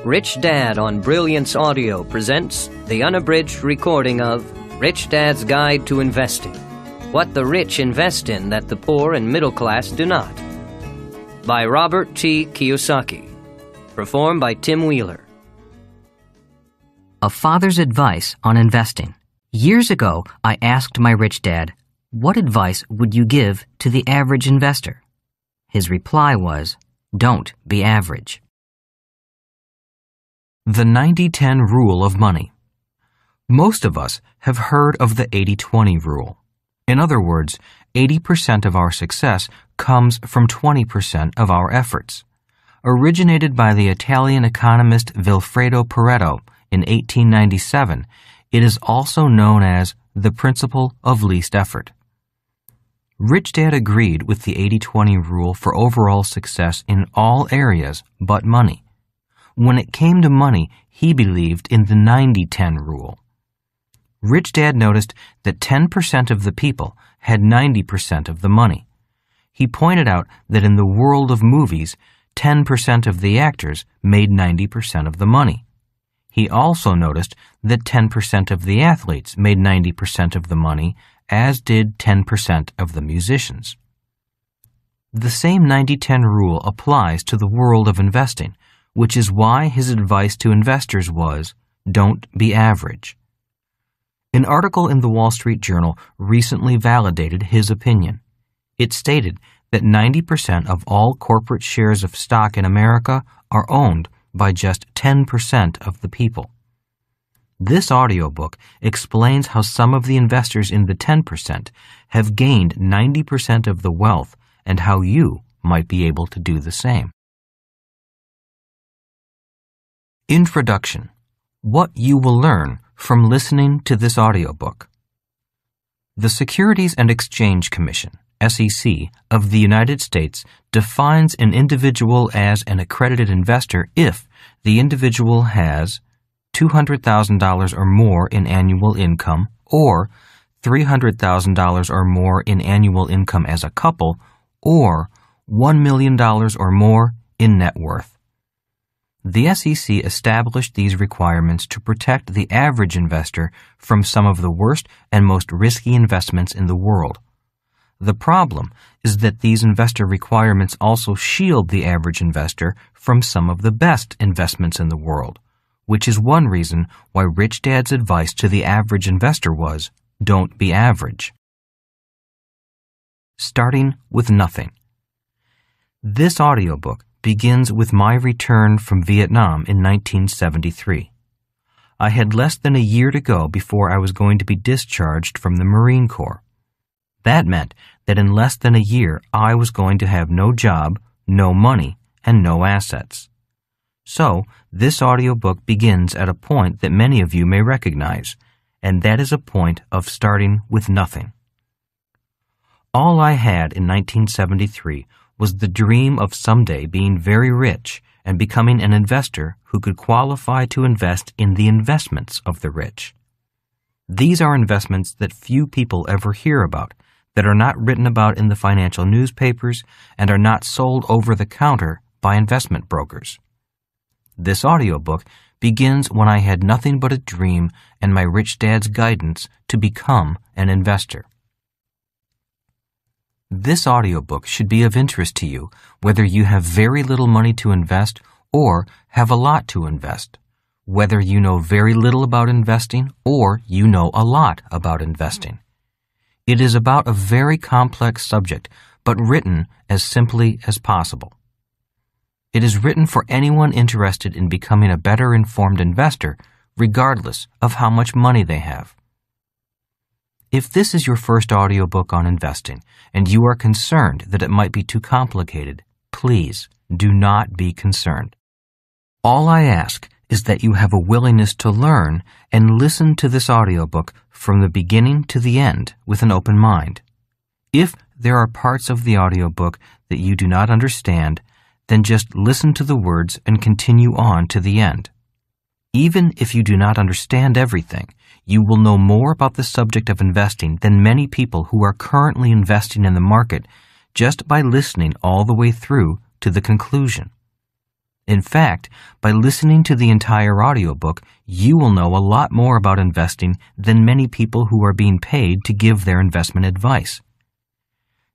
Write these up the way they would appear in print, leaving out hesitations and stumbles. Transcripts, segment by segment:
Rich Dad on Brilliance Audio presents the unabridged recording of Rich Dad's Guide to Investing. What the rich invest in that the poor and middle class do not. By Robert T. Kiyosaki. Performed by Tim Wheeler. A father's advice on investing. Years ago, I asked my rich dad, "What advice would you give to the average investor?" His reply was, "Don't be average." The 90-10 rule of money. Most of us have heard of the 80-20 rule. In other words, 80% of our success comes from 20% of our efforts. Originated by the Italian economist Vilfredo Pareto in 1897, it is also known as the principle of least effort. Rich Dad agreed with the 80-20 rule for overall success in all areas but money. When it came to money, he believed in the 90-10 rule. Rich Dad noticed that 10% of the people had 90% of the money. He pointed out that in the world of movies, 10% of the actors made 90% of the money. He also noticed that 10% of the athletes made 90% of the money, as did 10% of the musicians. The same 90-10 rule applies to the world of investing, which is why his advice to investors was, "Don't be average." An article in the Wall Street Journal recently validated his opinion. It stated that 90% of all corporate shares of stock in America are owned by just 10% of the people. This audiobook explains how some of the investors in the 10% have gained 90% of the wealth and how you might be able to do the same. Introduction. What you will learn from listening to this audiobook. The Securities and Exchange Commission, SEC, of the United States defines an individual as an accredited investor if the individual has $200,000 or more in annual income or $300,000 or more in annual income as a couple or $1 million or more in net worth. The SEC established these requirements to protect the average investor from some of the worst and most risky investments in the world. The problem is that these investor requirements also shield the average investor from some of the best investments in the world, which is one reason why Rich Dad's advice to the average investor was, "Don't be average." Starting with nothing. This audiobook begins with my return from Vietnam in 1973. I had less than a year to go before I was going to be discharged from the Marine Corps. That meant that in less than a year I was going to have no job, no money, and no assets. So, this audiobook begins at a point that many of you may recognize, and that is a point of starting with nothing. All I had in 1973 was the dream of someday being very rich and becoming an investor who could qualify to invest in the investments of the rich. These are investments that few people ever hear about, that are not written about in the financial newspapers, and are not sold over the counter by investment brokers. This audiobook begins when I had nothing but a dream and my rich dad's guidance to become an investor. This audiobook should be of interest to you, whether you have very little money to invest or have a lot to invest, whether you know very little about investing or you know a lot about investing. It is about a very complex subject, but written as simply as possible. It is written for anyone interested in becoming a better informed investor, regardless of how much money they have. If this is your first audiobook on investing and you are concerned that it might be too complicated, please do not be concerned. All I ask is that you have a willingness to learn and listen to this audiobook from the beginning to the end with an open mind. If there are parts of the audiobook that you do not understand, then just listen to the words and continue on to the end. Even if you do not understand everything, you will know more about the subject of investing than many people who are currently investing in the market just by listening all the way through to the conclusion. In fact, by listening to the entire audiobook, you will know a lot more about investing than many people who are being paid to give their investment advice.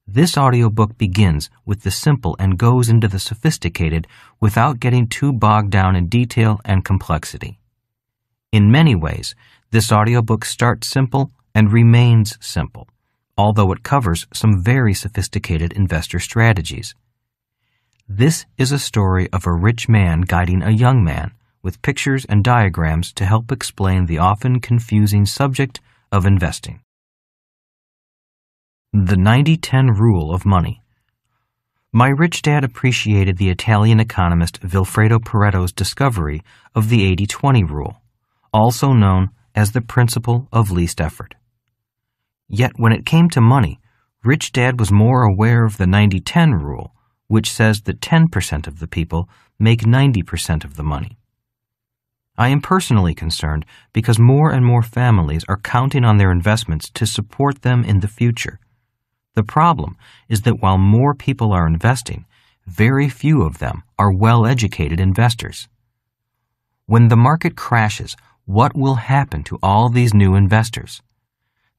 This audiobook begins with the simple and goes into the sophisticated without getting too bogged down in detail and complexity. In many ways, this audiobook starts simple and remains simple, although it covers some very sophisticated investor strategies. This is a story of a rich man guiding a young man, with pictures and diagrams to help explain the often confusing subject of investing. The 90-10 Rule of Money. My rich dad appreciated the Italian economist Vilfredo Pareto's discovery of the 80-20 rule, also known as the principle of least effort. Yet when it came to money, rich dad was more aware of the 90-10 rule, which says that 10% of the people make 90% of the money. I am personally concerned because more and more families are counting on their investments to support them in the future. The problem is that while more people are investing, very few of them are well-educated investors. When the market crashes, what will happen to all these new investors?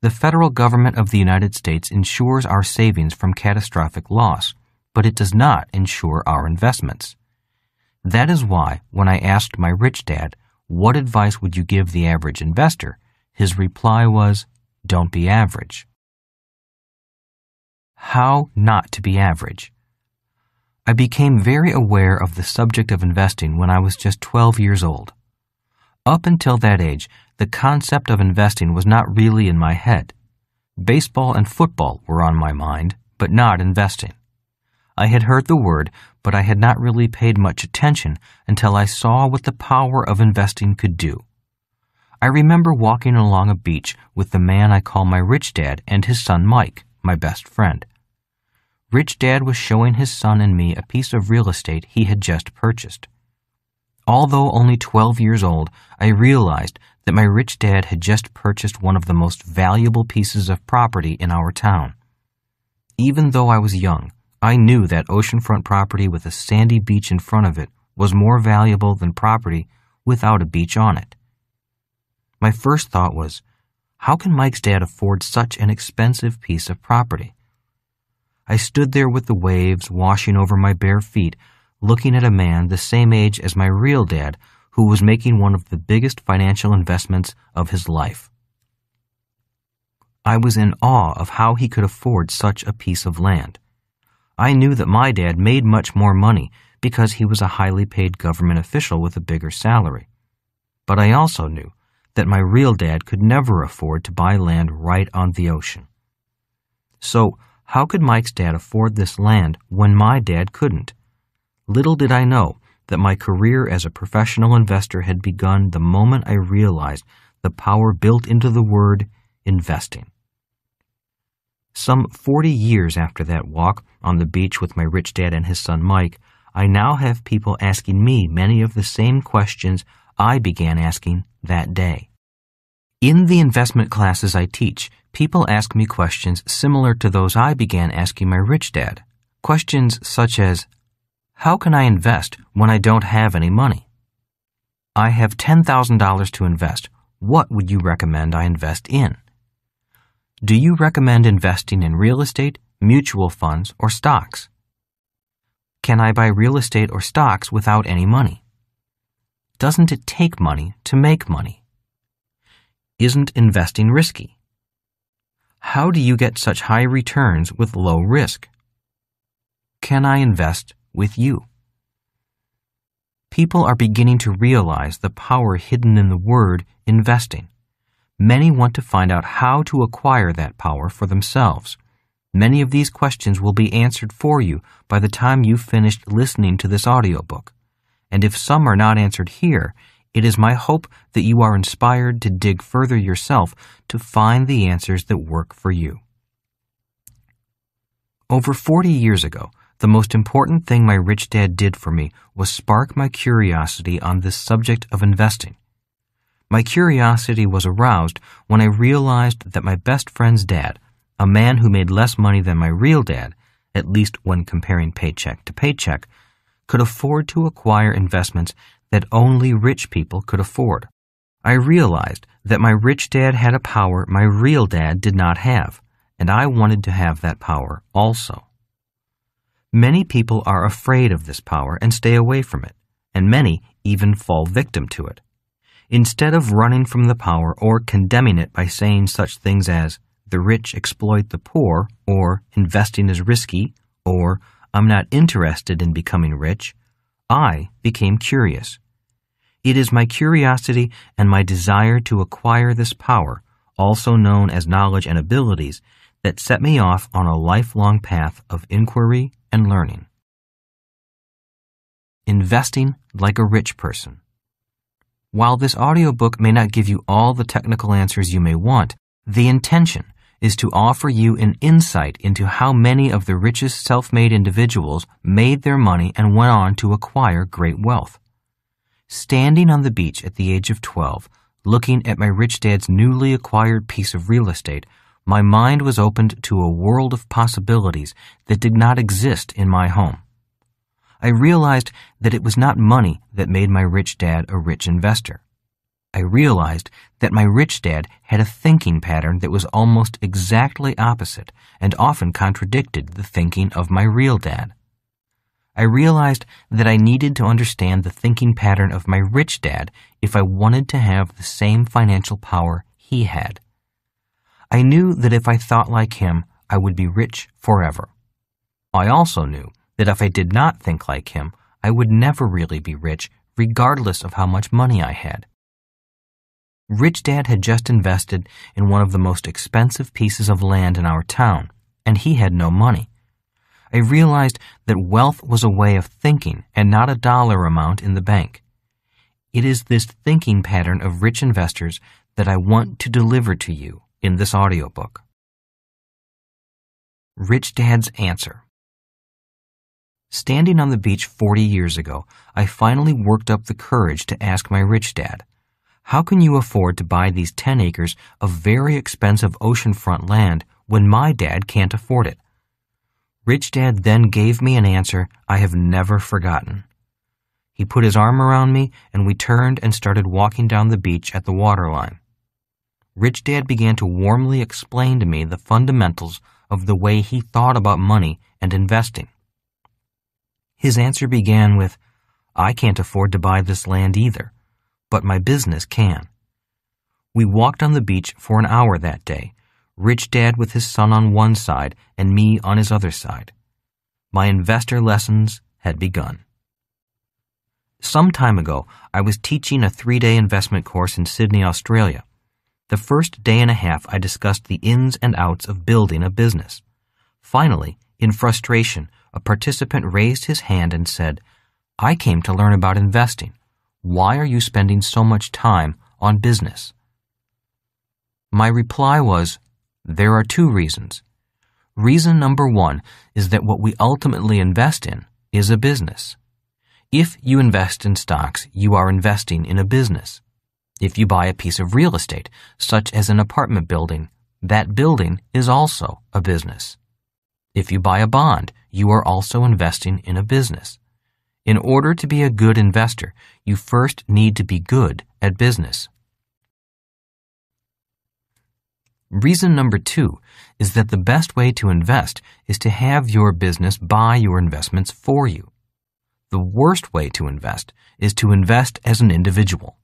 The federal government of the United States insures our savings from catastrophic loss, but it does not insure our investments. That is why, when I asked my rich dad, what advice would you give the average investor, his reply was, don't be average. How not to be average. I became very aware of the subject of investing when I was just 12 years old. Up until that age, the concept of investing was not really in my head. Baseball and football were on my mind, but not investing. I had heard the word, but I had not really paid much attention until I saw what the power of investing could do. I remember walking along a beach with the man I call my rich dad and his son Mike, my best friend. Rich dad was showing his son and me a piece of real estate he had just purchased. Although only 12 years old, I realized that my rich dad had just purchased one of the most valuable pieces of property in our town. Even though I was young, I knew that oceanfront property with a sandy beach in front of it was more valuable than property without a beach on it. My first thought was, how can Mike's dad afford such an expensive piece of property? I stood there with the waves washing over my bare feet, looking at a man the same age as my real dad, who was making one of the biggest financial investments of his life. I was in awe of how he could afford such a piece of land. I knew that my dad made much more money because he was a highly paid government official with a bigger salary. But I also knew that my real dad could never afford to buy land right on the ocean. So, how could Mike's dad afford this land when my dad couldn't? Little did I know that my career as a professional investor had begun the moment I realized the power built into the word investing. Some 40 years after that walk on the beach with my rich dad and his son Mike, I now have people asking me many of the same questions I began asking that day. In the investment classes I teach, people ask me questions similar to those I began asking my rich dad. Questions such as, how can I invest when I don't have any money? I have $10,000 to invest. What would you recommend I invest in? Do you recommend investing in real estate, mutual funds, or stocks? Can I buy real estate or stocks without any money? Doesn't it take money to make money? Isn't investing risky? How do you get such high returns with low risk? Can I invest with you? People are beginning to realize the power hidden in the word investing. Many want to find out how to acquire that power for themselves. Many of these questions will be answered for you by the time you've finished listening to this audiobook. And if some are not answered here, it is my hope that you are inspired to dig further yourself to find the answers that work for you. Over 40 years ago, the most important thing my rich dad did for me was spark my curiosity on this subject of investing. My curiosity was aroused when I realized that my best friend's dad, a man who made less money than my real dad, at least when comparing paycheck to paycheck, could afford to acquire investments that only rich people could afford. I realized that my rich dad had a power my real dad did not have, and I wanted to have that power also. Many people are afraid of this power and stay away from it, and many even fall victim to it. Instead of running from the power or condemning it by saying such things as, the rich exploit the poor, or investing is risky, or I'm not interested in becoming rich, I became curious. It is my curiosity and my desire to acquire this power, also known as knowledge and abilities, that set me off on a lifelong path of inquiry and learning. Investing like a rich person. While this audiobook may not give you all the technical answers you may want, the intention is to offer you an insight into how many of the richest self-made individuals made their money and went on to acquire great wealth. Standing on the beach at the age of 12, looking at my rich dad's newly acquired piece of real estate, my mind was opened to a world of possibilities that did not exist in my home. I realized that it was not money that made my rich dad a rich investor. I realized that my rich dad had a thinking pattern that was almost exactly opposite and often contradicted the thinking of my real dad. I realized that I needed to understand the thinking pattern of my rich dad if I wanted to have the same financial power he had. I knew that if I thought like him, I would be rich forever. I also knew that if I did not think like him, I would never really be rich, regardless of how much money I had. Rich Dad had just invested in one of the most expensive pieces of land in our town, and he had no money. I realized that wealth was a way of thinking and not a dollar amount in the bank. It is this thinking pattern of rich investors that I want to deliver to you in this audiobook. Rich Dad's Answer. Standing on the beach 40 years ago, I finally worked up the courage to ask my rich dad, how can you afford to buy these 10 acres of very expensive oceanfront land when my dad can't afford it? Rich Dad then gave me an answer I have never forgotten. He put his arm around me and we turned and started walking down the beach at the waterline. Rich Dad began to warmly explain to me the fundamentals of the way he thought about money and investing. His answer began with, I can't afford to buy this land either, but my business can. We walked on the beach for an hour that day, Rich Dad with his son on one side and me on his other side. My investor lessons had begun. Some time ago, I was teaching a 3-day investment course in Sydney, Australia. The first day and a half, I discussed the ins and outs of building a business. Finally, in frustration, a participant raised his hand and said, I came to learn about investing. Why are you spending so much time on business? My reply was, there are 2 reasons. Reason number 1 is that what we ultimately invest in is a business. If you invest in stocks, you are investing in a business. If you buy a piece of real estate, such as an apartment building, that building is also a business. If you buy a bond, you are also investing in a business. In order to be a good investor, you first need to be good at business. Reason number 2 is that the best way to invest is to have your business buy your investments for you. The worst way to invest is to invest as an individual.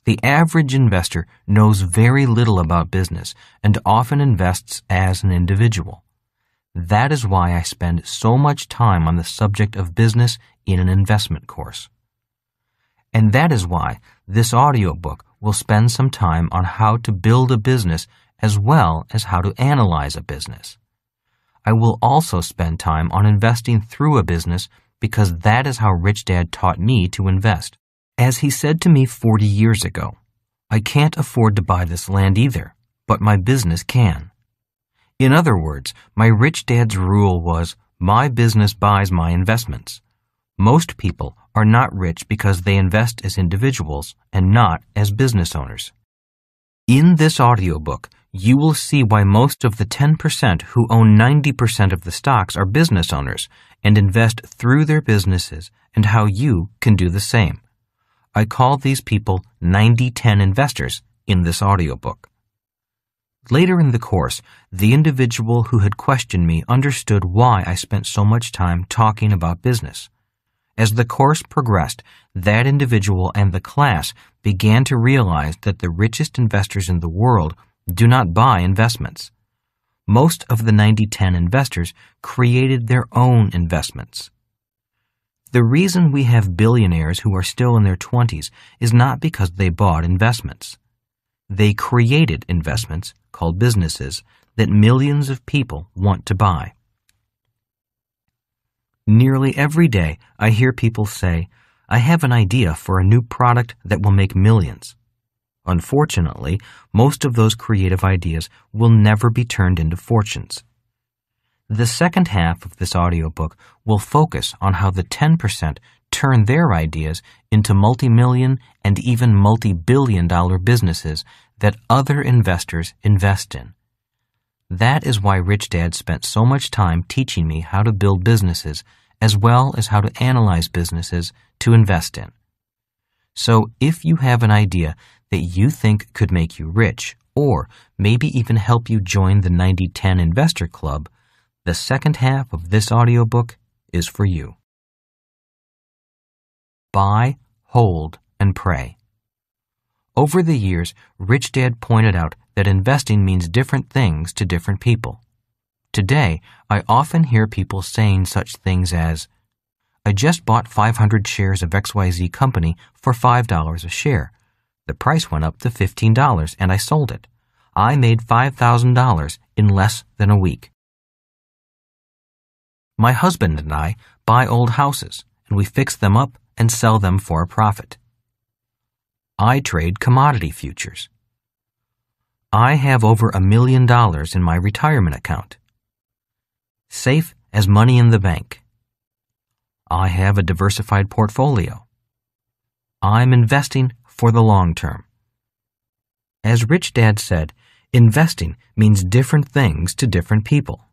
The average investor knows very little about business and often invests as an individual. That is why I spend so much time on the subject of business in an investment course. And that is why this audiobook will spend some time on how to build a business as well as how to analyze a business. I will also spend time on investing through a business because that is how Rich Dad taught me to invest. As he said to me 40 years ago, I can't afford to buy this land either, but my business can. In other words, my rich dad's rule was, my business buys my investments. Most people are not rich because they invest as individuals and not as business owners. In this audiobook, you will see why most of the 10% who own 90% of the stocks are business owners and invest through their businesses, and how you can do the same. I call these people 90-10 investors in this audiobook. Later in the course, the individual who had questioned me understood why I spent so much time talking about business. As the course progressed, that individual and the class began to realize that the richest investors in the world do not buy investments. Most of the 90-10 investors created their own investments. The reason we have billionaires who are still in their 20s is not because they bought investments. They created investments, called businesses, that millions of people want to buy. Nearly every day, I hear people say, "I have an idea for a new product that will make millions." Unfortunately, most of those creative ideas will never be turned into fortunes. The second half of this audiobook will focus on how the 10% turn their ideas into multi-million and even multi-billion-dollar businesses that other investors invest in. That is why Rich Dad spent so much time teaching me how to build businesses as well as how to analyze businesses to invest in. So if you have an idea that you think could make you rich, or maybe even help you join the 90-10 Investor Club, the second half of this audiobook is for you. Buy, hold, and pray. Over the years, Rich Dad pointed out that investing means different things to different people. Today, I often hear people saying such things as, "I just bought 500 shares of XYZ company for $5 a share. The price went up to $15 and I sold it. I made $5,000 in less than a week." My husband and I buy old houses and we fix them up and sell them for a profit. I trade commodity futures. I have over $1 million in my retirement account. Safe as money in the bank. I have a diversified portfolio. I'm investing for the long term. As Rich Dad said, investing means different things to different people.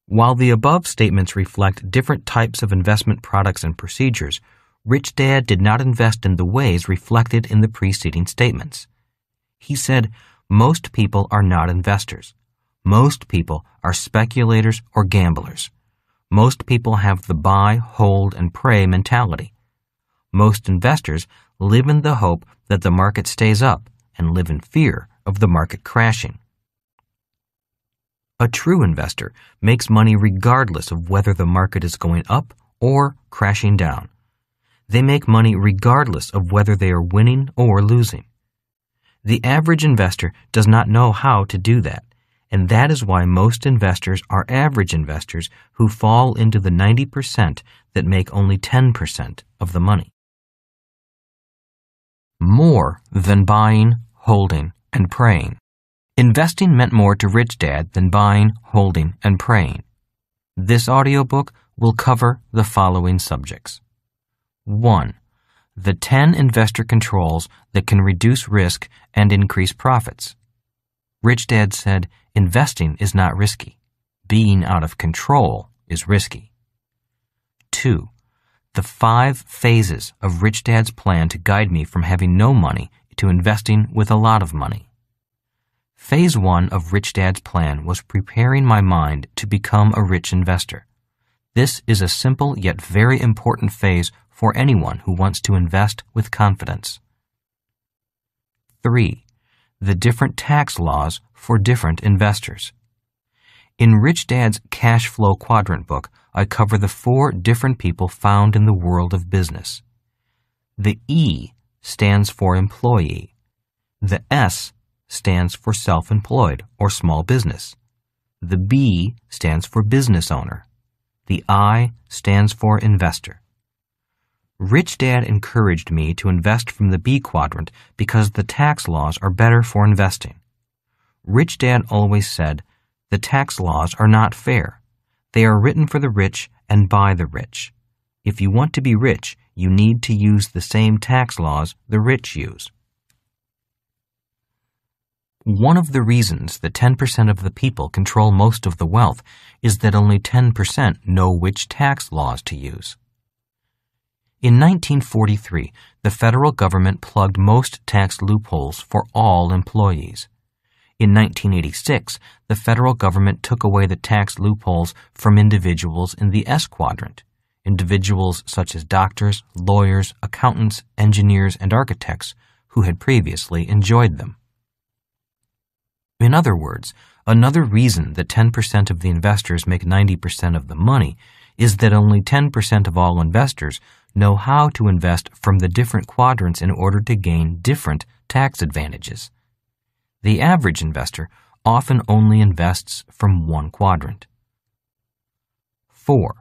While the above statements reflect different types of investment products and procedures, Rich Dad did not invest in the ways reflected in the preceding statements. He said, most people are not investors. Most people are speculators or gamblers. Most people have the buy, hold, and pray mentality. Most investors live in the hope that the market stays up and live in fear of the market crashing. A true investor makes money regardless of whether the market is going up or crashing down. They make money regardless of whether they are winning or losing. The average investor does not know how to do that, and that is why most investors are average investors who fall into the 90% that make only 10% of the money. More than buying, holding, and praying. Investing meant more to Rich Dad than buying, holding, and praying. This audiobook will cover the following subjects. 1. The 10 investor controls that can reduce risk and increase profits. Rich Dad said, investing is not risky. Being out of control is risky. 2. The 5 phases of Rich Dad's plan to guide me from having no money to investing with a lot of money. Phase 1 of Rich Dad's plan was preparing my mind to become a rich investor. This is a simple yet very important phase for anyone who wants to invest with confidence. 3. The different tax laws for different investors. In Rich Dad's Cash Flow Quadrant book, I cover the 4 different people found in the world of business. The E stands for employee. The S stands for self-employed or small business. The B stands for business owner. The I stands for investor. Rich Dad encouraged me to invest from the B quadrant because the tax laws are better for investing. Rich Dad always said, the tax laws are not fair. They are written for the rich and by the rich. If you want to be rich, you need to use the same tax laws the rich use. One of the reasons that 10% of the people control most of the wealth is that only 10% know which tax laws to use. In 1943, the federal government plugged most tax loopholes for all employees. In 1986, the federal government took away the tax loopholes from individuals in the S quadrant, individuals such as doctors, lawyers, accountants, engineers, and architects who had previously enjoyed them. In other words, another reason that 10% of the investors make 90% of the money is that only 10% of all investors know how to invest from the different quadrants in order to gain different tax advantages. The average investor often only invests from one quadrant. 4.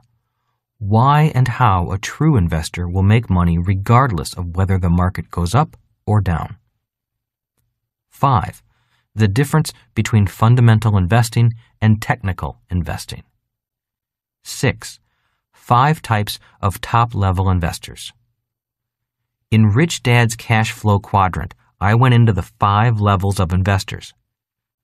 Why and how a true investor will make money regardless of whether the market goes up or down. 5. The difference between fundamental investing and technical investing. 6. 5 types of top-level investors. In Rich Dad's Cash Flow Quadrant, I went into the 5 levels of investors.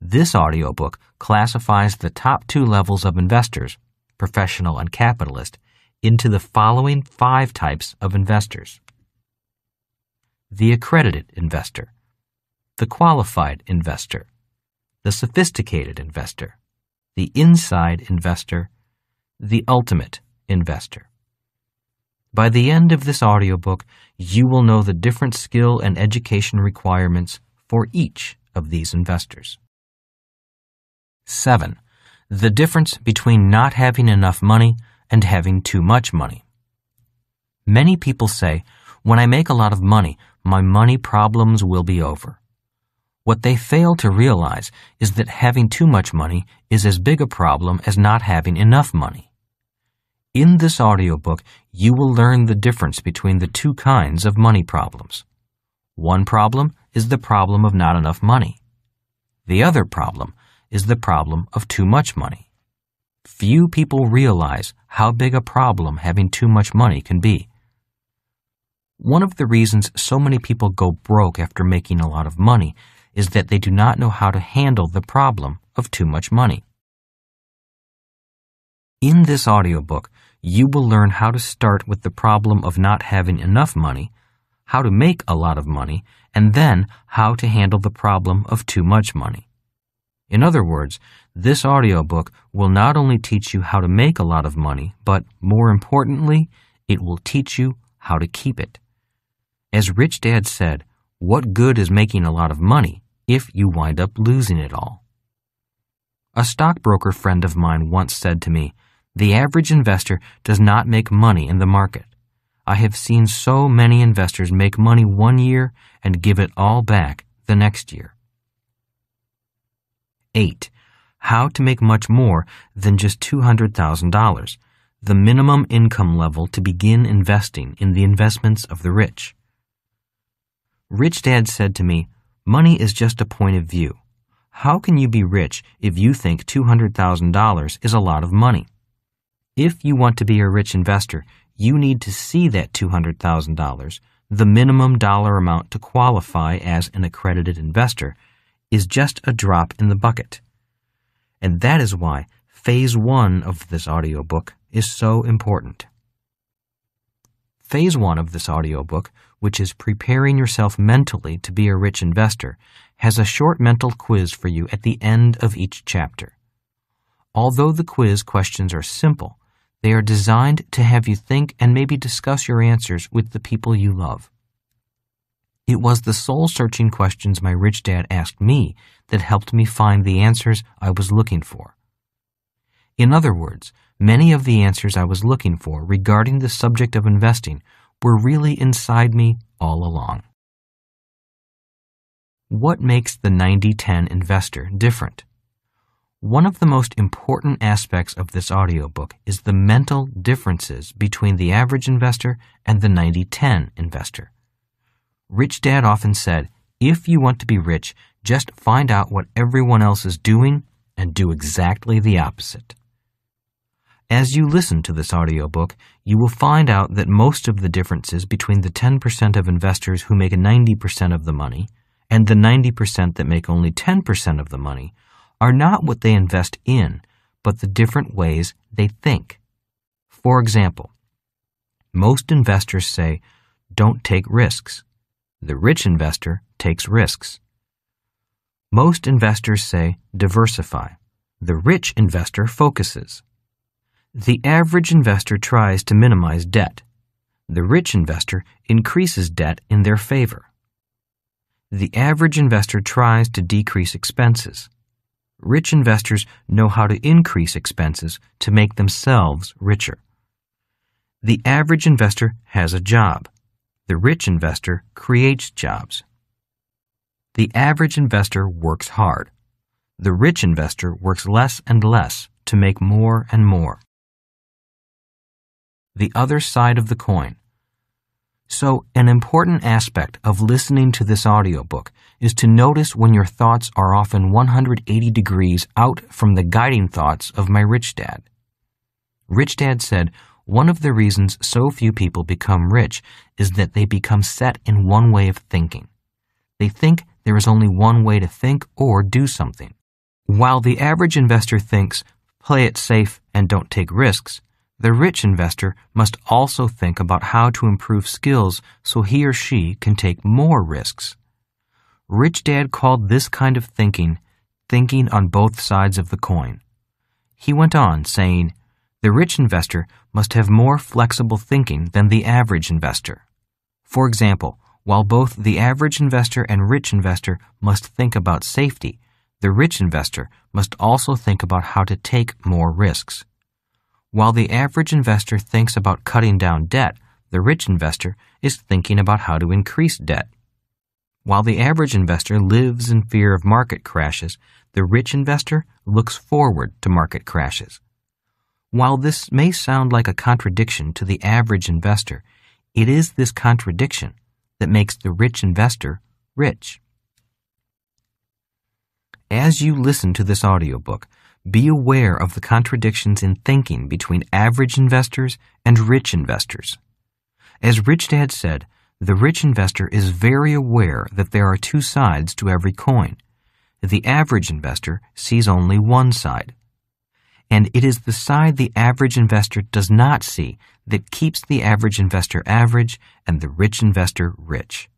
This audiobook classifies the top 2 levels of investors, professional and capitalist, into the following 5 types of investors. The accredited investor, the qualified investor, the sophisticated investor, the inside investor, the ultimate investor. By the end of this audiobook, you will know the different skill and education requirements for each of these investors. 7. The difference between not having enough money and having too much money. Many people say, when I make a lot of money, my money problems will be over. What they fail to realize is that having too much money is as big a problem as not having enough money. In this audiobook, you will learn the difference between the 2 kinds of money problems. One problem is the problem of not enough money. The other problem is the problem of too much money. Few people realize how big a problem having too much money can be. One of the reasons so many people go broke after making a lot of money is that they do not know how to handle the problem of too much money. In this audiobook, you will learn how to start with the problem of not having enough money, how to make a lot of money, and then how to handle the problem of too much money. In other words, this audiobook will not only teach you how to make a lot of money, but more importantly, it will teach you how to keep it. As Rich Dad said, what good is making a lot of money if you wind up losing it all? A stockbroker friend of mine once said to me, "The average investor does not make money in the market. I have seen so many investors make money one year and give it all back the next year." 8. How to make much more than just $200,000, the minimum income level to begin investing in the investments of the rich. Rich Dad said to me, "Money is just a point of view. How can you be rich if you think $200,000 is a lot of money? If you want to be a rich investor, you need to see that $200,000, the minimum dollar amount to qualify as an accredited investor, is just a drop in the bucket. And that is why Phase 1 of this audiobook is so important. Phase 1 of this audiobook, which is preparing yourself mentally to be a rich investor, has a short mental quiz for you at the end of each chapter. Although the quiz questions are simple, they are designed to have you think and maybe discuss your answers with the people you love. It was the soul-searching questions my rich dad asked me that helped me find the answers I was looking for. In other words, many of the answers I was looking for regarding the subject of investing were really inside me all along. What makes the 90-10 investor different? One of the most important aspects of this audiobook is the mental differences between the average investor and the 90-10 investor. Rich Dad often said, if you want to be rich, just find out what everyone else is doing and do exactly the opposite. As you listen to this audiobook, you will find out that most of the differences between the 10% of investors who make 90% of the money and the 90% that make only 10% of the money are not what they invest in, but the different ways they think. For example, most investors say, "Don't take risks." The rich investor takes risks. Most investors say, "Diversify." The rich investor focuses. The average investor tries to minimize debt. The rich investor increases debt in their favor. The average investor tries to decrease expenses. Rich investors know how to increase expenses to make themselves richer. The average investor has a job. The rich investor creates jobs. The average investor works hard. The rich investor works less and less to make more and more. The other side of the coin. So, an important aspect of listening to this audiobook is to notice when your thoughts are often 180 degrees out from the guiding thoughts of my rich dad. Rich Dad said, one of the reasons so few people become rich is that they become set in one way of thinking. They think there is only one way to think or do something. While the average investor thinks, play it safe and don't take risks, the rich investor must also think about how to improve skills so he or she can take more risks. Rich Dad called this kind of thinking on both sides of the coin. He went on saying, the rich investor must have more flexible thinking than the average investor. For example, while both the average investor and rich investor must think about safety, the rich investor must also think about how to take more risks. While the average investor thinks about cutting down debt, the rich investor is thinking about how to increase debt. While the average investor lives in fear of market crashes, the rich investor looks forward to market crashes. While this may sound like a contradiction to the average investor, it is this contradiction that makes the rich investor rich. As you listen to this audiobook, be aware of the contradictions in thinking between average investors and rich investors. As Rich Dad said, the rich investor is very aware that there are two sides to every coin. The average investor sees only one side. And it is the side the average investor does not see that keeps the average investor average and the rich investor rich.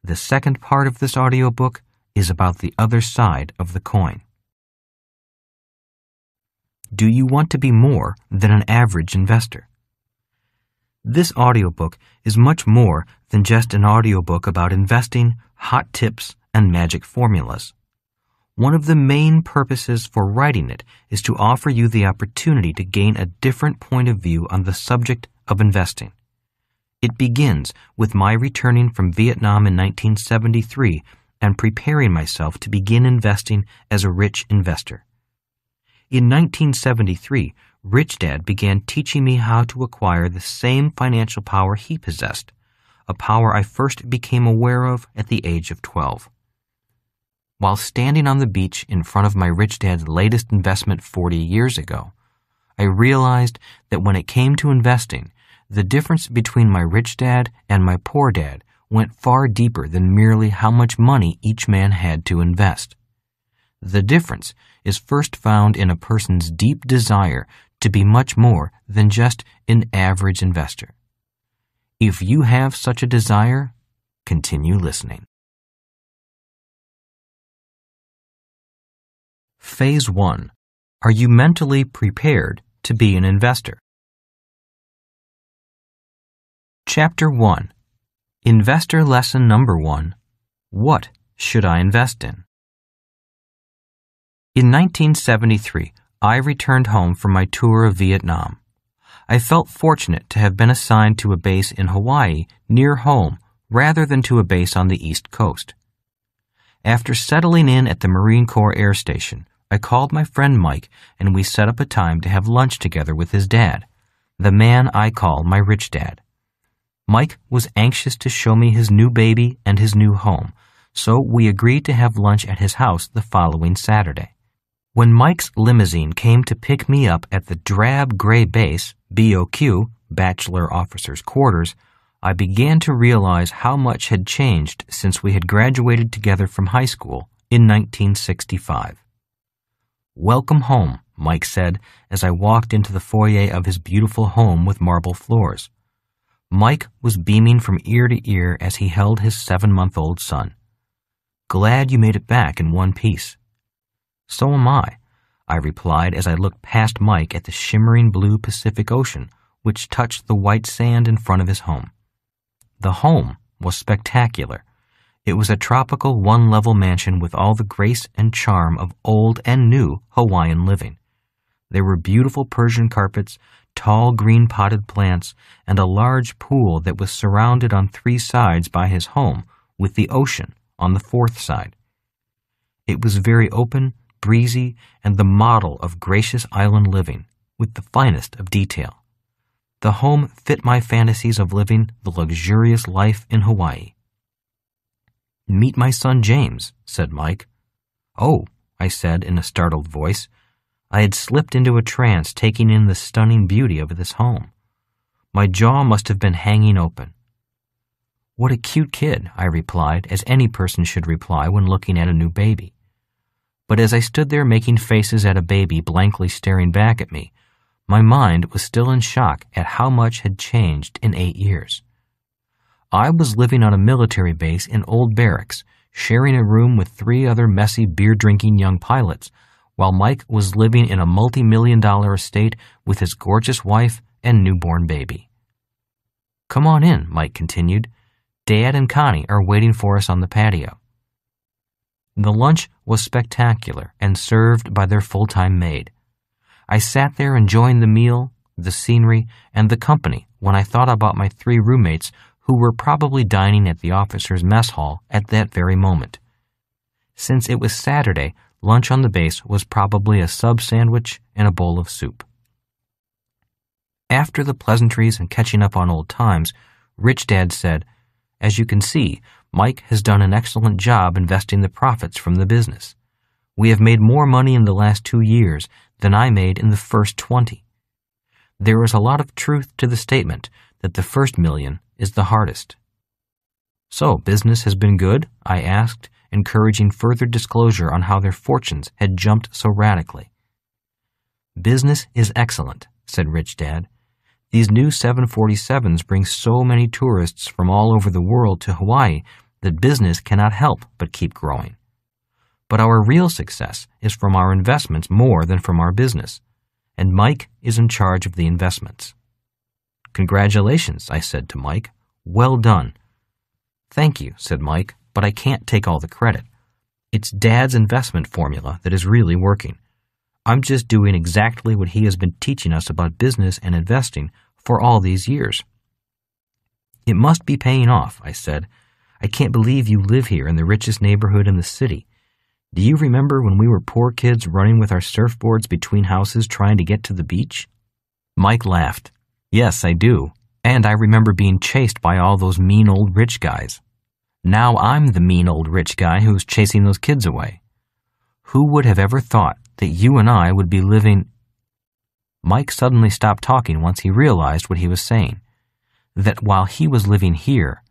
The second part of this audiobook is about the other side of the coin. Do you want to be more than an average investor? This audiobook is much more than just an audiobook about investing, hot tips, and magic formulas. One of the main purposes for writing it is to offer you the opportunity to gain a different point of view on the subject of investing. It begins with my returning from Vietnam in 1973 and preparing myself to begin investing as a rich investor. In 1973, Rich Dad began teaching me how to acquire the same financial power he possessed, a power I first became aware of at the age of 12. While standing on the beach in front of my rich dad's latest investment 40 years ago, I realized that when it came to investing, the difference between my rich dad and my poor dad went far deeper than merely how much money each man had to invest. The difference is first found in a person's deep desire to be much more than just an average investor. If you have such a desire, continue listening. Phase 1. Are you mentally prepared to be an investor? Chapter 1. Investor Lesson Number 1. What should I invest in? In 1973, I returned home from my tour of Vietnam. I felt fortunate to have been assigned to a base in Hawaii near home rather than to a base on the East Coast. After settling in at the Marine Corps Air Station, I called my friend Mike and we set up a time to have lunch together with his dad, the man I call my rich dad. Mike was anxious to show me his new baby and his new home, so we agreed to have lunch at his house the following Saturday. When Mike's limousine came to pick me up at the drab gray base, BOQ, Bachelor Officers' Quarters, I began to realize how much had changed since we had graduated together from high school in 1965. "Welcome home," Mike said as I walked into the foyer of his beautiful home with marble floors. Mike was beaming from ear to ear as he held his 7-month-old son. "Glad you made it back in one piece." "So am I replied as I looked past Mike at the shimmering blue Pacific Ocean, which touched the white sand in front of his home. The home was spectacular. It was a tropical one-level mansion with all the grace and charm of old and new Hawaiian living. There were beautiful Persian carpets, tall green potted plants, and a large pool that was surrounded on 3 sides by his home, with the ocean on the 4th side. It was very open, breezy, and the model of gracious island living, with the finest of detail. The home fit my fantasies of living the luxurious life in Hawaii. "Meet my son James," said Mike. "Oh," I said in a startled voice. I had slipped into a trance taking in the stunning beauty of this home. My jaw must have been hanging open. "What a cute kid," I replied, as any person should reply when looking at a new baby. But as I stood there making faces at a baby blankly staring back at me, my mind was still in shock at how much had changed in 8 years. I was living on a military base in old barracks, sharing a room with 3 other messy beer-drinking young pilots, while Mike was living in a multi-million-dollar estate with his gorgeous wife and newborn baby. "Come on in," Mike continued. "Dad and Connie are waiting for us on the patio." The lunch was spectacular and served by their full-time maid. I sat there enjoying the meal, the scenery, and the company when I thought about my 3 roommates who were probably dining at the officers' mess hall at that very moment. Since it was Saturday, lunch on the base was probably a sub sandwich and a bowl of soup. After the pleasantries and catching up on old times, Rich Dad said, "As you can see, Mike has done an excellent job investing the profits from the business. We have made more money in the last 2 years than I made in the first 20. There is a lot of truth to the statement that the first million is the hardest." "So, business has been good?" I asked, encouraging further disclosure on how their fortunes had jumped so radically. "Business is excellent," said Rich Dad. "These new 747s bring so many tourists from all over the world to Hawaii that business cannot help but keep growing. But our real success is from our investments more than from our business, and Mike is in charge of the investments." "Congratulations," I said to Mike. "Well done." "Thank you," said Mike, "but I can't take all the credit. It's Dad's investment formula that is really working. I'm just doing exactly what he has been teaching us about business and investing for all these years." "It must be paying off," I said. "I can't believe you live here in the richest neighborhood in the city. Do you remember when we were poor kids running with our surfboards between houses trying to get to the beach?" Mike laughed. "Yes, I do. And I remember being chased by all those mean old rich guys. Now I'm the mean old rich guy who's chasing those kids away. Who would have ever thought that you and I would be living—" Mike suddenly stopped talking once he realized what he was saying, that while he was living here,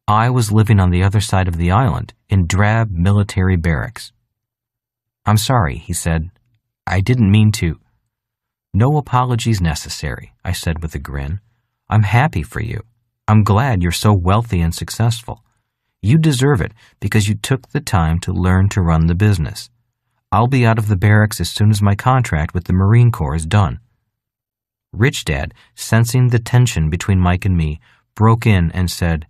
I was living on the other side of the island in drab military barracks. "I'm sorry," he said. "I didn't mean to—" "No apologies necessary," I said with a grin. "I'm happy for you. I'm glad you're so wealthy and successful. You deserve it because you took the time to learn to run the business. I'll be out of the barracks as soon as my contract with the Marine Corps is done." Rich Dad, sensing the tension between Mike and me, broke in and said,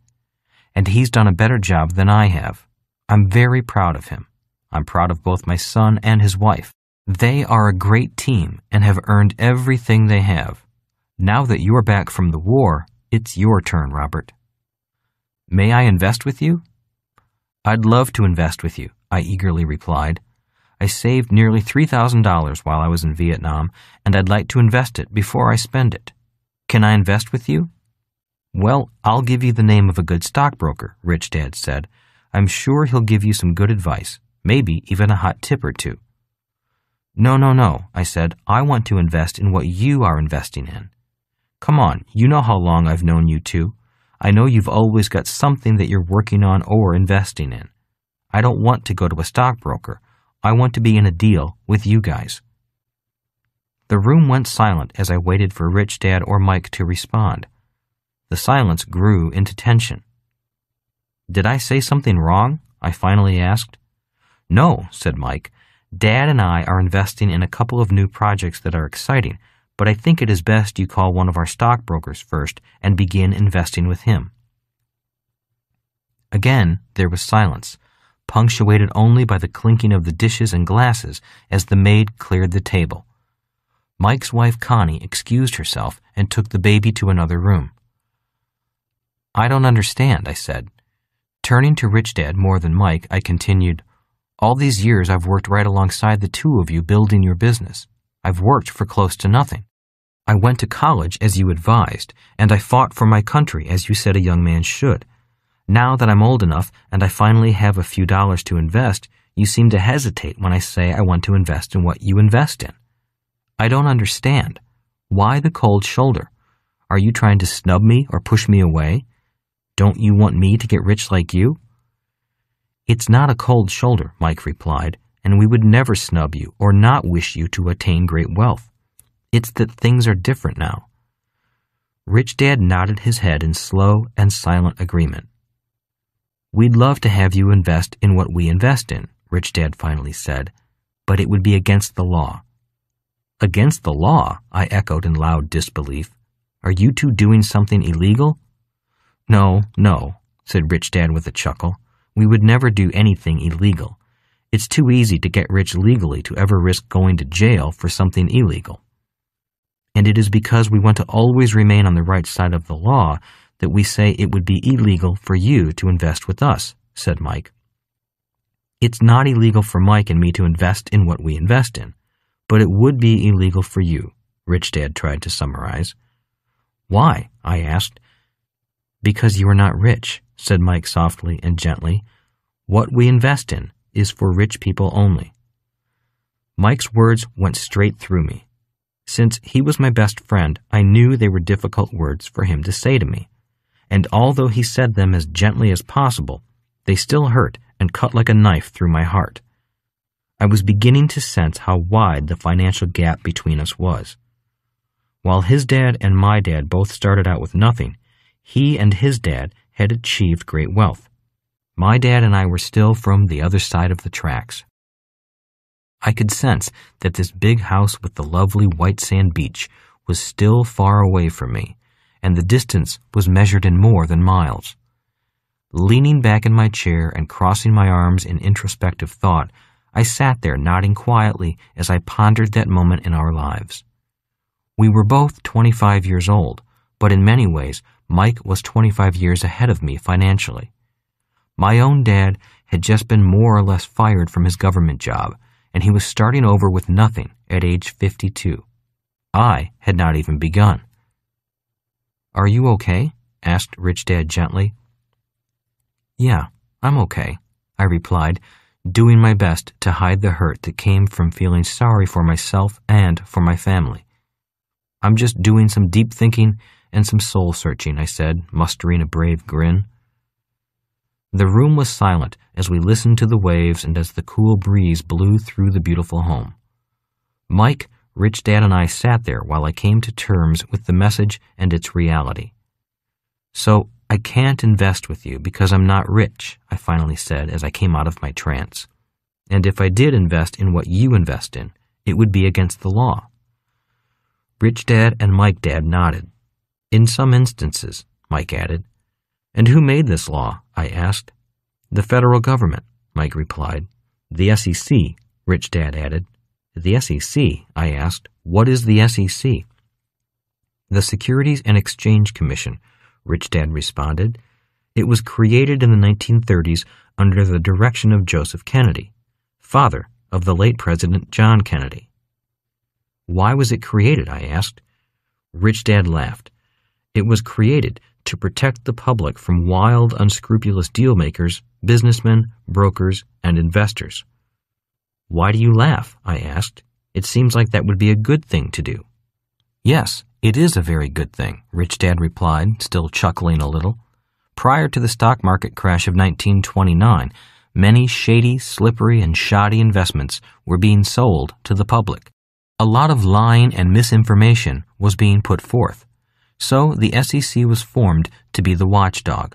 "And he's done a better job than I have. I'm very proud of him. I'm proud of both my son and his wife. They are a great team and have earned everything they have. Now that you're back from the war, it's your turn, Robert." "May I invest with you?" "I'd love to invest with you," I eagerly replied. "I saved nearly $3,000 while I was in Vietnam, and I'd like to invest it before I spend it. Can I invest with you?" "Well, I'll give you the name of a good stockbroker," Rich Dad said. "I'm sure he'll give you some good advice, maybe even a hot tip or two." No, I said. "I want to invest in what you are investing in. Come on, you know how long I've known you two. I know you've always got something that you're working on or investing in. I don't want to go to a stockbroker. I want to be in a deal with you guys." The room went silent as I waited for Rich Dad or Mike to respond. The silence grew into tension. "Did I say something wrong?" I finally asked. "No," said Mike. "Dad and I are investing in a couple of new projects that are exciting, but I think it is best you call one of our stockbrokers first and begin investing with him." Again, there was silence, punctuated only by the clinking of the dishes and glasses as the maid cleared the table. Mike's wife Connie excused herself and took the baby to another room. "I don't understand," I said. Turning to Rich Dad more than Mike, I continued, "All these years I've worked right alongside the two of you building your business. I've worked for close to nothing. I went to college as you advised, and I fought for my country as you said a young man should. Now that I'm old enough and I finally have a few dollars to invest, you seem to hesitate when I say I want to invest in what you invest in. I don't understand. Why the cold shoulder? Are you trying to snub me or push me away? Don't you want me to get rich like you?" "It's not a cold shoulder," Mike replied, "and we would never snub you or not wish you to attain great wealth. It's that things are different now." Rich Dad nodded his head in slow and silent agreement. "We'd love to have you invest in what we invest in," Rich Dad finally said, "but it would be against the law." "Against the law?" I echoed in loud disbelief. "Are you two doing something illegal?" No, said Rich Dad with a chuckle. "We would never do anything illegal. It's too easy to get rich legally to ever risk going to jail for something illegal. And it is because we want to always remain on the right side of the law that we say it would be illegal for you to invest with us," said Mike. "It's not illegal for Mike and me to invest in what we invest in, but it would be illegal for you," Rich Dad tried to summarize. "Why?" I asked. "Because you are not rich," said Mike softly and gently. "What we invest in is for rich people only." Mike's words went straight through me. Since he was my best friend, I knew they were difficult words for him to say to me. And although he said them as gently as possible, they still hurt and cut like a knife through my heart. I was beginning to sense how wide the financial gap between us was. While his dad and my dad both started out with nothing, he and his dad had achieved great wealth. My dad and I were still from the other side of the tracks. I could sense that this big house with the lovely white sand beach was still far away from me, and the distance was measured in more than miles. Leaning back in my chair and crossing my arms in introspective thought, I sat there nodding quietly as I pondered that moment in our lives. We were both 25 years old, but in many ways, Mike was 25 years ahead of me financially. My own dad had just been more or less fired from his government job, and he was starting over with nothing at age 52. I had not even begun. "Are you okay?" asked Rich Dad gently. "Yeah, I'm okay," I replied, doing my best to hide the hurt that came from feeling sorry for myself and for my family. "I'm just doing some deep thinking and some soul-searching," I said, mustering a brave grin. The room was silent as we listened to the waves and as the cool breeze blew through the beautiful home. Mike, Rich Dad, and I sat there while I came to terms with the message and its reality. "So I can't invest with you because I'm not rich," I finally said as I came out of my trance. "And if I did invest in what you invest in, it would be against the law." Rich Dad and Mike Dad nodded. "In some instances," Mike added. "And who made this law?" I asked. "The federal government," Mike replied. "The SEC," Rich Dad added. "The SEC?" I asked. "What is the SEC?" "The Securities and Exchange Commission," Rich Dad responded. "It was created in the 1930s under the direction of Joseph Kennedy, father of the late President John Kennedy." "Why was it created?" I asked. Rich Dad laughed. "It was created to protect the public from wild, unscrupulous deal-makers, businessmen, brokers, and investors." "Why do you laugh?" I asked. "It seems like that would be a good thing to do." "Yes, it is a very good thing," Rich Dad replied, still chuckling a little. Prior to the stock market crash of 1929, many shady, slippery, and shoddy investments were being sold to the public. A lot of lying and misinformation was being put forth. So the SEC was formed to be the watchdog.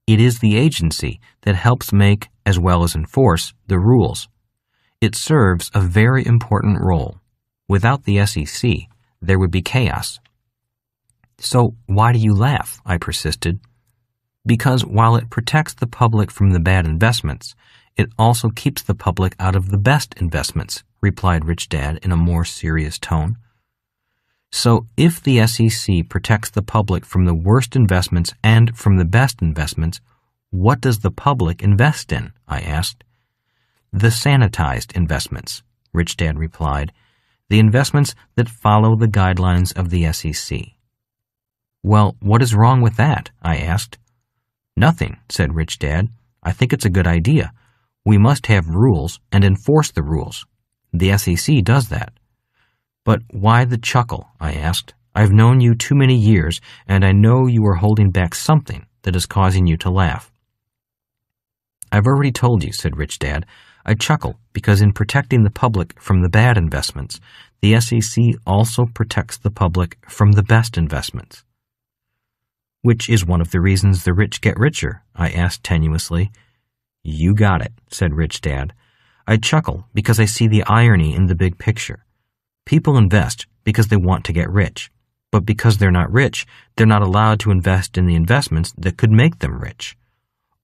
It is the agency that helps make, as well as enforce, the rules. It serves a very important role. Without the SEC, there would be chaos. So why do you laugh? I persisted. Because while it protects the public from the bad investments, it also keeps the public out of the best investments, replied Rich Dad in a more serious tone. So if the SEC protects the public from the worst investments and from the best investments, what does the public invest in? I asked. The sanitized investments, Rich Dad replied, the investments that follow the guidelines of the SEC. Well, what is wrong with that? I asked. Nothing, said Rich Dad. I think it's a good idea. We must have rules and enforce the rules. The SEC does that. But why the chuckle? I asked. I've known you too many years, and I know you are holding back something that is causing you to laugh. I've already told you, said Rich Dad. I chuckle because in protecting the public from the bad investments, the SEC also protects the public from the best investments. Which is one of the reasons the rich get richer? I asked tenuously. You got it, said Rich Dad. I chuckle because I see the irony in the big picture. People invest because they want to get rich, but because they're not rich, they're not allowed to invest in the investments that could make them rich.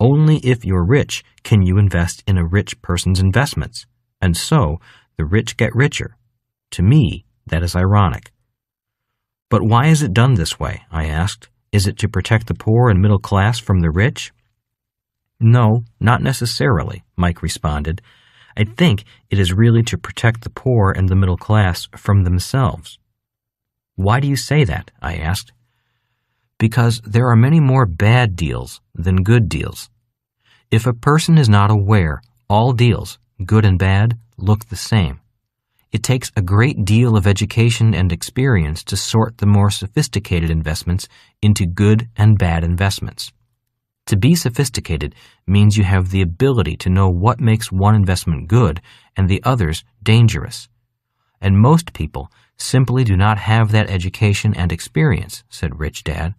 Only if you're rich can you invest in a rich person's investments, and so the rich get richer. To me, that is ironic. But why is it done this way? I asked. Is it to protect the poor and middle class from the rich? No, not necessarily, Mike responded. I think it is really to protect the poor and the middle class from themselves. Why do you say that? I asked. Because there are many more bad deals than good deals. If a person is not aware, all deals, good and bad, look the same. It takes a great deal of education and experience to sort the more sophisticated investments into good and bad investments. To be sophisticated means you have the ability to know what makes one investment good and the others dangerous. And most people simply do not have that education and experience, said Rich Dad.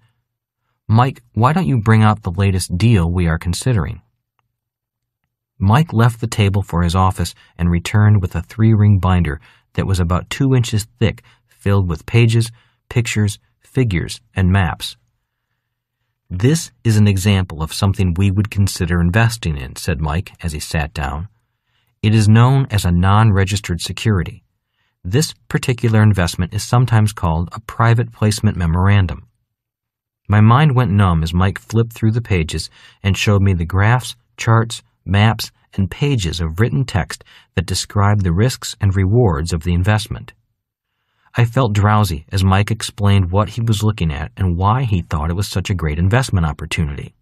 Mike, why don't you bring out the latest deal we are considering? Mike left the table for his office and returned with a 3-ring binder that was about 2 inches thick, filled with pages, pictures, figures, and maps. This is an example of something we would consider investing in, said Mike as he sat down. It is known as a non-registered security. This particular investment is sometimes called a private placement memorandum. My mind went numb as Mike flipped through the pages and showed me the graphs, charts, maps, and pages of written text that described the risks and rewards of the investment. I felt drowsy as Mike explained what he was looking at and why he thought it was such a great investment opportunity.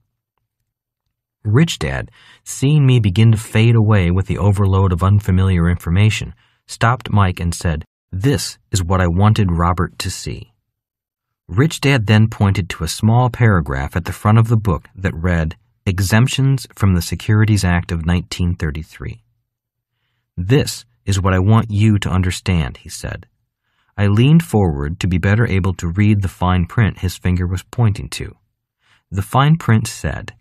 Rich Dad, seeing me begin to fade away with the overload of unfamiliar information, stopped Mike and said, "This is what I wanted Robert to see." Rich Dad then pointed to a small paragraph at the front of the book that read, "Exemptions from the Securities Act of 1933. "This is what I want you to understand," he said. I leaned forward to be better able to read the fine print his finger was pointing to. The fine print said,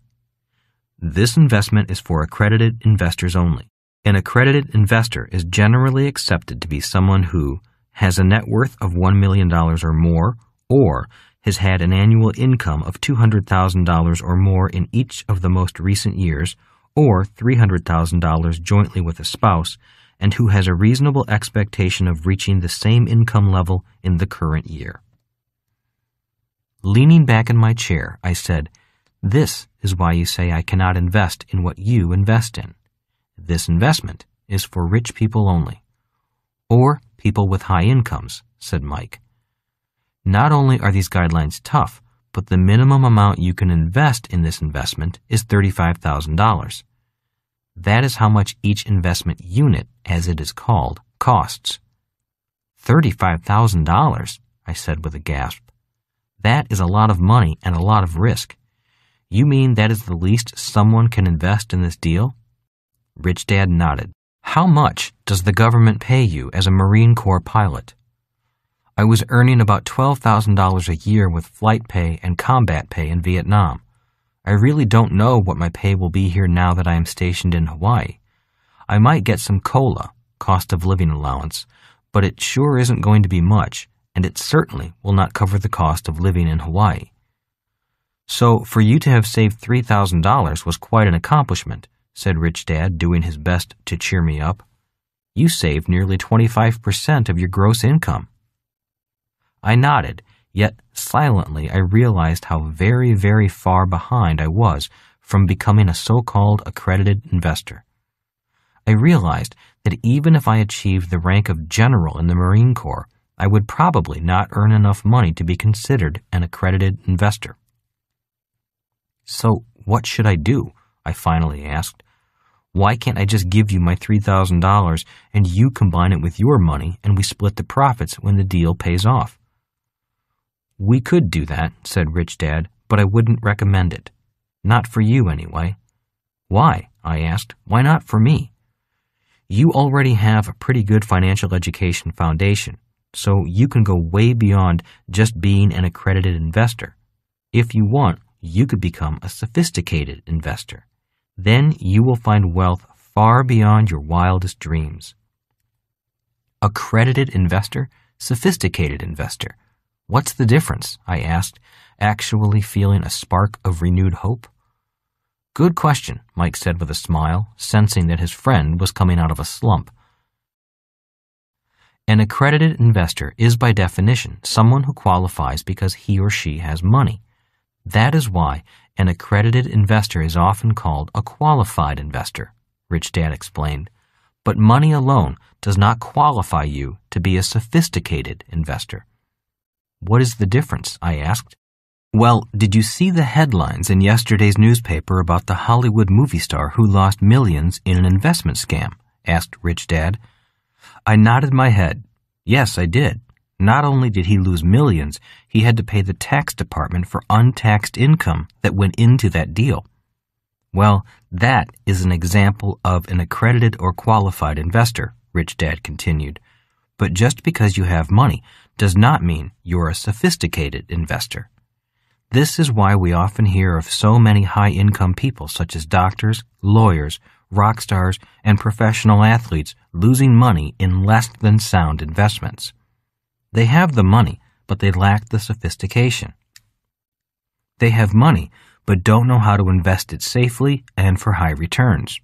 "This investment is for accredited investors only. An accredited investor is generally accepted to be someone who has a net worth of $1 million or more, or has had an annual income of $200,000 or more in each of the most recent years, or $300,000 jointly with a spouse, and who has a reasonable expectation of reaching the same income level in the current year." Leaning back in my chair, I said, "This is why you say I cannot invest in what you invest in. This investment is for rich people only." "Or people with high incomes," said Mike. "Not only are these guidelines tough, but the minimum amount you can invest in this investment is $35,000. That is how much each investment unit, as it is called, costs." $35,000, I said with a gasp. "That is a lot of money and a lot of risk. You mean that is the least someone can invest in this deal? Rich Dad nodded. How much does the government pay you as a Marine Corps pilot? I was earning about $12,000 a year with flight pay and combat pay in Vietnam. I really don't know what my pay will be here now that I am stationed in Hawaii. I might get some COLA, cost of living allowance, but it sure isn't going to be much, and it certainly will not cover the cost of living in Hawaii. So for you to have saved $3,000 was quite an accomplishment, said Rich Dad, doing his best to cheer me up. You saved nearly 25% of your gross income. I nodded, yet silently I realized how very, very far behind I was from becoming a so-called accredited investor. I realized that even if I achieved the rank of general in the Marine Corps, I would probably not earn enough money to be considered an accredited investor. So what should I do? I finally asked. Why can't I just give you my $3,000 and you combine it with your money and we split the profits when the deal pays off? We could do that, said Rich Dad, but I wouldn't recommend it. Not for you, anyway. Why? I asked. Why not for me? You already have a pretty good financial education foundation, so you can go way beyond just being an accredited investor. If you want, you could become a sophisticated investor. Then you will find wealth far beyond your wildest dreams. Accredited investor? Sophisticated investor. What's the difference? I asked, actually feeling a spark of renewed hope. Good question, Mike said with a smile, sensing that his friend was coming out of a slump. An accredited investor is by definition someone who qualifies because he or she has money. That is why an accredited investor is often called a qualified investor, Rich Dad explained. But money alone does not qualify you to be a sophisticated investor. What is the difference? I asked. Well, did you see the headlines in yesterday's newspaper about the Hollywood movie star who lost millions in an investment scam? Asked Rich Dad. I nodded my head. Yes, I did. Not only did he lose millions, he had to pay the tax department for untaxed income that went into that deal. Well, that is an example of an accredited or qualified investor, Rich Dad continued. But just because you have money does not mean you're a sophisticated investor. This is why we often hear of so many high-income people such as doctors, lawyers, rock stars, and professional athletes losing money in less than sound investments. They have the money, but they lack the sophistication. They have money, but don't know how to invest it safely and for high returns.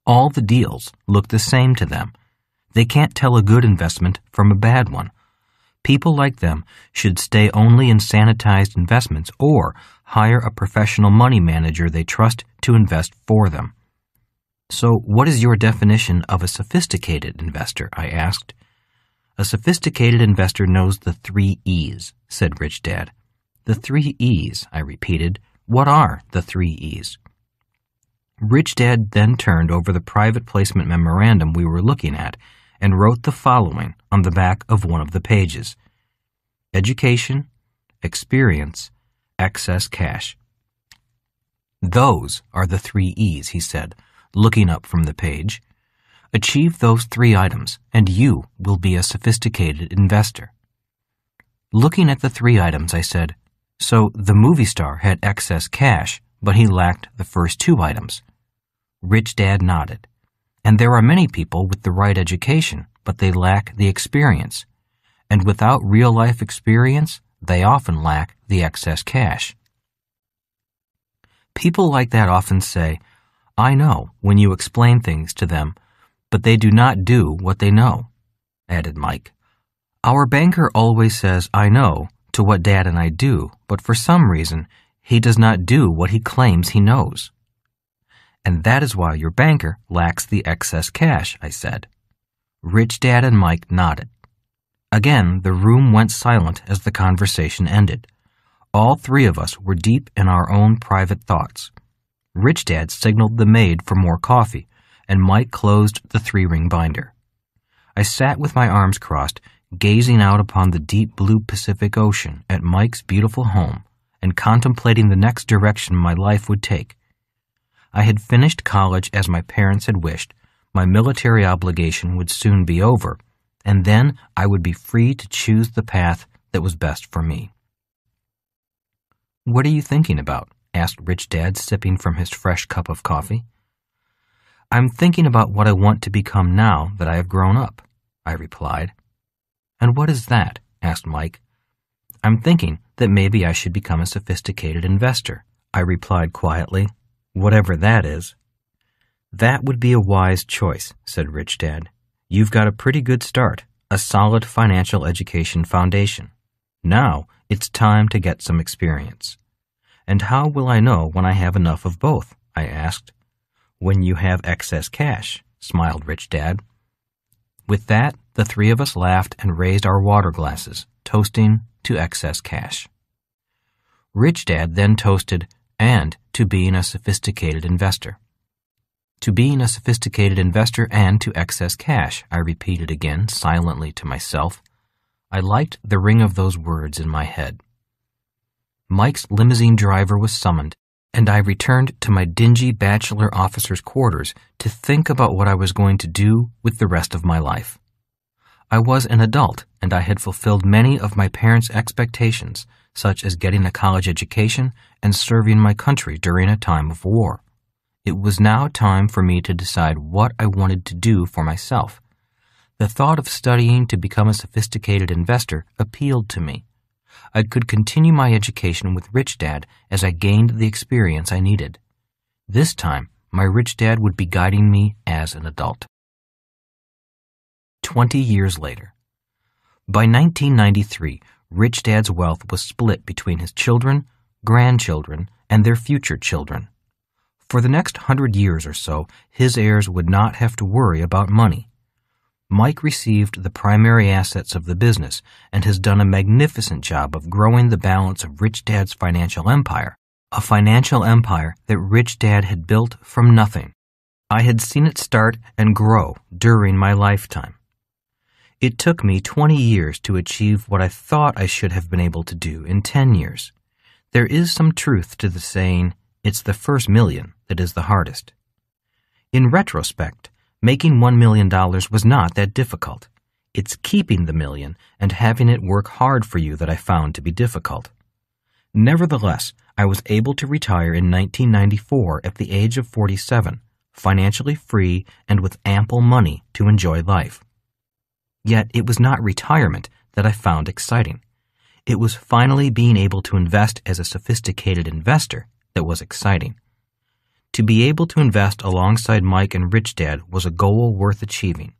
All the deals look the same to them. They can't tell a good investment from a bad one. People like them should stay only in sanitized investments or hire a professional money manager they trust to invest for them. So what is your definition of a sophisticated investor? I asked. A sophisticated investor knows the 3 E's, said Rich Dad. The 3 E's, I repeated. What are the 3 E's? Rich Dad then turned over the private placement memorandum we were looking at and wrote the following on the back of one of the pages. Education, experience, excess cash. Those are the 3 E's, he said, looking up from the page. Achieve those 3 items, and you will be a sophisticated investor. Looking at the 3 items, I said, so the movie star had excess cash, but he lacked the first 2 items. Rich Dad nodded. And there are many people with the right education, but they lack the experience. And without real-life experience, they often lack the excess cash. People like that often say, I know, when you explain things to them, but they do not do what they know, added Mike. Our banker always says, I know, to what Dad and I do, but for some reason, he does not do what he claims he knows. And that is why your banker lacks the excess cash, I said. Rich Dad and Mike nodded. Again, the room went silent as the conversation ended. All 3 of us were deep in our own private thoughts. Rich Dad signaled the maid for more coffee, and Mike closed the 3-ring binder. I sat with my arms crossed, gazing out upon the deep blue Pacific Ocean at Mike's beautiful home, and contemplating the next direction my life would take. I had finished college as my parents had wished, my military obligation would soon be over, and then I would be free to choose the path that was best for me. "What are you thinking about?" asked Rich Dad, sipping from his fresh cup of coffee. "I'm thinking about what I want to become now that I have grown up," I replied. "And what is that?" asked Mike. "I'm thinking that maybe I should become a sophisticated investor," I replied quietly, "whatever that is." "That would be a wise choice," said Rich Dad. "You've got a pretty good start, a solid financial education foundation. Now it's time to get some experience." "And how will I know when I have enough of both?" I asked. "When you have excess cash," smiled Rich Dad. With that, the three of us laughed and raised our water glasses, toasting to excess cash. Rich Dad then toasted, "And to being a sophisticated investor." "To being a sophisticated investor and to excess cash," I repeated again, silently to myself. I liked the ring of those words in my head. Mike's limousine driver was summoned, and I returned to my dingy bachelor officer's quarters to think about what I was going to do with the rest of my life. I was an adult, and I had fulfilled many of my parents' expectations, such as getting a college education and serving my country during a time of war. It was now time for me to decide what I wanted to do for myself. The thought of studying to become a sophisticated investor appealed to me. I could continue my education with Rich Dad as I gained the experience I needed. This time, my Rich Dad would be guiding me as an adult. 20 years later. By 1993, Rich Dad's wealth was split between his children, grandchildren, and their future children. For the next 100 years or so, his heirs would not have to worry about money. Mike received the primary assets of the business and has done a magnificent job of growing the balance of Rich Dad's financial empire, a financial empire that Rich Dad had built from nothing. I had seen it start and grow during my lifetime. It took me 20 years to achieve what I thought I should have been able to do in 10 years. There is some truth to the saying, "It's the first million that is the hardest." In retrospect, making $1 million was not that difficult. It's keeping the million and having it work hard for you that I found to be difficult. Nevertheless, I was able to retire in 1994 at the age of 47, financially free and with ample money to enjoy life. Yet it was not retirement that I found exciting. It was finally being able to invest as a sophisticated investor that was exciting. To be able to invest alongside Mike and Rich Dad was a goal worth achieving.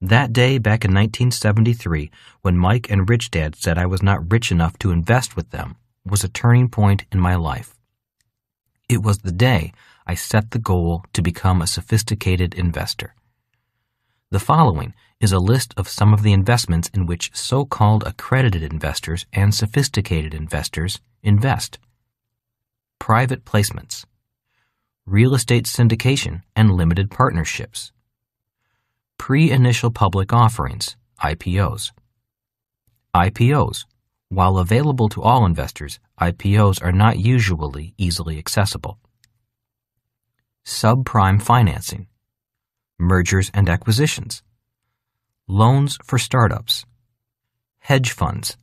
That day back in 1973, when Mike and Rich Dad said I was not rich enough to invest with them, was a turning point in my life. It was the day I set the goal to become a sophisticated investor. The following is a list of some of the investments in which so-called accredited investors and sophisticated investors invest. Private placements, real estate syndication and limited partnerships, pre-initial public offerings, IPOs. IPOs. While available to all investors, IPOs are not usually easily accessible. Subprime financing, mergers and acquisitions, loans for startups, hedge funds.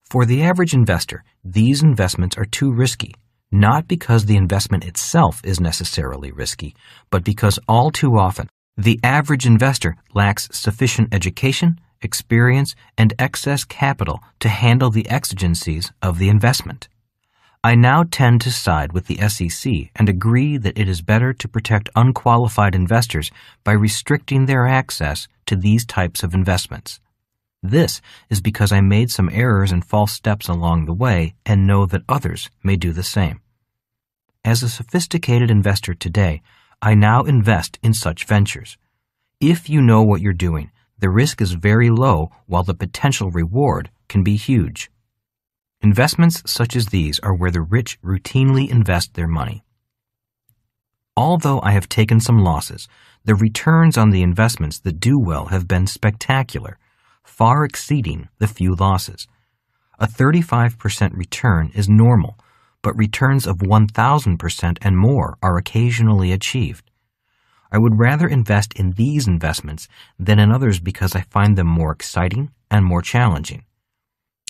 For the average investor, these investments are too risky, not because the investment itself is necessarily risky, but because all too often the average investor lacks sufficient education, experience, and excess capital to handle the exigencies of the investment. I now tend to side with the SEC and agree that it is better to protect unqualified investors by restricting their access to these types of investments. This is because I made some errors and false steps along the way and know that others may do the same. As a sophisticated investor today, I now invest in such ventures. If you know what you're doing, the risk is very low while the potential reward can be huge. Investments such as these are where the rich routinely invest their money. Although I have taken some losses, the returns on the investments that do well have been spectacular, far exceeding the few losses. A 35% return is normal, but returns of 1,000% and more are occasionally achieved. I would rather invest in these investments than in others because I find them more exciting and more challenging.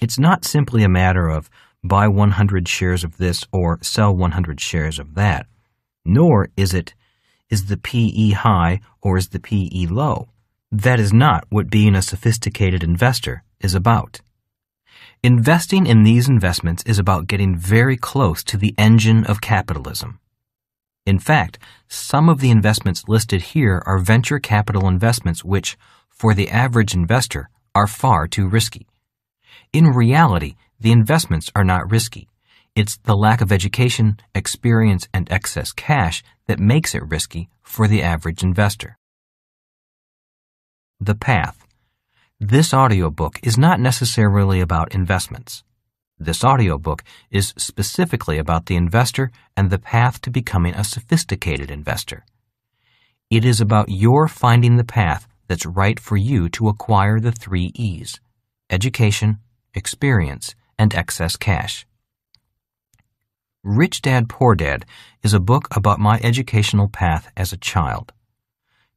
It's not simply a matter of buy 100 shares of this or sell 100 shares of that, nor is the PE high or is the PE low. That is not what being a sophisticated investor is about. Investing in these investments is about getting very close to the engine of capitalism. In fact, some of the investments listed here are venture capital investments which, for the average investor, are far too risky. In reality, the investments are not risky. It's the lack of education, experience, and excess cash that makes it risky for the average investor. The Path. This audiobook is not necessarily about investments. This audiobook is specifically about the investor and the path to becoming a sophisticated investor. It is about your finding the path that's right for you to acquire the 3 E's: education, experience, and excess cash. Rich Dad, Poor Dad is a book about my educational path as a child.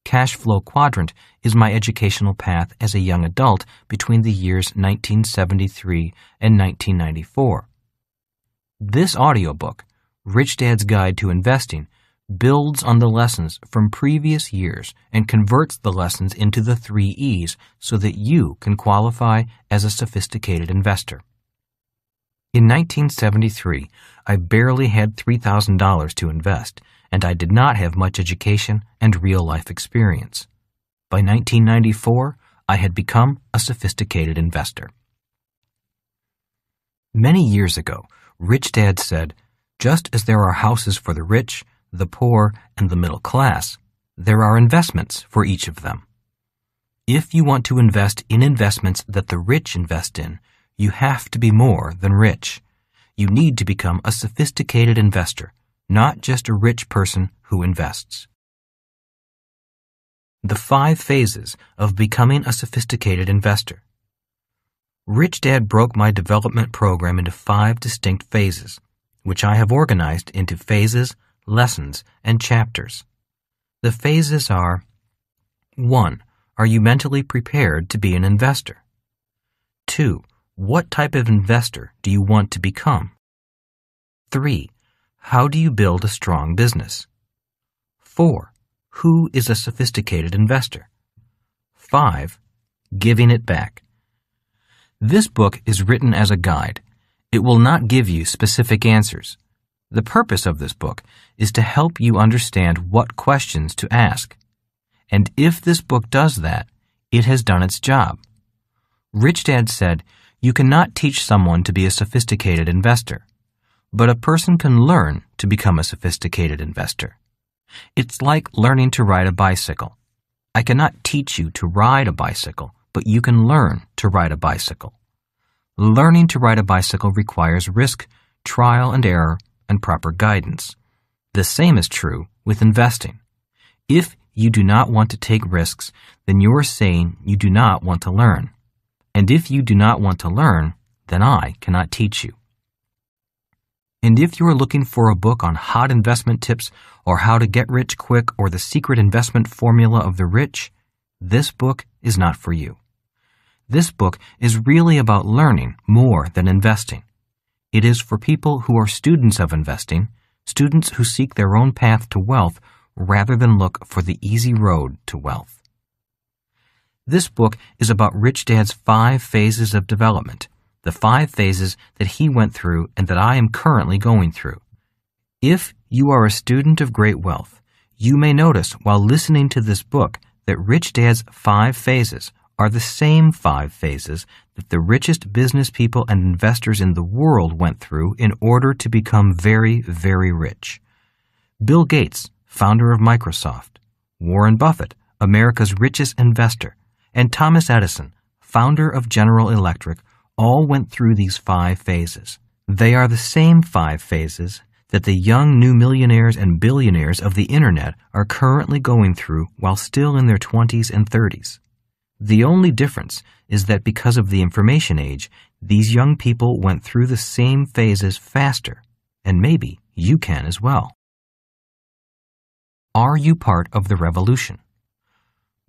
Cash Flow Quadrant is my educational path as a young adult between the years 1973 and 1994. This audiobook, Rich Dad's Guide to Investing, builds on the lessons from previous years and converts the lessons into the 3 E's so that you can qualify as a sophisticated investor. In 1973, I barely had $3,000 to invest, and I did not have much education and real-life experience. By 1994, I had become a sophisticated investor. Many years ago, Rich Dad said, just as there are houses for the rich, the poor, and the middle class, there are investments for each of them. If you want to invest in investments that the rich invest in, you have to be more than rich. You need to become a sophisticated investor, not just a rich person who invests. The 5 phases of becoming a sophisticated investor. Rich Dad broke my development program into 5 distinct phases, which I have organized into phases, lessons, and chapters. The phases are: 1. Are you mentally prepared to be an investor? 2. What type of investor do you want to become? 3. How do you build a strong business? 4. Who is a sophisticated investor? 5. Giving it back. This book is written as a guide. It will not give you specific answers. The purpose of this book is to help you understand what questions to ask. And if this book does that, it has done its job. Rich Dad said, you cannot teach someone to be a sophisticated investor, but a person can learn to become a sophisticated investor. It's like learning to ride a bicycle. I cannot teach you to ride a bicycle, but you can learn to ride a bicycle. Learning to ride a bicycle requires risk, trial and error, and proper guidance. The same is true with investing. If you do not want to take risks, then you are saying you do not want to learn. And if you do not want to learn, then I cannot teach you. And if you are looking for a book on hot investment tips or how to get rich quick or the secret investment formula of the rich, this book is not for you. This book is really about learning more than investing. It is for people who are students of investing, students who seek their own path to wealth rather than look for the easy road to wealth. This book is about Rich Dad's 5 phases of development, the 5 phases that he went through and that I am currently going through. If you are a student of great wealth, you may notice while listening to this book that Rich Dad's 5 phases are the same 5 phases that the richest business people and investors in the world went through in order to become very, very rich. Bill Gates, founder of Microsoft, Warren Buffett, America's richest investor, and Thomas Edison, founder of General Electric, all went through these 5 phases. They are the same 5 phases that the young new millionaires and billionaires of the Internet are currently going through while still in their 20s and 30s. The only difference is that because of the information age, these young people went through the same phases faster, and maybe you can as well. Are you part of the revolution?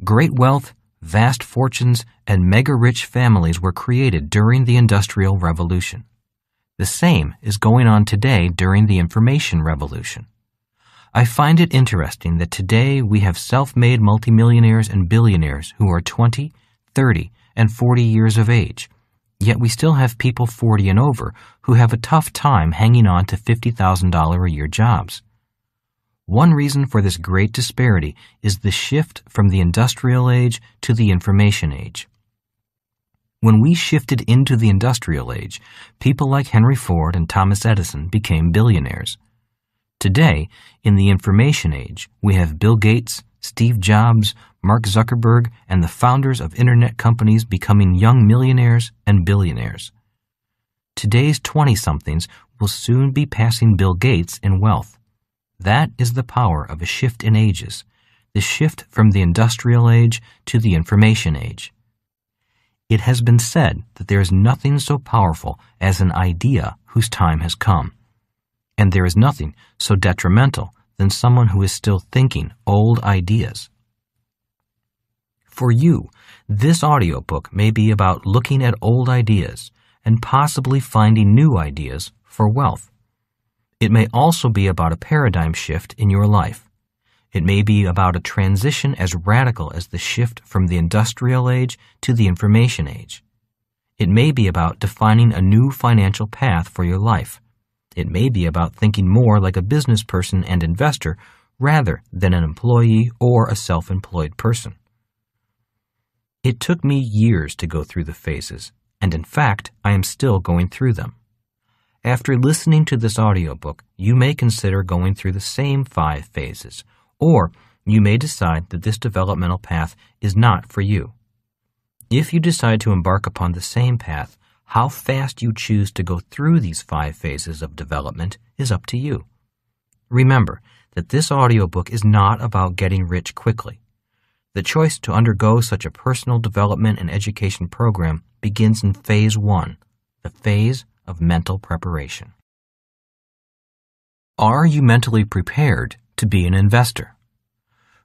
Great wealth, vast fortunes, and mega-rich families were created during the Industrial Revolution. The same is going on today during the Information Revolution. I find it interesting that today we have self-made multimillionaires and billionaires who are 20, 30, and 40 years of age, yet we still have people 40 and over who have a tough time hanging on to $50,000 a year jobs. One reason for this great disparity is the shift from the industrial age to the information age. When we shifted into the industrial age, people like Henry Ford and Thomas Edison became billionaires. Today, in the information age, we have Bill Gates, Steve Jobs, Mark Zuckerberg, and the founders of internet companies becoming young millionaires and billionaires. Today's 20-somethings will soon be passing Bill Gates in wealth. That is the power of a shift in ages, the shift from the industrial age to the information age. It has been said that there is nothing so powerful as an idea whose time has come, and there is nothing so detrimental than someone who is still thinking old ideas. For you, this audiobook may be about looking at old ideas and possibly finding new ideas for wealth. It may also be about a paradigm shift in your life. It may be about a transition as radical as the shift from the industrial age to the information age. It may be about defining a new financial path for your life. It may be about thinking more like a business person and investor rather than an employee or a self-employed person. It took me years to go through the phases, and in fact, I am still going through them. After listening to this audiobook, you may consider going through the same 5 phases, or you may decide that this developmental path is not for you. If you decide to embark upon the same path, how fast you choose to go through these 5 phases of development is up to you. Remember that this audiobook is not about getting rich quickly. The choice to undergo such a personal development and education program begins in phase 1, the phase of mental preparation. Are you mentally prepared to be an investor?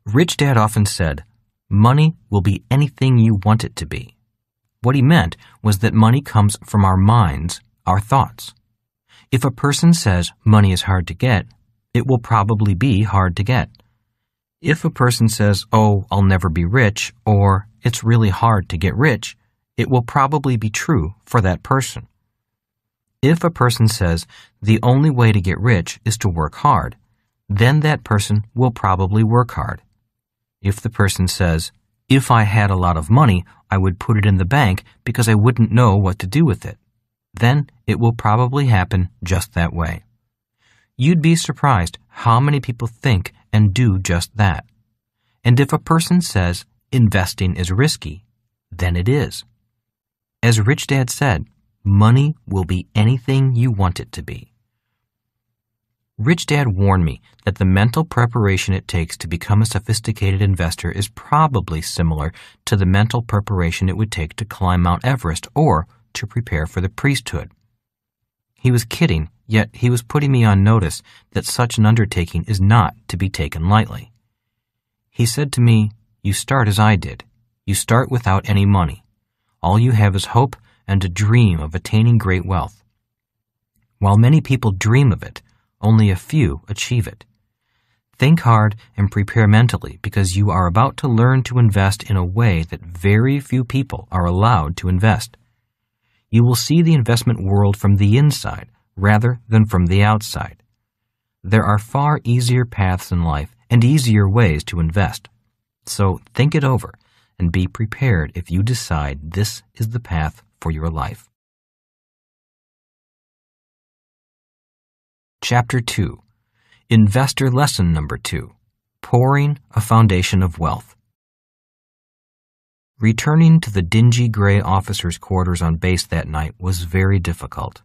Rich Dad often said, "Money will be anything you want it to be." What he meant was that money comes from our minds, our thoughts. If a person says money is hard to get, it will probably be hard to get. If a person says, "Oh, I'll never be rich," or "It's really hard to get rich," it will probably be true for that person. If a person says the only way to get rich is to work hard, then that person will probably work hard. If the person says, "If I had a lot of money, I would put it in the bank because I wouldn't know what to do with it," then it will probably happen just that way. You'd be surprised how many people think and do just that. And if a person says investing is risky, then it is. As Rich Dad said, money will be anything you want it to be. Rich Dad warned me that the mental preparation it takes to become a sophisticated investor is probably similar to the mental preparation it would take to climb Mount Everest or to prepare for the priesthood. He was kidding, yet he was putting me on notice that such an undertaking is not to be taken lightly. He said to me, "You start as I did. You start without any money. All you have is hope and a dream of attaining great wealth. While many people dream of it, only a few achieve it. Think hard and prepare mentally because you are about to learn to invest in a way that very few people are allowed to invest. You will see the investment world from the inside rather than from the outside. There are far easier paths in life and easier ways to invest. So think it over and be prepared if you decide this is the path for your life." Chapter 2. Investor Lesson Number 2. Pouring a Foundation of Wealth. Returning to the dingy gray officers' quarters on base that night was very difficult.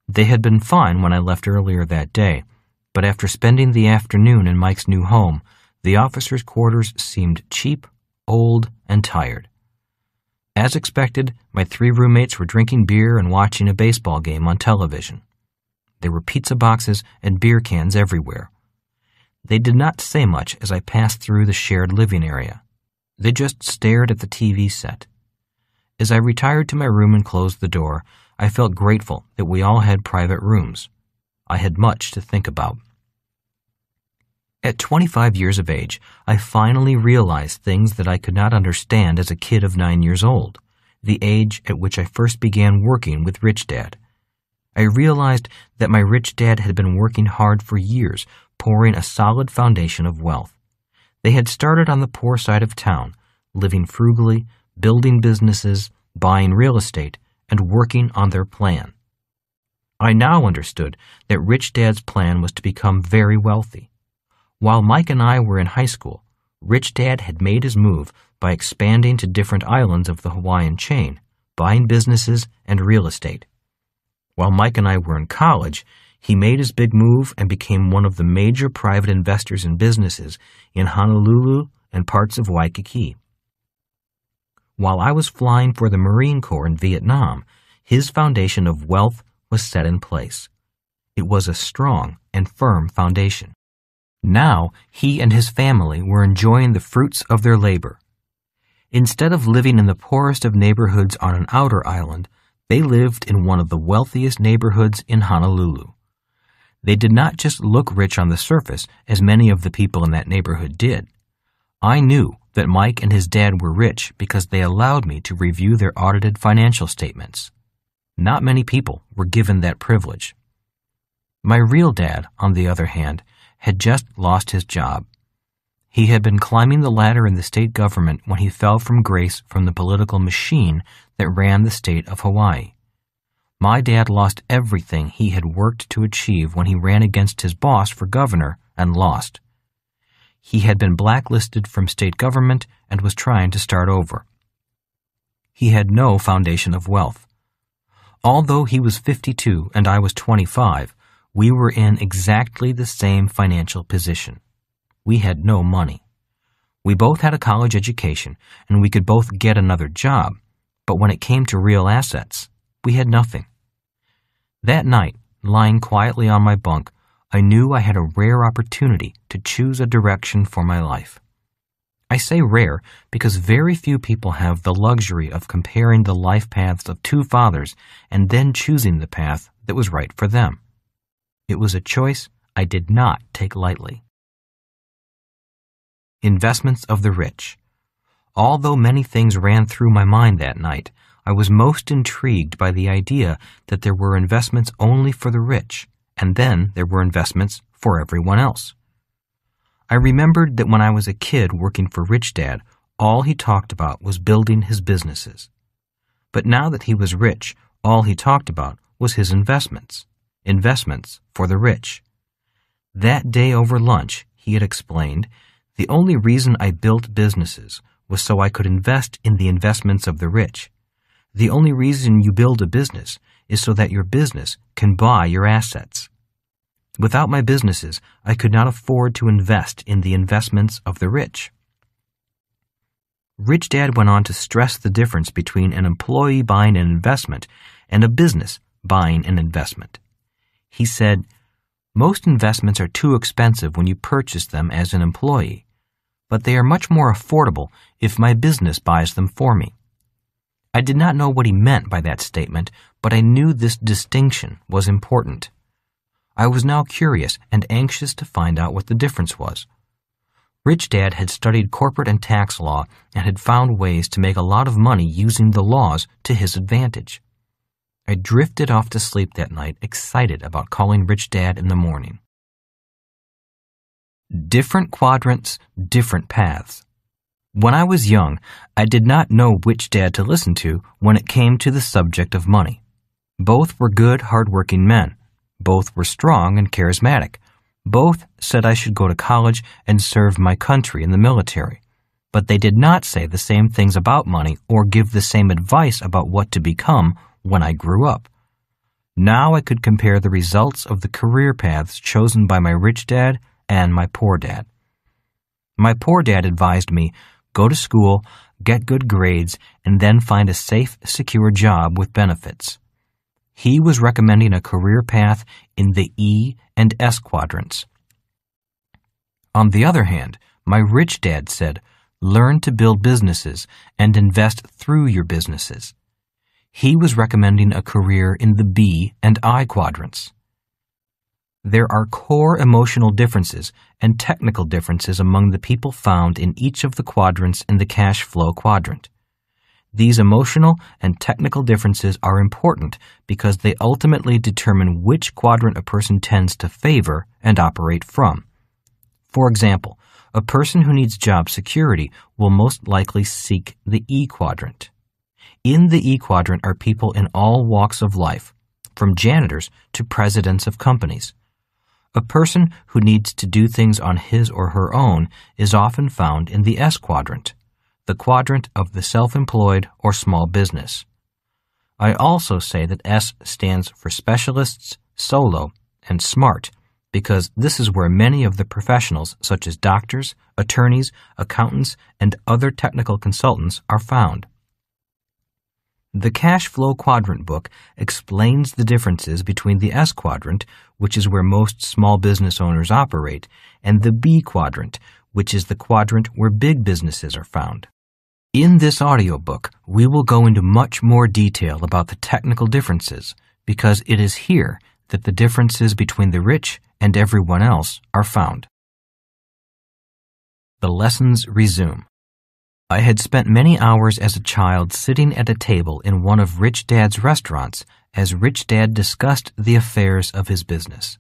They had been fine when I left earlier that day, but after spending the afternoon in Mike's new home, the officers' quarters seemed cheap, old, and tired. As expected, my 3 roommates were drinking beer and watching a baseball game on television. There were pizza boxes and beer cans everywhere. They did not say much as I passed through the shared living area. They just stared at the TV set. As I retired to my room and closed the door, I felt grateful that we all had private rooms. I had much to think about. At 25 years of age, I finally realized things that I could not understand as a kid of 9 years old, the age at which I first began working with Rich Dad. I realized that my rich dad had been working hard for years, pouring a solid foundation of wealth. They had started on the poor side of town, living frugally, building businesses, buying real estate, and working on their plan. I now understood that Rich Dad's plan was to become very wealthy. While Mike and I were in high school, Rich Dad had made his move by expanding to different islands of the Hawaiian chain, buying businesses and real estate. While Mike and I were in college, he made his big move and became one of the major private investors in businesses in Honolulu and parts of Waikiki. While I was flying for the Marine Corps in Vietnam, his foundation of wealth was set in place. It was a strong and firm foundation. Now, he and his family were enjoying the fruits of their labor. Instead of living in the poorest of neighborhoods on an outer island, they lived in one of the wealthiest neighborhoods in Honolulu. They did not just look rich on the surface, as many of the people in that neighborhood did. I knew that Mike and his dad were rich because they allowed me to review their audited financial statements. Not many people were given that privilege. My real dad, on the other hand, had just lost his job. He had been climbing the ladder in the state government when he fell from grace from the political machine that ran the state of Hawaii. My dad lost everything he had worked to achieve when he ran against his boss for governor and lost. He had been blacklisted from state government and was trying to start over. He had no foundation of wealth. Although he was 52 and I was 25, we were in exactly the same financial position. We had no money. We both had a college education, and we could both get another job, but when it came to real assets, we had nothing. That night, lying quietly on my bunk, I knew I had a rare opportunity to choose a direction for my life. I say rare because very few people have the luxury of comparing the life paths of 2 fathers and then choosing the path that was right for them. It was a choice I did not take lightly. Investments of the rich. Although many things ran through my mind that night, I was most intrigued by the idea that there were investments only for the rich, and then there were investments for everyone else. I remembered that when I was a kid working for Rich Dad, all he talked about was building his businesses. But now that he was rich, all he talked about was his investments. Investments for the rich. That day over lunch, he had explained, the only reason I built businesses was so I could invest in the investments of the rich. The only reason you build a business is so that your business can buy your assets. Without my businesses, I could not afford to invest in the investments of the rich. Rich Dad went on to stress the difference between an employee buying an investment and a business buying an investment. He said, "Most investments are too expensive when you purchase them as an employee, but they are much more affordable if my business buys them for me." I did not know what he meant by that statement, but I knew this distinction was important. I was now curious and anxious to find out what the difference was. Rich Dad had studied corporate and tax law and had found ways to make a lot of money using the laws to his advantage. I drifted off to sleep that night, excited about calling Rich Dad in the morning. Different quadrants, different paths. When I was young, I did not know which dad to listen to when it came to the subject of money. Both were good, hard-working men. Both were strong and charismatic. Both said I should go to college and serve my country in the military. But they did not say the same things about money or give the same advice about what to become when I grew up. Now I could compare the results of the career paths chosen by my rich dad and my poor dad. My poor dad advised me, go to school, get good grades, and then find a safe, secure job with benefits. He was recommending a career path in the E and S quadrants. On the other hand, my rich dad said, learn to build businesses and invest through your businesses. He was recommending a career in the B and I quadrants. There are core emotional differences and technical differences among the people found in each of the quadrants in the cash flow quadrant. These emotional and technical differences are important because they ultimately determine which quadrant a person tends to favor and operate from. For example, a person who needs job security will most likely seek the E quadrant. In the E quadrant are people in all walks of life, from janitors to presidents of companies. A person who needs to do things on his or her own is often found in the S quadrant, the quadrant of the self-employed or small business. I also say that S stands for specialists, solo, and smart, because this is where many of the professionals, such as doctors, attorneys, accountants, and other technical consultants, are found. The Cash Flow Quadrant book explains the differences between the S quadrant, which is where most small business owners operate, and the B quadrant, which is the quadrant where big businesses are found. In this audiobook, we will go into much more detail about the technical differences, because it is here that the differences between the rich and everyone else are found. The lessons resume. I had spent many hours as a child sitting at a table in one of Rich Dad's restaurants as Rich Dad discussed the affairs of his business.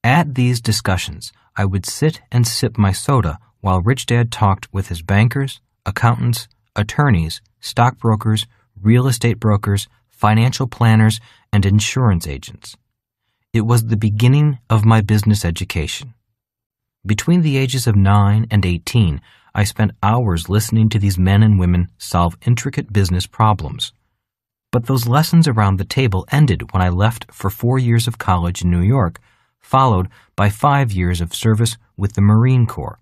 At these discussions, I would sit and sip my soda while Rich Dad talked with his bankers, accountants, attorneys, stockbrokers, real estate brokers, financial planners, and insurance agents. It was the beginning of my business education. Between the ages of 9 and 18, I spent hours listening to these men and women solve intricate business problems. But those lessons around the table ended when I left for 4 years of college in New York, followed by 5 years of service with the Marine Corps.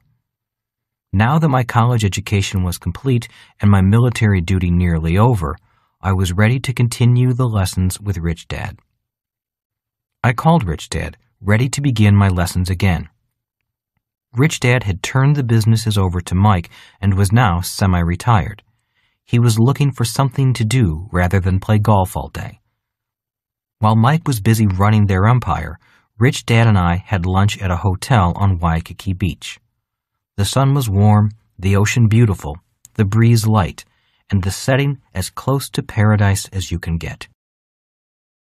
Now that my college education was complete and my military duty nearly over, I was ready to continue the lessons with Rich Dad. I called Rich Dad, ready to begin my lessons again. Rich Dad had turned the businesses over to Mike and was now semi-retired. He was looking for something to do rather than play golf all day. While Mike was busy running their empire, Rich Dad and I had lunch at a hotel on Waikiki Beach. The sun was warm, the ocean beautiful, the breeze light, and the setting as close to paradise as you can get.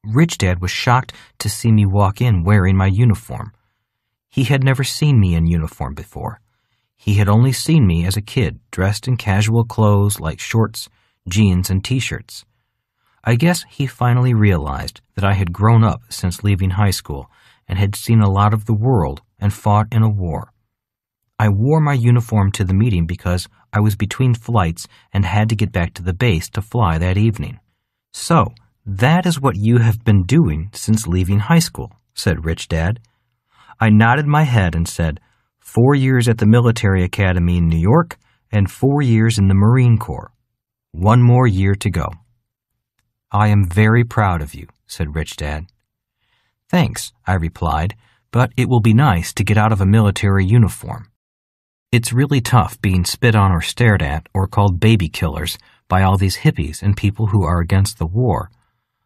Rich Dad was shocked to see me walk in wearing my uniform. He had never seen me in uniform before. He had only seen me as a kid, dressed in casual clothes like shorts, jeans, and t-shirts. I guess he finally realized that I had grown up since leaving high school and had seen a lot of the world and fought in a war. I wore my uniform to the meeting because I was between flights and had to get back to the base to fly that evening. "So, that is what you have been doing since leaving high school," said Rich Dad. I nodded my head and said, 4 years at the military academy in New York and 4 years in the Marine Corps. 1 more year to go. "I am very proud of you," said Rich Dad. "Thanks," I replied, "but it will be nice to get out of a military uniform. It's really tough being spit on or stared at or called baby killers by all these hippies and people who are against the war.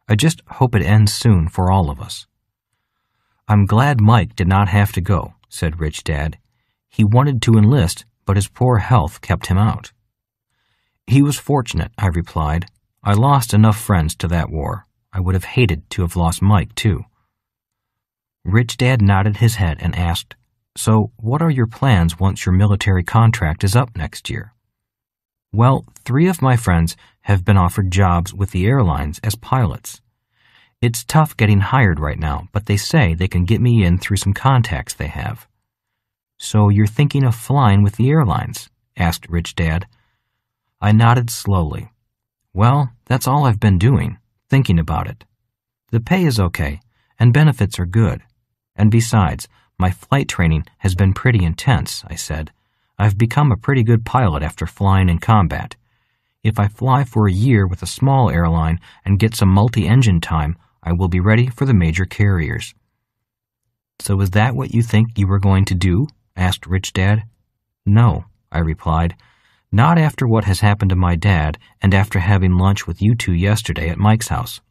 I just hope it ends soon for all of us." "I'm glad Mike did not have to go," said Rich Dad. "He wanted to enlist, but his poor health kept him out." "He was fortunate," I replied. "I lost enough friends to that war. I would have hated to have lost Mike, too." Rich Dad nodded his head and asked, "So what are your plans once your military contract is up next year?" "Well, 3 of my friends have been offered jobs with the airlines as pilots. It's tough getting hired right now, but they say they can get me in through some contacts they have." "So you're thinking of flying with the airlines?" asked Rich Dad. I nodded slowly. "Well, that's all I've been doing, thinking about it. The pay is okay, and benefits are good. And besides, my flight training has been pretty intense," I said. "I've become a pretty good pilot after flying in combat. If I fly for a year with a small airline and get some multi-engine time, I will be ready for the major carriers." "So is that what you think you were going to do?" asked Rich Dad. "No," I replied. "Not after what has happened to my dad and after having lunch with you two yesterday at Mike's house.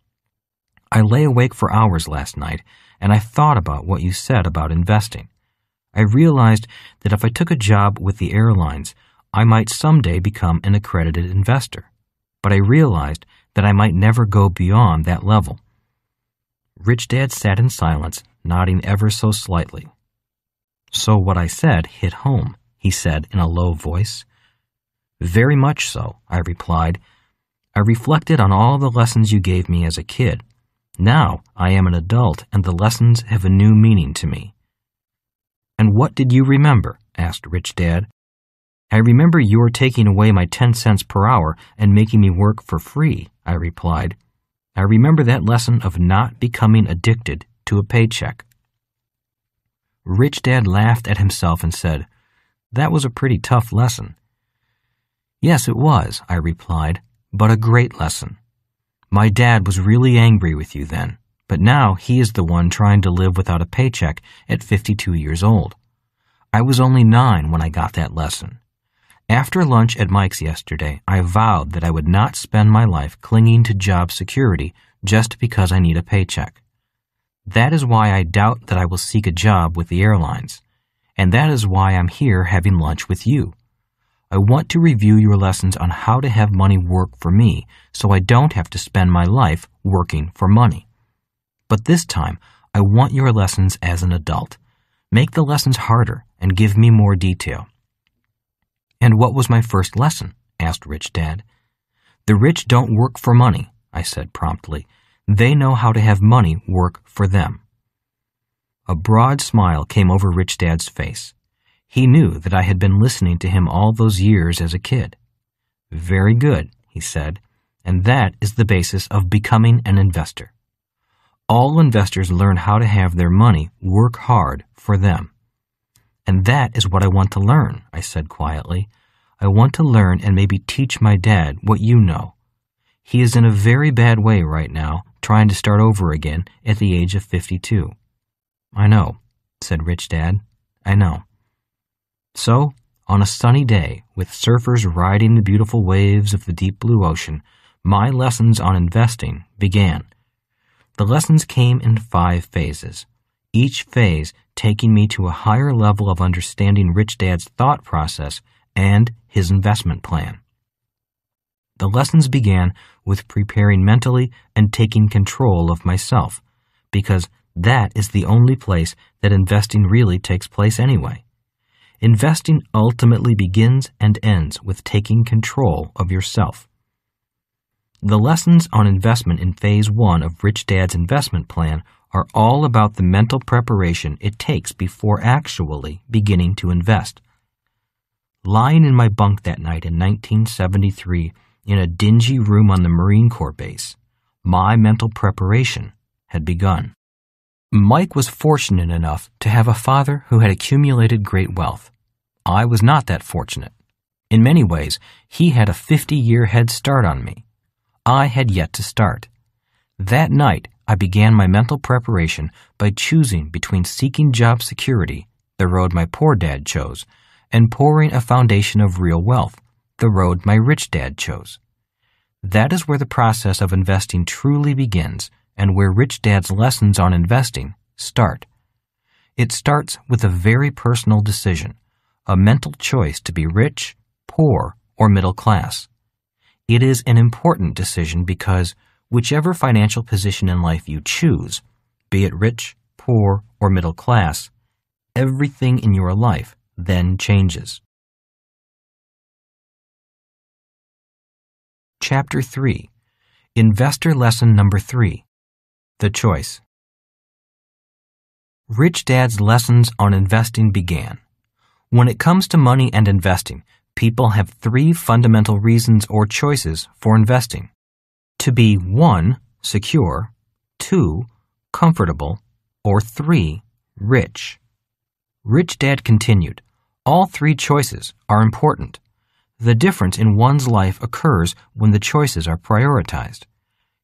I lay awake for hours last night, and I thought about what you said about investing. I realized that if I took a job with the airlines, I might someday become an accredited investor. But I realized that I might never go beyond that level." Rich Dad sat in silence, nodding ever so slightly. "So what I said hit home," he said in a low voice. "Very much so," I replied. "I reflected on all the lessons you gave me as a kid. Now I am an adult, and the lessons have a new meaning to me." "And what did you remember?" asked Rich Dad. "I remember your taking away my 10 cents per hour and making me work for free," I replied. "I remember that lesson of not becoming addicted to a paycheck." Rich Dad laughed at himself and said, "That was a pretty tough lesson." "Yes, it was," I replied, "but a great lesson. My dad was really angry with you then, but now he is the one trying to live without a paycheck at 52 years old. I was only 9 when I got that lesson. After lunch at Mike's yesterday, I vowed that I would not spend my life clinging to job security just because I need a paycheck. That is why I doubt that I will seek a job with the airlines, and that is why I'm here having lunch with you. I want to review your lessons on how to have money work for me so I don't have to spend my life working for money. But this time, I want your lessons as an adult. Make the lessons harder and give me more detail." "And what was my first lesson?" asked Rich Dad. "The rich don't work for money," I said promptly. "They know how to have money work for them." A broad smile came over Rich Dad's face. He knew that I had been listening to him all those years as a kid. "Very good," he said, "and that is the basis of becoming an investor. All investors learn how to have their money work hard for them." "And that is what I want to learn," I said quietly. "I want to learn and maybe teach my dad what you know. He is in a very bad way right now, trying to start over again at the age of 52. "I know," said Rich Dad. "I know." So, on a sunny day, with surfers riding the beautiful waves of the deep blue ocean, my lessons on investing began. The lessons came in 5 phases, each phase taking me to a higher level of understanding Rich Dad's thought process and his investment plan. The lessons began with preparing mentally and taking control of myself, because that is the only place that investing really takes place anyway. Investing ultimately begins and ends with taking control of yourself. The lessons on investment in Phase 1 of Rich Dad's investment plan are all about the mental preparation it takes before actually beginning to invest. Lying in my bunk that night in 1973 in a dingy room on the Marine Corps base, my mental preparation had begun. Mike was fortunate enough to have a father who had accumulated great wealth. I was not that fortunate. In many ways, he had a 50-year head start on me. I had yet to start. That night, I began my mental preparation by choosing between seeking job security, the road my poor dad chose, and pouring a foundation of real wealth, the road my rich dad chose. That is where the process of investing truly begins and where Rich Dad's lessons on investing start. It starts with a very personal decision, a mental choice to be rich, poor, or middle class. It is an important decision because whichever financial position in life you choose, be it rich, poor, or middle class, everything in your life then changes. Chapter 3. Investor Lesson Number 3. The Choice. Rich Dad's lessons on investing began. When it comes to money and investing, people have 3 fundamental reasons or choices for investing. To be 1, secure, 2, comfortable, or 3, rich. Rich Dad continued, all 3 choices are important. The difference in one's life occurs when the choices are prioritized.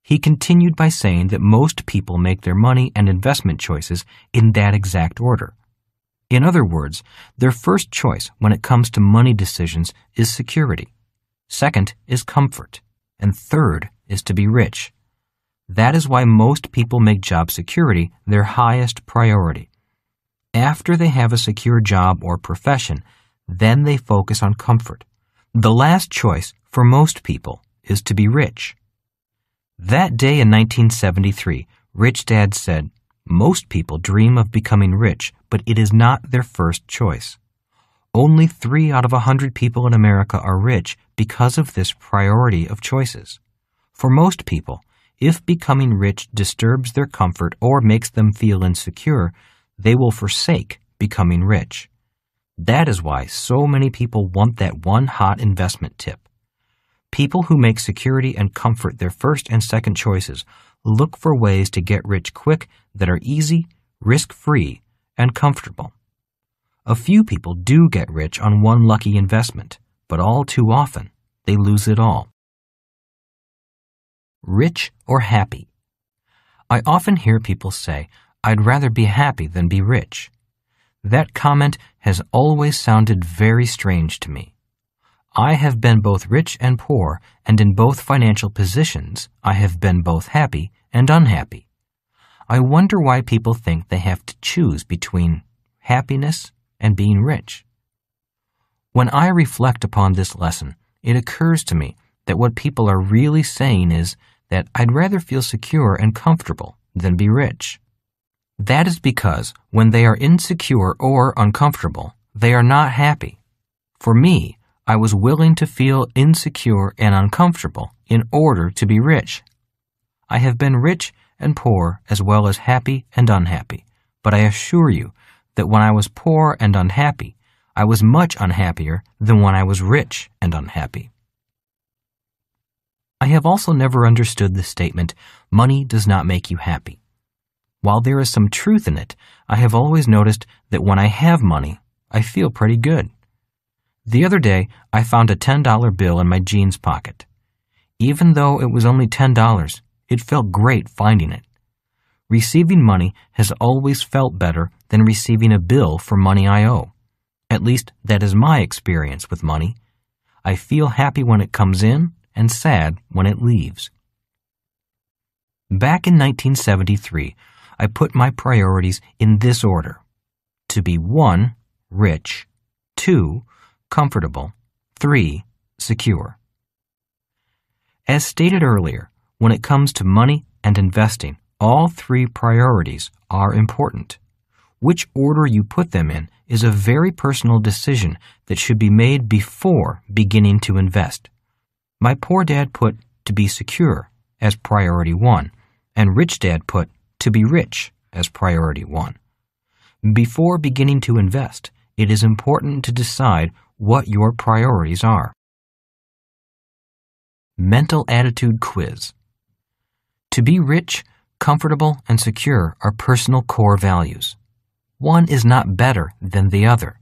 He continued by saying that most people make their money and investment choices in that exact order. In other words, their first choice when it comes to money decisions is security. Second is comfort. And third is to be rich. That is why most people make job security their highest priority. After they have a secure job or profession, then they focus on comfort. The last choice for most people is to be rich. That day in 1973, Rich Dad said, "Most people dream of becoming rich, but it is not their first choice. Only 3 out of 100 people in America are rich because of this priority of choices. For most people, if becoming rich disturbs their comfort or makes them feel insecure, they will forsake becoming rich. That is why so many people want that one hot investment tip. People who make security and comfort their first and second choices look for ways to get rich quick that are easy, risk-free, and comfortable. A few people do get rich on one lucky investment, but all too often, they lose it all." Rich or happy? I often hear people say, "I'd rather be happy than be rich." That comment has always sounded very strange to me. I have been both rich and poor, and in both financial positions, I have been both happy and unhappy. I wonder why people think they have to choose between happiness and being rich. When I reflect upon this lesson, it occurs to me that what people are really saying is that I'd rather feel secure and comfortable than be rich. That is because when they are insecure or uncomfortable, they are not happy. For me, I was willing to feel insecure and uncomfortable in order to be rich. I have been rich and poor as well as happy and unhappy, but I assure you that when I was poor and unhappy, I was much unhappier than when I was rich and unhappy. I have also never understood the statement, "Money does not make you happy." While there is some truth in it, I have always noticed that when I have money, I feel pretty good. The other day, I found a $10 bill in my jeans pocket. Even though it was only $10, it felt great finding it. Receiving money has always felt better than receiving a bill for money I owe. At least, that is my experience with money. I feel happy when it comes in and sad when it leaves. Back in 1973, I put my priorities in this order: to be 1, rich, 2, comfortable, 3, secure. As stated earlier, when it comes to money and investing, all 3 priorities are important. Which order you put them in is a very personal decision that should be made before beginning to invest. My poor dad put to be secure as priority 1, and Rich Dad put to be rich as priority 1. Before beginning to invest, it is important to decide what your priorities are. Mental attitude quiz. To be rich, comfortable, and secure are personal core values. One is not better than the other.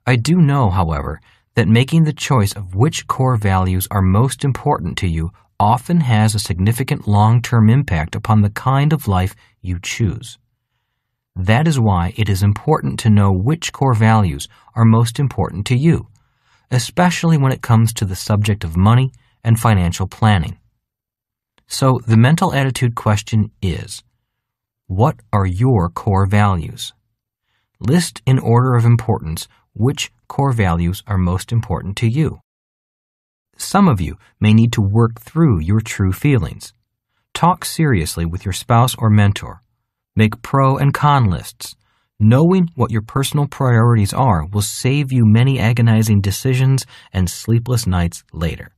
I do know, however, that making the choice of which core values are most important to you often has a significant long-term impact upon the kind of life you choose. That is why it is important to know which core values are most important to you, especially when it comes to the subject of money and financial planning. So the mental attitude question is, what are your core values? List in order of importance which core values are most important to you. Some of you may need to work through your true feelings. Talk seriously with your spouse or mentor. Make pro and con lists. Knowing what your personal priorities are will save you many agonizing decisions and sleepless nights later.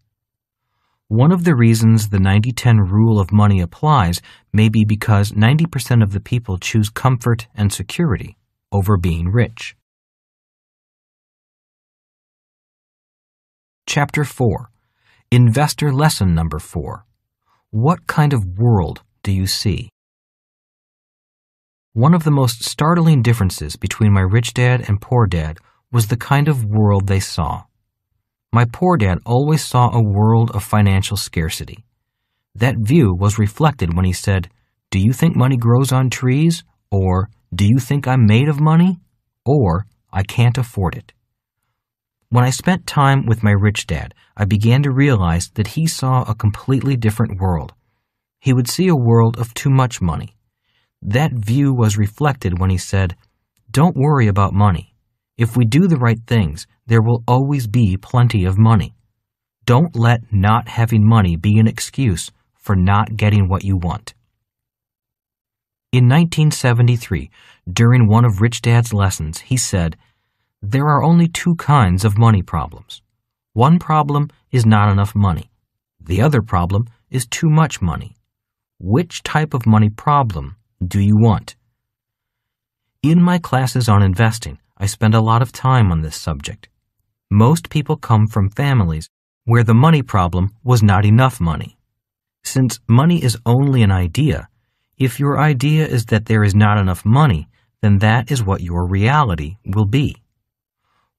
One of the reasons the 90-10 rule of money applies may be because 90% of the people choose comfort and security over being rich. Chapter 4. Investor Lesson Number 4. What kind of world do you see? One of the most startling differences between my rich dad and poor dad was the kind of world they saw. My poor dad always saw a world of financial scarcity. That view was reflected when he said, "Do you think money grows on trees?" Or, "Do you think I'm made of money?" Or, "I can't afford it." When I spent time with my rich dad, I began to realize that he saw a completely different world. He would see a world of too much money. That view was reflected when he said, "Don't worry about money. If we do the right things, there will always be plenty of money. Don't let not having money be an excuse for not getting what you want." In 1973, during one of Rich Dad's lessons, he said, "There are only two kinds of money problems. One problem is not enough money. The other problem is too much money. Which type of money problem do you want?" In my classes on investing, I spend a lot of time on this subject. Most people come from families where the money problem was not enough money. Since money is only an idea, if your idea is that there is not enough money, then that is what your reality will be.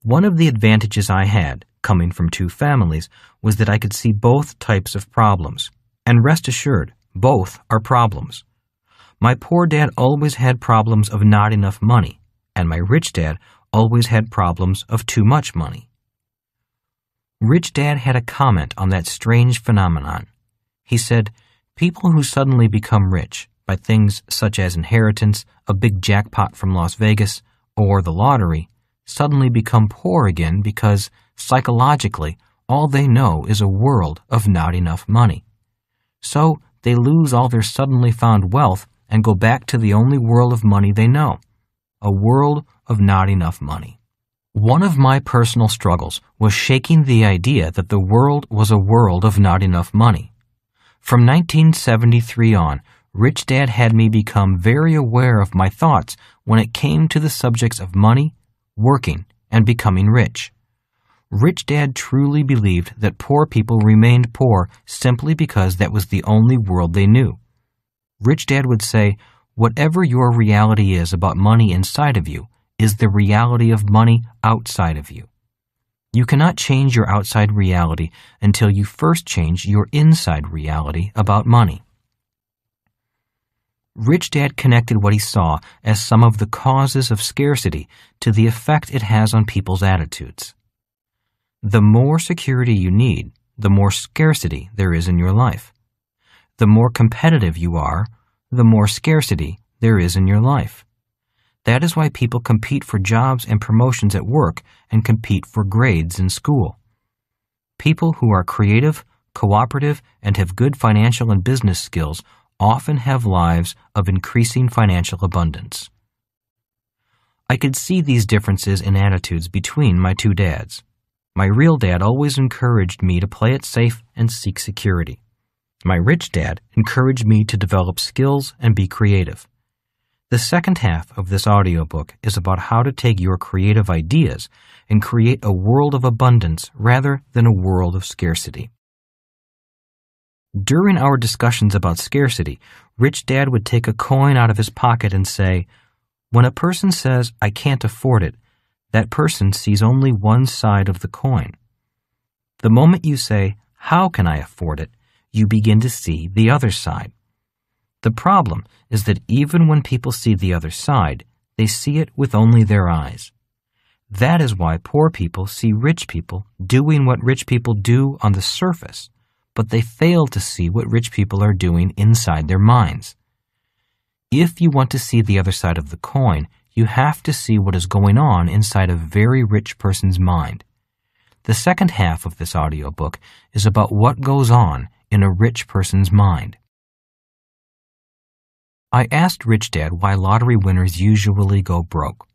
One of the advantages I had, coming from two families, was that I could see both types of problems. And rest assured, both are problems. My poor dad always had problems of not enough money, and my rich dad always had problems of too much money. Rich Dad had a comment on that strange phenomenon. He said, "People who suddenly become rich by things such as inheritance, a big jackpot from Las Vegas, or the lottery, suddenly become poor again because, psychologically, all they know is a world of not enough money. So they lose all their suddenly found wealth and go back to the only world of money they know, a world of not enough money." One of my personal struggles was shaking the idea that the world was a world of not enough money. From 1973 on, Rich Dad had me become very aware of my thoughts when it came to the subjects of money, working, and becoming rich. Rich Dad truly believed that poor people remained poor simply because that was the only world they knew. Rich Dad would say, "Whatever your reality is about money inside of you is the reality of money outside of you. You cannot change your outside reality until you first change your inside reality about money." Rich Dad connected what he saw as some of the causes of scarcity to the effect it has on people's attitudes. The more security you need, the more scarcity there is in your life. The more competitive you are, the more scarcity there is in your life. That is why people compete for jobs and promotions at work and compete for grades in school. People who are creative, cooperative, and have good financial and business skills often have lives of increasing financial abundance. I could see these differences in attitudes between my two dads. My real dad always encouraged me to play it safe and seek security. My rich dad encouraged me to develop skills and be creative. The second half of this audiobook is about how to take your creative ideas and create a world of abundance rather than a world of scarcity. During our discussions about scarcity, Rich Dad would take a coin out of his pocket and say, "When a person says, 'I can't afford it,' that person sees only one side of the coin. The moment you say, 'How can I afford it?' you begin to see the other side. The problem is that even when people see the other side, they see it with only their eyes. That is why poor people see rich people doing what rich people do on the surface, but they fail to see what rich people are doing inside their minds. If you want to see the other side of the coin, you have to see what is going on inside a very rich person's mind. The second half of this audiobook is about what goes on in a rich person's mind. I asked Rich Dad why lottery winners usually go broke.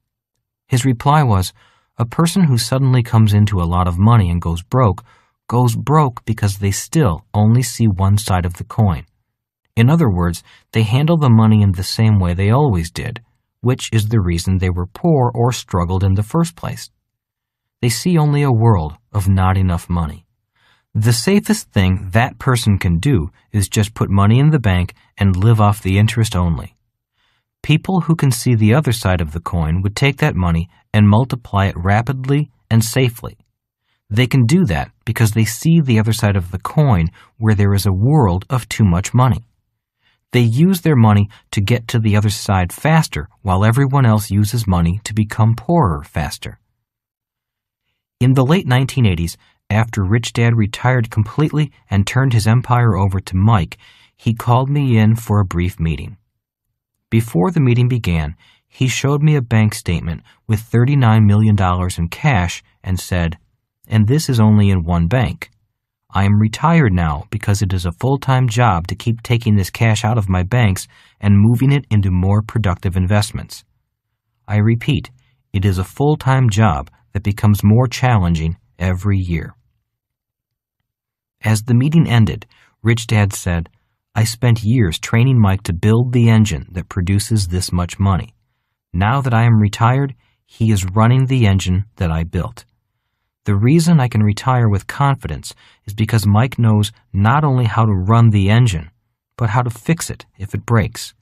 His reply was, "A person who suddenly comes into a lot of money and goes broke because they still only see one side of the coin. In other words, they handle the money in the same way they always did, which is the reason they were poor or struggled in the first place. They see only a world of not enough money. The safest thing that person can do is just put money in the bank and live off the interest only. People who can see the other side of the coin would take that money and multiply it rapidly and safely. They can do that because they see the other side of the coin where there is a world of too much money. They use their money to get to the other side faster while everyone else uses money to become poorer faster. In the late 1980s, after Rich Dad retired completely and turned his empire over to Mike, he called me in for a brief meeting. Before the meeting began, he showed me a bank statement with $39 million in cash and said, "And this is only in one bank. I am retired now because it is a full-time job to keep taking this cash out of my banks and moving it into more productive investments. I repeat, it is a full-time job that becomes more challenging every year." As the meeting ended, Rich Dad said, "I spent years training Mike to build the engine that produces this much money. Now that I am retired, he is running the engine that I built. The reason I can retire with confidence is because Mike knows not only how to run the engine, but how to fix it if it breaks."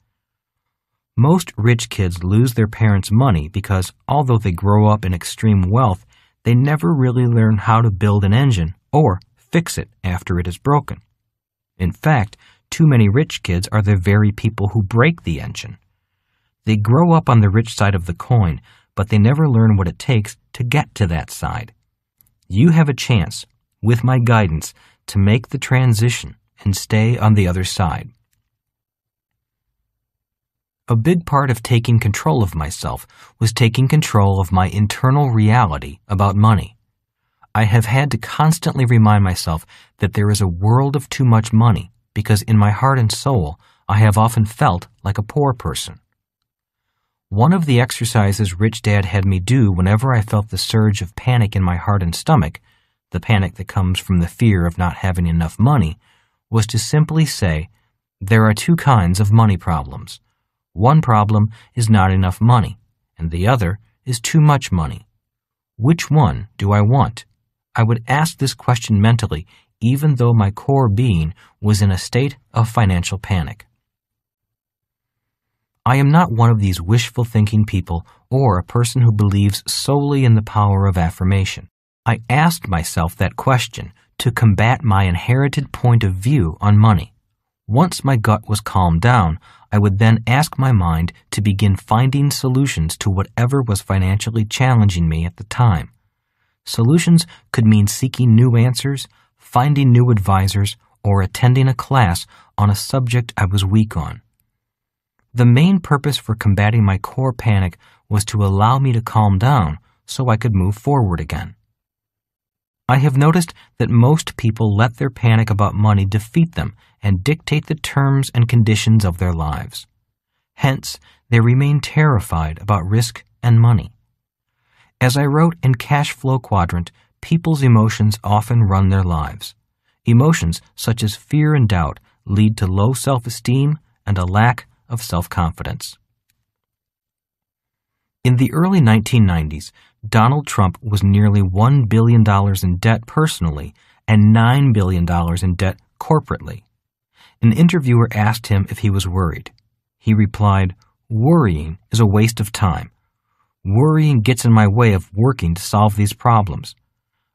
Most rich kids lose their parents' money because, although they grow up in extreme wealth, they never really learn how to build an engine or fix it after it is broken. In fact, too many rich kids are the very people who break the engine. They grow up on the rich side of the coin, but they never learn what it takes to get to that side. You have a chance, with my guidance, to make the transition and stay on the other side. A big part of taking control of myself was taking control of my internal reality about money. I have had to constantly remind myself that there is a world of too much money because in my heart and soul, I have often felt like a poor person. One of the exercises Rich Dad had me do whenever I felt the surge of panic in my heart and stomach, the panic that comes from the fear of not having enough money, was to simply say, "There are two kinds of money problems. One problem is not enough money, and the other is too much money. Which one do I want?" I would ask this question mentally, even though my core being was in a state of financial panic. I am not one of these wishful thinking people or a person who believes solely in the power of affirmation. I asked myself that question to combat my inherited point of view on money. Once my gut was calmed down, I would then ask my mind to begin finding solutions to whatever was financially challenging me at the time. Solutions could mean seeking new answers, finding new advisors, or attending a class on a subject I was weak on. The main purpose for combating my core panic was to allow me to calm down so I could move forward again. I have noticed that most people let their panic about money defeat them and dictate the terms and conditions of their lives. Hence, they remain terrified about risk and money. As I wrote in Cash Flow Quadrant, people's emotions often run their lives. Emotions such as fear and doubt lead to low self-esteem and a lack of self-confidence. In the early 1990s, Donald Trump was nearly $1 billion in debt personally and $9 billion in debt corporately. An interviewer asked him if he was worried. He replied, "Worrying is a waste of time. Worrying gets in my way of working to solve these problems.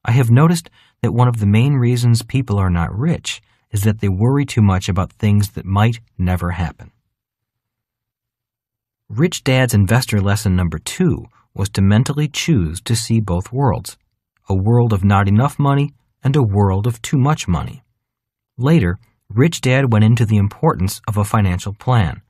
I have noticed that one of the main reasons people are not rich is that they worry too much about things that might never happen." Rich Dad's investor lesson number 2 was to mentally choose to see both worlds, a world of not enough money and a world of too much money. Later, Rich Dad went into the importance of a financial plan.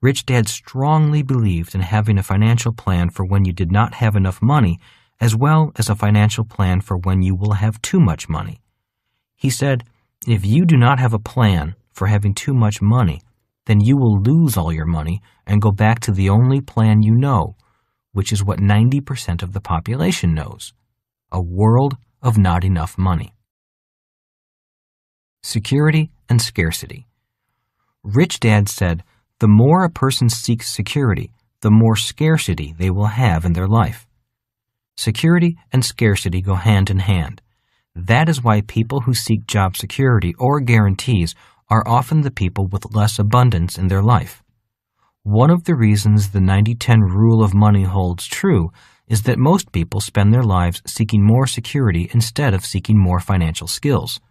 Rich Dad strongly believed in having a financial plan for when you did not have enough money, as well as a financial plan for when you will have too much money. He said, "If you do not have a plan for having too much money, then you will lose all your money and go back to the only plan you know, which is what 90% of the population knows, a world of not enough money." Security and scarcity. Rich Dad said, the more a person seeks security, the more scarcity they will have in their life. Security and scarcity go hand in hand. That is why people who seek job security or guarantees are often the people with less abundance in their life. One of the reasons the 90-10 rule of money holds true is that most people spend their lives seeking more security instead of seeking more financial skills.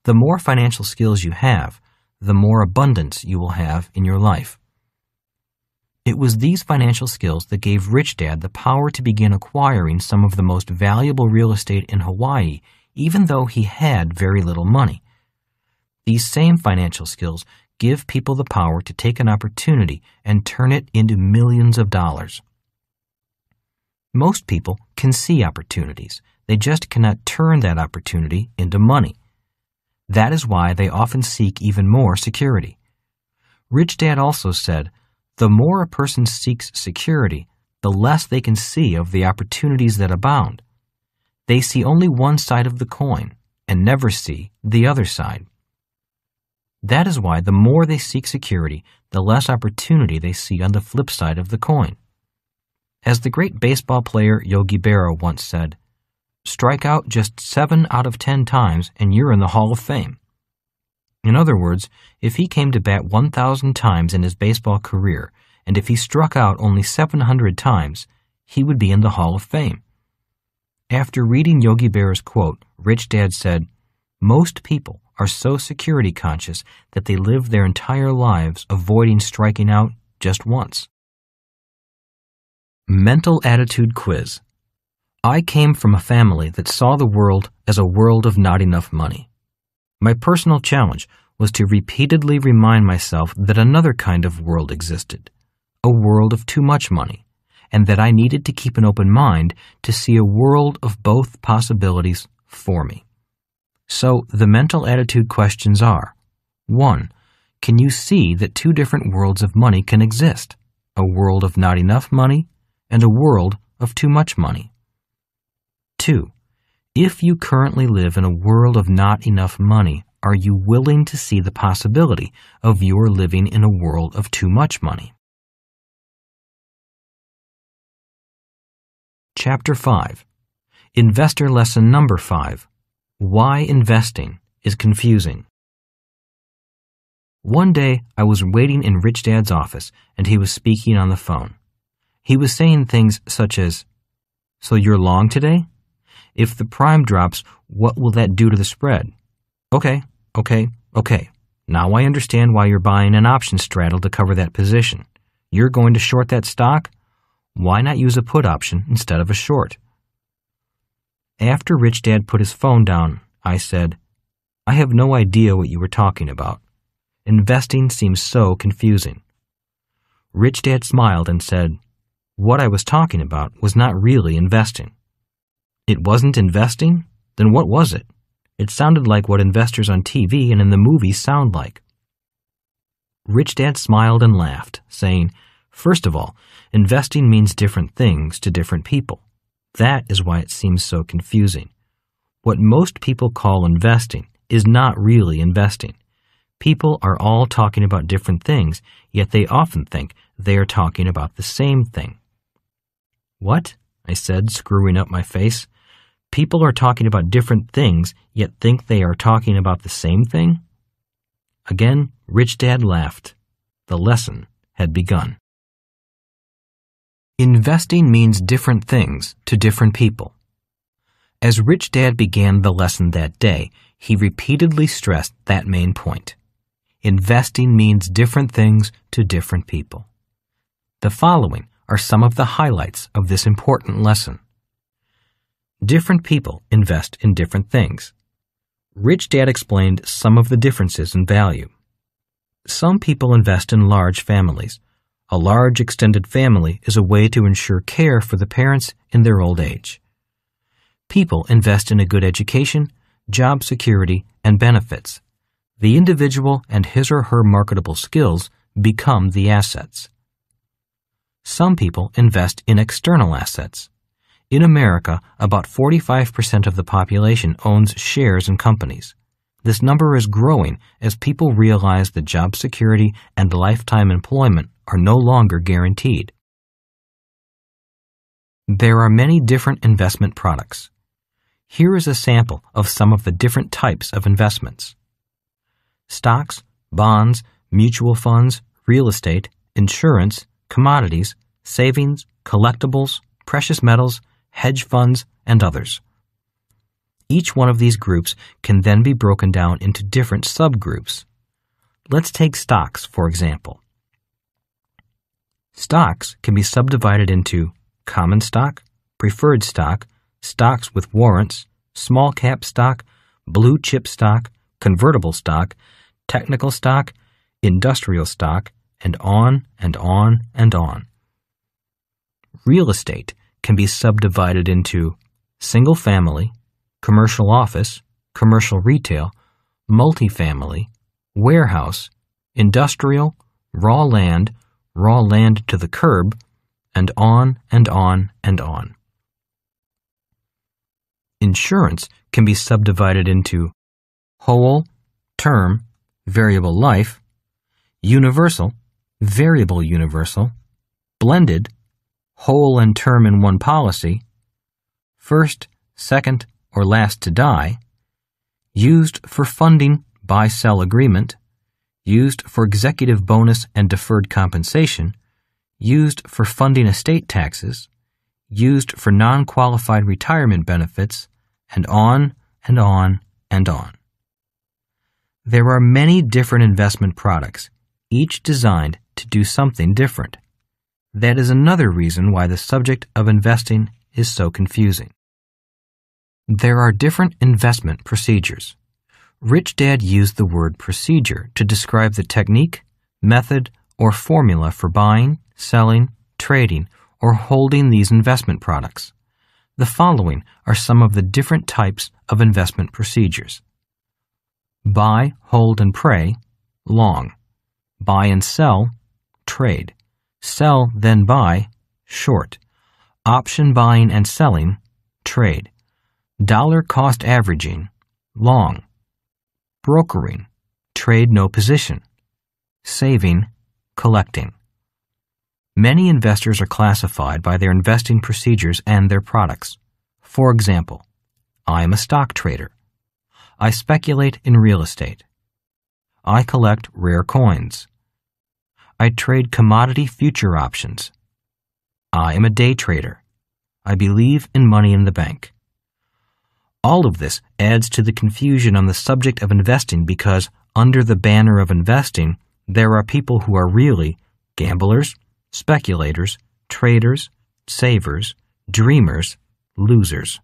The more financial skills you have, the more abundance you will have in your life. It was these financial skills that gave Rich Dad the power to begin acquiring some of the most valuable real estate in Hawaii, even though he had very little money. These same financial skills give people the power to take an opportunity and turn it into millions of dollars. Most people can see opportunities. They just cannot turn that opportunity into money. That is why they often seek even more security. Rich Dad also said, the more a person seeks security, the less they can see of the opportunities that abound. They see only one side of the coin and never see the other side. That is why the more they seek security, the less opportunity they see on the flip side of the coin. As the great baseball player Yogi Berra once said, strike out just 7 out of 10 times and you're in the Hall of Fame. In other words, if he came to bat 1,000 times in his baseball career, and if he struck out only 700 times, he would be in the Hall of Fame. After reading Yogi Berra's quote, Rich Dad said, most people are so security conscious that they live their entire lives avoiding striking out just once. Mental Attitude Quiz. I came from a family that saw the world as a world of not enough money. My personal challenge was to repeatedly remind myself that another kind of world existed, a world of too much money, and that I needed to keep an open mind to see a world of both possibilities for me. So the mental attitude questions are: 1. Can you see that two different worlds of money can exist, a world of not enough money and a world of too much money? 2. If you currently live in a world of not enough money, are you willing to see the possibility of your living in a world of too much money? Chapter 5. Investor Lesson Number 5. Why investing is confusing. One day, I was waiting in Rich Dad's office, and he was speaking on the phone. He was saying things such as, "So you're long today? If the prime drops, what will that do to the spread? Okay. Now I understand why you're buying an option straddle to cover that position. You're going to short that stock? Why not use a put option instead of a short?" After Rich Dad put his phone down, I said, "I have no idea what you were talking about. Investing seems so confusing." Rich Dad smiled and said, "What I was talking about was not really investing." It wasn't investing? Then what was it? It sounded like what investors on TV and in the movies sound like. Rich Dad smiled and laughed, saying, "First of all, investing means different things to different people. That is why it seems so confusing. What most people call investing is not really investing. People are all talking about different things, yet they often think they are talking about the same thing." "What?" I said, screwing up my face. "People are talking about different things, yet think they are talking about the same thing?" Again, Rich Dad laughed. The lesson had begun. Investing means different things to different people. As Rich Dad began the lesson that day, he repeatedly stressed that main point. Investing means different things to different people. The following are some of the highlights of this important lesson. Different people invest in different things. Rich Dad explained some of the differences in value. Some people invest in large families. A large extended family is a way to ensure care for the parents in their old age. People invest in a good education, job security, and benefits. The individual and his or her marketable skills become the assets. Some people invest in external assets. In America, about 45% of the population owns shares in companies. This number is growing as people realize that job security and lifetime employment are no longer guaranteed. There are many different investment products. Here is a sample of some of the different types of investments: stocks, bonds, mutual funds, real estate, insurance, commodities, savings, collectibles, precious metals, hedge funds, and others. Each one of these groups can then be broken down into different subgroups. Let's take stocks, for example. Stocks can be subdivided into common stock, preferred stock, stocks with warrants, small cap stock, blue chip stock, convertible stock, technical stock, industrial stock, and on and on and on. Real estate can be subdivided into single family, commercial office, commercial retail, multifamily, warehouse, industrial, raw land to the curb, and on and on and on. Insurance can be subdivided into whole, term, variable life, universal, variable universal, blended, whole and term in one policy, first, second, or last to die, used for funding buy-sell agreement, used for executive bonus and deferred compensation, used for funding estate taxes, used for non-qualified retirement benefits, and on and on and on. There are many different investment products, each designed to do something different. That is another reason why the subject of investing is so confusing. There are different investment procedures. Rich Dad used the word procedure to describe the technique, method, or formula for buying, selling, trading, or holding these investment products. The following are some of the different types of investment procedures. Buy, hold, and pray, long. Buy and sell, trade. Sell, then buy, short. Option buying and selling, trade. Dollar cost averaging, long. Brokering, trade no position. Saving, collecting. Many investors are classified by their investing procedures and their products. For example, I am a stock trader. I speculate in real estate. I collect rare coins. I trade commodity future options. I am a day trader. I believe in money in the bank. All of this adds to the confusion on the subject of investing because under the banner of investing, there are people who are really gamblers, speculators, traders, savers, dreamers, losers.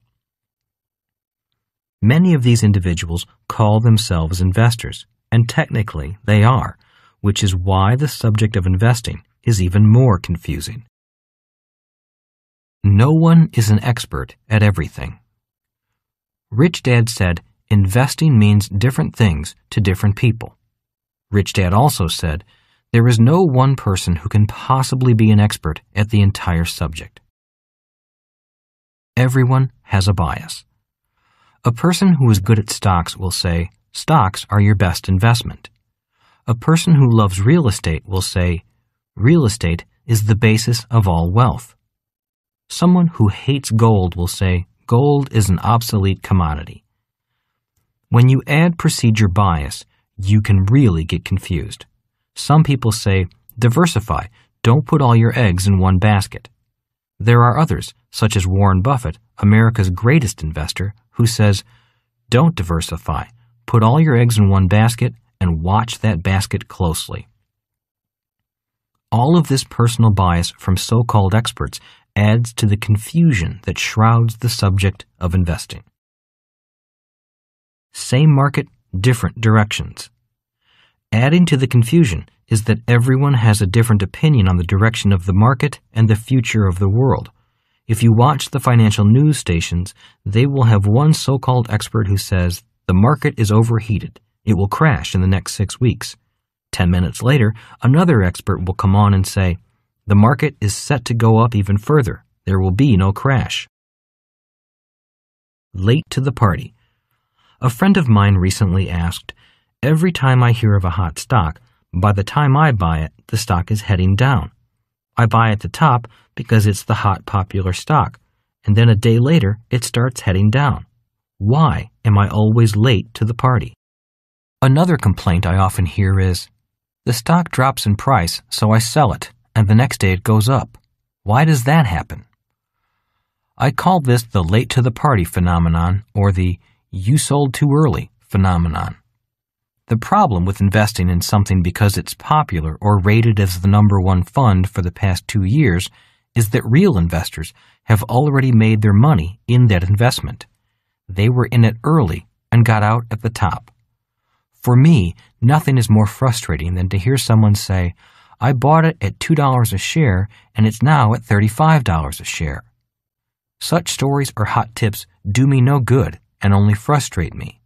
Many of these individuals call themselves investors, and technically they are, which is why the subject of investing is even more confusing. No one is an expert at everything. Rich Dad said investing means different things to different people. Rich Dad also said there is no one person who can possibly be an expert at the entire subject. Everyone has a bias. A person who is good at stocks will say, stocks are your best investment. A person who loves real estate will say, real estate is the basis of all wealth. Someone who hates gold will say, gold is an obsolete commodity. When you add procedure bias, you can really get confused. Some people say, diversify, don't put all your eggs in one basket. There are others, such as Warren Buffett, America's greatest investor, who says, don't diversify, put all your eggs in one basket and watch that basket closely. All of this personal bias from so-called experts adds to the confusion that shrouds the subject of investing. Same market, different directions. Adding to the confusion is that everyone has a different opinion on the direction of the market and the future of the world. If you watch the financial news stations, they will have one so-called expert who says, the market is overheated. It will crash in the next 6 weeks. 10 minutes later, another expert will come on and say, the market is set to go up even further. There will be no crash. Late to the party. A friend of mine recently asked, every time I hear of a hot stock, by the time I buy it, the stock is heading down. I buy at the top because it's the hot popular stock, and then a day later it starts heading down. Why am I always late to the party? Another complaint I often hear is, the stock drops in price, so I sell it, and the next day it goes up. Why does that happen? I call this the late-to-the-party phenomenon, or the you sold too early phenomenon. The problem with investing in something because it's popular or rated as the #1 fund for the past 2 years is that real investors have already made their money in that investment. They were in it early and got out at the top. For me, nothing is more frustrating than to hear someone say, I bought it at $2 a share and it's now at $35 a share. Such stories or hot tips do me no good and only frustrate me.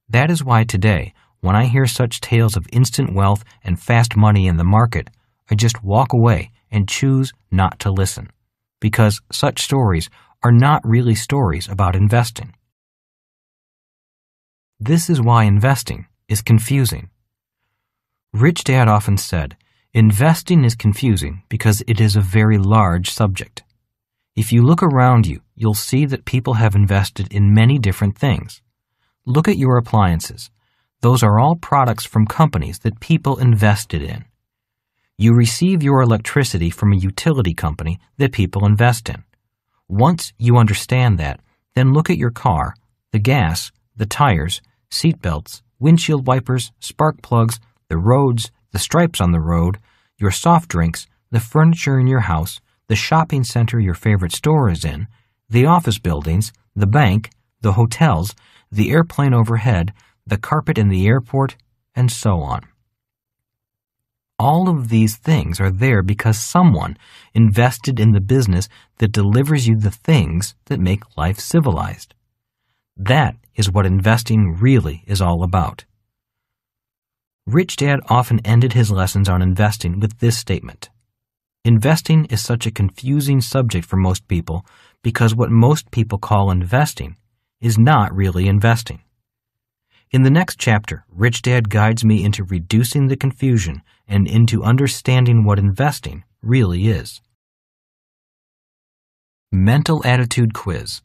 That is why today, when I hear such tales of instant wealth and fast money in the market, I just walk away and choose not to listen, because such stories are not really stories about investing. This is why investing is confusing. Rich Dad often said, investing is confusing because it is a very large subject. If you look around you, you'll see that people have invested in many different things. Look at your appliances. Those are all products from companies that people invested in. You receive your electricity from a utility company that people invest in. Once you understand that, then look at your car, the gas, the tires, seat belts, windshield wipers, spark plugs, the roads, the stripes on the road, your soft drinks, the furniture in your house, the shopping center your favorite store is in, the office buildings, the bank, the hotels, the airplane overhead, the carpet in the airport, and so on. All of these things are there because someone invested in the business that delivers you the things that make life civilized. That is what investing really is all about. Rich Dad often ended his lessons on investing with this statement. Investing is such a confusing subject for most people because what most people call investing is not really investing. In the next chapter, Rich Dad guides me into reducing the confusion and into understanding what investing really is. Mental Attitude Quiz.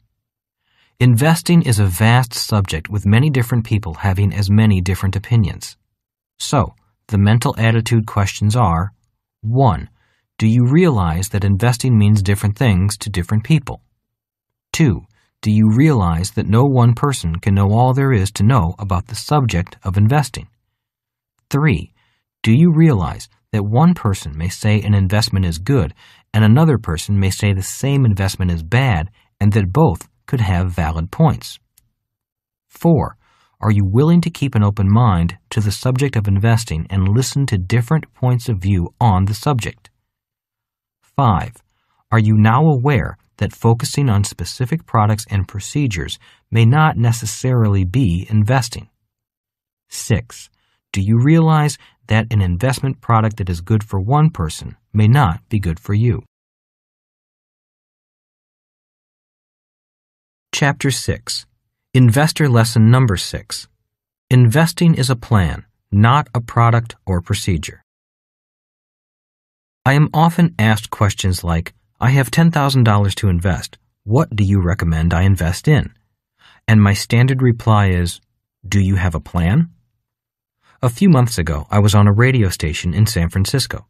Investing is a vast subject with many different people having as many different opinions. So, the mental attitude questions are: 1. Do you realize that investing means different things to different people? 2. Do you realize that no one person can know all there is to know about the subject of investing? 3. Do you realize that one person may say an investment is good and another person may say the same investment is bad and that both could have valid points? 4. Are you willing to keep an open mind to the subject of investing and listen to different points of view on the subject? 5. Are you now aware that focusing on specific products and procedures may not necessarily be investing? 6. Do you realize that an investment product that is good for one person may not be good for you? Chapter 6. Investor Lesson Number 6. Investing is a plan, not a product or procedure. I am often asked questions like, I have $10,000 to invest. What do you recommend I invest in? And my standard reply is, do you have a plan? A few months ago, I was on a radio station in San Francisco.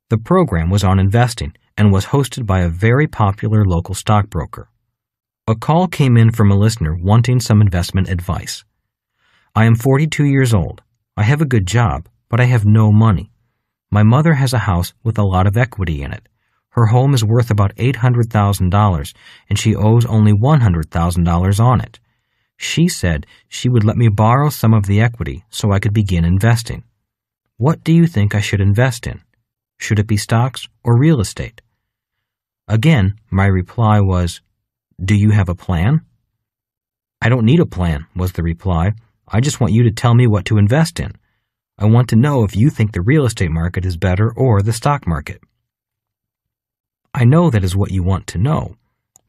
The program was on investing and was hosted by a very popular local stockbroker. A call came in from a listener wanting some investment advice. I am 42 years old. I have a good job, but I have no money. My mother has a house with a lot of equity in it. Her home is worth about $800,000, and she owes only $100,000 on it. She said she would let me borrow some of the equity so I could begin investing. What do you think I should invest in? Should it be stocks or real estate? Again, my reply was, do you have a plan? I don't need a plan, was the reply. I just want you to tell me what to invest in. I want to know if you think the real estate market is better or the stock market. I know that is what you want to know,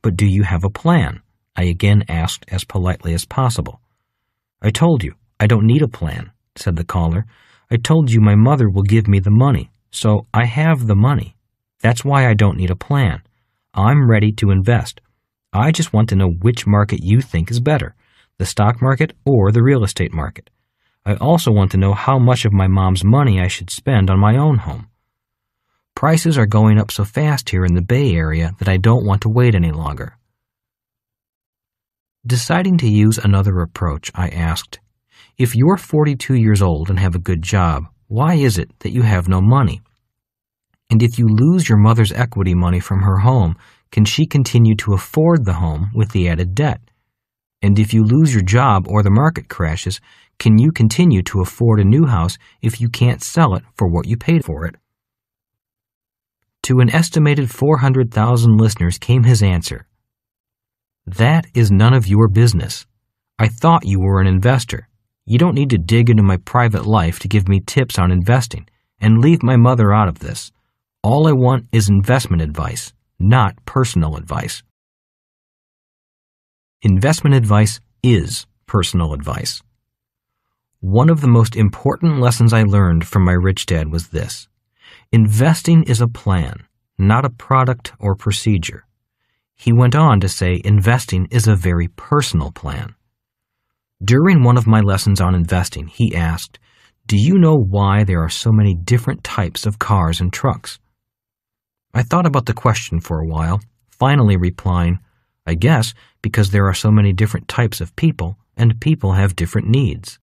but do you have a plan? I again asked as politely as possible. I told you, I don't need a plan, said the caller. I told you my mother will give me the money, so I have the money. That's why I don't need a plan. I'm ready to invest. I just want to know which market you think is better, the stock market or the real estate market. I also want to know how much of my mom's money I should spend on my own home. Prices are going up so fast here in the Bay Area that I don't want to wait any longer. Deciding to use another approach, I asked, if you're 42 years old and have a good job, why is it that you have no money? And if you lose your mother's equity money from her home, can she continue to afford the home with the added debt? And if you lose your job or the market crashes, can you continue to afford a new house if you can't sell it for what you paid for it? To an estimated 400,000 listeners came his answer. That is none of your business. I thought you were an investor. You don't need to dig into my private life to give me tips on investing, and leave my mother out of this. All I want is investment advice, not personal advice. Investment advice is personal advice. One of the most important lessons I learned from my rich dad was this. Investing is a plan, not a product or procedure. He went on to say investing is a very personal plan. During one of my lessons on investing, he asked, "Do you know why there are so many different types of cars and trucks?" I thought about the question for a while, finally replying, "I guess because there are so many different types of people, and people have different needs.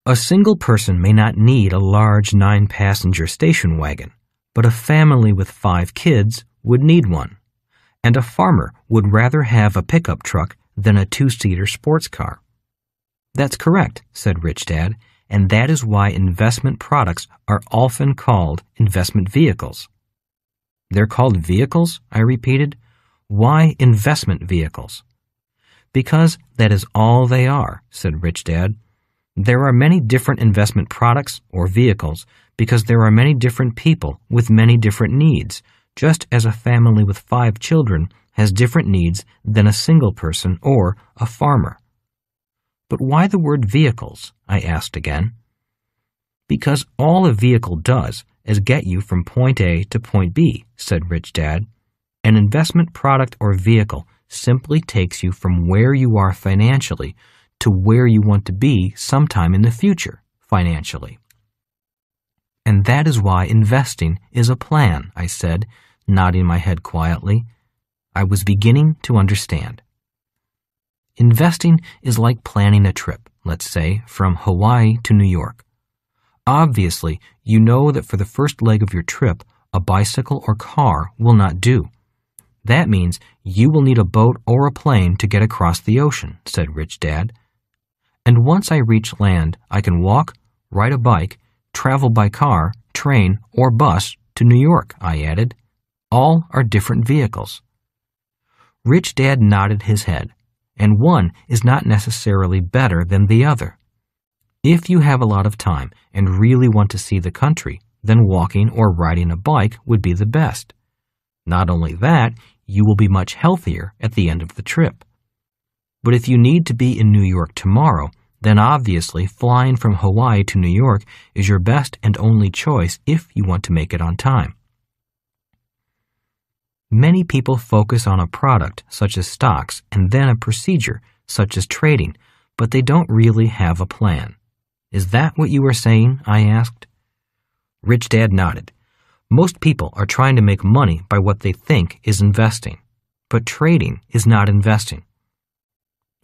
A single person may not need a large 9-passenger station wagon, but a family with 5 kids would need one. And a farmer would rather have a pickup truck than a 2-seater sports car." "That's correct," said Rich Dad, "and that is why investment products are often called investment vehicles." "They're called vehicles?" I repeated. "Why investment vehicles?" "Because that is all they are," said Rich Dad. "There are many different investment products or vehicles because there are many different people with many different needs, just as a family with 5 children has different needs than a single person or a farmer." "But why the word vehicles?" I asked again. "Because all a vehicle does is get you from point A to point B," said Rich Dad. "An investment product or vehicle simply takes you from where you are financially to where you want to be sometime in the future financially." "And that is why investing is a plan," I said, nodding my head quietly. I was beginning to understand. Investing is like planning a trip, let's say, from Hawaii to New York. Obviously, you know that for the first leg of your trip, a bicycle or car will not do. That means you will need a boat or a plane to get across the ocean, said Rich Dad. And once I reach land, I can walk, ride a bike, travel by car, train, or bus to New York, I added. All are different vehicles. Rich Dad nodded his head, and one is not necessarily better than the other. If you have a lot of time and really want to see the country, then walking or riding a bike would be the best. Not only that, you will be much healthier at the end of the trip. But if you need to be in New York tomorrow, then obviously flying from Hawaii to New York is your best and only choice if you want to make it on time. Many people focus on a product, such as stocks, and then a procedure, such as trading, but they don't really have a plan. Is that what you were saying? I asked. Rich Dad nodded. Most people are trying to make money by what they think is investing, but trading is not investing.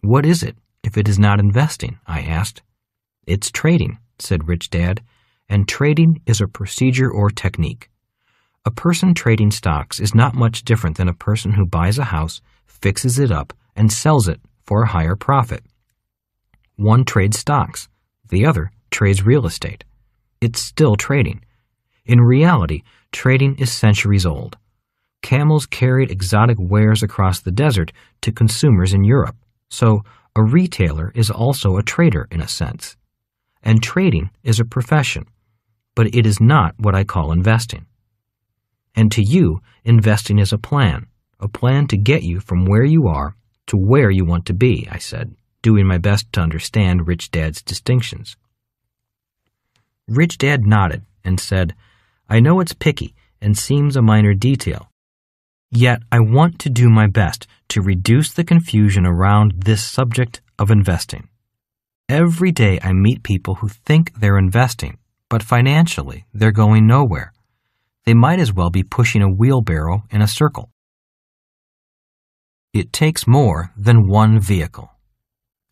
What is it if it is not investing? I asked. It's trading, said Rich Dad, and trading is a procedure or technique. A person trading stocks is not much different than a person who buys a house, fixes it up, and sells it for a higher profit. One trades stocks, the other trades real estate. It's still trading. In reality, trading is centuries old. Camels carried exotic wares across the desert to consumers in Europe, so a retailer is also a trader in a sense. And trading is a profession, but it is not what I call investing. And to you, investing is a plan to get you from where you are to where you want to be, I said, doing my best to understand Rich Dad's distinctions. Rich Dad nodded and said, I know it's picky and seems a minor detail. Yet I want to do my best to reduce the confusion around this subject of investing. Every day I meet people who think they're investing, but financially they're going nowhere. They might as well be pushing a wheelbarrow in a circle. It takes more than one vehicle.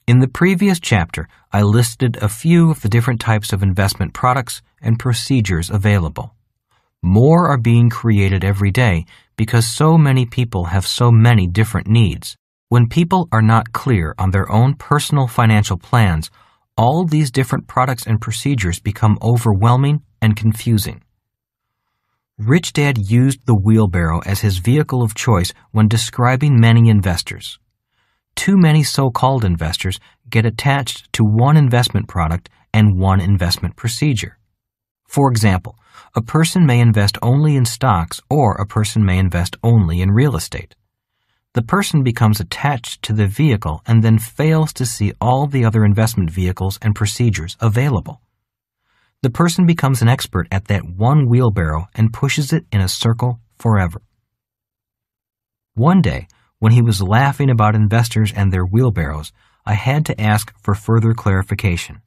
In the previous chapter, I listed a few of the different types of investment products and procedures available. More are being created every day because so many people have so many different needs. When people are not clear on their own personal financial plans, all these different products and procedures become overwhelming and confusing. Rich Dad used the wheelbarrow as his vehicle of choice when describing many investors. Too many so-called investors get attached to one investment product and one investment procedure. For example, a person may invest only in stocks or a person may invest only in real estate. The person becomes attached to the vehicle and then fails to see all the other investment vehicles and procedures available. The person becomes an expert at that one wheelbarrow and pushes it in a circle forever. One day, when he was laughing about investors and their wheelbarrows, I had to ask for further clarification.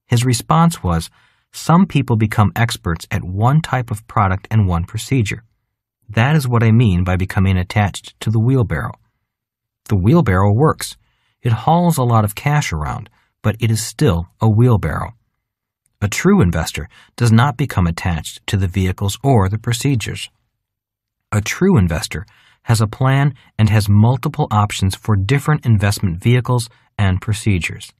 His response was, some people become experts at one type of product and one procedure. That is what I mean by becoming attached to the wheelbarrow. The wheelbarrow works. It hauls a lot of cash around, but it is still a wheelbarrow. A true investor does not become attached to the vehicles or the procedures. A true investor has a plan and has multiple options for different investment vehicles and procedures.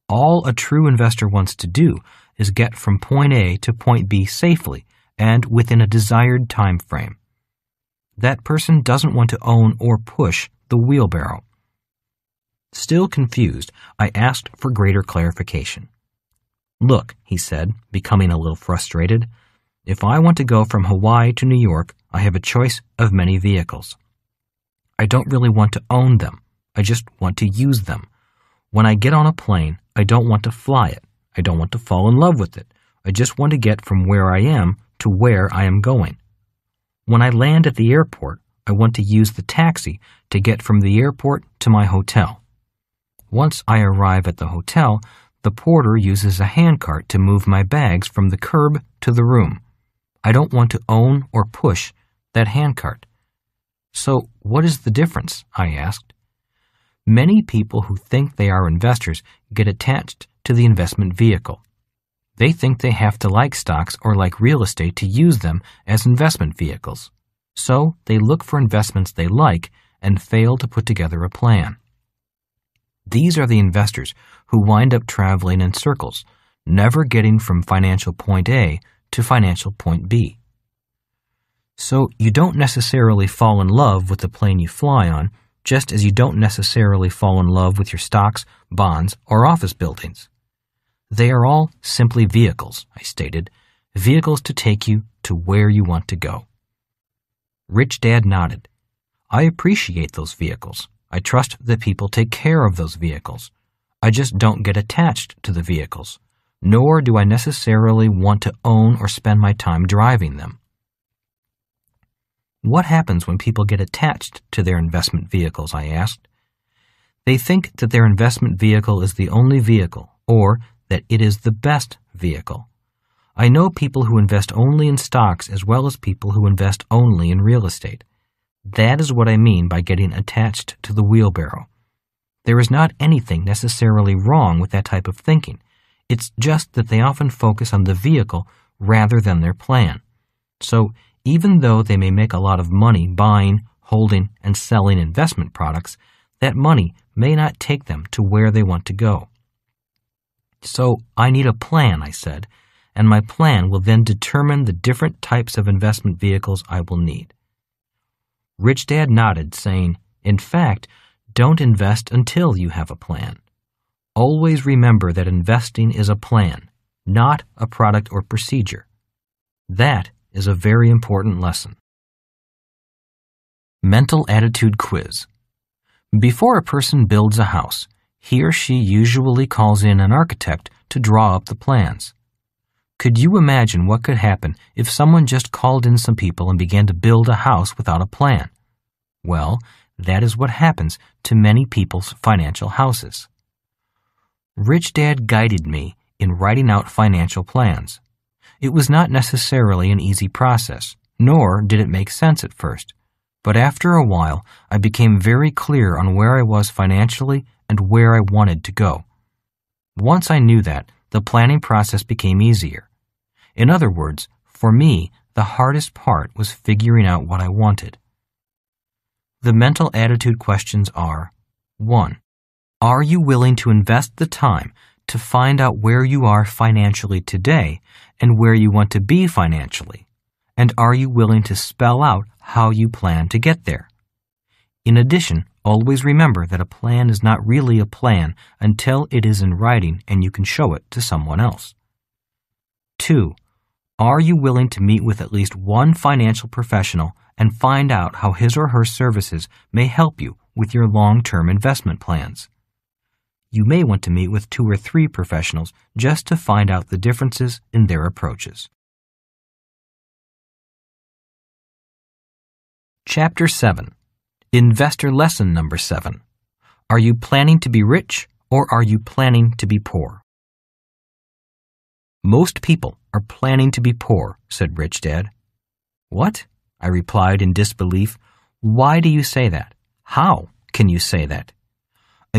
All a true investor wants to do is get from point A to point B safely and within a desired time frame. That person doesn't want to own or push the wheelbarrow. Still confused, I asked for greater clarification. Look, he said, becoming a little frustrated, if I want to go from Hawaii to New York, I have a choice of many vehicles. I don't really want to own them. I just want to use them. When I get on a plane, I don't want to fly it. I don't want to fall in love with it. I just want to get from where I am to where I am going. When I land at the airport, I want to use the taxi to get from the airport to my hotel. Once I arrive at the hotel, the porter uses a handcart to move my bags from the curb to the room. I don't want to own or push that handcart. So what is the difference? I asked. Many people who think they are investors get attached to the investment vehicle. They think they have to like stocks or like real estate to use them as investment vehicles. So they look for investments they like and fail to put together a plan. These are the investors who wind up traveling in circles, never getting from financial point A to financial point B. So you don't necessarily fall in love with the plane you fly on, just as you don't necessarily fall in love with your stocks, bonds, or office buildings. They are all simply vehicles, I stated, vehicles to take you to where you want to go. Rich Dad nodded. I appreciate those vehicles. I trust that people take care of those vehicles. I just don't get attached to the vehicles, nor do I necessarily want to own or spend my time driving them. What happens when people get attached to their investment vehicles? I asked. They think that their investment vehicle is the only vehicle, or that it is the best vehicle. I know people who invest only in stocks as well as people who invest only in real estate. That is what I mean by getting attached to the wheelbarrow. There is not anything necessarily wrong with that type of thinking. It's just that they often focus on the vehicle rather than their plan. So even though they may make a lot of money buying, holding, and selling investment products, that money may not take them to where they want to go. So I need a plan, I said, and my plan will then determine the different types of investment vehicles I will need. Rich Dad nodded, saying, in fact, don't invest until you have a plan. Always remember that investing is a plan, not a product or procedure. That is a very important lesson. Mental Attitude Quiz. Before a person builds a house, he or she usually calls in an architect to draw up the plans. Could you imagine what could happen if someone just called in some people and began to build a house without a plan? Well, that is what happens to many people's financial houses. Rich Dad guided me in writing out financial plans. It was not necessarily an easy process, nor did it make sense at first. But after a while, I became very clear on where I was financially and where I wanted to go. Once I knew that, the planning process became easier. In other words, for me, the hardest part was figuring out what I wanted. The mental attitude questions are: 1. Are you willing to invest the time to find out where you are financially today and where you want to be financially? And are you willing to spell out how you plan to get there? In addition, always remember that a plan is not really a plan until it is in writing and you can show it to someone else. 2. Are you willing to meet with at least one financial professional and find out how his or her services may help you with your long-term investment plans? You may want to meet with 2 or 3 professionals just to find out the differences in their approaches. Chapter 7. Investor Lesson Number 7. Are you planning to be rich or are you planning to be poor? Most people are planning to be poor, said Rich Dad. What? I replied in disbelief. Why do you say that? How can you say that?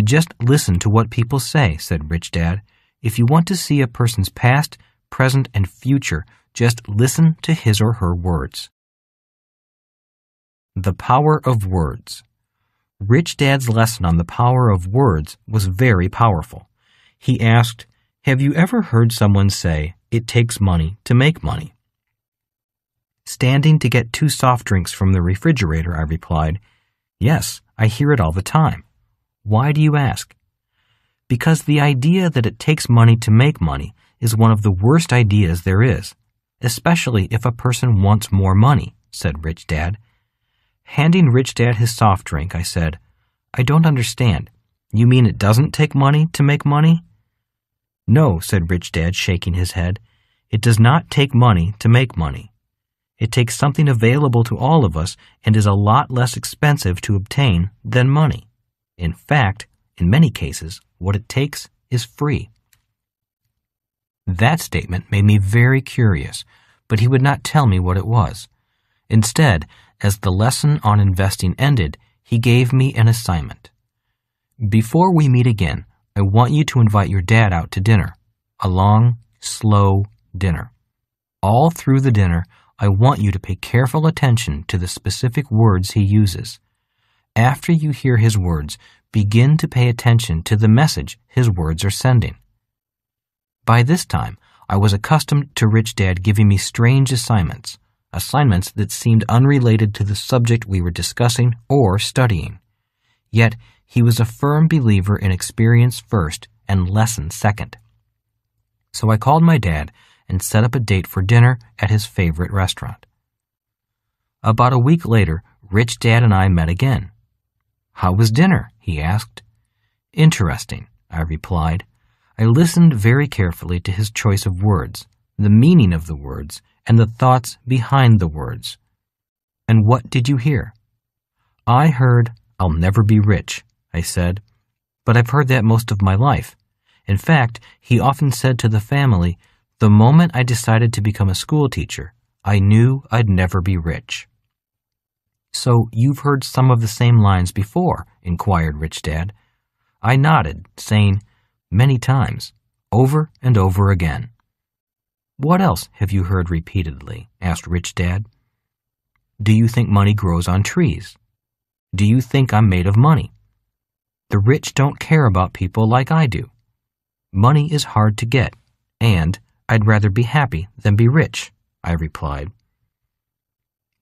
Just listen to what people say, said Rich Dad. If you want to see a person's past, present, and future, just listen to his or her words. The power of words. Rich Dad's lesson on the power of words was very powerful. He asked, "Have you ever heard someone say, 'It takes money to make money'?" Standing to get 2 soft drinks from the refrigerator, I replied, "Yes, I hear it all the time." Why do you ask? Because the idea that it takes money to make money is one of the worst ideas there is, especially if a person wants more money, said Rich Dad. Handing Rich Dad his soft drink, I said, "I don't understand. You mean it doesn't take money to make money?" "No," said Rich Dad, shaking his head. "It does not take money to make money. It takes something available to all of us and is a lot less expensive to obtain than money. In fact, in many cases, what it takes is free." That statement made me very curious, but he would not tell me what it was. Instead, as the lesson on investing ended, he gave me an assignment. "Before we meet again, I want you to invite your dad out to dinner, a long, slow dinner. All through the dinner, I want you to pay careful attention to the specific words he uses. After you hear his words, begin to pay attention to the message his words are sending." By this time, I was accustomed to Rich Dad giving me strange assignments that seemed unrelated to the subject we were discussing or studying. Yet, he was a firm believer in experience first and lesson second. So I called my dad and set up a date for dinner at his favorite restaurant. About a week later, Rich Dad and I met again. "How was dinner?" he asked. "Interesting," I replied. I listened very carefully to his choice of words, the meaning of the words, and the thoughts behind the words. "And what did you hear?" "I heard, 'I'll never be rich,'" I said. "But I've heard that most of my life. In fact, he often said to the family, 'The moment I decided to become a school teacher, I knew I'd never be rich.'" "So you've heard some of the same lines before?" inquired Rich Dad. I nodded, saying, "Many times, over and over again." "What else have you heard repeatedly?" asked Rich Dad. "Do you think money grows on trees? Do you think I'm made of money? The rich don't care about people like I do. Money is hard to get, and I'd rather be happy than be rich," I replied.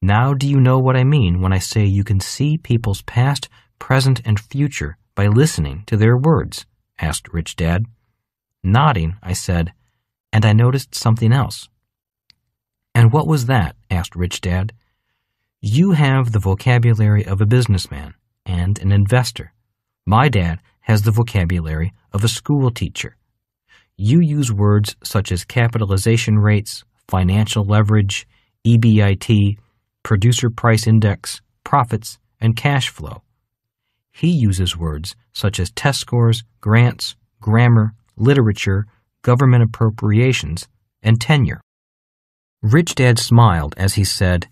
"Now do you know what I mean when I say you can see people's past, present, and future by listening to their words?" asked Rich Dad. Nodding, I said, "And I noticed something else." "And what was that?" asked Rich Dad. "You have the vocabulary of a businessman and an investor. My dad has the vocabulary of a school teacher. You use words such as capitalization rates, financial leverage, EBIT, producer price index, profits, and cash flow. He uses words such as test scores, grants, grammar, literature, government appropriations, and tenure." Rich Dad smiled as he said,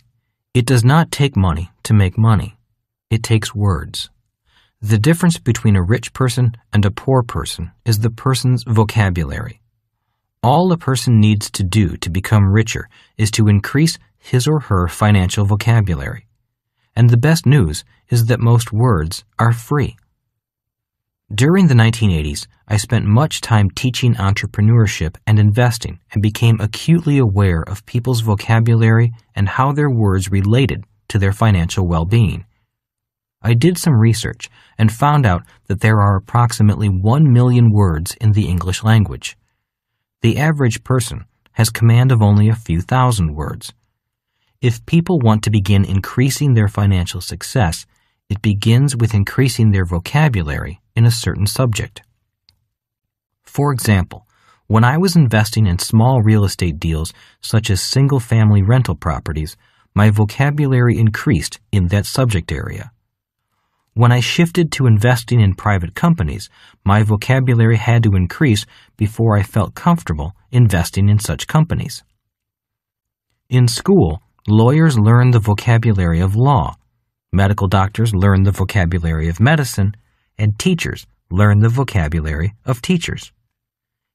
"It does not take money to make money. It takes words. The difference between a rich person and a poor person is the person's vocabulary. All a person needs to do to become richer is to increase his or her financial vocabulary. And the best news is that most words are free. During the 1980s, I spent much time teaching entrepreneurship and investing and became acutely aware of people's vocabulary and how their words related to their financial well-being. I did some research and found out that there are approximately 1 million words in the English language. The average person has command of only a few thousand words. If people want to begin increasing their financial success, it begins with increasing their vocabulary in a certain subject. For example, when I was investing in small real estate deals such as single-family rental properties, my vocabulary increased in that subject area. When I shifted to investing in private companies, my vocabulary had to increase before I felt comfortable investing in such companies. In school, lawyers learn the vocabulary of law, medical doctors learn the vocabulary of medicine, and teachers learn the vocabulary of teachers.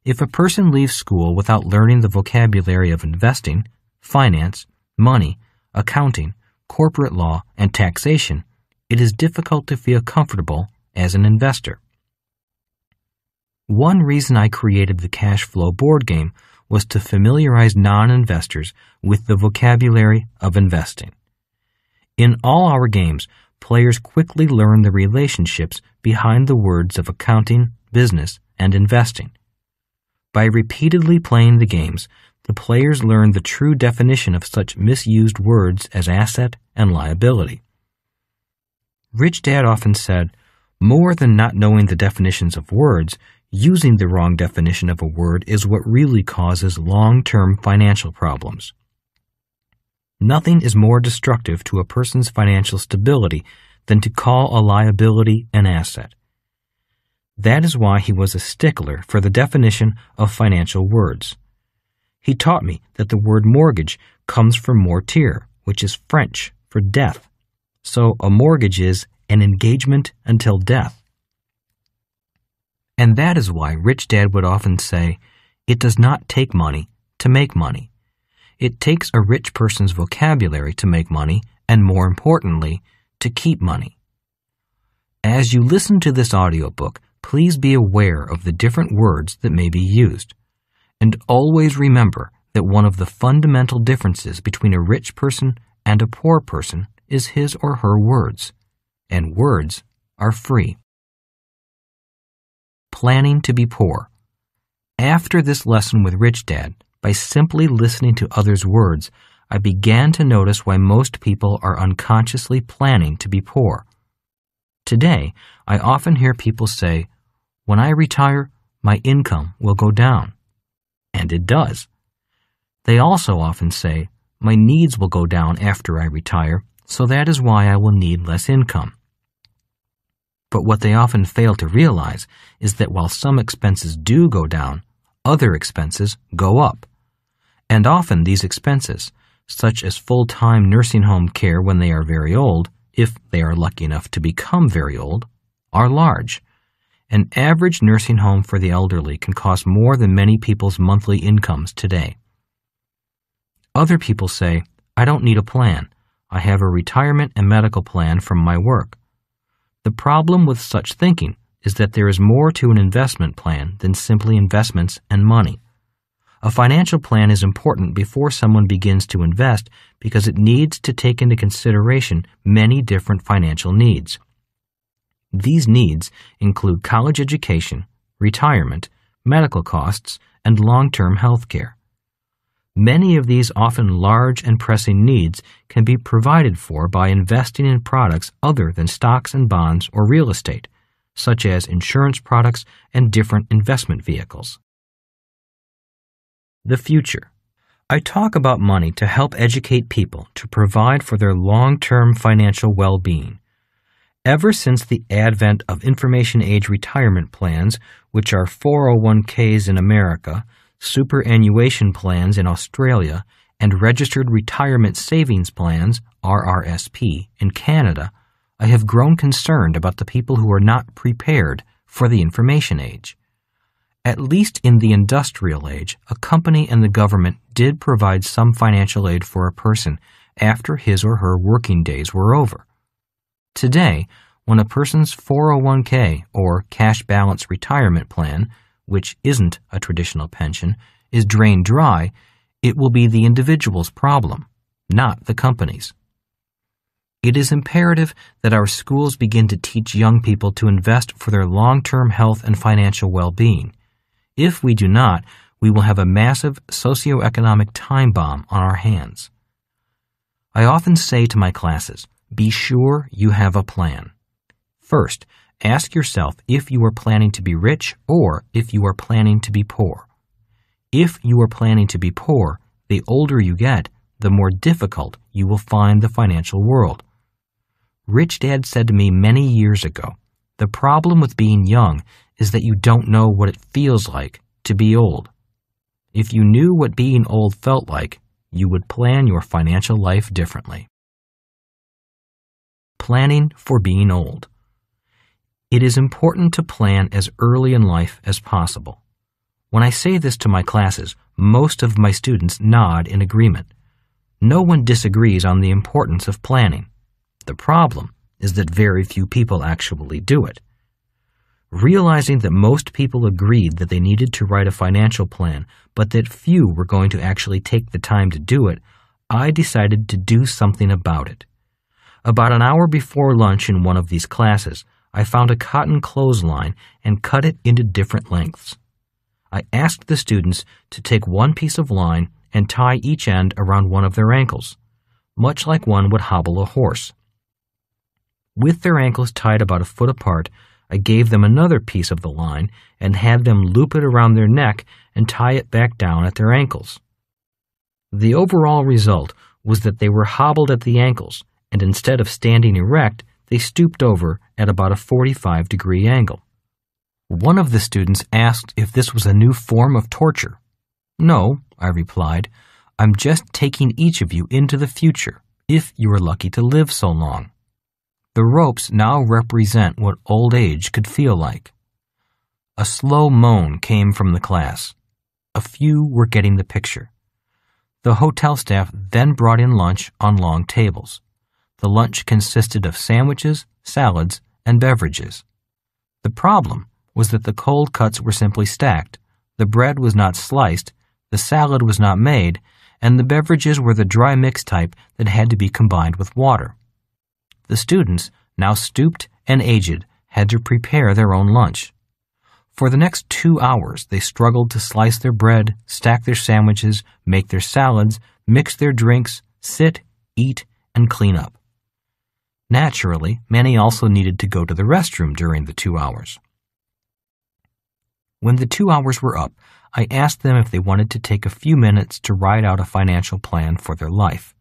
If a person leaves school without learning the vocabulary of investing, finance, money, accounting, corporate law, and taxation, it is difficult to feel comfortable as an investor. One reason I created the cash flow board game was to familiarize non-investors with the vocabulary of investing. In all our games, players quickly learn the relationships behind the words of accounting, business, and investing. By repeatedly playing the games, the players learn the true definition of such misused words as asset and liability. Rich Dad often said, more than not knowing the definitions of words, using the wrong definition of a word is what really causes long-term financial problems. Nothing is more destructive to a person's financial stability than to call a liability an asset. That is why he was a stickler for the definition of financial words. He taught me that the word mortgage comes from mortir, which is French for death. So a mortgage is an engagement until death. And that is why Rich Dad would often say, it does not take money to make money. It takes a rich person's vocabulary to make money, and more importantly, to keep money. As you listen to this audiobook, please be aware of the different words that may be used. And always remember that one of the fundamental differences between a rich person and a poor person is his or her words. And words are free. Planning to be poor. After this lesson with Rich Dad, by simply listening to others' words, I began to notice why most people are unconsciously planning to be poor. Today, I often hear people say, when I retire, my income will go down. And it does. They also often say, my needs will go down after I retire, so that is why I will need less income. But what they often fail to realize is that while some expenses do go down, other expenses go up. And often these expenses, such as full-time nursing home care when they are very old, if they are lucky enough to become very old, are large. An average nursing home for the elderly can cost more than many people's monthly incomes today. Other people say, I don't need a plan. I have a retirement and medical plan from my work. The problem with such thinking is that there is more to an investment plan than simply investments and money. A financial plan is important before someone begins to invest because it needs to take into consideration many different financial needs. These needs include college education, retirement, medical costs, and long-term health care. Many of these often large and pressing needs can be provided for by investing in products other than stocks and bonds or real estate, such as insurance products and different investment vehicles. The future. I talk about money to help educate people to provide for their long-term financial well-being. Ever since the advent of information age retirement plans, which are 401ks in America, superannuation plans in Australia, and registered retirement savings plans, RRSP, in Canada, I have grown concerned about the people who are not prepared for the information age. At least in the industrial age, a company and the government did provide some financial aid for a person after his or her working days were over. Today, when a person's 401k or cash balance retirement plan, which isn't a traditional pension, is drained dry, it will be the individual's problem, not the company's. It is imperative that our schools begin to teach young people to invest for their long-term health and financial well-being. If we do not, we will have a massive socioeconomic time bomb on our hands. I often say to my classes, be sure you have a plan. First, ask yourself if you are planning to be rich or if you are planning to be poor. If you are planning to be poor, the older you get, the more difficult you will find the financial world. Rich Dad said to me many years ago, the problem with being young is that you don't know what it feels like to be old. If you knew what being old felt like, you would plan your financial life differently. Planning for being old. It is important to plan as early in life as possible. When I say this to my classes, most of my students nod in agreement. No one disagrees on the importance of planning. The problem is that very few people actually do it. Realizing that most people agreed that they needed to write a financial plan, but that few were going to actually take the time to do it, I decided to do something about it. About an hour before lunch in one of these classes, I found a cotton clothesline and cut it into different lengths. I asked the students to take one piece of line and tie each end around one of their ankles, much like one would hobble a horse. With their ankles tied about a foot apart, I gave them another piece of the line and had them loop it around their neck and tie it back down at their ankles. The overall result was that they were hobbled at the ankles, and instead of standing erect, they stooped over at about a 45-degree angle. One of the students asked if this was a new form of torture. No, I replied, I'm just taking each of you into the future, if you are lucky to live so long. The ropes now represent what old age could feel like. A slow moan came from the class. A few were getting the picture. The hotel staff then brought in lunch on long tables. The lunch consisted of sandwiches, salads, and beverages. The problem was that the cold cuts were simply stacked, the bread was not sliced, the salad was not made, and the beverages were the dry mix type that had to be combined with water. The students, now stooped and aged, had to prepare their own lunch. For the next 2 hours, they struggled to slice their bread, stack their sandwiches, make their salads, mix their drinks, sit, eat, and clean up. Naturally, many also needed to go to the restroom during the 2 hours. When the 2 hours were up, I asked them if they wanted to take a few minutes to write out a financial plan for their life.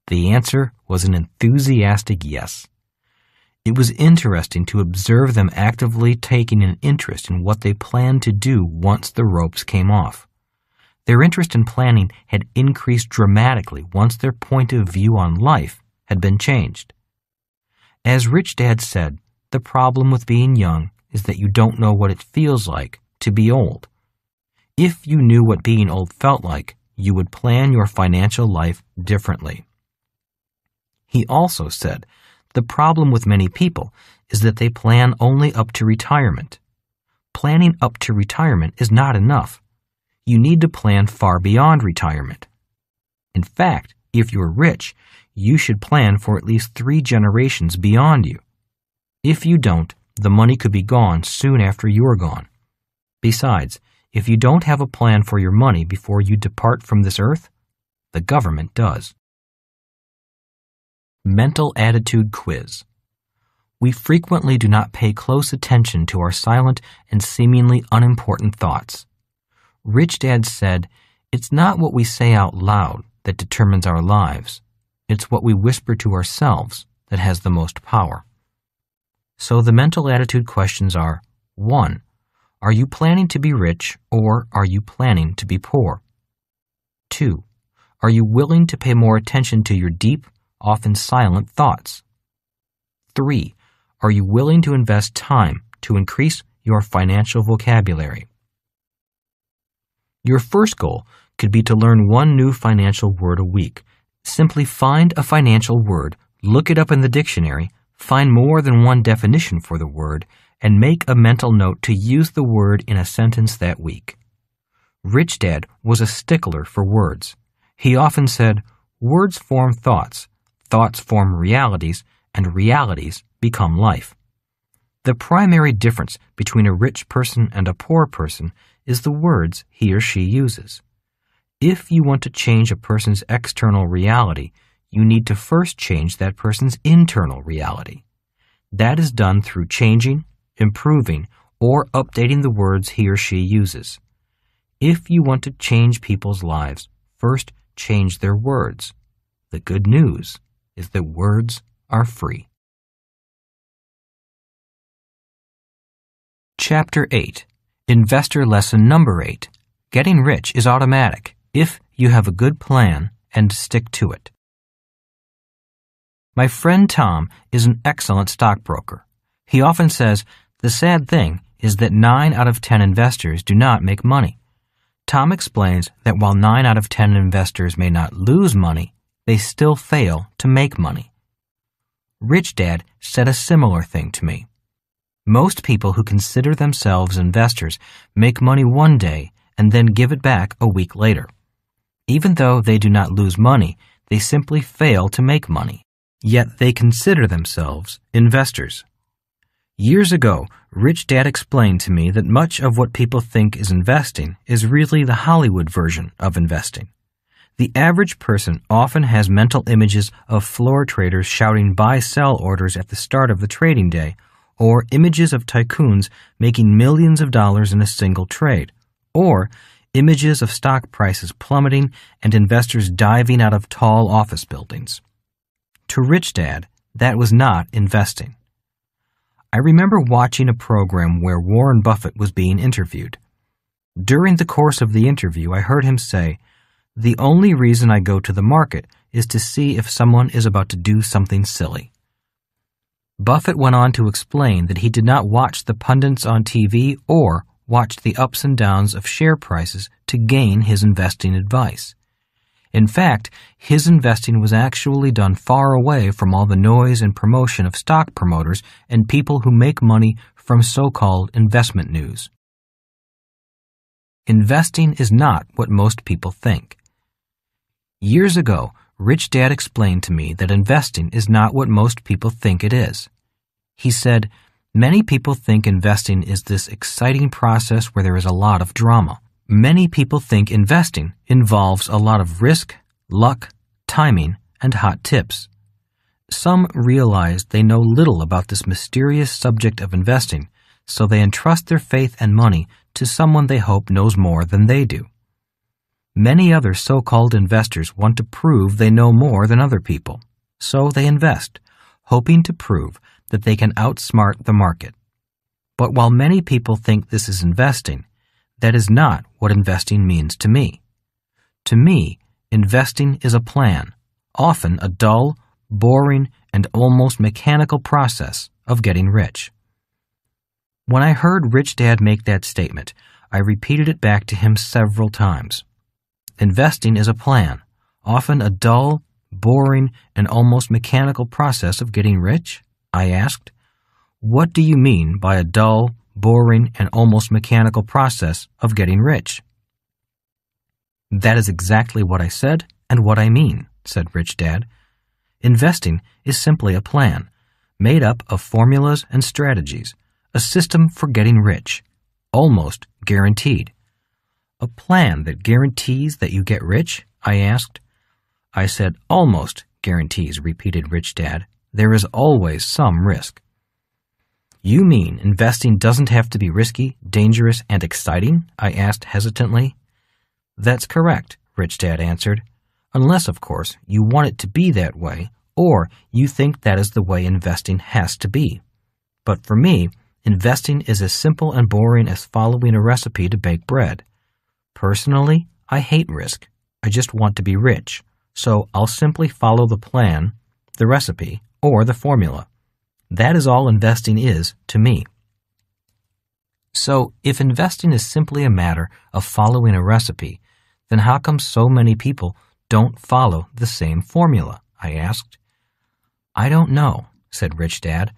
The answer was an enthusiastic yes. It was interesting to observe them actively taking an interest in what they planned to do once the ropes came off. Their interest in planning had increased dramatically once their point of view on life had been changed. As Rich Dad said, the problem with being young is that you don't know what it feels like to be old. If you knew what being old felt like, you would plan your financial life differently. He also said, the problem with many people is that they plan only up to retirement. Planning up to retirement is not enough. You need to plan far beyond retirement. In fact, if you're rich, you should plan for at least 3 generations beyond you. If you don't, the money could be gone soon after you're gone. Besides, if you don't have a plan for your money before you depart from this earth, the government does. Mental Attitude Quiz. We frequently do not pay close attention to our silent and seemingly unimportant thoughts. Rich Dad said, it's not what we say out loud that determines our lives. It's what we whisper to ourselves that has the most power. So the mental attitude questions are, 1. Are you planning to be rich or are you planning to be poor? 2. Are you willing to pay more attention to your deep, often silent thoughts? 3. Are you willing to invest time to increase your financial vocabulary? Your first goal could be to learn one new financial word a week. Simply find a financial word, look it up in the dictionary, find more than one definition for the word, and make a mental note to use the word in a sentence that week. Rich Dad was a stickler for words. He often said, "Words form thoughts, thoughts form realities, and realities become life." The primary difference between a rich person and a poor person is the words he or she uses. If you want to change a person's external reality, you need to first change that person's internal reality. That is done through changing, improving, or updating the words he or she uses. If you want to change people's lives, first change their words. The good news is that words are free. Chapter 8. Investor Lesson Number 8. Getting rich is automatic if you have a good plan and stick to it. My friend Tom is an excellent stockbroker. He often says, "The sad thing is that 9 out of 10 investors do not make money." Tom explains that while 9 out of 10 investors may not lose money, they still fail to make money. Rich Dad said a similar thing to me. Most people who consider themselves investors make money one day and then give it back a week later. Even though they do not lose money, they simply fail to make money. Yet they consider themselves investors. Years ago, Rich Dad explained to me that much of what people think is investing is really the Hollywood version of investing. The average person often has mental images of floor traders shouting buy-sell orders at the start of the trading day, or images of tycoons making millions of dollars in a single trade, or images of stock prices plummeting and investors diving out of tall office buildings. To Rich Dad, that was not investing. I remember watching a program where Warren Buffett was being interviewed. During the course of the interview, I heard him say, "The only reason I go to the market is to see if someone is about to do something silly." Buffett went on to explain that he did not watch the pundits on TV or watch the ups and downs of share prices to gain his investing advice. In fact, his investing was actually done far away from all the noise and promotion of stock promoters and people who make money from so-called investment news. Investing is not what most people think. Years ago, Rich Dad explained to me that investing is not what most people think it is. He said, "Many people think investing is this exciting process where there is a lot of drama. Many people think investing involves a lot of risk, luck, timing, and hot tips. Some realize they know little about this mysterious subject of investing, so they entrust their faith and money to someone they hope knows more than they do. Many other so-called investors want to prove they know more than other people, so they invest, hoping to prove that they can outsmart the market. But while many people think this is investing, that is not what investing means to me. To me, investing is a plan, often a dull, boring, and almost mechanical process of getting rich." When I heard Rich Dad make that statement, I repeated it back to him several times. Investing is a plan, often a dull, boring, and almost mechanical process of getting rich? I asked. What do you mean by a dull, boring, and almost mechanical process of getting rich? That is exactly what I said and what I mean, said Rich Dad. Investing is simply a plan, made up of formulas and strategies, a system for getting rich, almost guaranteed. A plan that guarantees that you get rich? I asked. I said almost guarantees, repeated Rich Dad. There is always some risk. You mean investing doesn't have to be risky, dangerous, and exciting? I asked hesitantly. That's correct, Rich Dad answered. Unless, of course, you want it to be that way, or you think that is the way investing has to be. But for me, investing is as simple and boring as following a recipe to bake bread. Personally, I hate risk. I just want to be rich, so I'll simply follow the plan, the recipe, or the formula. That is all investing is to me. So, if investing is simply a matter of following a recipe, then how come so many people don't follow the same formula? I asked. I don't know, said Rich Dad.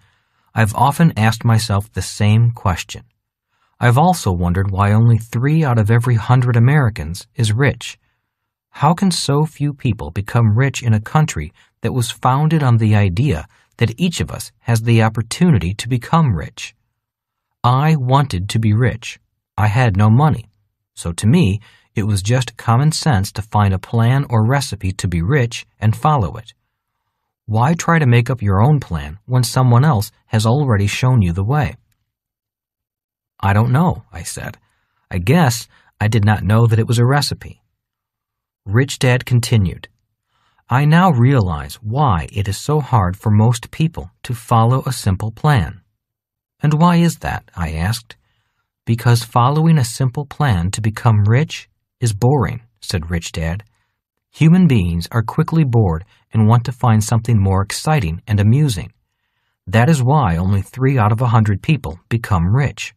I've often asked myself the same question. I've also wondered why only 3 out of every 100 Americans is rich. How can so few people become rich in a country that was founded on the idea that each of us has the opportunity to become rich? I wanted to be rich. I had no money. So to me, it was just common sense to find a plan or recipe to be rich and follow it. Why try to make up your own plan when someone else has already shown you the way? I don't know, I said. I guess I did not know that it was a recipe. Rich Dad continued, I now realize why it is so hard for most people to follow a simple plan. And why is that? I asked. Because following a simple plan to become rich is boring, said Rich Dad. Human beings are quickly bored and want to find something more exciting and amusing. That is why only 3 out of 100 people become rich.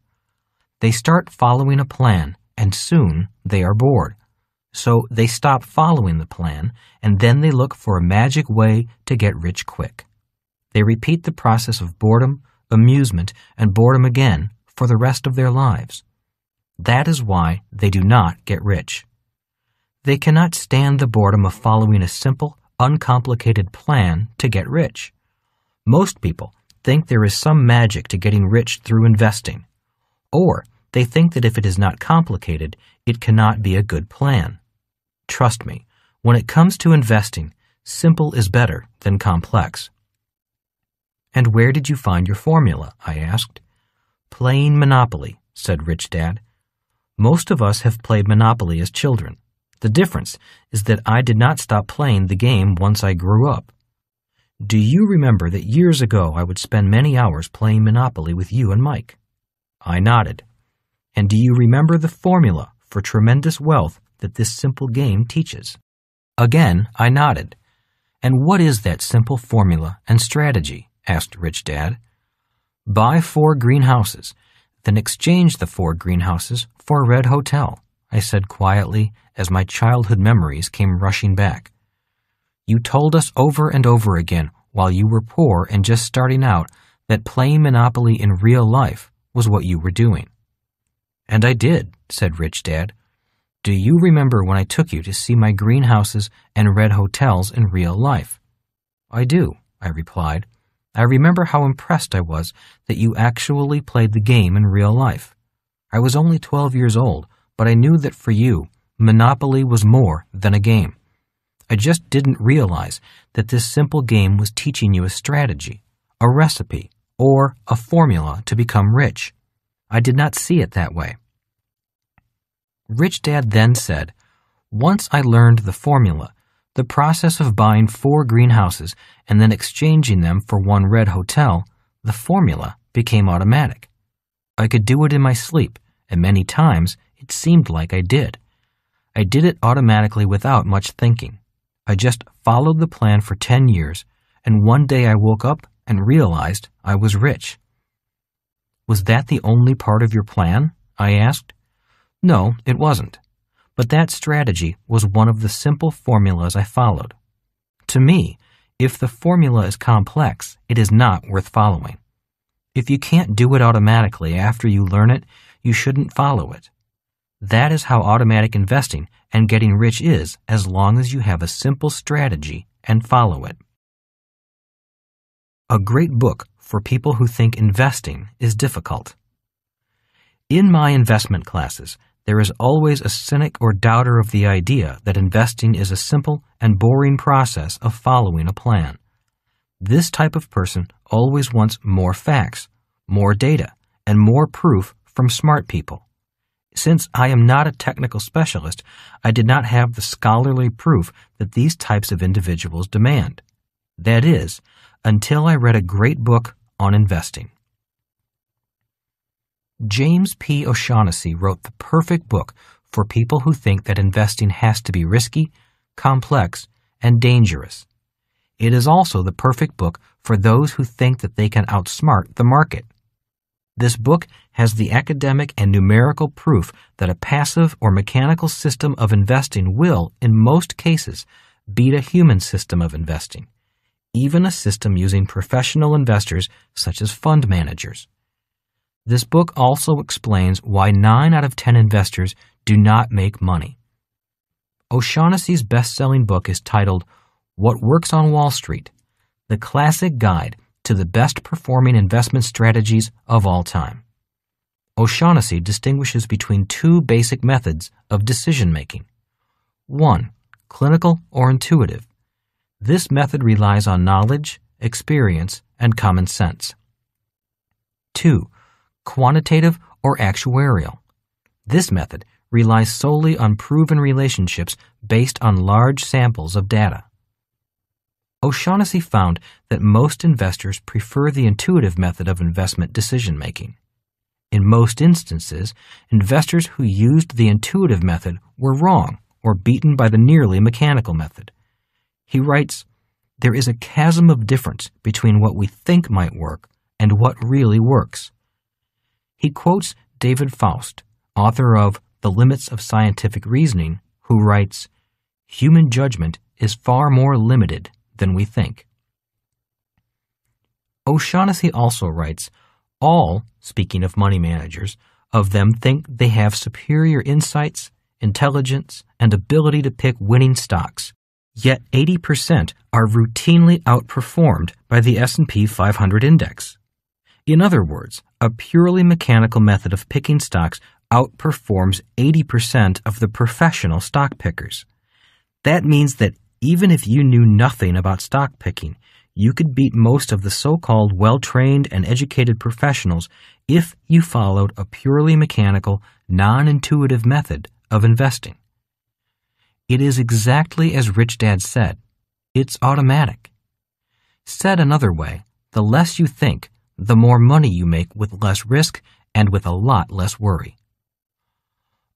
They start following a plan, and soon they are bored. So they stop following the plan, and then they look for a magic way to get rich quick. They repeat the process of boredom, amusement, and boredom again for the rest of their lives. That is why they do not get rich. They cannot stand the boredom of following a simple, uncomplicated plan to get rich. Most people think there is some magic to getting rich through investing. Or they think that if it is not complicated, it cannot be a good plan. Trust me, when it comes to investing, simple is better than complex. And where did you find your formula? I asked. Playing Monopoly, said Rich Dad. Most of us have played Monopoly as children. The difference is that I did not stop playing the game once I grew up. Do you remember that years ago I would spend many hours playing Monopoly with you and Mike? I nodded. And do you remember the formula for tremendous wealth that this simple game teaches? Again, I nodded. And what is that simple formula and strategy? Asked Rich Dad. Buy 4 greenhouses, then exchange the 4 greenhouses for a red hotel, I said quietly as my childhood memories came rushing back. You told us over and over again while you were poor and just starting out that playing Monopoly in real life was what you were doing. And I did, said Rich Dad. Do you remember when I took you to see my greenhouses and red hotels in real life? I do, I replied. I remember how impressed I was that you actually played the game in real life. I was only 12 years old, but I knew that for you, Monopoly was more than a game. I just didn't realize that this simple game was teaching you a strategy, a recipe, or a formula to become rich. I did not see it that way. Rich Dad then said, once I learned the formula, the process of buying 4 greenhouses and then exchanging them for 1 red hotel, the formula became automatic. I could do it in my sleep, and many times it seemed like I did. I did it automatically without much thinking. I just followed the plan for 10 years, and one day I woke up and realized I was rich. Was that the only part of your plan? I asked. No, it wasn't. But that strategy was one of the simple formulas I followed. To me, if the formula is complex, it is not worth following. If you can't do it automatically after you learn it, you shouldn't follow it. That is how automatic investing and getting rich is as long as you have a simple strategy and follow it. A great book for people who think investing is difficult. In my investment classes, there is always a cynic or doubter of the idea that investing is a simple and boring process of following a plan. This type of person always wants more facts, more data, and more proof from smart people. Since I am not a technical specialist, I did not have the scholarly proof that these types of individuals demand. That is, until I read a great book on investing. James P. O'Shaughnessy wrote the perfect book for people who think that investing has to be risky, complex, and dangerous. It is also the perfect book for those who think that they can outsmart the market. This book has the academic and numerical proof that a passive or mechanical system of investing will, in most cases, beat a human system of investing, even a system using professional investors such as fund managers. This book also explains why 9 out of 10 investors do not make money. O'Shaughnessy's best-selling book is titled What Works on Wall Street, the classic guide to the best-performing investment strategies of all time. O'Shaughnessy distinguishes between 2 basic methods of decision-making. 1. Clinical or intuitive. This method relies on knowledge, experience, and common sense. 2. Quantitative or actuarial. This method relies solely on proven relationships based on large samples of data. O'Shaughnessy found that most investors prefer the intuitive method of investment decision-making. In most instances, investors who used the intuitive method were wrong or beaten by the nearly mechanical method. He writes, "There is a chasm of difference between what we think might work and what really works." He quotes David Faust, author of The Limits of Scientific Reasoning, who writes, "Human judgment is far more limited than we think." O'Shaughnessy also writes, all, speaking of money managers, of them think they have superior insights, intelligence, and ability to pick winning stocks, yet 80% are routinely outperformed by the S&P 500 index. In other words, a purely mechanical method of picking stocks outperforms 80% of the professional stock pickers. That means that even if you knew nothing about stock picking, you could beat most of the so-called well-trained and educated professionals if you followed a purely mechanical, non-intuitive method of investing. It is exactly as Rich Dad said. It's automatic. Said another way, the less you think, the more money you make with less risk and with a lot less worry.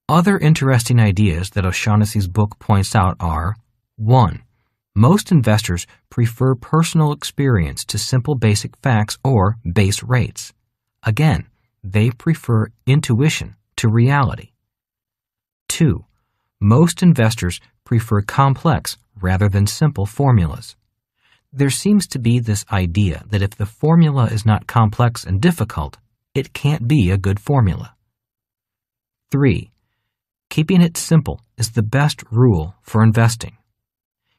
Other interesting ideas that O'Shaughnessy's book points out are: 1. Most investors prefer personal experience to simple basic facts or base rates. Again, they prefer intuition to reality. 2. Most investors prefer complex rather than simple formulas. There seems to be this idea that if the formula is not complex and difficult, it can't be a good formula. 3. Keeping it simple is the best rule for investing.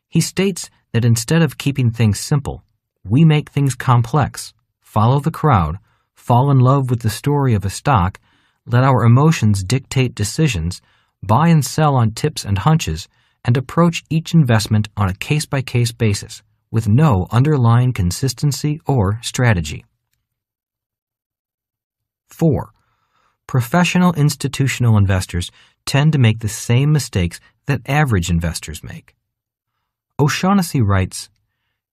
He states that instead of keeping things simple, we make things complex, follow the crowd, fall in love with the story of a stock, let our emotions dictate decisions, buy and sell on tips and hunches, and approach each investment on a case-by-case basis, with no underlying consistency or strategy. 4. Professional institutional investors tend to make the same mistakes that average investors make. O'Shaughnessy writes,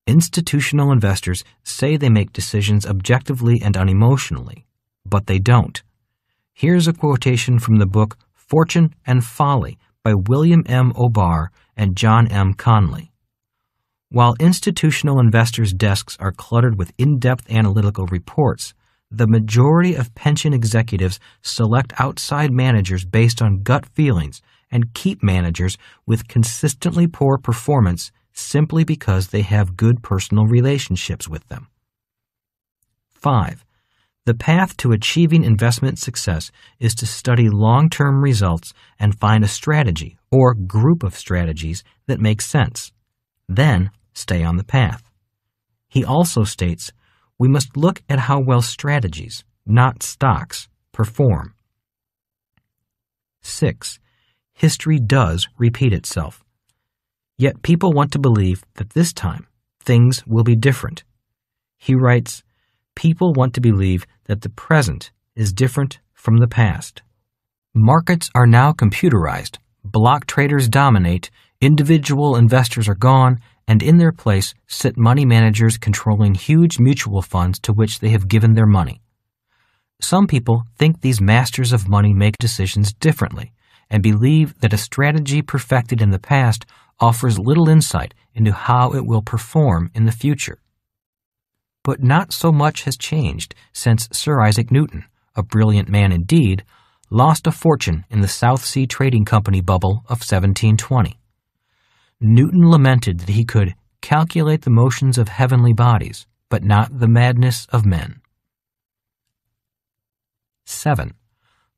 "Institutional investors say they make decisions objectively and unemotionally, but they don't." Here's a quotation from the book Fortune and Folly by William M. O'Barr and John M. Conley. While institutional investors' desks are cluttered with in-depth analytical reports, the majority of pension executives select outside managers based on gut feelings and keep managers with consistently poor performance simply because they have good personal relationships with them. 5. The path to achieving investment success is to study long-term results and find a strategy or group of strategies that make sense. Then stay on the path. He also states, we must look at how well strategies, not stocks, perform. 6. History does repeat itself. Yet people want to believe that this time things will be different. He writes, people want to believe that the present is different from the past. Markets are now computerized, block traders dominate, individual investors are gone, and in their place sit money managers controlling huge mutual funds to which they have given their money. Some people think these masters of money make decisions differently and believe that a strategy perfected in the past offers little insight into how it will perform in the future. But not so much has changed since Sir Isaac Newton, a brilliant man indeed, lost a fortune in the South Sea Trading Company bubble of 1720. Newton lamented that he could calculate the motions of heavenly bodies, but not the madness of men. 7.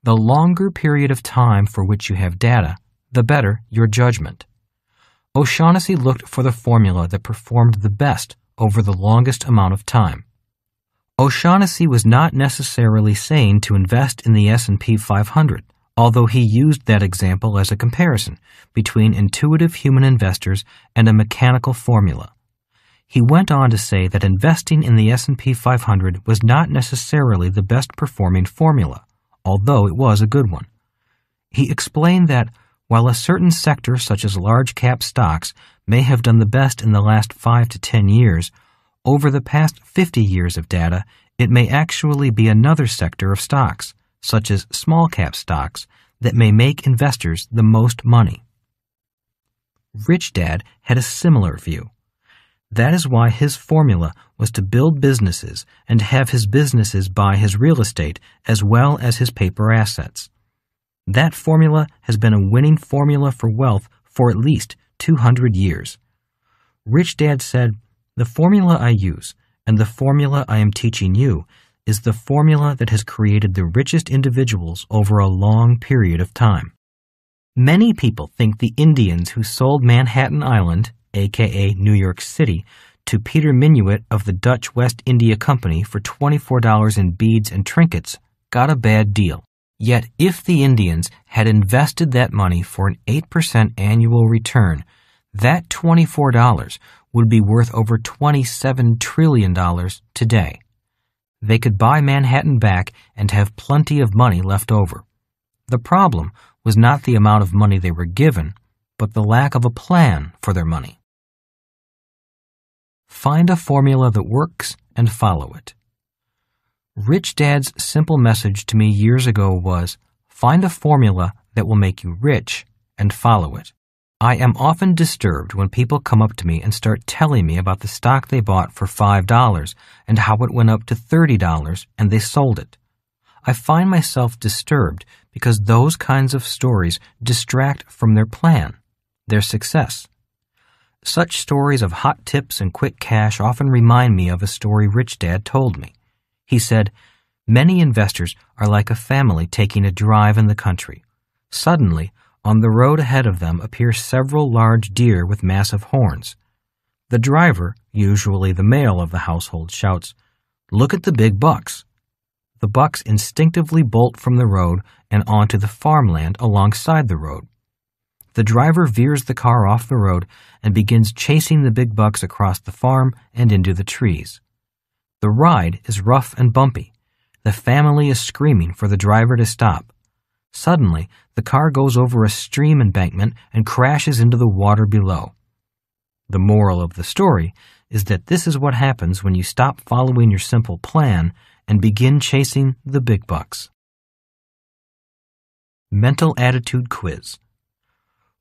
The longer period of time for which you have data, the better your judgment. O'Shaughnessy looked for the formula that performed the best over the longest amount of time. O'Shaughnessy was not necessarily saying to invest in the S&P 500, although he used that example as a comparison between intuitive human investors and a mechanical formula. He went on to say that investing in the S&P 500 was not necessarily the best performing formula, although it was a good one. He explained that while a certain sector such as large-cap stocks may have done the best in the last 5 to 10 years, over the past 50 years of data, it may actually be another sector of stocks, such as small-cap stocks, that may make investors the most money. Rich Dad had a similar view. That is why his formula was to build businesses and have his businesses buy his real estate as well as his paper assets. That formula has been a winning formula for wealth for at least 200 years. Rich Dad said, "The formula I use and the formula I am teaching you is the formula that has created the richest individuals over a long period of time." Many people think the Indians who sold Manhattan Island, aka New York City, to Peter Minuit of the Dutch West India Company for $24 in beads and trinkets got a bad deal. Yet if the Indians had invested that money for an 8% annual return, that $24 would be worth over $27 trillion today. They could buy Manhattan back and have plenty of money left over. The problem was not the amount of money they were given, but the lack of a plan for their money. Find a formula that works and follow it. Rich Dad's simple message to me years ago was, find a formula that will make you rich and follow it. I am often disturbed when people come up to me and start telling me about the stock they bought for $5 and how it went up to $30 and they sold it. I find myself disturbed because those kinds of stories distract from their plan, their success. Such stories of hot tips and quick cash often remind me of a story Rich Dad told me. He said, "Many investors are like a family taking a drive in the country. Suddenly, on the road ahead of them appear several large deer with massive horns. The driver, usually the male of the household, shouts, 'Look at the big bucks.' The bucks instinctively bolt from the road and onto the farmland alongside the road. The driver veers the car off the road and begins chasing the big bucks across the farm and into the trees. The ride is rough and bumpy. The family is screaming for the driver to stop. Suddenly, the car goes over a stream embankment and crashes into the water below. The moral of the story is that this is what happens when you stop following your simple plan and begin chasing the big bucks." Mental Attitude Quiz.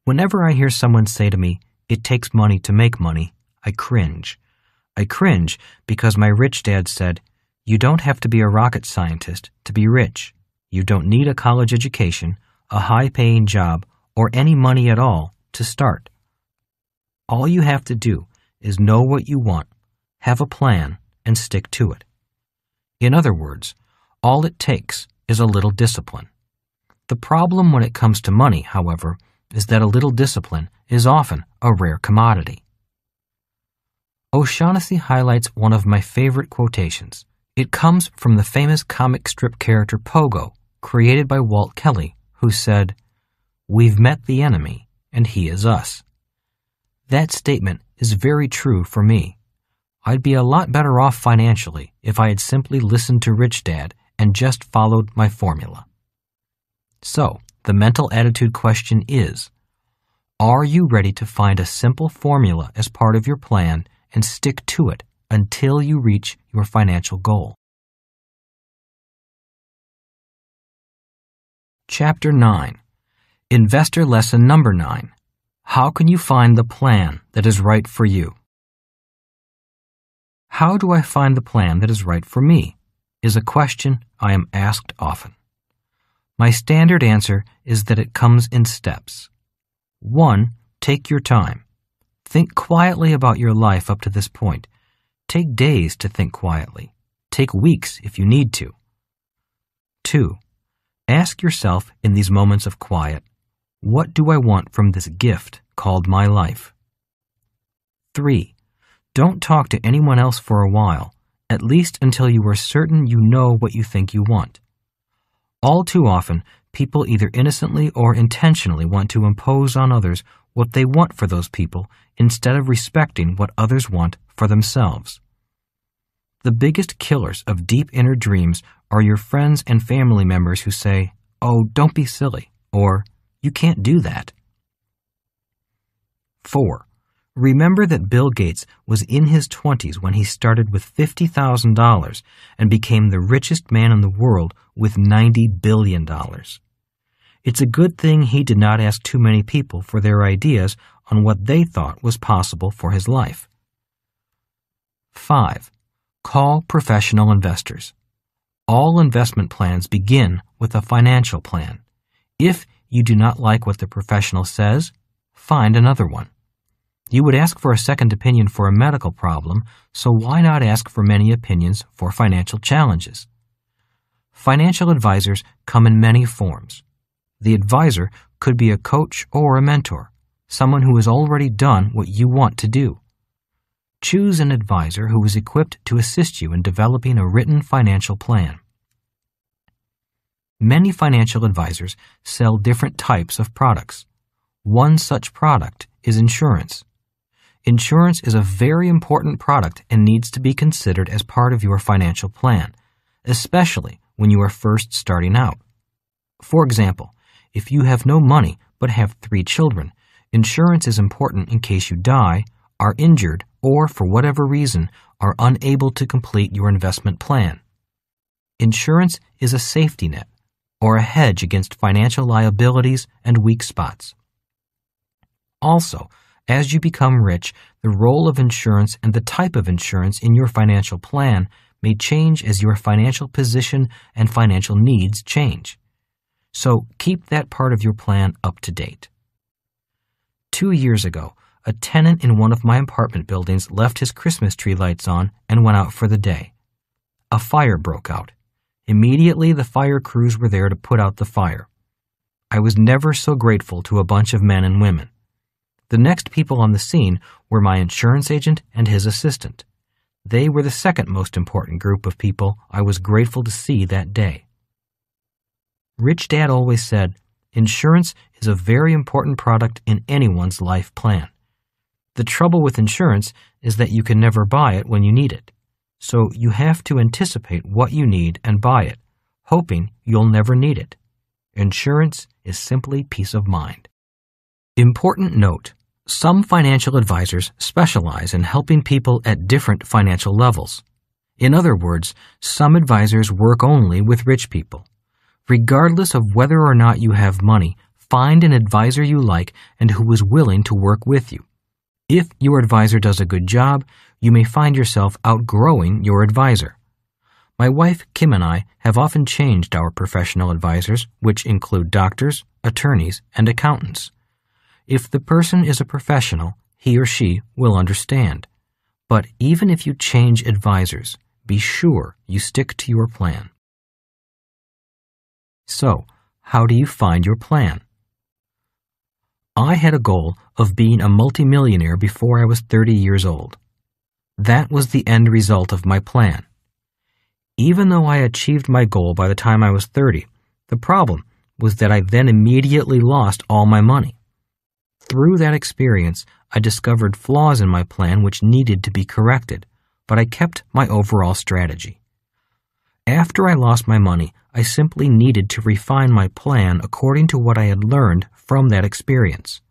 Whenever I hear someone say to me, "It takes money to make money," I cringe. I cringe because my rich dad said, "You don't have to be a rocket scientist to be rich. You don't need a college education, a high-paying job, or any money at all to start. All you have to do is know what you want, have a plan, and stick to it." In other words, all it takes is a little discipline. The problem when it comes to money, however, is that a little discipline is often a rare commodity. O'Shaughnessy highlights one of my favorite quotations. It comes from the famous comic strip character Pogo, created by Walt Kelly, who said, "We've met the enemy, and he is us." That statement is very true for me. I'd be a lot better off financially if I had simply listened to Rich Dad and just followed my formula. So, the mental attitude question is, are you ready to find a simple formula as part of your plan and stick to it until you reach your financial goal? Chapter 9. Investor Lesson Number 9. How can you find the plan that is right for you? How do I find the plan that is right for me? Is a question I am asked often. My standard answer is that it comes in steps. 1. Take your time. Think quietly about your life up to this point. Take days to think quietly. Take weeks if you need to. 2. Ask yourself in these moments of quiet, what do I want from this gift called my life? 3. Don't talk to anyone else for a while, at least until you are certain you know what you think you want. All too often, people either innocently or intentionally want to impose on others what they want for those people instead of respecting what others want for themselves. The biggest killers of deep inner dreams are your friends and family members who say, "Oh, don't be silly," or "You can't do that." 4. Remember that Bill Gates was in his 20s when he started with $50,000 and became the richest man in the world with $90 billion. It's a good thing he did not ask too many people for their ideas on what they thought was possible for his life. 5. Call professional investors. All investment plans begin with a financial plan. If you do not like what the professional says, find another one. You would ask for a second opinion for a medical problem, so why not ask for many opinions for financial challenges? Financial advisors come in many forms. The advisor could be a coach or a mentor, someone who has already done what you want to do. Choose an advisor who is equipped to assist you in developing a written financial plan. Many financial advisors sell different types of products. One such product is insurance. Insurance is a very important product and needs to be considered as part of your financial plan, especially when you are first starting out. For example, if you have no money but have 3 children, insurance is important in case you die, are injured, or for whatever reason are unable to complete your investment plan. Insurance is a safety net, or a hedge against financial liabilities and weak spots. Also, as you become rich, the role of insurance and the type of insurance in your financial plan may change as your financial position and financial needs change. So keep that part of your plan up to date. 2 years ago, a tenant in one of my apartment buildings left his Christmas tree lights on and went out for the day. A fire broke out. Immediately, the fire crews were there to put out the fire. I was never so grateful to a bunch of men and women. The next people on the scene were my insurance agent and his assistant. They were the second most important group of people I was grateful to see that day. Rich Dad always said, insurance is a very important product in anyone's life plan. The trouble with insurance is that you can never buy it when you need it. So you have to anticipate what you need and buy it, hoping you'll never need it. Insurance is simply peace of mind. Important note: some financial advisors specialize in helping people at different financial levels. In other words, some advisors work only with rich people. Regardless of whether or not you have money, find an advisor you like and who is willing to work with you. If your advisor does a good job, you may find yourself outgrowing your advisor. My wife, Kim, and I have often changed our professional advisors, which include doctors, attorneys, and accountants. If the person is a professional, he or she will understand. But even if you change advisors, be sure you stick to your plan. So, how do you find your plan? I had a goal of being a multimillionaire before I was 30 years old. That was the end result of my plan. Even though I achieved my goal by the time I was 30, the problem was that I then immediately lost all my money. Through that experience, I discovered flaws in my plan which needed to be corrected, but I kept my overall strategy. After I lost my money, I simply needed to refine my plan according to what I had learned from that experience.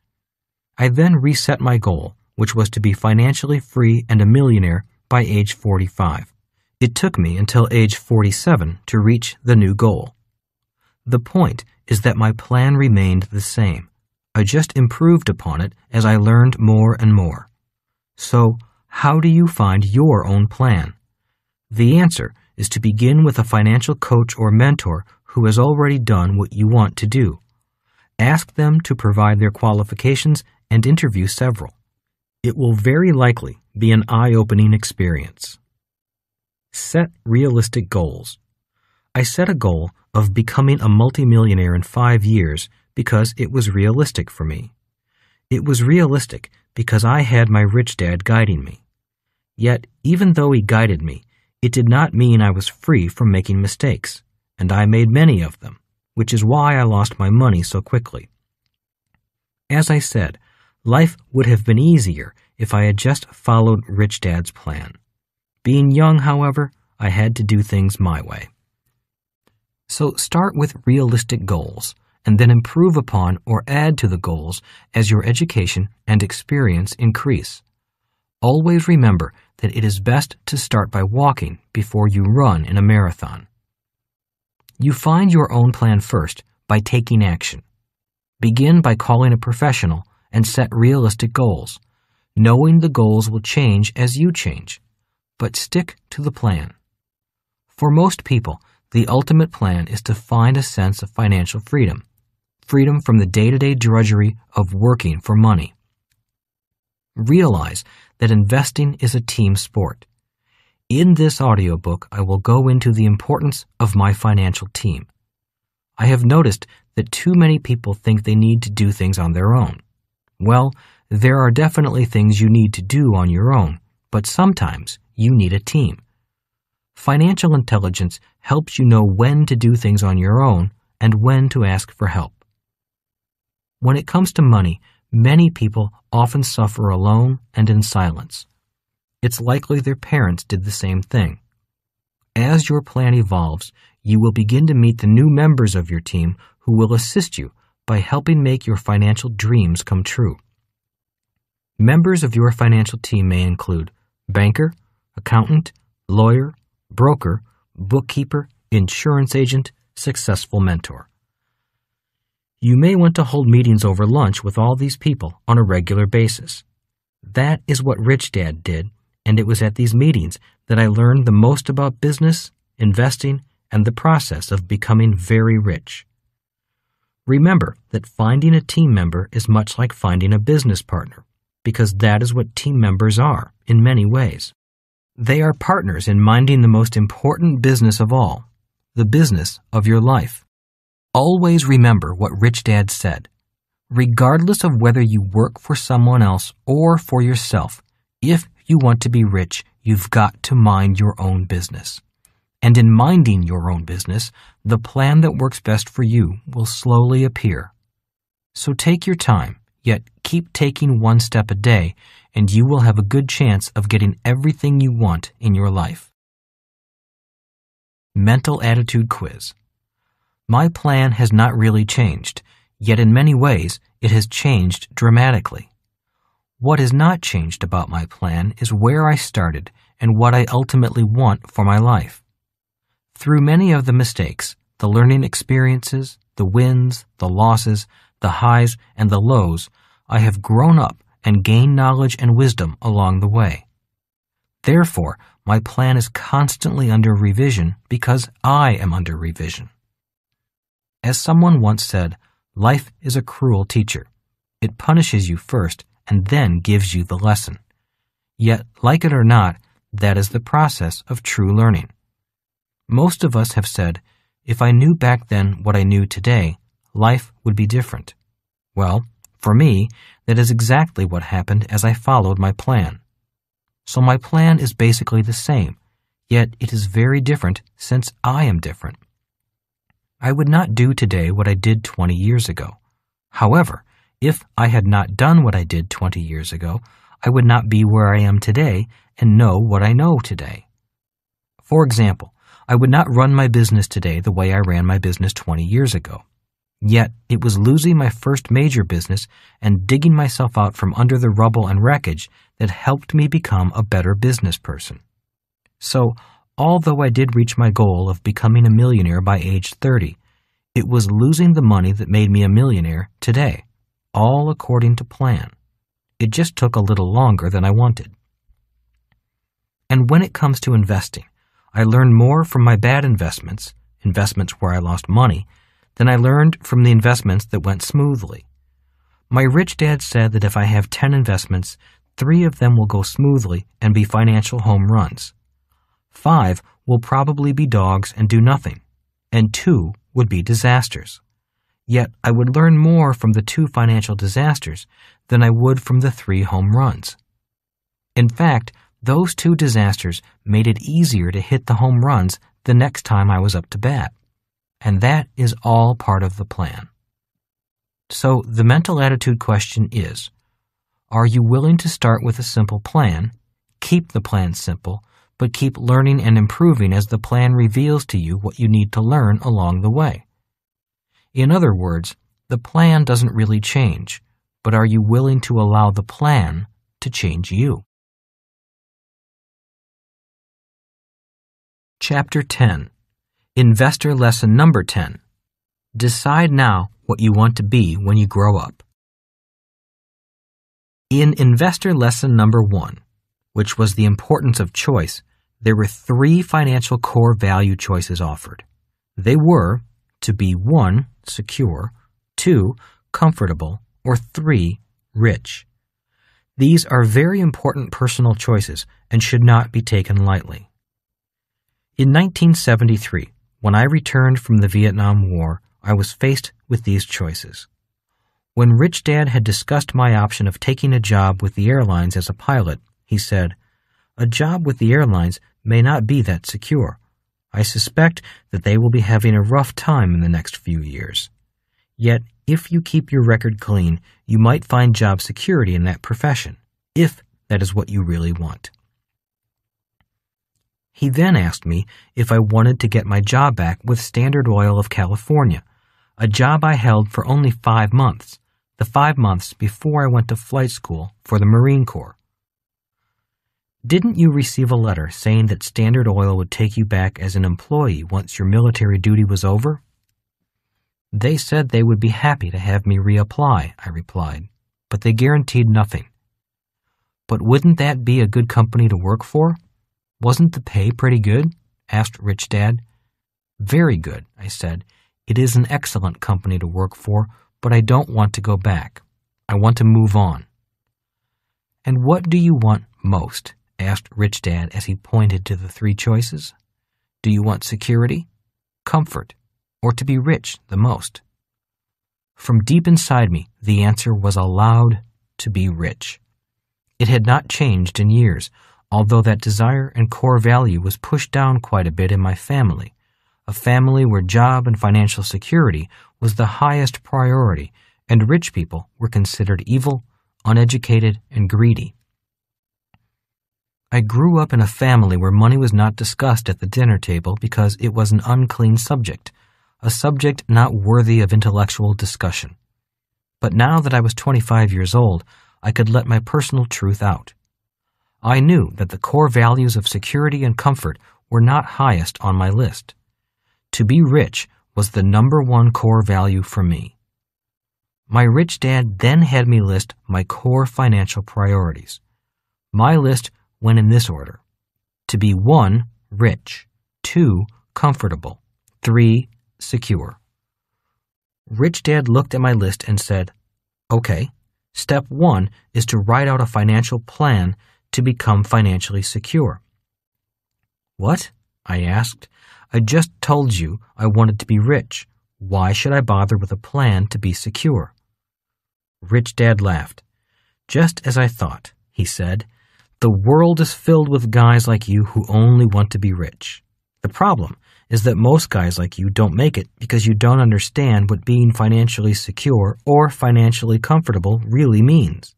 I then reset my goal, which was to be financially free and a millionaire by age 45. It took me until age 47 to reach the new goal. The point is that my plan remained the same. I just improved upon it as I learned more and more. So, how do you find your own plan? The answer is to begin with a financial coach or mentor who has already done what you want to do. Ask them to provide their qualifications and interview several. It will very likely be an eye-opening experience. Set realistic goals. I set a goal of becoming a multimillionaire in 5 years because it was realistic for me. It was realistic because I had my rich dad guiding me. Yet, even though he guided me, it did not mean I was free from making mistakes, and I made many of them, which is why I lost my money so quickly. As I said, life would have been easier if I had just followed Rich Dad's plan. Being young, however, I had to do things my way. So start with realistic goals, and then improve upon or add to the goals as your education and experience increase. Always remember that it is best to start by walking before you run in a marathon. You find your own plan first by taking action. Begin by calling a professional and set realistic goals, knowing the goals will change as you change, but stick to the plan. For most people, the ultimate plan is to find a sense of financial freedom, freedom from the day-to-day drudgery of working for money. Realize that investing is a team sport. In this audiobook, I will go into the importance of my financial team. I have noticed that too many people think they need to do things on their own. Well, there are definitely things you need to do on your own, but sometimes you need a team. Financial intelligence helps you know when to do things on your own and when to ask for help. When it comes to money, many people often suffer alone and in silence. It's likely their parents did the same thing. As your plan evolves, you will begin to meet the new members of your team who will assist you by helping make your financial dreams come true. Members of your financial team may include banker, accountant, lawyer, broker, bookkeeper, insurance agent, successful mentor. You may want to hold meetings over lunch with all these people on a regular basis. That is what Rich Dad did, and it was at these meetings that I learned the most about business, investing, and the process of becoming very rich. Remember that finding a team member is much like finding a business partner, because that is what team members are in many ways. They are partners in minding the most important business of all, the business of your life. Always remember what Rich Dad said. Regardless of whether you work for someone else or for yourself, if you want to be rich, you've got to mind your own business. And in minding your own business, the plan that works best for you will slowly appear. So take your time, yet keep taking one step a day, and you will have a good chance of getting everything you want in your life. Mental Attitude Quiz. My plan has not really changed, yet in many ways it has changed dramatically. What has not changed about my plan is where I started and what I ultimately want for my life. Through many of the mistakes, the learning experiences, the wins, the losses, the highs, and the lows, I have grown up and gained knowledge and wisdom along the way. Therefore, my plan is constantly under revision because I am under revision. As someone once said, life is a cruel teacher. It punishes you first and then gives you the lesson. Yet, like it or not, that is the process of true learning. Most of us have said, if I knew back then what I knew today, life would be different. Well, for me, that is exactly what happened as I followed my plan. So my plan is basically the same, yet it is very different since I am different. I would not do today what I did 20 years ago. However, if I had not done what I did 20 years ago, I would not be where I am today and know what I know today. For example, I would not run my business today the way I ran my business 20 years ago. Yet, it was losing my first major business and digging myself out from under the rubble and wreckage that helped me become a better business person. So, although I did reach my goal of becoming a millionaire by age 30, it was losing the money that made me a millionaire today. all according to plan. It just took a little longer than I wanted. And when it comes to investing, I learned more from my bad investments where I lost money, than I learned from the investments that went smoothly. My rich dad said that if I have 10 investments, 3 of them will go smoothly and be financial home runs. 5 will probably be dogs and do nothing, and 2 would be disasters. Yet I would learn more from the 2 financial disasters than I would from the 3 home runs. In fact, those 2 disasters made it easier to hit the home runs the next time I was up to bat. And that is all part of the plan. So the mental attitude question is, are you willing to start with a simple plan, keep the plan simple, but keep learning and improving as the plan reveals to you what you need to learn along the way? In other words, the plan doesn't really change, but are you willing to allow the plan to change you? Chapter 10. Investor Lesson Number 10. Decide now what you want to be when you grow up. In Investor Lesson Number 1, which was the importance of choice, there were 3 financial core value choices offered. They were to be 1, secure, 2, comfortable, or 3, rich. These are very important personal choices and should not be taken lightly. In 1973, when I returned from the Vietnam War, I was faced with these choices. When Rich Dad had discussed my option of taking a job with the airlines as a pilot, he said, "A job with the airlines may not be that secure. I suspect that they will be having a rough time in the next few years. Yet, if you keep your record clean, you might find job security in that profession, if that is what you really want." He then asked me if I wanted to get my job back with Standard Oil of California, a job I held for only 5 months, the 5 months before I went to flight school for the Marine Corps. "Didn't you receive a letter saying that Standard Oil would take you back as an employee once your military duty was over?" "They said they would be happy to have me reapply," I replied, "but they guaranteed nothing." "But wouldn't that be a good company to work for? Wasn't the pay pretty good?" asked Rich Dad. "Very good," I said. "It is an excellent company to work for, but I don't want to go back. I want to move on." "And what do you want most?" asked Rich Dad as he pointed to the 3 choices. "Do you want security, comfort, or to be rich the most?" From deep inside me, the answer was a loud, "to be rich." It had not changed in years, although that desire and core value was pushed down quite a bit in my family, a family where job and financial security was the highest priority, and rich people were considered evil, uneducated, and greedy. I grew up in a family where money was not discussed at the dinner table because it was an unclean subject, a subject not worthy of intellectual discussion. But now that I was 25 years old, I could let my personal truth out. I knew that the core values of security and comfort were not highest on my list. To be rich was the number 1 core value for me. My rich dad then had me list my core financial priorities. My list went in this order: to be 1, rich, 2, comfortable, 3, secure. Rich Dad looked at my list and said, "Okay, step 1 is to write out a financial plan to become financially secure." "What?" I asked. "I just told you I wanted to be rich. Why should I bother with a plan to be secure?" Rich Dad laughed. "Just as I thought," he said. "The world is filled with guys like you who only want to be rich. The problem is that most guys like you don't make it because you don't understand what being financially secure or financially comfortable really means.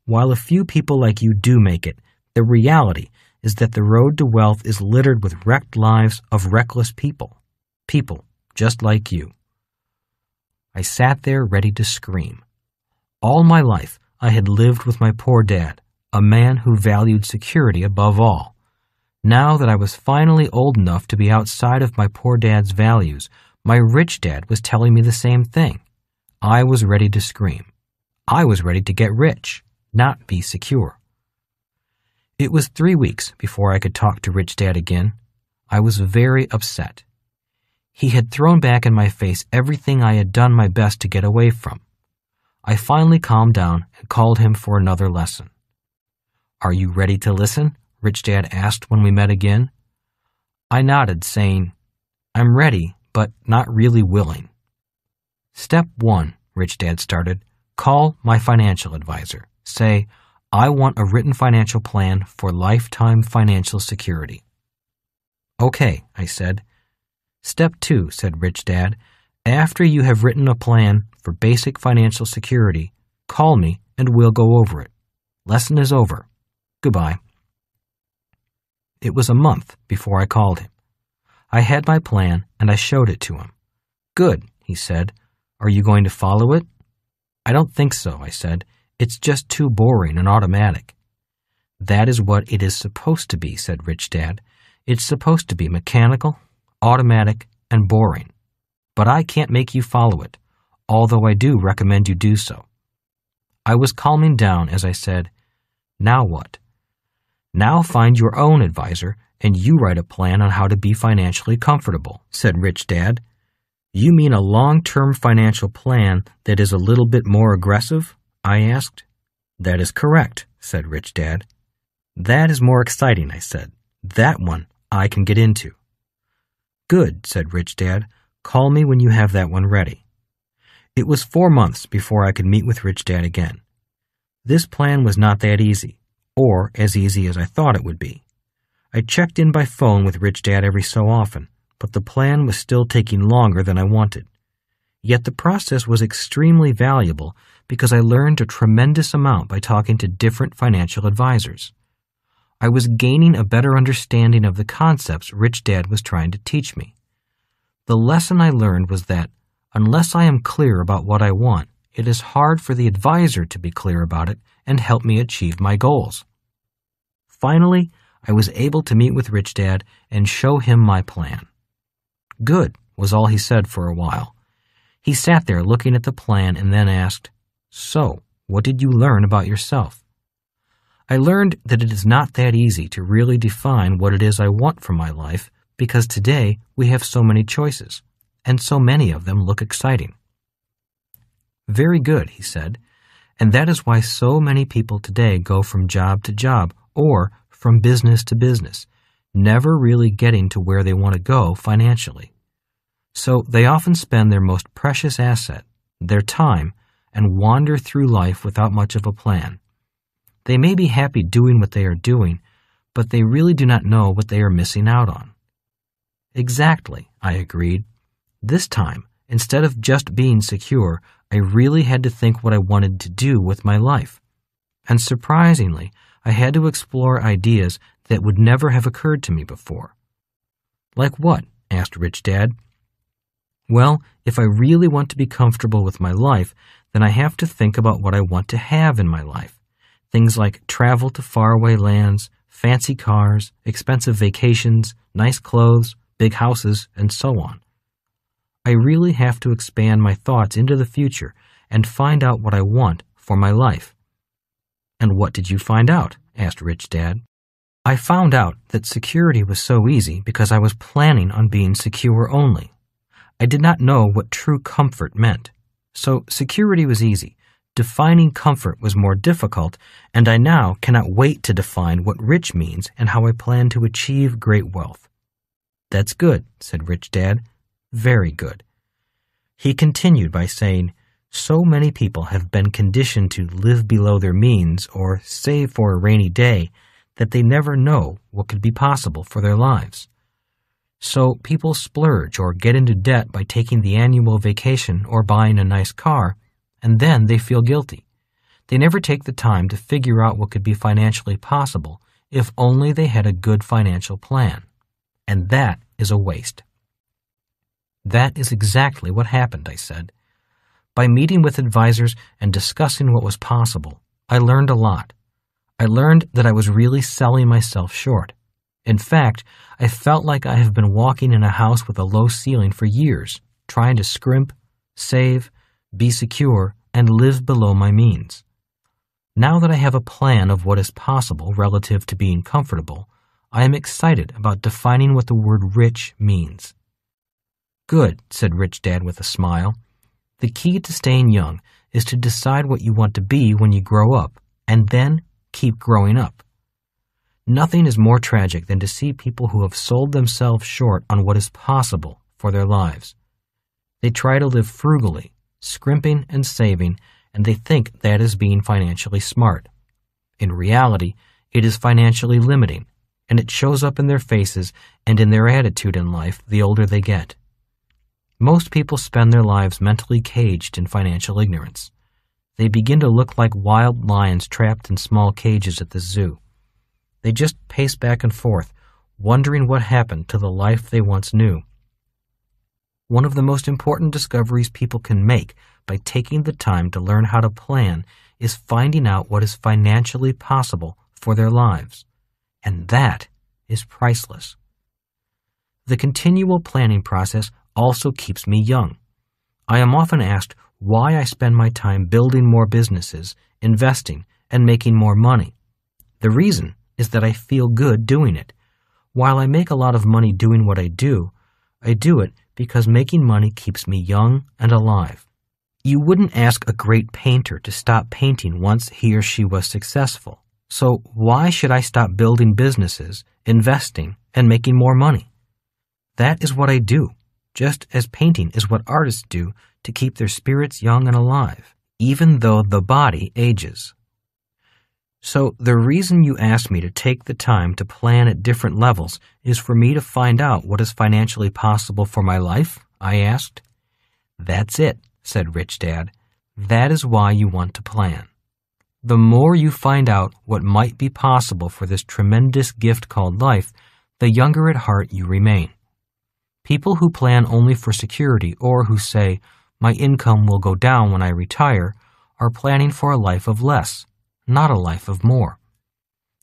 While a few people like you do make it, the reality is that the road to wealth is littered with wrecked lives of reckless people. People just like you." I sat there ready to scream. All my life, I had lived with my poor dad, a man who valued security above all. Now that I was finally old enough to be outside of my poor dad's values, my rich dad was telling me the same thing. I was ready to scream. I was ready to get rich, not be secure. It was 3 weeks before I could talk to Rich Dad again. I was very upset. He had thrown back in my face everything I had done my best to get away from. I finally calmed down and called him for another lesson. "Are you ready to listen?" Rich Dad asked when we met again. I nodded, saying, "I'm ready, but not really willing." "Step 1, Rich Dad started, call my financial advisor. Say, I want a written financial plan for lifetime financial security." "Okay," I said. "Step 2, said Rich Dad, after you have written a plan for basic financial security, call me and we'll go over it. Lesson is over. Goodbye." It was a month before I called him. I had my plan and I showed it to him. "Good," he said. "Are you going to follow it?" "I don't think so," I said. "It's just too boring and automatic." "That is what it is supposed to be," said Rich Dad. "It's supposed to be mechanical, automatic, and boring. But I can't make you follow it, although I do recommend you do so." I was calming down as I said, "Now what?" "Now find your own advisor and you write a plan on how to be financially comfortable," said Rich Dad. "You mean a long-term financial plan that is a little bit more aggressive?" I asked. "That is correct," said Rich Dad. "That is more exciting," I said. "That one I can get into." "Good," said Rich Dad. "Call me when you have that one ready." It was 4 months before I could meet with Rich Dad again. This plan was not that easy, or as easy as I thought it would be. I checked in by phone with Rich Dad every so often, but the plan was still taking longer than I wanted. Yet the process was extremely valuable because I learned a tremendous amount by talking to different financial advisors. I was gaining a better understanding of the concepts Rich Dad was trying to teach me. The lesson I learned was that unless I am clear about what I want, it is hard for the advisor to be clear about it and help me achieve my goals. Finally, I was able to meet with Rich Dad and show him my plan. "Good," was all he said for a while. He sat there looking at the plan and then asked, "So, what did you learn about yourself?" I learned that it is not that easy to really define what it is I want from my life because today we have so many choices, and so many of them look exciting. "Very good," he said, "and that is why so many people today go from job to job or from business to business, never really getting to where they want to go financially. So they often spend their most precious asset, their time, and wander through life without much of a plan. They may be happy doing what they are doing, but they really do not know what they are missing out on." "Exactly," I agreed. This time, instead of just being secure, I really had to think what I wanted to do with my life. And surprisingly, I had to explore ideas that would never have occurred to me before. "Like what?" asked Rich Dad. "Well, if I really want to be comfortable with my life, then I have to think about what I want to have in my life. Things like travel to faraway lands, fancy cars, expensive vacations, nice clothes, big houses, and so on. I really have to expand my thoughts into the future and find out what I want for my life." "And what did you find out?" asked Rich Dad. "I found out that security was so easy because I was planning on being secure only. I did not know what true comfort meant. So security was easy. Defining comfort was more difficult, and I now cannot wait to define what rich means and how I plan to achieve great wealth." "That's good," said Rich Dad. "Very good." He continued by saying, "So many people have been conditioned to live below their means or save for a rainy day that they never know what could be possible for their lives. So people splurge or get into debt by taking the annual vacation or buying a nice car, and then they feel guilty. They never take the time to figure out what could be financially possible if only they had a good financial plan. And that is a waste." "That is exactly what happened," I said. By meeting with advisors and discussing what was possible, I learned a lot. I learned that I was really selling myself short. In fact, I felt like I have been walking in a house with a low ceiling for years, trying to scrimp, save, be secure, and live below my means. Now that I have a plan of what is possible relative to being comfortable, I am excited about defining what the word rich means. Good, said Rich Dad with a smile. The key to staying young is to decide what you want to be when you grow up, and then keep growing up. Nothing is more tragic than to see people who have sold themselves short on what is possible for their lives. They try to live frugally, scrimping and saving, and they think that is being financially smart. In reality, it is financially limiting, and it shows up in their faces and in their attitude in life the older they get. Most people spend their lives mentally caged in financial ignorance. They begin to look like wild lions trapped in small cages at the zoo. They just pace back and forth, wondering what happened to the life they once knew. One of the most important discoveries people can make by taking the time to learn how to plan is finding out what is financially possible for their lives. And that is priceless. The continual planning process also keeps me young. I am often asked why I spend my time building more businesses, investing, and making more money. The reason is that I feel good doing it. While I make a lot of money doing what I do it because making money keeps me young and alive. You wouldn't ask a great painter to stop painting once he or she was successful. So why should I stop building businesses, investing, and making more money? That is what I do, just as painting is what artists do to keep their spirits young and alive, even though the body ages. So the reason you asked me to take the time to plan at different levels is for me to find out what is financially possible for my life? I asked. That's it, said Rich Dad. That is why you want to plan. The more you find out what might be possible for this tremendous gift called life, the younger at heart you remain. People who plan only for security or who say, my income will go down when I retire, are planning for a life of less, not a life of more.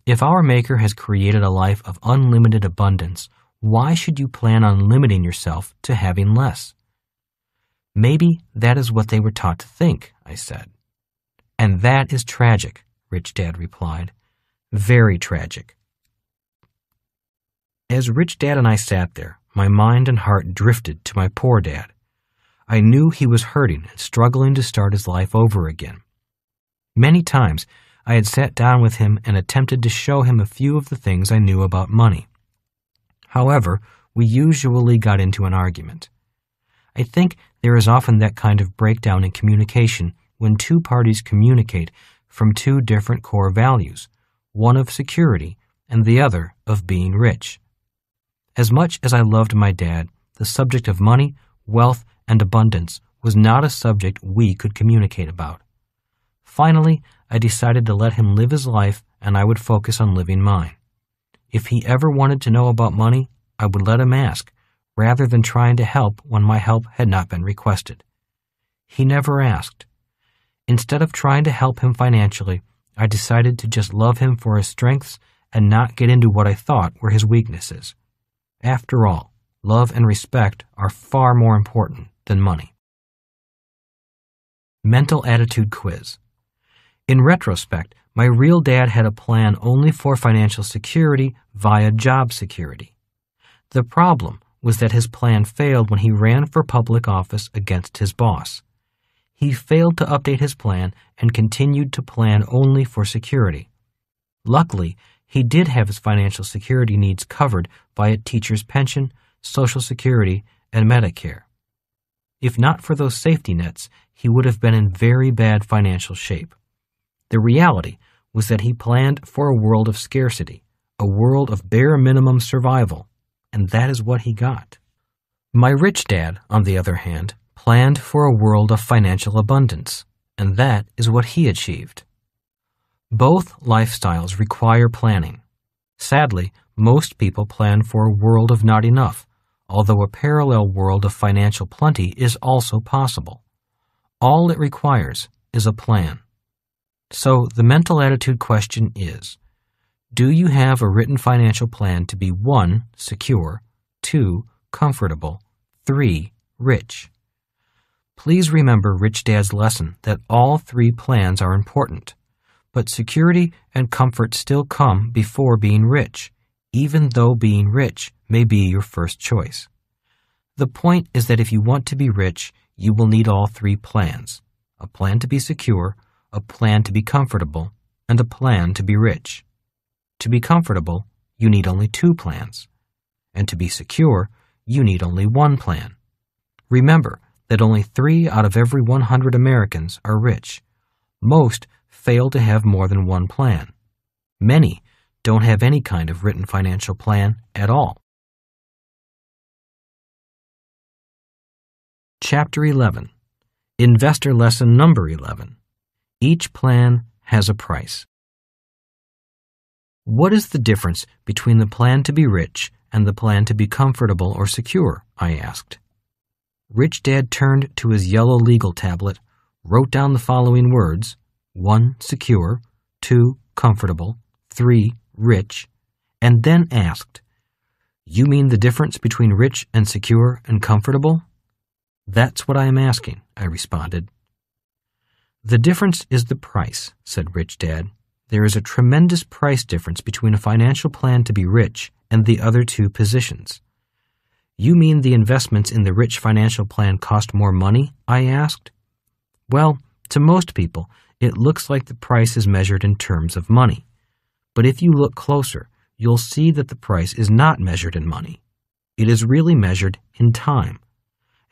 If our Maker has created a life of unlimited abundance, why should you plan on limiting yourself to having less? Maybe that is what they were taught to think, I said. And that is tragic, Rich Dad replied. Very tragic. As Rich Dad and I sat there, my mind and heart drifted to my poor dad. I knew he was hurting and struggling to start his life over again. Many times, I had sat down with him and attempted to show him a few of the things I knew about money. However, we usually got into an argument. I think there is often that kind of breakdown in communication when two parties communicate from two different core values, one of security and the other of being rich. As much as I loved my dad, the subject of money, wealth, and abundance was not a subject we could communicate about. Finally, I decided to let him live his life and I would focus on living mine. If he ever wanted to know about money, I would let him ask, rather than trying to help when my help had not been requested. He never asked. Instead of trying to help him financially, I decided to just love him for his strengths and not get into what I thought were his weaknesses. After all, love and respect are far more important than money. Mental Attitude Quiz. In retrospect, my real dad had a plan only for financial security via job security. The problem was that his plan failed when he ran for public office against his boss. He failed to update his plan and continued to plan only for security. Luckily, he did have his financial security needs covered by a teacher's pension, Social Security, and Medicare. If not for those safety nets, he would have been in very bad financial shape. The reality was that he planned for a world of scarcity, a world of bare minimum survival, and that is what he got. My rich dad, on the other hand, planned for a world of financial abundance, and that is what he achieved. Both lifestyles require planning. Sadly, most people plan for a world of not enough, although a parallel world of financial plenty is also possible. All it requires is a plan. So the mental attitude question is, do you have a written financial plan to be 1, secure, 2, comfortable, 3, rich? Please remember Rich Dad's lesson that all three plans are important, but security and comfort still come before being rich, even though being rich may be your first choice. The point is that if you want to be rich, you will need all three plans: a plan to be secure, a plan to be comfortable, and a plan to be rich. To be comfortable, you need only 2 plans, and to be secure, you need only 1 plan. Remember that only 3 out of every 100 Americans are rich. Most fail to have more than 1 plan. Many don't have any kind of written financial plan at all. Chapter 11. Investor Lesson Number 11. Each plan has a price. What is the difference between the plan to be rich and the plan to be comfortable or secure? I asked. Rich Dad turned to his yellow legal tablet, wrote down the following words: 1. Secure, 2. Comfortable, 3. Rich, and then asked, "You mean the difference between rich and secure and comfortable?" "That's what I am asking," I responded. "The difference is the price," said Rich Dad. "There is a tremendous price difference between a financial plan to be rich and the other 2 positions." "You mean the investments in the rich financial plan cost more money?" I asked. "Well, to most people, it looks like the price is measured in terms of money. But if you look closer, you'll see that the price is not measured in money. It is really measured in time.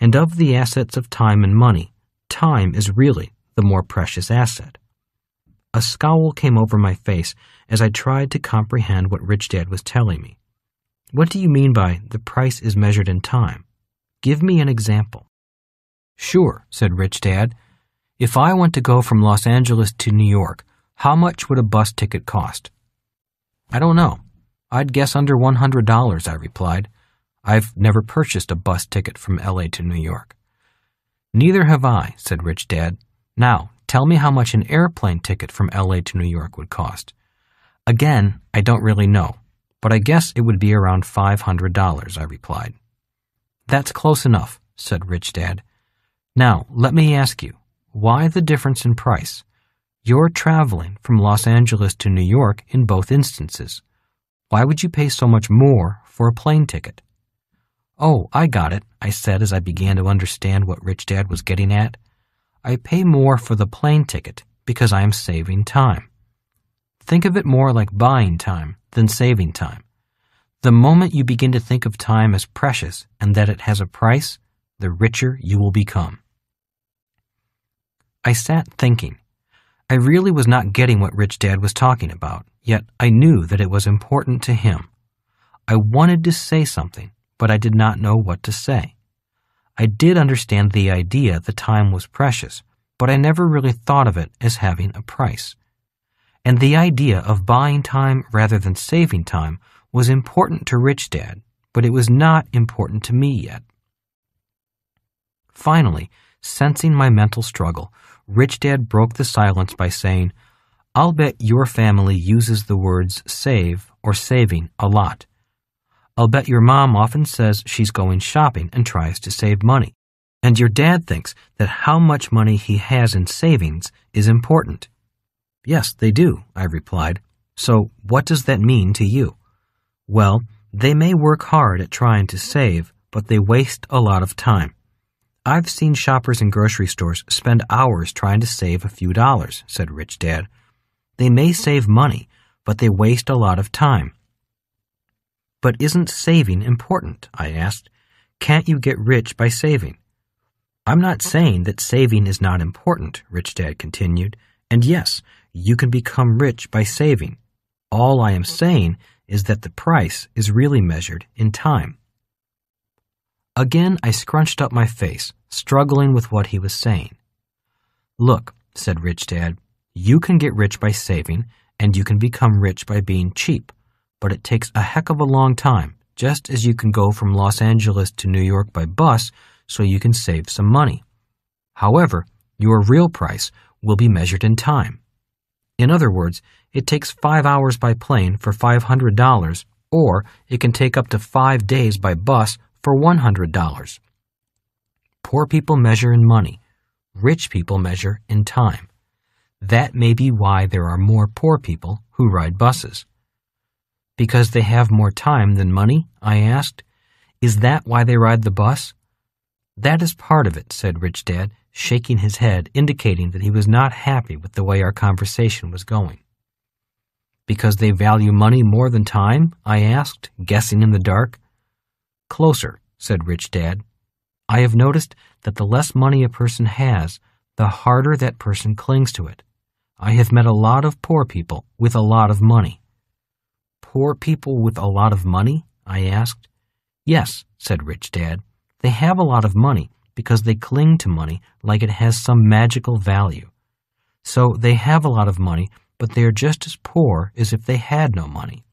And of the assets of time and money, time is really the more precious asset." A scowl came over my face as I tried to comprehend what Rich Dad was telling me. "What do you mean by the price is measured in time? Give me an example." "Sure," said Rich Dad. "If I want to go from Los Angeles to New York, how much would a bus ticket cost?" "I don't know. I'd guess under $100, I replied. "I've never purchased a bus ticket from L.A. to New York." "Neither have I," said Rich Dad. "Now, tell me how much an airplane ticket from L.A. to New York would cost." "Again, I don't really know, but I guess it would be around $500, I replied. "That's close enough," said Rich Dad. "Now, let me ask you, why the difference in price? You're traveling from Los Angeles to New York in both instances. Why would you pay so much more for a plane ticket?" "Oh, I got it," I said as I began to understand what Rich Dad was getting at. "I pay more for the plane ticket because I am saving time. Think of it more like buying time than saving time. The moment you begin to think of time as precious and that it has a price, the richer you will become." I sat thinking. I really was not getting what Rich Dad was talking about, yet I knew that it was important to him. I wanted to say something, but I did not know what to say. I did understand the idea that time was precious, but I never really thought of it as having a price. And the idea of buying time rather than saving time was important to Rich Dad, but it was not important to me yet. Finally, sensing my mental struggle, Rich Dad broke the silence by saying, "I'll bet your family uses the words save or saving a lot. I'll bet your mom often says she's going shopping and tries to save money. And your dad thinks that how much money he has in savings is important." "Yes, they do," I replied. "So what does that mean to you?" "Well, they may work hard at trying to save, but they waste a lot of time. I've seen shoppers in grocery stores spend hours trying to save a few dollars," said Rich Dad. "They may save money, but they waste a lot of time." "But isn't saving important?" I asked. "Can't you get rich by saving?" "I'm not saying that saving is not important," Rich Dad continued. "And yes, you can become rich by saving. All I am saying is that the price is really measured in time." Again, I scrunched up my face, struggling with what he was saying. "Look," said Rich Dad, "you can get rich by saving, and you can become rich by being cheap, but it takes a heck of a long time, just as you can go from Los Angeles to New York by bus so you can save some money. However, your real price will be measured in time. In other words, it takes 5 hours by plane for $500, or it can take up to 5 days by bus for $100. Poor people measure in money. Rich people measure in time. That may be why there are more poor people who ride buses. Because they have more time than money? I asked. Is that why they ride the bus? That is part of it, said Rich Dad, shaking his head, indicating that he was not happy with the way our conversation was going. Because they value money more than time? I asked, guessing in the dark. Closer, said Rich Dad. I have noticed that the less money a person has, the harder that person clings to it. I have met a lot of poor people with a lot of money. Poor people with a lot of money? I asked. Yes, said Rich Dad. They have a lot of money because they cling to money like it has some magical value. So they have a lot of money, but they are just as poor as if they had no money.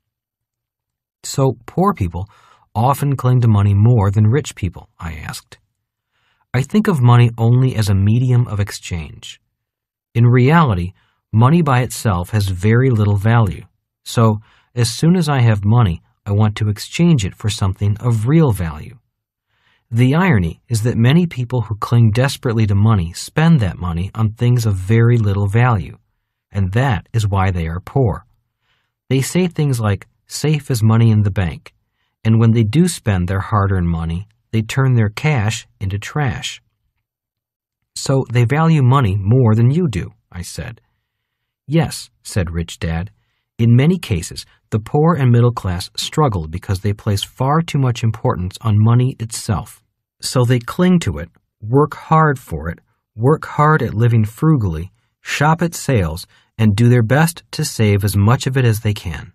So poor people often cling to money more than rich people, I asked. I think of money only as a medium of exchange. In reality, money by itself has very little value. So, as soon as I have money, I want to exchange it for something of real value. The irony is that many people who cling desperately to money spend that money on things of very little value, and that is why they are poor. They say things like, safe as money in the bank, and when they do spend their hard-earned money, they turn their cash into trash. So they value money more than you do, I said. Yes, said Rich Dad. In many cases, the poor and middle class struggle because they place far too much importance on money itself. So they cling to it, work hard for it, work hard at living frugally, shop at sales, and do their best to save as much of it as they can.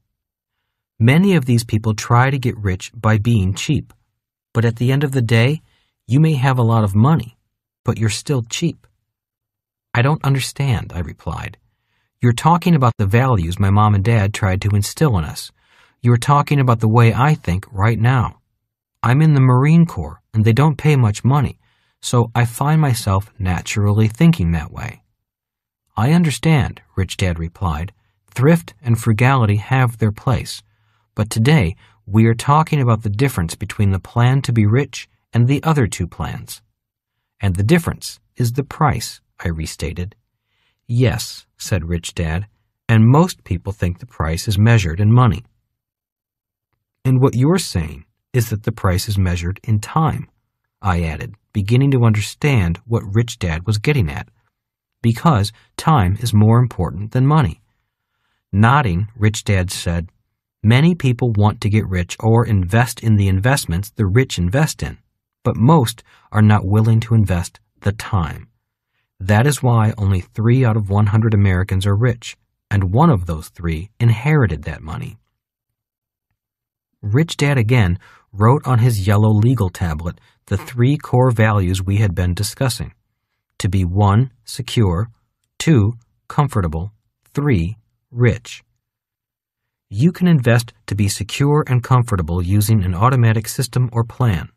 Many of these people try to get rich by being cheap. But at the end of the day, you may have a lot of money, but you're still cheap. I don't understand, I replied. You're talking about the values my mom and dad tried to instill in us. You're talking about the way I think right now. I'm in the Marine Corps, and they don't pay much money, so I find myself naturally thinking that way. I understand, Rich Dad replied. Thrift and frugality have their place. But today, we are talking about the difference between the plan to be rich and the other two plans. And the difference is the price, I restated. Yes, said Rich Dad, and most people think the price is measured in money. And what you're saying is that the price is measured in time, I added, beginning to understand what Rich Dad was getting at. Because time is more important than money. Nodding, Rich Dad said, many people want to get rich or invest in the investments the rich invest in, but most are not willing to invest the time. That is why only 3 out of 100 Americans are rich, and one of those 3 inherited that money. Rich Dad again wrote on his yellow legal tablet the 3 core values we had been discussing. To be 1, secure, 2, comfortable, 3, rich. You can invest to be secure and comfortable using an automatic system or plan.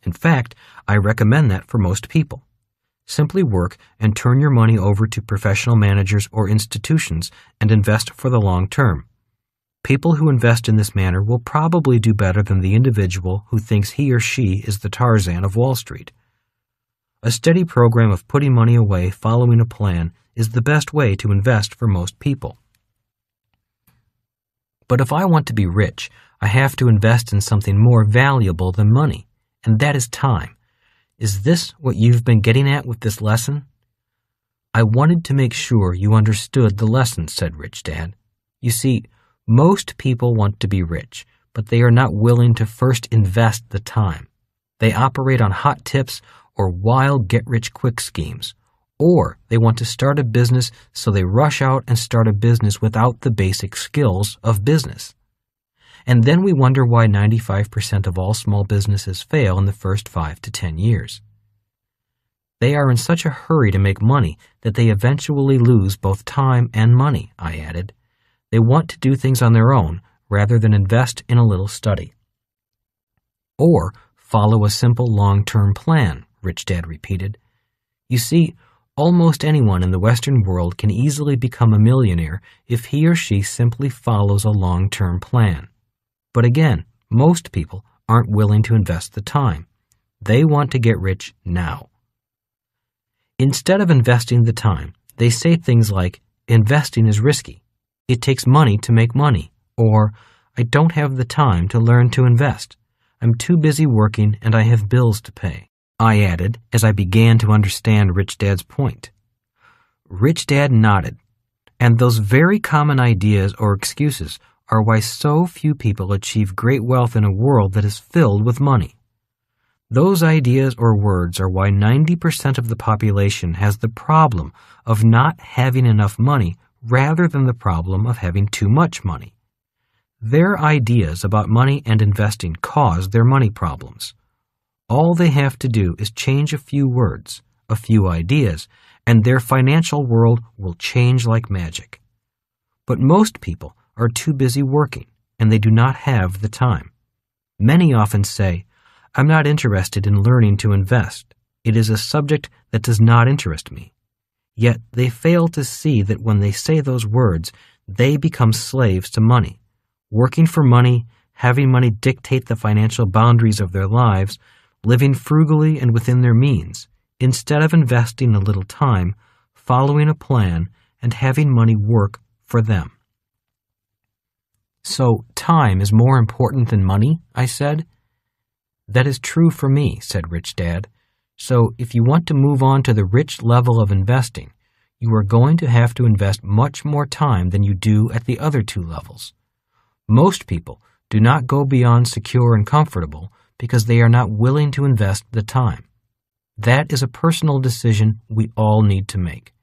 In fact, I recommend that for most people. Simply work and turn your money over to professional managers or institutions and invest for the long term. People who invest in this manner will probably do better than the individual who thinks he or she is the Tarzan of Wall Street. A steady program of putting money away following a plan is the best way to invest for most people. But if I want to be rich, I have to invest in something more valuable than money, and that is time. Is this what you've been getting at with this lesson? I wanted to make sure you understood the lesson, said Rich Dad. You see, most people want to be rich, but they are not willing to first invest the time. They operate on hot tips or wild get-rich-quick schemes, or they want to start a business, so they rush out and start a business without the basic skills of business. And then we wonder why 95% of all small businesses fail in the first 5 to 10 years. They are in such a hurry to make money that they eventually lose both time and money, I added. They want to do things on their own rather than invest in a little study. Or follow a simple long-term plan, Rich Dad repeated. You see, almost anyone in the Western world can easily become a millionaire if he or she simply follows a long-term plan. But again, most people aren't willing to invest the time. They want to get rich now. Instead of investing the time, they say things like, investing is risky. It takes money to make money. Or, I don't have the time to learn to invest. I'm too busy working and I have bills to pay. I added as I began to understand Rich Dad's point. Rich Dad nodded. And those very common ideas or excuses are why so few people achieve great wealth in a world that is filled with money. Those ideas or words are why 90% of the population has the problem of not having enough money rather than the problem of having too much money. Their ideas about money and investing cause their money problems. All they have to do is change a few words, a few ideas, and their financial world will change like magic. But most people are too busy working, and they do not have the time. Many often say, I'm not interested in learning to invest. It is a subject that does not interest me. Yet they fail to see that when they say those words, they become slaves to money. Working for money, having money dictate the financial boundaries of their lives, living frugally and within their means, instead of investing a little time, following a plan, and having money work for them. So, time is more important than money, I said. That is true for me, said Rich Dad. So, if you want to move on to the rich level of investing, you are going to have to invest much more time than you do at the other two levels. Most people do not go beyond secure and comfortable because they are not willing to invest the time. That is a personal decision we all need to make.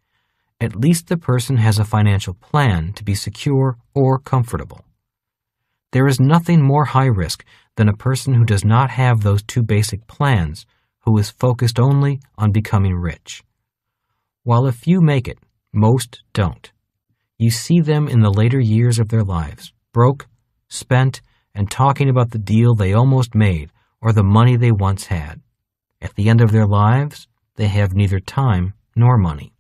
At least the person has a financial plan to be secure or comfortable. There is nothing more high risk than a person who does not have those two basic plans, who is focused only on becoming rich. While a few make it, most don't. You see them in the later years of their lives, broke, spent, and talking about the deal they almost made or the money they once had. At the end of their lives, they have neither time nor money.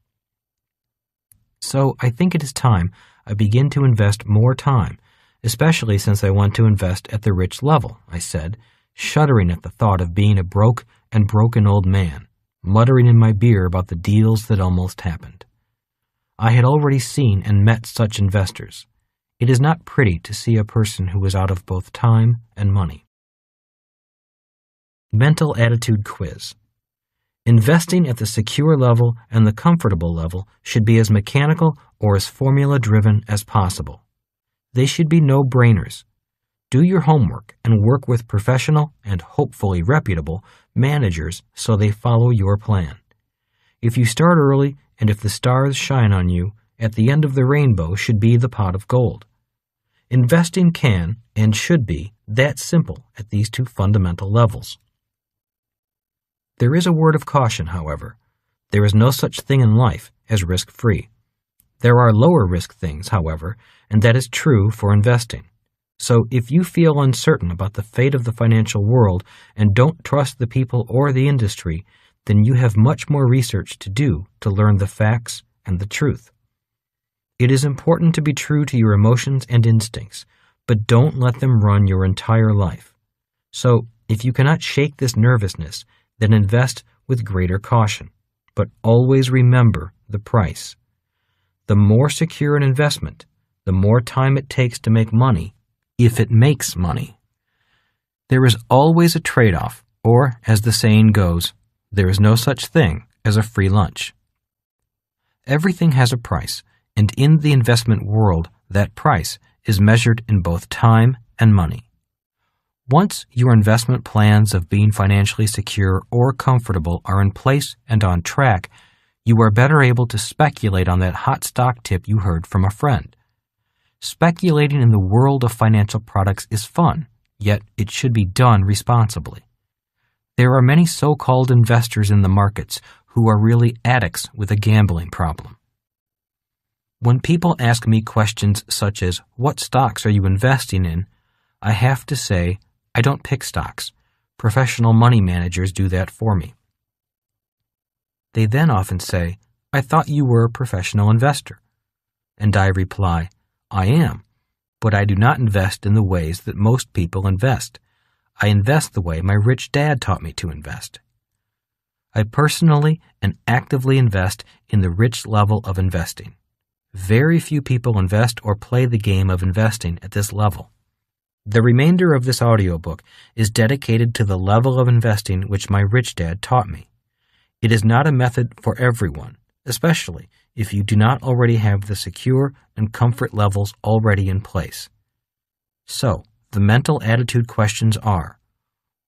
So I think it is time I begin to invest more time, especially since I want to invest at the rich level, I said, shuddering at the thought of being a broke and broken old man, muttering in my beer about the deals that almost happened. I had already seen and met such investors. It is not pretty to see a person who is out of both time and money. Mental Attitude Quiz. Investing at the secure level and the comfortable level should be as mechanical or as formula-driven as possible. They should be no-brainers. Do your homework and work with professional and hopefully reputable managers so they follow your plan. If you start early and if the stars shine on you, at the end of the rainbow should be the pot of gold. Investing can and should be that simple at these two fundamental levels. There is a word of caution, however. There is no such thing in life as risk-free. There are lower-risk things, however, and that is true for investing. So if you feel uncertain about the fate of the financial world and don't trust the people or the industry, then you have much more research to do to learn the facts and the truth. It is important to be true to your emotions and instincts, but don't let them run your entire life. So if you cannot shake this nervousness, then invest with greater caution, but always remember the price. The more secure an investment, the more time it takes to make money, if it makes money. There is always a trade-off, or, as the saying goes, there is no such thing as a free lunch. Everything has a price, and in the investment world, that price is measured in both time and money. Once your investment plans of being financially secure or comfortable are in place and on track, you are better able to speculate on that hot stock tip you heard from a friend. Speculating in the world of financial products is fun, yet it should be done responsibly. There are many so-called investors in the markets who are really addicts with a gambling problem. When people ask me questions such as, "What stocks are you investing in?" I have to say, I don't pick stocks. Professional money managers do that for me. They then often say, "I thought you were a professional investor." And I reply, "I am, but I do not invest in the ways that most people invest. I invest the way my rich dad taught me to invest. I personally and actively invest in the rich level of investing. Very few people invest or play the game of investing at this level. The remainder of this audiobook is dedicated to the level of investing which my rich dad taught me. It is not a method for everyone, especially if you do not already have the secure and comfort levels already in place. So, the mental attitude questions are: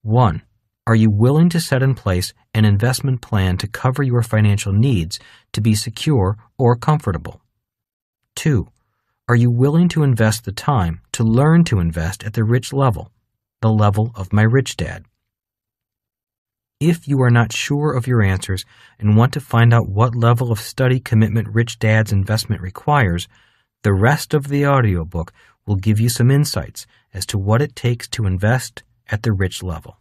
1. Are you willing to set in place an investment plan to cover your financial needs to be secure or comfortable? 2. Are you willing to invest the time to learn to invest at the rich level, the level of my rich dad? If you are not sure of your answers and want to find out what level of study commitment Rich Dad's investment requires, the rest of the audiobook will give you some insights as to what it takes to invest at the rich level.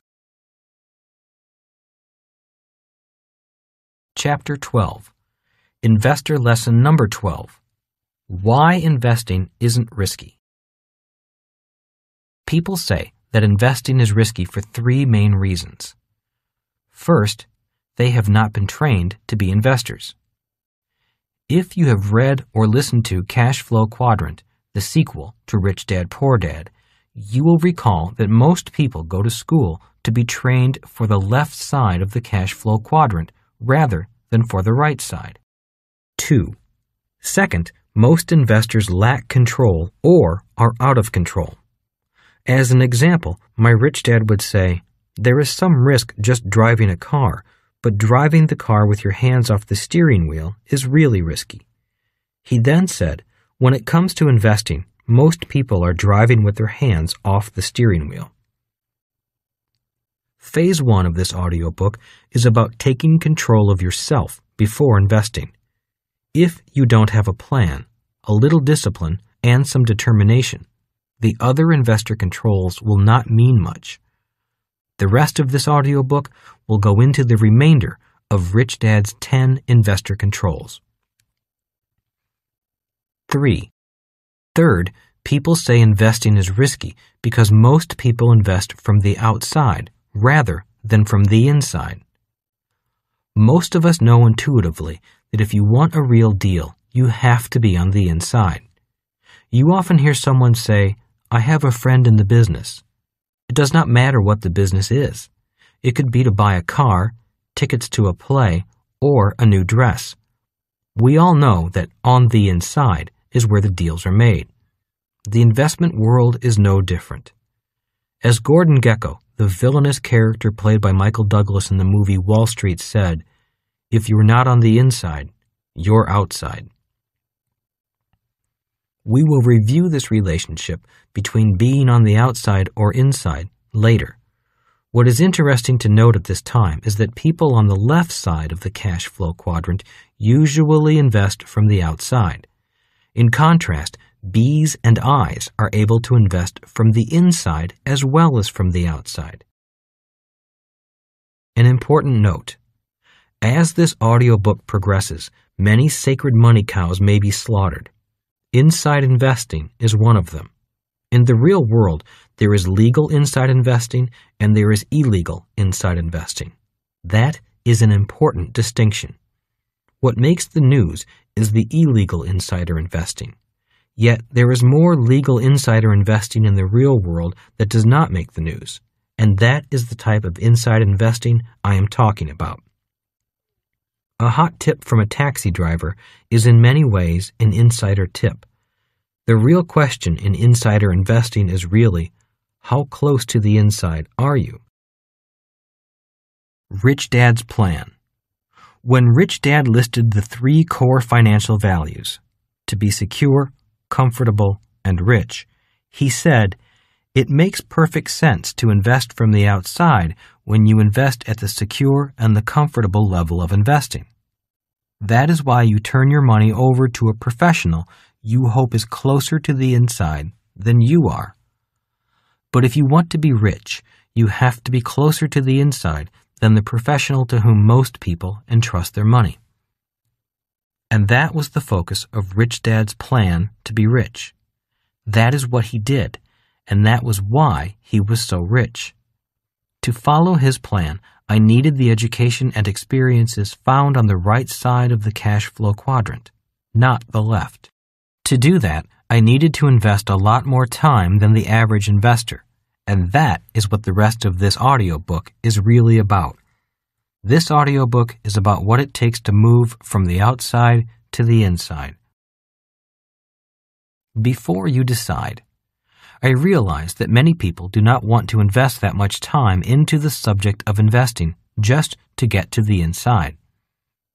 Chapter 12. Investor Lesson Number 12. Why investing isn't risky. People say that investing is risky for three main reasons. First, they have not been trained to be investors. If you have read or listened to Cash Flow Quadrant, the sequel to Rich Dad Poor Dad, you will recall that most people go to school to be trained for the left side of the cash flow quadrant rather than for the right side. 2. Second, most investors lack control or are out of control. As an example, my rich dad would say, "There is some risk just driving a car, but driving the car with your hands off the steering wheel is really risky." He then said, "When it comes to investing, most people are driving with their hands off the steering wheel." Phase 1 of this audiobook is about taking control of yourself before investing. If you don't have a plan, a little discipline, and some determination, the other investor controls will not mean much. The rest of this audiobook will go into the remainder of Rich Dad's 10 investor controls. 3. Third, people say investing is risky because most people invest from the outside rather than from the inside. Most of us know intuitively that if you want a real deal, you have to be on the inside. You often hear someone say, "I have a friend in the business." It does not matter what the business is. It could be to buy a car, tickets to a play, or a new dress. We all know that on the inside is where the deals are made. The investment world is no different. As Gordon Gekko, the villainous character played by Michael Douglas in the movie Wall Street, said, "If you're not on the inside, you're outside." We will review this relationship between being on the outside or inside later. What is interesting to note at this time is that people on the left side of the cash flow quadrant usually invest from the outside. In contrast, B's and I's are able to invest from the inside as well as from the outside. An important note. As this audiobook progresses, many sacred money cows may be slaughtered. Inside investing is one of them. In the real world, there is legal inside investing and there is illegal inside investing. That is an important distinction. What makes the news is the illegal insider investing. Yet there is more legal insider investing in the real world that does not make the news, and that is the type of inside investing I am talking about. A hot tip from a taxi driver is in many ways an insider tip. The real question in insider investing is really, how close to the inside are you? Rich Dad's Plan. When Rich Dad listed the 3 core financial values, to be secure, comfortable, and rich, he said, "It makes perfect sense to invest from the outside when you invest at the secure and the comfortable level of investing. That is why you turn your money over to a professional you hope is closer to the inside than you are. But if you want to be rich, you have to be closer to the inside than the professional to whom most people entrust their money." And that was the focus of Rich Dad's plan to be rich. That is what he did, and that was why he was so rich. To follow his plan, I needed the education and experiences found on the right side of the cash flow quadrant, not the left. To do that, I needed to invest a lot more time than the average investor, and that is what the rest of this audiobook is really about. This audiobook is about what it takes to move from the outside to the inside. Before you decide, I realize that many people do not want to invest that much time into the subject of investing just to get to the inside.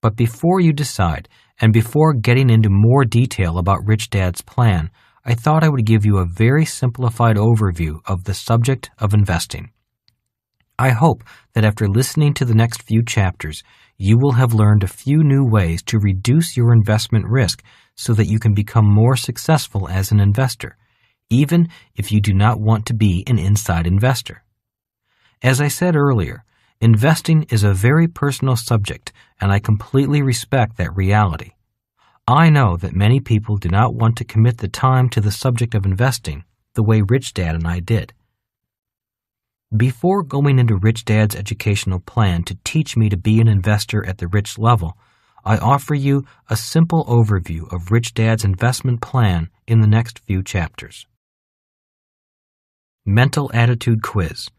But before you decide, and before getting into more detail about Rich Dad's plan, I thought I would give you a very simplified overview of the subject of investing. I hope that after listening to the next few chapters, you will have learned a few new ways to reduce your investment risk so that you can become more successful as an investor, even if you do not want to be an inside investor. As I said earlier, investing is a very personal subject, and I completely respect that reality. I know that many people do not want to commit the time to the subject of investing the way Rich Dad and I did. Before going into Rich Dad's educational plan to teach me to be an investor at the rich level, I offer you a simple overview of Rich Dad's investment plan in the next few chapters. Mental Attitude Quiz.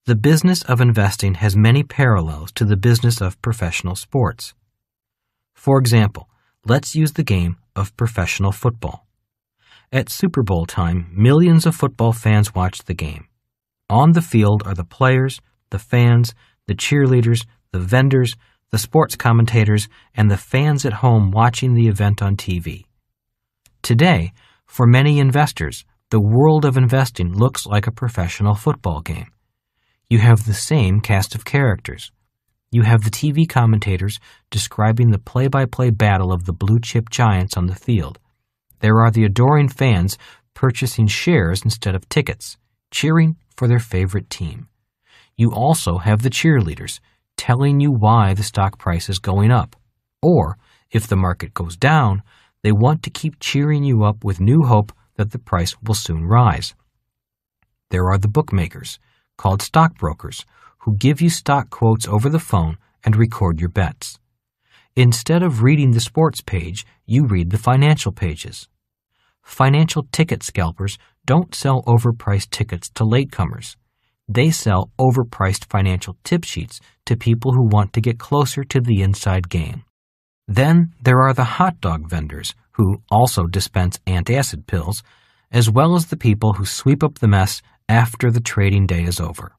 The business of investing has many parallels to the business of professional sports. For example, let's use the game of professional football. At Super Bowl time, millions of football fans watch the game. On the field are the players, the fans, the cheerleaders, the vendors, the sports commentators, and the fans at home watching the event on TV. Today, for many investors, the world of investing looks like a professional football game. You have the same cast of characters. You have the TV commentators describing the play-by-play battle of the blue-chip giants on the field. There are the adoring fans purchasing shares instead of tickets, cheering for their favorite team. You also have the cheerleaders telling you why the stock price is going up. Or, if the market goes down, they want to keep cheering you up with new hope that the price will soon rise. There are the bookmakers, called stockbrokers, who give you stock quotes over the phone and record your bets. Instead of reading the sports page, you read the financial pages. Financial ticket scalpers don't sell overpriced tickets to latecomers. They sell overpriced financial tip sheets to people who want to get closer to the inside game. Then there are the hot dog vendors, who also dispense antacid pills, as well as the people who sweep up the mess after the trading day is over.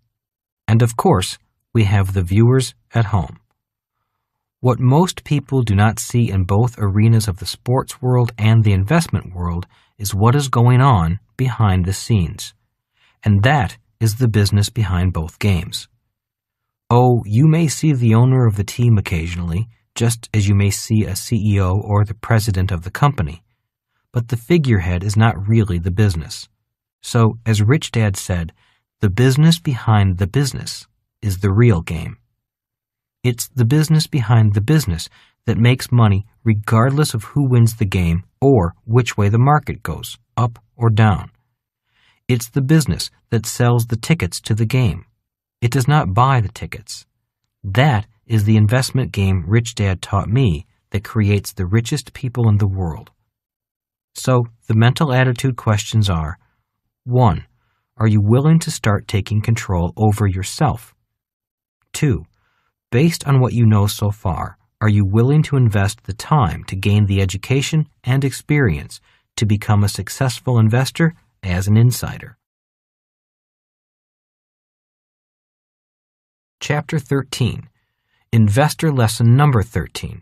And of course, we have the viewers at home. What most people do not see in both arenas of the sports world and the investment world is what is going on behind the scenes. And that is the business behind both games. Oh, you may see the owner of the team occasionally, just as you may see a CEO or the president of the company. But the figurehead is not really the business. So, as Rich Dad said, the business behind the business is the real game. It's the business behind the business that makes money regardless of who wins the game or which way the market goes, up or down. It's the business that sells the tickets to the game. It does not buy the tickets. That is the investment game Rich Dad taught me that creates the richest people in the world. So, the mental attitude questions are: 1. Are you willing to start taking control over yourself? 2. Based on what you know so far, are you willing to invest the time to gain the education and experience to become a successful investor as an insider? Chapter 13. Investor Lesson Number 13.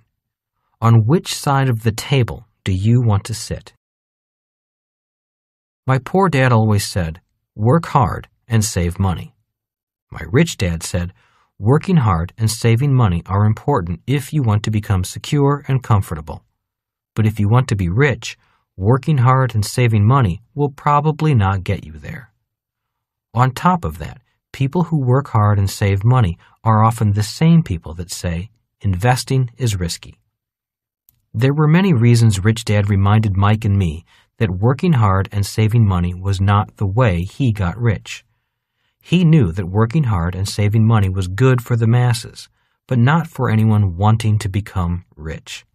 On which side of the table do you want to sit? My poor dad always said, work hard and save money. My rich dad said, working hard and saving money are important if you want to become secure and comfortable. But if you want to be rich, working hard and saving money will probably not get you there. On top of that, people who work hard and save money are often the same people that say, investing is risky. There were many reasons Rich Dad reminded Mike and me that working hard and saving money was not the way he got rich. He knew that working hard and saving money was good for the masses, but not for anyone wanting to become rich.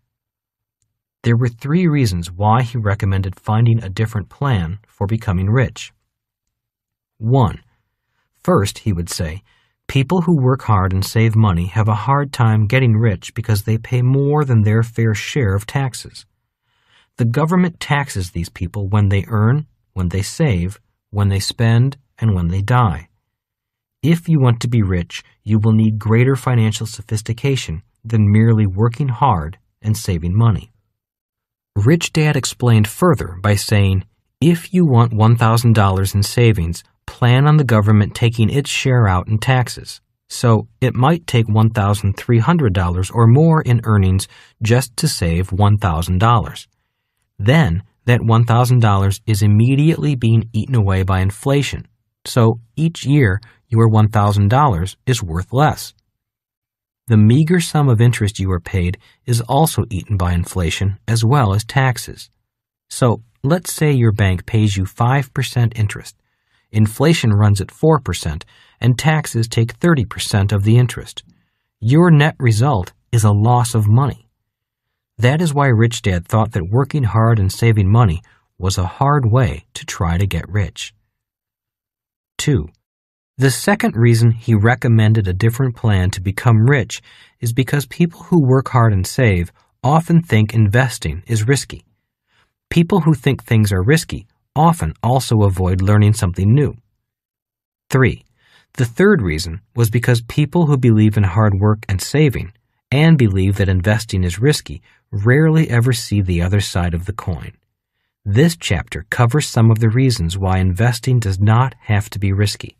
There were 3 reasons why he recommended finding a different plan for becoming rich. 1. First, he would say, people who work hard and save money have a hard time getting rich because they pay more than their fair share of taxes. The government taxes these people when they earn, when they save, when they spend, and when they die. If you want to be rich, you will need greater financial sophistication than merely working hard and saving money. Rich Dad explained further by saying, if you want $1,000 in savings, plan on the government taking its share out in taxes. So it might take $1,300 or more in earnings just to save $1,000. Then that $1,000 is immediately being eaten away by inflation. So each year your $1,000 is worth less. The meager sum of interest you are paid is also eaten by inflation as well as taxes. So let's say your bank pays you 5% interest. Inflation runs at 4%, and taxes take 30% of the interest. Your net result is a loss of money. That is why Rich Dad thought that working hard and saving money was a hard way to try to get rich. 2. The second reason he recommended a different plan to become rich is because people who work hard and save often think investing is risky. People who think things are risky often also avoid learning something new. 3. The third reason was because people who believe in hard work and saving and believe that investing is risky rarely ever see the other side of the coin. This chapter covers some of the reasons why investing does not have to be risky.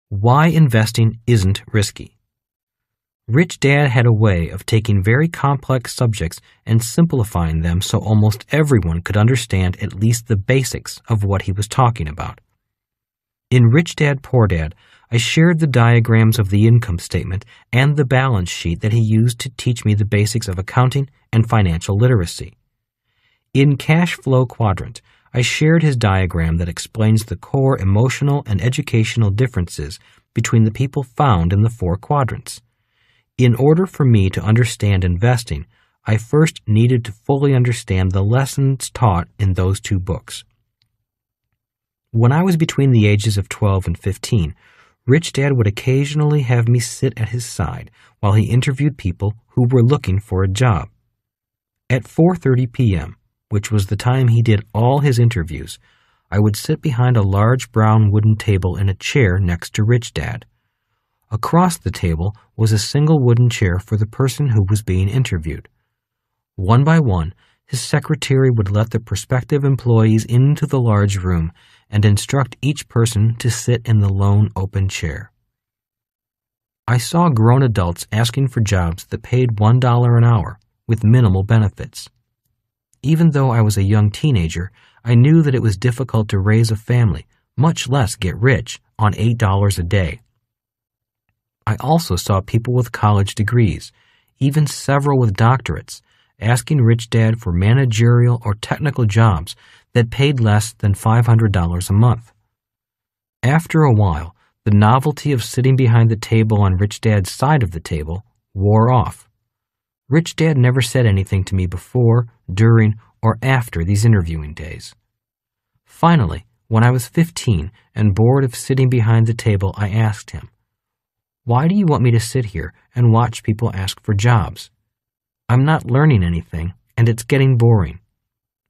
Why investing isn't risky. Rich Dad had a way of taking very complex subjects and simplifying them so almost everyone could understand at least the basics of what he was talking about. In Rich Dad, Poor Dad, I shared the diagrams of the income statement and the balance sheet that he used to teach me the basics of accounting and financial literacy. In Cash Flow Quadrant, I shared his diagram that explains the core emotional and educational differences between the people found in the 4 quadrants. In order for me to understand investing, I first needed to fully understand the lessons taught in those 2 books. When I was between the ages of 12 and 15, Rich Dad would occasionally have me sit at his side while he interviewed people who were looking for a job. At 4:30 p.m., which was the time he did all his interviews, I would sit behind a large brown wooden table in a chair next to Rich Dad. Across the table was a single wooden chair for the person who was being interviewed. One by one, his secretary would let the prospective employees into the large room and instruct each person to sit in the lone open chair. I saw grown adults asking for jobs that paid $1 an hour with minimal benefits. Even though I was a young teenager, I knew that it was difficult to raise a family, much less get rich, on $8 a day. I also saw people with college degrees, even several with doctorates, asking Rich Dad for managerial or technical jobs that paid less than $500 a month. After a while, the novelty of sitting behind the table on Rich Dad's side of the table wore off. Rich Dad never said anything to me before, during, or after these interviewing days. Finally, when I was 15 and bored of sitting behind the table, I asked him, "Why do you want me to sit here and watch people ask for jobs? I'm not learning anything, and it's getting boring.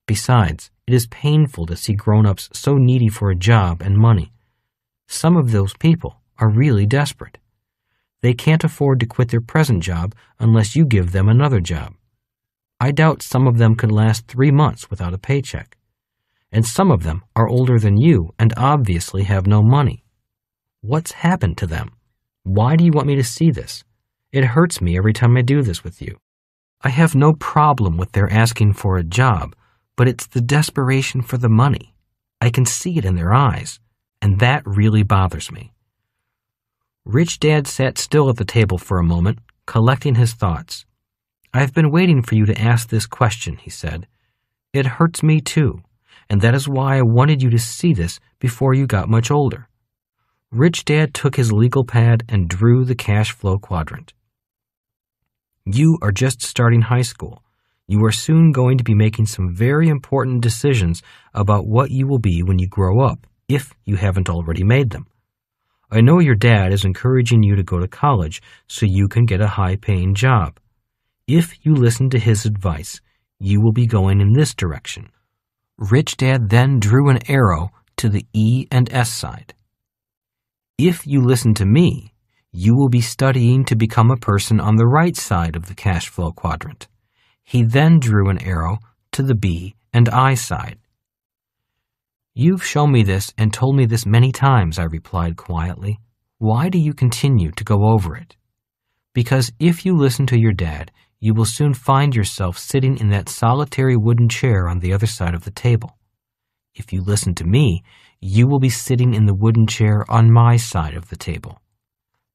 Besides, it is painful to see grown-ups so needy for a job and money. Some of those people are really desperate. They can't afford to quit their present job unless you give them another job. I doubt some of them could last 3 months without a paycheck. And some of them are older than you and obviously have no money. What's happened to them? Why do you want me to see this? It hurts me every time I do this with you. I have no problem with their asking for a job, but it's the desperation for the money. I can see it in their eyes, and that really bothers me." Rich Dad sat still at the table for a moment, collecting his thoughts. "I've been waiting for you to ask this question," he said. "It hurts me too, and that is why I wanted you to see this before you got much older. Rich Dad took his legal pad and drew the cash flow quadrant. You are just starting high school. You are soon going to be making some very important decisions about what you will be when you grow up, if you haven't already made them. I know your dad is encouraging you to go to college so you can get a high-paying job. If you listen to his advice, you will be going in this direction. Rich Dad then drew an arrow to the E and S side. If you listen to me, you will be studying to become a person on the right side of the cash flow quadrant. He then drew an arrow to the B and I side. You've shown me this and told me this many times, I replied quietly. Why do you continue to go over it? Because if you listen to your dad, you will soon find yourself sitting in that solitary wooden chair on the other side of the table. If you listen to me, you will be sitting in the wooden chair on my side of the table.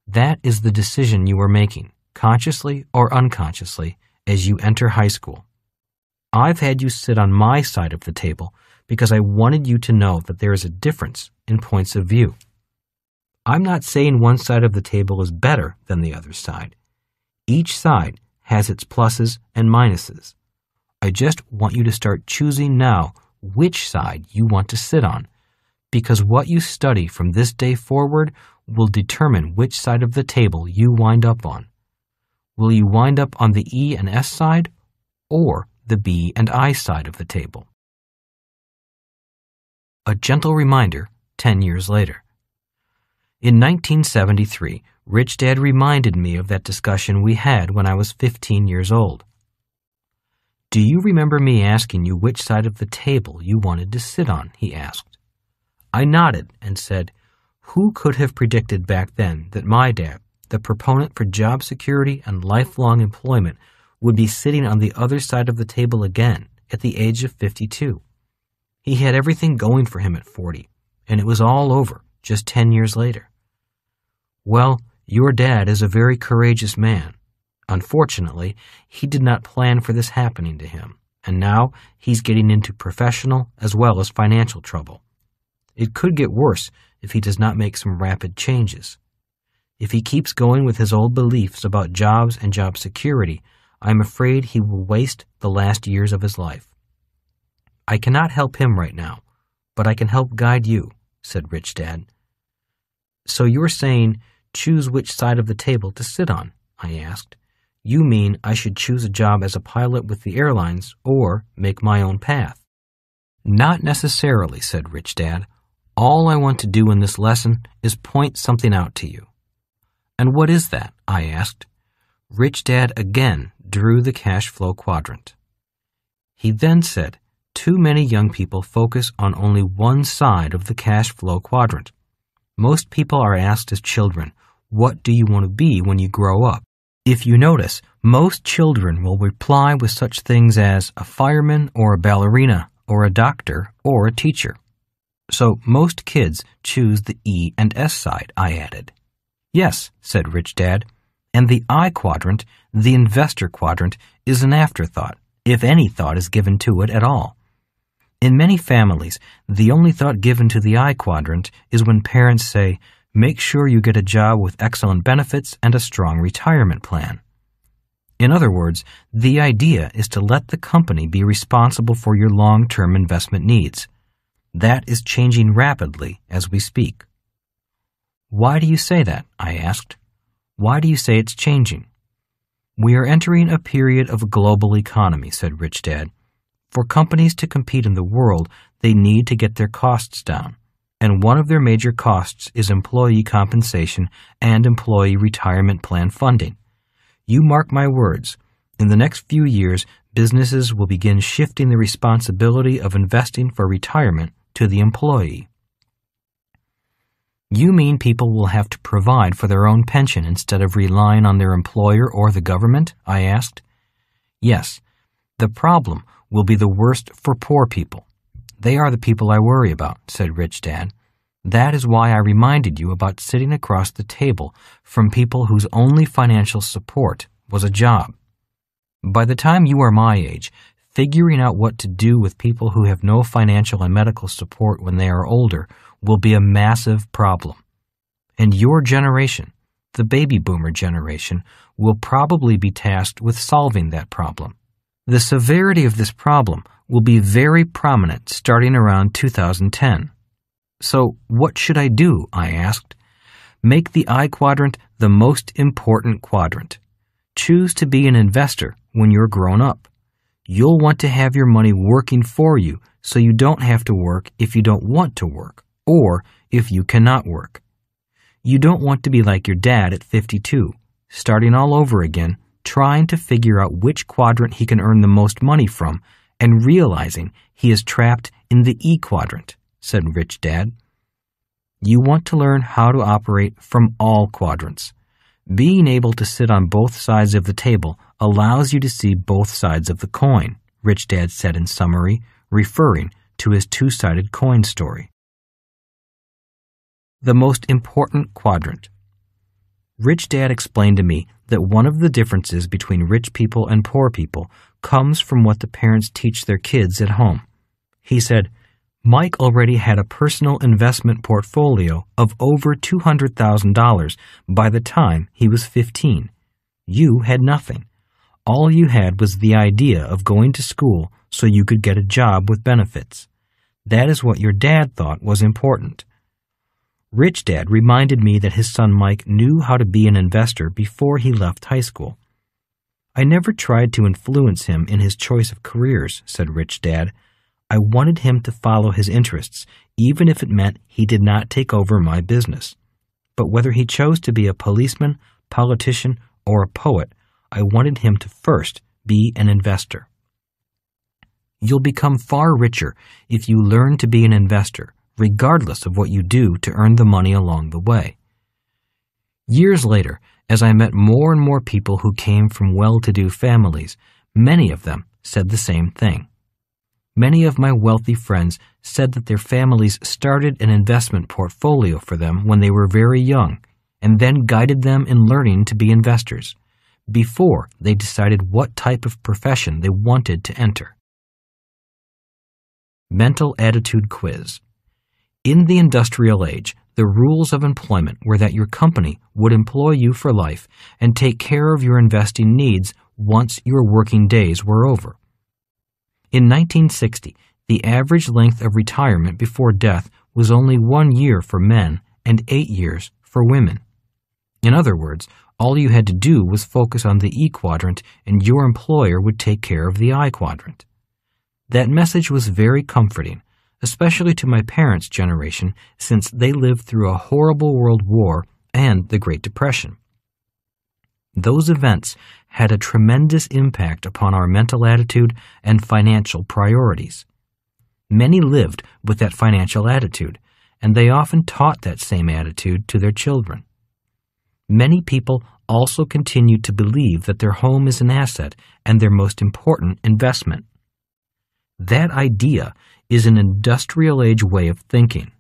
That is the decision you are making, consciously or unconsciously, as you enter high school. I've had you sit on my side of the table because I wanted you to know that there is a difference in points of view. I'm not saying one side of the table is better than the other side. Each side has its pluses and minuses. I just want you to start choosing now which side you want to sit on, because what you study from this day forward will determine which side of the table you wind up on. Will you wind up on the E and S side or the B and I side of the table? A gentle reminder 10 years later. In 1973, Rich Dad reminded me of that discussion we had when I was 15 years old. Do you remember me asking you which side of the table you wanted to sit on? He asked. I nodded and said, who could have predicted back then that my dad, the proponent for job security and lifelong employment, would be sitting on the other side of the table again at the age of 52? He had everything going for him at 40, and it was all over just 10 years later. Well, your dad is a very courageous man. Unfortunately, he did not plan for this happening to him, and now he's getting into professional as well as financial trouble. It could get worse if he does not make some rapid changes. If he keeps going with his old beliefs about jobs and job security, I'm afraid he will waste the last years of his life. I cannot help him right now, but I can help guide you, said Rich Dad. So you're saying choose which side of the table to sit on, I asked. You mean I should choose a job as a pilot with the airlines or make my own path? Not necessarily, said Rich Dad. All I want to do in this lesson is point something out to you. And what is that? I asked. Rich Dad again drew the cash flow quadrant. He then said, too many young people focus on only one side of the cash flow quadrant. Most people are asked as children, what do you want to be when you grow up? If you notice, most children will reply with such things as a fireman or a ballerina or a doctor or a teacher. So most kids choose the E and S side, I added. Yes, said Rich Dad, and the I quadrant, the investor quadrant, is an afterthought, if any thought is given to it at all. In many families, the only thought given to the I quadrant is when parents say, make sure you get a job with excellent benefits and a strong retirement plan. In other words, the idea is to let the company be responsible for your long-term investment needs. That is changing rapidly as we speak. Why do you say that? I asked. Why do you say it's changing? We are entering a period of a global economy, said Rich Dad. For companies to compete in the world, they need to get their costs down. And one of their major costs is employee compensation and employee retirement plan funding. You mark my words, in the next few years, businesses will begin shifting the responsibility of investing for retirement to the employee. You mean people will have to provide for their own pension instead of relying on their employer or the government? I asked. Yes. The problem will be the worst for poor people. They are the people I worry about, said Rich Dad. That is why I reminded you about sitting across the table from people whose only financial support was a job. By the time you are my age, figuring out what to do with people who have no financial and medical support when they are older will be a massive problem. and your generation, the baby boomer generation, will probably be tasked with solving that problem. The severity of this problem will be very prominent starting around 2010. So what should I do? I asked. Make the I quadrant the most important quadrant. Choose to be an investor when you're grown up. You'll want to have your money working for you so you don't have to work if you don't want to work or if you cannot work. You don't want to be like your dad at 52, starting all over again, trying to figure out which quadrant he can earn the most money from and realizing he is trapped in the E quadrant, said Rich Dad. You want to learn how to operate from all quadrants. Being able to sit on both sides of the table allows you to see both sides of the coin, Rich Dad said in summary, referring to his two-sided coin story. The most important quadrant. Rich Dad explained to me that one of the differences between rich people and poor people comes from what the parents teach their kids at home. He said, Mike already had a personal investment portfolio of over $200,000 by the time he was 15. You had nothing. All you had was the idea of going to school so you could get a job with benefits. That is what your dad thought was important. Rich Dad reminded me that his son Mike knew how to be an investor before he left high school. I never tried to influence him in his choice of careers, said Rich Dad. I wanted him to follow his interests, even if it meant he did not take over my business. But whether he chose to be a policeman, politician, or a poet, I wanted him to first be an investor. You'll become far richer if you learn to be an investor, regardless of what you do to earn the money along the way. Years later, as I met more and more people who came from well-to-do families, many of them said the same thing. Many of my wealthy friends said that their families started an investment portfolio for them when they were very young and then guided them in learning to be investors before they decided what type of profession they wanted to enter. Mental Attitude Quiz. In the industrial age, the rules of employment were that your company would employ you for life and take care of your investing needs once your working days were over. In 1960, the average length of retirement before death was only 1 year for men and 8 years for women. In other words, all you had to do was focus on the E quadrant and your employer would take care of the I quadrant. That message was very comforting, especially to my parents' generation, since they lived through a horrible world war and the Great Depression. Those events had a tremendous impact upon our mental attitude and financial priorities. Many lived with that financial attitude, and they often taught that same attitude to their children. Many people also continue to believe that their home is an asset and their most important investment. That idea is an industrial age way of thinking.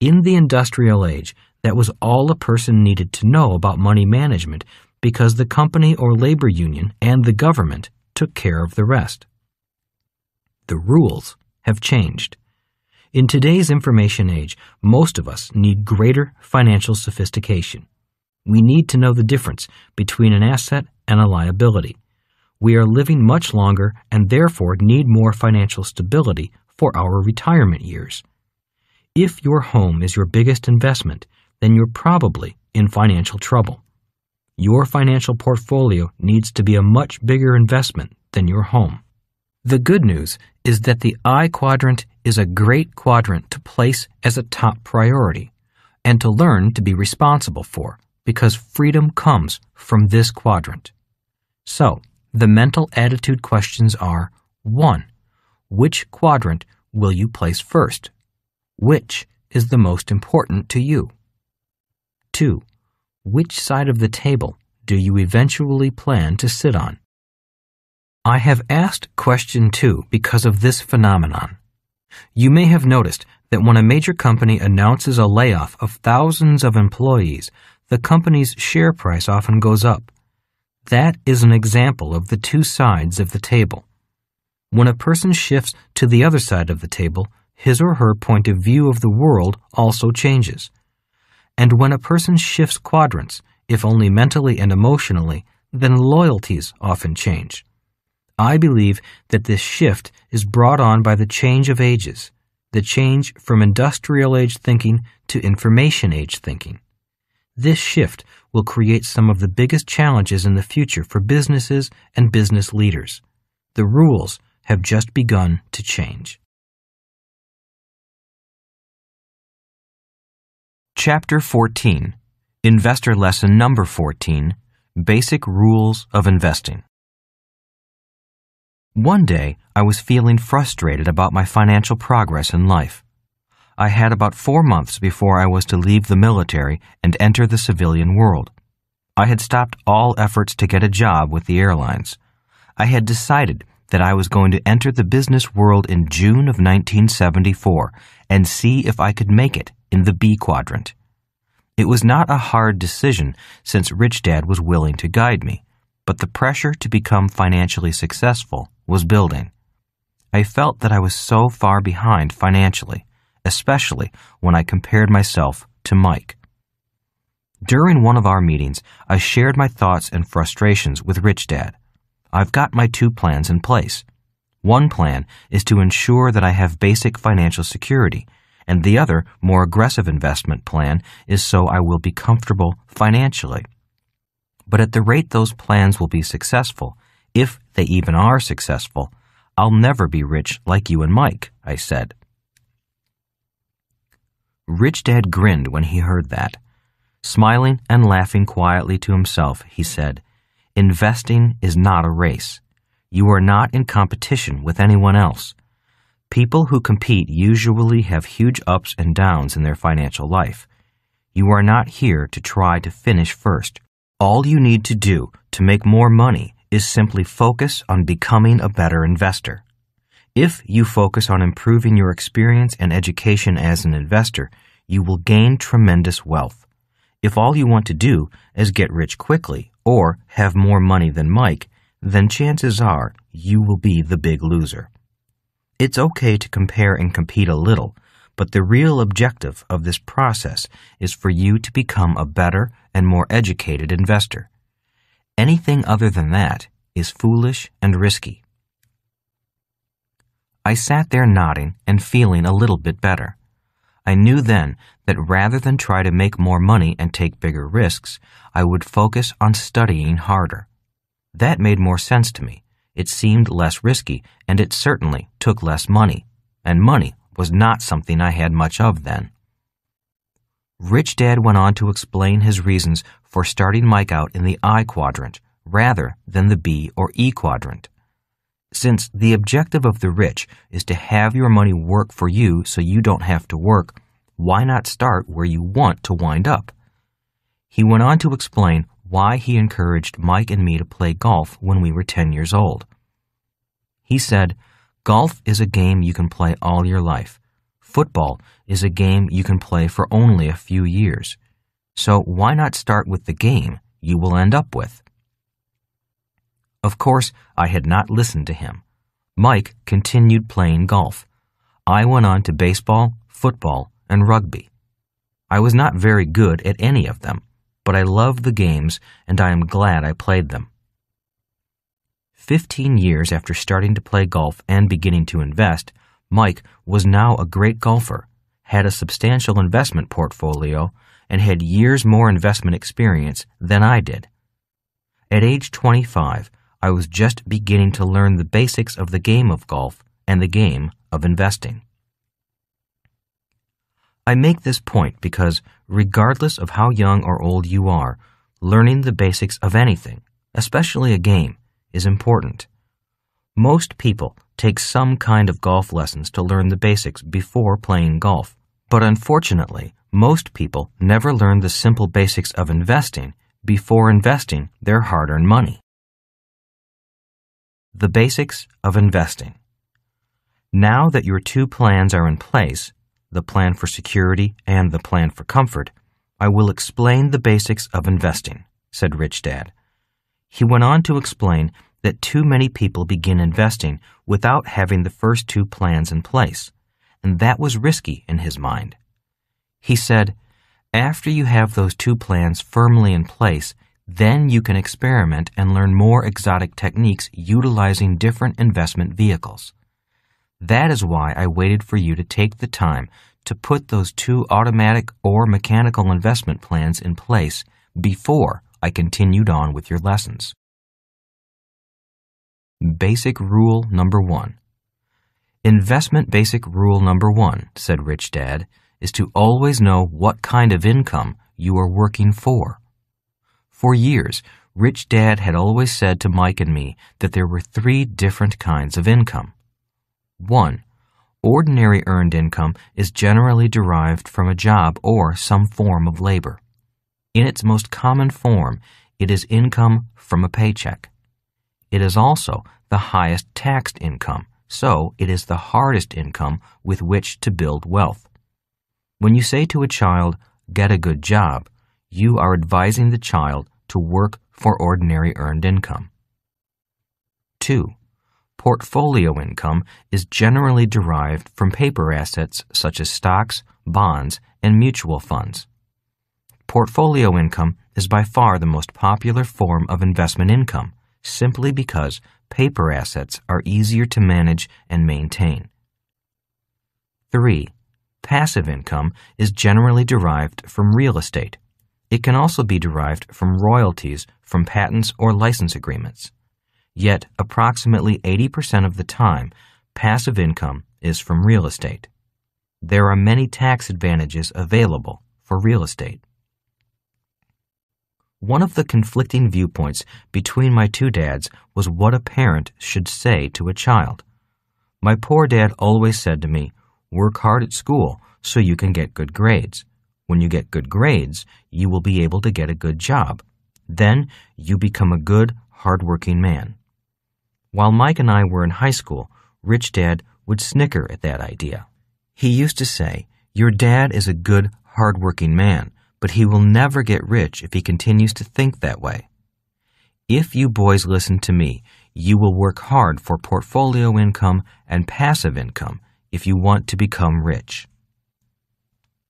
In the industrial age, that was all a person needed to know about money management because the company or labor union and the government took care of the rest. The rules have changed. In today's information age, most of us need greater financial sophistication. We need to know the difference between an asset and a liability. We are living much longer and therefore need more financial stability for our retirement years. If your home is your biggest investment, then you're probably in financial trouble. Your financial portfolio needs to be a much bigger investment than your home. The good news is that the I quadrant is a great quadrant to place as a top priority and to learn to be responsible for, because freedom comes from this quadrant. So, the mental attitude questions are: 1. Which quadrant will you place first? Which is the most important to you? 2. Which side of the table do you eventually plan to sit on? I have asked question 2 because of this phenomenon. You may have noticed that when a major company announces a layoff of thousands of employees, the company's share price often goes up. That is an example of the two sides of the table. When a person shifts to the other side of the table, his or her point of view of the world also changes. And when a person shifts quadrants, if only mentally and emotionally, then loyalties often change. I believe that this shift is brought on by the change of ages, the change from industrial age thinking to information age thinking. This shift will create some of the biggest challenges in the future for businesses and business leaders. The rules have just begun to change. Chapter 14, Investor Lesson Number 14, Basic Rules of Investing. One day, I was feeling frustrated about my financial progress in life. I had about 4 months before I was to leave the military and enter the civilian world. I had stopped all efforts to get a job with the airlines. I had decided that I was going to enter the business world in June of 1974 and see if I could make it in the B quadrant. It was not a hard decision since Rich Dad was willing to guide me, but the pressure to become financially successful was building. I felt that I was so far behind financially, especially when I compared myself to Mike. During one of our meetings, I shared my thoughts and frustrations with Rich Dad. I've got my 2 plans in place. One plan is to ensure that I have basic financial security, and the other, more aggressive investment plan is so I will be comfortable financially. But at the rate those plans will be successful, if they even are successful, I'll never be rich like you and Mike, I said. Rich Dad grinned when he heard that. Smiling and laughing quietly to himself, he said, "Investing is not a race. You are not in competition with anyone else. People who compete usually have huge ups and downs in their financial life. You are not here to try to finish first. All you need to do to make more money is simply focus on becoming a better investor. If you focus on improving your experience and education as an investor, you will gain tremendous wealth. If all you want to do is get rich quickly or have more money than Mike, then chances are you will be the big loser. It's okay to compare and compete a little, but the real objective of this process is for you to become a better and more educated investor. Anything other than that is foolish and risky." I sat there nodding and feeling a little bit better. I knew then that rather than try to make more money and take bigger risks, I would focus on studying harder. That made more sense to me. It seemed less risky, and it certainly took less money, and money was not something I had much of then. Rich Dad went on to explain his reasons for starting Mike out in the I quadrant rather than the B or E quadrant. Since the objective of the rich is to have your money work for you so you don't have to work, why not start where you want to wind up? He went on to explain why he encouraged Mike and me to play golf when we were 10 years old. He said, "Golf is a game you can play all your life. Football is a game you can play for only a few years. So why not start with the game you will end up with?" Of course, I had not listened to him. Mike continued playing golf. I went on to baseball, football, and rugby. I was not very good at any of them, but I loved the games, and I am glad I played them. 15 years after starting to play golf and beginning to invest, Mike was now a great golfer, had a substantial investment portfolio, and had years more investment experience than I did. At age 25, I was just beginning to learn the basics of the game of golf and the game of investing. I make this point because, regardless of how young or old you are, learning the basics of anything, especially a game, is important. Most people take some kind of golf lessons to learn the basics before playing golf, but unfortunately, most people never learn the simple basics of investing before investing their hard-earned money. The basics of investing. Now that your 2 plans are in place, the plan for security and the plan for comfort, I will explain the basics of investing, said Rich Dad. He went on to explain that too many people begin investing without having the first 2 plans in place, and that was risky in his mind. He said, After you have those two plans firmly in place, then you can experiment and learn more exotic techniques utilizing different investment vehicles. That is why I waited for you to take the time to put those two automatic or mechanical investment plans in place before I continued on with your lessons. Basic rule number 1. Investment basic rule number 1, said Rich Dad, is to always know what kind of income you are working for. For years, Rich Dad had always said to Mike and me that there were 3 different kinds of income. 1. Ordinary earned income is generally derived from a job or some form of labor. In its most common form, it is income from a paycheck. It is also the highest taxed income, so it is the hardest income with which to build wealth. When you say to a child, "Get a good job," you are advising the child to work for ordinary earned income. 2. Portfolio income is generally derived from paper assets such as stocks, bonds, and mutual funds. Portfolio income is by far the most popular form of investment income, simply because paper assets are easier to manage and maintain. 3. Passive income is generally derived from real estate. It can also be derived from royalties from patents or license agreements. Yet, approximately 80% of the time, passive income is from real estate. There are many tax advantages available for real estate. One of the conflicting viewpoints between my 2 dads was what a parent should say to a child. My poor dad always said to me, "Work hard at school so you can get good grades. When you get good grades, you will be able to get a good job. Then you become a good, hard-working man." While Mike and I were in high school, Rich Dad would snicker at that idea. He used to say, "Your dad is a good, hard-working man, but he will never get rich if he continues to think that way. If you boys listen to me, you will work hard for portfolio income and passive income if you want to become rich."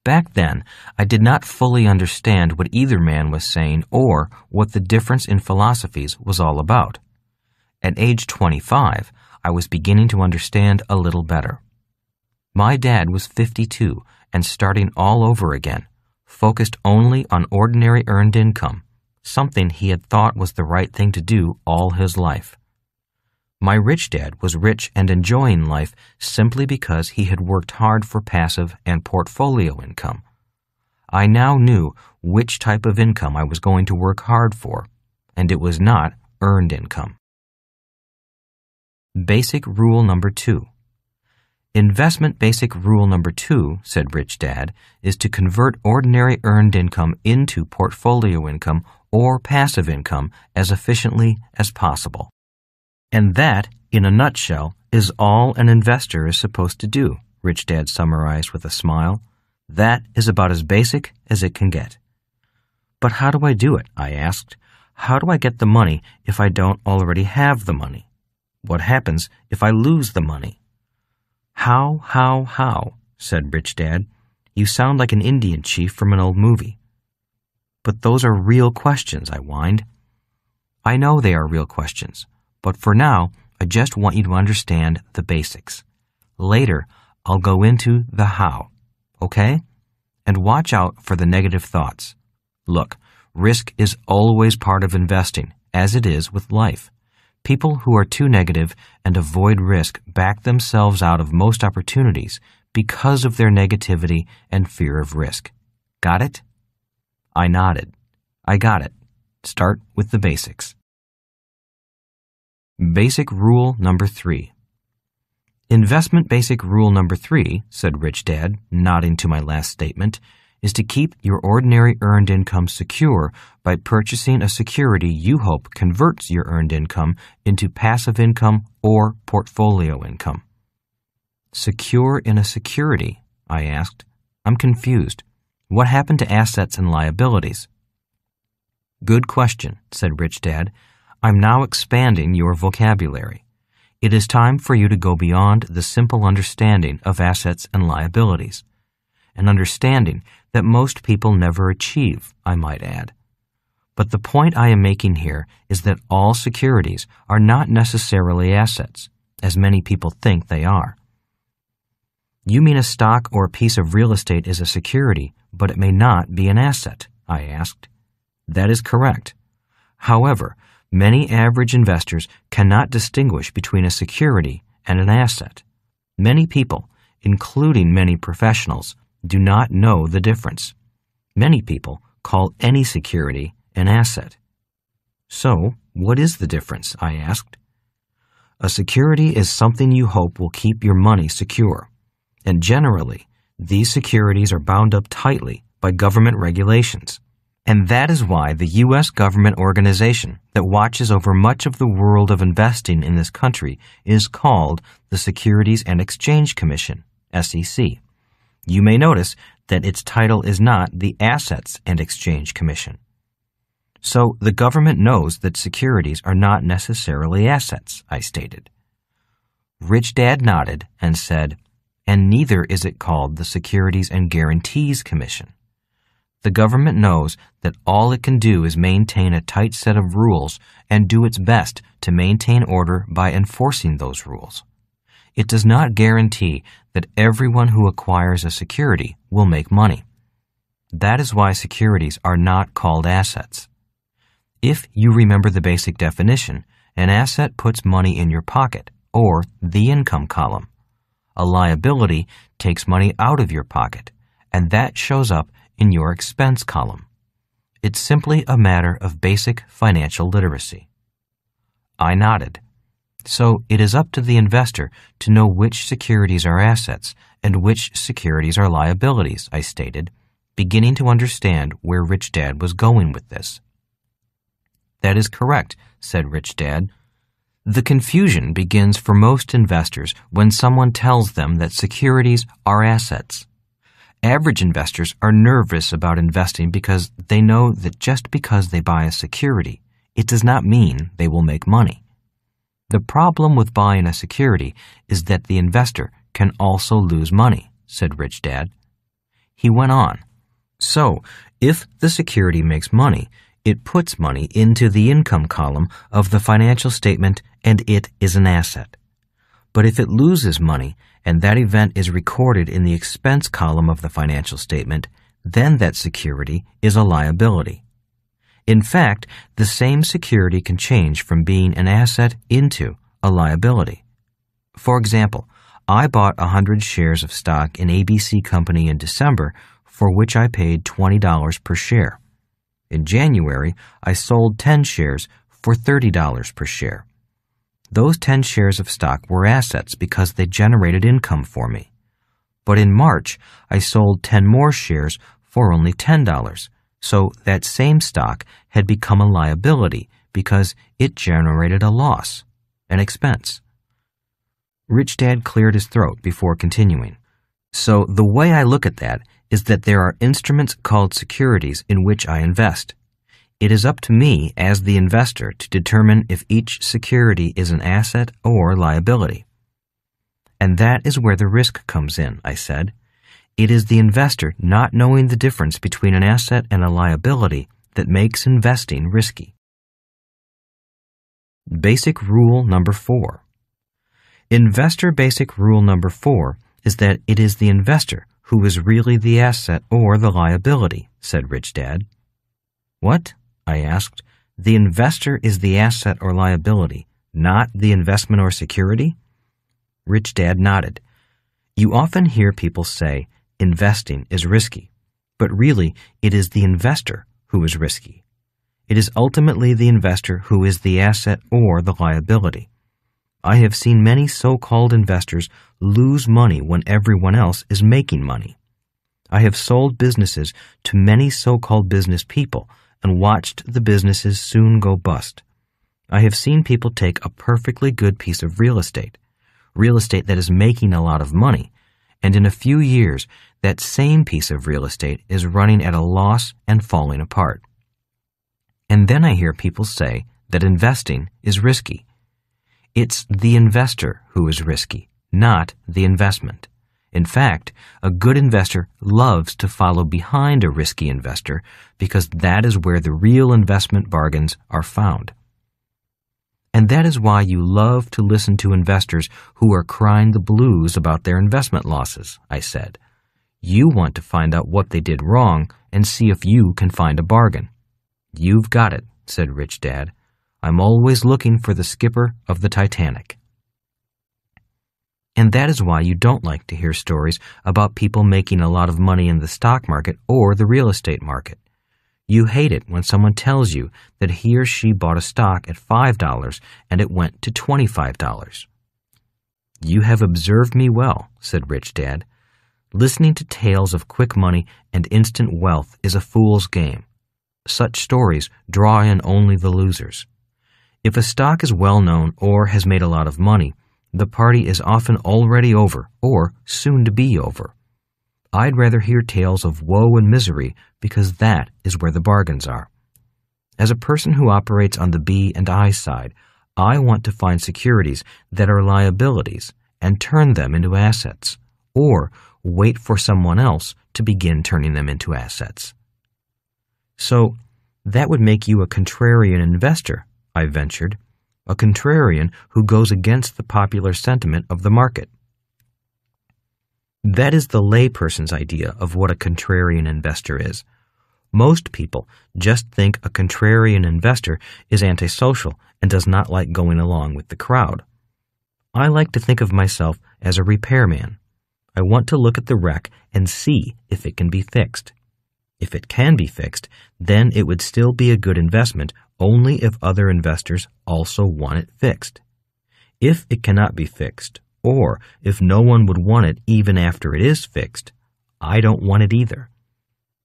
Back then, I did not fully understand what either man was saying or what the difference in philosophies was all about. At age 25, I was beginning to understand a little better. My dad was 52 and starting all over again, focused only on ordinary earned income, something he had thought was the right thing to do all his life. My rich dad was rich and enjoying life simply because he had worked hard for passive and portfolio income. I now knew which type of income I was going to work hard for, and it was not earned income. Basic rule number 2. Investment basic rule number 2, said Rich Dad, is to convert ordinary earned income into portfolio income or passive income as efficiently as possible. And that, in a nutshell, is all an investor is supposed to do, Rich Dad summarized with a smile. That is about as basic as it can get. But how do I do it? I asked. How do I get the money if I don't already have the money? What happens if I lose the money? How, said Rich Dad. You sound like an Indian chief from an old movie. But those are real questions, I whined. I know they are real questions, but for now, I just want you to understand the basics. Later, I'll go into the how, okay? And watch out for the negative thoughts. Look, risk is always part of investing, as it is with life. People who are too negative and avoid risk back themselves out of most opportunities because of their negativity and fear of risk. Got it? I nodded. I got it. Start with the basics. Basic rule number 3. Investment basic rule number 3, said Rich Dad, nodding to my last statement, is to keep your ordinary earned income secure by purchasing a security you hope converts your earned income into passive income or portfolio income. Secure in a security? I asked. I'm confused. What happened to assets and liabilities? Good question, said Rich Dad. I'm now expanding your vocabulary. It is time for you to go beyond the simple understanding of assets and liabilities. and understanding that most people never achieve, I might add. But the point I am making here is that all securities are not necessarily assets, as many people think they are. You mean a stock or a piece of real estate is a security, but it may not be an asset, I asked. That is correct. However, many average investors cannot distinguish between a security and an asset. Many people, including many professionals, do not know the difference. Many people call any security an asset. So, what is the difference? I asked. A security is something you hope will keep your money secure, and generally, these securities are bound up tightly by government regulations. And that is why the U.S. government organization that watches over much of the world of investing in this country is called the Securities and Exchange Commission, SEC. You may notice that its title is not the Assets and Exchange Commission. So the government knows that securities are not necessarily assets, I stated. Rich Dad nodded and said, and neither is it called the Securities and Guarantees Commission. The government knows that all it can do is maintain a tight set of rules and do its best to maintain order by enforcing those rules. It does not guarantee that everyone who acquires a security will make money. That is why securities are not called assets. If you remember the basic definition, an asset puts money in your pocket, or the income column. A liability takes money out of your pocket, and that shows up in your expense column. It's simply a matter of basic financial literacy. I nodded. So it is up to the investor to know which securities are assets and which securities are liabilities, I stated, beginning to understand where Rich Dad was going with this. That is correct, said Rich Dad. The confusion begins for most investors when someone tells them that securities are assets. Average investors are nervous about investing because they know that just because they buy a security, it does not mean they will make money. The problem with buying a security is that the investor can also lose money, said Rich Dad. He went on. So, if the security makes money, it puts money into the income column of the financial statement and it is an asset. But if it loses money and that event is recorded in the expense column of the financial statement, then that security is a liability. In fact, the same security can change from being an asset into a liability. For example, I bought 100 shares of stock in ABC Company in December, for which I paid $20 per share. In January, I sold 10 shares for $30 per share. Those 10 shares of stock were assets because they generated income for me. But in March, I sold 10 more shares for only $10, so that same stock had become a liability because it generated a loss, an expense. Rich Dad cleared his throat before continuing. So the way I look at that is that there are instruments called securities in which I invest. It is up to me as the investor to determine if each security is an asset or liability. And that is where the risk comes in, I said. It is the investor not knowing the difference between an asset and a liability that makes investing risky. Basic rule number 4. Investor basic rule number 4 is that it is the investor who is really the asset or the liability, said Rich Dad. What? I asked. The investor is the asset or liability, not the investment or security? Rich Dad nodded. You often hear people say, investing is risky, but really it is the investor who is risky. It is ultimately the investor who is the asset or the liability. I have seen many so-called investors lose money when everyone else is making money. I have sold businesses to many so-called business people and watched the businesses soon go bust. I have seen people take a perfectly good piece of real estate that is making a lot of money, and in a few years, that same piece of real estate is running at a loss and falling apart. And then I hear people say that investing is risky. It's the investor who is risky, not the investment. In fact, a good investor loves to follow behind a risky investor because that is where the real investment bargains are found. And that is why you love to listen to investors who are crying the blues about their investment losses, I said. You want to find out what they did wrong and see if you can find a bargain. You've got it, said Rich Dad. I'm always looking for the skipper of the Titanic. And that is why you don't like to hear stories about people making a lot of money in the stock market or the real estate market. You hate it when someone tells you that he or she bought a stock at $5 and it went to $25. You have observed me well, said Rich Dad. Listening to tales of quick money and instant wealth is a fool's game. Such stories draw in only the losers. If a stock is well known or has made a lot of money, the party is often already over or soon to be over. I'd rather hear tales of woe and misery because that is where the bargains are. As a person who operates on the B and I side, I want to find securities that are liabilities and turn them into assets, or wait for someone else to begin turning them into assets. So, that would make you a contrarian investor, I ventured, a contrarian who goes against the popular sentiment of the market. That is the layperson's idea of what a contrarian investor is. Most people just think a contrarian investor is antisocial and does not like going along with the crowd. I like to think of myself as a repairman. I want to look at the wreck and see if it can be fixed. If it can be fixed, then it would still be a good investment only if other investors also want it fixed. If it cannot be fixed, or if no one would want it even after it is fixed, I don't want it either.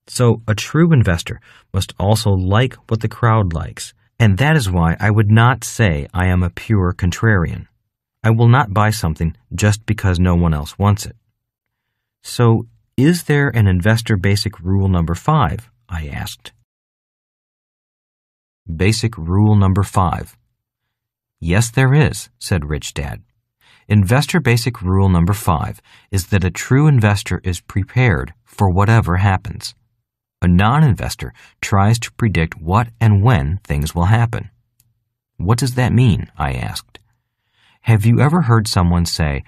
So a true investor must also like what the crowd likes, and that is why I would not say I am a pure contrarian. I will not buy something just because no one else wants it. So, is there an investor basic rule number 5? I asked. Basic rule number 5. Yes, there is, said Rich Dad. Investor basic rule number 5 is that a true investor is prepared for whatever happens. A non-investor tries to predict what and when things will happen. What does that mean? I asked. Have you ever heard someone say,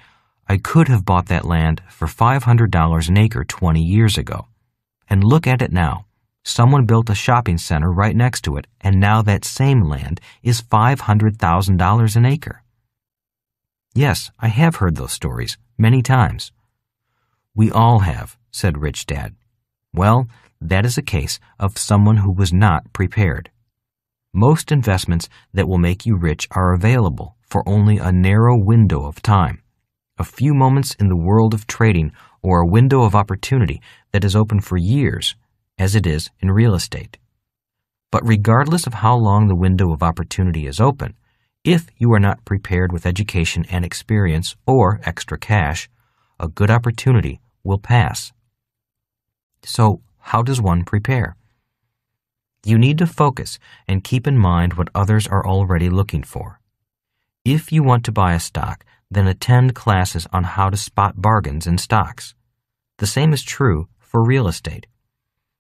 I could have bought that land for $500 an acre 20 years ago. And look at it now. Someone built a shopping center right next to it, and now that same land is $500,000 an acre. Yes, I have heard those stories many times. We all have, said Rich Dad. Well, that is a case of someone who was not prepared. Most investments that will make you rich are available for only a narrow window of time. A few moments in the world of trading or a window of opportunity that is open for years, as it is in real estate. But regardless of how long the window of opportunity is open, if you are not prepared with education and experience or extra cash, a good opportunity will pass. So, how does one prepare? You need to focus and keep in mind what others are already looking for. If you want to buy a stock, then attend classes on how to spot bargains in stocks. The same is true for real estate.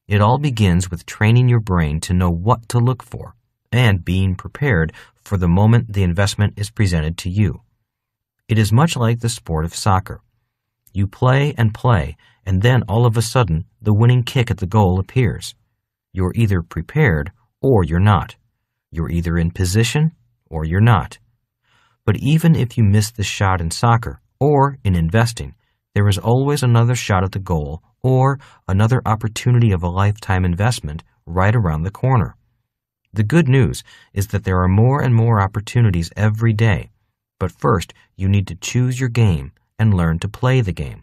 It all begins with training your brain to know what to look for and being prepared for the moment the investment is presented to you. It is much like the sport of soccer. You play, and then all of a sudden the winning kick at the goal appears. You're either prepared or you're not. You're either in position or you're not. But even if you miss the shot in soccer or in investing, there is always another shot at the goal or another opportunity of a lifetime investment right around the corner. The good news is that there are more and more opportunities every day, but first you need to choose your game and learn to play the game.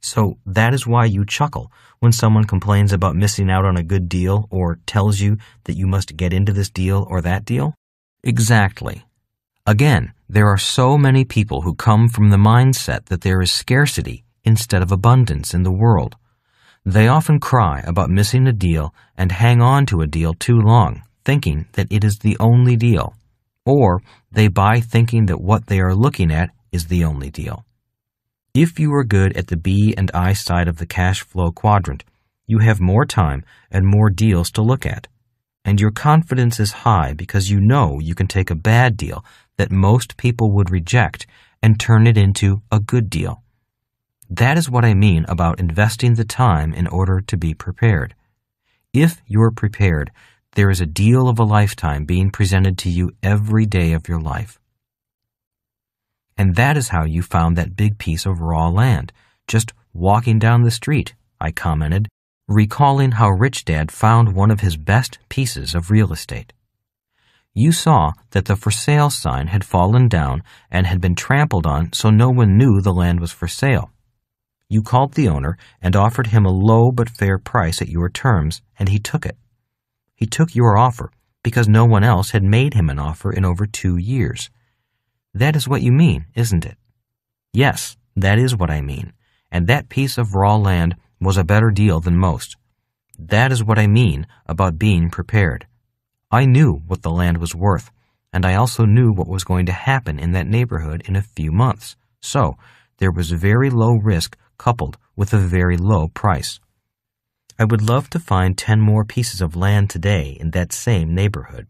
So that is why you chuckle when someone complains about missing out on a good deal or tells you that you must get into this deal or that deal? Exactly. Again, there are so many people who come from the mindset that there is scarcity instead of abundance in the world. They often cry about missing a deal and hang on to a deal too long, thinking that it is the only deal. Or they buy thinking that what they are looking at is the only deal. If you are good at the B and I side of the cash flow quadrant, you have more time and more deals to look at. And your confidence is high because you know you can take a bad deal that most people would reject and turn it into a good deal. That is what I mean about investing the time in order to be prepared. If you're prepared, there is a deal of a lifetime being presented to you every day of your life. And that is how you found that big piece of raw land, just walking down the street, I commented, recalling how Rich Dad found one of his best pieces of real estate. You saw that the for sale sign had fallen down and had been trampled on so no one knew the land was for sale. You called the owner and offered him a low but fair price at your terms, and he took it. He took your offer because no one else had made him an offer in over 2 years. That is what you mean, isn't it? Yes, that is what I mean, and that piece of raw land was a better deal than most. That is what I mean about being prepared. I knew what the land was worth, and I also knew what was going to happen in that neighborhood in a few months, so there was very low risk coupled with a very low price. I would love to find 10 more pieces of land today in that same neighborhood.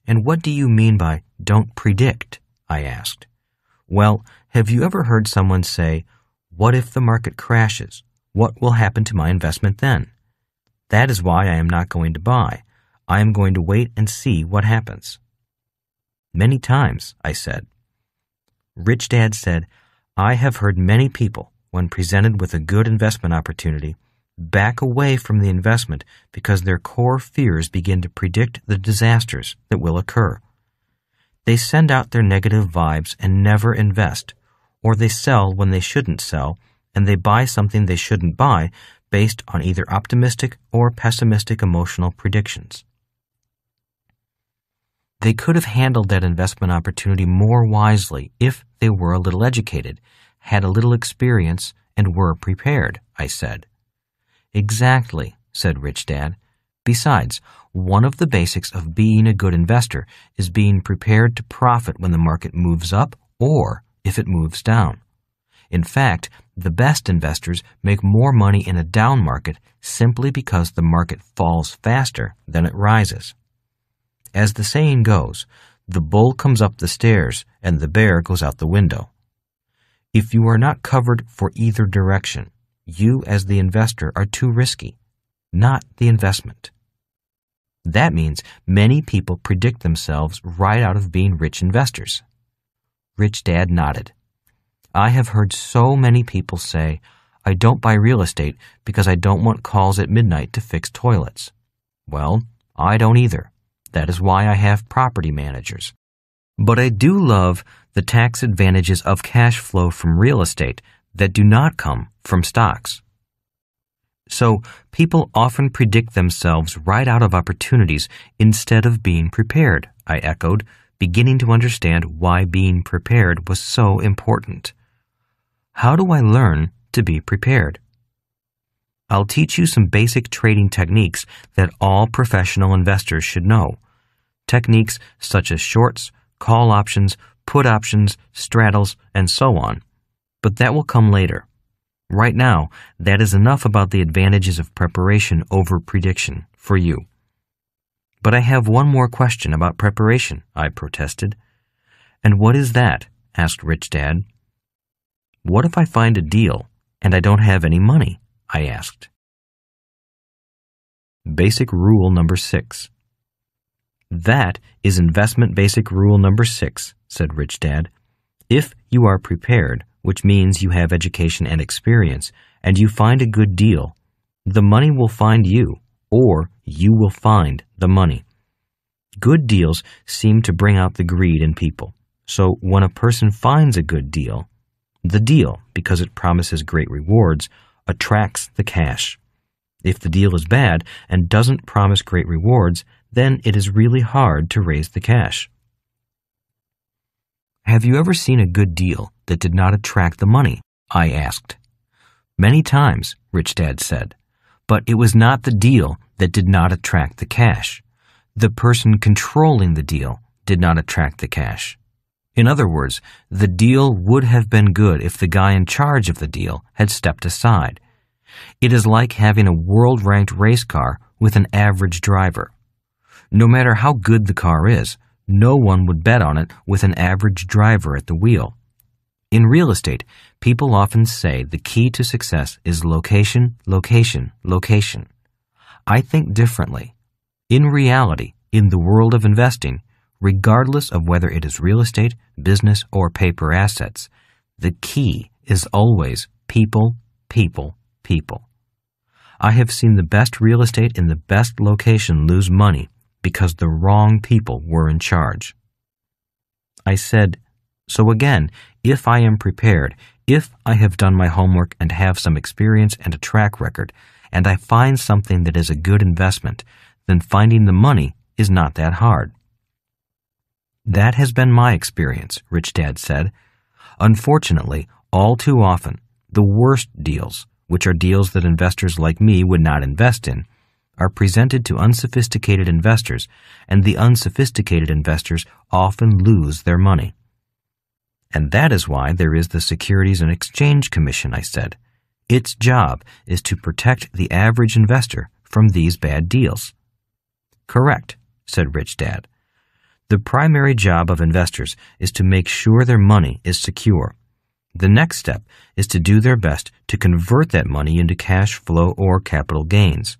And what do you mean by don't predict? I asked. Well, have you ever heard someone say, what if the market crashes? What will happen to my investment then? That is why I am not going to buy. I am going to wait and see what happens. Many times, I said. Rich Dad said, I have heard many people, when presented with a good investment opportunity, back away from the investment because their core fears begin to predict the disasters that will occur. They send out their negative vibes and never invest, or they sell when they shouldn't sell, and they buy something they shouldn't buy based on either optimistic or pessimistic emotional predictions. They could have handled that investment opportunity more wisely if they were a little educated, had a little experience, and were prepared, I said. Exactly, said Rich Dad. Besides, one of the basics of being a good investor is being prepared to profit when the market moves up or if it moves down. In fact, the best investors make more money in a down market simply because the market falls faster than it rises. As the saying goes, the bull comes up the stairs and the bear goes out the window. If you are not covered for either direction, you as the investor are too risky, not the investment. That means many people predict themselves right out of being rich investors. Rich Dad nodded. I have heard so many people say, I don't buy real estate because I don't want calls at midnight to fix toilets. Well, I don't either. That is why I have property managers. But I do love the tax advantages of cash flow from real estate that do not come from stocks. So people often predict themselves right out of opportunities instead of being prepared, I echoed, beginning to understand why being prepared was so important. How do I learn to be prepared? I'll teach you some basic trading techniques that all professional investors should know. Techniques such as shorts, call options, put options, straddles, and so on. But that will come later. Right now, that is enough about the advantages of preparation over prediction for you. But I have one more question about preparation, I protested. And what is that? Asked Rich Dad. What if I find a deal and I don't have any money? I asked. Basic rule number 6. That is investment basic rule number 6, said Rich Dad. If you are prepared, which means you have education and experience, and you find a good deal, the money will find you, or you will find the money. Good deals seem to bring out the greed in people. So when a person finds a good deal, the deal, because it promises great rewards, attracts the cash. If the deal is bad and doesn't promise great rewards, then it is really hard to raise the cash. Have you ever seen a good deal that did not attract the money? I asked. Many times, Rich Dad said, but it was not the deal that did not attract the cash. The person controlling the deal did not attract the cash. In other words, the deal would have been good if the guy in charge of the deal had stepped aside. It is like having a world-ranked race car with an average driver. No matter how good the car is, no one would bet on it with an average driver at the wheel. In real estate, people often say the key to success is location, location, location. I think differently. In reality, in the world of investing, regardless of whether it is real estate, business, or paper assets, the key is always people, people, people. I have seen the best real estate in the best location lose money because the wrong people were in charge. I said, so again, if I am prepared, if I have done my homework and have some experience and a track record, and I find something that is a good investment, then finding the money is not that hard. That has been my experience, Rich Dad said. Unfortunately, all too often, the worst deals, which are deals that investors like me would not invest in, are presented to unsophisticated investors, and the unsophisticated investors often lose their money. And that is why there is the Securities and Exchange Commission, I said. Its job is to protect the average investor from these bad deals. Correct, said Rich Dad. The primary job of investors is to make sure their money is secure. The next step is to do their best to convert that money into cash flow or capital gains.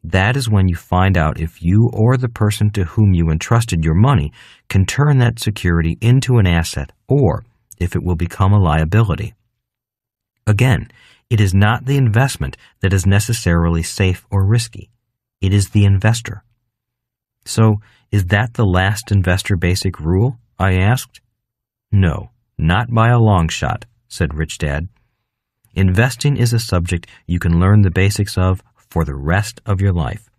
That is when you find out if you or the person to whom you entrusted your money can turn that security into an asset or if it will become a liability. Again, it is not the investment that is necessarily safe or risky. It is the investor. So, is that the last investor basic rule? I asked. No, not by a long shot, said Rich Dad. Investing is a subject you can learn the basics of for the rest of your life.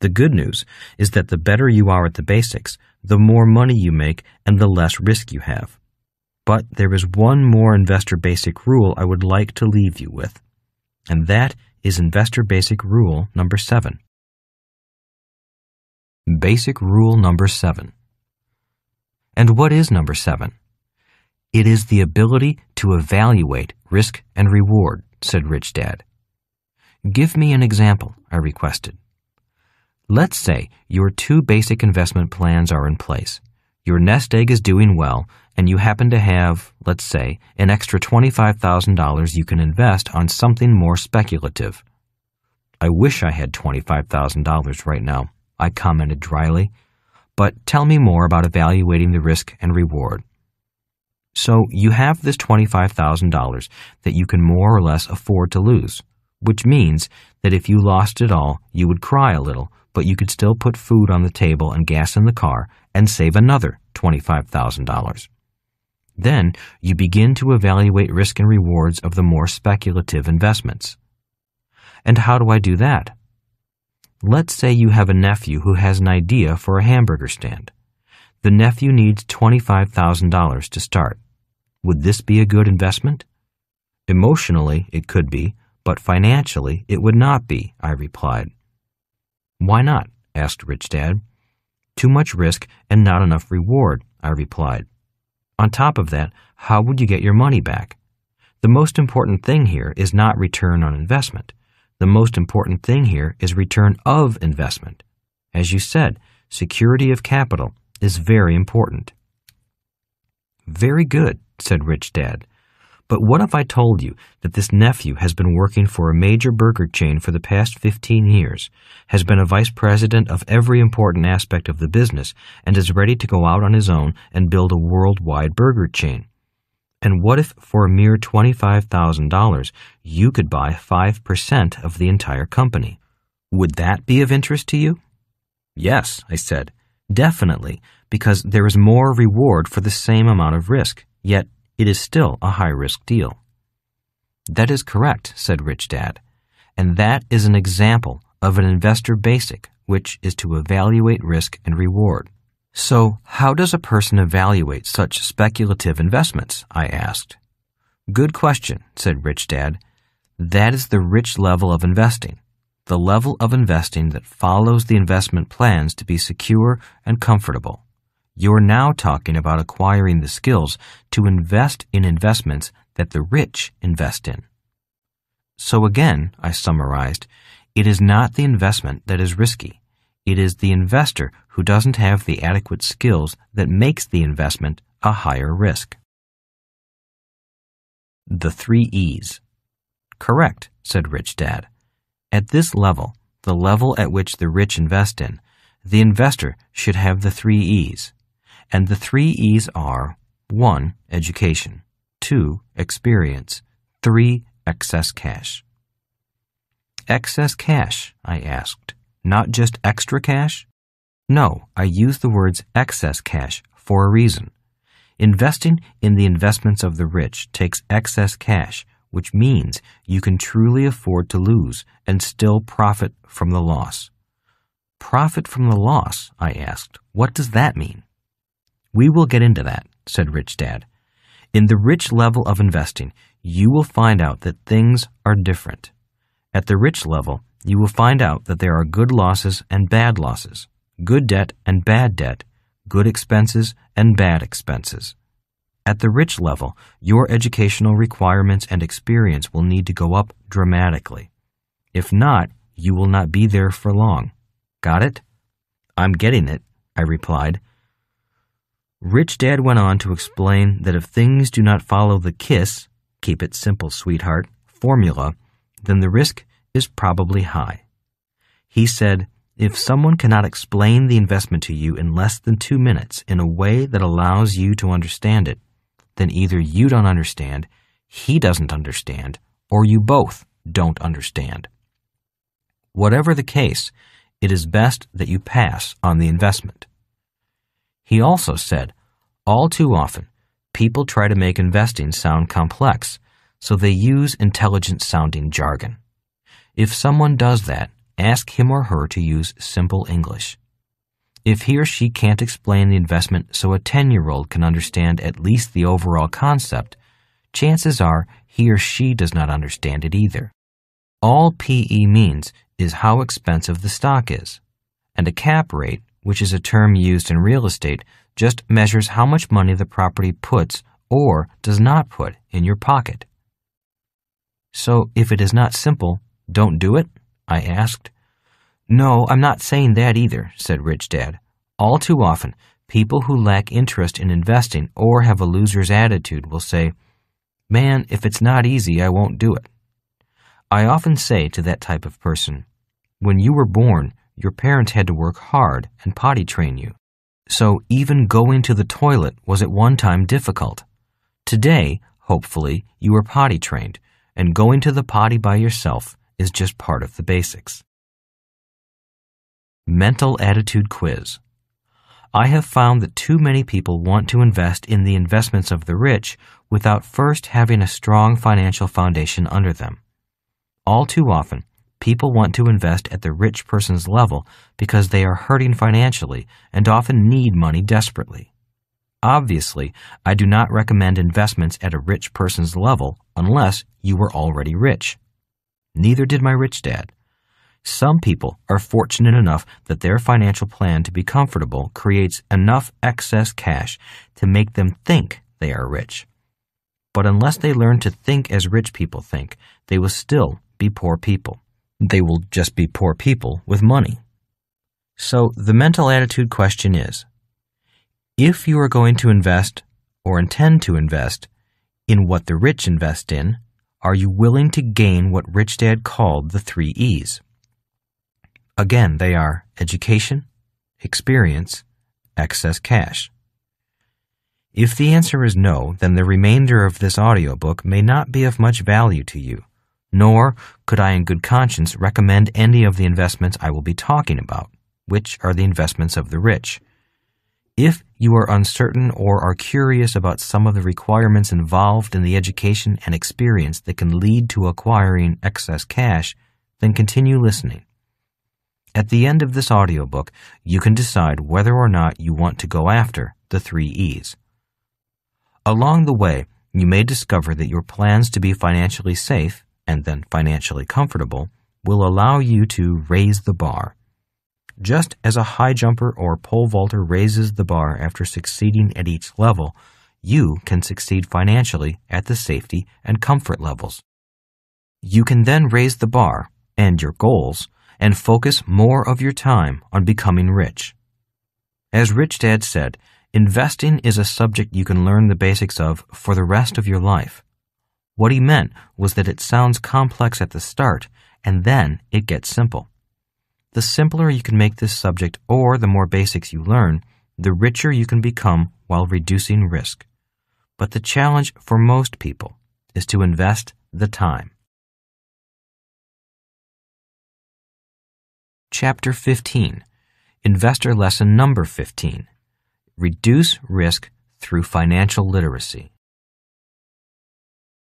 The good news is that the better you are at the basics, the more money you make and the less risk you have. But there is one more investor basic rule I would like to leave you with, and that is investor basic rule number 7. Basic rule number 7. And what is number 7? It is the ability to evaluate risk and reward, said Rich Dad. Give me an example, I requested. Let's say your 2 basic investment plans are in place. Your nest egg is doing well, and you happen to have, let's say, an extra $25,000 you can invest on something more speculative. I wish I had $25,000 right now, I commented dryly. But tell me more about evaluating the risk and reward. So you have this $25,000 that you can more or less afford to lose, which means that if you lost it all, you would cry a little, but you could still put food on the table and gas in the car and save another $25,000. Then you begin to evaluate risk and rewards of the more speculative investments. And how do I do that? Let's say you have a nephew who has an idea for a hamburger stand. The nephew needs $25,000 to start. Would this be a good investment? Emotionally, it could be, but financially, it would not be, I replied. Why not? Asked Rich Dad. Too much risk and not enough reward, I replied. On top of that, how would you get your money back? The most important thing here is not return on investment. The most important thing here is return of investment. As you said, security of capital is very important. Very good, said Rich Dad. But what if I told you that this nephew has been working for a major burger chain for the past 15 years, has been a vice president of every important aspect of the business, and is ready to go out on his own and build a worldwide burger chain? And what if for a mere $25,000 you could buy 5% of the entire company? Would that be of interest to you? Yes, I said, definitely, because there is more reward for the same amount of risk, yet it is still a high-risk deal. That is correct, said Rich Dad, and that is an example of an investor basic, which is to evaluate risk and reward. So, how does a person evaluate such speculative investments? I asked. Good question, said Rich Dad. That is the rich level of investing, the level of investing that follows the investment plans to be secure and comfortable. You're now talking about acquiring the skills to invest in investments that the rich invest in. So again, I summarized, it is not the investment that is risky. It is the investor who doesn't have the adequate skills that makes the investment a higher risk. The 3 E's. Correct, said Rich Dad. At this level, the level at which the rich invest in, the investor should have the 3 E's. And the 3 E's are 1. Education, 2. Experience, 3. Excess cash. Excess cash, I asked. Not just extra cash? No, I use the words excess cash for a reason. Investing in the investments of the rich takes excess cash, which means you can truly afford to lose and still profit from the loss. Profit from the loss, I asked. What does that mean? We will get into that, said Rich Dad. In the rich level of investing, you will find out that things are different. At the rich level, you will find out that there are good losses and bad losses, good debt and bad debt, good expenses and bad expenses. At the rich level, your educational requirements and experience will need to go up dramatically. If not, you will not be there for long. Got it? I'm getting it, I replied. Rich Dad went on to explain that if things do not follow the KISS, keep it simple, sweetheart, formula, then the risk is probably high. He said, if someone cannot explain the investment to you in less than 2 minutes in a way that allows you to understand it, then either you don't understand, he doesn't understand, or you both don't understand. Whatever the case, it is best that you pass on the investment. He also said, all too often, people try to make investing sound complex, so they use intelligent-sounding jargon. If someone does that, ask him or her to use simple English. If he or she can't explain the investment so a 10-year-old can understand at least the overall concept, chances are he or she does not understand it either. All PE means is how expensive the stock is, and a cap rate, which is a term used in real estate, just measures how much money the property puts or does not put in your pocket. So if it is not simple, don't do it? I asked. No, I'm not saying that either, said Rich Dad. All too often, people who lack interest in investing or have a loser's attitude will say, man, if it's not easy, I won't do it. I often say to that type of person, when you were born, your parents had to work hard and potty train you. So even going to the toilet was at one time difficult. Today, hopefully, you are potty trained, and going to the potty by yourself is just part of the basics. Mental attitude quiz. I have found that too many people want to invest in the investments of the rich without first having a strong financial foundation under them. All too often, people want to invest at the rich person's level because they are hurting financially and often need money desperately. Obviously, I do not recommend investments at a rich person's level unless you were already rich. Neither did my Rich Dad. Some people are fortunate enough that their financial plan to be comfortable creates enough excess cash to make them think they are rich. But unless they learn to think as rich people think, they will still be poor people. They will just be poor people with money. So the mental attitude question is, if you are going to invest or intend to invest in what the rich invest in, are you willing to gain what Rich Dad called the 3 E's? Again, they are education, experience, excess cash. If the answer is no, then the remainder of this audiobook may not be of much value to you, nor could I in good conscience recommend any of the investments I will be talking about, which are the investments of the rich. If you are uncertain or are curious about some of the requirements involved in the education and experience that can lead to acquiring excess cash, then continue listening. At the end of this audiobook, you can decide whether or not you want to go after the 3 E's. Along the way, you may discover that your plans to be financially safe and then financially comfortable will allow you to raise the bar. Just as a high jumper or pole vaulter raises the bar after succeeding at each level, you can succeed financially at the safety and comfort levels. You can then raise the bar and your goals and focus more of your time on becoming rich. As Rich Dad said, investing is a subject you can learn the basics of for the rest of your life. What he meant was that it sounds complex at the start, and then it gets simple. The simpler you can make this subject or the more basics you learn, the richer you can become while reducing risk. But the challenge for most people is to invest the time. Chapter 15. Investor Lesson Number 15. Reduce risk through financial literacy.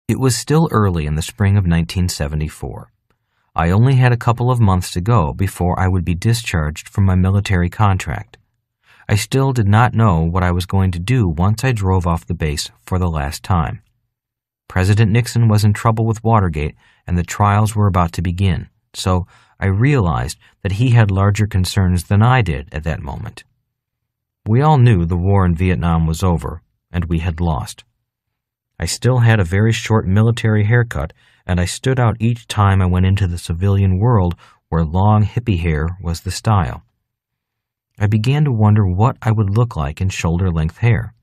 It was still early in the spring of 1974. I only had a couple of months to go before I would be discharged from my military contract. I still did not know what I was going to do once I drove off the base for the last time. President Nixon was in trouble with Watergate, and the trials were about to begin, so I realized that he had larger concerns than I did at that moment. We all knew the war in Vietnam was over, and we had lost. I still had a very short military haircut, and I stood out each time I went into the civilian world where long hippie hair was the style. I began to wonder what I would look like in shoulder-length hair.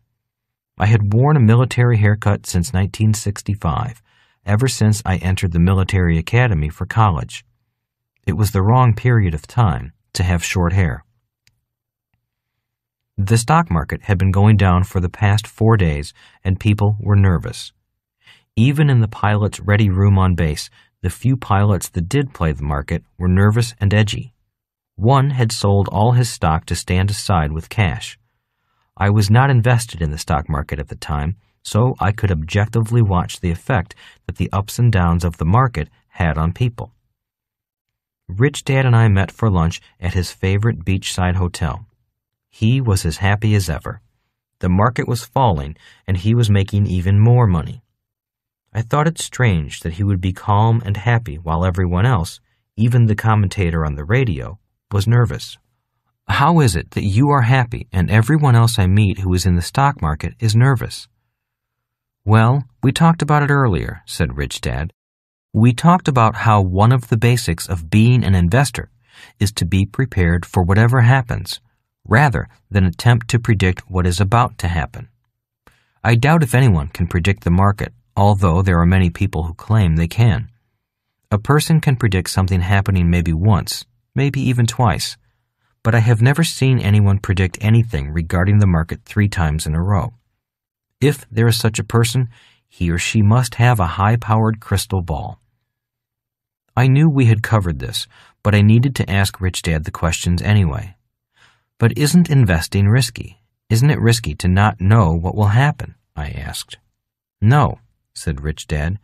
I had worn a military haircut since 1965, ever since I entered the military academy for college. It was the wrong period of time to have short hair. The stock market had been going down for the past 4 days, and people were nervous. Even in the pilot's ready room on base, the few pilots that did play the market were nervous and edgy. One had sold all his stock to stand aside with cash. I was not invested in the stock market at the time, so I could objectively watch the effect that the ups and downs of the market had on people. Rich Dad and I met for lunch at his favorite beachside hotel. He was as happy as ever. The market was falling, and he was making even more money. I thought it strange that he would be calm and happy while everyone else, even the commentator on the radio, was nervous. How is it that you are happy and everyone else I meet who is in the stock market is nervous? Well, we talked about it earlier, said Rich Dad. We talked about how one of the basics of being an investor is to be prepared for whatever happens, rather than attempt to predict what is about to happen. I doubt if anyone can predict the market, although there are many people who claim they can. A person can predict something happening maybe once, maybe even twice, but I have never seen anyone predict anything regarding the market 3 times in a row. If there is such a person, he or she must have a high-powered crystal ball. I knew we had covered this, but I needed to ask Rich Dad the questions anyway. But isn't investing risky? Isn't it risky to not know what will happen? I asked. No, said Rich Dad.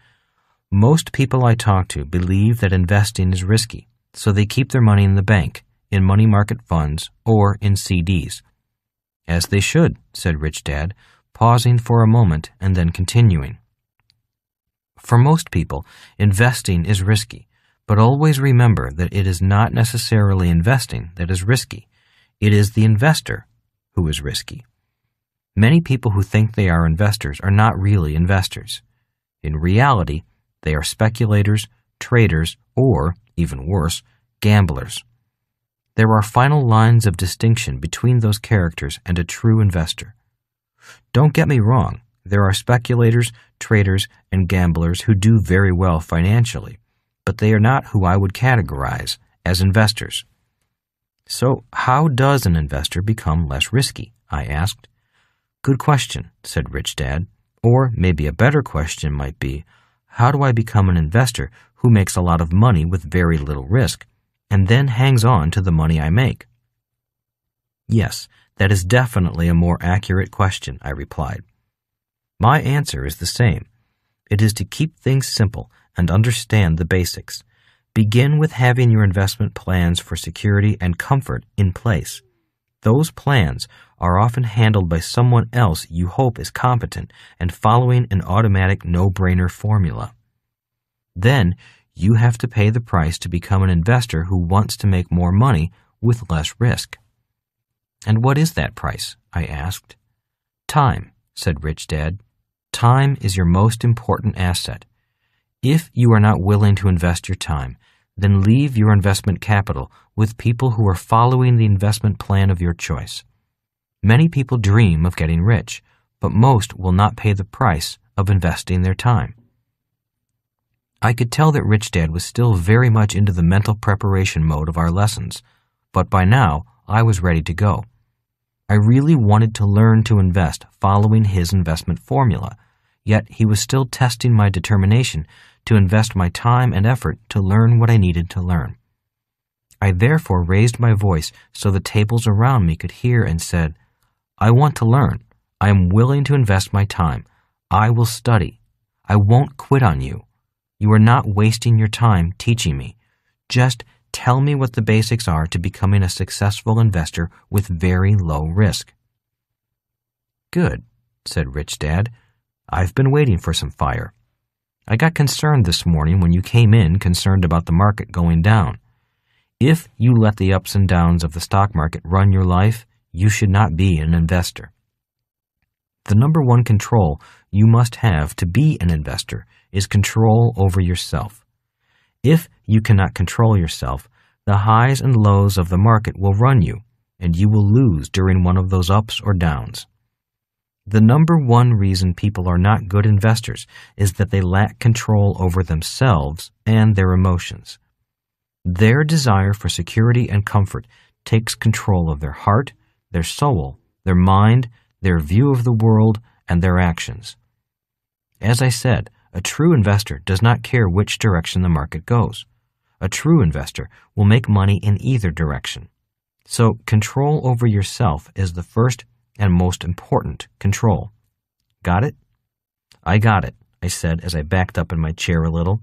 Most people I talk to believe that investing is risky, so they keep their money in the bank, in money market funds, or in CDs. As they should, said Rich Dad, pausing for a moment and then continuing. For most people, investing is risky, but always remember that it is not necessarily investing that is risky. It is the investor who is risky. Many people who think they are investors are not really investors. In reality, they are speculators, traders, or, even worse, gamblers. There are final lines of distinction between those characters and a true investor. Don't get me wrong, there are speculators, traders, and gamblers who do very well financially, but they are not who I would categorize as investors. So how does an investor become less risky? I asked. Good question, said Rich Dad. Or maybe a better question might be, how do I become an investor who makes a lot of money with very little risk, and then hangs on to the money I make? Yes, that is definitely a more accurate question, I replied. My answer is the same. It is to keep things simple and understand the basics. Begin with having your investment plans for security and comfort in place. Those plans are often handled by someone else you hope is competent and following an automatic no-brainer formula. Then, you have to pay the price to become an investor who wants to make more money with less risk. "And what is that price?" I asked. "Time," said Rich Dad. "Time is your most important asset. If you are not willing to invest your time, then leave your investment capital with people who are following the investment plan of your choice. Many people dream of getting rich, but most will not pay the price of investing their time." I could tell that Rich Dad was still very much into the mental preparation mode of our lessons, but by now I was ready to go. I really wanted to learn to invest following his investment formula, yet he was still testing my determination to invest my time and effort to learn what I needed to learn. I therefore raised my voice so the tables around me could hear and said, "I want to learn. I am willing to invest my time. I will study. I won't quit on you. You are not wasting your time teaching me. Just tell me what the basics are to becoming a successful investor with very low risk." "Good," said Rich Dad. "I've been waiting for some fire. I got concerned this morning when you came in concerned about the market going down. If you let the ups and downs of the stock market run your life, you should not be an investor. The number one control you must have to be an investor is control over yourself. If you cannot control yourself, the highs and lows of the market will run you, and you will lose during one of those ups or downs. The number one reason people are not good investors is that they lack control over themselves and their emotions. Their desire for security and comfort takes control of their heart, their soul, their mind, their view of the world, and their actions. As I said, a true investor does not care which direction the market goes. A true investor will make money in either direction. So control over yourself is the first and most important control. Got it? "I got it," I said as I backed up in my chair a little.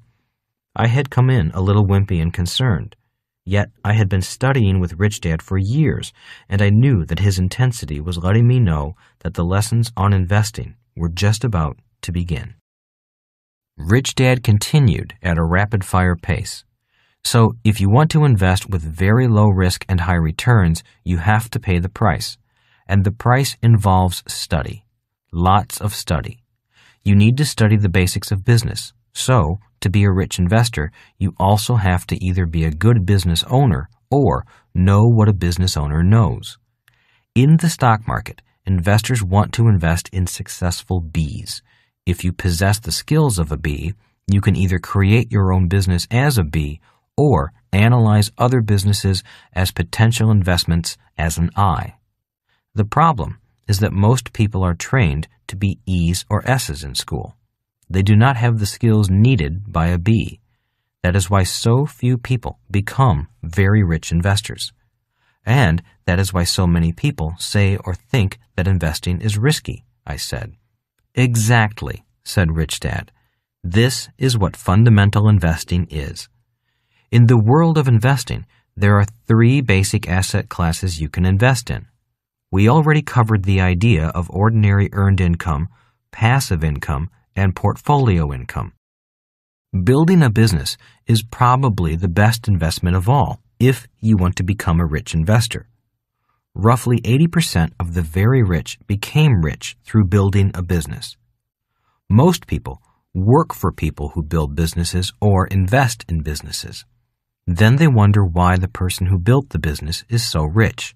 I had come in a little wimpy and concerned. Yet I had been studying with Rich Dad for years, and I knew that his intensity was letting me know that the lessons on investing were just about to begin. Rich Dad continued at a rapid-fire pace. "So if you want to invest with very low risk and high returns, you have to pay the price. And the price involves study. Lots of study. You need to study the basics of business. So, to be a rich investor, you also have to either be a good business owner or know what a business owner knows. In the stock market, investors want to invest in successful bees. If you possess the skills of a bee, you can either create your own business as a bee or analyze other businesses as potential investments as an eye. The problem is that most people are trained to be E's or S's in school. They do not have the skills needed by a B. That is why so few people become very rich investors. And that is why so many people say or think that investing is risky," I said. "Exactly," said Rich Dad. "This is what fundamental investing is. In the world of investing, there are 3 basic asset classes you can invest in. We already covered the idea of ordinary earned income, passive income, and portfolio income. Building a business is probably the best investment of all if you want to become a rich investor. Roughly 80% of the very rich became rich through building a business. Most people work for people who build businesses or invest in businesses. Then they wonder why the person who built the business is so rich.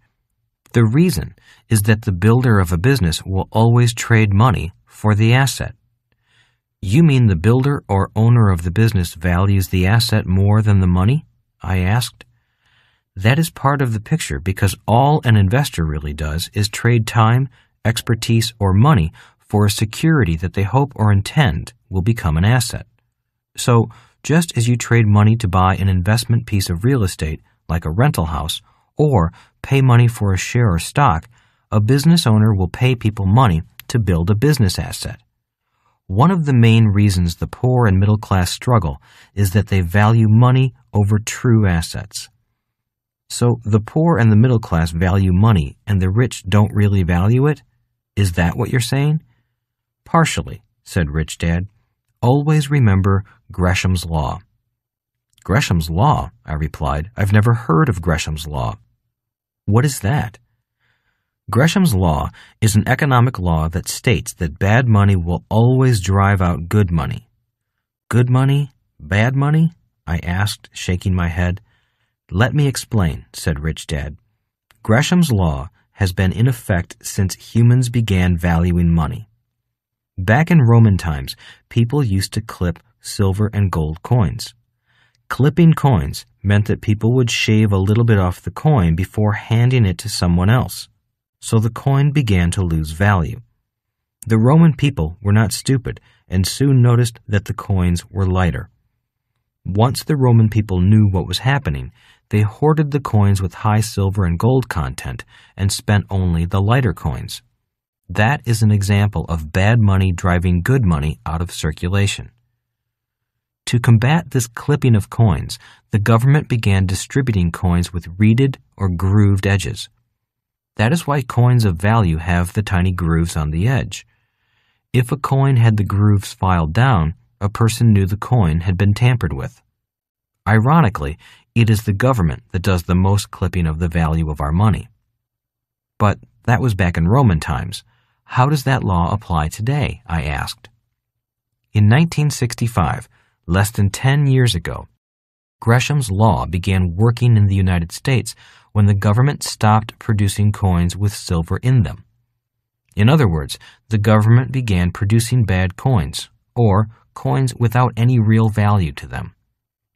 The reason is that the builder of a business will always trade money for the asset." "You mean the builder or owner of the business values the asset more than the money?" I asked. "That is part of the picture because all an investor really does is trade time, expertise, or money for a security that they hope or intend will become an asset. So, just as you trade money to buy an investment piece of real estate, like a rental house, or pay money for a share or stock, a business owner will pay people money to build a business asset. One of the main reasons the poor and middle class struggle is that they value money over true assets." "So the poor and the middle class value money and the rich don't really value it? Is that what you're saying?" "Partially," said Rich Dad. "Always remember Gresham's Law." "Gresham's Law?" I replied. "I've never heard of Gresham's Law." What is that? Gresham's law is an economic law that states that bad money will always drive out good money. Good money? Bad money? I asked, shaking my head. Let me explain, said Rich Dad. Gresham's law has been in effect since humans began valuing money. Back in Roman times, people used to clip silver and gold coins. Clipping coins meant that people would shave a little bit off the coin before handing it to someone else, so the coin began to lose value. The Roman people were not stupid and soon noticed that the coins were lighter. Once the Roman people knew what was happening, they hoarded the coins with high silver and gold content and spent only the lighter coins. That is an example of bad money driving good money out of circulation. To combat this clipping of coins, the government began distributing coins with reeded or grooved edges. That is why coins of value have the tiny grooves on the edge. If a coin had the grooves filed down, a person knew the coin had been tampered with. Ironically, it is the government that does the most clipping of the value of our money. But that was back in Roman times. How does that law apply today? I asked. In 1965, less than 10 years ago, Gresham's law began working in the United States when the government stopped producing coins with silver in them. In other words, the government began producing bad coins, or coins without any real value to them.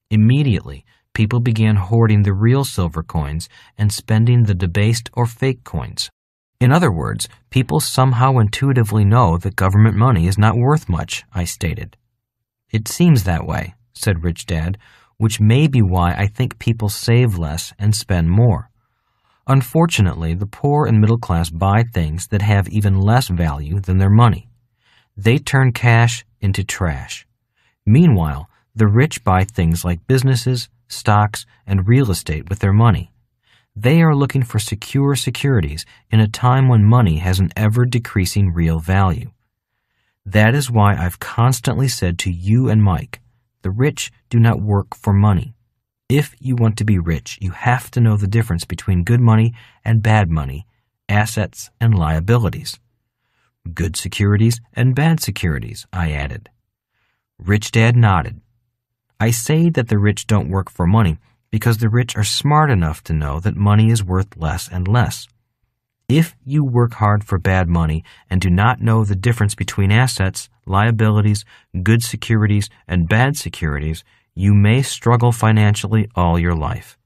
Immediately, people began hoarding the real silver coins and spending the debased or fake coins. In other words, people somehow intuitively know that government money is not worth much, I stated. It seems that way, said Rich Dad, which may be why I think people save less and spend more. Unfortunately, the poor and middle class buy things that have even less value than their money. They turn cash into trash. Meanwhile, the rich buy things like businesses, stocks, and real estate with their money. They are looking for secure securities in a time when money has an ever-decreasing real value. That is why I've constantly said to you and Mike, the rich do not work for money. If you want to be rich, you have to know the difference between good money and bad money, assets and liabilities. Good securities and bad securities, I added. Rich Dad nodded. I say that the rich don't work for money because the rich are smart enough to know that money is worth less and less. If you work hard for bad money and do not know the difference between assets, liabilities, good securities, and bad securities, you may struggle financially all your life.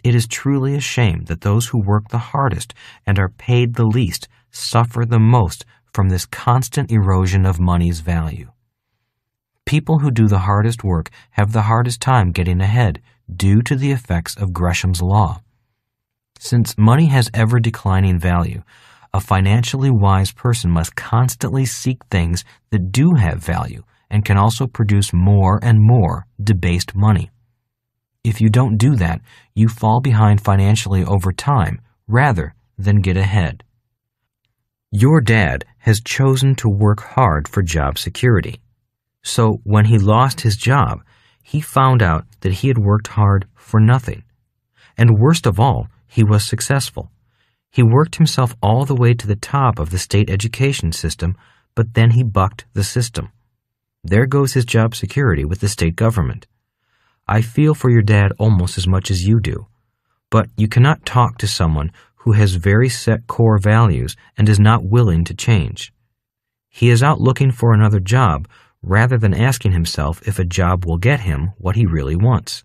It is truly a shame that those who work the hardest and are paid the least suffer the most from this constant erosion of money's value. People who do the hardest work have the hardest time getting ahead due to the effects of Gresham's law. Since money has ever-declining value, a financially wise person must constantly seek things that do have value and can also produce more and more debased money. If you don't do that, you fall behind financially over time rather than get ahead. Your dad has chosen to work hard for job security. So when he lost his job, he found out that he had worked hard for nothing. And worst of all, he was successful. He worked himself all the way to the top of the state education system, but then he bucked the system. There goes his job security with the state government. I feel for your dad almost as much as you do, but you cannot talk to someone who has very set core values and is not willing to change. He is out looking for another job rather than asking himself if a job will get him what he really wants.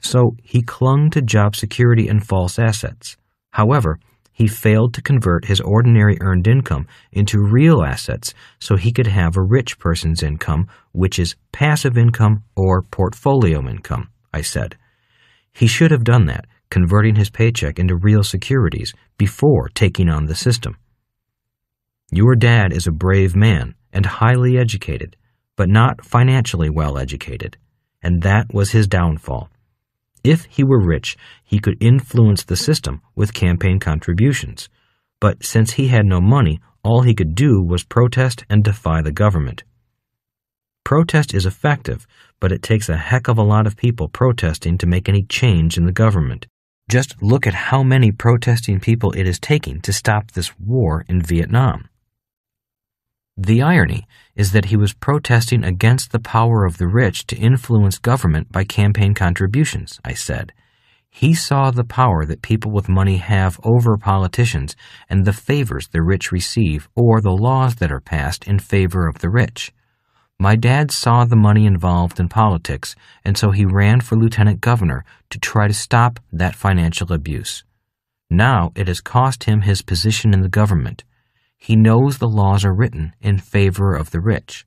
So he clung to job security and false assets. However, he failed to convert his ordinary earned income into real assets so he could have a rich person's income, which is passive income or portfolio income, I said. He should have done that, converting his paycheck into real securities before taking on the system. Your dad is a brave man and highly educated, but not financially well educated, and that was his downfall. If he were rich, he could influence the system with campaign contributions. But since he had no money, all he could do was protest and defy the government. Protest is effective, but it takes a heck of a lot of people protesting to make any change in the government. Just look at how many protesting people it is taking to stop this war in Vietnam. The irony is that he was protesting against the power of the rich to influence government by campaign contributions, I said. He saw the power that people with money have over politicians and the favors the rich receive or the laws that are passed in favor of the rich. My dad saw the money involved in politics, and so he ran for lieutenant governor to try to stop that financial abuse. Now it has cost him his position in the government. He knows the laws are written in favor of the rich.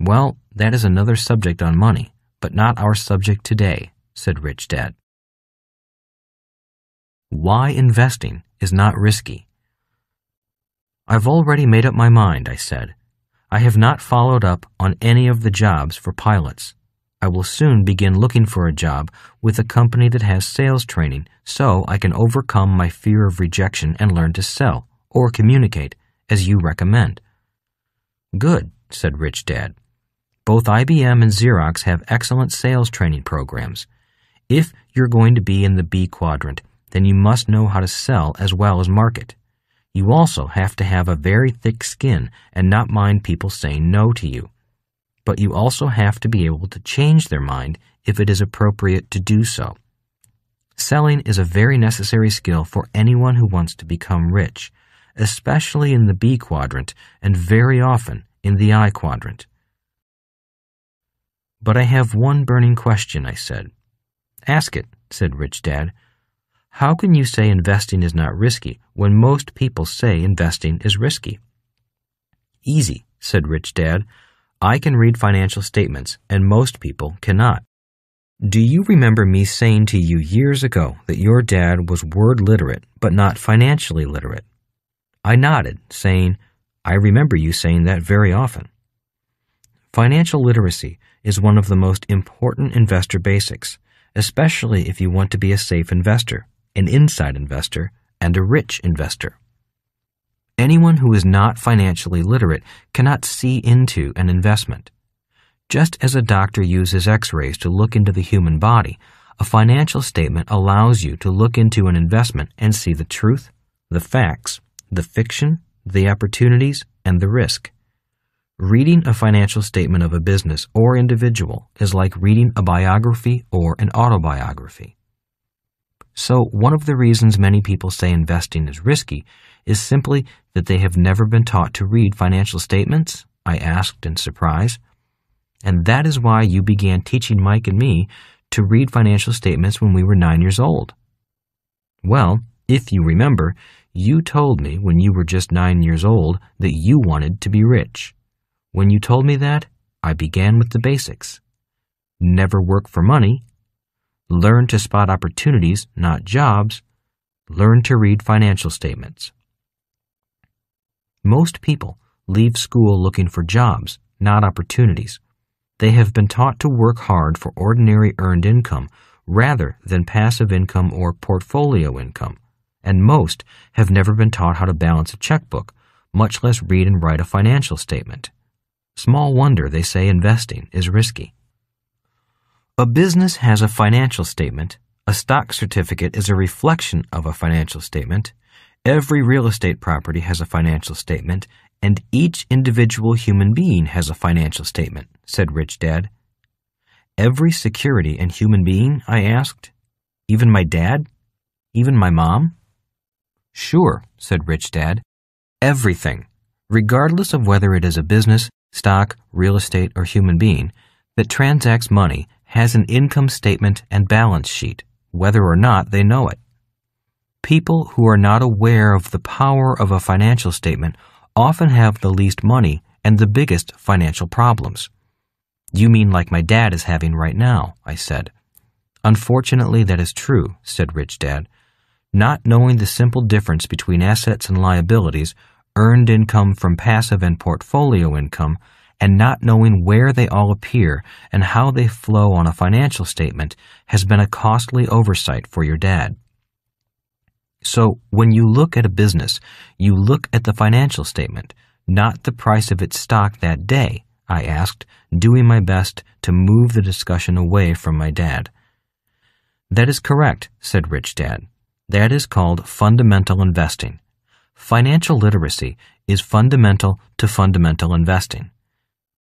Well, that is another subject on money, but not our subject today, said Rich Dad. Why investing is not risky. I've already made up my mind, I said. I have not followed up on any of the jobs for pilots. I will soon begin looking for a job with a company that has sales training so I can overcome my fear of rejection and learn to sell or communicate, as you recommend. Good, said Rich Dad. Both IBM and Xerox have excellent sales training programs. If you're going to be in the B quadrant, then you must know how to sell as well as market. You also have to have a very thick skin and not mind people saying no to you. But you also have to be able to change their mind if it is appropriate to do so. Selling is a very necessary skill for anyone who wants to become rich, especially in the B quadrant and very often in the I quadrant. But I have one burning question, I said. Ask it, said Rich Dad. How can you say investing is not risky when most people say investing is risky? Easy, said Rich Dad. I can read financial statements, and most people cannot. Do you remember me saying to you years ago that your dad was word literate but not financially literate? I nodded, saying, I remember you saying that very often. Financial literacy is one of the most important investor basics, especially if you want to be a safe investor, an inside investor, and a rich investor. Anyone who is not financially literate cannot see into an investment. Just as a doctor uses X-rays to look into the human body, a financial statement allows you to look into an investment and see the truth, the facts, the fiction, the opportunities, and the risk. Reading a financial statement of a business or individual is like reading a biography or an autobiography. So one of the reasons many people say investing is risky is simply that they have never been taught to read financial statements, I asked in surprise. And that is why you began teaching Mike and me to read financial statements when we were 9 years old. Well, if you remember, you told me when you were just 9 years old that you wanted to be rich. When you told me that, I began with the basics. Never work for money. Learn to spot opportunities, not jobs. Learn to read financial statements. Most people leave school looking for jobs, not opportunities. They have been taught to work hard for ordinary earned income rather than passive income or portfolio income, and most have never been taught how to balance a checkbook, much less read and write a financial statement. Small wonder they say investing is risky. A business has a financial statement. A stock certificate is a reflection of a financial statement. Every real estate property has a financial statement, and each individual human being has a financial statement, said Rich Dad. Every security and human being, I asked. Even my dad? Even my mom? Sure, said Rich Dad. Everything, regardless of whether it is a business, stock, real estate, or human being, that transacts money has an income statement and balance sheet, whether or not they know it. People who are not aware of the power of a financial statement often have the least money and the biggest financial problems. You mean like my dad is having right now, I said. Unfortunately, that is true, said Rich Dad. Not knowing the simple difference between assets and liabilities, earned income from passive and portfolio income, and not knowing where they all appear and how they flow on a financial statement has been a costly oversight for your dad. So when you look at a business, you look at the financial statement, not the price of its stock that day, I asked, doing my best to move the discussion away from my dad. That is correct, said Rich Dad. That is called fundamental investing. Financial literacy is fundamental to fundamental investing.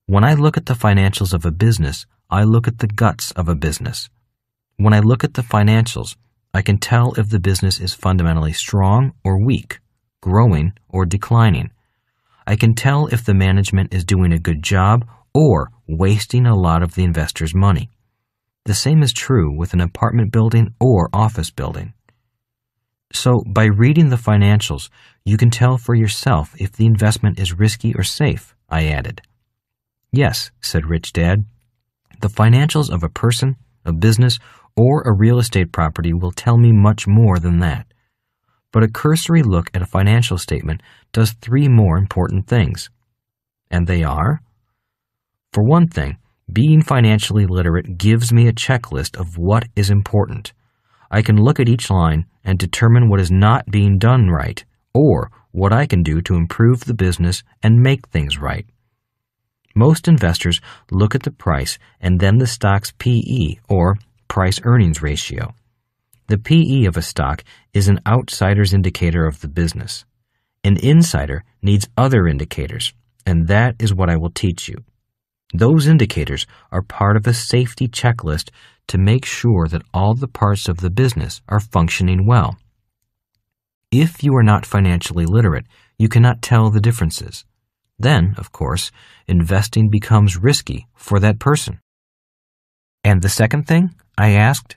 When I look at the financials of a business, I look at the guts of a business. When I look at the financials, I can tell if the business is fundamentally strong or weak, growing or declining. I can tell if the management is doing a good job or wasting a lot of the investor's money. The same is true with an apartment building or office building. So, by reading the financials, you can tell for yourself if the investment is risky or safe, I added. Yes, said Rich Dad. The financials of a person, a business, or a real estate property will tell me much more than that. But a cursory look at a financial statement does 3 more important things. And they are? For one thing, being financially literate gives me a checklist of what is important. I can look at each line and determine what is not being done right, or what I can do to improve the business and make things right. Most investors look at the price and then the stock's PE, or price-earnings ratio. The PE of a stock is an outsider's indicator of the business. An insider needs other indicators, and that is what I will teach you. Those indicators are part of a safety checklist to make sure that all the parts of the business are functioning well. If you are not financially literate, you cannot tell the differences. Then, of course, investing becomes risky for that person. And the second thing? I asked.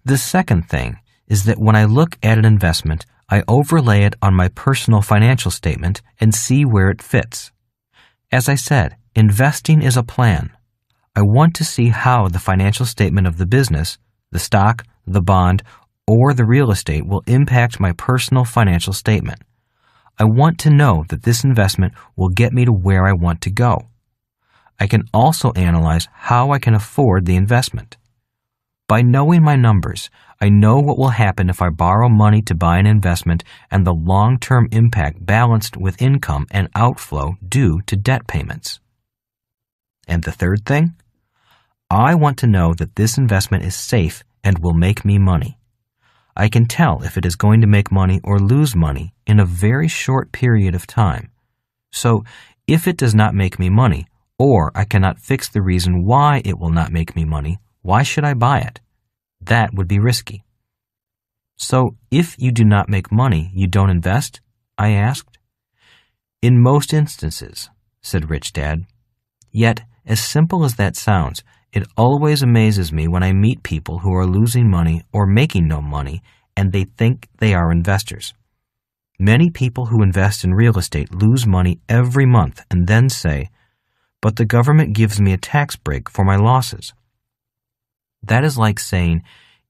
The second thing is that when I look at an investment, I overlay it on my personal financial statement and see where it fits. As I said, investing is a plan. I want to see how the financial statement of the business, the stock, the bond, or the real estate will impact my personal financial statement. I want to know that this investment will get me to where I want to go. I can also analyze how I can afford the investment. By knowing my numbers, I know what will happen if I borrow money to buy an investment and the long-term impact balanced with income and outflow due to debt payments. And the third thing? I want to know that this investment is safe and will make me money. I can tell if it is going to make money or lose money in a very short period of time. So, if it does not make me money, or I cannot fix the reason why it will not make me money, why should I buy it? That would be risky. So, if you do not make money, you don't invest? I asked. In most instances, said Rich Dad. Yet, as simple as that sounds, it always amazes me when I meet people who are losing money or making no money, and they think they are investors. Many people who invest in real estate lose money every month and then say, "But the government gives me a tax break for my losses." That is like saying,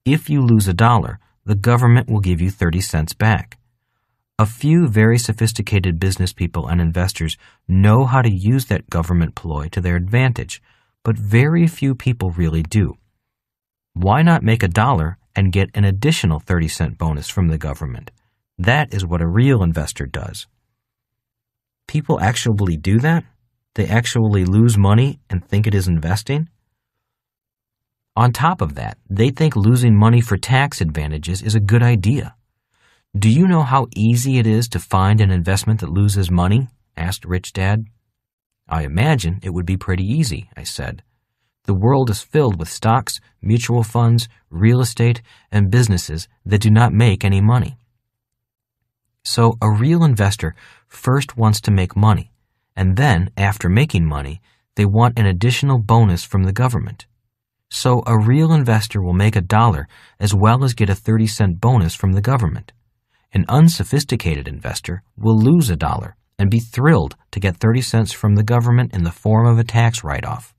if you lose $1, the government will give you 30 cents back. A few very sophisticated business people and investors know how to use that government ploy to their advantage, but very few people really do. Why not make $1 and get an additional 30-cent bonus from the government? That is what a real investor does. People actually do that? They actually lose money and think it is investing? On top of that, they think losing money for tax advantages is a good idea. Do you know how easy it is to find an investment that loses money? Asked Rich Dad. I imagine it would be pretty easy, I said. The world is filled with stocks, mutual funds, real estate, and businesses that do not make any money. So a real investor first wants to make money, and then, after making money, they want an additional bonus from the government. So a real investor will make $1 as well as get a 30-cent bonus from the government. An unsophisticated investor will lose $1 and be thrilled to get 30 cents from the government in the form of a tax write-off.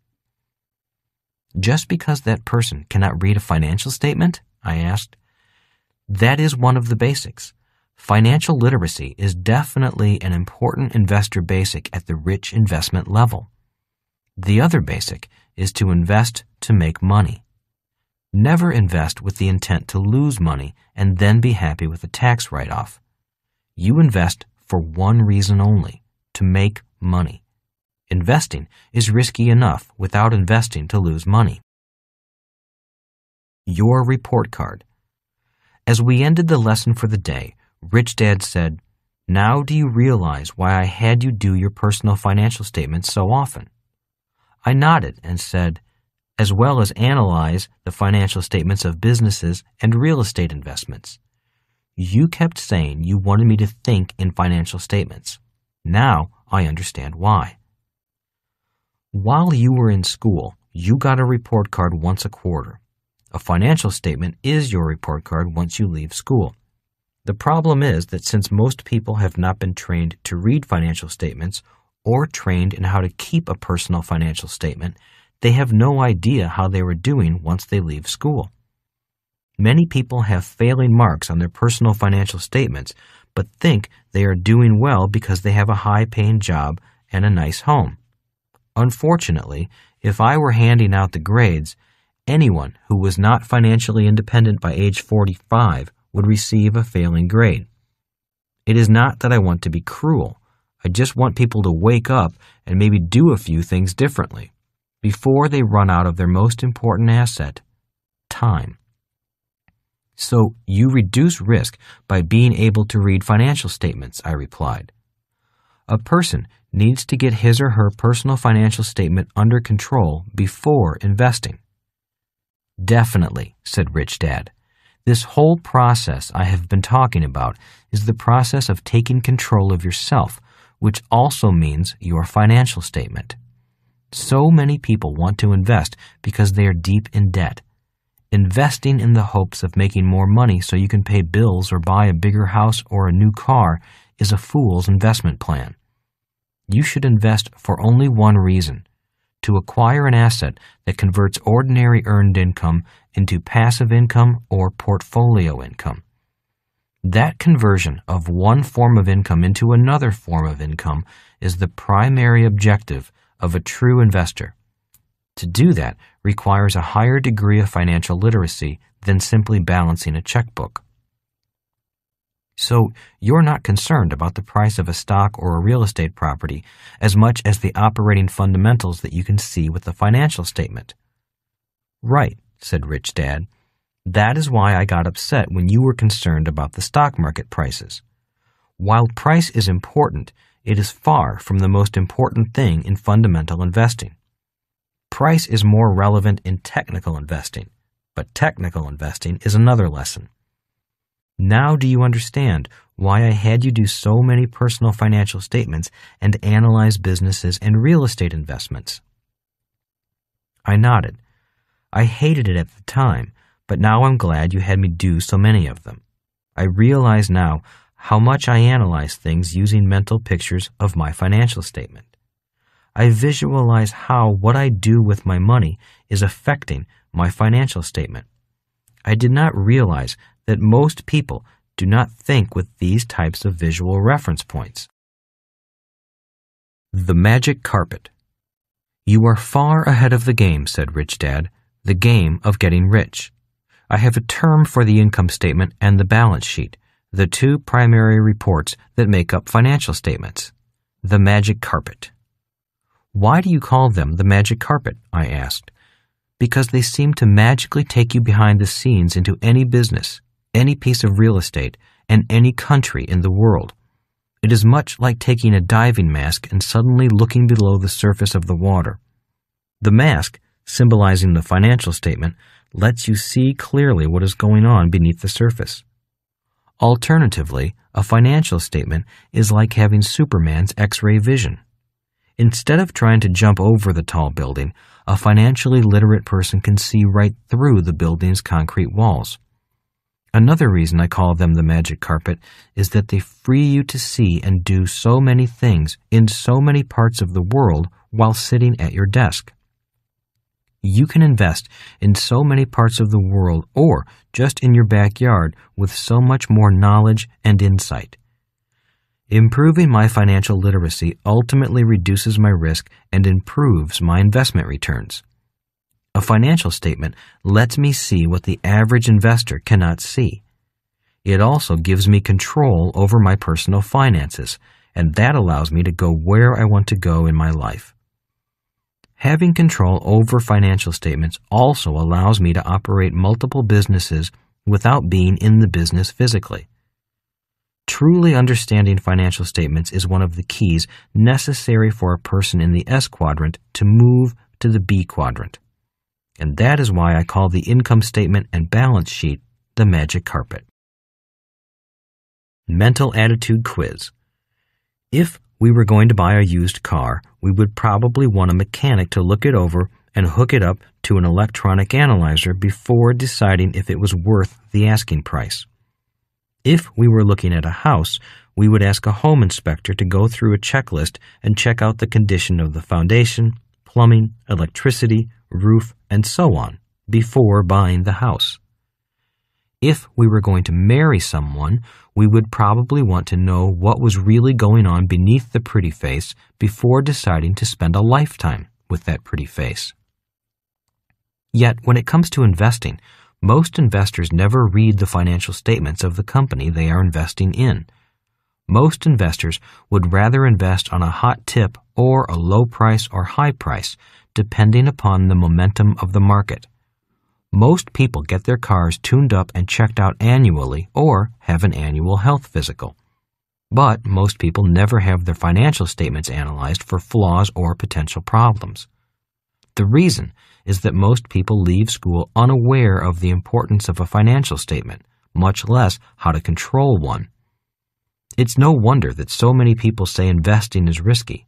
Just because that person cannot read a financial statement? I asked. That is one of the basics. Financial literacy is definitely an important investor basic at the rich investment level. The other basic is to invest to make money. Never invest with the intent to lose money and then be happy with a tax write-off. You invest for one reason only, to make money. Investing is risky enough without investing to lose money. your report card. As we ended the lesson for the day, Rich Dad said, "Now do you realize why I had you do your personal financial statements so often?" I nodded and said, "As well as analyze the financial statements of businesses and real estate investments. You kept saying you wanted me to think in financial statements. Now I understand why." While you were in school, you got a report card once a quarter. A financial statement is your report card once you leave school. The problem is that since most people have not been trained to read financial statements or trained in how to keep a personal financial statement, they have no idea how they were doing once they leave school. Many people have failing marks on their personal financial statements, but think they are doing well because they have a high-paying job and a nice home. Unfortunately, if I were handing out the grades, anyone who was not financially independent by age 45 would receive a failing grade. It is not that I want to be cruel. I just want people to wake up and maybe do a few things differently before they run out of their most important asset, time. So you reduce risk by being able to read financial statements, I replied. A person needs to get his or her personal financial statement under control before investing. Definitely, said Rich Dad. This whole process I have been talking about is the process of taking control of yourself, which also means your financial statement. So many people want to invest because they are deep in debt. Investing in the hopes of making more money so you can pay bills or buy a bigger house or a new car is a fool's investment plan. You should invest for only one reason: to acquire an asset that converts ordinary earned income into passive income or portfolio income. That conversion of one form of income into another form of income is the primary objective of a true investor. To do that requires a higher degree of financial literacy than simply balancing a checkbook. So you're not concerned about the price of a stock or a real estate property as much as the operating fundamentals that you can see with the financial statement. Right, said Rich Dad. That is why I got upset when you were concerned about the stock market prices. While price is important, it is far from the most important thing in fundamental investing. Price is more relevant in technical investing, but technical investing is another lesson. Now do you understand why I had you do so many personal financial statements and analyze businesses and real estate investments? I nodded. I hated it at the time, but now I'm glad you had me do so many of them. I realize now how much I analyze things using mental pictures of my financial statement. I visualize how what I do with my money is affecting my financial statement. I did not realize that most people do not think with these types of visual reference points. The magic carpet. You are far ahead of the game, said Rich Dad, the game of getting rich. I have a term for the income statement and the balance sheet, the two primary reports that make up financial statements. The magic carpet. Why do you call them the magic carpet? I asked. Because they seem to magically take you behind the scenes into any business, any piece of real estate, and any country in the world. It is much like taking a diving mask and suddenly looking below the surface of the water. The mask, symbolizing the financial statement, lets you see clearly what is going on beneath the surface. Alternatively, a financial statement is like having Superman's X-ray vision. Instead of trying to jump over the tall building, a financially literate person can see right through the building's concrete walls. Another reason I call them the magic carpet is that they free you to see and do so many things in so many parts of the world while sitting at your desk. You can invest in so many parts of the world or just in your backyard with so much more knowledge and insight. Improving my financial literacy ultimately reduces my risk and improves my investment returns. A financial statement lets me see what the average investor cannot see. It also gives me control over my personal finances, and that allows me to go where I want to go in my life. Having control over financial statements also allows me to operate multiple businesses without being in the business physically. Truly understanding financial statements is one of the keys necessary for a person in the S quadrant to move to the B quadrant. And that is why I call the income statement and balance sheet the magic carpet. Mental attitude quiz. If we were going to buy a used car, we would probably want a mechanic to look it over and hook it up to an electronic analyzer before deciding if it was worth the asking price. If we were looking at a house, we would ask a home inspector to go through a checklist and check out the condition of the foundation, plumbing, electricity, roof, and so on before buying the house. If we were going to marry someone, we would probably want to know what was really going on beneath the pretty face before deciding to spend a lifetime with that pretty face. Yet, when it comes to investing, most investors never read the financial statements of the company they are investing in. Most investors would rather invest on a hot tip or a low price or high price, depending upon the momentum of the market. Most people get their cars tuned up and checked out annually or have an annual health physical. But most people never have their financial statements analyzed for flaws or potential problems. The reason is that most people leave school unaware of the importance of a financial statement, much less how to control one. It's no wonder that so many people say investing is risky.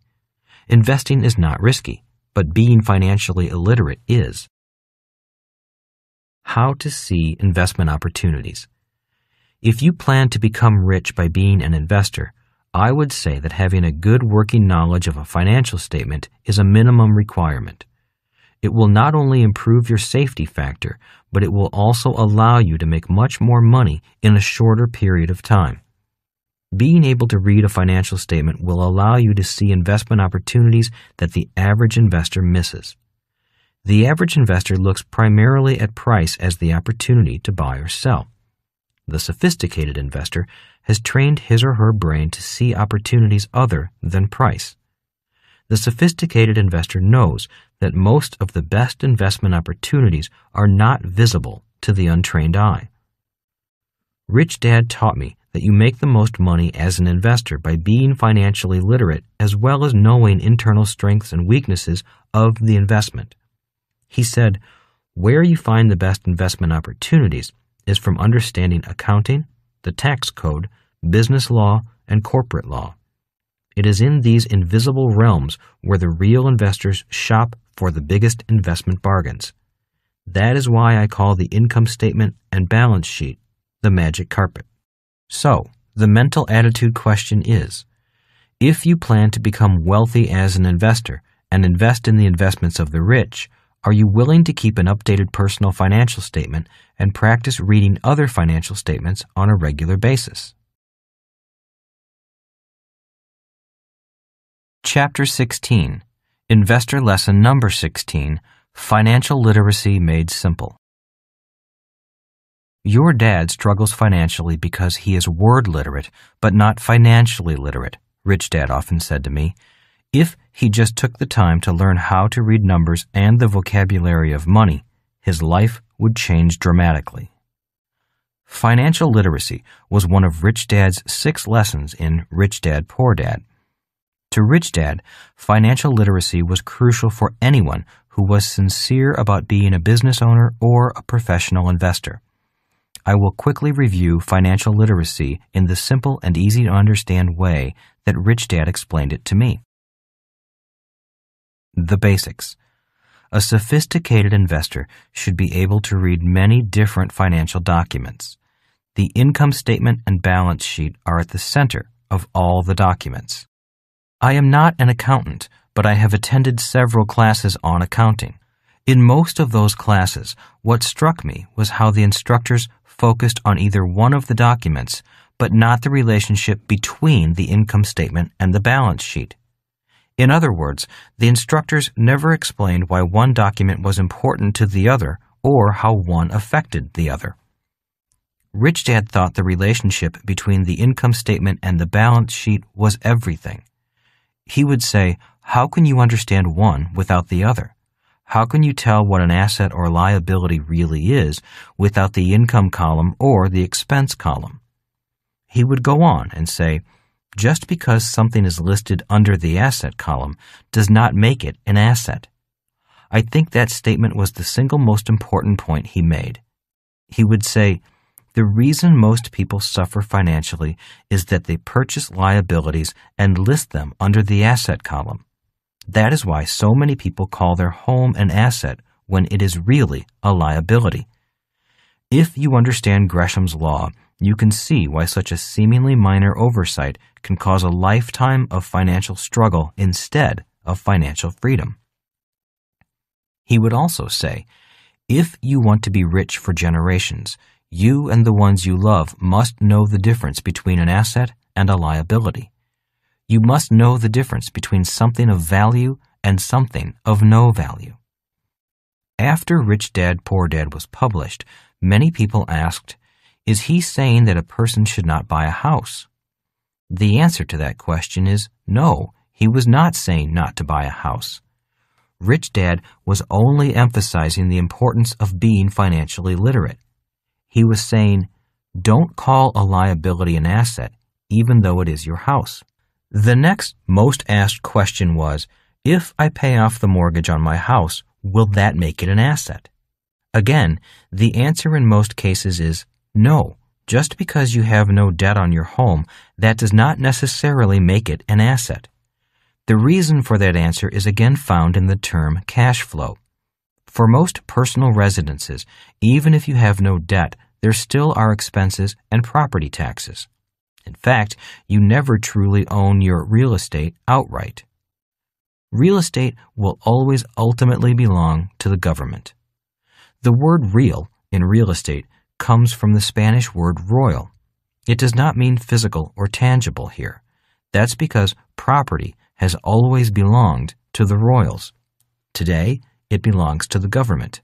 Investing is not risky, but being financially illiterate is. How to see investment opportunities. If you plan to become rich by being an investor, I would say that having a good working knowledge of a financial statement is a minimum requirement. It will not only improve your safety factor, but it will also allow you to make much more money in a shorter period of time. Being able to read a financial statement will allow you to see investment opportunities that the average investor misses. The average investor looks primarily at price as the opportunity to buy or sell. The sophisticated investor has trained his or her brain to see opportunities other than price. The sophisticated investor knows that most of the best investment opportunities are not visible to the untrained eye. Rich Dad taught me that you make the most money as an investor by being financially literate as well as knowing internal strengths and weaknesses of the investment. He said, where you find the best investment opportunities is from understanding accounting, the tax code, business law, and corporate law. It is in these invisible realms where the real investors shop for the biggest investment bargains. That is why I call the income statement and balance sheet the magic carpet. So, the mental attitude question is, if you plan to become wealthy as an investor and invest in the investments of the rich, are you willing to keep an updated personal financial statement and practice reading other financial statements on a regular basis? Chapter 16, Investor Lesson Number 16, Financial Literacy Made Simple. Your dad struggles financially because he is word literate, but not financially literate, Rich Dad often said to me. If he just took the time to learn how to read numbers and the vocabulary of money, his life would change dramatically. Financial literacy was one of Rich Dad's 6 lessons in Rich Dad, Poor Dad. To Rich Dad, financial literacy was crucial for anyone who was sincere about being a business owner or a professional investor. I will quickly review financial literacy in the simple and easy to understand way that Rich Dad explained it to me. The basics. A sophisticated investor should be able to read many different financial documents. The income statement and balance sheet are at the center of all the documents. I am not an accountant, but I have attended several classes on accounting. In most of those classes, what struck me was how the instructors focused on either one of the documents, but not the relationship between the income statement and the balance sheet. In other words, the instructors never explained why one document was important to the other or how one affected the other. Rich Dad thought the relationship between the income statement and the balance sheet was everything. He would say, how can you understand one without the other? How can you tell what an asset or liability really is without the income column or the expense column? He would go on and say, just because something is listed under the asset column does not make it an asset. I think that statement was the single most important point he made. He would say, the reason most people suffer financially is that they purchase liabilities and list them under the asset column. That is why so many people call their home an asset when it is really a liability. If you understand Gresham's law, you can see why such a seemingly minor oversight can cause a lifetime of financial struggle instead of financial freedom. He would also say, if you want to be rich for generations, you and the ones you love must know the difference between an asset and a liability. You must know the difference between something of value and something of no value. After Rich Dad, Poor Dad was published, many people asked, is he saying that a person should not buy a house? The answer to that question is no, he was not saying not to buy a house. Rich Dad was only emphasizing the importance of being financially literate. He was saying, don't call a liability an asset, even though it is your house. The next most asked question was, if I pay off the mortgage on my house, will that make it an asset? Again, the answer in most cases is no. Just because you have no debt on your home, that does not necessarily make it an asset. The reason for that answer is again found in the term cash flow. For most personal residences, even if you have no debt, there still are expenses and property taxes. In fact, you never truly own your real estate outright. Real estate will always ultimately belong to the government. The word real in real estate comes from the Spanish word royal. It does not mean physical or tangible here. That's because property has always belonged to the royals. Today, it belongs to the government.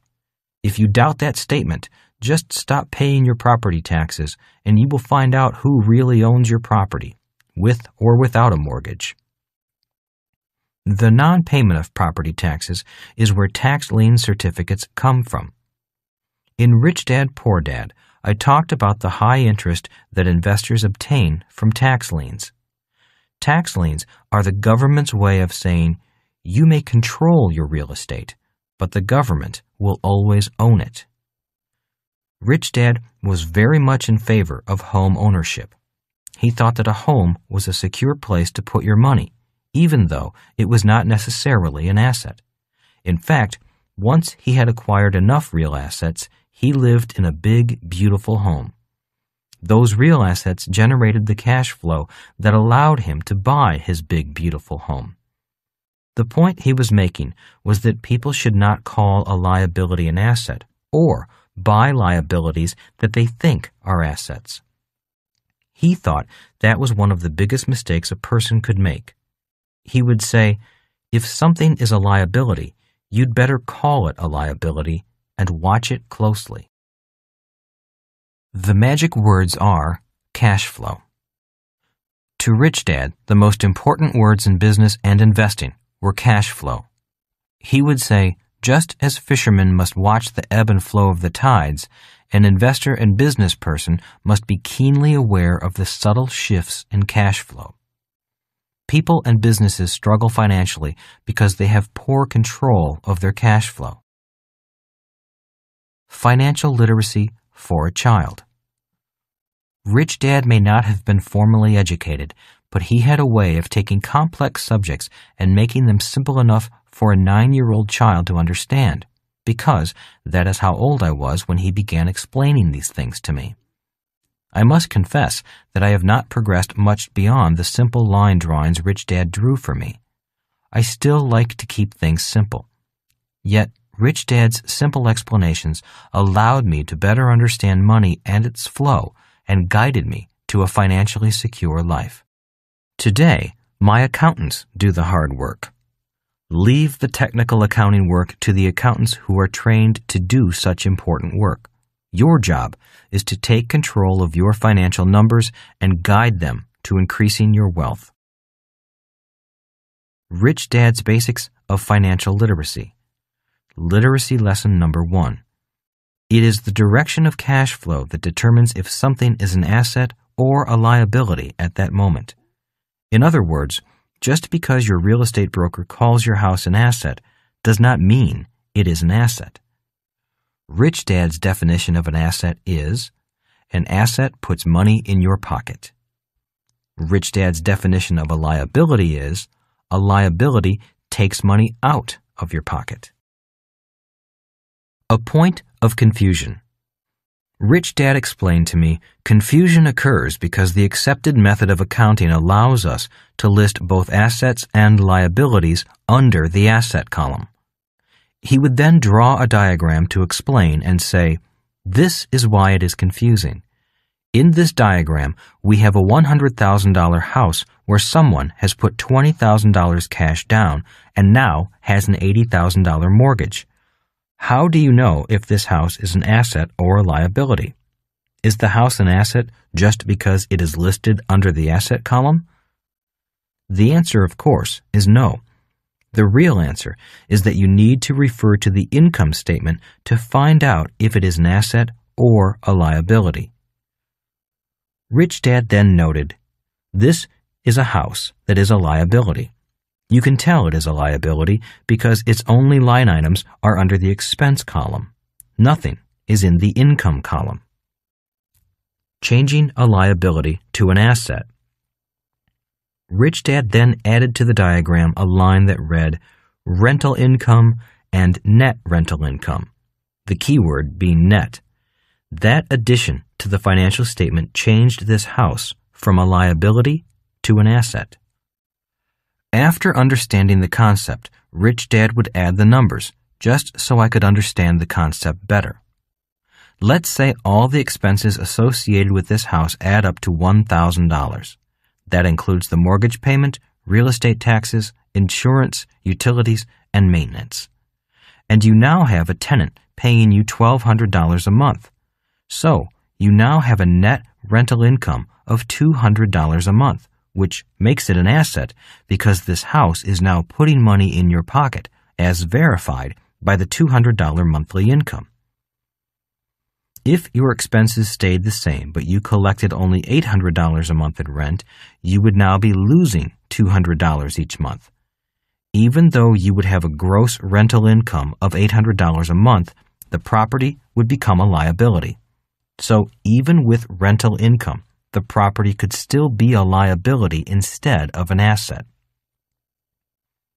If you doubt that statement, just stop paying your property taxes and you will find out who really owns your property, with or without a mortgage. The non-payment of property taxes is where tax lien certificates come from. In Rich Dad, Poor Dad, I talked about the high interest that investors obtain from tax liens. Tax liens are the government's way of saying, you may control your real estate, but the government will always own it. Rich Dad was very much in favor of home ownership. He thought that a home was a secure place to put your money, even though it was not necessarily an asset. In fact, once he had acquired enough real assets, he lived in a big, beautiful home. Those real assets generated the cash flow that allowed him to buy his big, beautiful home. The point he was making was that people should not call a liability an asset or buy liabilities that they think are assets. He thought that was one of the biggest mistakes a person could make. He would say, if something is a liability, you'd better call it a liability and watch it closely. The magic words are cash flow. To Rich Dad, the most important words in business and investing were cash flow. He would say, just as fishermen must watch the ebb and flow of the tides, an investor and business person must be keenly aware of the subtle shifts in cash flow. People and businesses struggle financially because they have poor control of their cash flow. Financial literacy for a child. Rich Dad may not have been formally educated, but he had a way of taking complex subjects and making them simple enough for a 9-year-old child to understand, because that is how old I was when he began explaining these things to me. I must confess that I have not progressed much beyond the simple line drawings Rich Dad drew for me. I still like to keep things simple. Yet, Rich Dad's simple explanations allowed me to better understand money and its flow and guided me to a financially secure life. Today, my accountants do the hard work. Leave the technical accounting work to the accountants who are trained to do such important work. Your job is to take control of your financial numbers and guide them to increasing your wealth. Rich Dad's Basics of Financial Literacy. Literacy lesson number 1. It is the direction of cash flow that determines if something is an asset or a liability at that moment. In other words, just because your real estate broker calls your house an asset does not mean it is an asset. Rich Dad's definition of an asset is, an asset puts money in your pocket. Rich Dad's definition of a liability is, a liability takes money out of your pocket. A point of confusion. Rich Dad explained to me, confusion occurs because the accepted method of accounting allows us to list both assets and liabilities under the asset column. He would then draw a diagram to explain and say, this is why it is confusing. In this diagram, we have a $100,000 house where someone has put $20,000 cash down and now has an $80,000 mortgage. How do you know if this house is an asset or a liability? Is the house an asset just because it is listed under the asset column? The answer, of course, is no. The real answer is that you need to refer to the income statement to find out if it is an asset or a liability. Rich Dad then noted, this is a house that is a liability. You can tell it is a liability because its only line items are under the expense column. Nothing is in the income column. Changing a liability to an asset. Rich Dad then added to the diagram a line that read rental income and net rental income, the keyword being net. That addition to the financial statement changed this house from a liability to an asset. After understanding the concept, Rich Dad would add the numbers, just so I could understand the concept better. Let's say all the expenses associated with this house add up to $1,000. That includes the mortgage payment, real estate taxes, insurance, utilities, and maintenance. And you now have a tenant paying you $1,200 a month. So, you now have a net rental income of $200 a month, which makes it an asset because this house is now putting money in your pocket, as verified by the $200 monthly income. If your expenses stayed the same but you collected only $800 a month in rent, you would now be losing $200 each month. Even though you would have a gross rental income of $800 a month, the property would become a liability. So even with rental income, the property could still be a liability instead of an asset.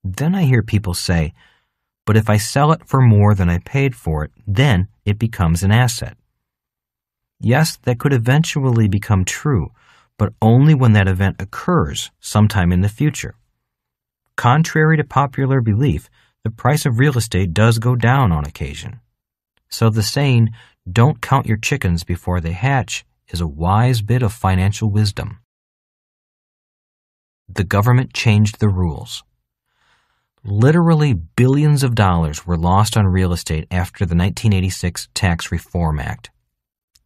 Then I hear people say, but if I sell it for more than I paid for it, then it becomes an asset. Yes, that could eventually become true, but only when that event occurs sometime in the future. Contrary to popular belief, the price of real estate does go down on occasion. So the saying, don't count your chickens before they hatch, is a wise bit of financial wisdom. The government changed the rules. Literally billions of dollars were lost on real estate after the 1986 Tax Reform Act.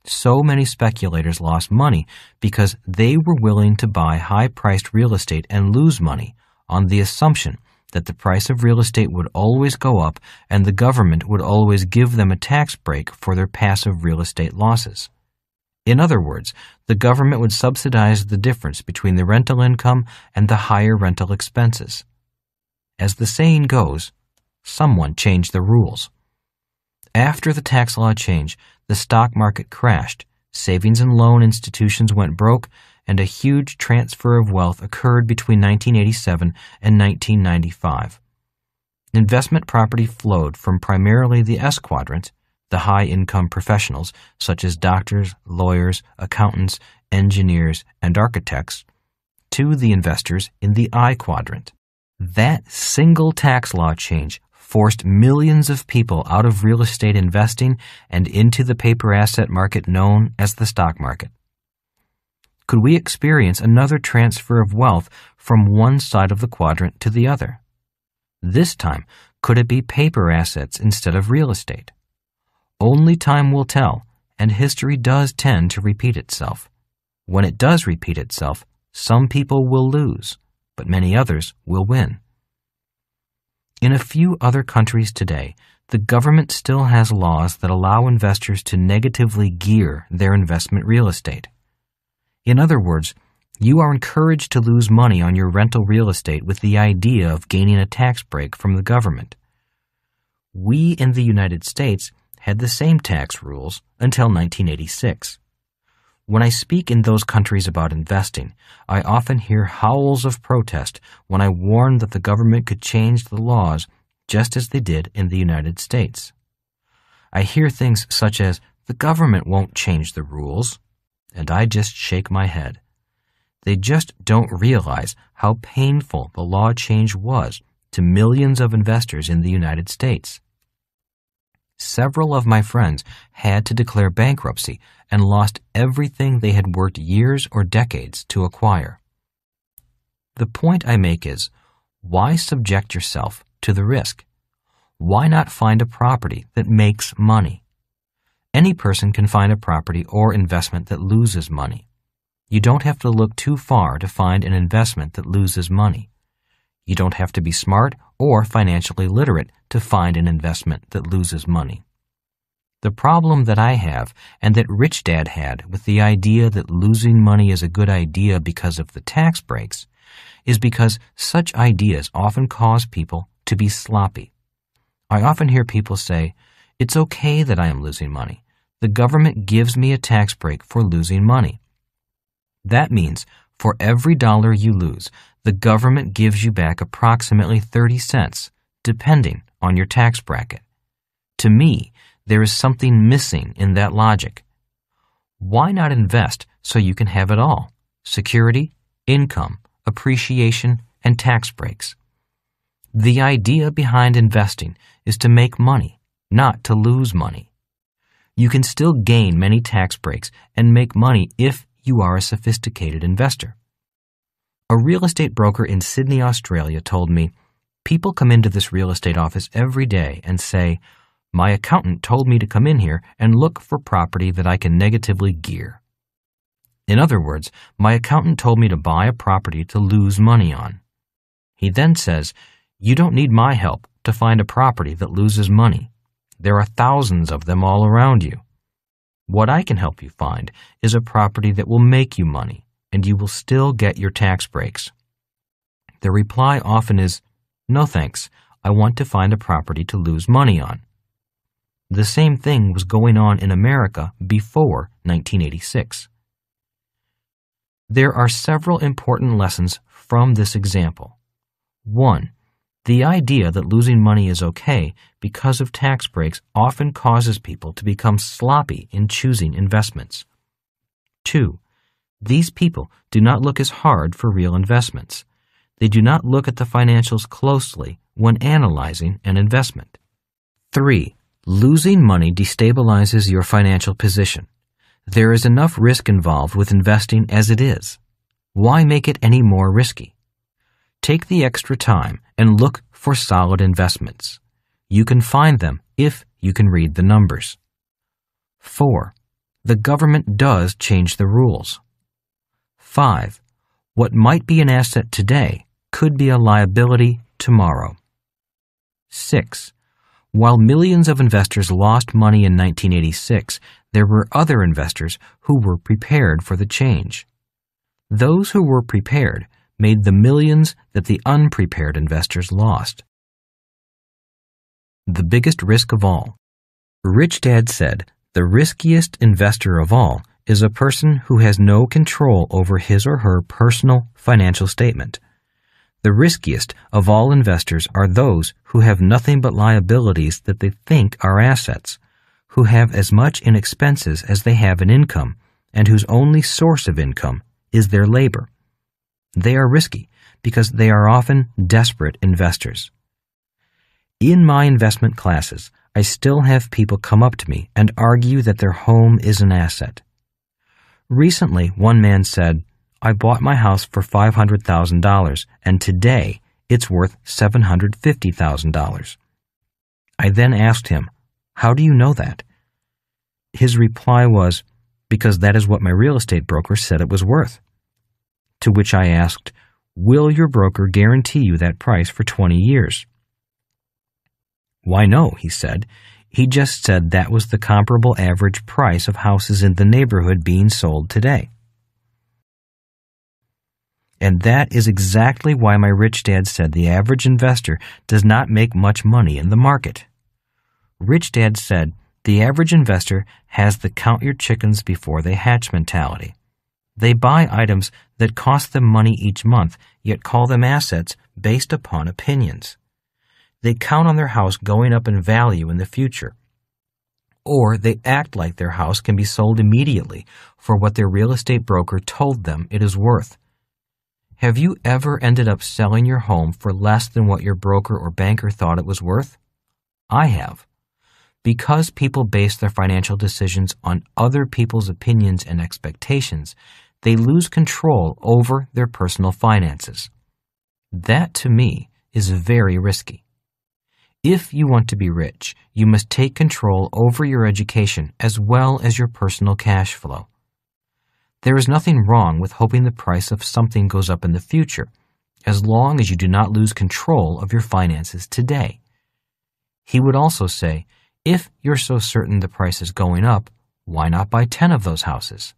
So many speculators lost money because they were willing to buy high-priced real estate and lose money on the assumption that the price of real estate would always go up and the government would always give them a tax break for their passive real estate losses. In other words, the government would subsidize the difference between the rental income and the higher rental expenses. As the saying goes, someone changed the rules. After the tax law change, the stock market crashed, savings and loan institutions went broke, and a huge transfer of wealth occurred between 1987 and 1995. Investment property flowed from primarily the S quadrant, the high-income professionals such as doctors, lawyers, accountants, engineers, and architects, to the investors in the I quadrant. That single tax law change forced millions of people out of real estate investing and into the paper asset market known as the stock market. Could we experience another transfer of wealth from one side of the quadrant to the other? This time, could it be paper assets instead of real estate? Only time will tell, and history does tend to repeat itself. When it does repeat itself, some people will lose, but many others will win. In a few other countries today, the government still has laws that allow investors to negatively gear their investment real estate. In other words, you are encouraged to lose money on your rental real estate with the idea of gaining a tax break from the government. We in the United States had the same tax rules until 1986. When I speak in those countries about investing, I often hear howls of protest when I warn that the government could change the laws just as they did in the United States. I hear things such as, "The government won't change the rules," and I just shake my head. They just don't realize how painful the law change was to millions of investors in the United States. Several of my friends had to declare bankruptcy and lost everything they had worked years or decades to acquire. The point I make is, why subject yourself to the risk? Why not find a property that makes money? Any person can find a property or investment that loses money. You don't have to look too far to find an investment that loses money. You don't have to be smart or financially literate to find an investment that loses money. The problem that I have, and that Rich Dad had with the idea that losing money is a good idea because of the tax breaks, is because such ideas often cause people to be sloppy. I often hear people say, "It's okay that I am losing money. The government gives me a tax break for losing money." That means for every dollar you lose, the government gives you back approximately 30 cents, depending on your tax bracket. To me, there is something missing in that logic. Why not invest so you can have it all? Security, income, appreciation, and tax breaks. The idea behind investing is to make money, not to lose money. You can still gain many tax breaks and make money if you are a sophisticated investor. A real estate broker in Sydney, Australia told me, "People come into this real estate office every day and say, 'My accountant told me to come in here and look for property that I can negatively gear.' In other words, my accountant told me to buy a property to lose money on." He then says, "You don't need my help to find a property that loses money. There are thousands of them all around you. What I can help you find is a property that will make you money, and you will still get your tax breaks." The reply often is, "No thanks, I want to find a property to lose money on." The same thing was going on in America before 1986. There are several important lessons from this example. 1. The idea that losing money is okay because of tax breaks often causes people to become sloppy in choosing investments. 2. These people do not look as hard for real investments. They do not look at the financials closely when analyzing an investment. 3. Losing money destabilizes your financial position. There is enough risk involved with investing as it is. Why make it any more risky? Take the extra time and look for solid investments. You can find them if you can read the numbers. 4. The government does change the rules. 5. What might be an asset today could be a liability tomorrow. 6. While millions of investors lost money in 1986, there were other investors who were prepared for the change. Those who were prepared made the millions that the unprepared investors lost. The biggest risk of all. Rich Dad said, "The riskiest investor of all is a person who has no control over his or her personal financial statement. The riskiest of all investors are those who have nothing but liabilities that they think are assets, who have as much in expenses as they have in income, and whose only source of income is their labor. They are risky because they are often desperate investors." In my investment classes, I still have people come up to me and argue that their home is an asset. Recently, one man said, "I bought my house for $500,000, and today it's worth $750,000. I then asked him, "How do you know that?" His reply was, "Because that is what my real estate broker said it was worth." To which I asked, "Will your broker guarantee you that price for 20 years?" Why no, he said. He just said that was the comparable average price of houses in the neighborhood being sold today. And that is exactly why my rich dad said the average investor does not make much money in the market. Rich Dad said the average investor has the count your chickens before they hatch mentality. They buy items that cost them money each month, yet call them assets based upon opinions. They count on their house going up in value in the future. Or they act like their house can be sold immediately for what their real estate broker told them it is worth. Have you ever ended up selling your home for less than what your broker or banker thought it was worth? I have. Because people base their financial decisions on other people's opinions and expectations, they lose control over their personal finances. That, to me, is very risky. If you want to be rich, you must take control over your education as well as your personal cash flow. There is nothing wrong with hoping the price of something goes up in the future, as long as you do not lose control of your finances today. He would also say, if you're so certain the price is going up, why not buy 10 of those houses?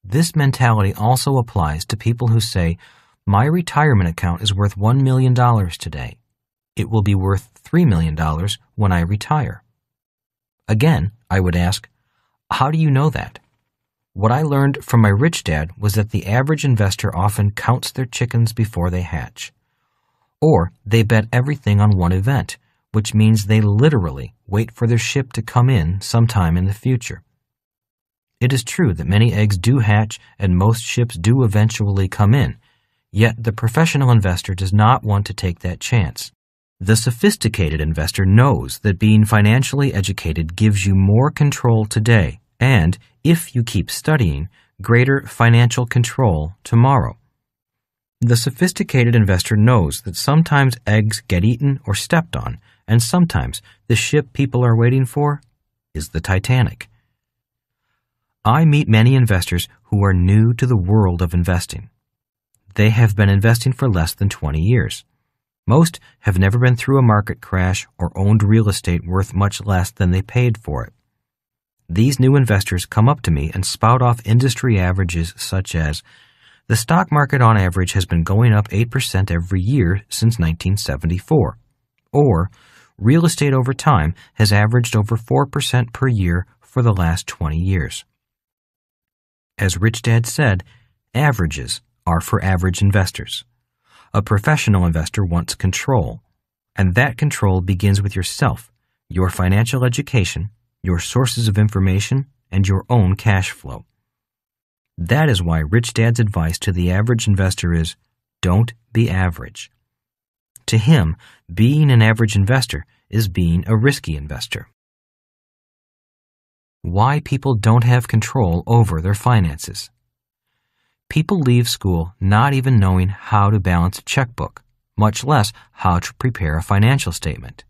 This mentality also applies to people who say, my retirement account is worth $1 million today. It will be worth $3 million when I retire. Again, I would ask, how do you know that? What I learned from my rich dad was that the average investor often counts their chickens before they hatch. Or they bet everything on one event, which means they literally wait for their ship to come in sometime in the future. It is true that many eggs do hatch and most ships do eventually come in, yet the professional investor does not want to take that chance. The sophisticated investor knows that being financially educated gives you more control today and, if you keep studying, greater financial control tomorrow. The sophisticated investor knows that sometimes eggs get eaten or stepped on, and sometimes the ship people are waiting for is the Titanic. I meet many investors who are new to the world of investing. They have been investing for less than 20 years. Most have never been through a market crash or owned real estate worth much less than they paid for it. These new investors come up to me and spout off industry averages such as, the stock market on average has been going up 8% every year since 1974, or real estate over time has averaged over 4% per year for the last 20 years. As Rich Dad said, averages are for average investors. A professional investor wants control, and that control begins with yourself, your financial education, your sources of information, and your own cash flow. That is why Rich Dad's advice to the average investor is, don't be average. To him, being an average investor is being a risky investor. Why people don't have control over their finances. People leave school not even knowing how to balance a checkbook, much less how to prepare a financial statement.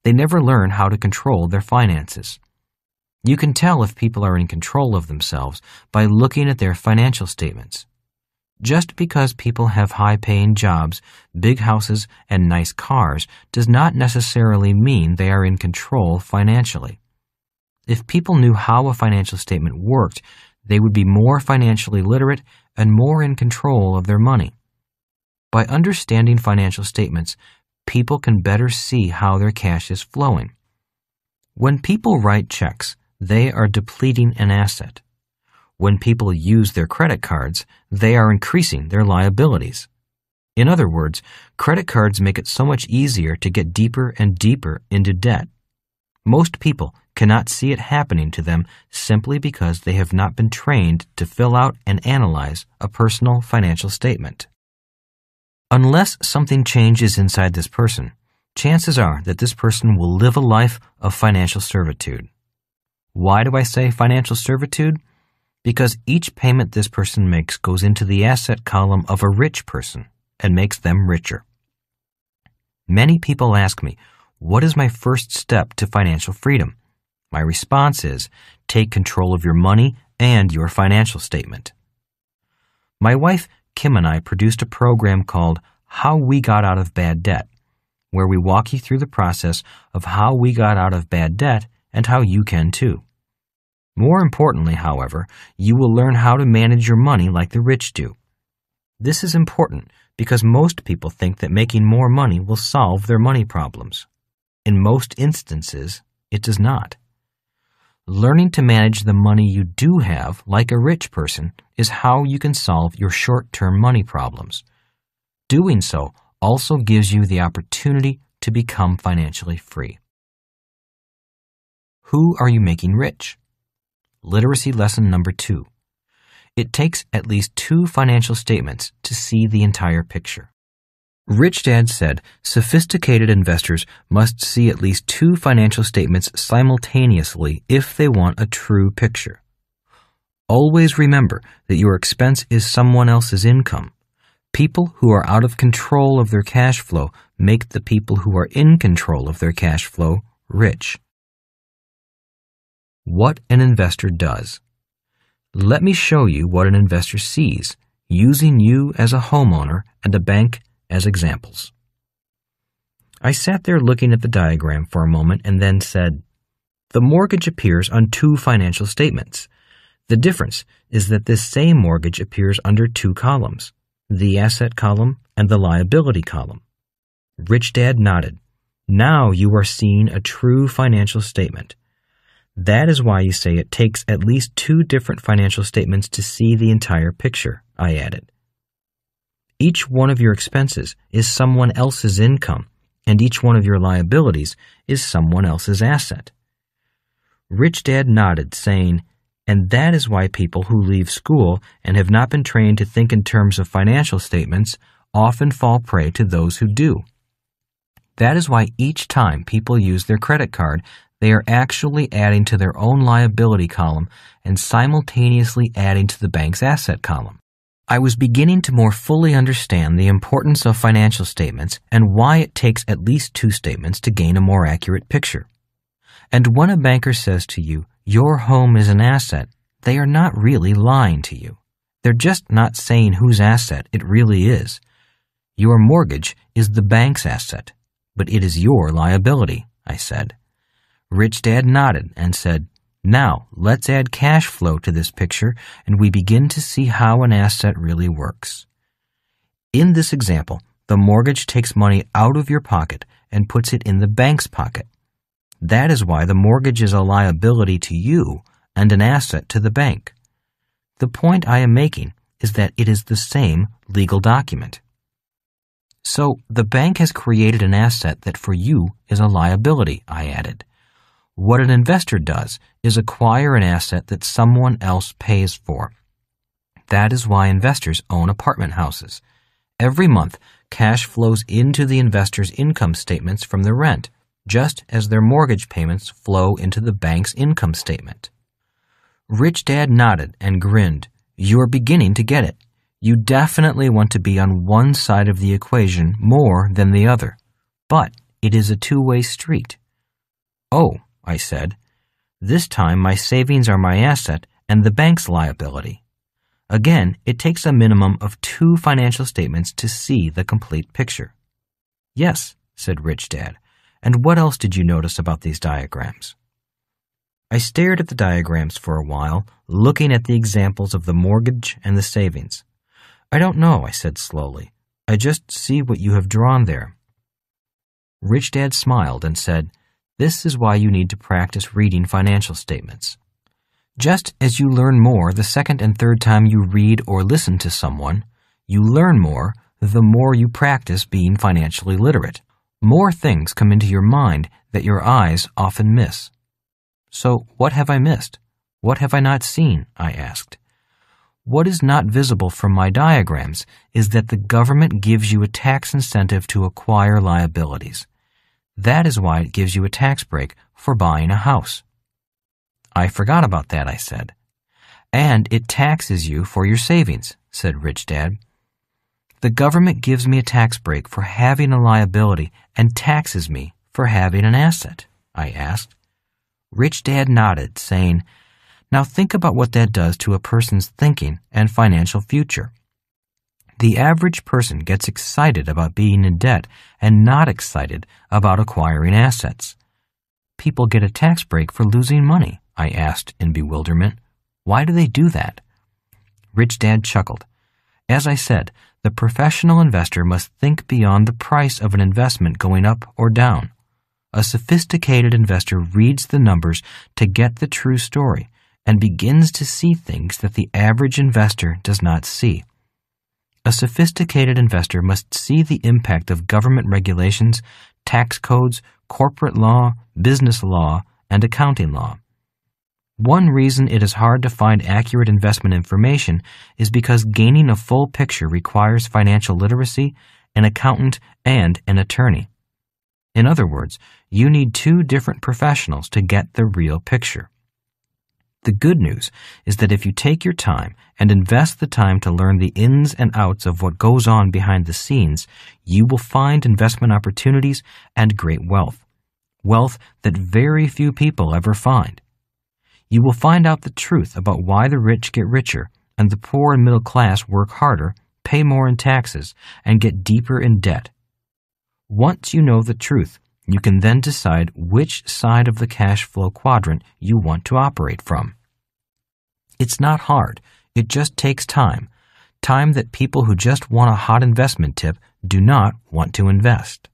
They never learn how to control their finances. You can tell if people are in control of themselves by looking at their financial statements. Just because people have high-paying jobs, big houses, and nice cars does not necessarily mean they are in control financially. If people knew how a financial statement worked, they would be more financially literate and more in control of their money. By understanding financial statements, people can better see how their cash is flowing. When people write checks, they are depleting an asset. When people use their credit cards, they are increasing their liabilities. In other words, credit cards make it so much easier to get deeper and deeper into debt. Most people cannot see it happening to them simply because they have not been trained to fill out and analyze a personal financial statement. Unless something changes inside this person, chances are that this person will live a life of financial servitude. Why do I say financial servitude? Because each payment this person makes goes into the asset column of a rich person and makes them richer. Many people ask me, what is my first step to financial freedom? My response is, take control of your money and your financial statement. My wife, Kim, and I produced a program called How We Got Out of Bad Debt. where we walk you through the process of how we got out of bad debt and how you can too. More importantly, however, you will learn how to manage your money like the rich do. This is important because most people think that making more money will solve their money problems. In most instances, it does not. Learning to manage the money you do have like a rich person is how you can solve your short-term money problems. Doing so also gives you the opportunity to become financially free. Who are you making rich? Literacy lesson number 2. It takes at least 2 financial statements to see the entire picture. Rich Dad said sophisticated investors must see at least 2 financial statements simultaneously if they want a true picture. Always remember that your expense is someone else's income. People who are out of control of their cash flow make the people who are in control of their cash flow rich. What an investor does. Let me show you what an investor sees, using you as a homeowner and a bank as examples. I sat there looking at the diagram for a moment and then said, the mortgage appears on 2 financial statements. The difference is that this same mortgage appears under 2 columns, the asset column and the liability column. Rich Dad nodded. Now you are seeing a true financial statement. That is why you say it takes at least 2 different financial statements to see the entire picture, I added. Each one of your expenses is someone else's income, and each one of your liabilities is someone else's asset. Rich Dad nodded, saying, and that is why people who leave school and have not been trained to think in terms of financial statements often fall prey to those who do. That is why each time people use their credit card, they are actually adding to their own liability column and simultaneously adding to the bank's asset column. I was beginning to more fully understand the importance of financial statements and why it takes at least 2 statements to gain a more accurate picture. And when a banker says to you, your home is an asset, they are not really lying to you. They're just not saying whose asset it really is. Your mortgage is the bank's asset, but it is your liability, I said. Rich Dad nodded and said, now let's add cash flow to this picture and we begin to see how an asset really works. In this example, the mortgage takes money out of your pocket and puts it in the bank's pocket. That is why the mortgage is a liability to you and an asset to the bank. The point I am making is that it is the same legal document. So the bank has created an asset that for you is a liability, I added. What an investor does is acquire an asset that someone else pays for. That is why investors own apartment houses. Every month, cash flows into the investor's income statements from the rent, just as their mortgage payments flow into the bank's income statement. Rich Dad nodded and grinned. You are beginning to get it. You definitely want to be on one side of the equation more than the other. But it is a two-way street. Oh, I said. This time my savings are my asset and the bank's liability. Again, it takes a minimum of 2 financial statements to see the complete picture. Yes, said Rich Dad. And what else did you notice about these diagrams? I stared at the diagrams for a while, looking at the examples of the mortgage and the savings. I don't know, I said slowly. I just see what you have drawn there. Rich Dad smiled and said, this is why you need to practice reading financial statements. Just as you learn more the second and third time you read or listen to someone, you learn more the more you practice being financially literate. More things come into your mind that your eyes often miss. So what have I missed? What have I not seen? I asked. What is not visible from my diagrams is that the government gives you a tax incentive to acquire liabilities. That is why it gives you a tax break for buying a house. I forgot about that, I said. And it taxes you for your savings, said Rich Dad. The government gives me a tax break for having a liability and taxes me for having an asset, I asked. Rich Dad nodded, saying, now think about what that does to a person's thinking and financial future. The average person gets excited about being in debt and not excited about acquiring assets. People get a tax break for losing money, I asked in bewilderment. Why do they do that? Rich Dad chuckled. As I said, the professional investor must think beyond the price of an investment going up or down. A sophisticated investor reads the numbers to get the true story and begins to see things that the average investor does not see. A sophisticated investor must see the impact of government regulations, tax codes, corporate law, business law, and accounting law. One reason it is hard to find accurate investment information is because gaining a full picture requires financial literacy, an accountant, and an attorney. In other words, you need two different professionals to get the real picture. The good news is that if you take your time and invest the time to learn the ins and outs of what goes on behind the scenes, you will find investment opportunities and great wealth. Wealth that very few people ever find. You will find out the truth about why the rich get richer and the poor and middle class work harder, pay more in taxes, and get deeper in debt. Once you know the truth, you can then decide which side of the cash flow quadrant you want to operate from. It's not hard. It just takes time. Time that people who just want a hot investment tip do not want to invest.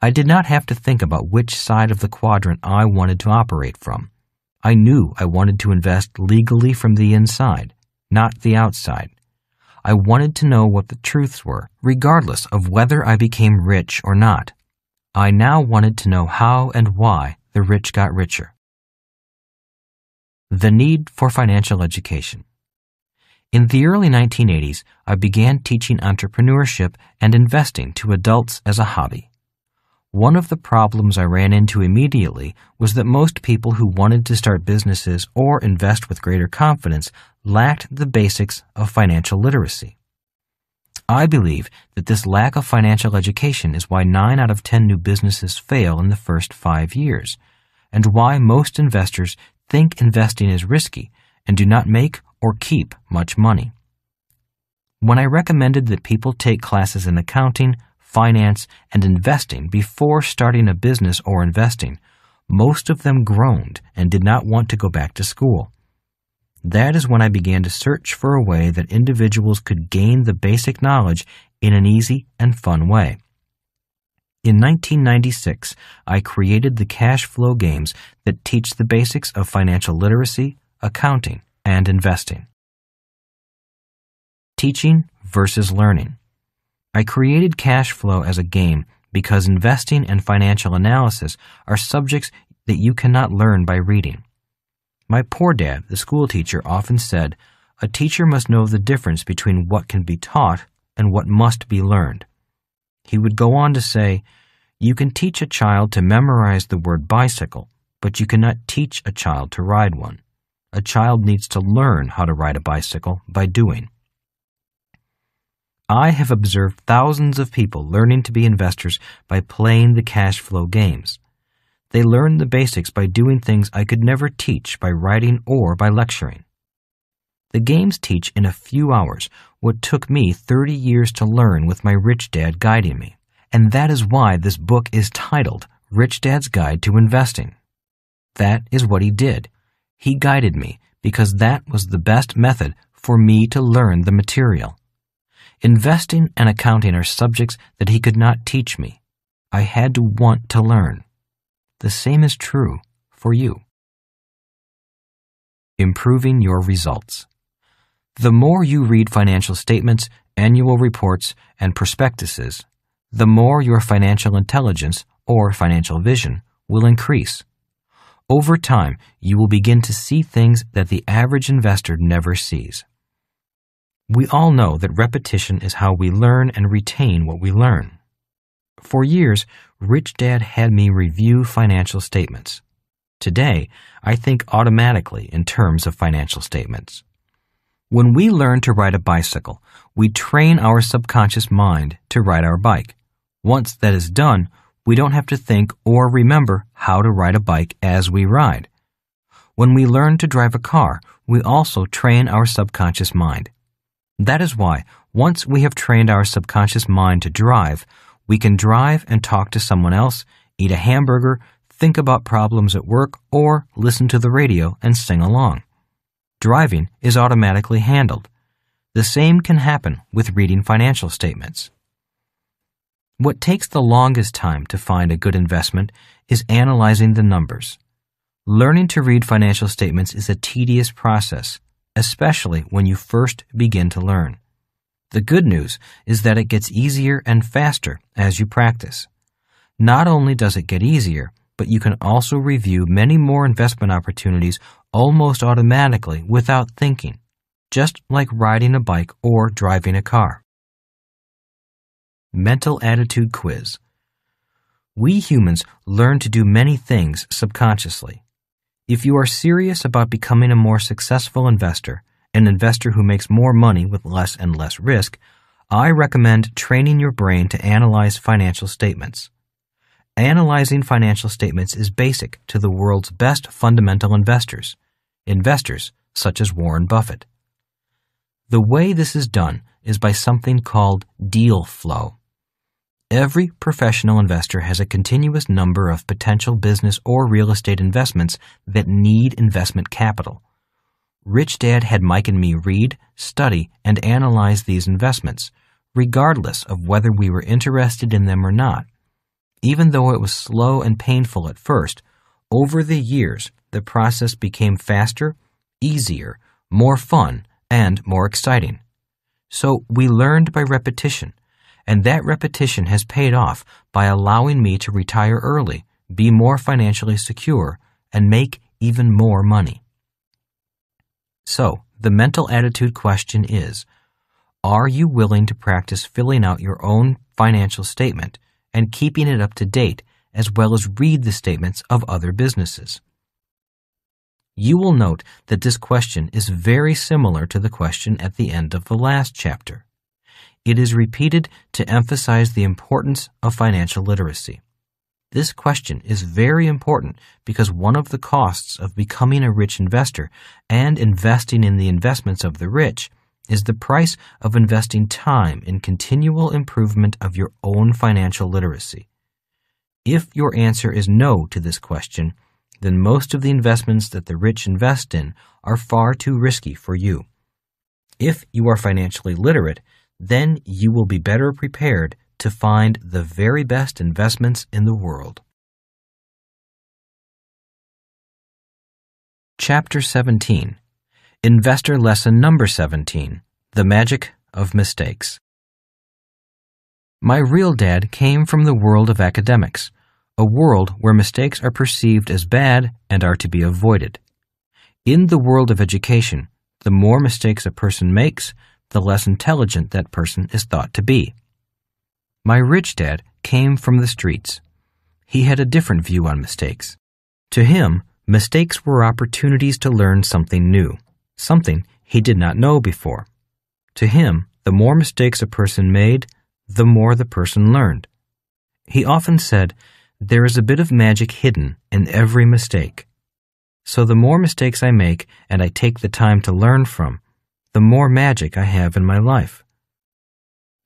I did not have to think about which side of the quadrant I wanted to operate from. I knew I wanted to invest legally from the inside, not the outside. I wanted to know what the truths were, regardless of whether I became rich or not. I now wanted to know how and why the rich got richer. The need for financial education. In the early 1980s, I began teaching entrepreneurship and investing to adults as a hobby. One of the problems I ran into immediately was that most people who wanted to start businesses or invest with greater confidence lacked the basics of financial literacy. I believe that this lack of financial education is why 9 out of 10 new businesses fail in the first 5 years, and why most investors think investing is risky and do not make or keep much money. When I recommended that people take classes in accounting, finance, and investing before starting a business or investing, most of them groaned and did not want to go back to school. That is when I began to search for a way that individuals could gain the basic knowledge in an easy and fun way. In 1996, I created the cash flow games that teach the basics of financial literacy, accounting, and investing. Teaching versus learning. I created cash flow as a game because investing and financial analysis are subjects that you cannot learn by reading. My poor dad, the school teacher, often said, "A teacher must know the difference between what can be taught and what must be learned." He would go on to say, "You can teach a child to memorize the word bicycle, but you cannot teach a child to ride one. A child needs to learn how to ride a bicycle by doing." I have observed thousands of people learning to be investors by playing the cash flow games. They learn the basics by doing things I could never teach by writing or by lecturing. The games teach in a few hours what took me 30 years to learn with my rich dad guiding me. And that is why this book is titled Rich Dad's Guide to Investing. That is what he did. He guided me because that was the best method for me to learn the material. Investing and accounting are subjects that he could not teach me. I had to want to learn. The same is true for you. Improving your results. The more you read financial statements, annual reports, and prospectuses, the more your financial intelligence or financial vision will increase. Over time, you will begin to see things that the average investor never sees. We all know that repetition is how we learn and retain what we learn. For years, Rich Dad had me review financial statements. Today, I think automatically in terms of financial statements. When we learn to ride a bicycle, we train our subconscious mind to ride our bike. Once that is done, we don't have to think or remember how to ride a bike as we ride. When we learn to drive a car, we also train our subconscious mind. That is why, Once we have trained our subconscious mind to drive, we can drive and talk to someone else, eat a hamburger, think about problems at work, or listen to the radio and sing along. Driving is automatically handled. The same can happen with reading financial statements. What takes the longest time to find a good investment is analyzing the numbers. Learning to read financial statements is a tedious process, especially when you first begin to learn. The good news is that it gets easier and faster as you practice. Not only does it get easier, but you can also review many more investment opportunities almost automatically without thinking, just like riding a bike or driving a car. Mental Attitude Quiz. We humans learn to do many things subconsciously. If you are serious about becoming a more successful investor, an investor who makes more money with less and less risk, I recommend training your brain to analyze financial statements. Analyzing financial statements is basic to the world's best fundamental investors such as Warren Buffett. The way this is done is by something called deal flow. Every professional investor has a continuous number of potential business or real estate investments that need investment capital. Rich Dad had Mike and me read, study, and analyze these investments, regardless of whether we were interested in them or not. Even though it was slow and painful at first, over the years, the process became faster, easier, more fun, and more exciting. So we learned by repetition, and that repetition has paid off by allowing me to retire early, be more financially secure, and make even more money. So, the mental attitude question is, are you willing to practice filling out your own financial statement and keeping it up to date, as well as read the statements of other businesses? You will note that this question is very similar to the question at the end of the last chapter. It is repeated to emphasize the importance of financial literacy. This question is very important because one of the costs of becoming a rich investor and investing in the investments of the rich is the price of investing time in continual improvement of your own financial literacy. If your answer is no to this question, then most of the investments that the rich invest in are far too risky for you. If you are financially literate, then you will be better prepared to find the very best investments in the world. Chapter 17. Investor Lesson Number 17. The Magic of Mistakes. My real dad came from the world of academics, a world where mistakes are perceived as bad and are to be avoided. In the world of education, the more mistakes a person makes, the less intelligent that person is thought to be. My rich dad came from the streets. He had a different view on mistakes. To him, mistakes were opportunities to learn something new, something he did not know before. To him, the more mistakes a person made, the more the person learned. He often said, "There is a bit of magic hidden in every mistake." So the more mistakes I make and I take the time to learn from, the more magic I have in my life.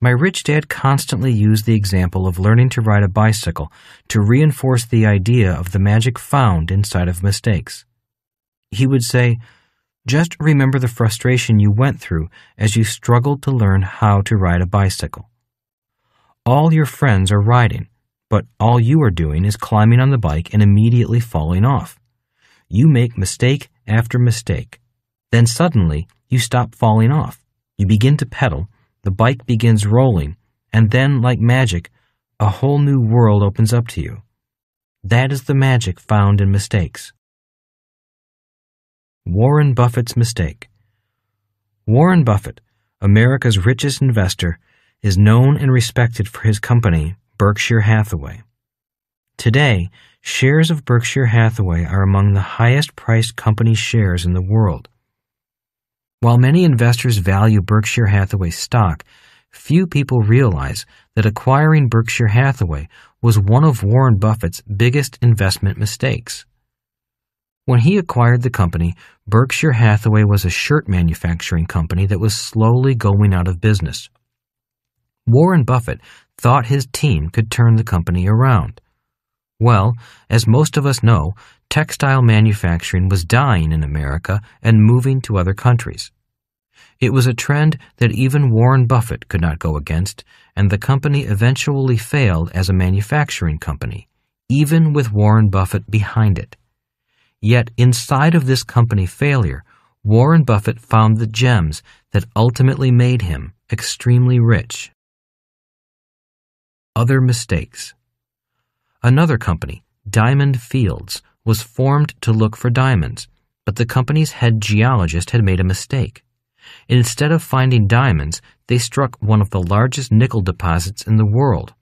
My rich dad constantly used the example of learning to ride a bicycle to reinforce the idea of the magic found inside of mistakes. He would say, "Just remember the frustration you went through as you struggled to learn how to ride a bicycle. All your friends are riding, but all you are doing is climbing on the bike and immediately falling off. You make mistake after mistake. Then suddenly, you stop falling off. You begin to pedal, the bike begins rolling, and then, like magic, a whole new world opens up to you. That is the magic found in mistakes." Warren Buffett's mistake. Warren Buffett, America's richest investor, is known and respected for his company, Berkshire Hathaway. Today, shares of Berkshire Hathaway are among the highest-priced company shares in the world. While many investors value Berkshire Hathaway stock, few people realize that acquiring Berkshire Hathaway was one of Warren Buffett's biggest investment mistakes. When he acquired the company, Berkshire Hathaway was a shirt manufacturing company that was slowly going out of business. Warren Buffett thought his team could turn the company around. Well, as most of us know, textile manufacturing was dying in America and moving to other countries. It was a trend that even Warren Buffett could not go against, and the company eventually failed as a manufacturing company, even with Warren Buffett behind it. Yet inside of this company failure, Warren Buffett found the gems that ultimately made him extremely rich. Other mistakes. Another company, Diamond Fields, was formed to look for diamonds, but the company's head geologist had made a mistake. Instead of finding diamonds, they struck one of the largest nickel deposits in the world.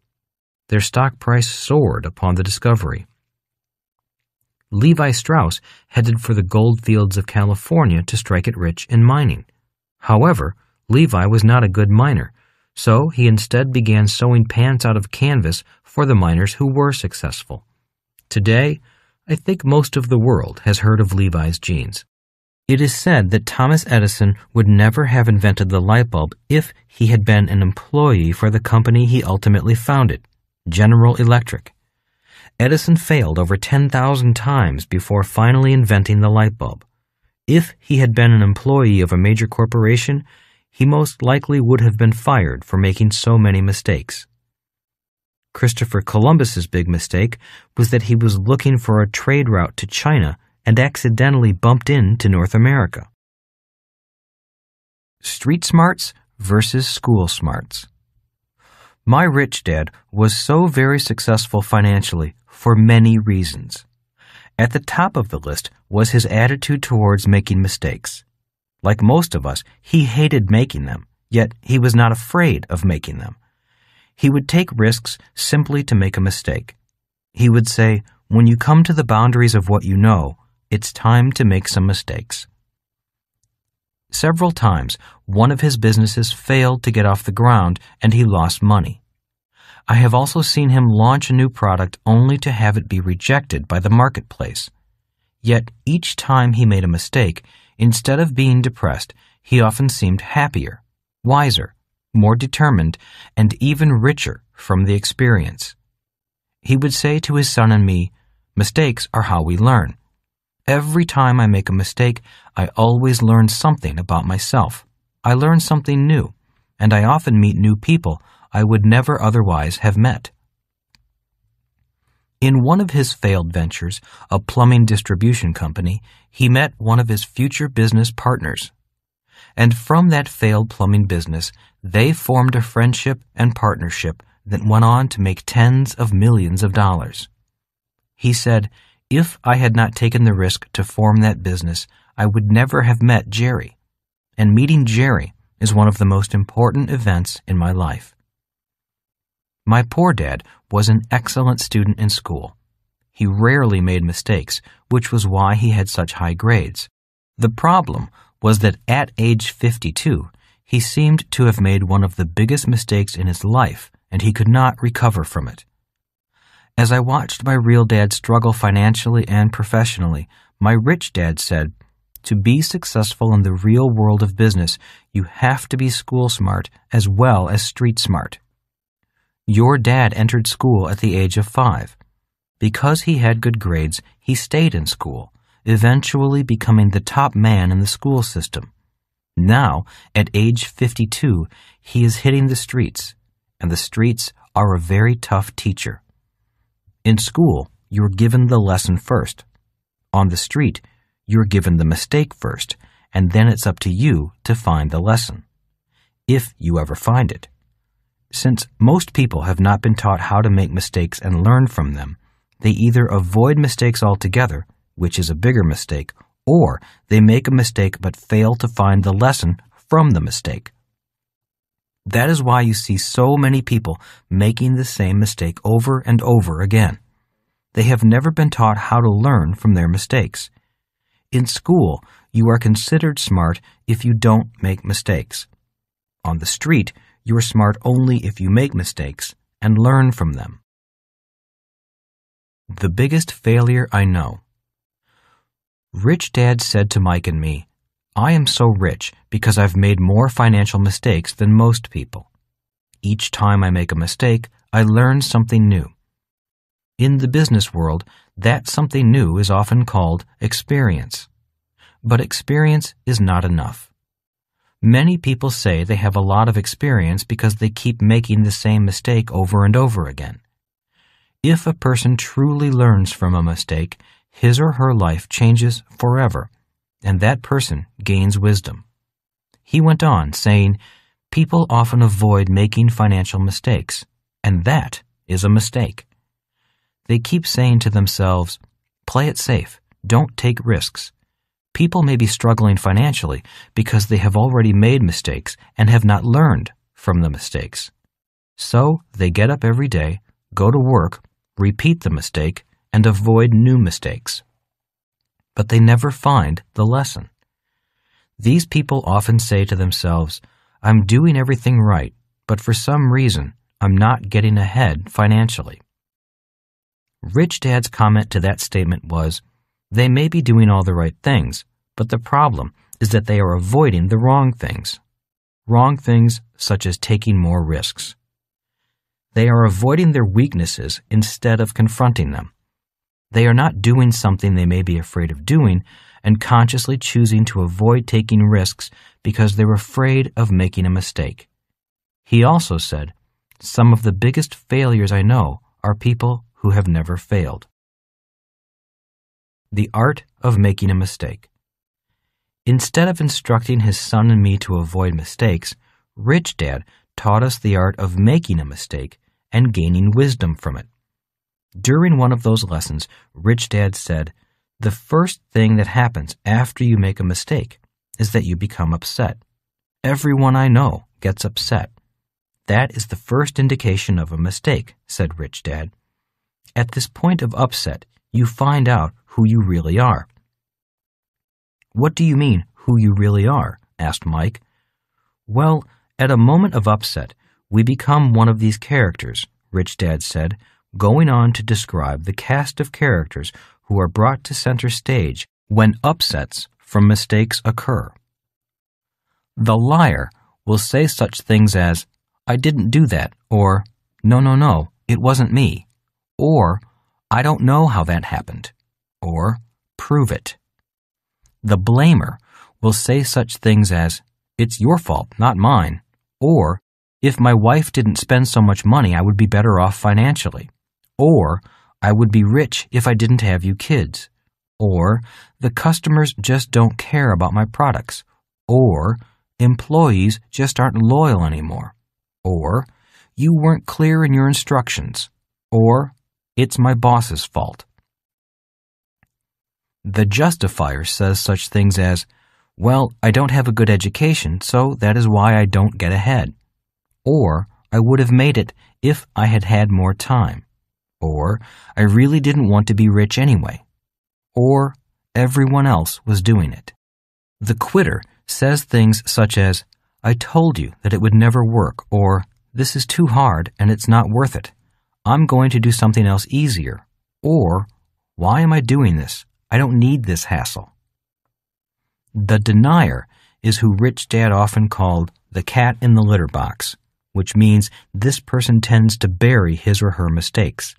Their stock price soared upon the discovery. Levi Strauss headed for the gold fields of California to strike it rich in mining. However, Levi was not a good miner, so he instead began sewing pants out of canvas for the miners who were successful. Today, I think most of the world has heard of Levi's jeans. It is said that Thomas Edison would never have invented the light bulb if he had been an employee for the company he ultimately founded, General Electric. Edison failed over 10,000 times before finally inventing the light bulb. If he had been an employee of a major corporation, he most likely would have been fired for making so many mistakes. Christopher Columbus's big mistake was that he was looking for a trade route to China and accidentally bumped into North America. Street smarts versus school smarts. My rich dad was so very successful financially for many reasons. At the top of the list was his attitude towards making mistakes. Like most of us, he hated making them, yet he was not afraid of making them. He would take risks simply to make a mistake. He would say, when you come to the boundaries of what you know, it's time to make some mistakes. Several times, one of his businesses failed to get off the ground and he lost money. I have also seen him launch a new product only to have it be rejected by the marketplace. Yet each time he made a mistake, instead of being depressed, he often seemed happier, wiser, more determined, and even richer from the experience. He would say to his son and me, "Mistakes are how we learn. Every time I make a mistake, I always learn something about myself. I learn something new, and I often meet new people I would never otherwise have met." In one of his failed ventures, a plumbing distribution company, he met one of his future business partners. And from that failed plumbing business, they formed a friendship and partnership that went on to make tens of millions of dollars. He said, "If I had not taken the risk to form that business, I would never have met Jerry. And meeting Jerry is one of the most important events in my life." My poor dad was an excellent student in school. He rarely made mistakes, which was why he had such high grades. The problem was that at age 52, he seemed to have made one of the biggest mistakes in his life, and he could not recover from it. As I watched my real dad struggle financially and professionally, my rich dad said, "To be successful in the real world of business, you have to be school smart as well as street smart." Your dad entered school at the age of 5. Because he had good grades, he stayed in school, eventually becoming the top man in the school system. Now, at age 52, he is hitting the streets, and the streets are a very tough teacher. In school, you're given the lesson first. On the street, you're given the mistake first, and then it's up to you to find the lesson, if you ever find it. Since most people have not been taught how to make mistakes and learn from them, they either avoid mistakes altogether, which is a bigger mistake, or they make a mistake but fail to find the lesson from the mistake. That is why you see so many people making the same mistake over and over again. They have never been taught how to learn from their mistakes. In school, you are considered smart if you don't make mistakes. On the street, you are smart only if you make mistakes and learn from them. The biggest failure I know. Rich Dad said to Mike and me, "I am so rich because I've made more financial mistakes than most people. Each time I make a mistake, I learn something new." In the business world, that something new is often called experience. But experience is not enough. Many people say they have a lot of experience because they keep making the same mistake over and over again. If a person truly learns from a mistake, his or her life changes forever, and that person gains wisdom. He went on, saying, "People often avoid making financial mistakes, and that is a mistake. They keep saying to themselves, 'Play it safe, don't take risks.' People may be struggling financially because they have already made mistakes and have not learned from the mistakes. So they get up every day, go to work, repeat the mistake, and avoid new mistakes. But they never find the lesson. These people often say to themselves, 'I'm doing everything right, but for some reason, I'm not getting ahead financially.'" Rich Dad's comment to that statement was, "They may be doing all the right things, but the problem is that they are avoiding the wrong things. Wrong things such as taking more risks. They are avoiding their weaknesses instead of confronting them. They are not doing something they may be afraid of doing and consciously choosing to avoid taking risks because they're afraid of making a mistake." He also said, "Some of the biggest failures I know are people who have never failed." The art of making a mistake. Instead of instructing his son and me to avoid mistakes, Rich Dad taught us the art of making a mistake and gaining wisdom from it. During one of those lessons, Rich Dad said, "The first thing that happens after you make a mistake is that you become upset. Everyone I know gets upset. That is the first indication of a mistake," said Rich Dad. "At this point of upset, you find out who you really are." "What do you mean, who you really are?" asked Mike. "Well, at a moment of upset, we become one of these characters," Rich Dad said, going on to describe the cast of characters who are brought to center stage when upsets from mistakes occur. The liar will say such things as, "I didn't do that," or No, it wasn't me," or "I don't know how that happened," or "Prove it." The blamer will say such things as, "It's your fault, not mine," or "If my wife didn't spend so much money, I would be better off financially," or "I would be rich if I didn't have you kids," or "The customers just don't care about my products," or "Employees just aren't loyal anymore," or "You weren't clear in your instructions," or "It's my boss's fault." The justifier says such things as, "Well, I don't have a good education, so that is why I don't get ahead," or "I would have made it if I had had more time," or "I really didn't want to be rich anyway," or "Everyone else was doing it." The quitter says things such as, "I told you that it would never work," or "This is too hard and it's not worth it. I'm going to do something else easier," or "Why am I doing this? I don't need this hassle." The denier is who Rich Dad often called the cat in the litter box, which means this person tends to bury his or her mistakes.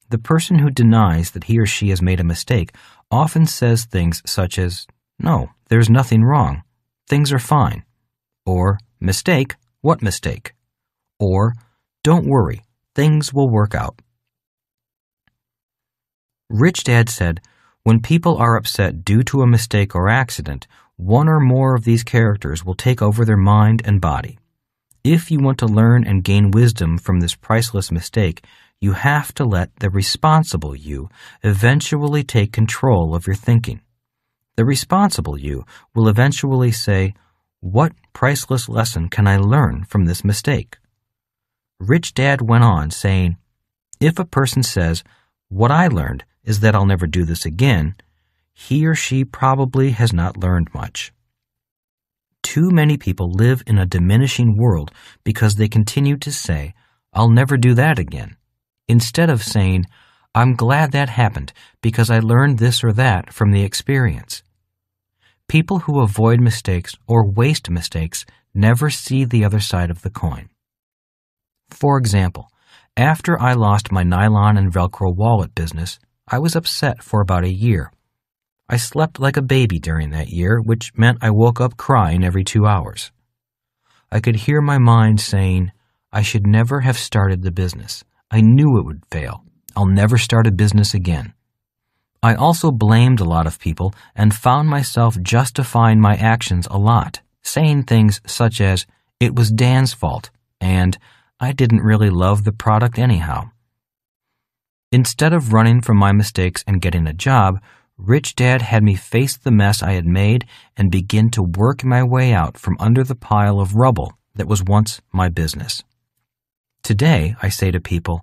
The person who denies that he or she has made a mistake often says things such as, "No, there's nothing wrong. Things are fine." Or, "Mistake? What mistake?" Or, "Don't worry, things will work out." Rich Dad said, when people are upset due to a mistake or accident, one or more of these characters will take over their mind and body. If you want to learn and gain wisdom from this priceless mistake, you have to let the responsible you eventually take control of your thinking. The responsible you will eventually say, "What priceless lesson can I learn from this mistake?" Rich Dad went on saying, if a person says, "What I learned is that I'll never do this again," he or she probably has not learned much. Too many people live in a diminishing world because they continue to say, "I'll never do that again," instead of saying, I'm glad that happened because I learned this or that from the experience. People who avoid mistakes or waste mistakes never see the other side of the coin. For example, after I lost my nylon and Velcro wallet business, I was upset for about a year. I slept like a baby during that year, which meant I woke up crying every 2 hours. I could hear my mind saying, I should never have started the business. I knew it would fail. I'll never start a business again. I also blamed a lot of people and found myself justifying my actions a lot, saying things such as, it was Dan's fault, and I didn't really love the product anyhow. Instead of running from my mistakes and getting a job, Rich Dad had me face the mess I had made and begin to work my way out from under the pile of rubble that was once my business. Today, I say to people,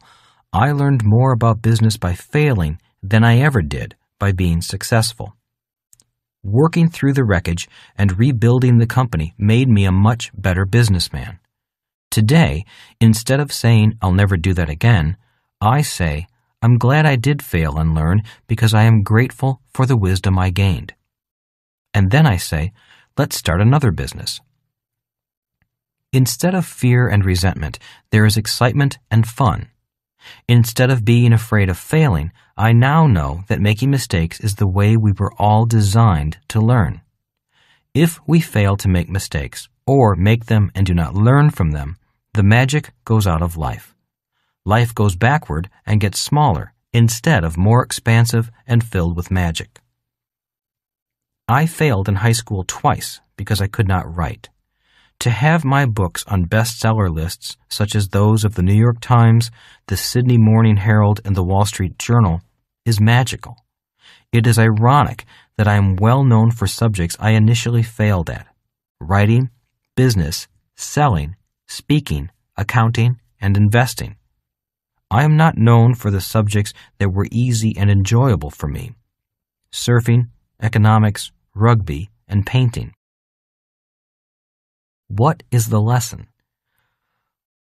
I learned more about business by failing than I ever did by being successful. Working through the wreckage and rebuilding the company made me a much better businessman. Today, instead of saying, I'll never do that again, I say, I'm glad I did fail and learn because I am grateful for the wisdom I gained. And then I say, let's start another business. Instead of fear and resentment, there is excitement and fun. Instead of being afraid of failing, I now know that making mistakes is the way we were all designed to learn. If we fail to make mistakes, or make them and do not learn from them, the magic goes out of life. Life goes backward and gets smaller instead of more expansive and filled with magic. I failed in high school twice because I could not write. To have my books on bestseller lists, such as those of the New York Times, the Sydney Morning Herald, and the Wall Street Journal, is magical. It is ironic that I am well known for subjects I initially failed at: writing, business, selling, speaking, accounting, and investing. I am not known for the subjects that were easy and enjoyable for me: surfing, economics, rugby, and painting. What is the lesson?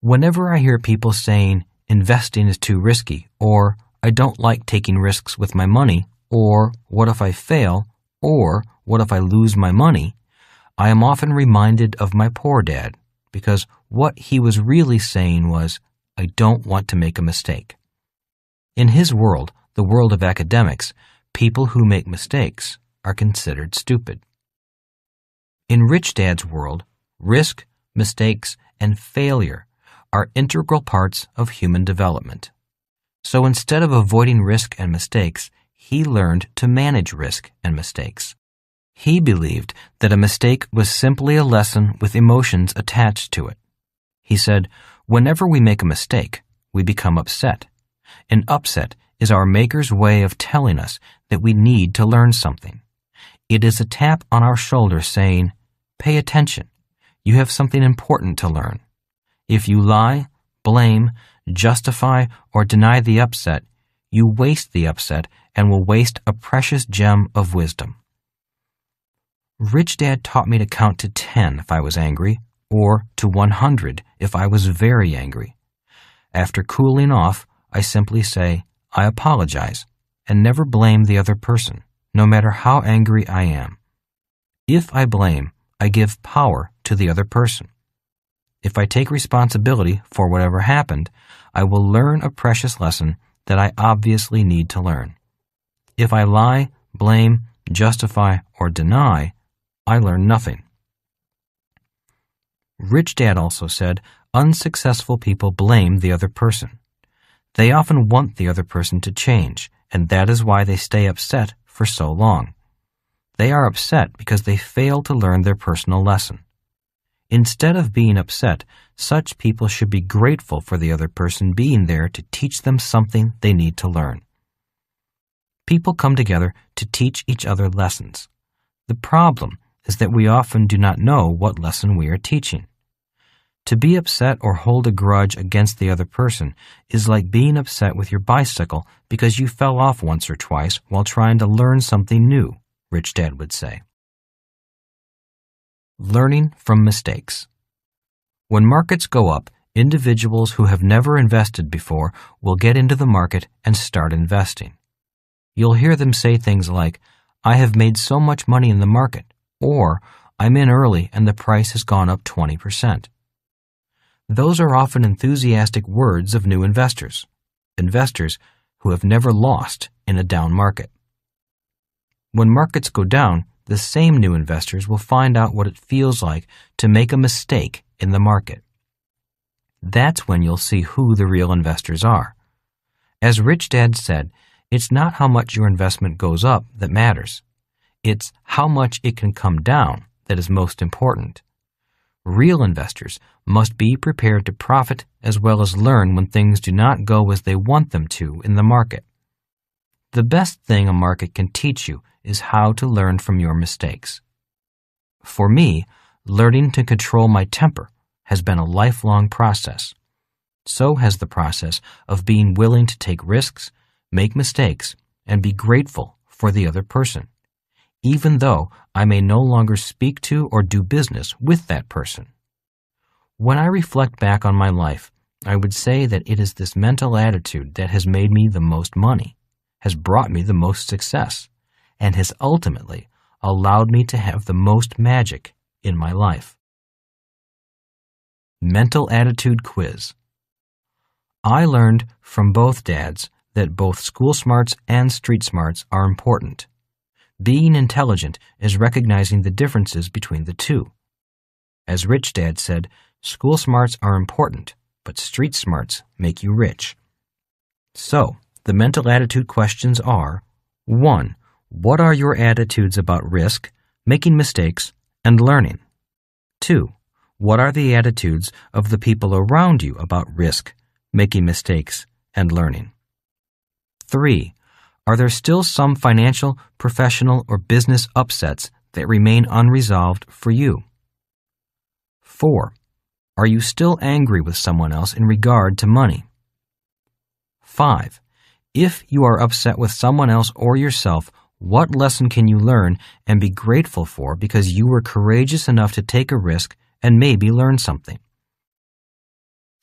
Whenever I hear people saying, investing is too risky, or I don't like taking risks with my money, or what if I fail, or what if I lose my money, I am often reminded of my poor dad, because what he was really saying was, I don't want to make a mistake. In his world, the world of academics, people who make mistakes are considered stupid. In Rich Dad's world, risk, mistakes, and failure are integral parts of human development. So instead of avoiding risk and mistakes, he learned to manage risk and mistakes. He believed that a mistake was simply a lesson with emotions attached to it. He said, whenever we make a mistake, we become upset. An upset is our maker's way of telling us that we need to learn something. It is a tap on our shoulder saying, pay attention. You have something important to learn. If you lie, blame, justify, or deny the upset, you waste the upset and will waste a precious gem of wisdom. Rich Dad taught me to count to 10 if I was angry, or to 100 if I was very angry. After cooling off, I simply say, I apologize, and never blame the other person, no matter how angry I am. If I blame, I give power to the other person. If I take responsibility for whatever happened, I will learn a precious lesson that I obviously need to learn. If I lie, blame, justify, or deny, I learn nothing. Rich Dad also said, unsuccessful people blame the other person. They often want the other person to change, and that is why they stay upset for so long. They are upset because they fail to learn their personal lesson. Instead of being upset, such people should be grateful for the other person being there to teach them something they need to learn. People come together to teach each other lessons. The problem is that we often do not know what lesson we are teaching. To be upset or hold a grudge against the other person is like being upset with your bicycle because you fell off once or twice while trying to learn something new, Rich Dad would say. Learning from mistakes. When markets go up, Individuals who have never invested before will get into the market and start investing. You'll hear them say things like, "I have made so much money in the market," or "I'm in early and the price has gone up 20%. Those are often enthusiastic words of new investors who have never lost in a down market. When markets go down, the same new investors will find out what it feels like to make a mistake in the market. That's when you'll see who the real investors are. As Rich Dad said, it's not how much your investment goes up that matters. It's how much it can come down that is most important. Real investors must be prepared to profit as well as learn when things do not go as they want them to in the market. The best thing a market can teach you is how to learn from your mistakes. For me, learning to control my temper has been a lifelong process. So has the process of being willing to take risks, make mistakes, and be grateful for the other person, even though I may no longer speak to or do business with that person. When I reflect back on my life, I would say that it is this mental attitude that has made me the most money, has brought me the most success, and has ultimately allowed me to have the most magic in my life. Mental Attitude Quiz. I learned from both dads that both school smarts and street smarts are important. Being intelligent is recognizing the differences between the two. As Rich Dad said, school smarts are important, but street smarts make you rich. So, the mental attitude questions are: 1. What are your attitudes about risk, making mistakes, and learning? 2. What are the attitudes of the people around you about risk, making mistakes, and learning? 3. Are there still some financial, professional, or business upsets that remain unresolved for you? 4. Are you still angry with someone else in regard to money? 5. If you are upset with someone else or yourself, what lesson can you learn and be grateful for because you were courageous enough to take a risk and maybe learn something?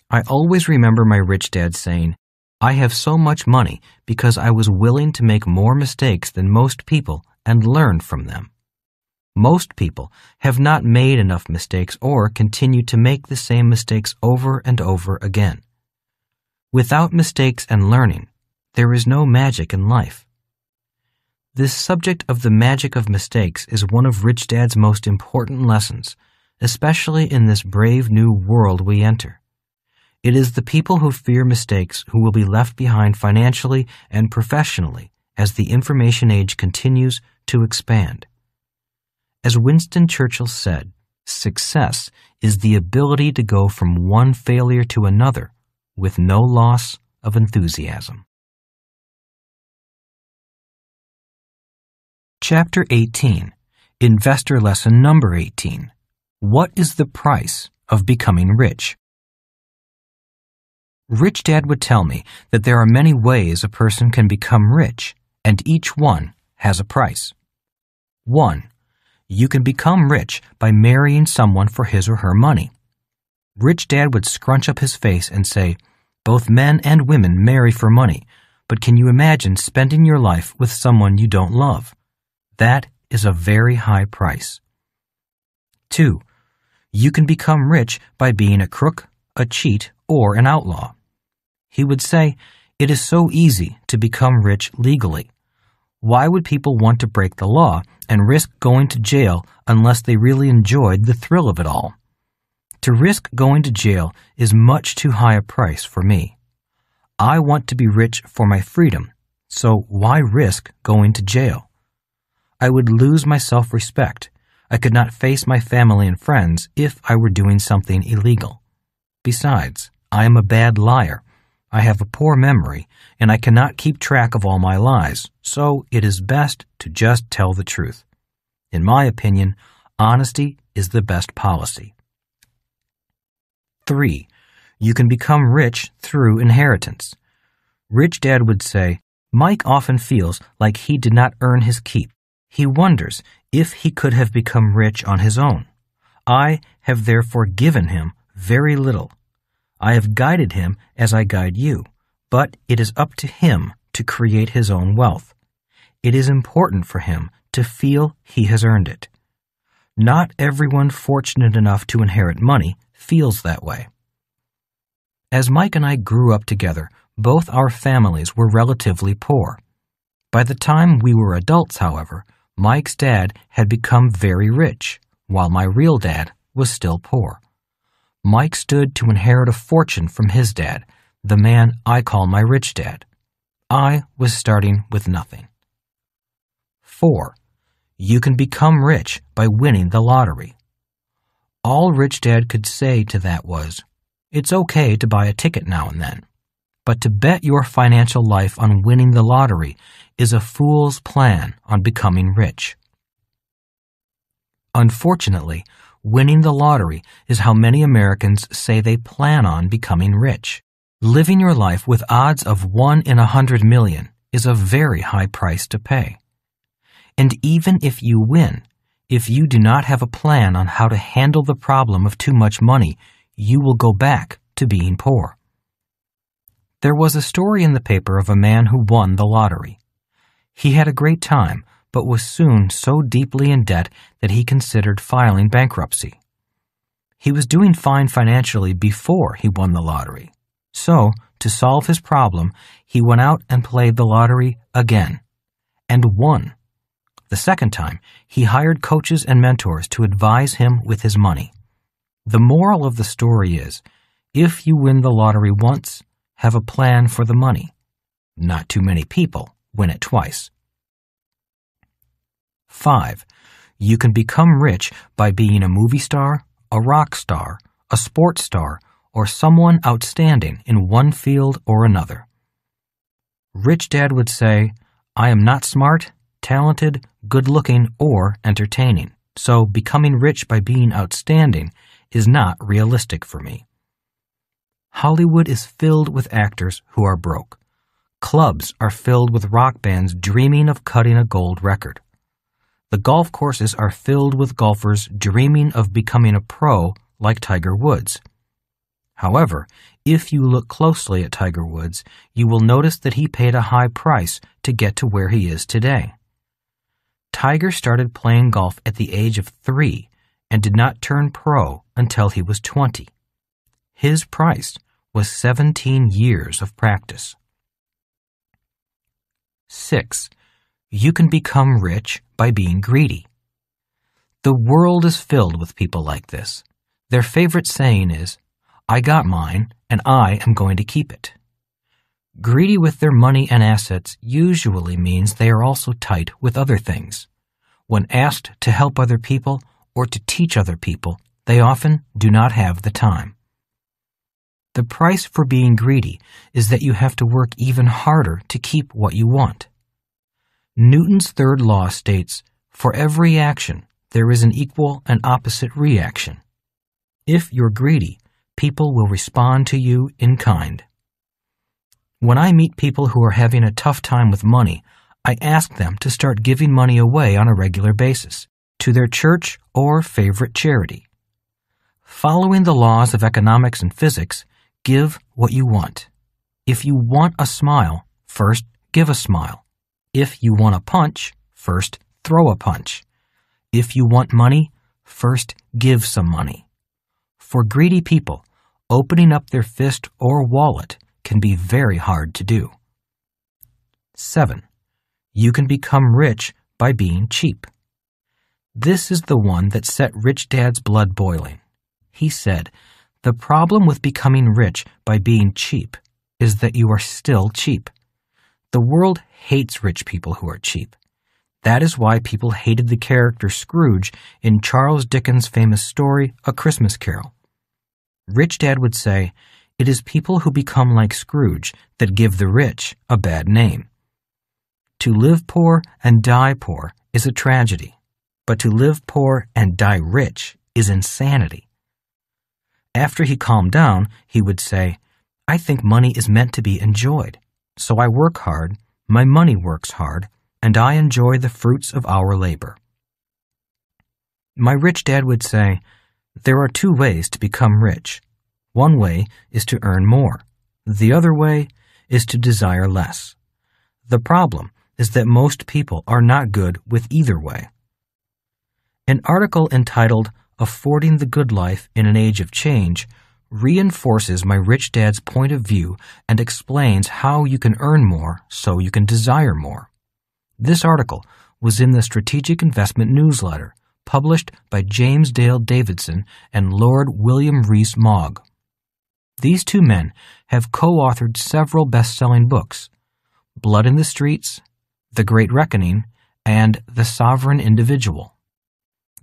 I always remember my rich dad saying, "I have so much money because I was willing to make more mistakes than most people and learn from them." Most people have not made enough mistakes or continue to make the same mistakes over and over again. Without mistakes and learning, there is no magic in life. This subject of the magic of mistakes is one of Rich Dad's most important lessons, especially in this brave new world we enter. It is the people who fear mistakes who will be left behind financially and professionally as the information age continues to expand. As Winston Churchill said, success is the ability to go from one failure to another with no loss of enthusiasm. Chapter 18, Investor Lesson Number 18. What is the price of becoming rich? Rich Dad would tell me that there are many ways a person can become rich, and each one has a price. 1. You can become rich by marrying someone for his or her money. Rich Dad would scrunch up his face and say, "Both men and women marry for money, but can you imagine spending your life with someone you don't love? That is a very high price." 2. You can become rich by being a crook, a cheat, or an outlaw. He would say, "It is so easy to become rich legally. Why would people want to break the law and risk going to jail unless they really enjoyed the thrill of it all? To risk going to jail is much too high a price for me. I want to be rich for my freedom, so why risk going to jail? I would lose my self-respect. I could not face my family and friends if I were doing something illegal. Besides, I am a bad liar. I have a poor memory, and I cannot keep track of all my lies, so it is best to just tell the truth. In my opinion, honesty is the best policy." 3. You can become rich through inheritance. Rich Dad would say, "Mike often feels like he did not earn his keep. He wonders if he could have become rich on his own. I have therefore given him very little. I have guided him as I guide you, but it is up to him to create his own wealth. It is important for him to feel he has earned it. Not everyone fortunate enough to inherit money feels that way. As Mike and I grew up together, both our families were relatively poor. By the time we were adults, however, Mike's dad had become very rich, while my real dad was still poor. Mike stood to inherit a fortune from his dad, the man I call my rich dad. I was starting with nothing. 4. You can become rich by winning the lottery. All Rich Dad could say to that was, "It's okay to buy a ticket now and then, but to bet your financial life on winning the lottery is a fool's plan on becoming rich." Unfortunately, winning the lottery is how many Americans say they plan on becoming rich. Living your life with odds of 1 in 100 million is a very high price to pay. And even if you win, if you do not have a plan on how to handle the problem of too much money, you will go back to being poor. There was a story in the paper of a man who won the lottery. He had a great time, but was soon so deeply in debt that he considered filing bankruptcy. He was doing fine financially before he won the lottery. So, to solve his problem, he went out and played the lottery again, and won. The second time, he hired coaches and mentors to advise him with his money. The moral of the story is, if you win the lottery once, have a plan for the money. Not too many people win it twice. 5. You can become rich by being a movie star, a rock star, a sports star, or someone outstanding in one field or another. Rich Dad would say, "I am not smart, talented, good-looking, or entertaining, so becoming rich by being outstanding is not realistic for me." Hollywood is filled with actors who are broke. Clubs are filled with rock bands dreaming of cutting a gold record. The golf courses are filled with golfers dreaming of becoming a pro like Tiger Woods. However, if you look closely at Tiger Woods, you will notice that he paid a high price to get to where he is today. Tiger started playing golf at the age of 3 and did not turn pro until he was 20. His price was 17 years of practice. 6. You can become rich by being greedy. The world is filled with people like this. Their favorite saying is, "I got mine, and I am going to keep it." Greedy with their money and assets usually means they are also tight with other things. When asked to help other people or to teach other people, they often do not have the time. The price for being greedy is that you have to work even harder to keep what you want. Newton's third law states, "For every action, there is an equal and opposite reaction." If you're greedy, people will respond to you in kind. When I meet people who are having a tough time with money, I ask them to start giving money away on a regular basis, to their church or favorite charity. Following the laws of economics and physics, give what you want. If you want a smile, first give a smile. If you want a punch, first throw a punch. If you want money, first give some money. For greedy people, opening up their fist or wallet can be very hard to do. 7. You can become rich by being cheap. This is the one that set Rich Dad's blood boiling. He said, "The problem with becoming rich by being cheap is that you are still cheap. The world hates rich people who are cheap. That is why people hated the character Scrooge in Charles Dickens' famous story, A Christmas Carol. Rich Dad would say, "It is people who become like Scrooge that give the rich a bad name. To live poor and die poor is a tragedy, but to live poor and die rich is insanity." After he calmed down, he would say, "I think money is meant to be enjoyed. So I work hard, my money works hard, and I enjoy the fruits of our labor." My rich dad would say, "There are 2 ways to become rich. One way is to earn more. The other way is to desire less. The problem is that most people are not good with either way. An article entitled Affording the Good Life in an Age of Change reinforces my rich dad's point of view and explains how you can earn more so you can desire more. This article was in the Strategic Investment Newsletter, published by James Dale Davidson and Lord William Rees-Mogg. These two men have co-authored several best-selling books, Blood in the Streets, The Great Reckoning, and The Sovereign Individual.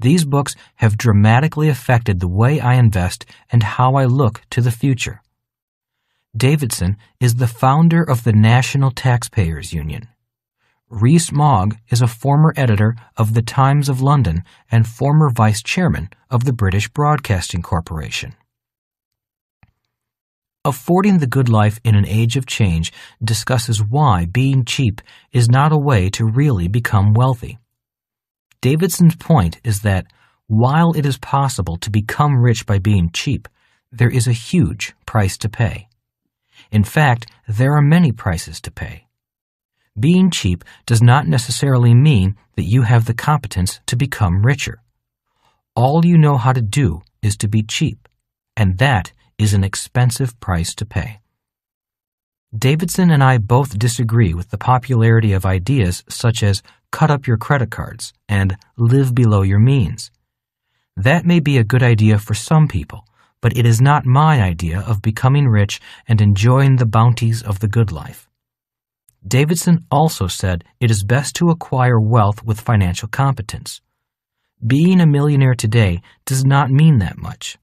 These books have dramatically affected the way I invest and how I look to the future. Davidson is the founder of the National Taxpayers Union. Rees-Mogg is a former editor of the Times of London and former vice chairman of the British Broadcasting Corporation. Affording the Good Life in an Age of Change discusses why being cheap is not a way to really become wealthy. Davidson's point is that while it is possible to become rich by being cheap, there is a huge price to pay. In fact, there are many prices to pay. Being cheap does not necessarily mean that you have the competence to become richer. All you know how to do is to be cheap, and that is an expensive price to pay. Davidson and I both disagree with the popularity of ideas such as cut up your credit cards and live below your means. That may be a good idea for some people, but it is not my idea of becoming rich and enjoying the bounties of the good life. Davidson also said it is best to acquire wealth with financial competence. Being a millionaire today does not mean that much.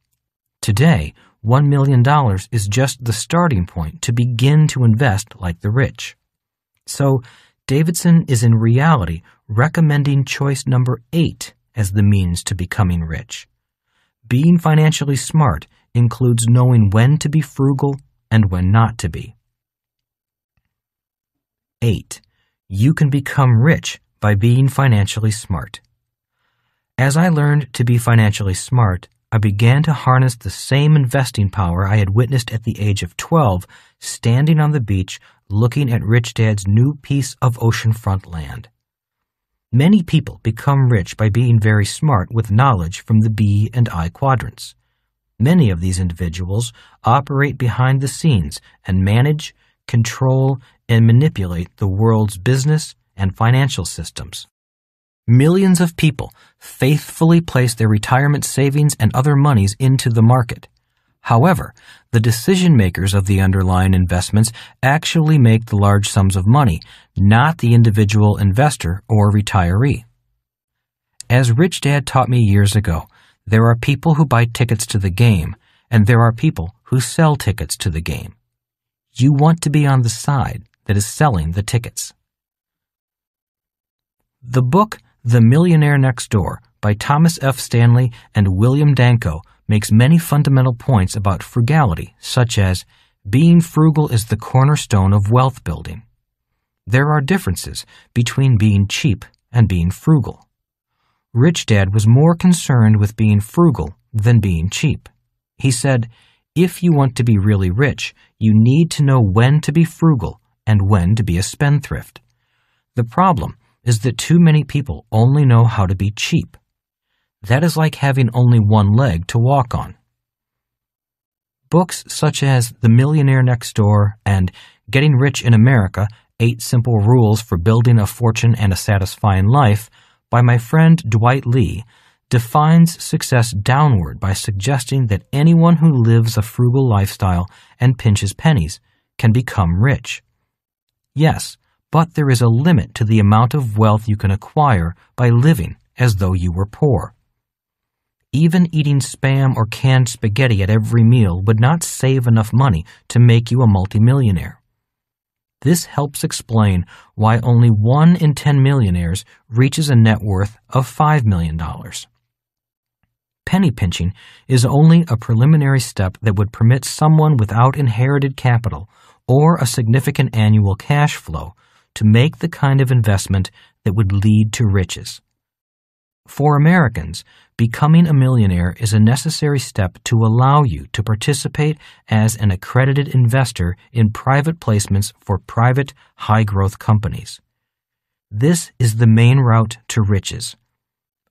Today, $1 million is just the starting point to begin to invest like the rich. So, Davidson is in reality recommending choice number 8 as the means to becoming rich. Being financially smart includes knowing when to be frugal and when not to be. 8. You can become rich by being financially smart. As I learned to be financially smart, I began to harness the same investing power I had witnessed at the age of 12, standing on the beach looking at Rich Dad's new piece of oceanfront land. Many people become rich by being very smart with knowledge from the B and I quadrants. Many of these individuals operate behind the scenes and manage, control, and manipulate the world's business and financial systems. Millions of people faithfully place their retirement savings and other monies into the market. However, the decision makers of the underlying investments actually make the large sums of money, not the individual investor or retiree. As Rich Dad taught me years ago, there are people who buy tickets to the game, and there are people who sell tickets to the game. You want to be on the side that is selling the tickets. The book The Millionaire Next Door by Thomas F. Stanley and William Danko makes many fundamental points about frugality, such as being frugal is the cornerstone of wealth building. There are differences between being cheap and being frugal. Rich Dad was more concerned with being frugal than being cheap. He said, if you want to be really rich, you need to know when to be frugal and when to be a spendthrift. The problem is that too many people only know how to be cheap. That is like having only one leg to walk on. Books such as The Millionaire Next Door and Getting Rich in America, 8 Simple Rules for Building a Fortune and a Satisfying Life by my friend Dwight Lee defines success downward by suggesting that anyone who lives a frugal lifestyle and pinches pennies can become rich. Yes, but there is a limit to the amount of wealth you can acquire by living as though you were poor. Even eating Spam or canned spaghetti at every meal would not save enough money to make you a multimillionaire. This helps explain why only 1 in 10 millionaires reaches a net worth of $5 million. Penny pinching is only a preliminary step that would permit someone without inherited capital or a significant annual cash flow to make the kind of investment that would lead to riches. For Americans, becoming a millionaire is a necessary step to allow you to participate as an accredited investor in private placements for private, high-growth companies. This is the main route to riches.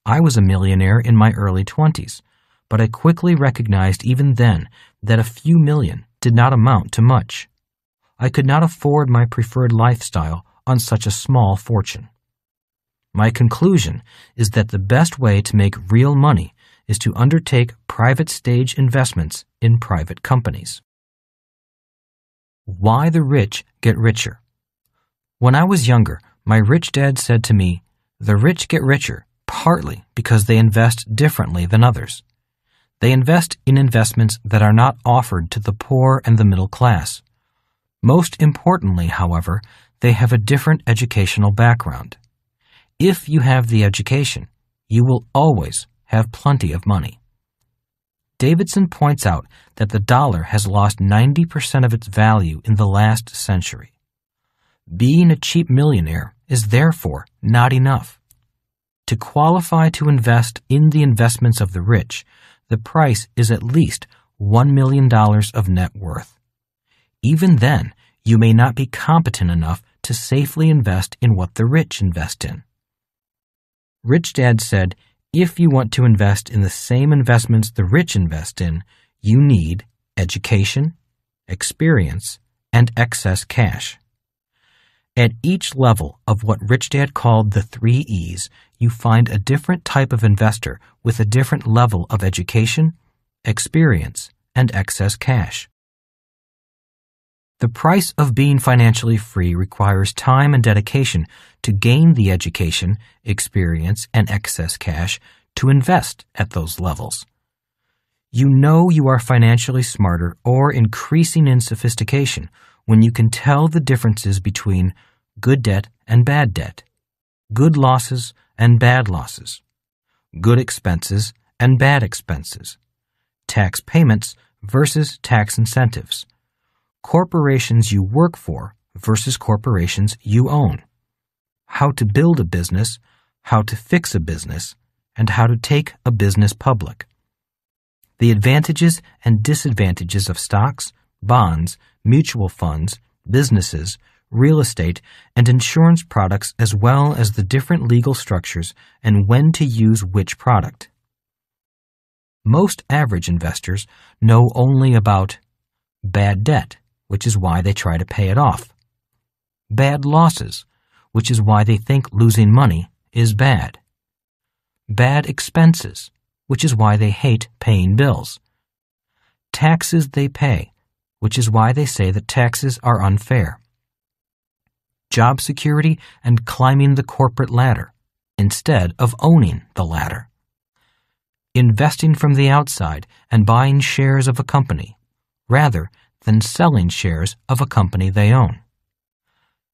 I was a millionaire in my early 20s, but I quickly recognized even then that a few million did not amount to much. I could not afford my preferred lifestyle on such a small fortune. My conclusion is that the best way to make real money is to undertake private stage investments in private companies. Why the rich get richer. When I was younger, my rich dad said to me, "The rich get richer partly because they invest differently than others. They invest in investments that are not offered to the poor and the middle class. Most importantly, however, they have a different educational background. If you have the education, you will always have plenty of money." Davidson points out that the dollar has lost 90% of its value in the last century. Being a cheap millionaire is therefore not enough. To qualify to invest in the investments of the rich, the price is at least $1 million of net worth. Even then, you may not be competent enough to safely invest in what the rich invest in. Rich Dad said, if you want to invest in the same investments the rich invest in, you need education, experience, and excess cash. At each level of what Rich Dad called the 3 E's, you find a different type of investor with a different level of education, experience, and excess cash. The price of being financially free requires time and dedication to gain the education, experience, and excess cash to invest at those levels. You know you are financially smarter or increasing in sophistication when you can tell the differences between good debt and bad debt, good losses and bad losses, good expenses and bad expenses, tax payments versus tax incentives, corporations you work for versus corporations you own, how to build a business, how to fix a business, and how to take a business public. The advantages and disadvantages of stocks, bonds, mutual funds, businesses, real estate, and insurance products, as well as the different legal structures and when to use which product. Most average investors know only about bad debt, which is why they try to pay it off, bad losses, which is why they think losing money is bad, bad expenses, which is why they hate paying bills, taxes they pay, which is why they say that taxes are unfair, job security and climbing the corporate ladder instead of owning the ladder, investing from the outside and buying shares of a company rather than selling shares of a company they own,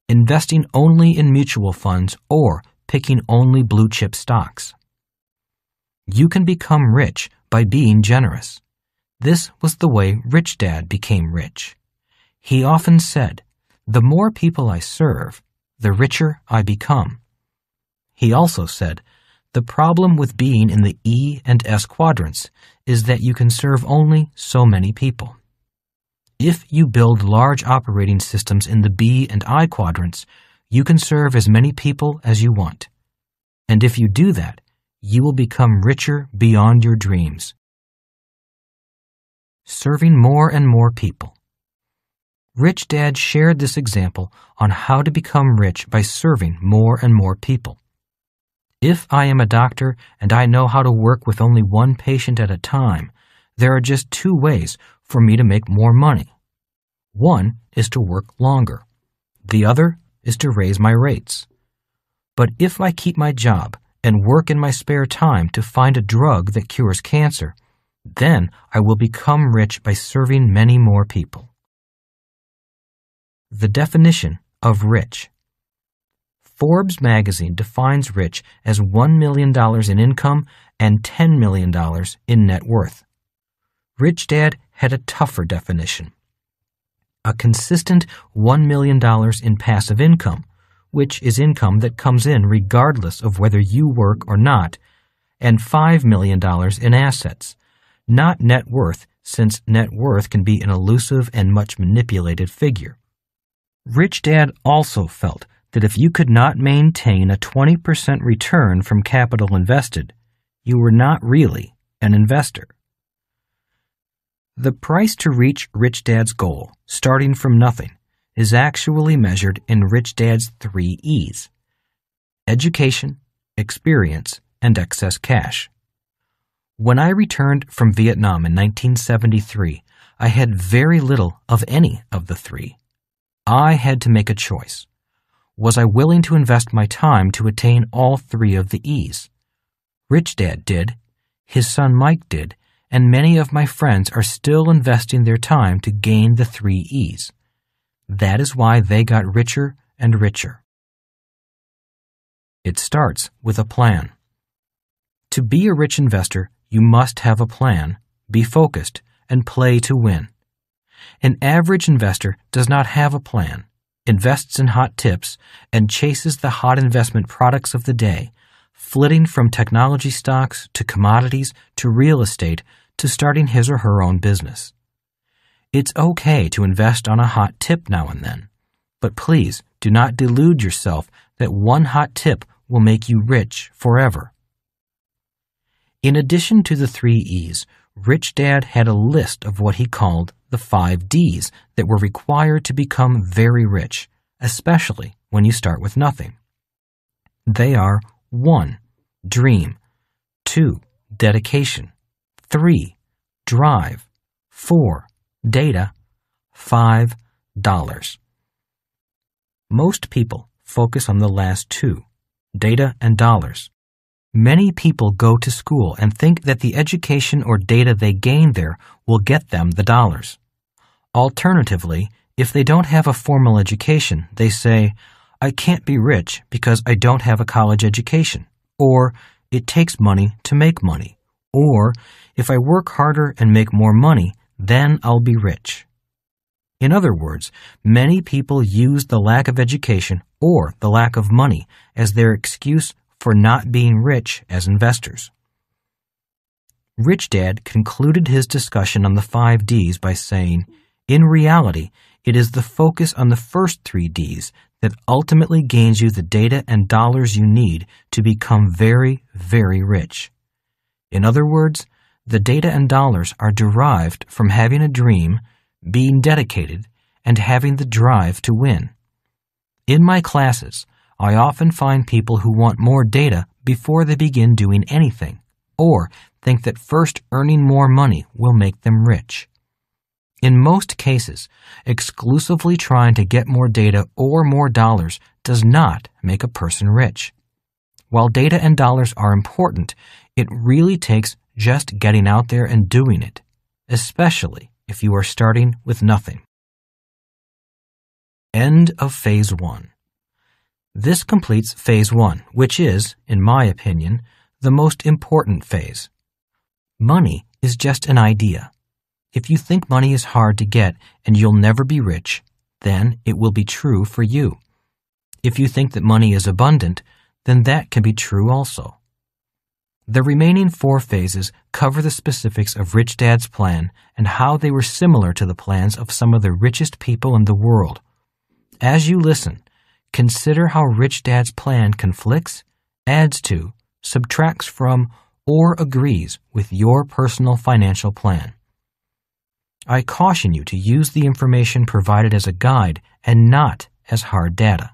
investing only in mutual funds or picking only blue-chip stocks. You can become rich by being generous. This was the way Rich Dad became rich. He often said, "The more people I serve, the richer I become." He also said, "The problem with being in the E and S quadrants is that you can serve only so many people. If you build large operating systems in the B and I quadrants, you can serve as many people as you want. And if you do that, you will become richer beyond your dreams." Serving more and more people. Rich Dad shared this example on how to become rich by serving more and more people. If I am a doctor and I know how to work with only one patient at a time, there are just 2 ways for me to make more money. One is to work longer. The other is to raise my rates. But if I keep my job and work in my spare time to find a drug that cures cancer, then I will become rich by serving many more people. The definition of rich. Forbes magazine defines rich as $1 million in income and $10 million in net worth. Rich Dad had a tougher definition. A consistent $1 million in passive income, which is income that comes in regardless of whether you work or not, and $5 million in assets, not net worth, since net worth can be an elusive and much manipulated figure. Rich Dad also felt that if you could not maintain a 20% return from capital invested, you were not really an investor. The price to reach Rich Dad's goal, starting from nothing, is actually measured in Rich Dad's 3 E's: education, experience, and excess cash. When I returned from Vietnam in 1973, I had very little of any of the 3. I had to make a choice. Was I willing to invest my time to attain all 3 of the E's? Rich Dad did, his son Mike did, and many of my friends are still investing their time to gain the 3 E's. That is why they got richer and richer. It starts with a plan. To be a rich investor, you must have a plan, be focused, and play to win. An average investor does not have a plan, invests in hot tips, and chases the hot investment products of the day, flitting from technology stocks to commodities to real estate to starting his or her own business. It's okay to invest on a hot tip now and then, but please do not delude yourself that one hot tip will make you rich forever. In addition to the 3 E's, Rich Dad had a list of what he called the 5 D's that were required to become very rich, especially when you start with nothing. They are 1. Dream, 2. Dedication, 3. Drive, 4. Data, 5. Dollars. Most people focus on the last 2, data and dollars. Many people go to school and think that the education or data they gain there will get them the dollars. Alternatively, if they don't have a formal education, they say, "I can't be rich because I don't have a college education," or "It takes money to make money," or "If I work harder and make more money, then I'll be rich." In other words, many people use the lack of education or the lack of money as their excuse for not being rich as investors. Rich Dad concluded his discussion on the 5 D's by saying, in reality, it is the focus on the first 3 D's that ultimately gains you the data and dollars you need to become very, very rich. In other words, the data and dollars are derived from having a dream, being dedicated, and having the drive to win. In my classes, I often find people who want more data before they begin doing anything, or think that first earning more money will make them rich. In most cases, exclusively trying to get more data or more dollars does not make a person rich. While data and dollars are important, it really takes just getting out there and doing it, especially if you are starting with nothing. End of Phase 1. This completes Phase 1, which is, in my opinion, the most important phase. Money is just an idea. If you think money is hard to get and you'll never be rich, then it will be true for you. If you think that money is abundant, then that can be true also. The remaining 4 phases cover the specifics of Rich Dad's plan and how they were similar to the plans of some of the richest people in the world. As you listen, consider how Rich Dad's plan conflicts, adds to, subtracts from, or agrees with your personal financial plan. I caution you to use the information provided as a guide and not as hard data.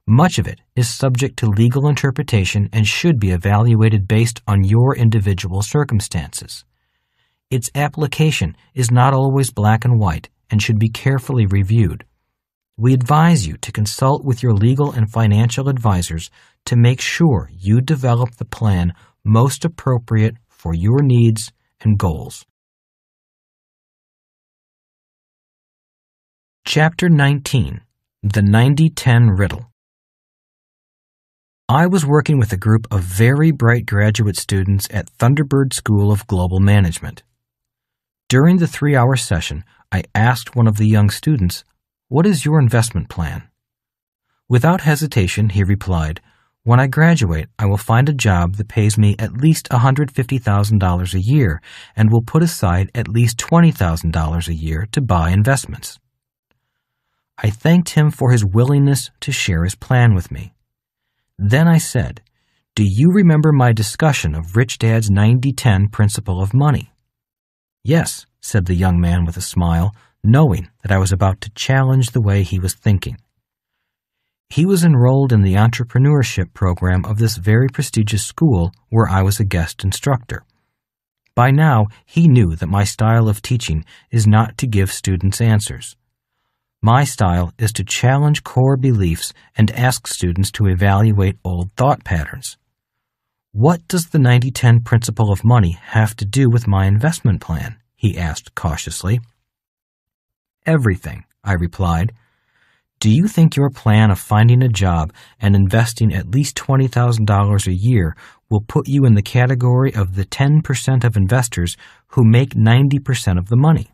Much of it is subject to legal interpretation and should be evaluated based on your individual circumstances. Its application is not always black and white and should be carefully reviewed. We advise you to consult with your legal and financial advisors to make sure you develop the plan most appropriate for your needs and goals. Chapter 19. The 90-10 Riddle. I was working with a group of very bright graduate students at Thunderbird School of Global Management. During the 3-hour session, I asked one of the young students, "What is your investment plan?" Without hesitation, he replied, When I graduate, I will find a job that pays me at least $150,000 a year and will put aside at least $20,000 a year to buy investments. I thanked him for his willingness to share his plan with me. Then I said, "Do you remember my discussion of Rich Dad's 90-10 principle of money?" "Yes," said the young man with a smile, knowing that I was about to challenge the way he was thinking. He was enrolled in the entrepreneurship program of this very prestigious school where I was a guest instructor. By now, he knew that my style of teaching is not to give students answers. My style is to challenge core beliefs and ask students to evaluate old thought patterns. "What does the 90-10 principle of money have to do with my investment plan?" he asked cautiously. "Everything," I replied. "Do you think your plan of finding a job and investing at least $20,000 a year will put you in the category of the 10% of investors who make 90% of the money?"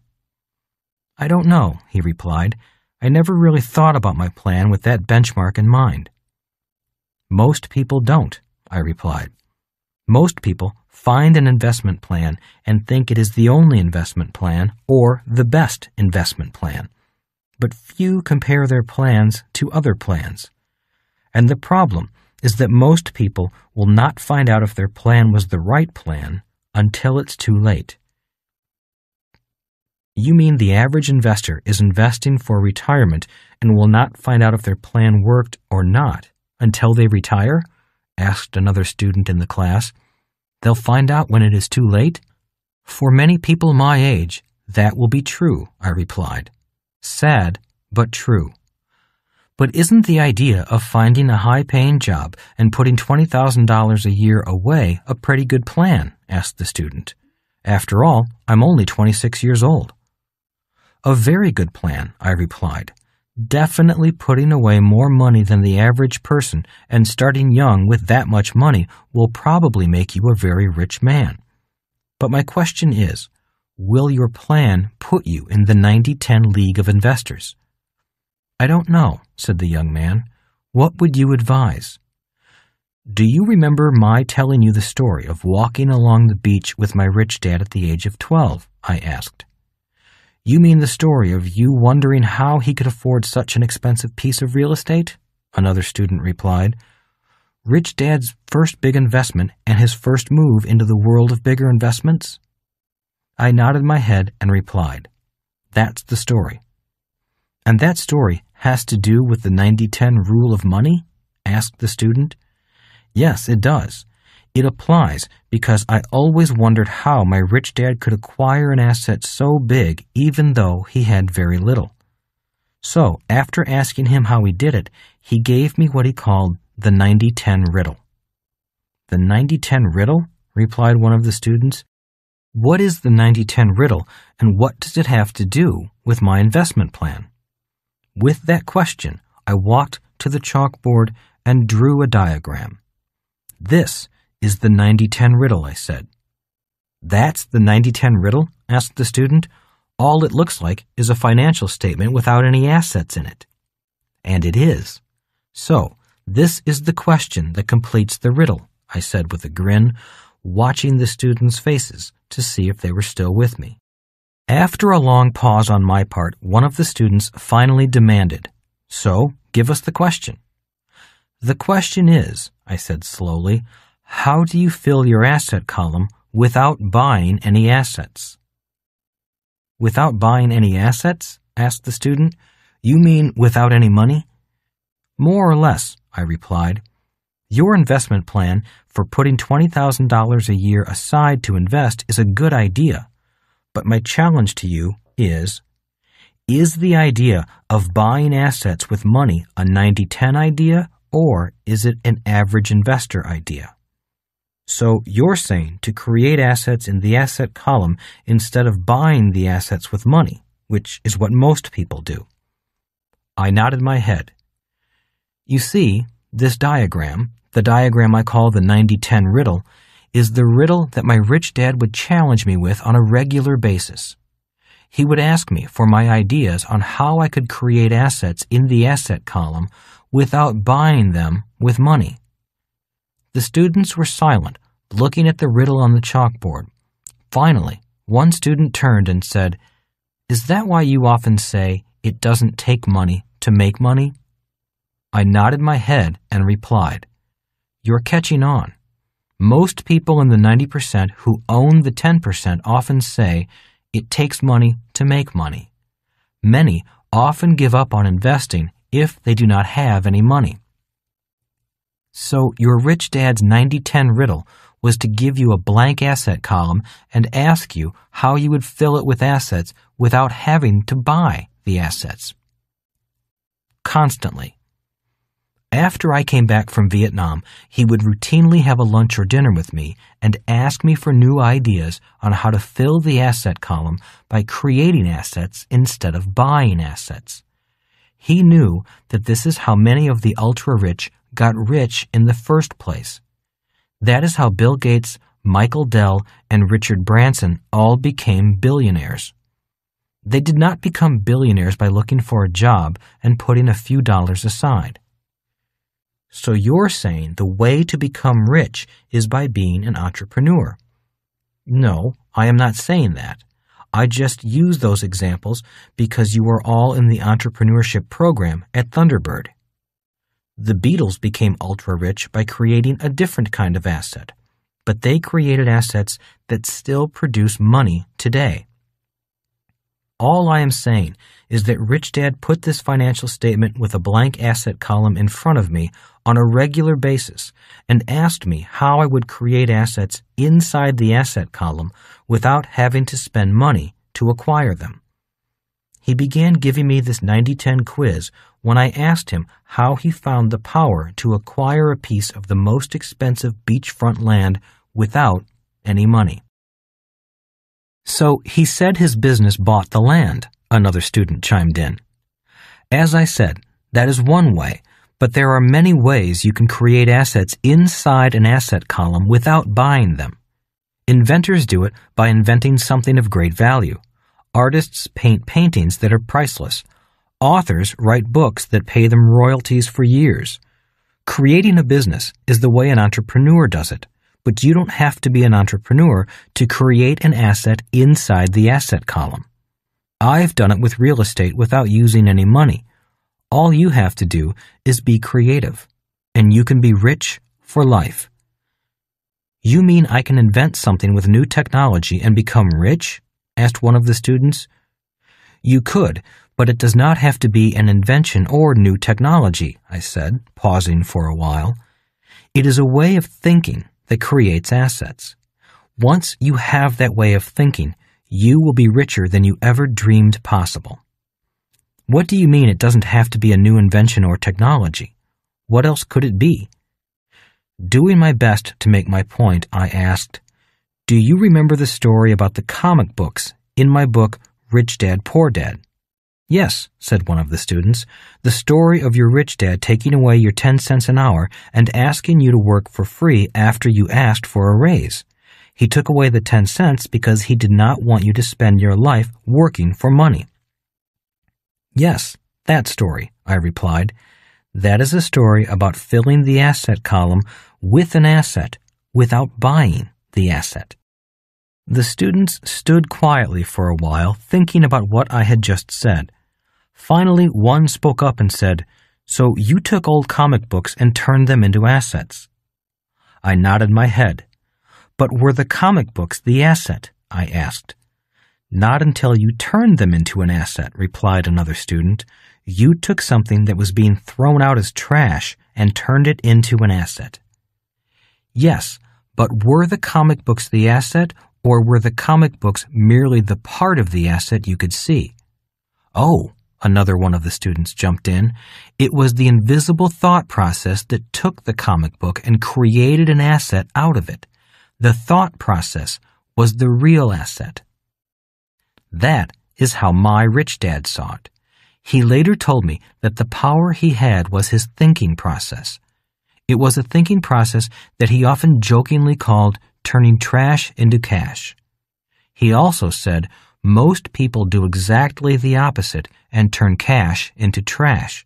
"I don't know," he replied. "I never really thought about my plan with that benchmark in mind." "Most people don't," I replied. "Most people find an investment plan and think it is the only investment plan or the best investment plan. But few compare their plans to other plans. And the problem is that most people will not find out if their plan was the right plan until it's too late." "You mean the average investor is investing for retirement and will not find out if their plan worked or not until they retire?" asked another student in the class. "They'll find out when it is too late?" "For many people my age, that will be true," I replied. Sad, but true. "But isn't the idea of finding a high-paying job and putting $20,000 a year away a pretty good plan?" asked the student. "After all, I'm only 26 years old." "A very good plan," I replied. "Definitely putting away more money than the average person and starting young with that much money will probably make you a very rich man. But my question is, will your plan put you in the 90-10 league of investors?" "I don't know," said the young man. "What would you advise?" "Do you remember my telling you the story of walking along the beach with my rich dad at the age of 12? I asked. "You mean the story of you wondering how he could afford such an expensive piece of real estate?" another student replied. "Rich Dad's first big investment and his first move into the world of bigger investments?" I nodded my head and replied, "That's the story." "And that story has to do with the 90-10 rule of money?" asked the student. "Yes, it does. It applies because I always wondered how my rich dad could acquire an asset so big even though he had very little. So, after asking him how he did it, he gave me what he called the 90-10 riddle." "The 90-10 riddle?" replied one of the students. "What is the 90-10 riddle, and what does it have to do with my investment plan?" With that question, I walked to the chalkboard and drew a diagram. "This is the 90-10 riddle," I said. "That's the 90-10 riddle?" asked the student. "All it looks like is a financial statement without any assets in it." And it is. "So, this is the question that completes the riddle," I said with a grin, watching the students' faces to see if they were still with me. After a long pause on my part, one of the students finally demanded, "So, give us the question." "The question is," I said slowly, "how do you fill your asset column without buying any assets?" "Without buying any assets?" asked the student. "You mean without any money?" "More or less," I replied. "Your investment plan for putting $20,000 a year aside to invest is a good idea. But my challenge to you is the idea of buying assets with money a 90-10 idea, or is it an average investor idea?" So you're saying to create assets in the asset column instead of buying the assets with money, which is what most people do. I nodded my head. You see, this diagram, the diagram I call the 90-10 riddle, is the riddle that my rich dad would challenge me with on a regular basis. He would ask me for my ideas on how I could create assets in the asset column without buying them with money. The students were silent, looking at the riddle on the chalkboard. Finally, one student turned and said, "Is that why you often say it doesn't take money to make money?" I nodded my head and replied, "You're catching on. Most people in the 90% who own the 10% often say it takes money to make money. Many often give up on investing if they do not have any money." So your rich dad's 90-10 riddle was to give you a blank asset column and ask you how you would fill it with assets without having to buy the assets. Constantly. After I came back from Vietnam, he would routinely have a lunch or dinner with me and ask me for new ideas on how to fill the asset column by creating assets instead of buying assets. He knew that this is how many of the ultra-rich got rich in the first place. That is how Bill Gates, Michael Dell, and Richard Branson all became billionaires. They did not become billionaires by looking for a job and putting a few dollars aside. So you're saying the way to become rich is by being an entrepreneur. No, I am not saying that. I just use those examples because you are all in the entrepreneurship program at Thunderbird. The Beatles became ultra-rich by creating a different kind of asset, but they created assets that still produce money today. All I am saying is that Rich Dad put this financial statement with a blank asset column in front of me on a regular basis and asked me how I would create assets inside the asset column without having to spend money to acquire them. He began giving me this 90-10 quiz when I asked him how he found the power to acquire a piece of the most expensive beachfront land without any money. So he said his business bought the land, another student chimed in. As I said, that is one way, but there are many ways you can create assets inside an asset column without buying them. Inventors do it by inventing something of great value. Artists paint paintings that are priceless. Authors write books that pay them royalties for years. Creating a business is the way an entrepreneur does it, but you don't have to be an entrepreneur to create an asset inside the asset column. I've done it with real estate without using any money. All you have to do is be creative, and you can be rich for life. You mean I can invent something with new technology and become rich? Asked one of the students. You could, but it does not have to be an invention or new technology, I said, pausing for a while. It is a way of thinking that creates assets. Once you have that way of thinking, you will be richer than you ever dreamed possible. What do you mean it doesn't have to be a new invention or technology? What else could it be? Doing my best to make my point, I asked, "Do you remember the story about the comic books in my book, Rich Dad, Poor Dad?" "Yes," said one of the students, "the story of your rich dad taking away your 10 cents an hour and asking you to work for free after you asked for a raise. He took away the 10 cents because he did not want you to spend your life working for money." "Yes, that story," I replied. "That is a story about filling the asset column with an asset without buying the asset." The students stood quietly for a while, thinking about what I had just said. Finally, one spoke up and said, "So you took old comic books and turned them into assets?" I nodded my head. "But were the comic books the asset?" I asked. "Not until you turned them into an asset," replied another student. "You took something that was being thrown out as trash and turned it into an asset." "Yes, but were the comic books the asset, or were the comic books merely the part of the asset you could see?" "Oh," another one of the students jumped in, "it was the invisible thought process that took the comic book and created an asset out of it. The thought process was the real asset." That is how my rich dad saw it. He later told me that the power he had was his thinking process. It was a thinking process that he often jokingly called turning trash into cash. He also said most people do exactly the opposite and turn cash into trash.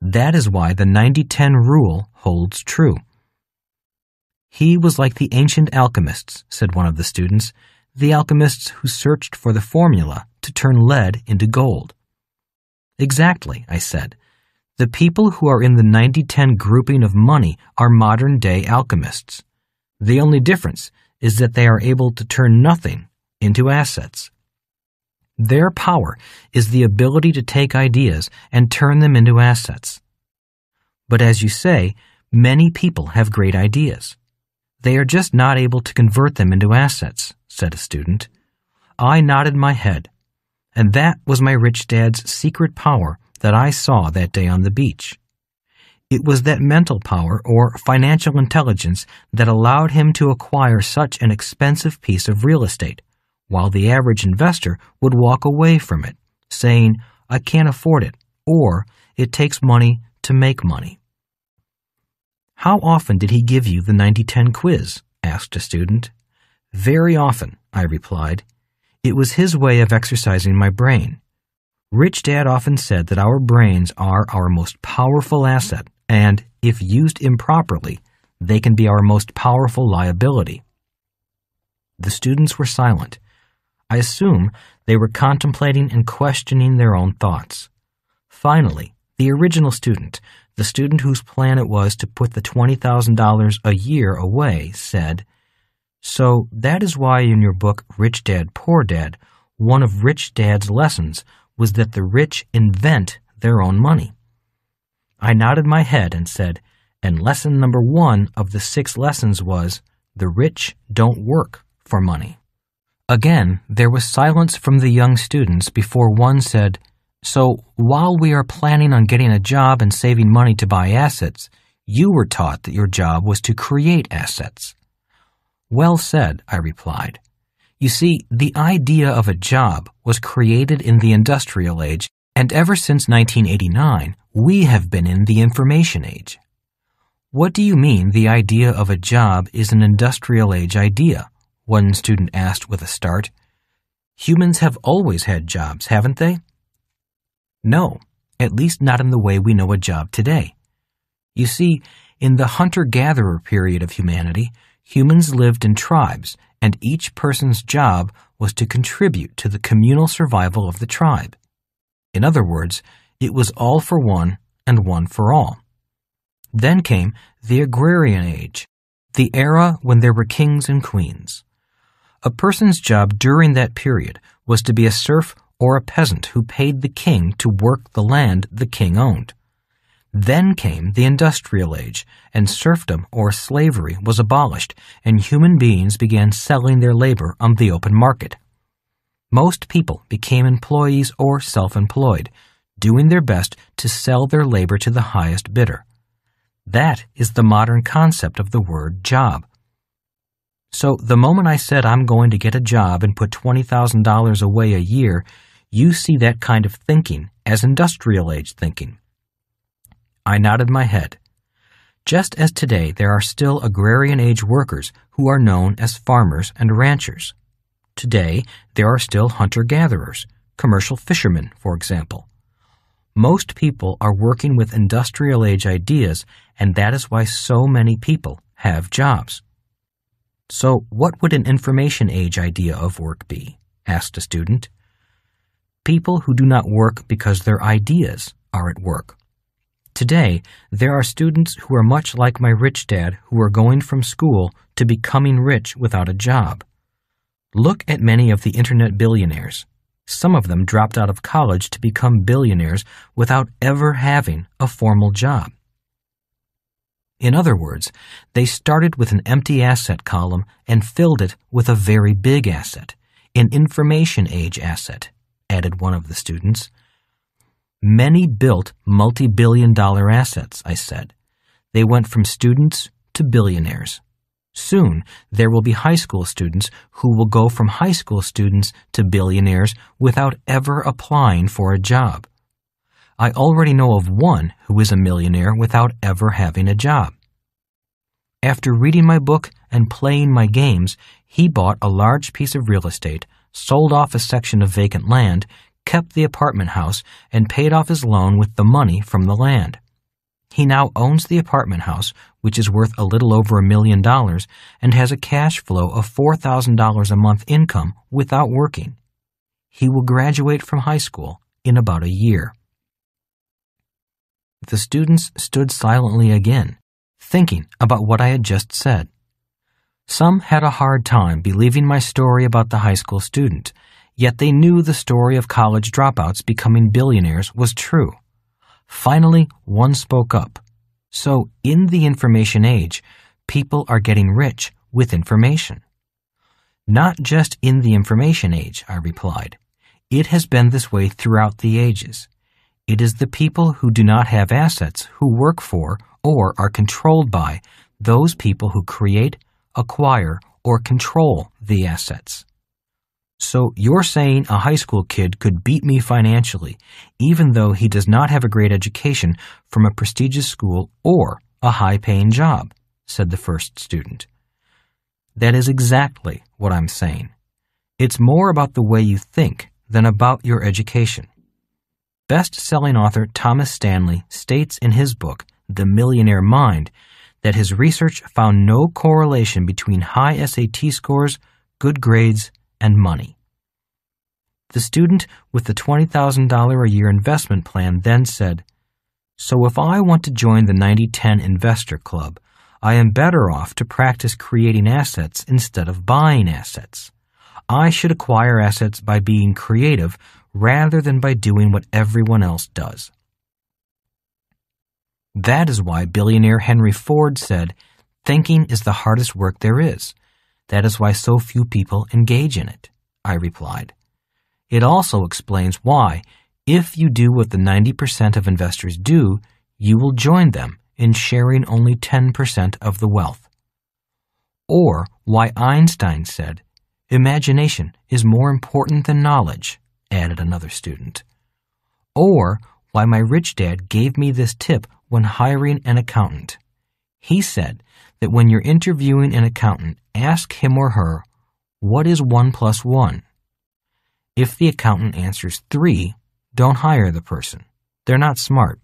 That is why the 90-10 rule holds true. "He was like the ancient alchemists," said one of the students, "the alchemists who searched for the formula to turn lead into gold." "Exactly," I said. "The people who are in the 90-10 grouping of money are modern-day alchemists. The only difference is that they are able to turn nothing into assets. Their power is the ability to take ideas and turn them into assets. But as you say, many people have great ideas. They are just not able to convert them into assets," said a student. I nodded my head, and that was my rich dad's secret power that I saw that day on the beach. It was that mental power or financial intelligence that allowed him to acquire such an expensive piece of real estate, while the average investor would walk away from it, saying, "I can't afford it," or "It takes money to make money." "How often did he give you the 90-10 quiz?" asked a student. "Very often," I replied. "It was his way of exercising my brain. Rich Dad often said that our brains are our most powerful asset, and, if used improperly, they can be our most powerful liability." The students were silent. I assume they were contemplating and questioning their own thoughts. Finally, the original student, the student whose plan it was to put the $20,000 a year away, said, "So that is why in your book, Rich Dad, Poor Dad, one of Rich Dad's lessons was that the rich invent their own money." I nodded my head and said, "And lesson number 1 of the 6 lessons was, the rich don't work for money." Again, there was silence from the young students before one said, "So, while we are planning on getting a job and saving money to buy assets, you were taught that your job was to create assets." "Well said," I replied. "You see, the idea of a job was created in the industrial age, and ever since 1989, we have been in the information age." "What do you mean the idea of a job is an industrial age idea?" one student asked with a start. "Humans have always had jobs, haven't they?" "No, at least not in the way we know a job today. You see, in the hunter-gatherer period of humanity, humans lived in tribes, and each person's job was to contribute to the communal survival of the tribe. In other words, it was all for one and one for all. Then came the agrarian age, the era when there were kings and queens. A person's job during that period was to be a serf or a peasant who paid the king to work the land the king owned. Then came the industrial age, and serfdom or slavery was abolished, and human beings began selling their labor on the open market. Most people became employees or self-employed, doing their best to sell their labor to the highest bidder. That is the modern concept of the word job. So the moment I said I'm going to get a job and put $20,000 away a year, you see that kind of thinking as industrial age thinking. I nodded my head. Just as today there are still agrarian age workers who are known as farmers and ranchers. Today there are still hunter-gatherers, commercial fishermen, for example. Most people are working with industrial age ideas, and that is why so many people have jobs. "So what would an information age idea of work be?" asked a student. "People who do not work because their ideas are at work. Today, there are students who are much like my rich dad who are going from school to becoming rich without a job. Look at many of the internet billionaires. Some of them dropped out of college to become billionaires without ever having a formal job. In other words, they started with an empty asset column and filled it with a very big asset, an information age asset," added one of the students. "Many built multi-billion-dollar assets," I said. "They went from students to billionaires. Soon, there will be high school students who will go from high school students to billionaires without ever applying for a job. I already know of one who is a millionaire without ever having a job. After reading my book and playing my games, he bought a large piece of real estate, sold off a section of vacant land, kept the apartment house, and paid off his loan with the money from the land. He now owns the apartment house, which is worth a little over $1 million, and has a cash flow of $4,000 a month income without working. He will graduate from high school in about a year. The students stood silently again, thinking about what I had just said. Some had a hard time believing my story about the high school student, yet they knew the story of college dropouts becoming billionaires was true. Finally, one spoke up. So, in the information age, people are getting rich with information. Not just in the information age, I replied. It has been this way throughout the ages. It is the people who do not have assets who work for or are controlled by those people who create, acquire, or control the assets. So you're saying a high school kid could beat me financially, even though he does not have a great education from a prestigious school or a high-paying job, said the first student. That is exactly what I'm saying. It's more about the way you think than about your education. Best-selling author Thomas Stanley states in his book, The Millionaire Mind, that his research found no correlation between high SAT scores, good grades, and money. The student with the $20,000 a year investment plan then said, "So if I want to join the 90-10 Investor Club, I am better off to practice creating assets instead of buying assets. I should acquire assets by being creative rather than by doing what everyone else does." That is why billionaire Henry Ford said, "Thinking is the hardest work there is. That is why so few people engage in it," I replied. It also explains why, if you do what the 90% of investors do, you will join them in sharing only 10% of the wealth. Or why Einstein said, "Imagination is more important than knowledge," added another student. Or why my rich dad gave me this tip when hiring an accountant. He said that when you're interviewing an accountant, ask him or her, "What is 1 plus 1? If the accountant answers 3, don't hire the person. They're not smart.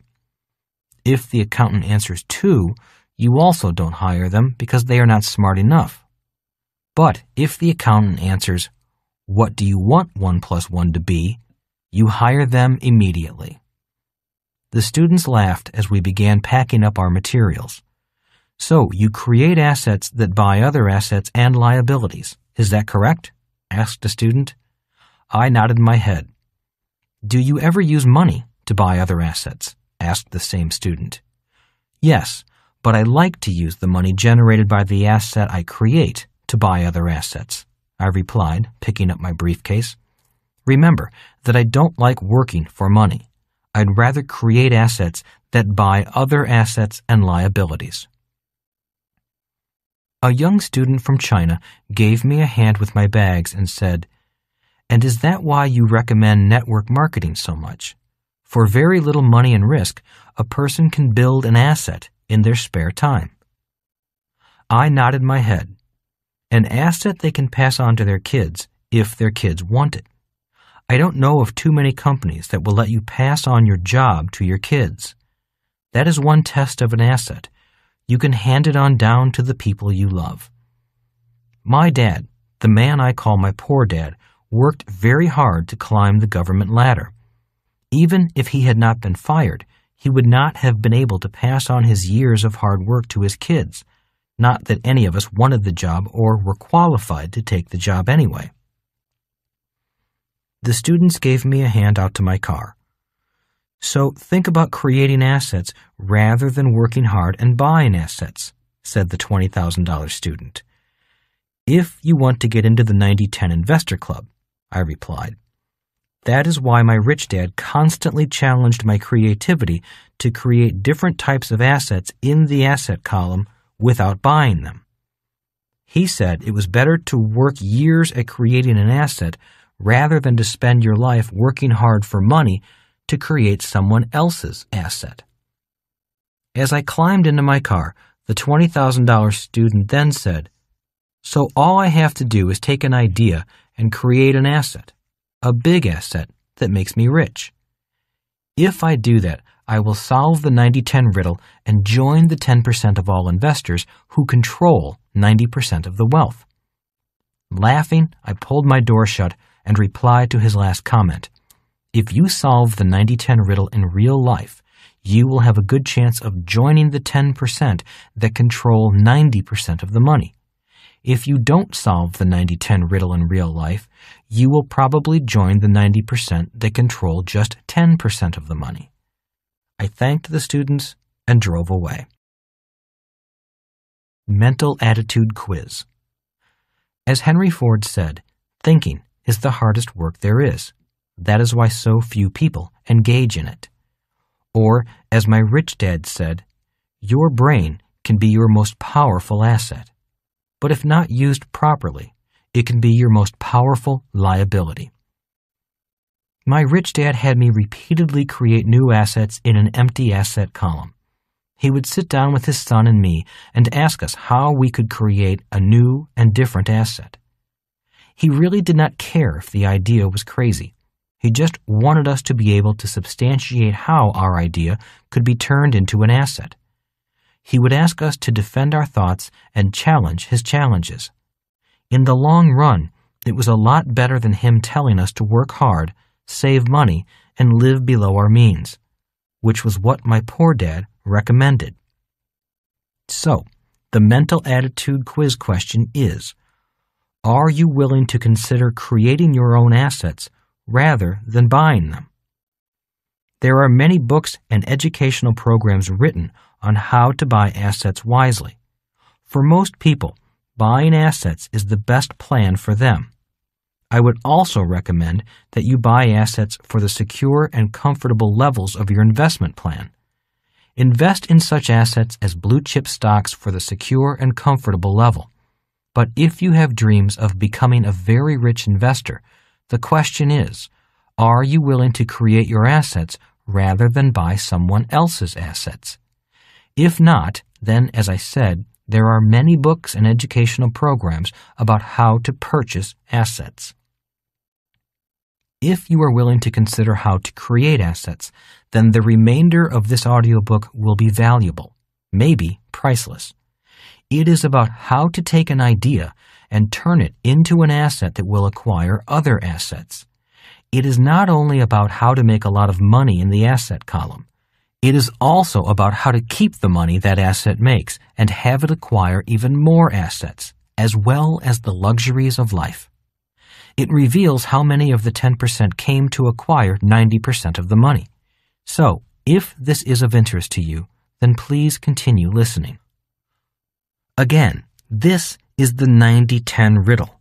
If the accountant answers 2, you also don't hire them because they are not smart enough. But if the accountant answers, "What do you want 1 plus 1 to be?" you hire them immediately. The students laughed as we began packing up our materials. "So you create assets that buy other assets and liabilities. Is that correct?" asked a student. I nodded my head. "Do you ever use money to buy other assets?" asked the same student. "Yes, but I like to use the money generated by the asset I create to buy other assets," I replied, picking up my briefcase. "Remember that I don't like working for money. I'd rather create assets that buy other assets and liabilities." A young student from China gave me a hand with my bags and said, "And is that why you recommend network marketing so much? For very little money and risk, a person can build an asset in their spare time." I nodded my head. An asset they can pass on to their kids if their kids want it. I don't know of too many companies that will let you pass on your job to your kids. That is one test of an asset. You can hand it on down to the people you love. My dad, the man I call my poor dad, worked very hard to climb the government ladder. Even if he had not been fired, he would not have been able to pass on his years of hard work to his kids. Not that any of us wanted the job or were qualified to take the job anyway. The students gave me a hand out to my car. "So think about creating assets rather than working hard and buying assets," said the $20,000 student. "If you want to get into the 90-10 Investor Club," I replied. "That is why my rich dad constantly challenged my creativity to create different types of assets in the asset column without buying them. He said it was better to work years at creating an asset rather than to spend your life working hard for money to create someone else's asset." As I climbed into my car, the $20,000 student then said, "So all I have to do is take an idea and create an asset, a big asset that makes me rich. If I do that, I will solve the 90-10 riddle and join the 10% of all investors who control 90% of the wealth. Laughing, I pulled my door shut and replied to his last comment. If you solve the 90-10 riddle in real life, you will have a good chance of joining the 10% that control 90% of the money. If you don't solve the 90-10 riddle in real life, you will probably join the 90% that control just 10% of the money. I thanked the students and drove away. Mental Attitude Quiz. As Henry Ford said, thinking is the hardest work there is. That is why so few people engage in it. Or, as my rich dad said, your brain can be your most powerful asset. But if not used properly, it can be your most powerful liability. My rich dad had me repeatedly create new assets in an empty asset column. He would sit down with his son and me and ask us how we could create a new and different asset. He really did not care if the idea was crazy. He just wanted us to be able to substantiate how our idea could be turned into an asset. He would ask us to defend our thoughts and challenge his challenges. In the long run, it was a lot better than him telling us to work hard, save money, and live below our means, which was what my poor dad recommended. So, the mental attitude quiz question is, are you willing to consider creating your own assets rather than buying them? There are many books and educational programs written on how to buy assets wisely. For most people, buying assets is the best plan for them. I would also recommend that you buy assets for the secure and comfortable levels of your investment plan. Invest in such assets as blue-chip stocks for the secure and comfortable level. But if you have dreams of becoming a very rich investor, the question is, are you willing to create your assets rather than buy someone else's assets? If not, then, as I said, there are many books and educational programs about how to purchase assets. If you are willing to consider how to create assets, then the remainder of this audiobook will be valuable, maybe priceless. It is about how to take an idea and turn it into an asset that will acquire other assets. It is not only about how to make a lot of money in the asset column. It is also about how to keep the money that asset makes and have it acquire even more assets, as well as the luxuries of life. It reveals how many of the 10% came to acquire 90% of the money. So, if this is of interest to you, then please continue listening. Again, this is the 90-10 riddle.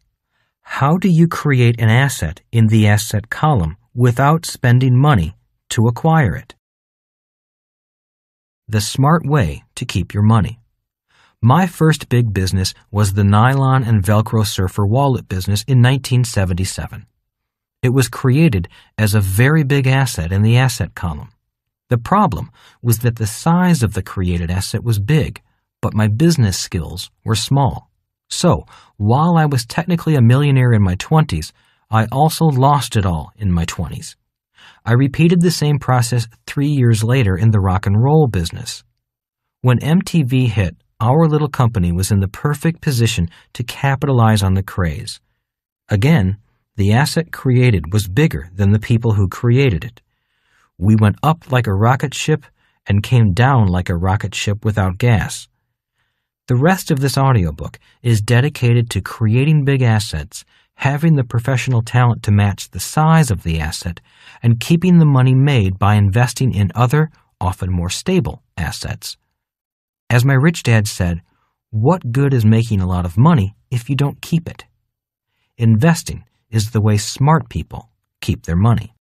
How do you create an asset in the asset column without spending money to acquire it? The smart way to keep your money. My first big business was the nylon and Velcro surfer wallet business in 1977. It was created as a very big asset in the asset column. The problem was that the size of the created asset was big, but my business skills were small. So, while I was technically a millionaire in my 20s, I also lost it all in my 20s. I repeated the same process 3 years later in the rock and roll business. When MTV hit, our little company was in the perfect position to capitalize on the craze. Again, the asset created was bigger than the people who created it. We went up like a rocket ship and came down like a rocket ship without gas. The rest of this audiobook is dedicated to creating big assets, having the professional talent to match the size of the asset, and keeping the money made by investing in other, often more stable, assets. As my rich dad said, what good is making a lot of money if you don't keep it? Investing is the way smart people keep their money.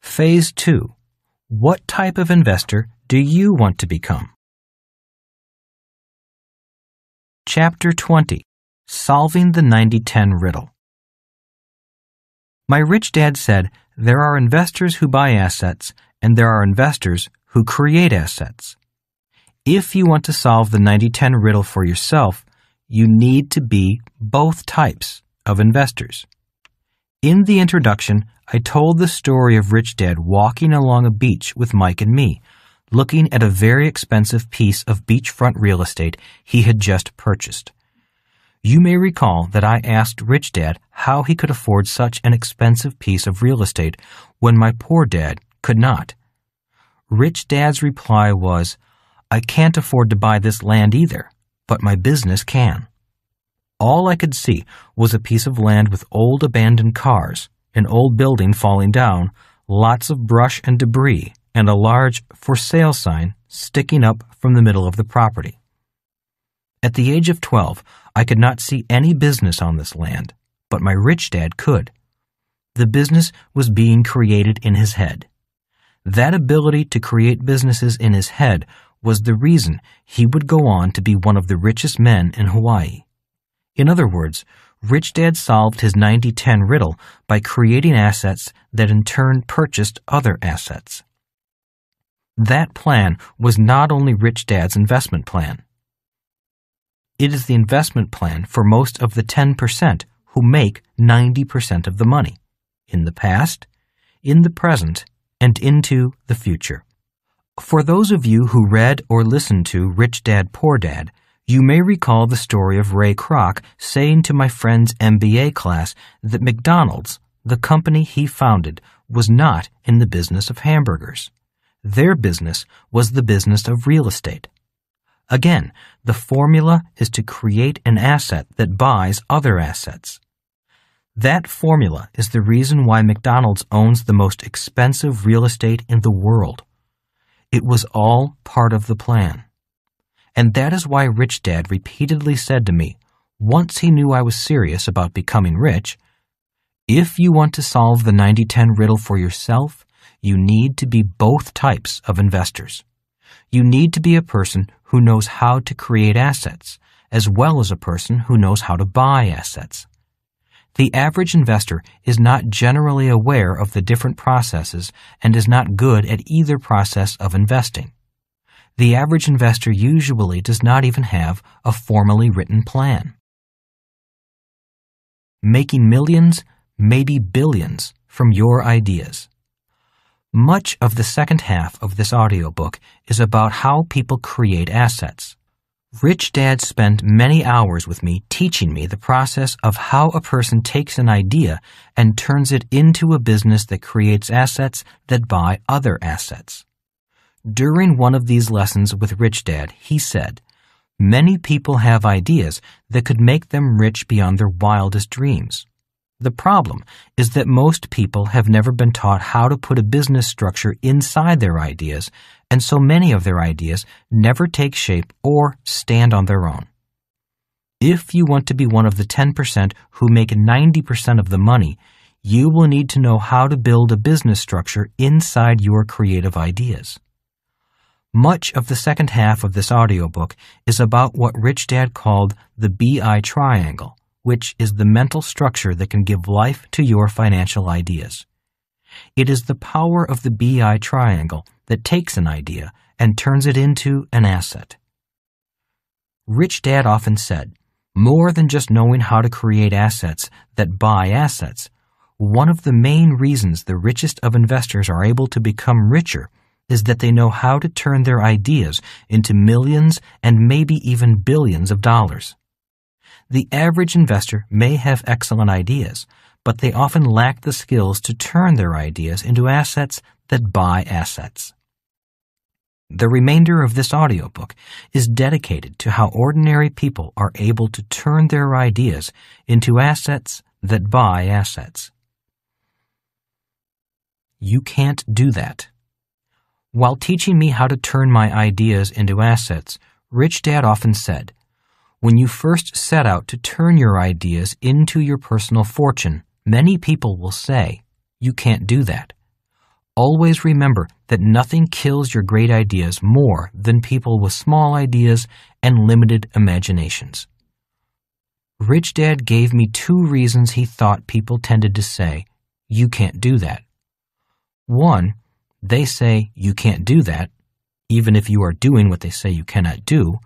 Phase 2. What type of investor do you want to become? Chapter 20. Solving the 90-10 riddle. My rich dad said there are investors who buy assets and there are investors who create assets. If you want to solve the 90-10 riddle for yourself, you need to be both types of investors. In the introduction, I told the story of Rich Dad walking along a beach with Mike and me, looking at a very expensive piece of beachfront real estate he had just purchased. You may recall that I asked Rich Dad how he could afford such an expensive piece of real estate when my poor dad could not. Rich Dad's reply was, "I can't afford to buy this land either, but my business can." All I could see was a piece of land with old abandoned cars, an old building falling down, lots of brush and debris, and a large "for sale" sign sticking up from the middle of the property. At the age of 12, I could not see any business on this land, but my rich dad could. The business was being created in his head. That ability to create businesses in his head was the reason he would go on to be one of the richest men in Hawaii. In other words, Rich Dad solved his 90-10 riddle by creating assets that in turn purchased other assets. That plan was not only Rich Dad's investment plan. It is the investment plan for most of the 10% who make 90% of the money, in the past, in the present, and into the future. For those of you who read or listened to Rich Dad, Poor Dad, you may recall the story of Ray Kroc saying to my friend's MBA class that McDonald's, the company he founded, was not in the business of hamburgers. Their business was the business of real estate. Again, the formula is to create an asset that buys other assets. That formula is the reason why McDonald's owns the most expensive real estate in the world. It was all part of the plan. And that is why Rich Dad repeatedly said to me, once he knew I was serious about becoming rich, if you want to solve the 90-10 riddle for yourself, you need to be both types of investors. You need to be a person who knows how to create assets, as well as a person who knows how to buy assets. The average investor is not generally aware of the different processes and is not good at either process of investing. The average investor usually does not even have a formally written plan. Making millions, maybe billions, from your ideas. Much of the second half of this audiobook is about how people create assets. Rich Dad spent many hours with me teaching me the process of how a person takes an idea and turns it into a business that creates assets that buy other assets. During one of these lessons with Rich Dad, he said, "Many people have ideas that could make them rich beyond their wildest dreams. The problem is that most people have never been taught how to put a business structure inside their ideas, and so many of their ideas never take shape or stand on their own. If you want to be one of the 10% who make 90% of the money, you will need to know how to build a business structure inside your creative ideas." Much of the second half of this audiobook is about what Rich Dad called the BI triangle, which is the mental structure that can give life to your financial ideas. It is the power of the BI triangle that takes an idea and turns it into an asset. Rich Dad often said, more than just knowing how to create assets that buy assets, one of the main reasons the richest of investors are able to become richer is that they know how to turn their ideas into millions and maybe even billions of dollars. The average investor may have excellent ideas, but they often lack the skills to turn their ideas into assets that buy assets. The remainder of this audiobook is dedicated to how ordinary people are able to turn their ideas into assets that buy assets. You can't do that. While teaching me how to turn my ideas into assets, Rich Dad often said, when you first set out to turn your ideas into your personal fortune, many people will say, you can't do that. Always remember that nothing kills your great ideas more than people with small ideas and limited imaginations. Rich Dad gave me 2 reasons he thought people tended to say, you can't do that. 1, they say you can't do that, even if you are doing what they say you cannot do,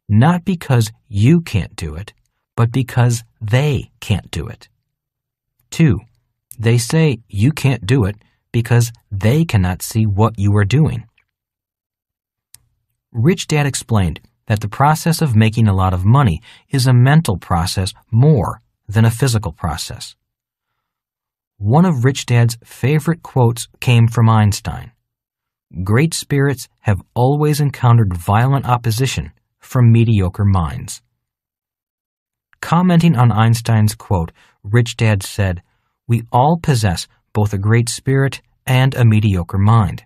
not because you can't do it, but because they can't do it. 2, They say you can't do it because they cannot see what you are doing. Rich Dad explained that the process of making a lot of money is a mental process more than a physical process. One of Rich Dad's favorite quotes came from Einstein. Great spirits have always encountered violent opposition from mediocre minds. Commenting on Einstein's quote, Rich Dad said, "We all possess both a great spirit and a mediocre mind.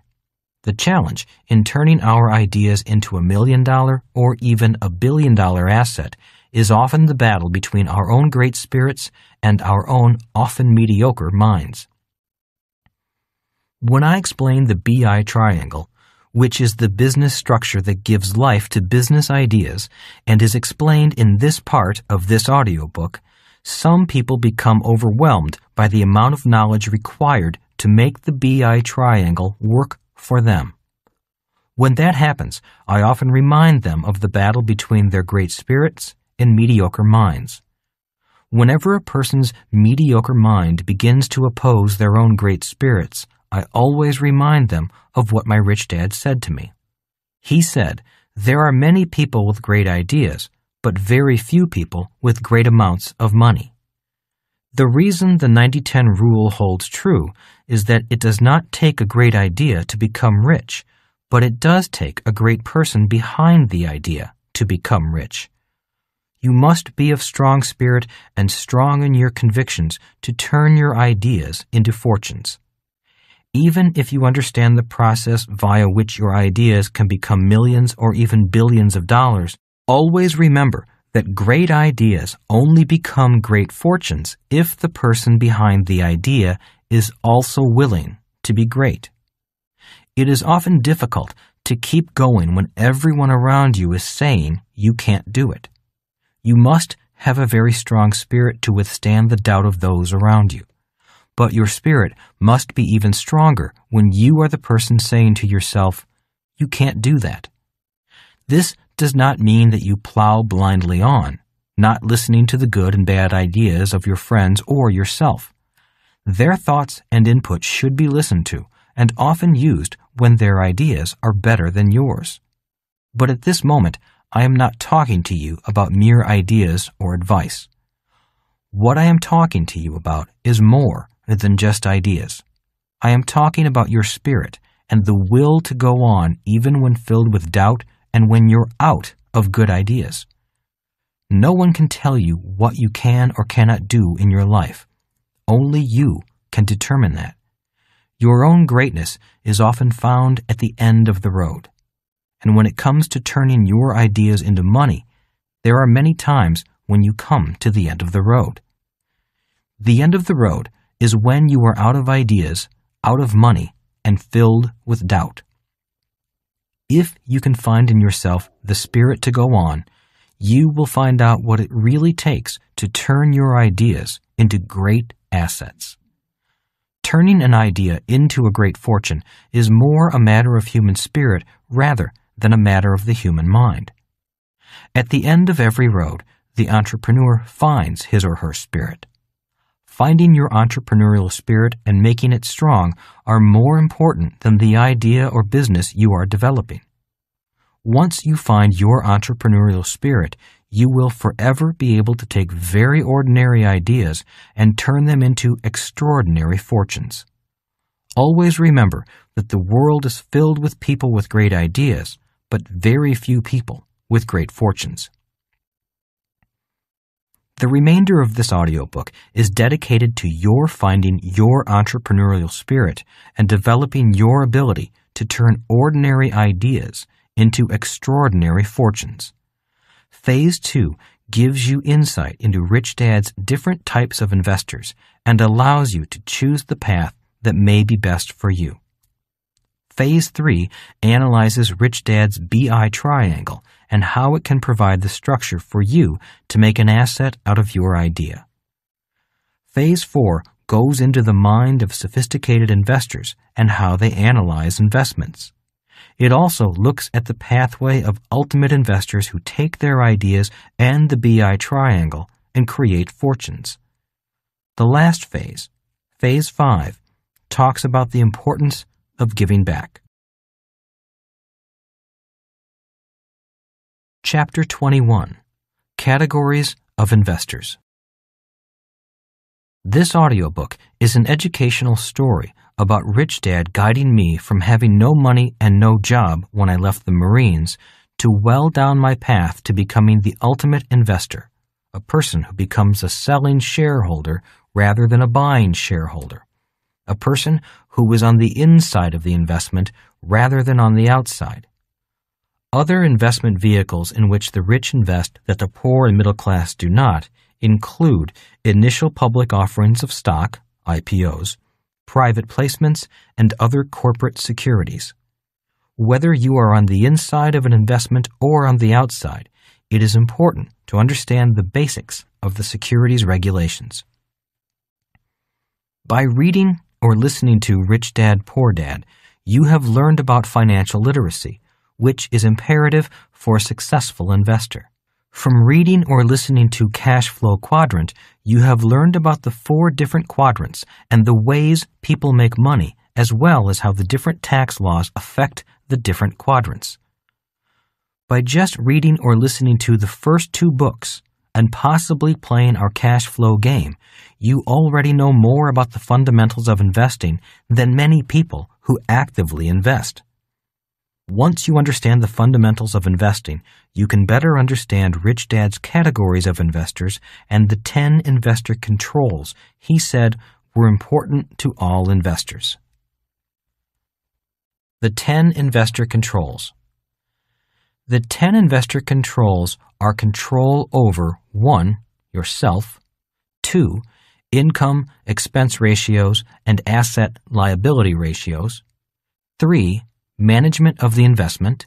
The challenge in turning our ideas into $1 million or even $1 billion asset is often the battle between our own great spirits and our own often mediocre minds." When I explain the BI triangle, which is the business structure that gives life to business ideas and is explained in this part of this audiobook, some people become overwhelmed by the amount of knowledge required to make the BI triangle work for them. When that happens, I often remind them of the battle between their great spirits and mediocre minds. Whenever a person's mediocre mind begins to oppose their own great spirits, I always remind them of what my Rich Dad said to me. He said, "There are many people with great ideas, but very few people with great amounts of money." The reason the 90-10 rule holds true is that it does not take a great idea to become rich, but it does take a great person behind the idea to become rich. You must be of strong spirit and strong in your convictions to turn your ideas into fortunes. Even if you understand the process via which your ideas can become millions or even billions of dollars, always remember that great ideas only become great fortunes if the person behind the idea is also willing to be great. It is often difficult to keep going when everyone around you is saying you can't do it. You must have a very strong spirit to withstand the doubt of those around you. But your spirit must be even stronger when you are the person saying to yourself, "You can't do that." This does not mean that you plow blindly on, not listening to the good and bad ideas of your friends or yourself. Their thoughts and input should be listened to and often used when their ideas are better than yours. But at this moment, I am not talking to you about mere ideas or advice. What I am talking to you about is more than just ideas. I am talking about your spirit and the will to go on even when filled with doubt and when you're out of good ideas. No one can tell you what you can or cannot do in your life. Only you can determine that. Your own greatness is often found at the end of the road. And when it comes to turning your ideas into money, there are many times when you come to the end of the road. The end of the road is when you are out of ideas, out of money, and filled with doubt. If you can find in yourself the spirit to go on, you will find out what it really takes to turn your ideas into great assets. Turning an idea into a great fortune is more a matter of human spirit rather than a matter of the human mind. At the end of every road, the entrepreneur finds his or her spirit. Finding your entrepreneurial spirit and making it strong are more important than the idea or business you are developing. Once you find your entrepreneurial spirit, you will forever be able to take very ordinary ideas and turn them into extraordinary fortunes. Always remember that the world is filled with people with great ideas, but very few people with great fortunes. The remainder of this audiobook is dedicated to your finding your entrepreneurial spirit and developing your ability to turn ordinary ideas into extraordinary fortunes. Phase 2 gives you insight into Rich Dad's different types of investors and allows you to choose the path that may be best for you. Phase 3 analyzes Rich Dad's BI triangle and how it can provide the structure for you to make an asset out of your idea. Phase 4 goes into the mind of sophisticated investors and how they analyze investments. It also looks at the pathway of ultimate investors who take their ideas and the BI triangle and create fortunes. The last phase, Phase 5 talks about the importance of giving back. Chapter 21. Categories of Investors. This audiobook is an educational story about Rich Dad guiding me from having no money and no job when I left the Marines to well down my path to becoming the ultimate investor, a person who becomes a selling shareholder rather than a buying shareholder, a person who was on the inside of the investment rather than on the outside. Other investment vehicles in which the rich invest that the poor and middle class do not include initial public offerings of stock, IPOs, private placements, and other corporate securities. Whether you are on the inside of an investment or on the outside, it is important to understand the basics of the securities regulations. By reading or listening to Rich Dad, Poor Dad, you have learned about financial literacy, which is imperative for a successful investor. From reading or listening to Cash Flow Quadrant, you have learned about the 4 different quadrants and the ways people make money, as well as how the different tax laws affect the different quadrants. By just reading or listening to the first 2 books and possibly playing our cash flow game, you already know more about the fundamentals of investing than many people who actively invest. Once you understand the fundamentals of investing, you can better understand Rich Dad's categories of investors and the 10 investor controls he said were important to all investors. The 10 investor controls. The 10 investor controls are control over 1. Yourself, 2. Income, expense ratios, and asset-liability ratios, 3. Management of the investment,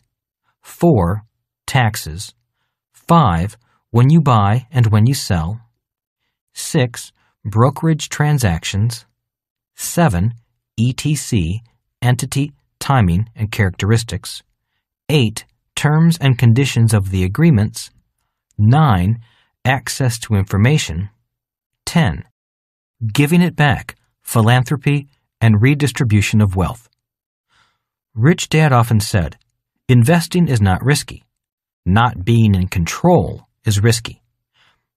4. Taxes, 5. When you buy and when you sell, 6. Brokerage transactions, 7. ETC, entity, timing, and characteristics, 8. Terms and conditions of the agreements, 9. Access to information, 10. Giving it back, philanthropy, and redistribution of wealth. Rich Dad often said, investing is not risky. Not being in control is risky.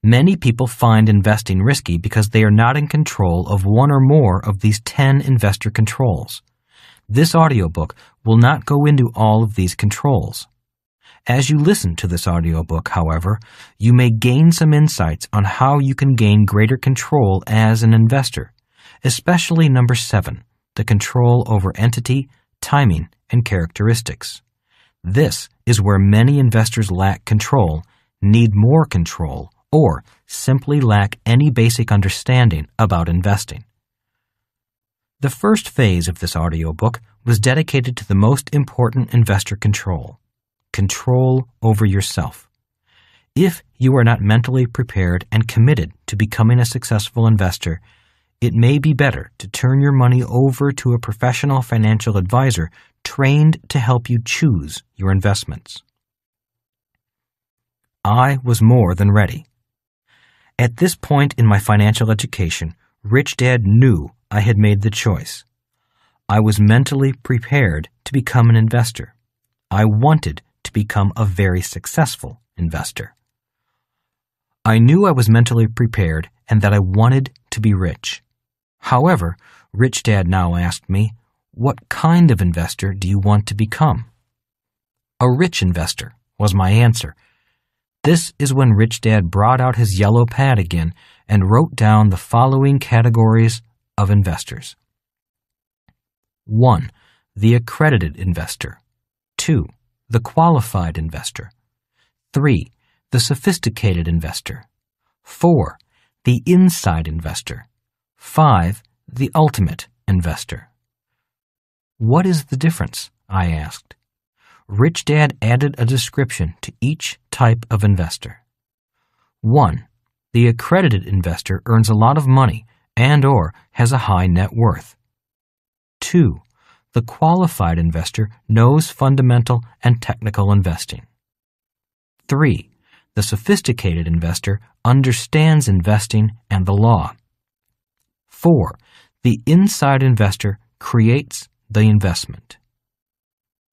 Many people find investing risky because they are not in control of one or more of these 10 investor controls. This audiobook will not go into all of these controls. As you listen to this audiobook, however, you may gain some insights on how you can gain greater control as an investor, especially number 7, the control over entity, timing, and characteristics. This is where many investors lack control, need more control, or simply lack any basic understanding about investing. The first phase of this audiobook was dedicated to the most important investor control over yourself. If you are not mentally prepared and committed to becoming a successful investor, it may be better to turn your money over to a professional financial advisor trained to help you choose your investments. I was more than ready. At this point in my financial education, Rich Dad knew I had made the choice. I was mentally prepared to become an investor. I wanted to become a very successful investor. I knew I was mentally prepared and that I wanted to be rich. However, Rich Dad now asked me, what kind of investor do you want to become? A rich investor, was my answer. This is when Rich Dad brought out his yellow pad again and wrote down the following categories of investors. 1. The accredited investor. 2. The qualified investor. 3. The sophisticated investor. 4. The inside investor. 5. The ultimate investor. What is the difference? I asked. Rich Dad added a description to each type of investor. 1. The accredited investor earns a lot of money and/or has a high net worth. 2. The qualified investor knows fundamental and technical investing. 3. The sophisticated investor understands investing and the law. 4. The inside investor creates the investment.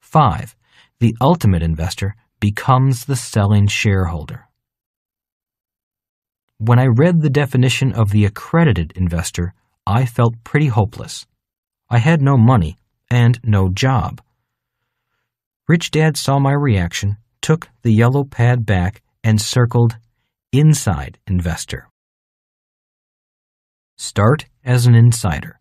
5. The ultimate investor becomes the selling shareholder. When I read the definition of the accredited investor, I felt pretty hopeless. I had no money and no job. Rich Dad saw my reaction, took the yellow pad back, and circled inside investor. Start as an insider.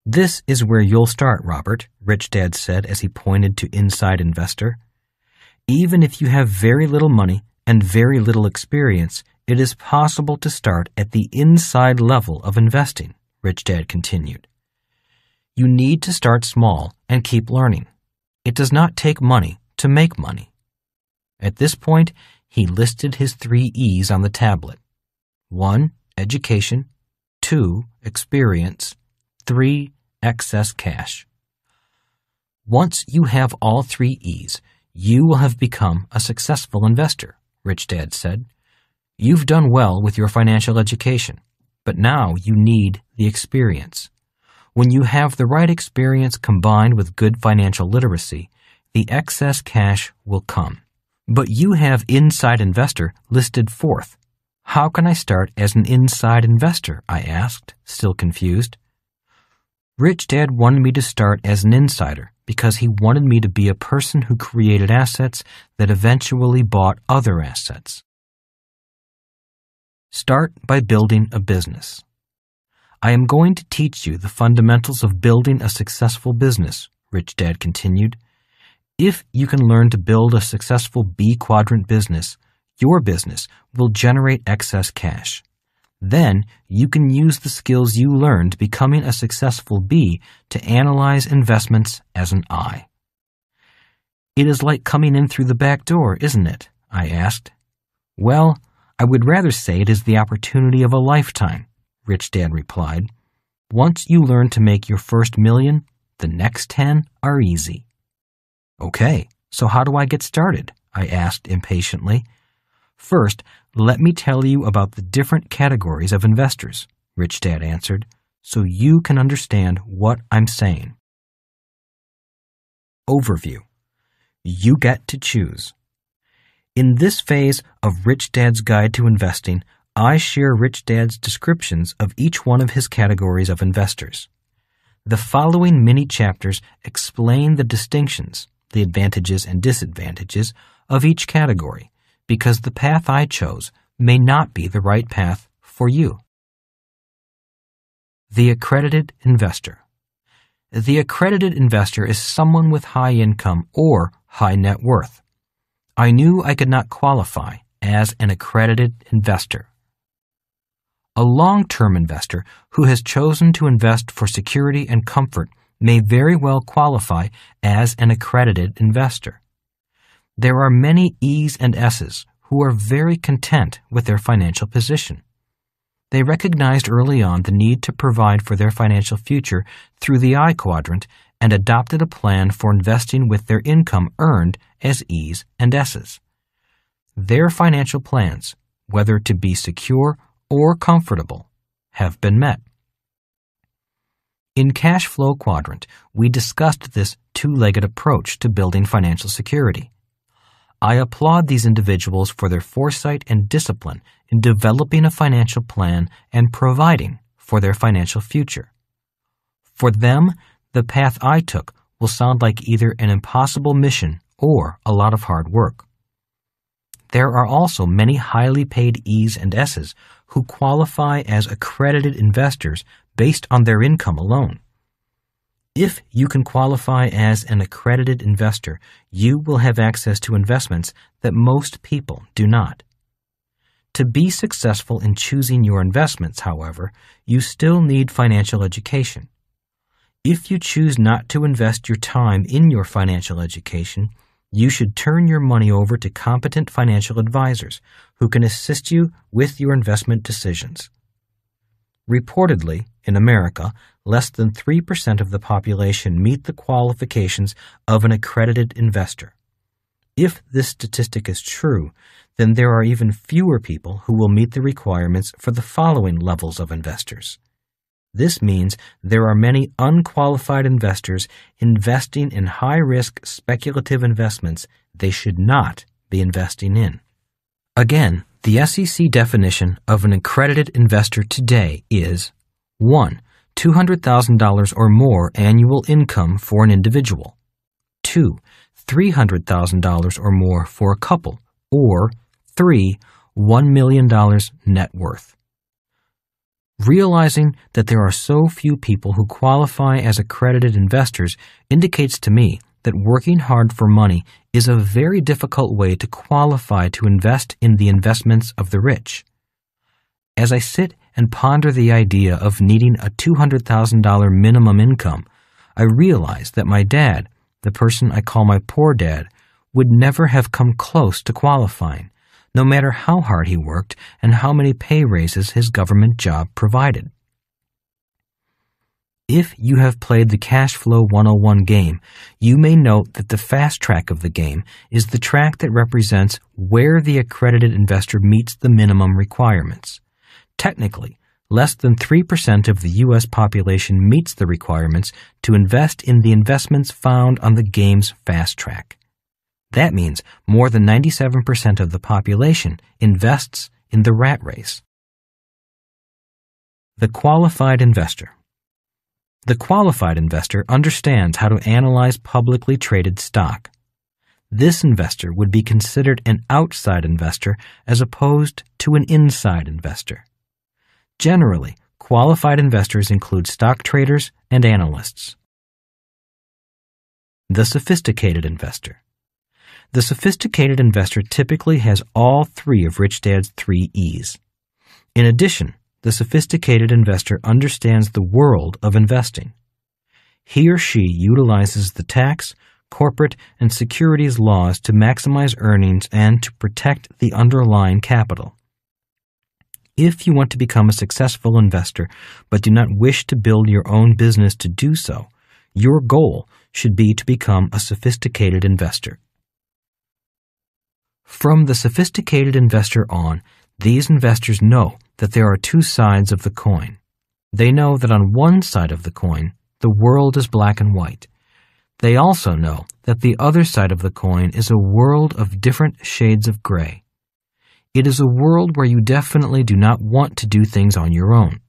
This is where you'll start, Robert, Rich Dad said as he pointed to inside investor. Even if you have very little money and very little experience, it is possible to start at the inside level of investing, Rich Dad continued. You need to start small and keep learning. It does not take money to make money. At this point, he listed his 3 E's on the tablet. 1. Education. 2. Experience. 3. Excess cash. Once you have all 3 E's, you will have become a successful investor, Rich Dad said. You've done well with your financial education, but now you need the experience. When you have the right experience combined with good financial literacy, the excess cash will come. But you have inside investor listed 4th. How can I start as an inside investor? I asked, still confused. Rich Dad wanted me to start as an insider because he wanted me to be a person who created assets that eventually bought other assets. Start by building a business. I am going to teach you the fundamentals of building a successful business, Rich Dad continued. If you can learn to build a successful B quadrant business, your business will generate excess cash. Then you can use the skills you learned becoming a successful B to analyze investments as an I. It is like coming in through the back door, isn't it? I asked. Well, I would rather say it is the opportunity of a lifetime, Rich Dad replied. Once you learn to make your first $1,000,000, the next 10 are easy. Okay, so how do I get started? I asked impatiently. First, let me tell you about the different categories of investors, Rich Dad answered, so you can understand what I'm saying. Overview. You get to choose. In this phase of Rich Dad's Guide to Investing, I share Rich Dad's descriptions of each one of his categories of investors. The following mini chapters explain the distinctions, the advantages and disadvantages of each category, because the path I chose may not be the right path for you. The accredited investor. The accredited investor is someone with high income or high net worth. I knew I could not qualify as an accredited investor. A long-term investor who has chosen to invest for security and comfort may very well qualify as an accredited investor. There are many E's and S's who are very content with their financial position. They recognized early on the need to provide for their financial future through the I quadrant and adopted a plan for investing with their income earned as E's and S's. Their financial plans, whether to be secure or comfortable, have been met. In Cash Flow Quadrant, we discussed this 2-legged approach to building financial security. I applaud these individuals for their foresight and discipline in developing a financial plan and providing for their financial future. For them, the path I took will sound like either an impossible mission or a lot of hard work. There are also many highly paid E's and S's who qualify as accredited investors based on their income alone. If you can qualify as an accredited investor, you will have access to investments that most people do not. To be successful in choosing your investments, however, you still need financial education. If you choose not to invest your time in your financial education, you should turn your money over to competent financial advisors who can assist you with your investment decisions. Reportedly, in America, less than 3% of the population meet the qualifications of an accredited investor. If this statistic is true, then there are even fewer people who will meet the requirements for the following levels of investors: This means there are many unqualified investors investing in high-risk speculative investments they should not be investing in. Again, the SEC definition of an accredited investor today is 1. $200,000 or more annual income for an individual. 2. $300,000 or more for a couple. Or 3. $1 million net worth. Realizing that there are so few people who qualify as accredited investors indicates to me that working hard for money is a very difficult way to qualify to invest in the investments of the rich. As I sit and ponder the idea of needing a $200,000 minimum income, I realize that my dad, the person I call my poor dad, would never have come close to qualifying, no matter how hard he worked and how many pay raises his government job provided. If you have played the Cash Flow 101 game, you may note that the fast track of the game is the track that represents where the accredited investor meets the minimum requirements. Technically, less than 3% of the U.S. population meets the requirements to invest in the investments found on the game's fast track. That means more than 97% of the population invests in the rat race. The qualified investor. The qualified investor understands how to analyze publicly traded stock. This investor would be considered an outside investor as opposed to an inside investor. Generally, qualified investors include stock traders and analysts. The sophisticated investor. The sophisticated investor typically has all three of Rich Dad's 3 E's. In addition, the sophisticated investor understands the world of investing. He or she utilizes the tax, corporate, and securities laws to maximize earnings and to protect the underlying capital. If you want to become a successful investor but do not wish to build your own business to do so, your goal should be to become a sophisticated investor. From the sophisticated investor on, these investors know that there are two sides of the coin. They know that on one side of the coin, the world is black and white. They also know that the other side of the coin is a world of different shades of gray. It is a world where you definitely do not want to do things on your own.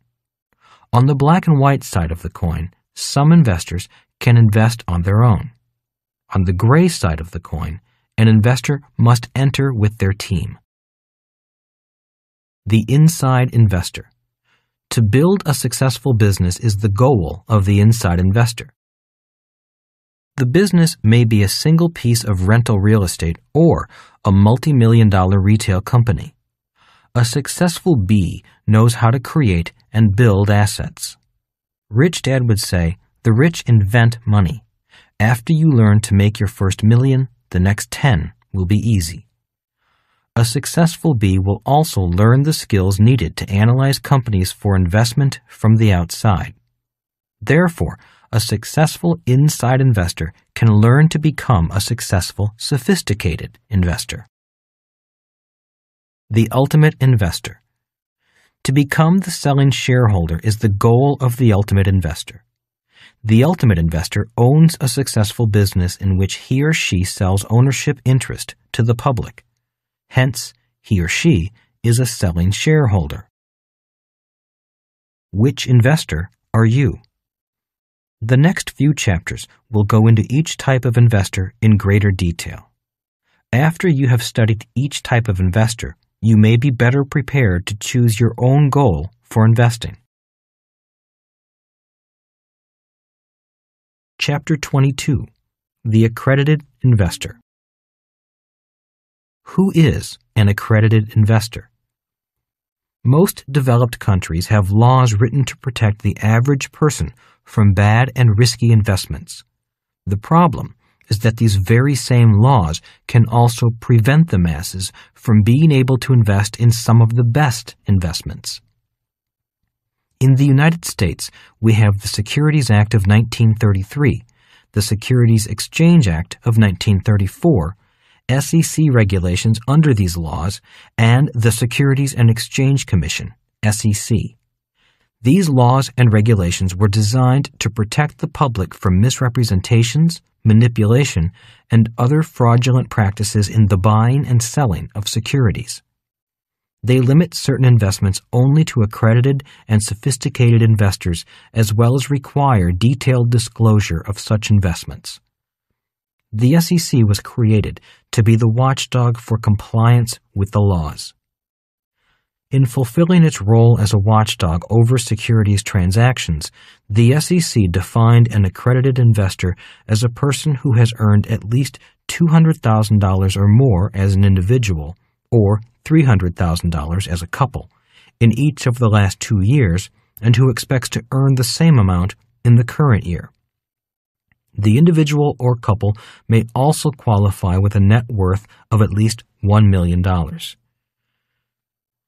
On the black and white side of the coin, some investors can invest on their own. On the gray side of the coin, an investor must enter with their team. The inside investor. To build a successful business is the goal of the inside investor. The business may be a single piece of rental real estate or a multi-million-dollar retail company. A successful B knows how to create and build assets. Rich Dad would say, the rich invent money. After you learn to make your first million, the next 10 will be easy. A successful B will also learn the skills needed to analyze companies for investment from the outside. Therefore, a successful inside investor can learn to become a successful, sophisticated investor. The ultimate investor. To become the selling shareholder is the goal of the ultimate investor. The ultimate investor owns a successful business in which he or she sells ownership interest to the public. Hence, he or she is a selling shareholder. Which investor are you? The next few chapters will go into each type of investor in greater detail. After you have studied each type of investor, you may be better prepared to choose your own goal for investing. Chapter 22. The Accredited Investor. Who is an accredited investor? Most developed countries have laws written to protect the average person from bad and risky investments. The problem is that these very same laws can also prevent the masses from being able to invest in some of the best investments. In the United States, we have the Securities Act of 1933, the Securities Exchange Act of 1934, SEC regulations under these laws, and the Securities and Exchange Commission, SEC. These laws and regulations were designed to protect the public from misrepresentations, manipulation, and other fraudulent practices in the buying and selling of securities. They limit certain investments only to accredited and sophisticated investors, as well as require detailed disclosure of such investments. The SEC was created to be the watchdog for compliance with the laws. In fulfilling its role as a watchdog over securities transactions, the SEC defined an accredited investor as a person who has earned at least $200,000 or more as an individual, or $300,000 as a couple, in each of the last 2 years, and who expects to earn the same amount in the current year. The individual or couple may also qualify with a net worth of at least $1 million.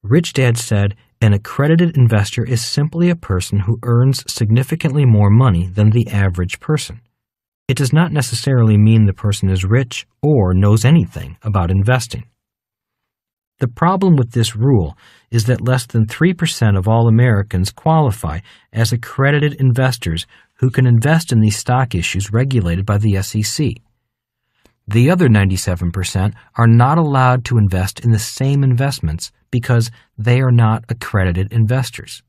Rich Dad said, an accredited investor is simply a person who earns significantly more money than the average person. It does not necessarily mean the person is rich or knows anything about investing. The problem with this rule is that less than 3% of all Americans qualify as accredited investors who can invest in these stock issues regulated by the SEC. The other 97% are not allowed to invest in the same investments because they are not accredited investors.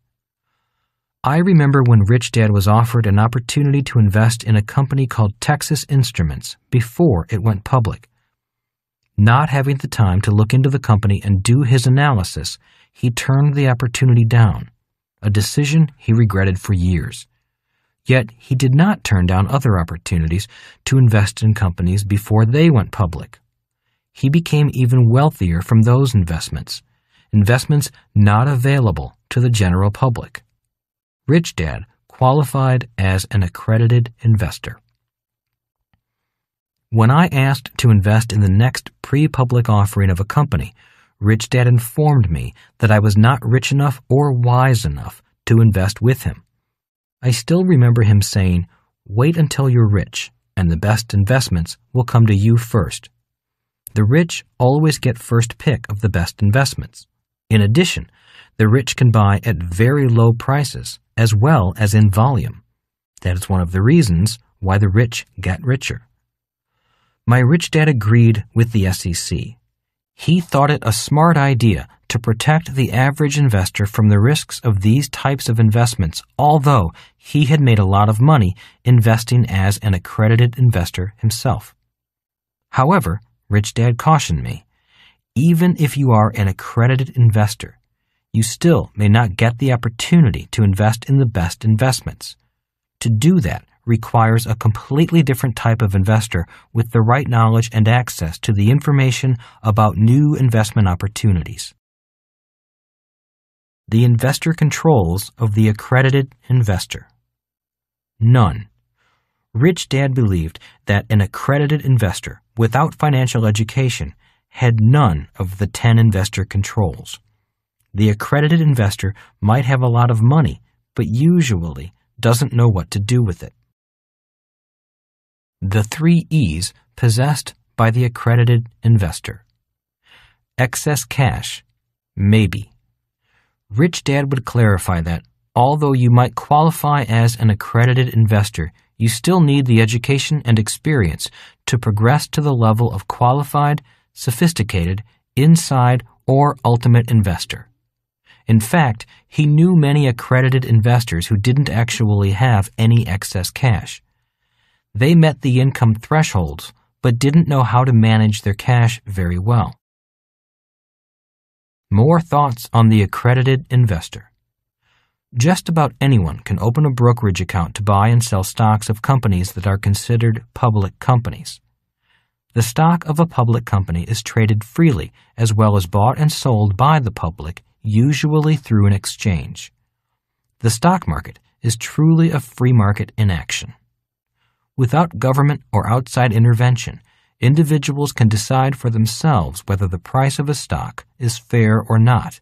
I remember when Rich Dad was offered an opportunity to invest in a company called Texas Instruments before it went public. Not having the time to look into the company and do his analysis, he turned the opportunity down, a decision he regretted for years. Yet he did not turn down other opportunities to invest in companies before they went public. He became even wealthier from those investments not available to the general public. Rich Dad qualified as an accredited investor. When I asked to invest in the next pre-public offering of a company, Rich Dad informed me that I was not rich enough or wise enough to invest with him. I still remember him saying, "Wait until you're rich, and the best investments will come to you first." The rich always get first pick of the best investments. In addition, the rich can buy at very low prices, as well as in volume. That is one of the reasons why the rich get richer. My Rich Dad agreed with the SEC. He thought it a smart idea to protect the average investor from the risks of these types of investments, although he had made a lot of money investing as an accredited investor himself. However, Rich Dad cautioned me, even if you are an accredited investor, you still may not get the opportunity to invest in the best investments. To do that requires a completely different type of investor with the right knowledge and access to the information about new investment opportunities. The investor controls of the accredited investor. None. Rich Dad believed that an accredited investor without financial education had none of the 10 investor controls. The accredited investor might have a lot of money, but usually doesn't know what to do with it. The 3 E's possessed by the accredited investor. Excess cash, maybe. Rich Dad would clarify that, although you might qualify as an accredited investor, you still need the education and experience to progress to the level of qualified, sophisticated, inside, or ultimate investor. In fact, he knew many accredited investors who didn't actually have any excess cash. They met the income thresholds, but didn't know how to manage their cash very well. More thoughts on the accredited investor. Just about anyone can open a brokerage account to buy and sell stocks of companies that are considered public companies. The stock of a public company is traded freely as well as bought and sold by the public, usually through an exchange. The stock market is truly a free market in action. Without government or outside intervention, individuals can decide for themselves whether the price of a stock is fair or not.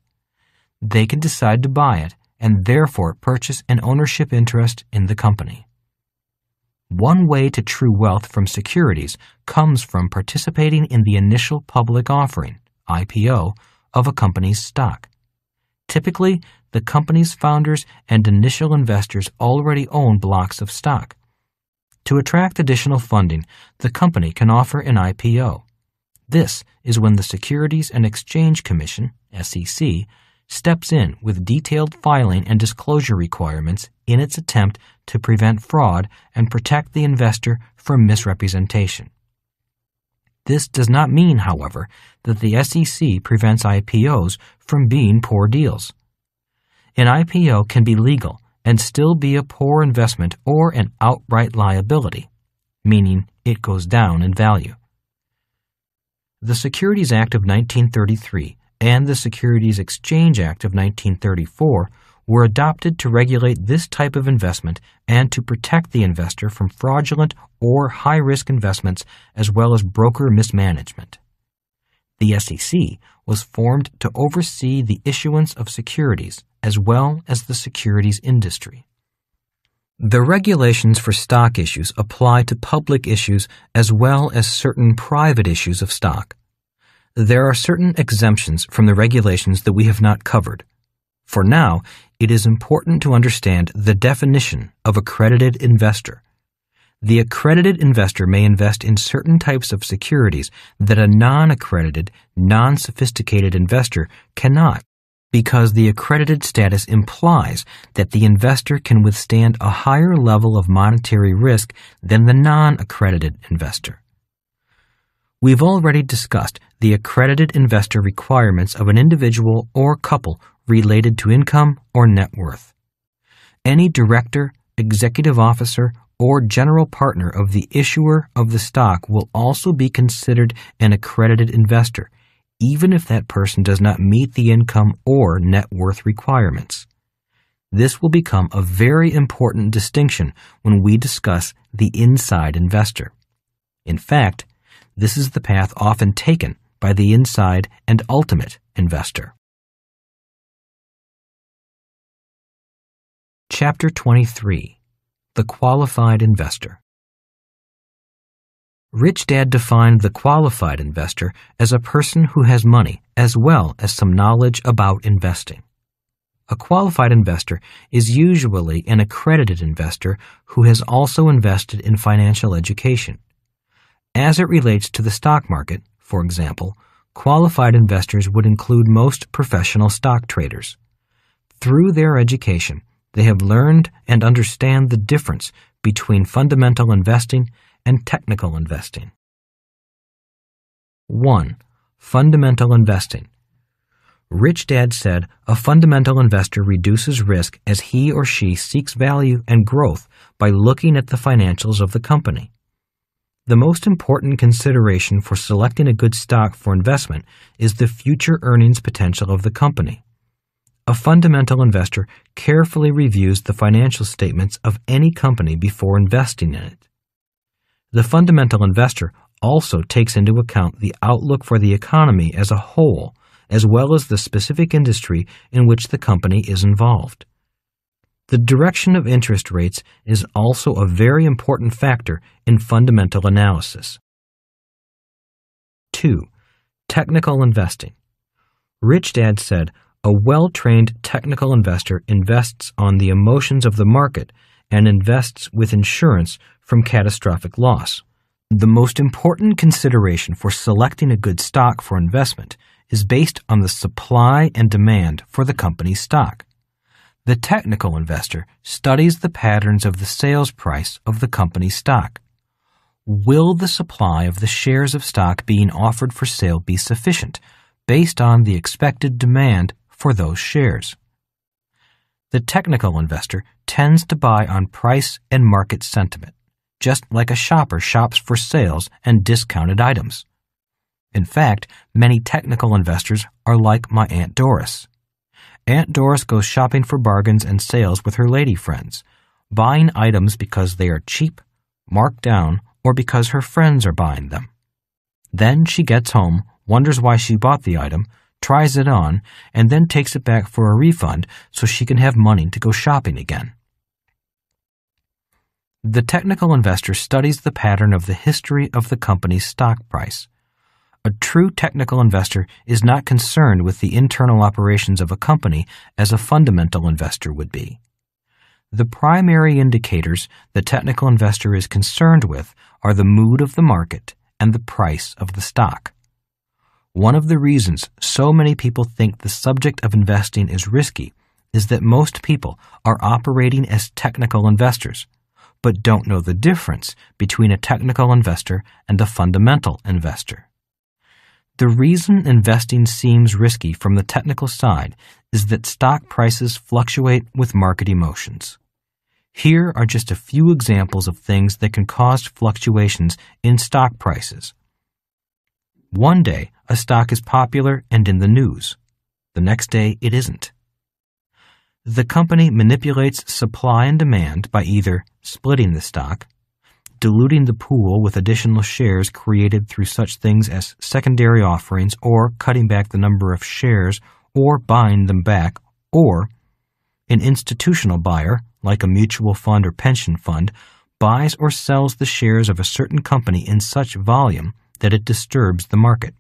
They can decide to buy it and therefore purchase an ownership interest in the company. One way to true wealth from securities comes from participating in the initial public offering, IPO, of a company's stock. Typically, the company's founders and initial investors already own blocks of stock. To attract additional funding, the company can offer an IPO. This is when the Securities and Exchange Commission, SEC, steps in with detailed filing and disclosure requirements in its attempt to prevent fraud and protect the investor from misrepresentation. This does not mean, however, that the SEC prevents IPOs from being poor deals. An IPO can be legal and still be a poor investment or an outright liability, meaning it goes down in value. The Securities Act of 1933 and the Securities Exchange Act of 1934 were adopted to regulate this type of investment and to protect the investor from fraudulent or high-risk investments as well as broker mismanagement. The SEC was formed to oversee the issuance of securities as well as the securities industry. The regulations for stock issues apply to public issues as well as certain private issues of stock. There are certain exemptions from the regulations that we have not covered. For now, it is important to understand the definition of accredited investor. The accredited investor may invest in certain types of securities that a non-accredited, non-sophisticated investor cannot, because the accredited status implies that the investor can withstand a higher level of monetary risk than the non-accredited investor. We've already discussed the accredited investor requirements of an individual or couple related to income or net worth. Any director, executive officer, or general partner of the issuer of the stock will also be considered an accredited investor, even if that person does not meet the income or net worth requirements. This will become a very important distinction when we discuss the inside investor. In fact, this is the path often taken by the inside and ultimate investor. Chapter 23. The Qualified Investor. Rich Dad defined the qualified investor as a person who has money as well as some knowledge about investing. A qualified investor is usually an accredited investor who has also invested in financial education. As it relates to the stock market, for example, qualified investors would include most professional stock traders. Through their education, they have learned and understand the difference between fundamental investing and technical investing. 1. Fundamental investing. Rich Dad said a fundamental investor reduces risk as he or she seeks value and growth by looking at the financials of the company. The most important consideration for selecting a good stock for investment is the future earnings potential of the company. A fundamental investor carefully reviews the financial statements of any company before investing in it. The fundamental investor also takes into account the outlook for the economy as a whole, as well as the specific industry in which the company is involved. The direction of interest rates is also a very important factor in fundamental analysis. 2. Technical investing. Rich Dad said, a well-trained technical investor invests on the emotions of the market and invests with insurance from catastrophic loss. The most important consideration for selecting a good stock for investment is based on the supply and demand for the company's stock. The technical investor studies the patterns of the sales price of the company's stock. Will the supply of the shares of stock being offered for sale be sufficient based on the expected demand for those shares? The technical investor tends to buy on price and market sentiment, just like a shopper shops for sales and discounted items. In fact, many technical investors are like my Aunt Doris. Aunt Doris goes shopping for bargains and sales with her lady friends, buying items because they are cheap, marked down, or because her friends are buying them. Then she gets home, wonders why she bought the item, tries it on, and then takes it back for a refund so she can have money to go shopping again. The technical investor studies the pattern of the history of the company's stock price. A true technical investor is not concerned with the internal operations of a company as a fundamental investor would be. The primary indicators the technical investor is concerned with are the mood of the market and the price of the stock. One of the reasons so many people think the subject of investing is risky is that most people are operating as technical investors, but don't know the difference between a technical investor and a fundamental investor. The reason investing seems risky from the technical side is that stock prices fluctuate with market emotions. Here are just a few examples of things that can cause fluctuations in stock prices. One day, a stock is popular and in the news. The next day, it isn't. The company manipulates supply and demand by either splitting the stock, diluting the pool with additional shares created through such things as secondary offerings, or cutting back the number of shares, or buying them back, or an institutional buyer, like a mutual fund or pension fund, buys or sells the shares of a certain company in such volume that it disturbs the market.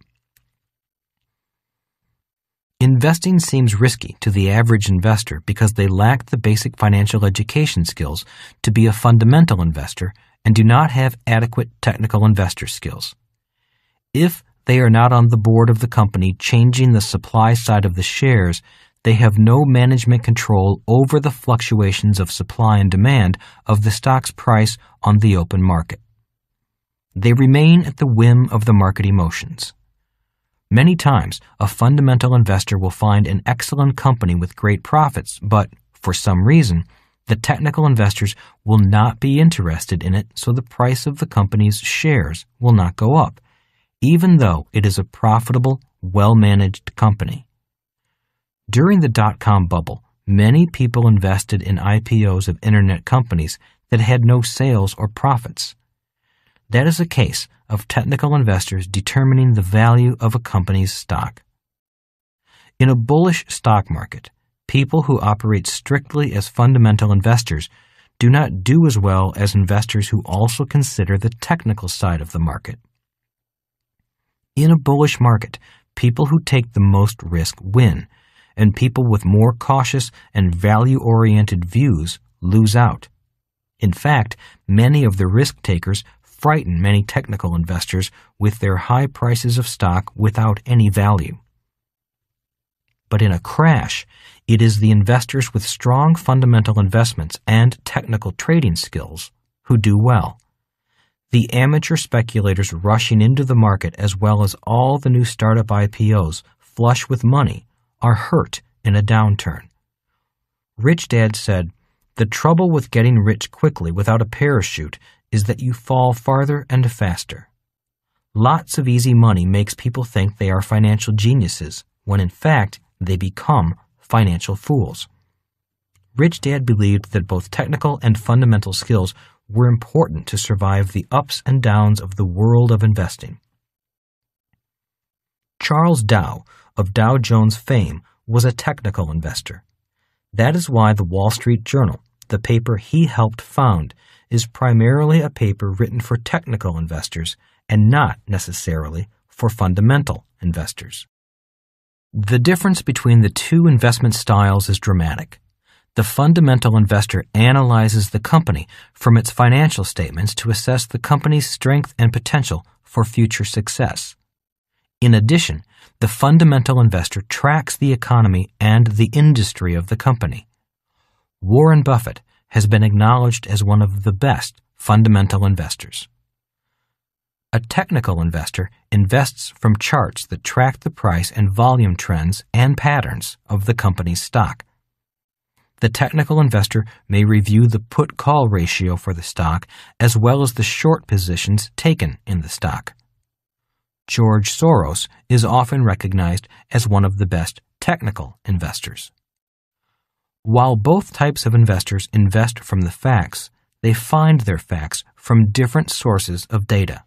Investing seems risky to the average investor because they lack the basic financial education skills to be a fundamental investor and do not have adequate technical investor skills. If they are not on the board of the company changing the supply side of the shares, they have no management control over the fluctuations of supply and demand of the stock's price on the open market. They remain at the whim of the market emotions. Many times, a fundamental investor will find an excellent company with great profits, but, for some reason, the technical investors will not be interested in it, so the price of the company's shares will not go up, even though it is a profitable, well-managed company. During the dot-com bubble, many people invested in IPOs of internet companies that had no sales or profits. That is a case of technical investors determining the value of a company's stock. In a bullish stock market, people who operate strictly as fundamental investors do not do as well as investors who also consider the technical side of the market. In a bullish market, people who take the most risk win, and people with more cautious and value-oriented views lose out. In fact, many of the risk takers frighten many technical investors with their high prices of stock without any value. But in a crash, it is the investors with strong fundamental investments and technical trading skills who do well. The amateur speculators rushing into the market, as well as all the new startup IPOs flush with money, are hurt in a downturn. Rich Dad said, "The trouble with getting rich quickly without a parachute is that you fall farther and faster. Lots of easy money makes people think they are financial geniuses, when in fact they become financial fools." Rich Dad believed that both technical and fundamental skills were important to survive the ups and downs of the world of investing. Charles Dow, of Dow Jones fame, was a technical investor. That is why the Wall Street Journal, the paper he helped found, is primarily a paper written for technical investors and not necessarily for fundamental investors. The difference between the two investment styles is dramatic. The fundamental investor analyzes the company from its financial statements to assess the company's strength and potential for future success. In addition, the fundamental investor tracks the economy and the industry of the company. Warren Buffett has been acknowledged as one of the best fundamental investors. A technical investor invests from charts that track the price and volume trends and patterns of the company's stock. The technical investor may review the put-call ratio for the stock as well as the short positions taken in the stock. George Soros is often recognized as one of the best technical investors. While both types of investors invest from the facts, they find their facts from different sources of data.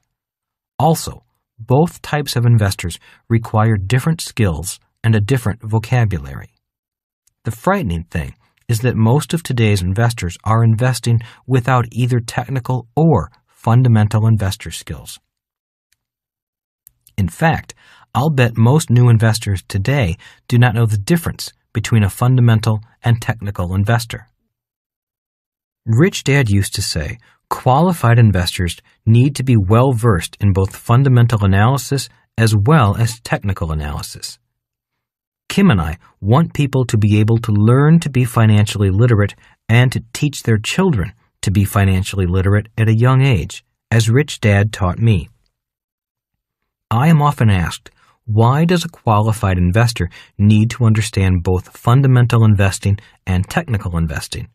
Also, both types of investors require different skills and a different vocabulary. The frightening thing is that most of today's investors are investing without either technical or fundamental investor skills. In fact, I'll bet most new investors today do not know the difference between a fundamental and technical investor. Rich Dad used to say, qualified investors need to be well-versed in both fundamental analysis as well as technical analysis. Kim and I want people to be able to learn to be financially literate and to teach their children to be financially literate at a young age, as Rich Dad taught me. I am often asked, why does a qualified investor need to understand both fundamental investing and technical investing?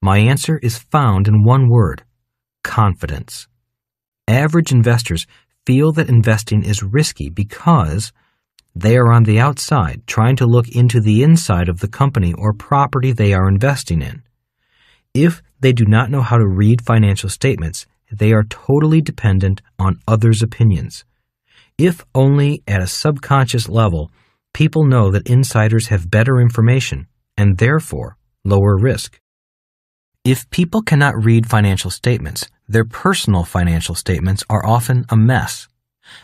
My answer is found in one word: confidence. Average investors feel that investing is risky because they are on the outside trying to look into the inside of the company or property they are investing in. If they do not know how to read financial statements, they are totally dependent on others' opinions. If only at a subconscious level, people know that insiders have better information and therefore lower risk. If people cannot read financial statements, their personal financial statements are often a mess.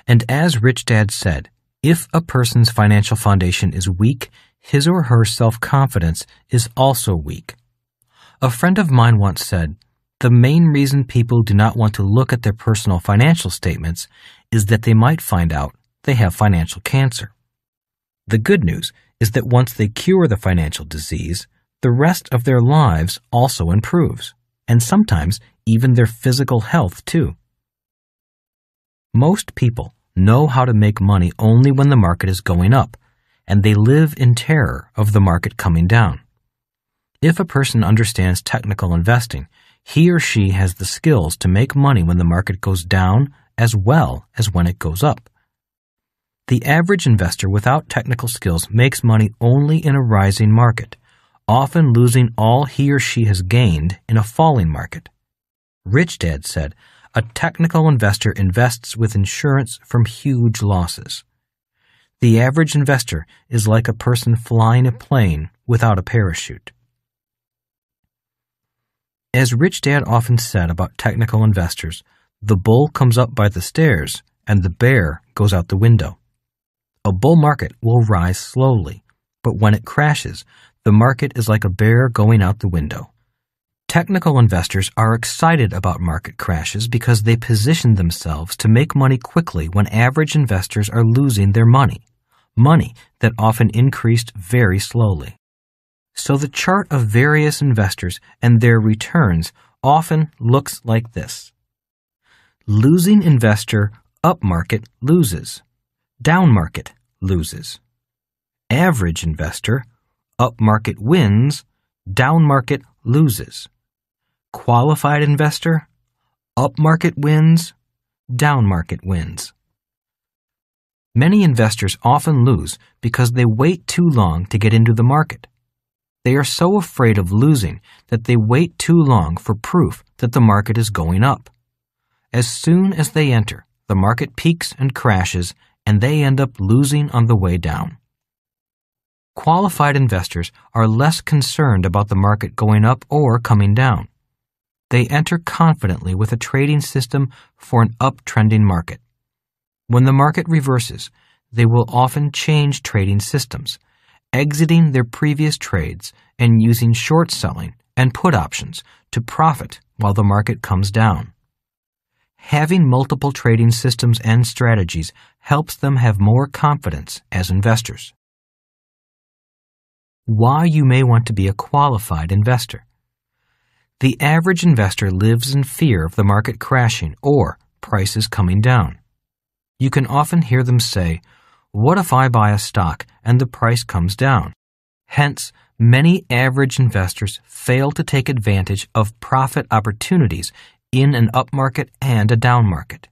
And as Rich Dad said, if a person's financial foundation is weak, his or her self-confidence is also weak. A friend of mine once said, the main reason people do not want to look at their personal financial statements is that they might find out they have financial cancer. The good news is that once they cure the financial disease, the rest of their lives also improves, and sometimes even their physical health too. Most people know how to make money only when the market is going up, and they live in terror of the market coming down. If a person understands technical investing, he or she has the skills to make money when the market goes down as well as when it goes up. The average investor without technical skills makes money only in a rising market, often losing all he or she has gained in a falling market. Rich Dad said, a technical investor invests with insurance from huge losses. The average investor is like a person flying a plane without a parachute. As Rich Dad often said about technical investors, the bull comes up by the stairs and the bear goes out the window. A bull market will rise slowly, but when it crashes, the market is like a bear going out the window. Technical investors are excited about market crashes because they position themselves to make money quickly when average investors are losing their money that often increased very slowly. So the chart of various investors and their returns often looks like this. Losing investor, up market loses. Down market loses. Average investor, up market wins. Down market loses. Qualified investor, up market wins. Down market wins. Many investors often lose because they wait too long to get into the market. They are so afraid of losing that they wait too long for proof that the market is going up. As soon as they enter, the market peaks and crashes, and they end up losing on the way down. Qualified investors are less concerned about the market going up or coming down. They enter confidently with a trading system for an uptrending market. When the market reverses, they will often change trading systems, exiting their previous trades and using short selling and put options to profit while the market comes down. Having multiple trading systems and strategies helps them have more confidence as investors. Why you may want to be a qualified investor. The average investor lives in fear of the market crashing or prices coming down. You can often hear them say, "What if I buy a stock and the price comes down?" Hence, many average investors fail to take advantage of profit opportunities in an up market and a down market.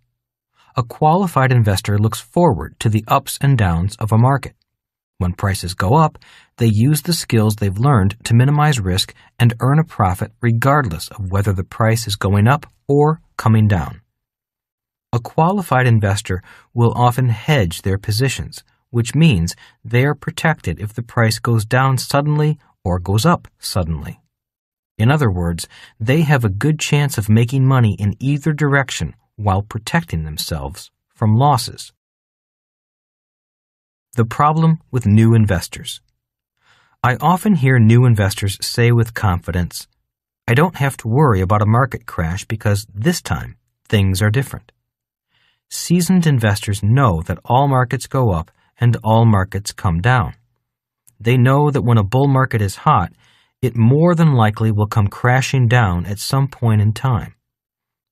A qualified investor looks forward to the ups and downs of a market. When prices go up, they use the skills they've learned to minimize risk and earn a profit regardless of whether the price is going up or coming down. A qualified investor will often hedge their positions, which means they are protected if the price goes down suddenly or goes up suddenly. In other words, they have a good chance of making money in either direction while protecting themselves from losses. The problem with new investors. I often hear new investors say with confidence, "I don't have to worry about a market crash because this time things are different." Seasoned investors know that all markets go up and all markets come down. They know that when a bull market is hot, it more than likely will come crashing down at some point in time.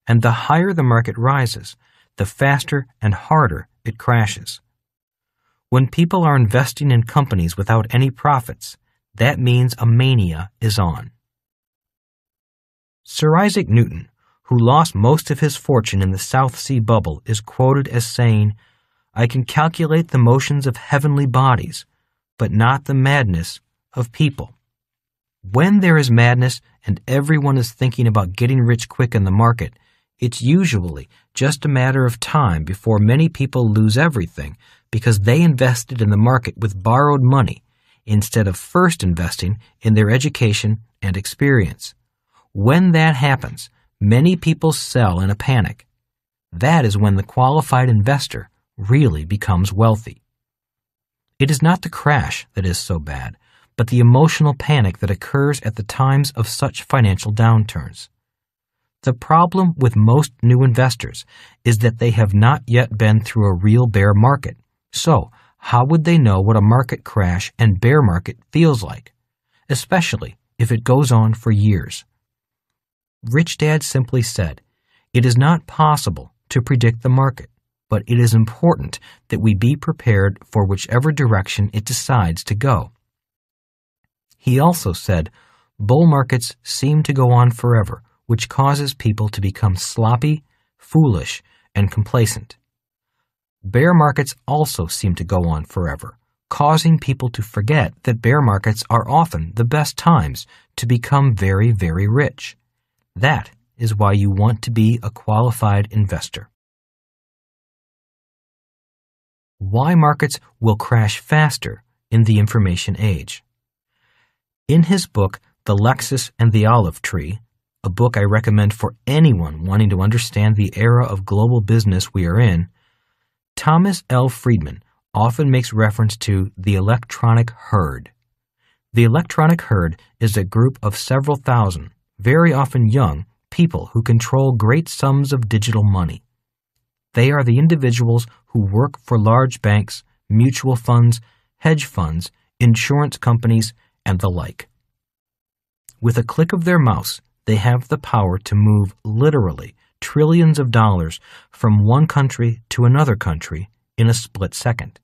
And the higher the market rises, the faster and harder it crashes. When people are investing in companies without any profits, that means a mania is on. Sir Isaac Newton, who lost most of his fortune in the South Sea bubble, is quoted as saying, "I can calculate the motions of heavenly bodies, but not the madness of people." When there is madness and everyone is thinking about getting rich quick in the market, it's usually just a matter of time before many people lose everything because they invested in the market with borrowed money instead of first investing in their education and experience. When that happens, many people sell in a panic. That is when the qualified investor really becomes wealthy. It is not the crash that is so bad, but the emotional panic that occurs at the times of such financial downturns. The problem with most new investors is that they have not yet been through a real bear market. So, how would they know what a market crash and bear market feels like, especially if it goes on for years? Rich Dad simply said, "It is not possible to predict the market, but it is important that we be prepared for whichever direction it decides to go." He also said, "Bull markets seem to go on forever, which causes people to become sloppy, foolish, and complacent. Bear markets also seem to go on forever, causing people to forget that bear markets are often the best times to become very, very rich. That is why you want to be a qualified investor." Why markets will crash faster in the information age. In his book, The Lexus and the Olive Tree, a book I recommend for anyone wanting to understand the era of global business we are in, Thomas L. Friedman often makes reference to the electronic herd. The electronic herd is a group of several thousand, very often young, people who control great sums of digital money. They are the individuals who work for large banks, mutual funds, hedge funds, insurance companies, and the like. With a click of their mouse, they have the power to move literally trillions of dollars from one country to another country in a split second.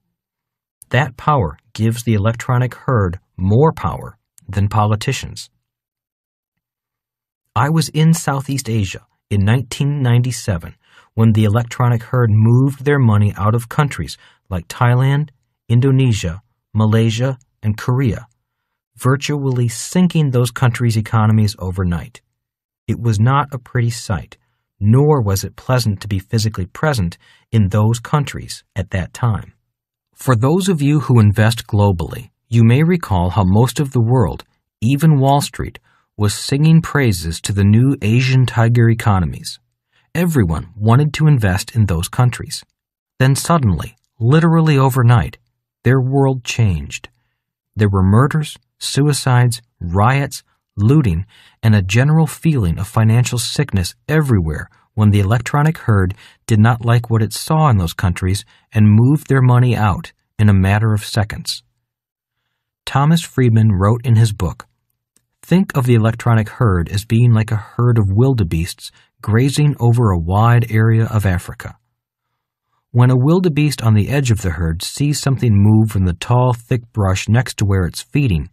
That power gives the electronic herd more power than politicians. I was in Southeast Asia in 1997 when the electronic herd moved their money out of countries like Thailand, Indonesia, Malaysia, and Korea, virtually sinking those countries' economies overnight. It was not a pretty sight, nor was it pleasant to be physically present in those countries at that time. For those of you who invest globally, you may recall how most of the world, even Wall Street, was singing praises to the new Asian tiger economies. Everyone wanted to invest in those countries. Then suddenly, literally overnight, their world changed. There were murders, suicides, riots, looting, and a general feeling of financial sickness everywhere when the electronic herd did not like what it saw in those countries and moved their money out in a matter of seconds. Thomas Friedman wrote in his book, "Think of the electronic herd as being like a herd of wildebeests grazing over a wide area of Africa. When a wildebeest on the edge of the herd sees something move from the tall, thick brush next to where it's feeding,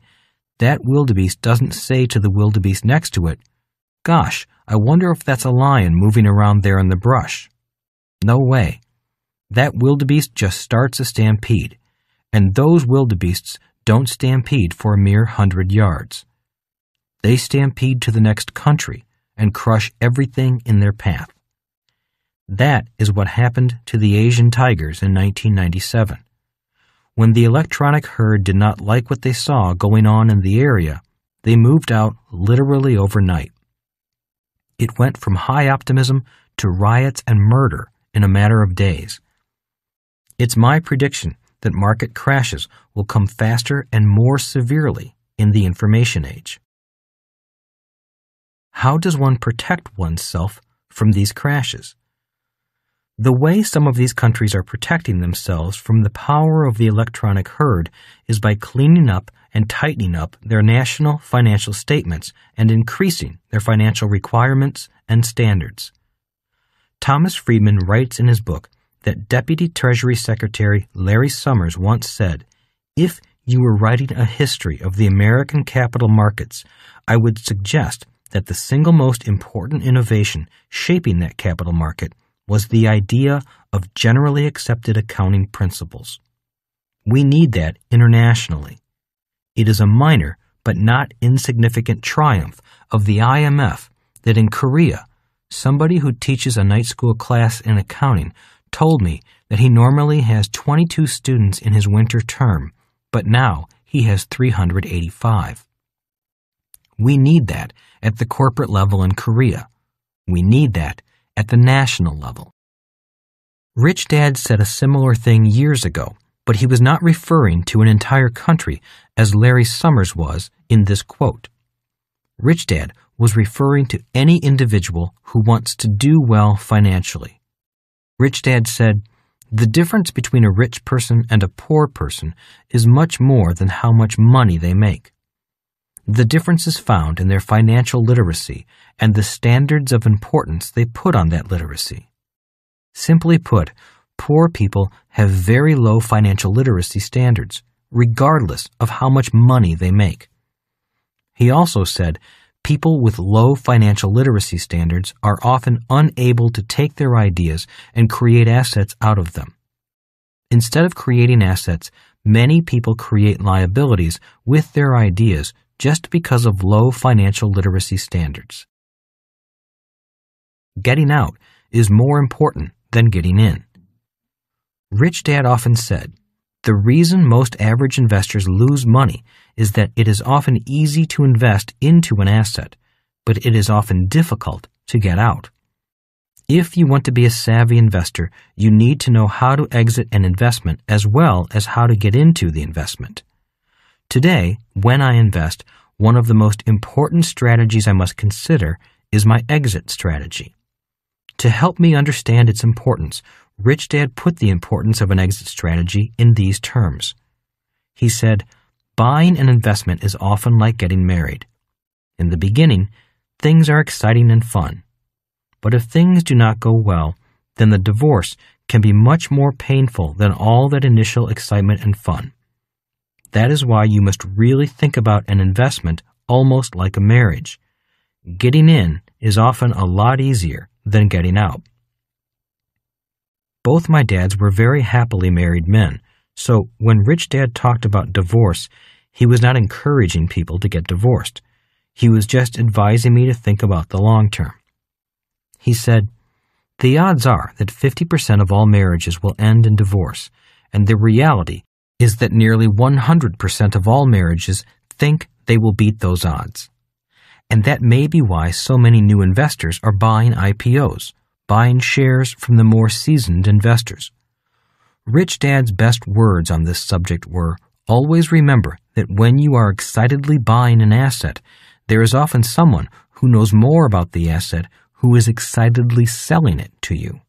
that wildebeest doesn't say to the wildebeest next to it, 'Gosh, I wonder if that's a lion moving around there in the brush.' No way. That wildebeest just starts a stampede, and those wildebeests don't stampede for a mere 100 yards. They stampede to the next country and crush everything in their path. That is what happened to the Asian tigers in 1997. When the electronic herd did not like what they saw going on in the area, they moved out literally overnight. It went from high optimism to riots and murder in a matter of days. It's my prediction that market crashes will come faster and more severely in the information age. How does one protect oneself from these crashes? The way some of these countries are protecting themselves from the power of the electronic herd is by cleaning up and tightening up their national financial statements and increasing their financial requirements and standards. Thomas Friedman writes in his book that Deputy Treasury Secretary Larry Summers once said, "If you were writing a history of the American capital markets, I would suggest that the single most important innovation shaping that capital market was the idea of generally accepted accounting principles. We need that internationally. It is a minor but not insignificant triumph of the IMF that in Korea, somebody who teaches a night school class in accounting told me that he normally has 22 students in his winter term, but now he has 385. We need that at the corporate level in Korea. We need that at the national level." Rich Dad said a similar thing years ago, but he was not referring to an entire country as Larry Summers was in this quote. Rich Dad was referring to any individual who wants to do well financially. Rich Dad said, "The difference between a rich person and a poor person is much more than how much money they make. The difference is found in their financial literacy and the standards of importance they put on that literacy. Simply put, poor people have very low financial literacy standards, regardless of how much money they make." He also said, "People with low financial literacy standards are often unable to take their ideas and create assets out of them. Instead of creating assets, many people create liabilities with their ideas just because of low financial literacy standards." Getting out is more important than getting in. Rich Dad often said, "The reason most average investors lose money is that it is often easy to invest into an asset, but it is often difficult to get out. If you want to be a savvy investor, you need to know how to exit an investment as well as how to get into the investment. Today, when I invest, one of the most important strategies I must consider is my exit strategy. To help me understand its importance, Rich Dad put the importance of an exit strategy in these terms. He said, "Buying an investment is often like getting married. In the beginning, things are exciting and fun. But if things do not go well, then the divorce can be much more painful than all that initial excitement and fun. That is why you must really think about an investment almost like a marriage. Getting in is often a lot easier than getting out." Both my dads were very happily married men, so when Rich Dad talked about divorce, he was not encouraging people to get divorced. He was just advising me to think about the long term. He said, "The odds are that 50% of all marriages will end in divorce, and the reality is that nearly 100% of all marriages think they will beat those odds. And that may be why so many new investors are buying IPOs, buying shares from the more seasoned investors." Rich Dad's best words on this subject were, "Always remember that when you are excitedly buying an asset, there is often someone who knows more about the asset who is excitedly selling it to you."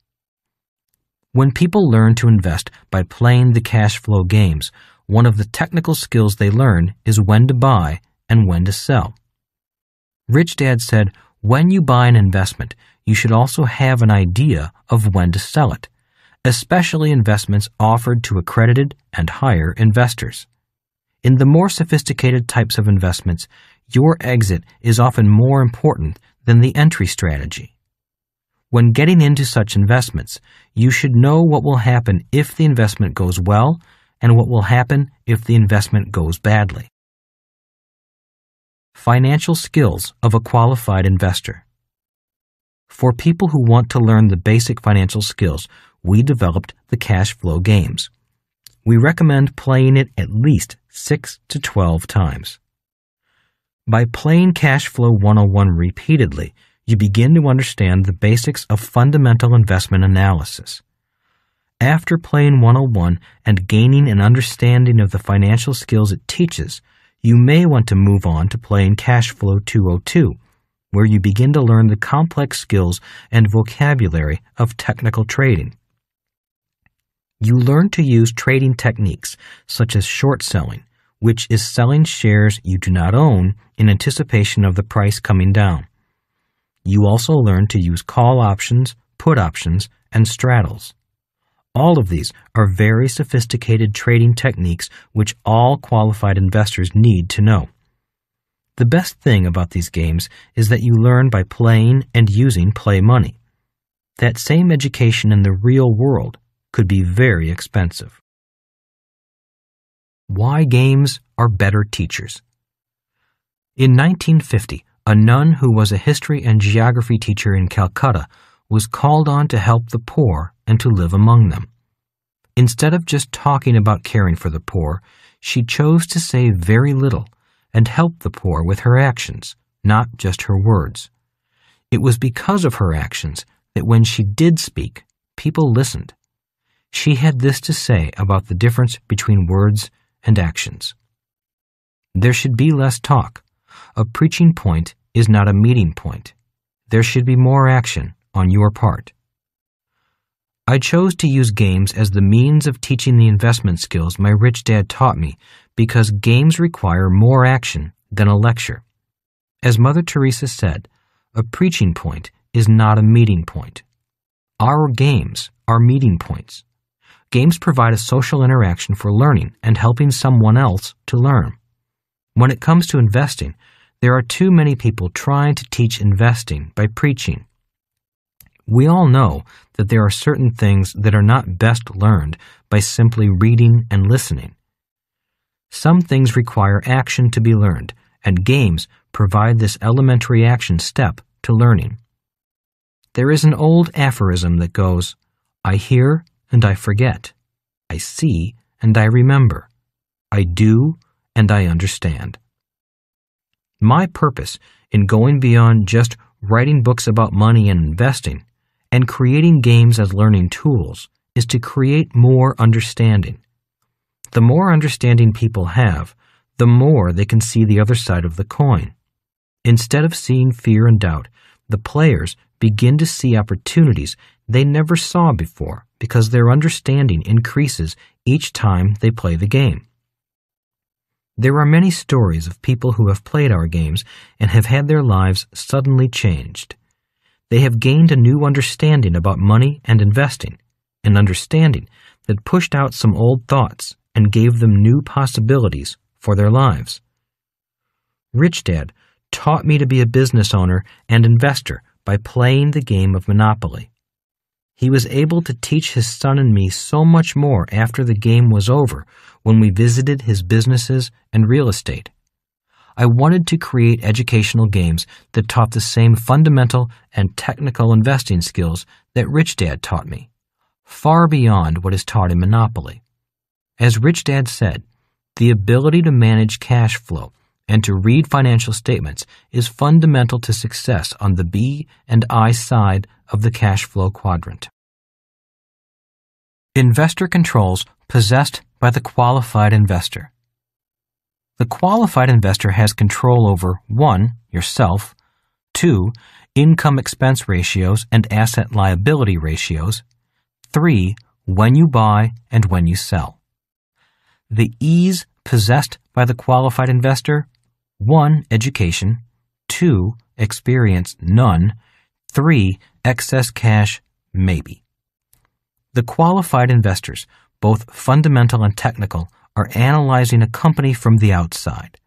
When people learn to invest by playing the cash flow games, one of the technical skills they learn is when to buy and when to sell. Rich Dad said, "When you buy an investment, you should also have an idea of when to sell it, especially investments offered to accredited and higher investors. In the more sophisticated types of investments, your exit is often more important than the entry strategy. When getting into such investments, you should know what will happen if the investment goes well and what will happen if the investment goes badly." Financial skills of a qualified investor. For people who want to learn the basic financial skills, we developed the cash flow games. We recommend playing it at least 6 to 12 times. By playing Cash Flow 101 repeatedly, you begin to understand the basics of fundamental investment analysis. After playing 101 and gaining an understanding of the financial skills it teaches, you may want to move on to playing Cash Flow 202, where you begin to learn the complex skills and vocabulary of technical trading. You learn to use trading techniques such as short selling, which is selling shares you do not own in anticipation of the price coming down. You also learn to use call options, put options, and straddles. All of these are very sophisticated trading techniques which all qualified investors need to know. The best thing about these games is that you learn by playing and using play money. That same education in the real world could be very expensive. Why games are better teachers. In 1950, a nun who was a history and geography teacher in Calcutta was called on to help the poor and to live among them. Instead of just talking about caring for the poor, she chose to say very little and help the poor with her actions, not just her words. It was because of her actions that when she did speak, people listened. She had this to say about the difference between words and actions. There should be less talk. A preaching point is not a meeting point. There should be more action on your part. I chose to use games as the means of teaching the investment skills my rich dad taught me because games require more action than a lecture. As Mother Teresa said, a preaching point is not a meeting point. Our games are meeting points. Games provide a social interaction for learning and helping someone else to learn. When it comes to investing, there are too many people trying to teach investing by preaching. We all know that there are certain things that are not best learned by simply reading and listening. Some things require action to be learned, and games provide this elementary action step to learning. There is an old aphorism that goes, "I hear and I forget. I see and I remember. I do and I understand." My purpose in going beyond just writing books about money and investing and creating games as learning tools is to create more understanding. The more understanding people have, the more they can see the other side of the coin. Instead of seeing fear and doubt, the players begin to see opportunities they never saw before because their understanding increases each time they play the game. There are many stories of people who have played our games and have had their lives suddenly changed. They have gained a new understanding about money and investing, an understanding that pushed out some old thoughts and gave them new possibilities for their lives. Rich Dad taught me to be a business owner and investor by playing the game of Monopoly. He was able to teach his son and me so much more after the game was over when we visited his businesses and real estate. I wanted to create educational games that taught the same fundamental and technical investing skills that Rich Dad taught me, far beyond what is taught in Monopoly. As Rich Dad said, the ability to manage cash flow and to read financial statements is fundamental to success on the B and I side of the cash flow quadrant. Investor controls possessed by the qualified investor. The qualified investor has control over 1. Yourself, 2. Income-expense ratios and asset-liability ratios, 3. When you buy and when you sell. The E's possessed by the qualified investor: 1. Education, 2. Experience, none, 3. Excess cash, maybe. The qualified investors, both fundamental and technical, are analyzing a company from the outside.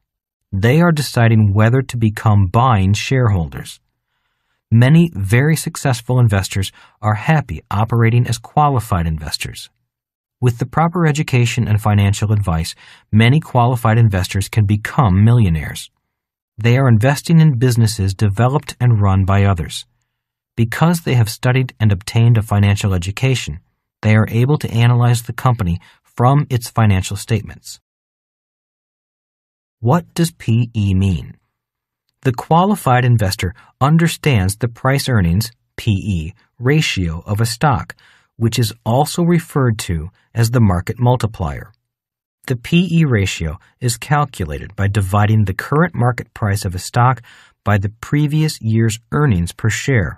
They are deciding whether to become buying shareholders. Many very successful investors are happy operating as qualified investors. With the proper education and financial advice, many qualified investors can become millionaires. They are investing in businesses developed and run by others. Because they have studied and obtained a financial education, they are able to analyze the company from its financial statements. What does PE mean? The qualified investor understands the price-earnings (PE) ratio of a stock, which is also referred to as the market multiplier. The P/E ratio is calculated by dividing the current market price of a stock by the previous year's earnings per share.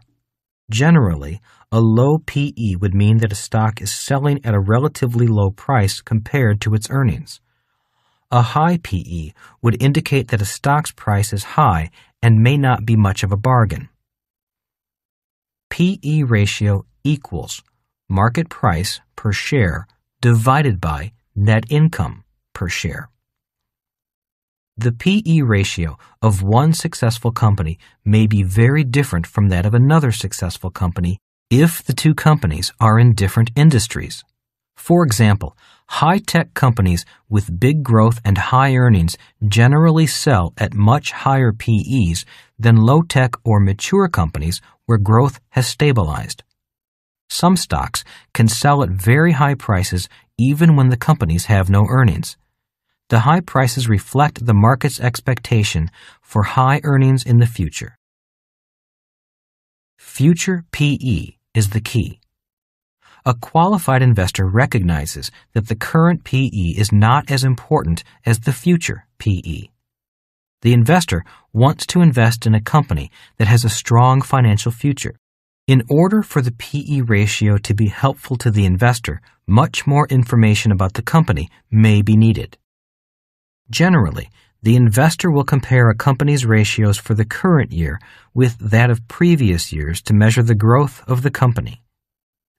Generally, a low P/E would mean that a stock is selling at a relatively low price compared to its earnings. A high P/E would indicate that a stock's price is high and may not be much of a bargain. P/E ratio equals market price per share divided by net income per share. The P/E ratio of one successful company may be very different from that of another successful company if the two companies are in different industries. For example, high-tech companies with big growth and high earnings generally sell at much higher P/Es than low-tech or mature companies where growth has stabilized. Some stocks can sell at very high prices even when the companies have no earnings. The high prices reflect the market's expectation for high earnings in the future. Future P/E is the key. A qualified investor recognizes that the current P/E is not as important as the future P/E. The investor wants to invest in a company that has a strong financial future. In order for the P/E ratio to be helpful to the investor, much more information about the company may be needed. Generally, the investor will compare a company's ratios for the current year with that of previous years to measure the growth of the company.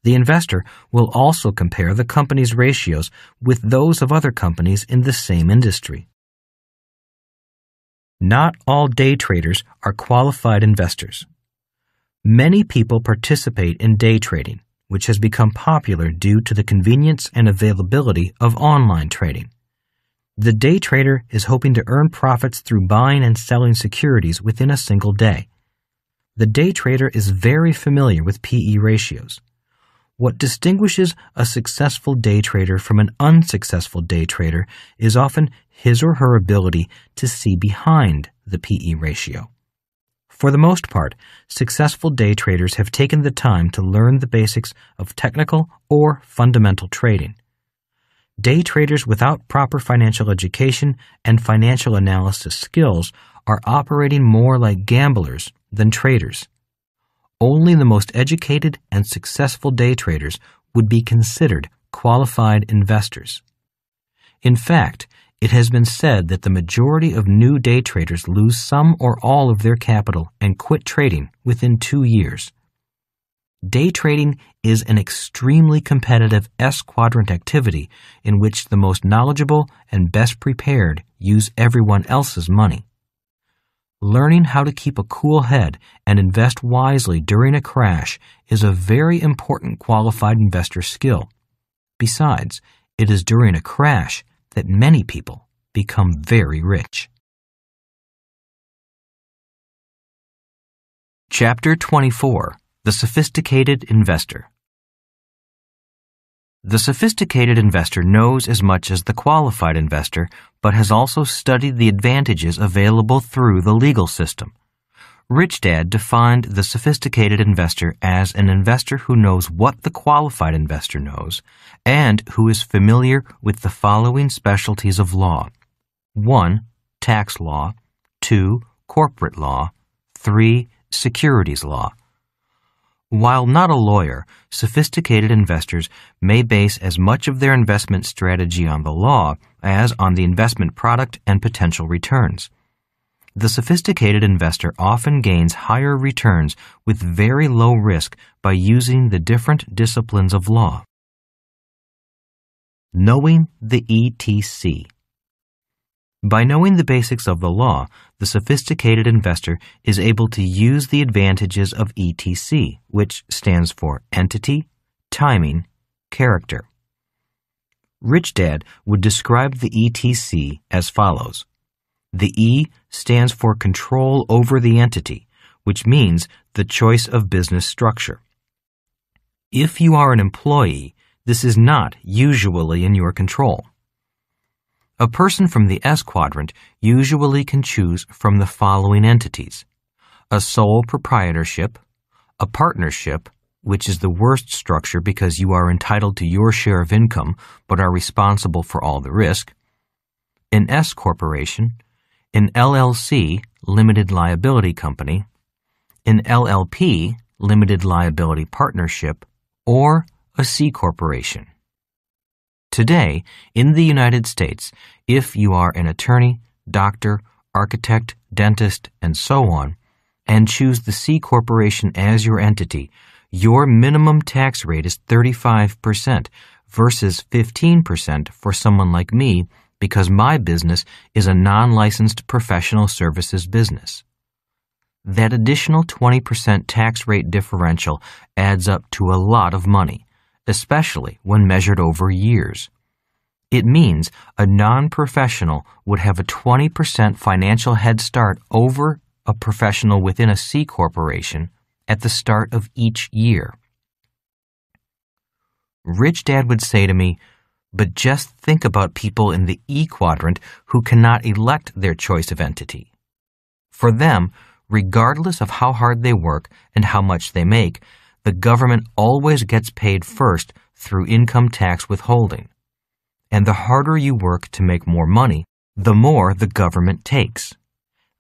The investor will also compare the company's ratios with those of other companies in the same industry. Not all day traders are qualified investors. Many people participate in day trading, which has become popular due to the convenience and availability of online trading. The day trader is hoping to earn profits through buying and selling securities within a single day. The day trader is very familiar with P/E ratios. What distinguishes a successful day trader from an unsuccessful day trader is often his or her ability to see behind the P/E ratio. For the most part, successful day traders have taken the time to learn the basics of technical or fundamental trading. Day traders without proper financial education and financial analysis skills are operating more like gamblers than traders. Only the most educated and successful day traders would be considered qualified investors. In fact, it has been said that the majority of new day traders lose some or all of their capital and quit trading within 2 years. Day trading is an extremely competitive S-quadrant activity in which the most knowledgeable and best prepared use everyone else's money. Learning how to keep a cool head and invest wisely during a crash is a very important qualified investor skill. Besides, it is during a crash that many people become very rich. Chapter 24. The Sophisticated Investor. The sophisticated investor knows as much as the qualified investor, but has also studied the advantages available through the legal system. Rich Dad defined the sophisticated investor as an investor who knows what the qualified investor knows and who is familiar with the following specialties of law. 1. Tax law. 2. Corporate law. 3. Securities law. While not a lawyer, sophisticated investors may base as much of their investment strategy on the law as on the investment product and potential returns. The sophisticated investor often gains higher returns with very low risk by using the different disciplines of law. Knowing the ETC. By knowing the basics of the law, the sophisticated investor is able to use the advantages of ETC, which stands for entity, timing, character. Rich Dad would describe the ETC as follows. The E stands for control over the entity, which means the choice of business structure. If you are an employee, this is not usually in your control. A person from the S quadrant usually can choose from the following entities: a sole proprietorship, a partnership, which is the worst structure because you are entitled to your share of income but are responsible for all the risk, an S corporation, an LLC, limited liability company, an LLP, limited liability partnership, or a C corporation. Today, in the United States, if you are an attorney, doctor, architect, dentist, and so on, and choose the C corporation as your entity, your minimum tax rate is 35% versus 15% for someone like me because my business is a non-licensed professional services business. That additional 20% tax rate differential adds up to a lot of money, especially when measured over years. It means a non-professional would have a 20% financial head start over a professional within a C corporation at the start of each year. Rich Dad would say to me, but just think about people in the E quadrant who cannot elect their choice of entity. For them, regardless of how hard they work and how much they make, the government always gets paid first through income tax withholding. And the harder you work to make more money, the more the government takes.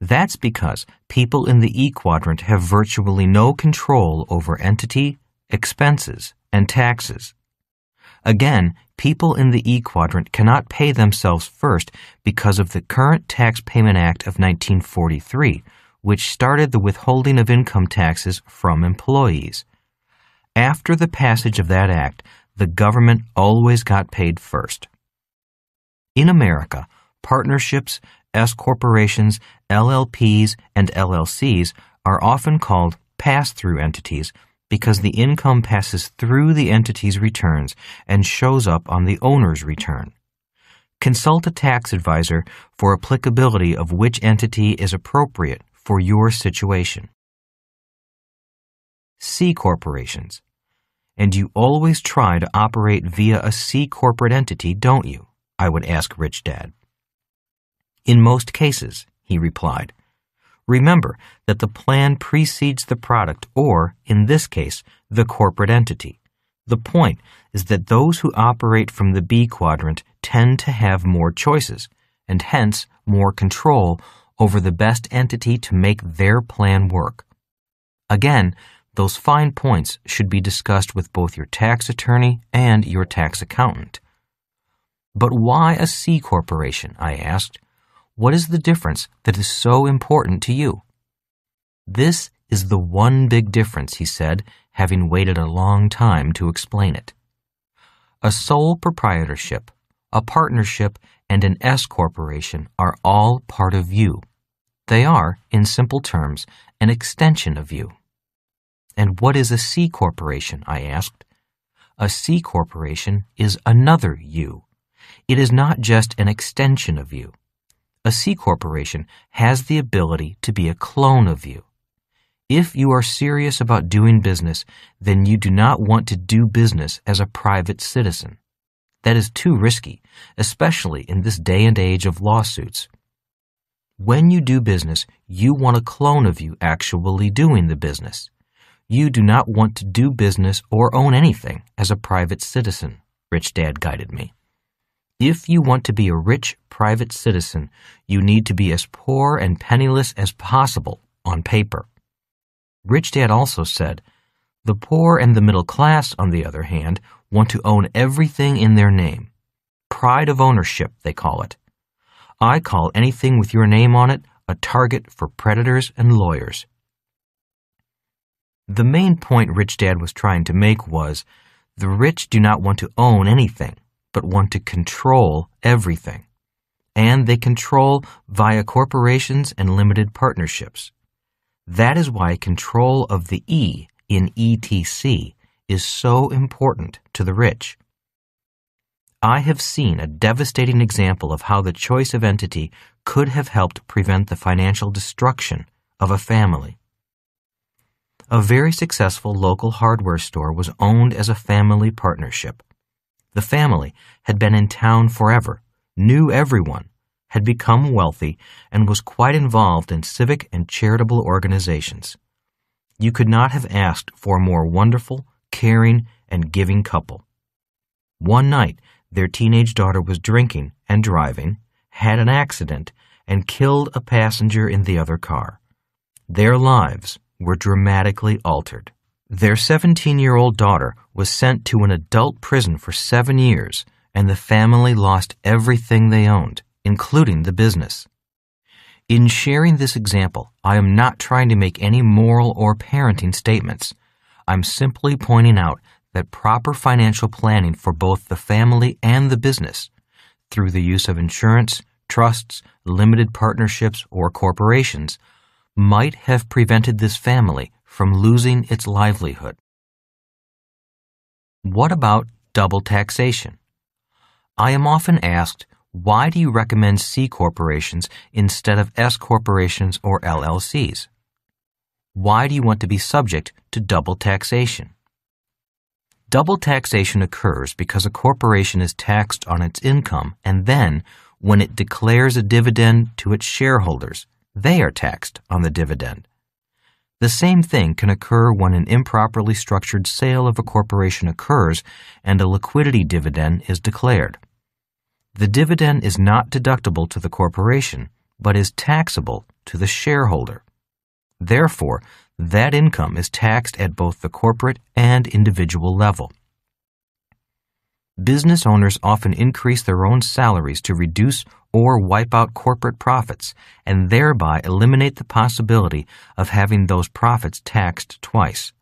That's because people in the E quadrant have virtually no control over entity, expenses, and taxes. Again, people in the E quadrant cannot pay themselves first because of the Current Tax Payment Act of 1943, which started the withholding of income taxes from employees. After the passage of that act, the government always got paid first. In America, partnerships, S corporations, LLPs, and LLCs are often called pass-through entities because the income passes through the entity's returns and shows up on the owner's return. Consult a tax advisor for applicability of which entity is appropriate for your situation. C corporations. And you always try to operate via a C corporate entity, don't you? I would ask Rich Dad. In most cases, he replied. Remember that the plan precedes the product or, in this case, the corporate entity. The point is that those who operate from the B quadrant tend to have more choices and hence more control over the best entity to make their plan work. Again, those fine points should be discussed with both your tax attorney and your tax accountant. But why a C corporation? I asked. What is the difference that is so important to you? This is the one big difference, he said, having waited a long time to explain it. A sole proprietorship, a partnership, and an S corporation are all part of you. They are, in simple terms, an extension of you. And what is a C corporation? I asked. A C corporation is another you. It is not just an extension of you. A C corporation has the ability to be a clone of you. If you are serious about doing business, then you do not want to do business as a private citizen. That is too risky, especially in this day and age of lawsuits. When you do business, you want a clone of you actually doing the business. You do not want to do business or own anything as a private citizen, Rich Dad guided me. If you want to be a rich private citizen, you need to be as poor and penniless as possible on paper. Rich Dad also said, the poor and the middle class, on the other hand, want to own everything in their name. Pride of ownership, they call it. I call anything with your name on it a target for predators and lawyers. The main point Rich Dad was trying to make was, the rich do not want to own anything, but want to control everything. And they control via corporations and limited partnerships. That is why control of the E in ETC is so important to the rich. I have seen a devastating example of how the choice of entity could have helped prevent the financial destruction of a family. A very successful local hardware store was owned as a family partnership. The family had been in town forever, knew everyone, had become wealthy, and was quite involved in civic and charitable organizations. You could not have asked for a more wonderful, caring, and giving couple. One night, their teenage daughter was drinking and driving, had an accident, and killed a passenger in the other car. Their lives were dramatically altered. Their 17-year-old daughter was sent to an adult prison for 7 years, and the family lost everything they owned, including the business. In sharing this example, I am not trying to make any moral or parenting statements. I'm simply pointing out that proper financial planning for both the family and the business, through the use of insurance, trusts, limited partnerships, or corporations, might have prevented this family from losing its livelihood. What about double taxation? I am often asked, why do you recommend C corporations instead of S corporations or LLCs? Why do you want to be subject to double taxation? Double taxation occurs because a corporation is taxed on its income, and then, when it declares a dividend to its shareholders, they are taxed on the dividend. The same thing can occur when an improperly structured sale of a corporation occurs and a liquidity dividend is declared. The dividend is not deductible to the corporation, but is taxable to the shareholder. Therefore, that income is taxed at both the corporate and individual level. Business owners often increase their own salaries to reduce or wipe out corporate profits and thereby eliminate the possibility of having those profits taxed twice.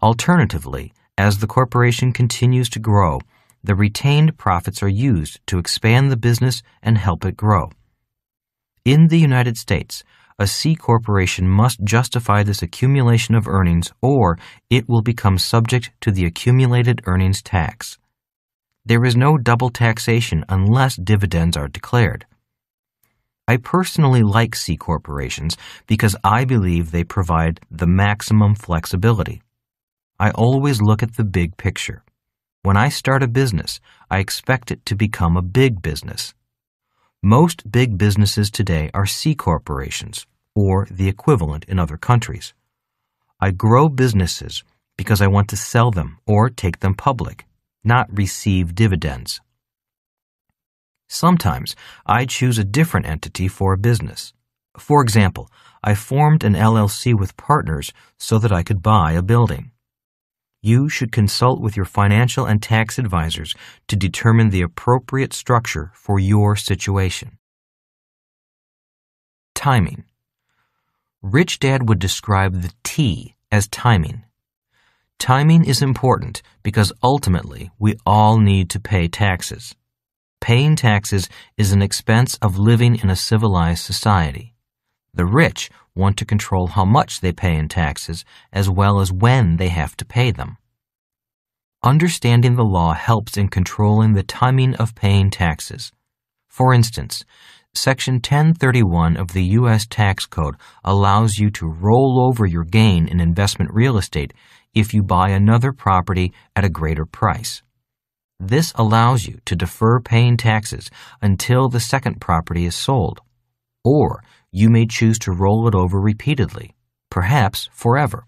Alternatively, as the corporation continues to grow, the retained profits are used to expand the business and help it grow. In the United States, a C corporation must justify this accumulation of earnings or it will become subject to the accumulated earnings tax. There is no double taxation unless dividends are declared. I personally like C corporations because I believe they provide the maximum flexibility. I always look at the big picture. When I start a business, I expect it to become a big business. Most big businesses today are C corporations, or the equivalent in other countries. I grow businesses because I want to sell them or take them public, not receive dividends. Sometimes I choose a different entity for a business. For example, I formed an LLC with partners so that I could buy a building. You should consult with your financial and tax advisors to determine the appropriate structure for your situation. Timing. Rich Dad would describe the T as timing. Timing is important because ultimately we all need to pay taxes. Paying taxes is an expense of living in a civilized society. The rich want to control how much they pay in taxes as well as when they have to pay them. Understanding the law helps in controlling the timing of paying taxes. For instance, Section 1031 of the U.S. Tax Code allows you to roll over your gain in investment real estate if you buy another property at a greater price. This allows you to defer paying taxes until the second property is sold, or you may choose to roll it over repeatedly, perhaps forever.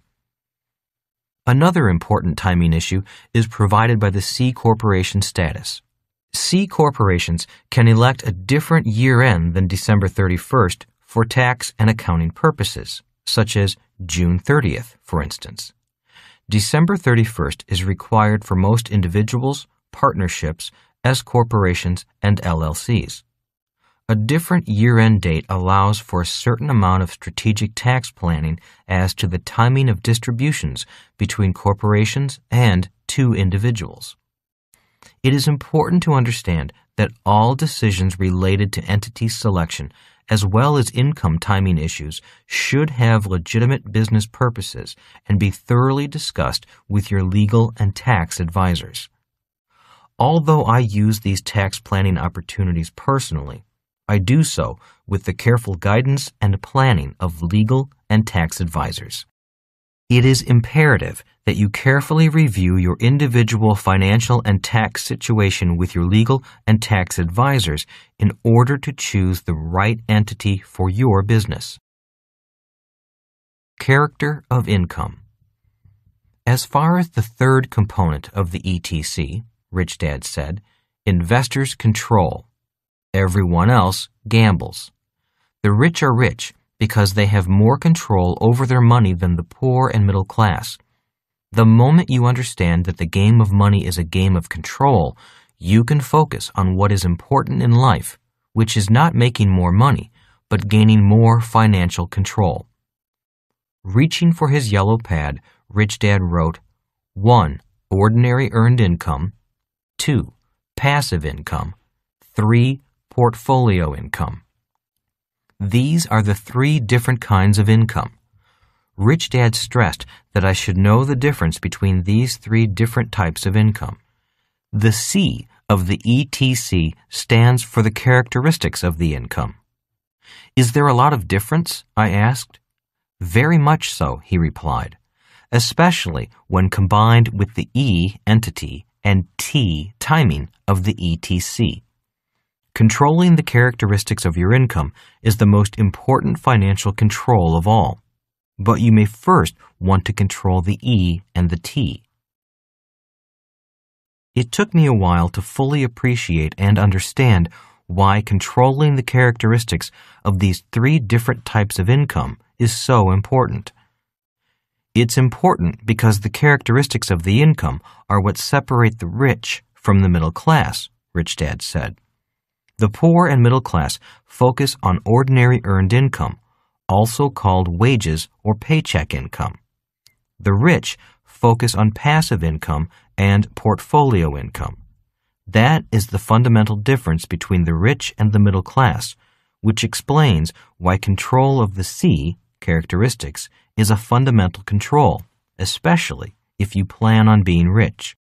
Another important timing issue is provided by the C corporation status. C corporations can elect a different year-end than December 31st for tax and accounting purposes, such as June 30th, for instance. December 31st is required for most individuals, partnerships, S corporations, and LLCs. A different year-end date allows for a certain amount of strategic tax planning as to the timing of distributions between corporations and to individuals. It is important to understand that all decisions related to entity selection, as well as income timing issues, should have legitimate business purposes and be thoroughly discussed with your legal and tax advisors. Although I use these tax planning opportunities personally, I do so with the careful guidance and planning of legal and tax advisors. It is imperative that you carefully review your individual financial and tax situation with your legal and tax advisors in order to choose the right entity for your business. Character of income. As far as the third component of the ETC, Rich Dad said, investors control. Everyone else gambles. The rich are rich because they have more control over their money than the poor and middle class. The moment you understand that the game of money is a game of control, you can focus on what is important in life, which is not making more money, but gaining more financial control. Reaching for his yellow pad, Rich Dad wrote, 1. Ordinary earned income. 2. Passive income. 3. Portfolio income. These are the 3 different kinds of income. Rich Dad stressed that I should know the difference between these 3 different types of income. The C of the ETC stands for the characteristics of the income. Is there a lot of difference? I asked. Very much so, he replied, especially when combined with the E entity and T timing of the ETC. Controlling the characteristics of your income is the most important financial control of all, but you may first want to control the E and the T. It took me a while to fully appreciate and understand why controlling the characteristics of these 3 different types of income is so important. It's important because the characteristics of the income are what separate the rich from the middle class, Rich Dad said. The poor and middle class focus on ordinary earned income, also called wages or paycheck income. The rich focus on passive income and portfolio income. That is the fundamental difference between the rich and the middle class, which explains why control of the C, characteristics, is a fundamental control, especially if you plan on being rich.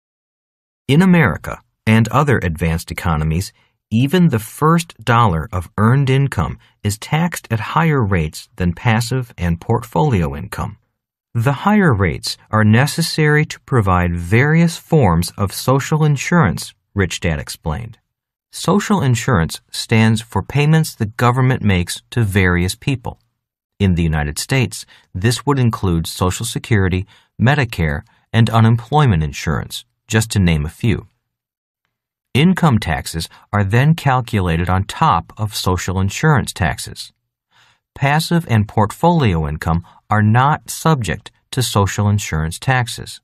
In America and other advanced economies, even the first dollar of earned income is taxed at higher rates than passive and portfolio income. The higher rates are necessary to provide various forms of social insurance, Rich Dad explained. Social insurance stands for payments the government makes to various people. In the United States, this would include Social Security, Medicare, and unemployment insurance, just to name a few. Income taxes are then calculated on top of social insurance taxes. Passive and portfolio income are not subject to social insurance taxes.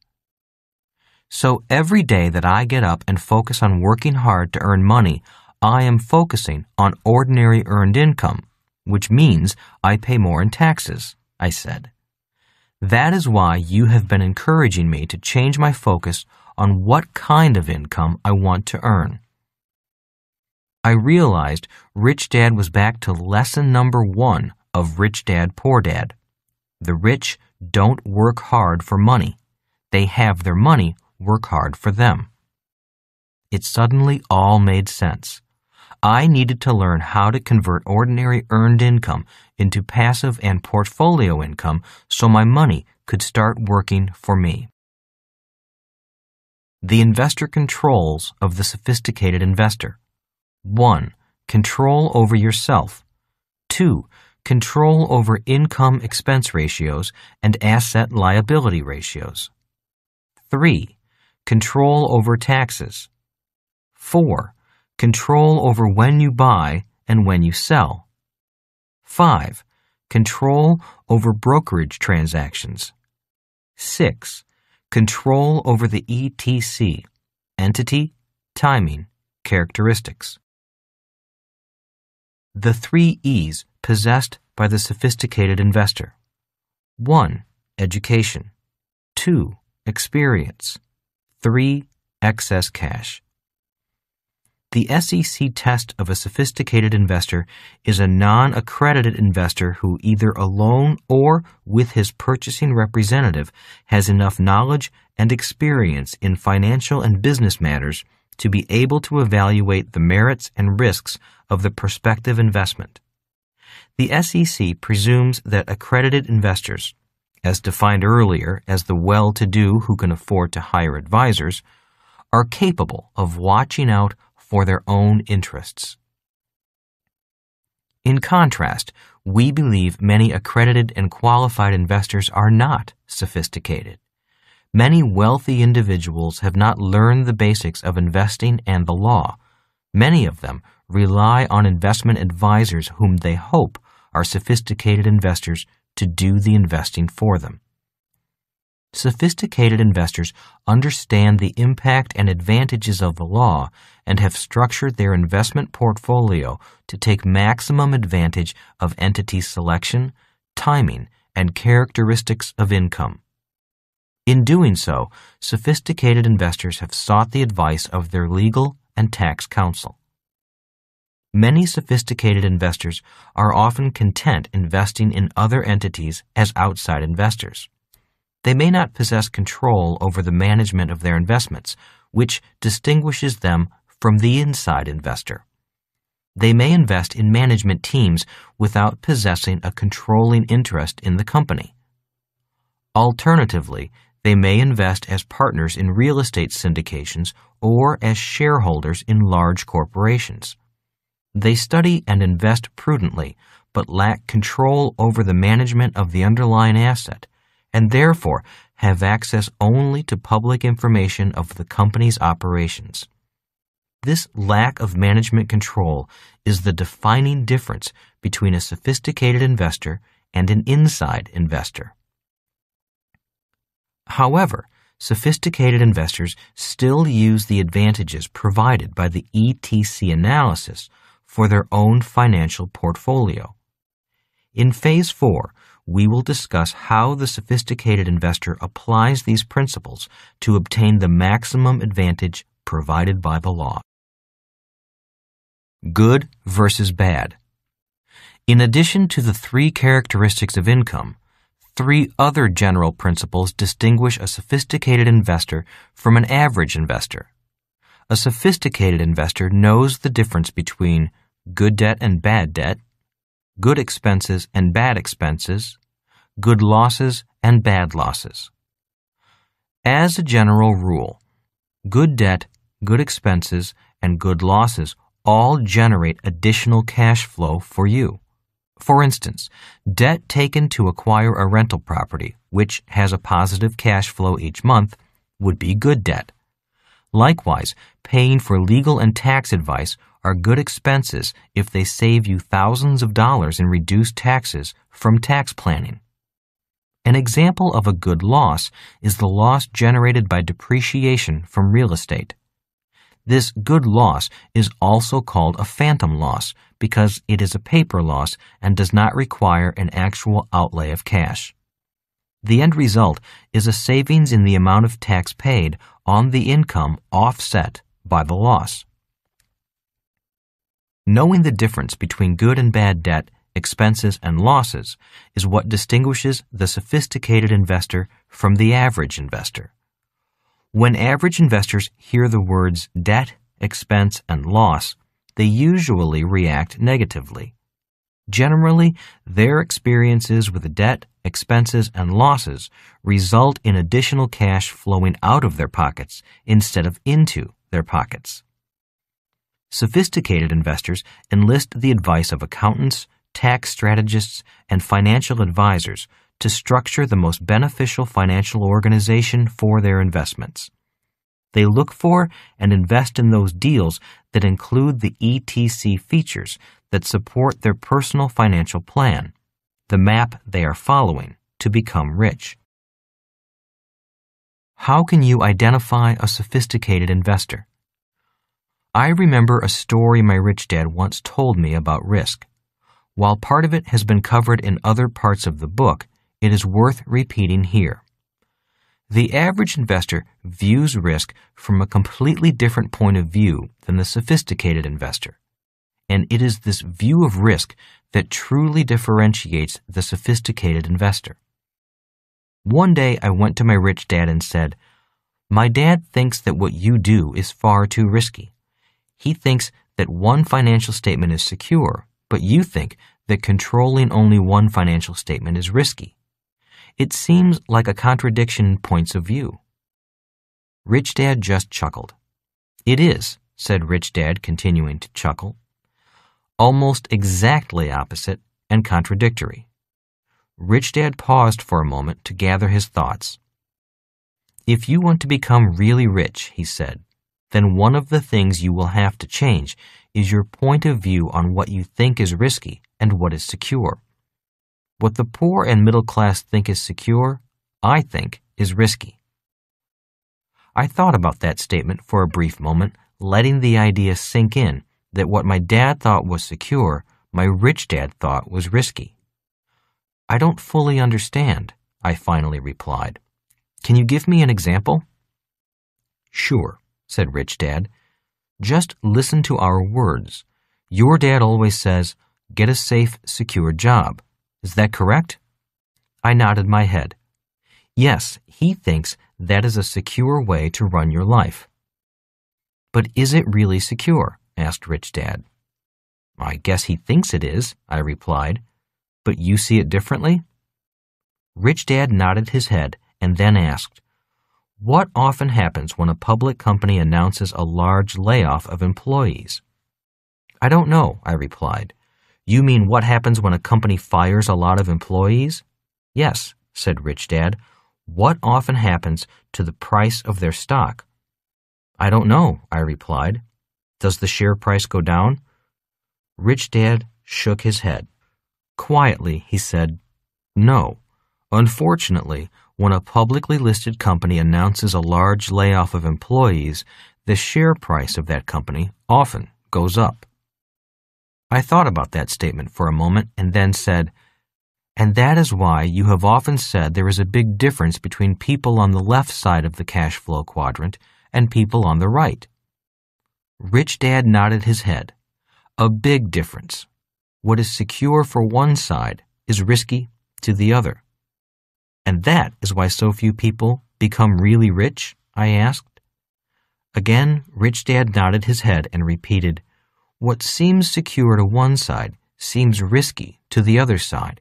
So every day that I get up and focus on working hard to earn money, I am focusing on ordinary earned income, which means I pay more in taxes, I said. That is why you have been encouraging me to change my focus on what kind of income I want to earn. I realized Rich Dad was back to lesson number 1 of Rich Dad, Poor Dad. The rich don't work hard for money. They have their money work hard for them. It suddenly all made sense. I needed to learn how to convert ordinary earned income into passive and portfolio income so my money could start working for me. The investor controls of the sophisticated investor. 1. Control over yourself. 2. Control over income-expense ratios and asset-liability ratios. 3. Control over taxes. 4. Control over when you buy and when you sell. 5. Control over brokerage transactions. 6. Control over the ETC, entity, timing, characteristics. The 3 E's possessed by the sophisticated investor. 1. Education. 2. Experience. 3. Excess cash. The SEC test of a sophisticated investor is a non-accredited investor who either alone or with his purchasing representative has enough knowledge and experience in financial and business matters to be able to evaluate the merits and risks of the prospective investment. The SEC presumes that accredited investors, as defined earlier as the well-to-do who can afford to hire advisors, are capable of watching out for their own interests. In contrast, we believe many accredited and qualified investors are not sophisticated. Many wealthy individuals have not learned the basics of investing and the law. Many of them rely on investment advisors whom they hope are sophisticated investors to do the investing for them. Sophisticated investors understand the impact and advantages of the law and have structured their investment portfolio to take maximum advantage of entity selection, timing, and characteristics of income. In doing so, sophisticated investors have sought the advice of their legal and tax counsel. Many sophisticated investors are often content investing in other entities as outside investors. They may not possess control over the management of their investments, which distinguishes them from the inside investor. They may invest in management teams without possessing a controlling interest in the company. Alternatively, they may invest as partners in real estate syndications or as shareholders in large corporations. They study and invest prudently, but lack control over the management of the underlying asset, and therefore have access only to public information of the company's operations. This lack of management control is the defining difference between a sophisticated investor and an inside investor. However, sophisticated investors still use the advantages provided by the ETC analysis for their own financial portfolio. In Phase 4, we will discuss how the sophisticated investor applies these principles to obtain the maximum advantage provided by the law. Good versus bad. In addition to the three characteristics of income, three other general principles distinguish a sophisticated investor from an average investor. A sophisticated investor knows the difference between good debt and bad debt, good expenses and bad expenses, good losses and bad losses. As a general rule, good debt, good expenses, and good losses all generate additional cash flow for you. For instance, debt taken to acquire a rental property, which has a positive cash flow each month, would be good debt. Likewise, paying for legal and tax advice are good expenses if they save you thousands of dollars in reduced taxes from tax planning. An example of a good loss is the loss generated by depreciation from real estate. This good loss is also called a phantom loss because it is a paper loss and does not require an actual outlay of cash. The end result is a savings in the amount of tax paid on the income offset by the loss. Knowing the difference between good and bad debt, expenses, and losses is what distinguishes the sophisticated investor from the average investor. When average investors hear the words debt, expense, and loss, they usually react negatively. Generally, their experiences with debt, expenses, and losses result in additional cash flowing out of their pockets instead of into their pockets. Sophisticated investors enlist the advice of accountants, tax strategists, and financial advisors to structure the most beneficial financial organization for their investments. They look for and invest in those deals that include the ETC features that support their personal financial plan, the map they are following to become rich. How can you identify a sophisticated investor? I remember a story my rich dad once told me about risk. While part of it has been covered in other parts of the book, it is worth repeating here. The average investor views risk from a completely different point of view than the sophisticated investor, and it is this view of risk that truly differentiates the sophisticated investor. One day I went to my rich dad and said, "My dad thinks that what you do is far too risky. He thinks that one financial statement is secure, but you think that controlling only one financial statement is risky. It seems like a contradiction in points of view." Rich Dad just chuckled. "It is," said Rich Dad, continuing to chuckle. "Almost exactly opposite and contradictory." Rich Dad paused for a moment to gather his thoughts. If you want to become really rich, he said, then one of the things you will have to change is your point of view on what you think is risky and what is secure. What the poor and middle class think is secure, I think is risky. I thought about that statement for a brief moment, letting the idea sink in that what my dad thought was secure, my rich dad thought was risky. I don't fully understand, I finally replied. Can you give me an example? Sure, said Rich Dad. Just listen to our words. Your dad always says, get a safe, secure job. Is that correct? I nodded my head. Yes, he thinks that is a secure way to run your life. But is it really secure? Asked Rich Dad. I guess he thinks it is, I replied. But you see it differently? Rich Dad nodded his head and then asked, what often happens when a public company announces a large layoff of employees? I don't know, I replied. You mean what happens when a company fires a lot of employees? Yes, said Rich Dad. What often happens to the price of their stock? I don't know, I replied. Does the share price go down? Rich Dad shook his head. Quietly, he said, no. Unfortunately, when a publicly listed company announces a large layoff of employees, the share price of that company often goes up. I thought about that statement for a moment and then said, and that is why you have often said there is a big difference between people on the left side of the cash flow quadrant and people on the right. Rich Dad nodded his head. A big difference. What is secure for one side is risky to the other. And that is why so few people become really rich? I asked. Again, Rich Dad nodded his head and repeated, what seems secure to one side seems risky to the other side.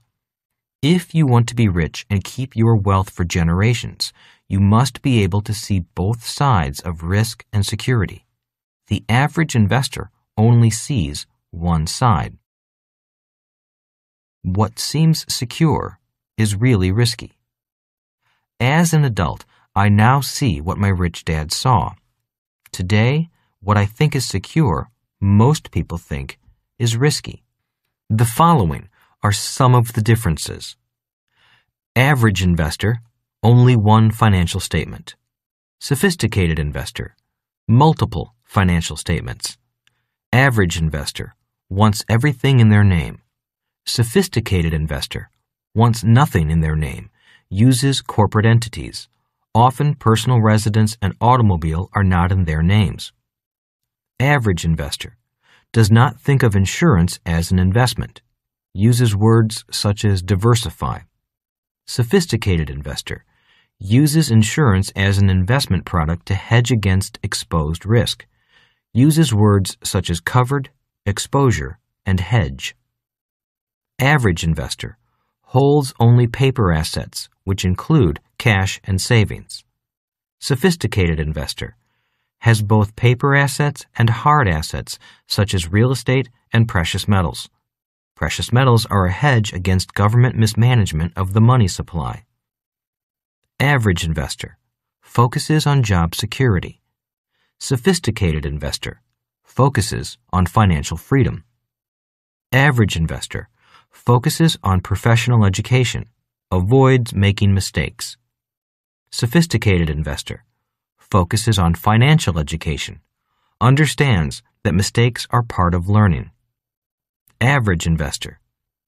If you want to be rich and keep your wealth for generations, you must be able to see both sides of risk and security. The average investor only sees one side. What seems secure is really risky. As an adult, I now see what my rich dad saw. Today, what I think is secure, most people think is risky. The following are some of the differences. Average investor, only one financial statement. Sophisticated investor, multiple financial statements. Average investor, wants everything in their name. Sophisticated investor, wants nothing in their name, uses corporate entities. Often personal residence and automobile are not in their names. Average investor, does not think of insurance as an investment, uses words such as diversify. Sophisticated investor, uses insurance as an investment product to hedge against exposed risk, uses words such as covered, exposure, and hedge. Average investor, holds only paper assets, which include cash and savings. Sophisticated investor, has both paper assets and hard assets, such as real estate and precious metals. Precious metals are a hedge against government mismanagement of the money supply. Average investor, focuses on job security. Sophisticated investor, focuses on financial freedom. Average investor, focuses on professional education, avoids making mistakes. Sophisticated investor, focuses on financial education, understands that mistakes are part of learning. Average investor,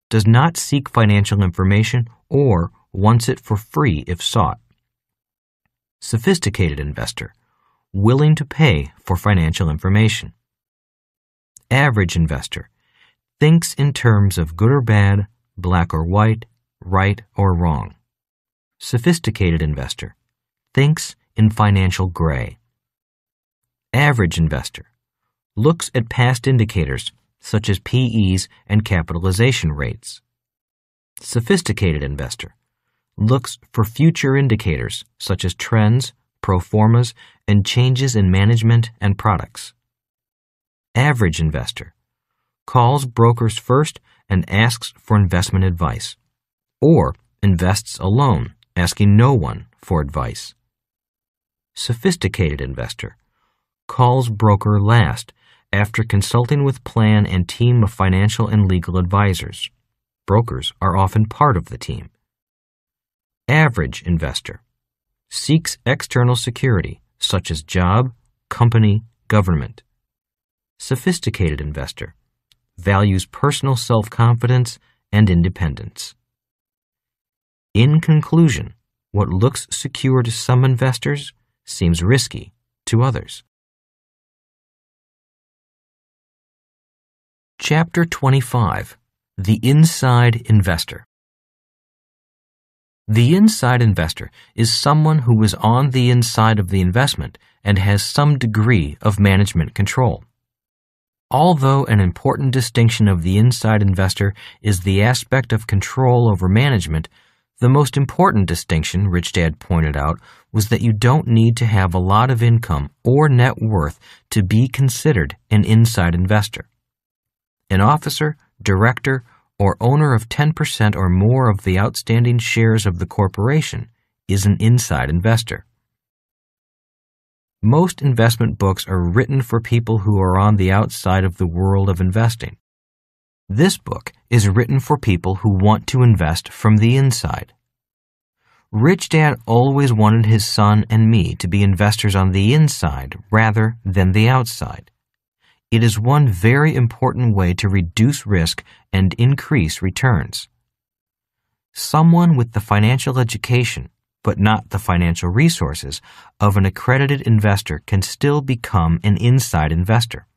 does not seek financial information or wants it for free if sought. Sophisticated investor, willing to pay for financial information. Average investor, thinks in terms of good or bad, black or white, right or wrong. Sophisticated investor, thinks in financial gray. Average investor, looks at past indicators such as PEs and capitalization rates. Sophisticated investor, looks for future indicators such as trends, pro formas, and changes in management and products. Average investor, calls brokers first and asks for investment advice, or invests alone, asking no one for advice. Sophisticated investor calls broker last after consulting with plan and team of financial and legal advisors. Brokers are often part of the team. Average investor seeks external security such as job, company, government. Sophisticated investor values personal self-confidence and independence. In conclusion, what looks secure to some investors seems risky to others. Chapter 25. The Inside Investor. The inside investor is someone who is on the inside of the investment and has some degree of management control. Although an important distinction of the inside investor is the aspect of control over management, the most important distinction, Rich Dad pointed out, was that you don't need to have a lot of income or net worth to be considered an inside investor. An officer, director, or owner of 10% or more of the outstanding shares of the corporation is an inside investor. Most investment books are written for people who are on the outside of the world of investing. This book is written for people who want to invest from the inside. Rich Dad always wanted his son and me to be investors on the inside rather than the outside. It is one very important way to reduce risk and increase returns. Someone with the financial education, but not the financial resources, of an accredited investor can still become an inside investor.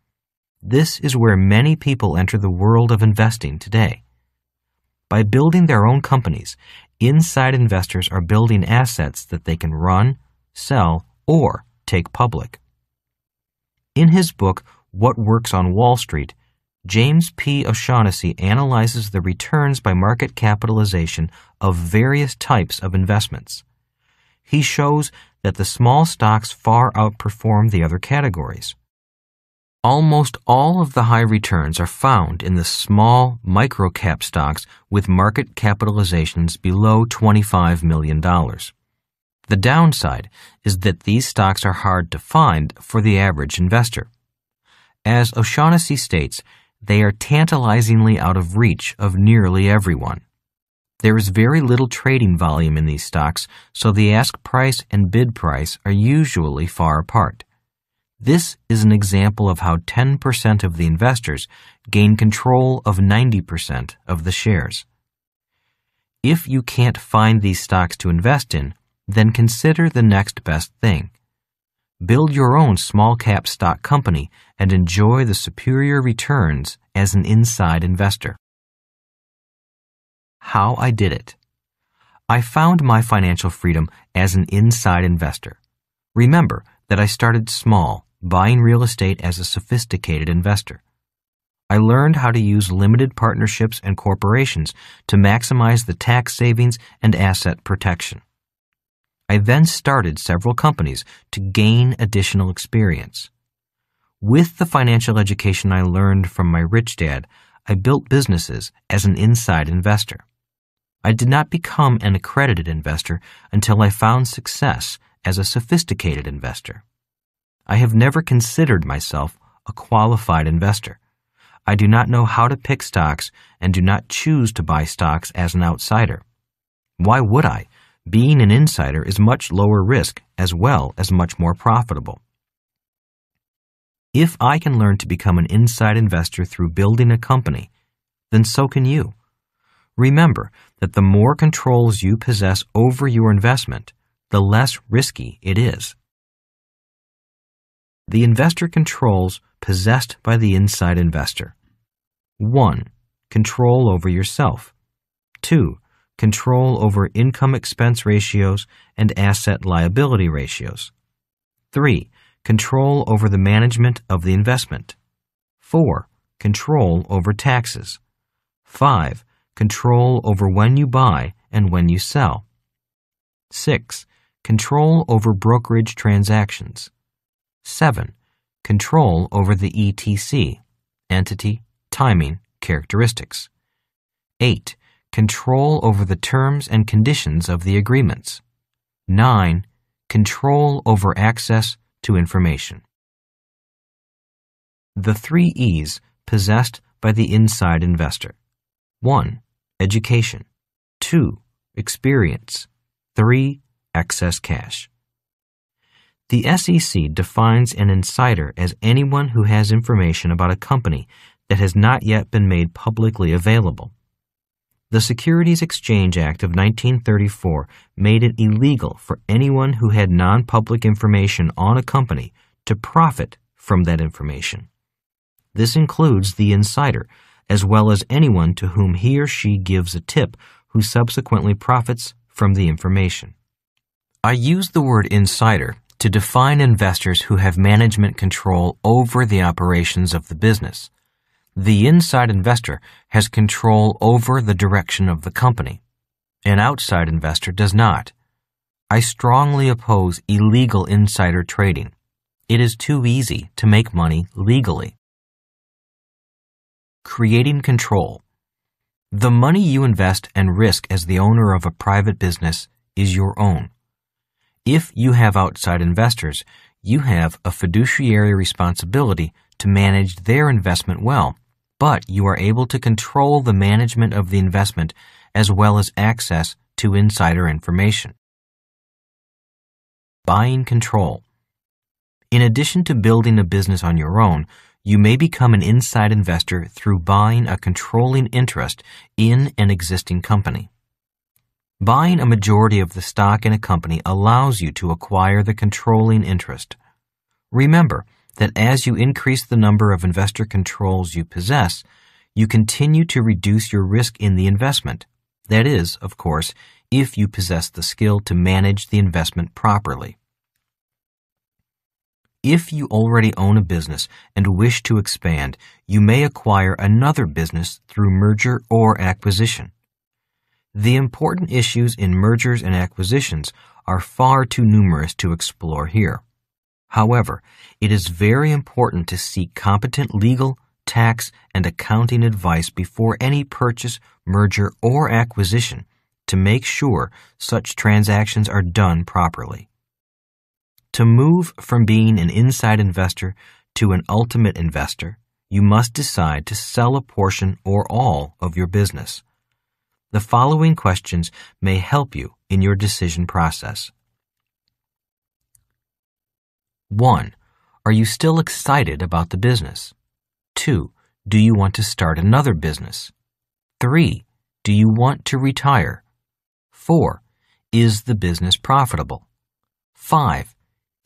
This is where many people enter the world of investing today. By building their own companies, inside investors are building assets that they can run, sell, or take public. In his book, What Works on Wall Street, James P. O'Shaughnessy analyzes the returns by market capitalization of various types of investments. He shows that the small stocks far outperform the other categories. Almost all of the high returns are found in the small micro-cap stocks with market capitalizations below $25 million. The downside is that these stocks are hard to find for the average investor. As O'Shaughnessy states, they are tantalizingly out of reach of nearly everyone. There is very little trading volume in these stocks, so the ask price and bid price are usually far apart. This is an example of how 10% of the investors gain control of 90% of the shares. If you can't find these stocks to invest in, then consider the next best thing. Build your own small-cap stock company and enjoy the superior returns as an inside investor. How I did it. I found my financial freedom as an inside investor. Remember that I started small, buying real estate as a sophisticated investor. I learned how to use limited partnerships and corporations to maximize the tax savings and asset protection. I then started several companies to gain additional experience. With the financial education I learned from my rich dad, I built businesses as an inside investor. I did not become an accredited investor until I found success as a sophisticated investor. I have never considered myself a qualified investor. I do not know how to pick stocks and do not choose to buy stocks as an outsider. Why would I? Being an insider is much lower risk as well as much more profitable. If I can learn to become an inside investor through building a company, then so can you. Remember that the more controls you possess over your investment, the less risky it is. The investor controls possessed by the inside investor. 1. Control over yourself. 2. Control over income-expense ratios and asset-liability ratios. 3. Control over the management of the investment. 4. Control over taxes. 5. Control over when you buy and when you sell. 6. Control over brokerage transactions. 7. Control over the ETC, entity, timing, characteristics. 8. Control over the terms and conditions of the agreements. 9. control over access to information. The 3 E's possessed by the inside investor. 1. Education. 2. Experience. 3. Excess cash. The SEC defines an insider as anyone who has information about a company that has not yet been made publicly available. The Securities Exchange Act of 1934 made it illegal for anyone who had non-public information on a company to profit from that information. This includes the insider, as well as anyone to whom he or she gives a tip who subsequently profits from the information. I use the word insider to define investors who have management control over the operations of the business. The inside investor has control over the direction of the company. An outside investor does not. I strongly oppose illegal insider trading. It is too easy to make money legally. Creating control. The money you invest and risk as the owner of a private business is your own. If you have outside investors, you have a fiduciary responsibility to manage their investment well, but you are able to control the management of the investment as well as access to insider information. Buying control. In addition to building a business on your own, you may become an inside investor through buying a controlling interest in an existing company. Buying a majority of the stock in a company allows you to acquire the controlling interest. Remember that as you increase the number of investor controls you possess, you continue to reduce your risk in the investment. That is, of course, if you possess the skill to manage the investment properly. If you already own a business and wish to expand, you may acquire another business through merger or acquisition. The important issues in mergers and acquisitions are far too numerous to explore here. However, it is very important to seek competent legal, tax, and accounting advice before any purchase, merger, or acquisition to make sure such transactions are done properly. To move from being an inside investor to an ultimate investor, you must decide to sell a portion or all of your business. The following questions may help you in your decision process. 1. Are you still excited about the business? 2. Do you want to start another business? 3. Do you want to retire? 4. Is the business profitable? 5.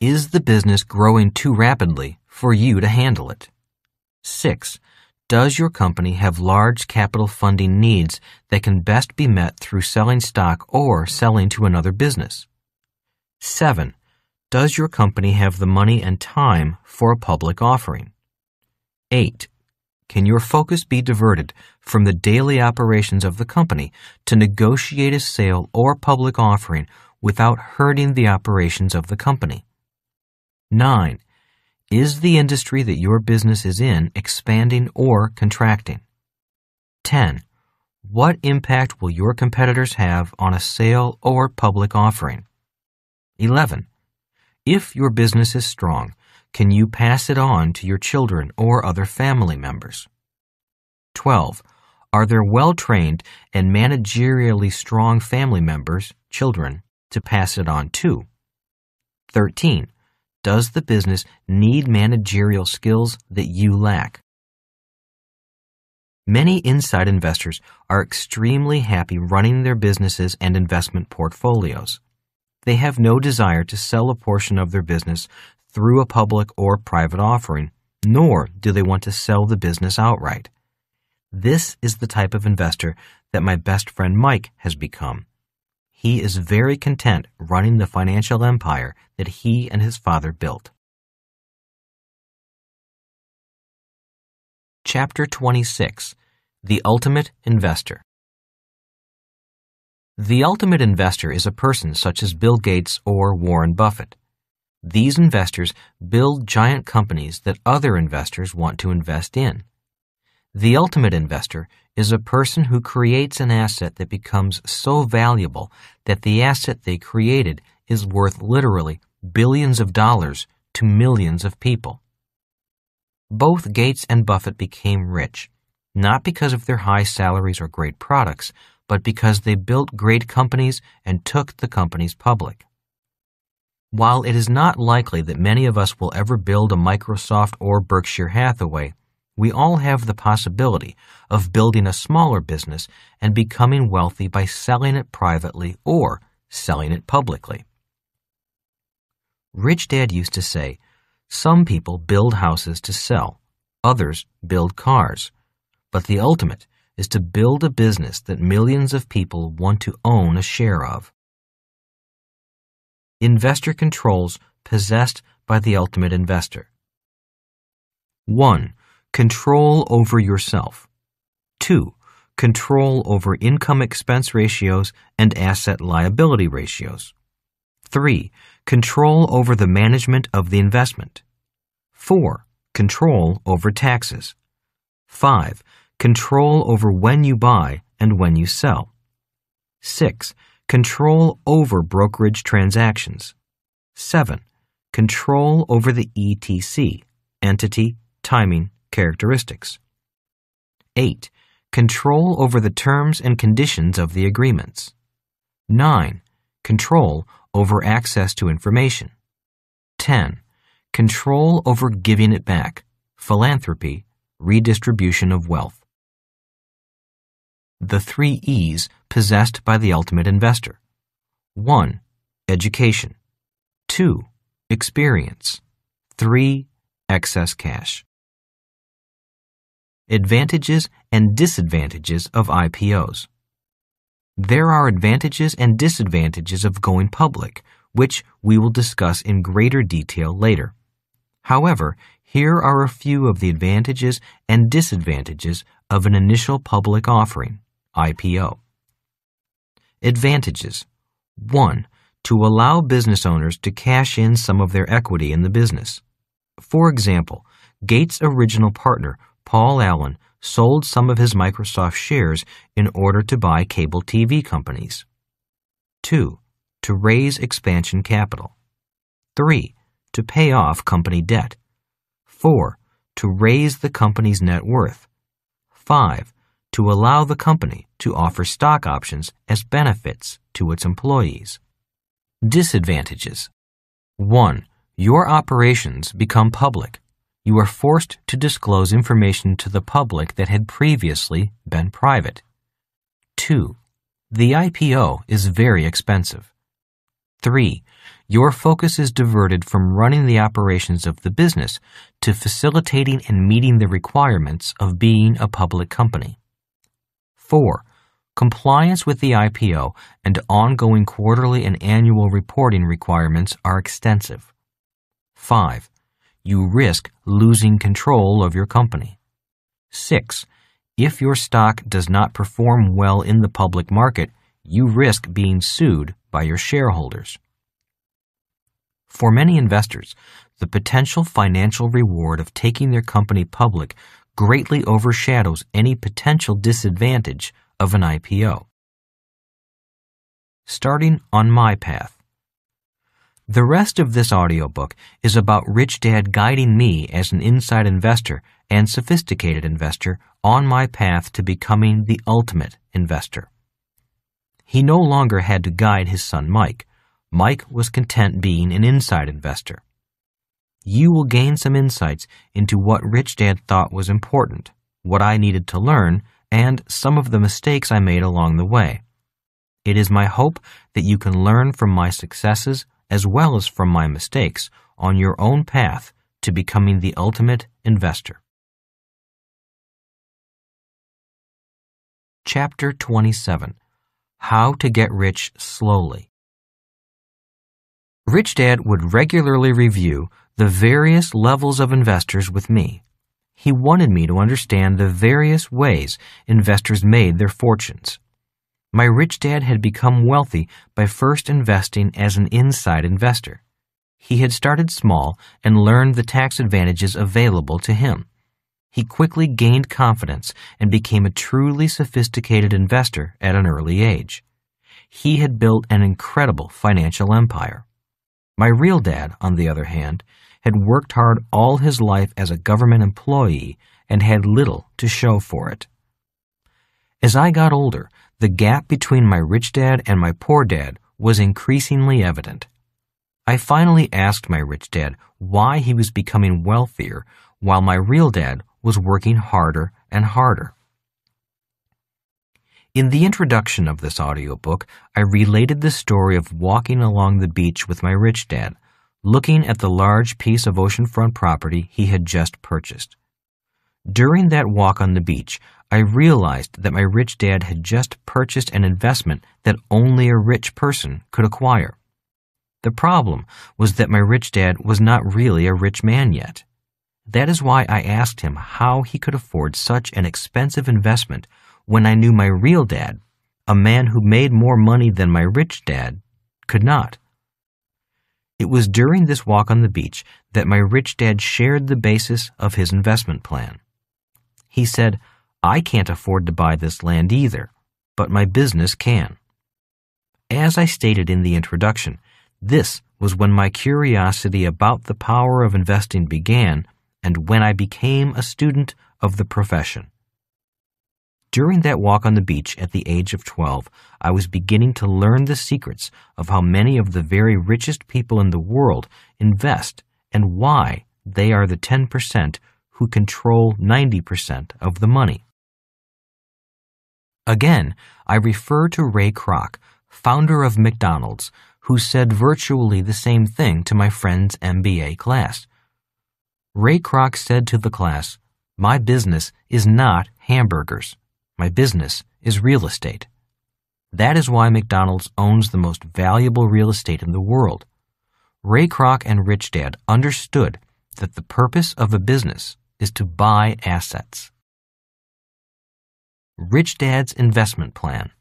Is the business growing too rapidly for you to handle it? 6. Does your company have large capital funding needs that can best be met through selling stock or selling to another business? 7. Does your company have the money and time for a public offering? 8. Can your focus be diverted from the daily operations of the company to negotiate a sale or public offering without hurting the operations of the company? 9. Is the industry that your business is in expanding or contracting? 10. What impact will your competitors have on a sale or public offering? 11. If your business is strong, can you pass it on to your children or other family members? 12. Are there well-trained and managerially strong family members, children, to pass it on to? 13. Does the business need managerial skills that you lack? Many inside investors are extremely happy running their businesses and investment portfolios. They have no desire to sell a portion of their business through a public or private offering, nor do they want to sell the business outright. This is the type of investor that my best friend Mike has become. He is very content running the financial empire that he and his father built. Chapter 26. The Ultimate Investor. The ultimate investor is a person such as Bill Gates or Warren Buffett. These investors build giant companies that other investors want to invest in. The ultimate investor is a person who creates an asset that becomes so valuable that the asset they created is worth literally billions of dollars to millions of people. Both Gates and Buffett became rich, not because of their high salaries or great products, but because they built great companies and took the companies public. While it is not likely that many of us will ever build a Microsoft or Berkshire Hathaway, we all have the possibility of building a smaller business and becoming wealthy by selling it privately or selling it publicly. Rich Dad used to say, "Some people build houses to sell, others build cars, but the ultimate is to build a business that millions of people want to own a share of." Investor controls possessed by the ultimate investor. 1. Control over yourself. 2. Control over income-expense ratios and asset-liability ratios. 3. Control over the management of the investment. 4. Control over taxes. 5. Control over when you buy and when you sell. 6. Control over brokerage transactions. 7. Control over the ETC, entity, timing, characteristics. 8. Control over the terms and conditions of the agreements. 9. Control over access to information. 10. Control over giving it back, philanthropy, redistribution of wealth. The 3 E's possessed by the ultimate investor. 1. Education. 2. Experience. 3. Excess cash. Advantages and disadvantages of IPOs. There are advantages and disadvantages of going public, which we will discuss in greater detail later. However, here are a few of the advantages and disadvantages of an initial public offering, IPO. Advantages. 1. To allow business owners to cash in some of their equity in the business. For example, Gates' original partner, Paul Allen, sold some of his Microsoft shares in order to buy cable TV companies. 2. To raise expansion capital. 3. To pay off company debt. 4. To raise the company's net worth. 5. To allow the company to offer stock options as benefits to its employees. Disadvantages. 1. Your operations become public. You are forced to disclose information to the public that had previously been private. 2. The IPO is very expensive. 3. Your focus is diverted from running the operations of the business to facilitating and meeting the requirements of being a public company. 4. Compliance with the IPO and ongoing quarterly and annual reporting requirements are extensive. 5. You risk losing control of your company. 6. If your stock does not perform well in the public market, you risk being sued by your shareholders. For many investors, the potential financial reward of taking their company public greatly overshadows any potential disadvantage of an IPO. Starting on my path. The rest of this audiobook is about Rich Dad guiding me as an inside investor and sophisticated investor on my path to becoming the ultimate investor. He no longer had to guide his son Mike. Mike was content being an inside investor. You will gain some insights into what Rich Dad thought was important, what I needed to learn, and some of the mistakes I made along the way. It is my hope that you can learn from my successes as well as from my mistakes on your own path to becoming the ultimate investor. Chapter 27. How to Get Rich Slowly. Rich Dad would regularly review the various levels of investors with me. He wanted me to understand the various ways investors made their fortunes. My Rich Dad had become wealthy by first investing as an inside investor. He had started small and learned the tax advantages available to him. He quickly gained confidence and became a truly sophisticated investor at an early age. he had built an incredible financial empire. My real dad, on the other hand, had worked hard all his life as a government employee and had little to show for it. As I got older, the gap between my rich dad and my poor dad was increasingly evident. I finally asked my rich dad why he was becoming wealthier while my real dad was working harder and harder. In the introduction of this audiobook, I related the story of walking along the beach with my rich dad, looking at the large piece of oceanfront property he had just purchased. During that walk on the beach, I realized that my rich dad had just purchased an investment that only a rich person could acquire. The problem was that my rich dad was not really a rich man yet. That is why I asked him how he could afford such an expensive investment when I knew my real dad, a man who made more money than my rich dad, could not. It was during this walk on the beach that my rich dad shared the basis of his investment plan. He said, "I can't afford to buy this land either, but my business can." As I stated in the introduction, this was when my curiosity about the power of investing began and when I became a student of the profession. During that walk on the beach at the age of 12, I was beginning to learn the secrets of how many of the very richest people in the world invest and why they are the 10% who control 90% of the money. Again, I refer to Ray Kroc, founder of McDonald's, who said virtually the same thing to my friend's MBA class. Ray Kroc said to the class, "My business is not hamburgers. My business is real estate." That is why McDonald's owns the most valuable real estate in the world. Ray Kroc and Rich Dad understood that the purpose of a business is to buy assets. Rich Dad's investment plan.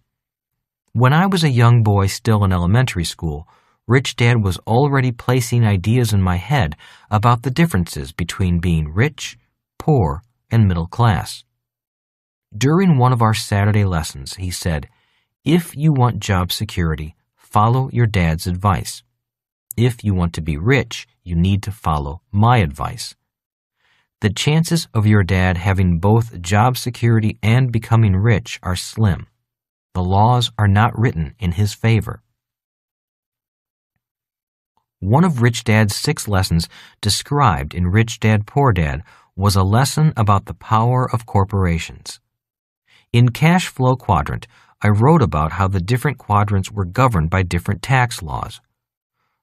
When I was a young boy still in elementary school, Rich Dad was already placing ideas in my head about the differences between being rich, poor, and middle class. During one of our Saturday lessons, he said, "If you want job security, follow your dad's advice. If you want to be rich, you need to follow my advice." The chances of your dad having both job security and becoming rich are slim. The laws are not written in his favor. One of Rich Dad's 6 lessons described in Rich Dad, Poor Dad was a lesson about the power of corporations. In Cash Flow Quadrant, I wrote about how the different quadrants were governed by different tax laws.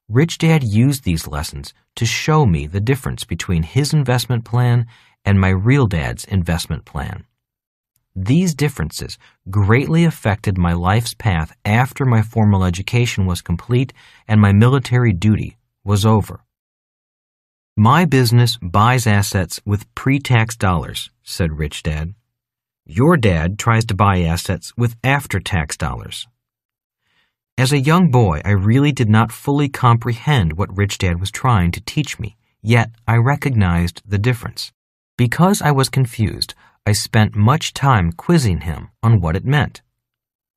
Rich Dad used these lessons to show me the difference between his investment plan and my real dad's investment plan. These differences greatly affected my life's path after my formal education was complete and my military duty was over. "My business buys assets with pre-tax dollars," said Rich Dad. "Your dad tries to buy assets with after-tax dollars." As a young boy, I really did not fully comprehend what Rich Dad was trying to teach me, yet I recognized the difference. Because I was confused, I spent much time quizzing him on what it meant.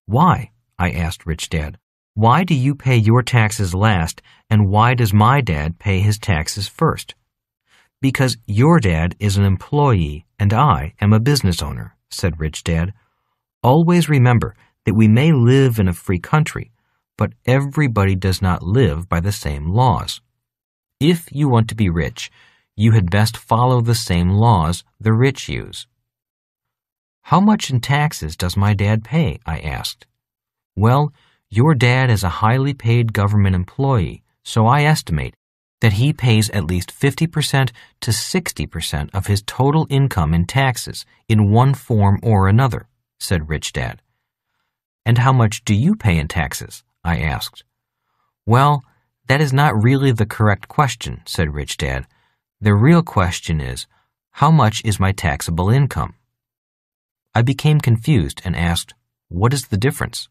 "Why?" I asked Rich Dad. "Why do you pay your taxes last, and why does my dad pay his taxes first?" "Because your dad is an employee and I am a business owner," said Rich Dad. "Always remember that we may live in a free country, but everybody does not live by the same laws. If you want to be rich, you had best follow the same laws the rich use." "How much in taxes does my dad pay?" I asked. "Well, your dad is a highly paid government employee, so I estimate that he pays at least 50% to 60% of his total income in taxes in one form or another," said Rich Dad. "And how much do you pay in taxes?" I asked. "Well, that is not really the correct question," said Rich Dad. "The real question is, how much is my taxable income?" I became confused and asked, "What is the difference?"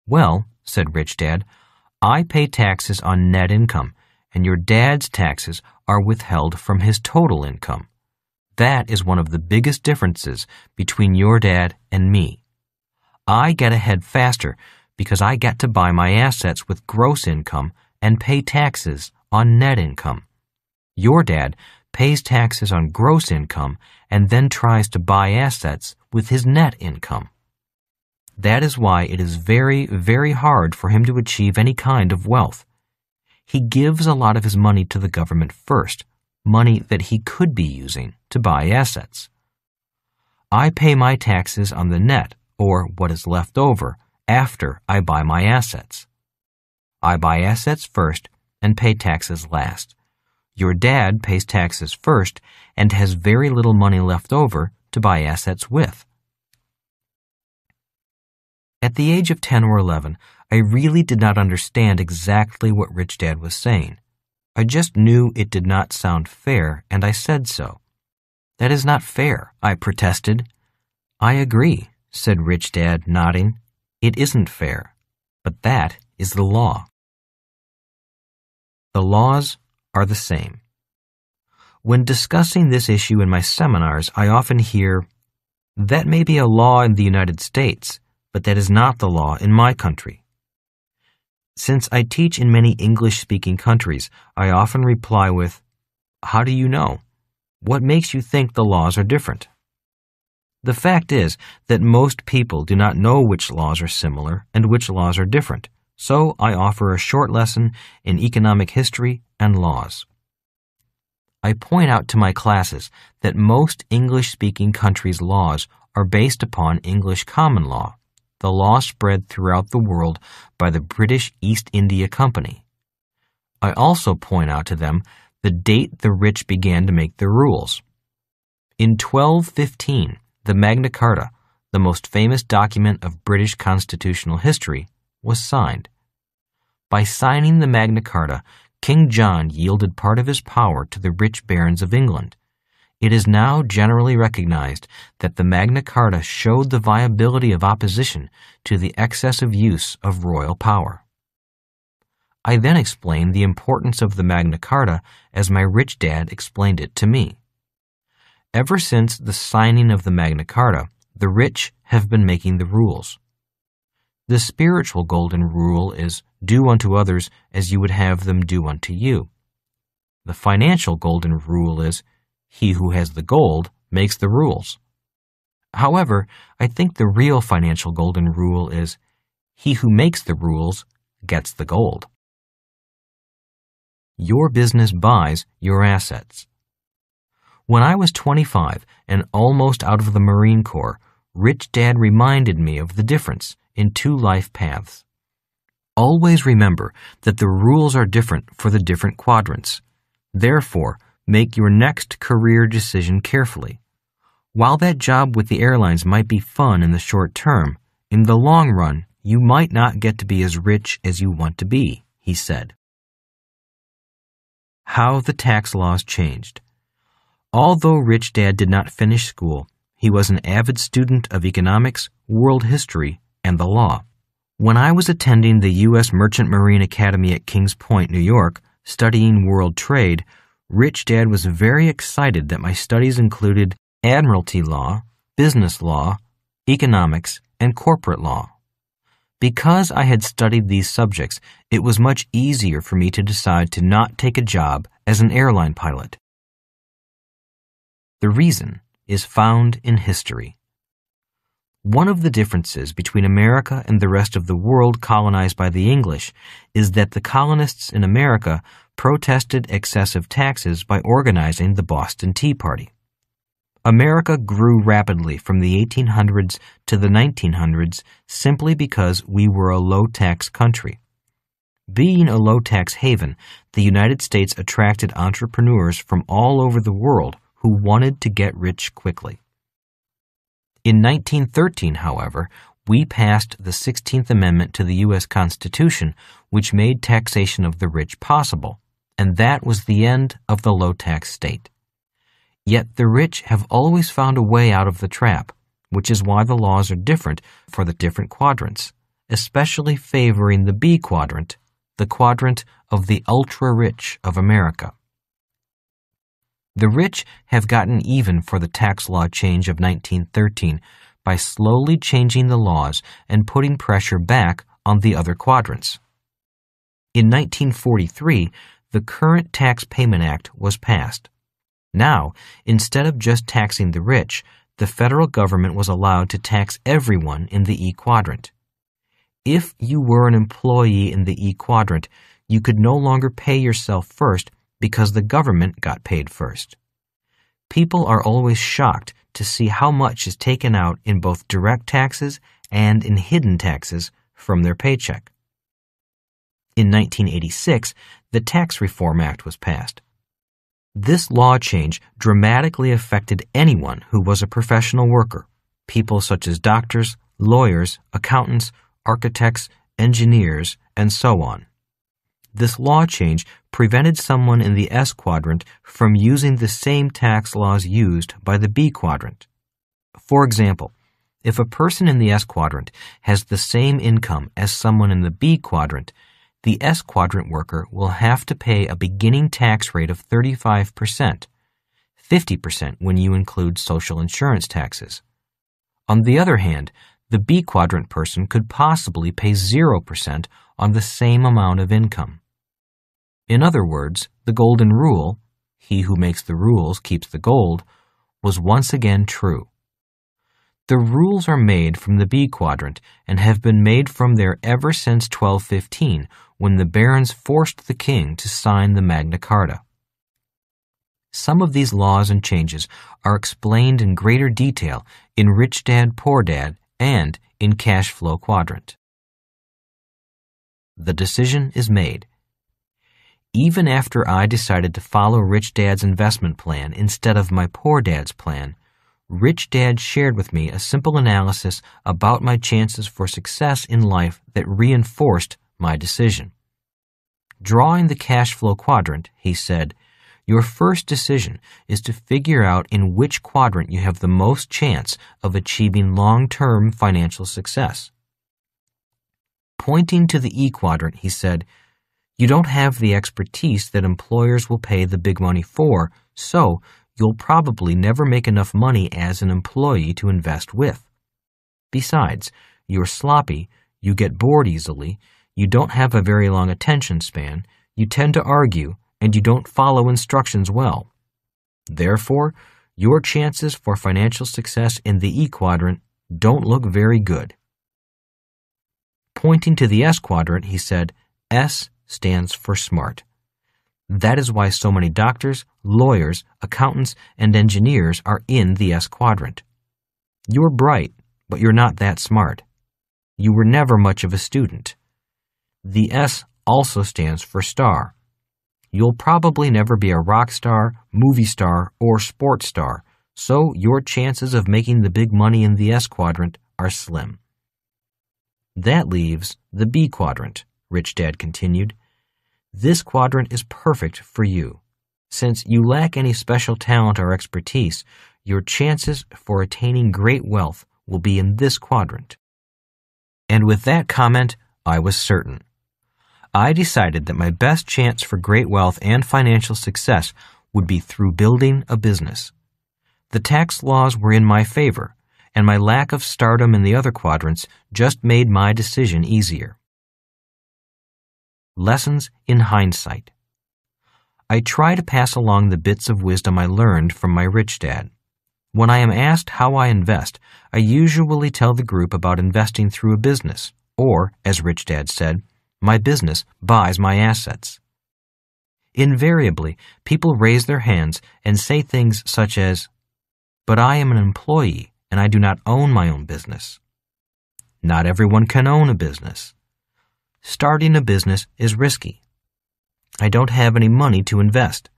"Well," said Rich Dad, "I pay taxes on net income, and your dad's taxes are withheld from his total income. That is one of the biggest differences between your dad and me. I get ahead faster because I get to buy my assets with gross income and pay taxes on net income. Your dad pays taxes on gross income and then tries to buy assets with his net income. That is why it is very, very hard for him to achieve any kind of wealth. He gives a lot of his money to the government first, money that he could be using to buy assets. I pay my taxes on the net, or what is left over, after I buy my assets. I buy assets first and pay taxes last. Your dad pays taxes first and has very little money left over to buy assets with. At the age of 10 or 11, I really did not understand exactly what Rich Dad was saying. I just knew it did not sound fair, and I said so. That is not fair, I protested. I agree, said Rich Dad, nodding. It isn't fair, but that is the law. The laws are the same. When discussing this issue in my seminars, I often hear, "That may be a law in the United States, but that is not the law in my country." Since I teach in many English-speaking countries, I often reply with, "How do you know? What makes you think the laws are different?" The fact is that most people do not know which laws are similar and which laws are different, so I offer a short lesson in economic history and laws. I point out to my classes that most English-speaking countries' laws are based upon English common law, the law spread throughout the world by the British East India Company. I also point out to them the date the rich began to make their rules. In 1215, the Magna Carta, the most famous document of British constitutional history, was signed. By signing the Magna Carta, King John yielded part of his power to the rich barons of England. It is now generally recognized that the Magna Carta showed the viability of opposition to the excessive use of royal power. I then explained the importance of the Magna Carta as my rich dad explained it to me. Ever since the signing of the Magna Carta, the rich have been making the rules. The spiritual golden rule is, do unto others as you would have them do unto you. The financial golden rule is, he who has the gold makes the rules. However, I think the real financial golden rule is, he who makes the rules gets the gold. Your business buys your assets. When I was 25 and almost out of the Marine Corps, Rich Dad reminded me of the difference in two life paths. Always remember that the rules are different for the different quadrants. Therefore, make your next career decision carefully. While that job with the airlines might be fun in the short term, in the long run, you might not get to be as rich as you want to be, he said. How the tax laws changed. Although Rich Dad did not finish school, he was an avid student of economics, world history, and the law. When I was attending the U.S. Merchant Marine Academy at Kings Point, New York, studying world trade, Rich Dad was very excited that my studies included admiralty law, business law, economics, and corporate law. Because I had studied these subjects, it was much easier for me to decide to not take a job as an airline pilot. The reason is found in history. One of the differences between America and the rest of the world colonized by the English is that the colonists in America protested excessive taxes by organizing the Boston Tea Party. America grew rapidly from the 1800s to the 1900s simply because we were a low-tax country. Being a low-tax haven, the United States attracted entrepreneurs from all over the world who wanted to get rich quickly. In 1913, however, we passed the 16th Amendment to the U.S. Constitution, which made taxation of the rich possible, and that was the end of the low-tax state. Yet the rich have always found a way out of the trap, which is why the laws are different for the different quadrants, especially favoring the B quadrant, the quadrant of the ultra-rich of America. The rich have gotten even for the tax law change of 1913 by slowly changing the laws and putting pressure back on the other quadrants. In 1943, the Current Tax Payment Act was passed. Now, instead of just taxing the rich, the federal government was allowed to tax everyone in the E quadrant. If you were an employee in the E quadrant, you could no longer pay yourself first because the government got paid first. People are always shocked to see how much is taken out in both direct taxes and in hidden taxes from their paycheck. In 1986, the Tax Reform Act was passed. This law change dramatically affected anyone who was a professional worker, people such as doctors, lawyers, accountants, architects, engineers, and so on. This law change prevented someone in the S quadrant from using the same tax laws used by the B quadrant. For example, if a person in the S quadrant has the same income as someone in the B quadrant, the S quadrant worker will have to pay a beginning tax rate of 35%, 50% when you include social insurance taxes. On the other hand, the B quadrant person could possibly pay 0% on the same amount of income. In other words, the golden rule, he who makes the rules keeps the gold, was once again true. The rules are made from the B quadrant and have been made from there ever since 1215, when the barons forced the king to sign the Magna Carta. Some of these laws and changes are explained in greater detail in Rich Dad, Poor Dad and in Cash Flow Quadrant. The decision is made. Even after I decided to follow Rich Dad's investment plan instead of my Poor Dad's plan, Rich Dad shared with me a simple analysis about my chances for success in life that reinforced my decision. Drawing the cash flow quadrant, he said, your first decision is to figure out in which quadrant you have the most chance of achieving long-term financial success. Pointing to the E quadrant, he said, you don't have the expertise that employers will pay the big money for, so you'll probably never make enough money as an employee to invest with. Besides, you're sloppy, you get bored easily, you don't have a very long attention span, you tend to argue, and you don't follow instructions well. Therefore, your chances for financial success in the E quadrant don't look very good. Pointing to the S quadrant, he said, S stands for smart. That is why so many doctors, lawyers, accountants, and engineers are in the S quadrant. You're bright, but you're not that smart. You were never much of a student. The S also stands for star. You'll probably never be a rock star, movie star, or sports star, so your chances of making the big money in the S quadrant are slim. That leaves the B quadrant, Rich Dad continued. This quadrant is perfect for you. Since you lack any special talent or expertise, your chances for attaining great wealth will be in this quadrant. And with that comment, I was certain. I decided that my best chance for great wealth and financial success would be through building a business. The tax laws were in my favor, and my lack of stardom in the other quadrants just made my decision easier. Lessons in hindsight. I try to pass along the bits of wisdom I learned from my rich dad. When I am asked how I invest, I usually tell the group about investing through a business, or, as Rich Dad said, my business buys my assets. Invariably, people raise their hands and say things such as, "But I am an employee and I do not own my own business." Not everyone can own a business. Starting a business is risky. I don't have any money to invest.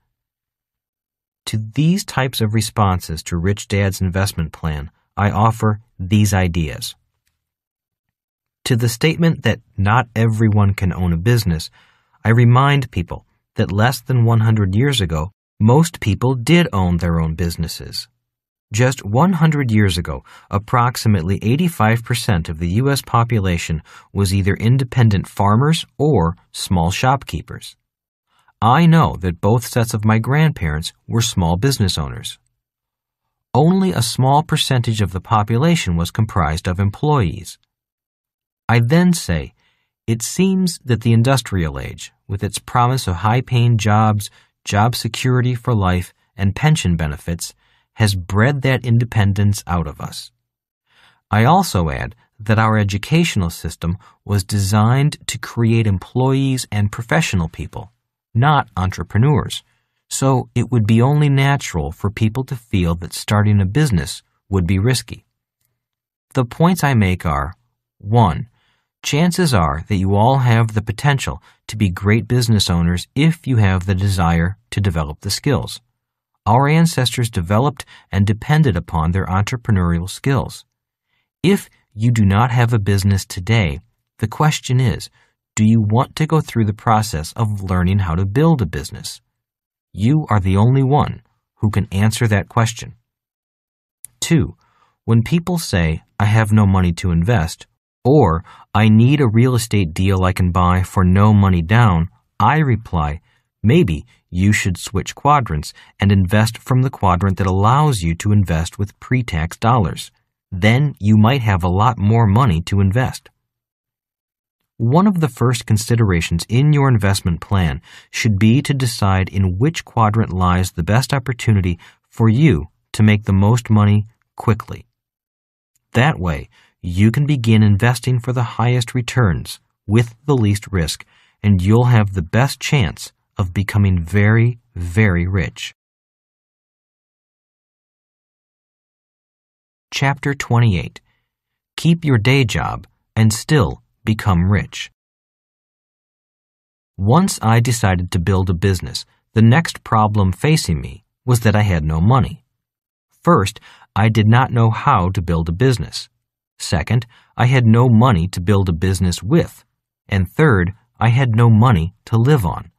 To these types of responses to Rich Dad's investment plan, I offer these ideas. To the statement that not everyone can own a business, I remind people that less than 100 years ago, most people did own their own businesses. Just 100 years ago, approximately 85% of the U.S. population was either independent farmers or small shopkeepers. I know that both sets of my grandparents were small business owners. Only a small percentage of the population was comprised of employees. I then say, It seems that the industrial age, with its promise of high-paying jobs, job security for life, and pension benefits, has bred that independence out of us. I also add that our educational system was designed to create employees and professional people, not entrepreneurs, so it would be only natural for people to feel that starting a business would be risky. The points I make are: 1. Chances are that you all have the potential to be great business owners if you have the desire to develop the skills. Our ancestors developed and depended upon their entrepreneurial skills. If you do not have a business today, the question is, do you want to go through the process of learning how to build a business? You are the only one who can answer that question. 2. When people say, I have no money to invest, or I need a real estate deal I can buy for no money down, I reply, maybe you should switch quadrants and invest from the quadrant that allows you to invest with pre-tax dollars. Then you might have a lot more money to invest. One of the first considerations in your investment plan should be to decide in which quadrant lies the best opportunity for you to make the most money quickly. That way, you can begin investing for the highest returns with the least risk, and you'll have the best chance of becoming very, very rich. Chapter 28. Keep your day job and still become rich. Once I decided to build a business, the next problem facing me was that I had no money. First, I did not know how to build a business. Second, I had no money to build a business with. And third, I had no money to live on.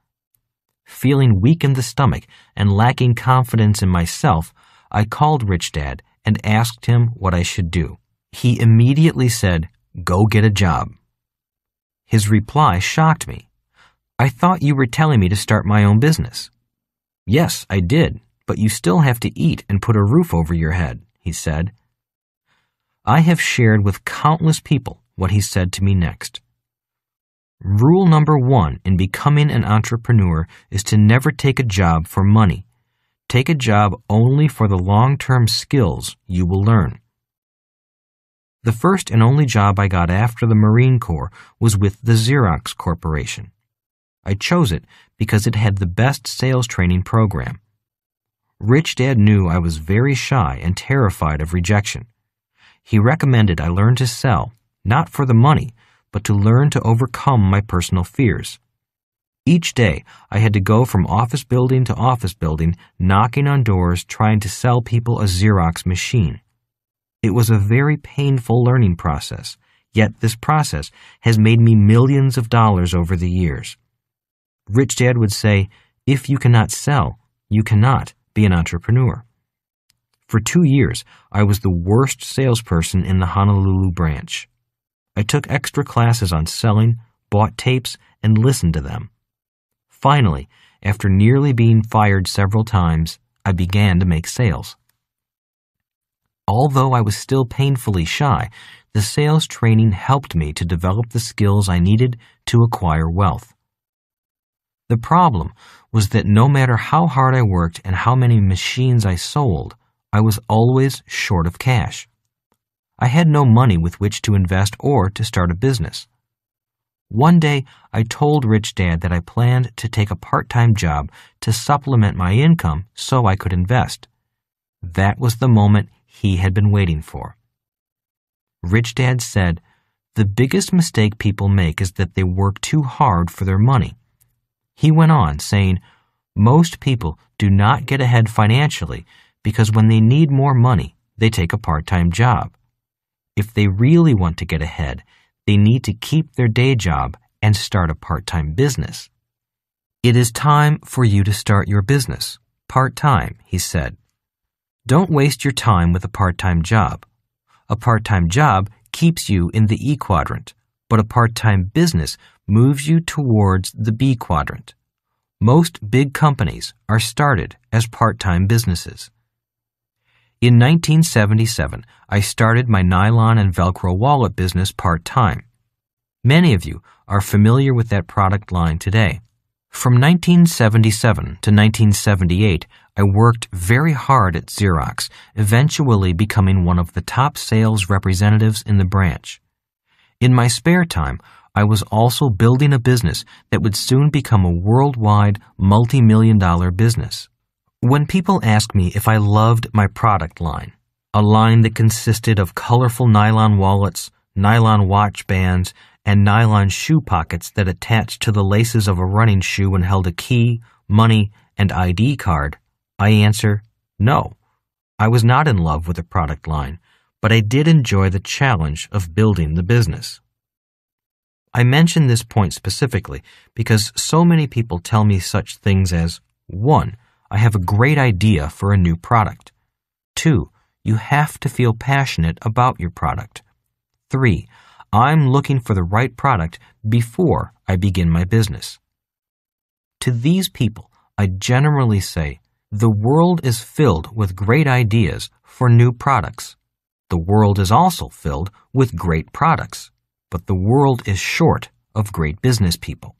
Feeling weak in the stomach and lacking confidence in myself, I called Rich Dad and asked him what I should do. He immediately said, "Go get a job." His reply shocked me. "I thought you were telling me to start my own business." "Yes, I did, but you still have to eat and put a roof over your head," he said. I have shared with countless people what he said to me next. Rule number 1 in becoming an entrepreneur is to never take a job for money. Take a job only for the long-term skills you will learn. The first and only job I got after the Marine Corps was with the Xerox Corporation. I chose it because it had the best sales training program. Rich Dad knew I was very shy and terrified of rejection. He recommended I learn to sell, not for the money, but to learn to overcome my personal fears. Each day, I had to go from office building to office building, knocking on doors, trying to sell people a Xerox machine. It was a very painful learning process, yet this process has made me millions of dollars over the years. Rich Dad would say, if you cannot sell, you cannot be an entrepreneur. For 2 years, I was the worst salesperson in the Honolulu branch. I took extra classes on selling, bought tapes, and listened to them. Finally, after nearly being fired several times, I began to make sales. Although I was still painfully shy, the sales training helped me to develop the skills I needed to acquire wealth. The problem was that no matter how hard I worked and how many machines I sold, I was always short of cash. I had no money with which to invest or to start a business. One day, I told Rich Dad that I planned to take a part-time job to supplement my income so I could invest. That was the moment he had been waiting for. Rich Dad said, "The biggest mistake people make is that they work too hard for their money." He went on, saying, "Most people do not get ahead financially because when they need more money, they take a part-time job. If they really want to get ahead, they need to keep their day job and start a part-time business." "It is time for you to start your business, part-time," he said. "Don't waste your time with a part-time job. A part-time job keeps you in the E quadrant, but a part-time business moves you towards the B quadrant. Most big companies are started as part-time businesses." In 1977, I started my nylon and Velcro wallet business part-time. Many of you are familiar with that product line today. From 1977 to 1978, I worked very hard at Xerox, eventually becoming one of the top sales representatives in the branch. In my spare time, I was also building a business that would soon become a worldwide multi-million-dollar business. When people ask me if I loved my product line, a line that consisted of colorful nylon wallets, nylon watch bands, and nylon shoe pockets that attached to the laces of a running shoe and held a key, money, and ID card, I answer, no. I was not in love with the product line, but I did enjoy the challenge of building the business. I mention this point specifically because so many people tell me such things as, 1. I have a great idea for a new product. 2. You have to feel passionate about your product. 3. I'm looking for the right product before I begin my business. To these people, I generally say, the world is filled with great ideas for new products. The world is also filled with great products, but the world is short of great business people.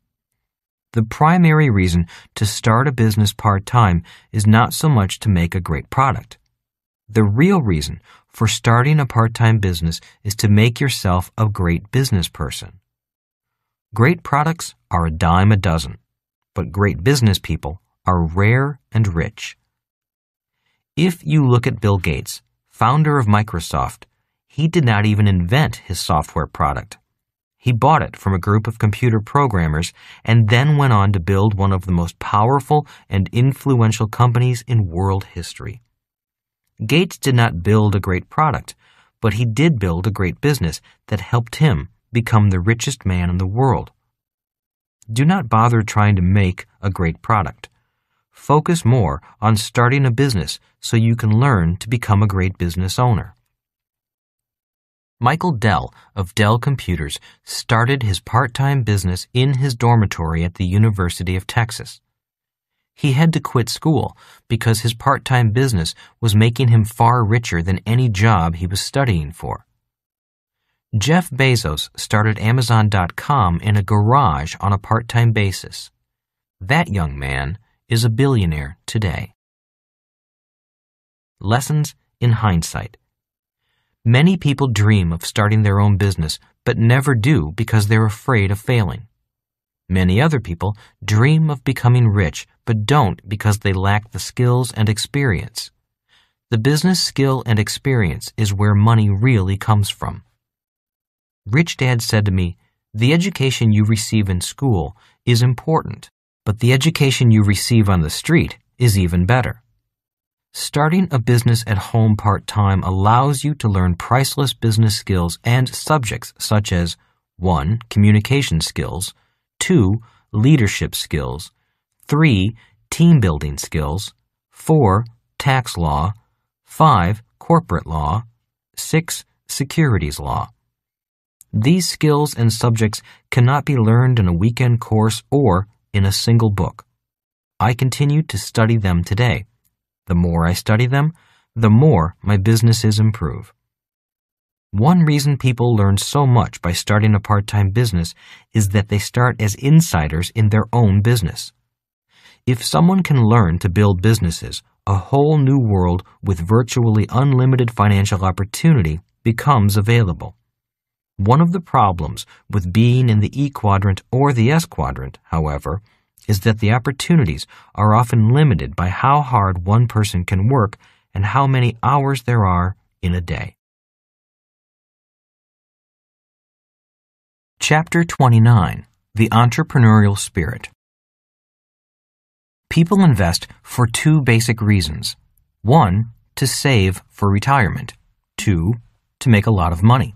The primary reason to start a business part-time is not so much to make a great product. The real reason for starting a part-time business is to make yourself a great business person. Great products are a dime a dozen, but great business people are rare and rich. If you look at Bill Gates, founder of Microsoft, he did not even invent his software product. He bought it from a group of computer programmers and then went on to build one of the most powerful and influential companies in world history. Gates did not build a great product, but he did build a great business that helped him become the richest man in the world. Do not bother trying to make a great product. Focus more on starting a business so you can learn to become a great business owner. Michael Dell of Dell Computers started his part-time business in his dormitory at the University of Texas. He had to quit school because his part-time business was making him far richer than any job he was studying for. Jeff Bezos started Amazon.com in a garage on a part-time basis. That young man is a billionaire today. Lessons in hindsight. Many people dream of starting their own business, but never do because they're afraid of failing. Many other people dream of becoming rich, but don't because they lack the skills and experience. The business skill and experience is where money really comes from. Rich Dad said to me, "The education you receive in school is important, but the education you receive on the street is even better." Starting a business at home part-time allows you to learn priceless business skills and subjects such as 1. Communication skills, 2. Leadership skills, 3. Team-building skills, 4. Tax law, 5. Corporate law, 6. Securities law. These skills and subjects cannot be learned in a weekend course or in a single book. I continue to study them today. The more I study them, the more my businesses improve. One reason people learn so much by starting a part-time business is that they start as insiders in their own business. If someone can learn to build businesses, a whole new world with virtually unlimited financial opportunity becomes available. One of the problems with being in the E quadrant or the S quadrant, however, is that the opportunities are often limited by how hard one person can work and how many hours there are in a day. Chapter 29. The Entrepreneurial Spirit. People invest for two basic reasons. 1. To save for retirement. 2. To make a lot of money.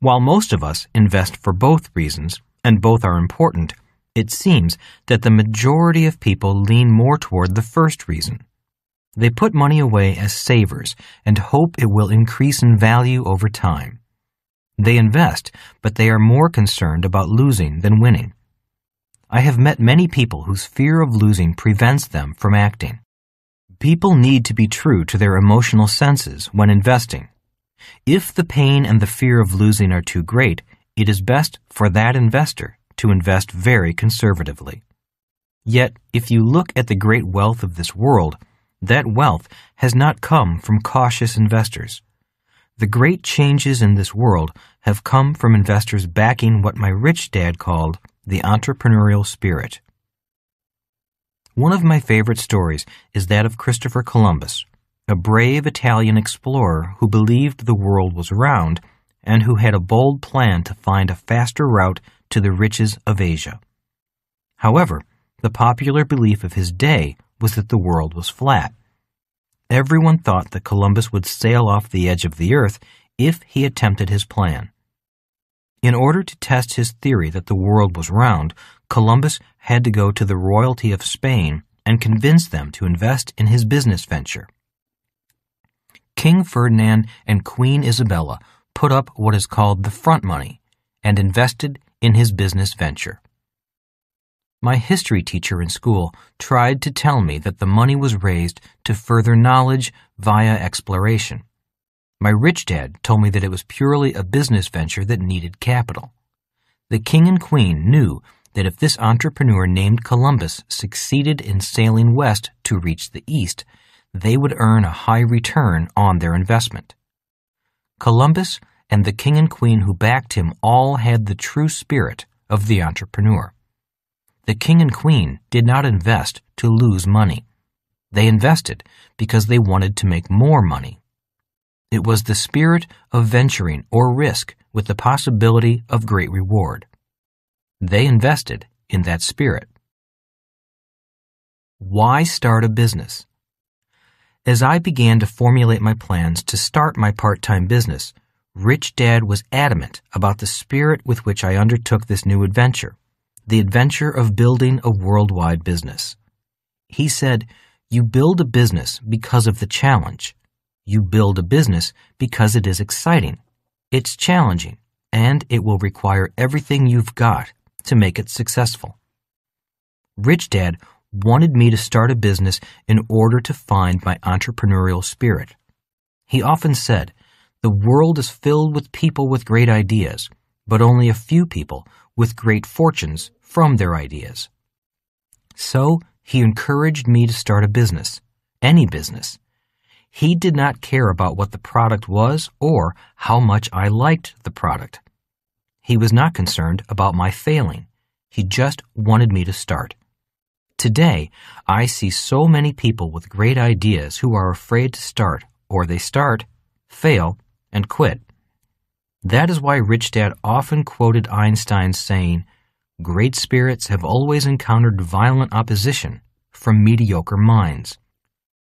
While most of us invest for both reasons, and both are important, it seems that the majority of people lean more toward the first reason. They put money away as savers and hope it will increase in value over time. They invest, but they are more concerned about losing than winning. I have met many people whose fear of losing prevents them from acting. People need to be true to their emotional senses when investing. If the pain and the fear of losing are too great, it is best for that investor to invest very conservatively. Yet, if you look at the great wealth of this world, that wealth has not come from cautious investors. The great changes in this world have come from investors backing what my rich dad called the entrepreneurial spirit. One of my favorite stories is that of Christopher Columbus, a brave Italian explorer who believed the world was round and who had a bold plan to find a faster route to the riches of Asia. However, the popular belief of his day was that the world was flat. Everyone thought that Columbus would sail off the edge of the earth if he attempted his plan. In order to test his theory that the world was round, Columbus had to go to the royalty of Spain and convince them to invest in his business venture. King Ferdinand and Queen Isabella put up what is called the front money and invested in his business venture. My history teacher in school tried to tell me that the money was raised to further knowledge via exploration. My rich dad told me that it was purely a business venture that needed capital. The king and queen knew that if this entrepreneur named Columbus succeeded in sailing west to reach the east, they would earn a high return on their investment. Columbus and the king and queen who backed him all had the true spirit of the entrepreneur. The king and queen did not invest to lose money. They invested because they wanted to make more money. It was the spirit of venturing or risk with the possibility of great reward. They invested in that spirit. Why start a business? As I began to formulate my plans to start my part-time business, Rich Dad was adamant about the spirit with which I undertook this new adventure, the adventure of building a worldwide business. He said, "You build a business because of the challenge. You build a business because it is exciting, it's challenging, and it will require everything you've got to make it successful." Rich Dad wanted me to start a business in order to find my entrepreneurial spirit. He often said, "The world is filled with people with great ideas, but only a few people with great fortunes from their ideas." So he encouraged me to start a business, any business. He did not care about what the product was or how much I liked the product. He was not concerned about my failing. He just wanted me to start. Today, I see so many people with great ideas who are afraid to start, or they start, fail, and quit. That is why Rich Dad often quoted Einstein's saying, "Great spirits have always encountered violent opposition from mediocre minds."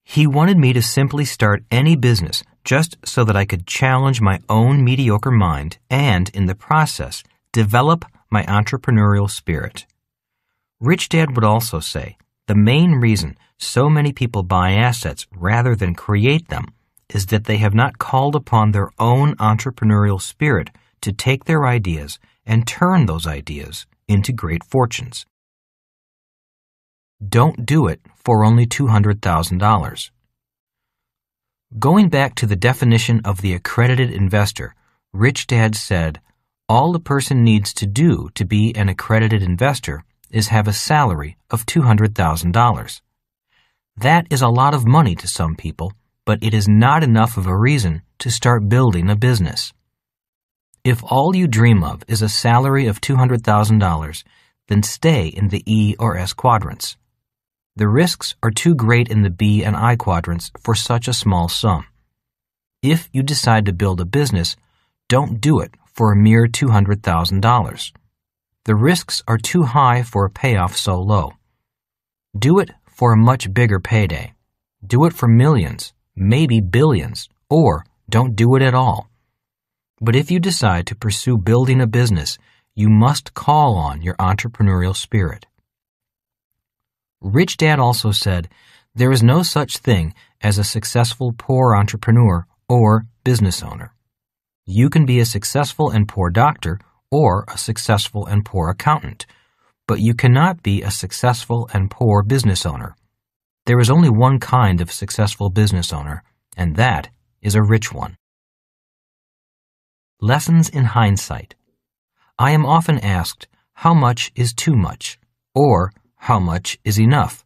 He wanted me to simply start any business just so that I could challenge my own mediocre mind and, in the process, develop my entrepreneurial spirit. Rich Dad would also say, the main reason so many people buy assets rather than create them is that they have not called upon their own entrepreneurial spirit to take their ideas and turn those ideas into great fortunes. Don't do it for only $200,000. Going back to the definition of the accredited investor, Rich Dad said, all a person needs to do to be an accredited investor is have a salary of $200,000. That is a lot of money to some people, but it is not enough of a reason to start building a business. If all you dream of is a salary of $200,000, then stay in the E or S quadrants. The risks are too great in the B and I quadrants for such a small sum. If you decide to build a business, don't do it for a mere $200,000. The risks are too high for a payoff so low. Do it for a much bigger payday. Do it for millions, maybe billions, or don't do it at all. But if you decide to pursue building a business, you must call on your entrepreneurial spirit. Rich Dad also said, there is no such thing as a successful poor entrepreneur or business owner. You can be a successful and poor doctor or a successful and poor accountant, but you cannot be a successful and poor business owner. There is only one kind of successful business owner, and that is a rich one. Lessons in hindsight. I am often asked, how much is too much? Or, how much is enough?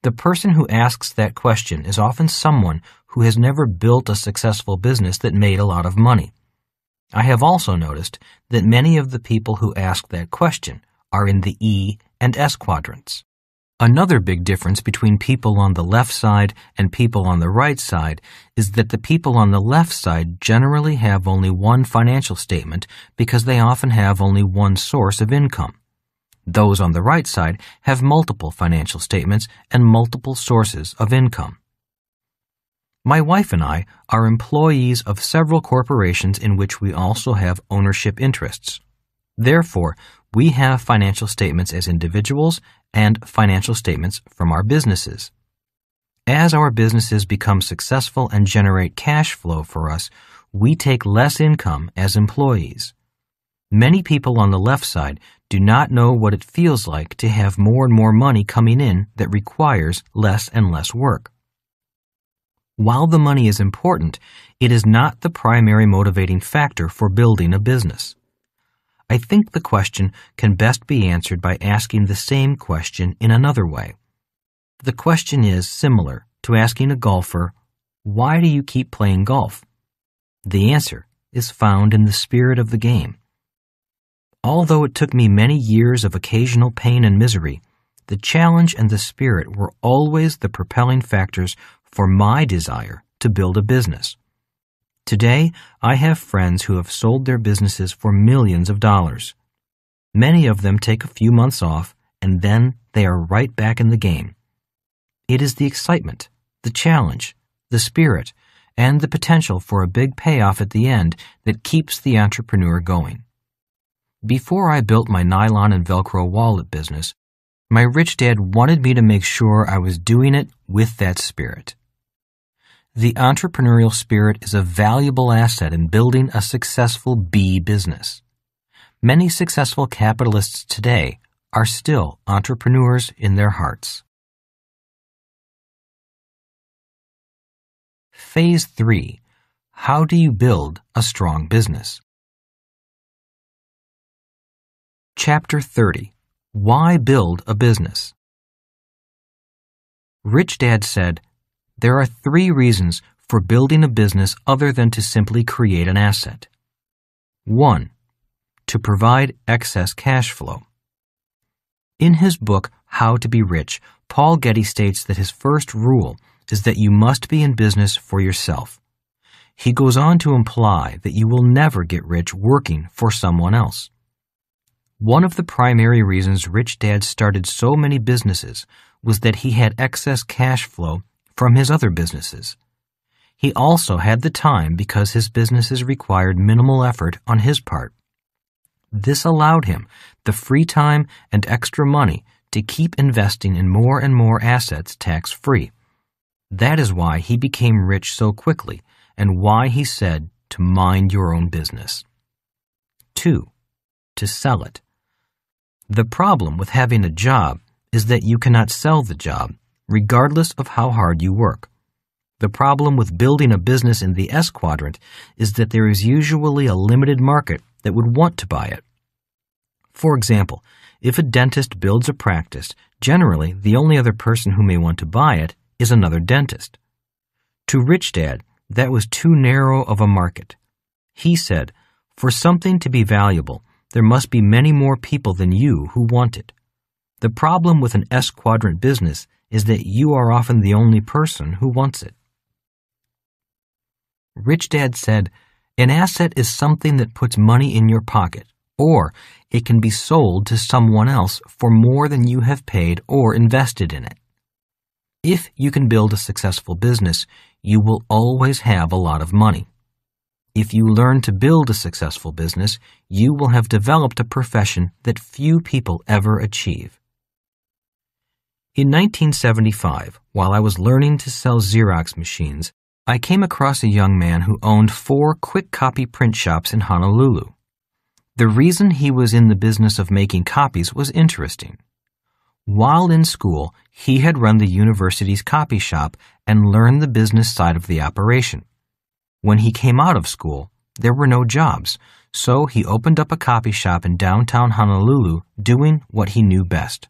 The person who asks that question is often someone who has never built a successful business that made a lot of money. I have also noticed that many of the people who ask that question are in the E and S quadrants. Another big difference between people on the left side and people on the right side is that the people on the left side generally have only one financial statement because they often have only one source of income. Those on the right side have multiple financial statements and multiple sources of income. My wife and I are employees of several corporations in which we also have ownership interests. Therefore, we have financial statements as individuals and financial statements from our businesses. As our businesses become successful and generate cash flow for us, we take less income as employees. Many people on the left side do not know what it feels like to have more and more money coming in that requires less and less work. While the money is important, it is not the primary motivating factor for building a business. I think the question can best be answered by asking the same question in another way. The question is similar to asking a golfer, why do you keep playing golf? The answer is found in the spirit of the game. Although it took me many years of occasional pain and misery, the challenge and the spirit were always the propelling factors for my desire to build a business. Today, I have friends who have sold their businesses for millions of dollars. Many of them take a few months off, and then they are right back in the game. It is the excitement, the challenge, the spirit, and the potential for a big payoff at the end that keeps the entrepreneur going. Before I built my nylon and Velcro wallet business, my rich dad wanted me to make sure I was doing it with that spirit. The entrepreneurial spirit is a valuable asset in building a successful B business. Many successful capitalists today are still entrepreneurs in their hearts. Phase 3. How do you build a strong business? Chapter 30. Why build a business? Rich Dad said, there are 3 reasons for building a business other than to simply create an asset. 1. To provide excess cash flow. In his book, How to Be Rich, Paul Getty states that his first rule is that you must be in business for yourself. He goes on to imply that you will never get rich working for someone else. One of the primary reasons Rich Dad started so many businesses was that he had excess cash flow from his other businesses. He also had the time because his businesses required minimal effort on his part. This allowed him the free time and extra money to keep investing in more and more assets tax-free. That is why he became rich so quickly and why he said to mind your own business. 2. To sell it. The problem with having a job is that you cannot sell the job, regardless of how hard you work. The problem with building a business in the S quadrant is that there is usually a limited market that would want to buy it. For example, if a dentist builds a practice, generally the only other person who may want to buy it is another dentist. To Rich Dad, that was too narrow of a market. He said, for something to be valuable, there must be many more people than you who want it. The problem with an S quadrant business is that you are often the only person who wants it. Rich Dad said, an asset is something that puts money in your pocket, or it can be sold to someone else for more than you have paid or invested in it. If you can build a successful business, you will always have a lot of money. If you learn to build a successful business, you will have developed a profession that few people ever achieve. In 1975, while I was learning to sell Xerox machines, I came across a young man who owned 4 quick copy print shops in Honolulu. The reason he was in the business of making copies was interesting. While in school, he had run the university's copy shop and learned the business side of the operation. When he came out of school, there were no jobs, So he opened up a copy shop in downtown Honolulu, doing what he knew best.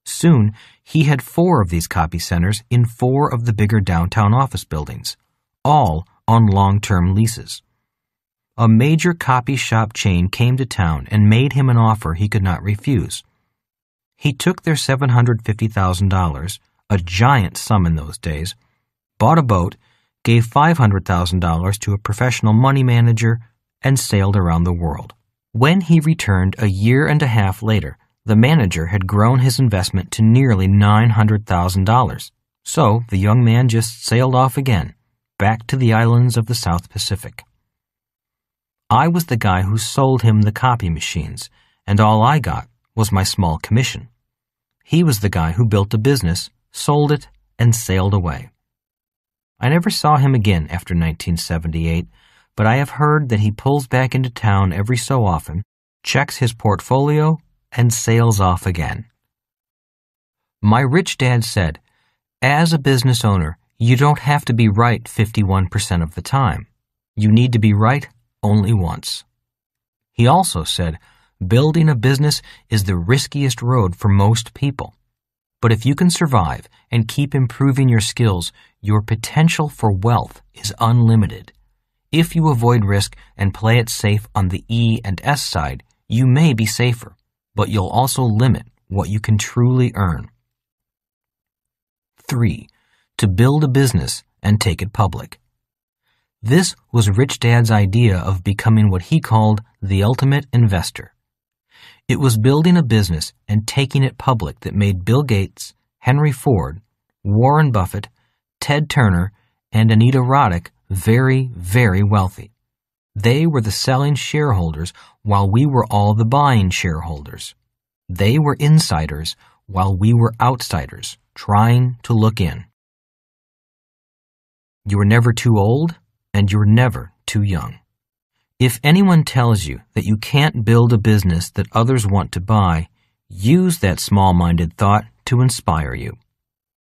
Soon, he had 4 of these copy centers in 4 of the bigger downtown office buildings, all on long-term leases. A major copy shop chain came to town and made him an offer he could not refuse. He took their $750,000, a giant sum in those days, bought a boat, gave $500,000 to a professional money manager, and sailed around the world. When he returned a year and a half later, the manager had grown his investment to nearly $900,000. So the young man just sailed off again, back to the islands of the South Pacific. I was the guy who sold him the copy machines, and all I got was my small commission. He was the guy who built a business, sold it, and sailed away. I never saw him again after 1978, but I have heard that he pulls back into town every so often, checks his portfolio, and sails off again. My rich dad said, "As a business owner, you don't have to be right 51% of the time. You need to be right only once." He also said, "Building a business is the riskiest road for most people. But if you can survive and keep improving your skills, your potential for wealth is unlimited. If you avoid risk and play it safe on the E and S side, you may be safer, but you'll also limit what you can truly earn." 3. To build a business and take it public. This was Rich Dad's idea of becoming what he called the ultimate investor. It was building a business and taking it public that made Bill Gates, Henry Ford, Warren Buffett, Ted Turner, and Anita Roddick very, very wealthy. They were the selling shareholders while we were all the buying shareholders. They were insiders while we were outsiders, trying to look in. You are never too old, and you're never too young. If anyone tells you that you can't build a business that others want to buy, use that small-minded thought to inspire you.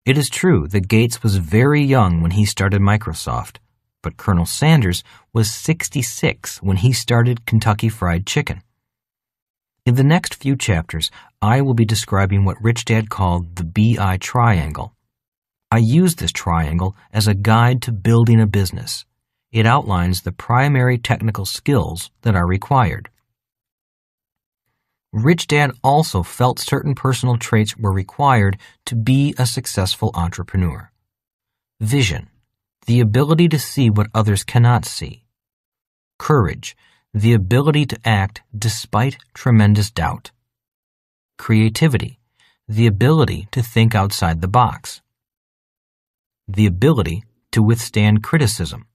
It is true that Gates was very young when he started Microsoft, but Colonel Sanders was 66 when he started Kentucky Fried Chicken. In the next few chapters, I will be describing what Rich Dad called the BI triangle. I use this triangle as a guide to building a business. It outlines the primary technical skills that are required. Rich Dad also felt certain personal traits were required to be a successful entrepreneur. Vision, the ability to see what others cannot see. Courage, the ability to act despite tremendous doubt. Creativity, the ability to think outside the box. The ability to withstand criticism.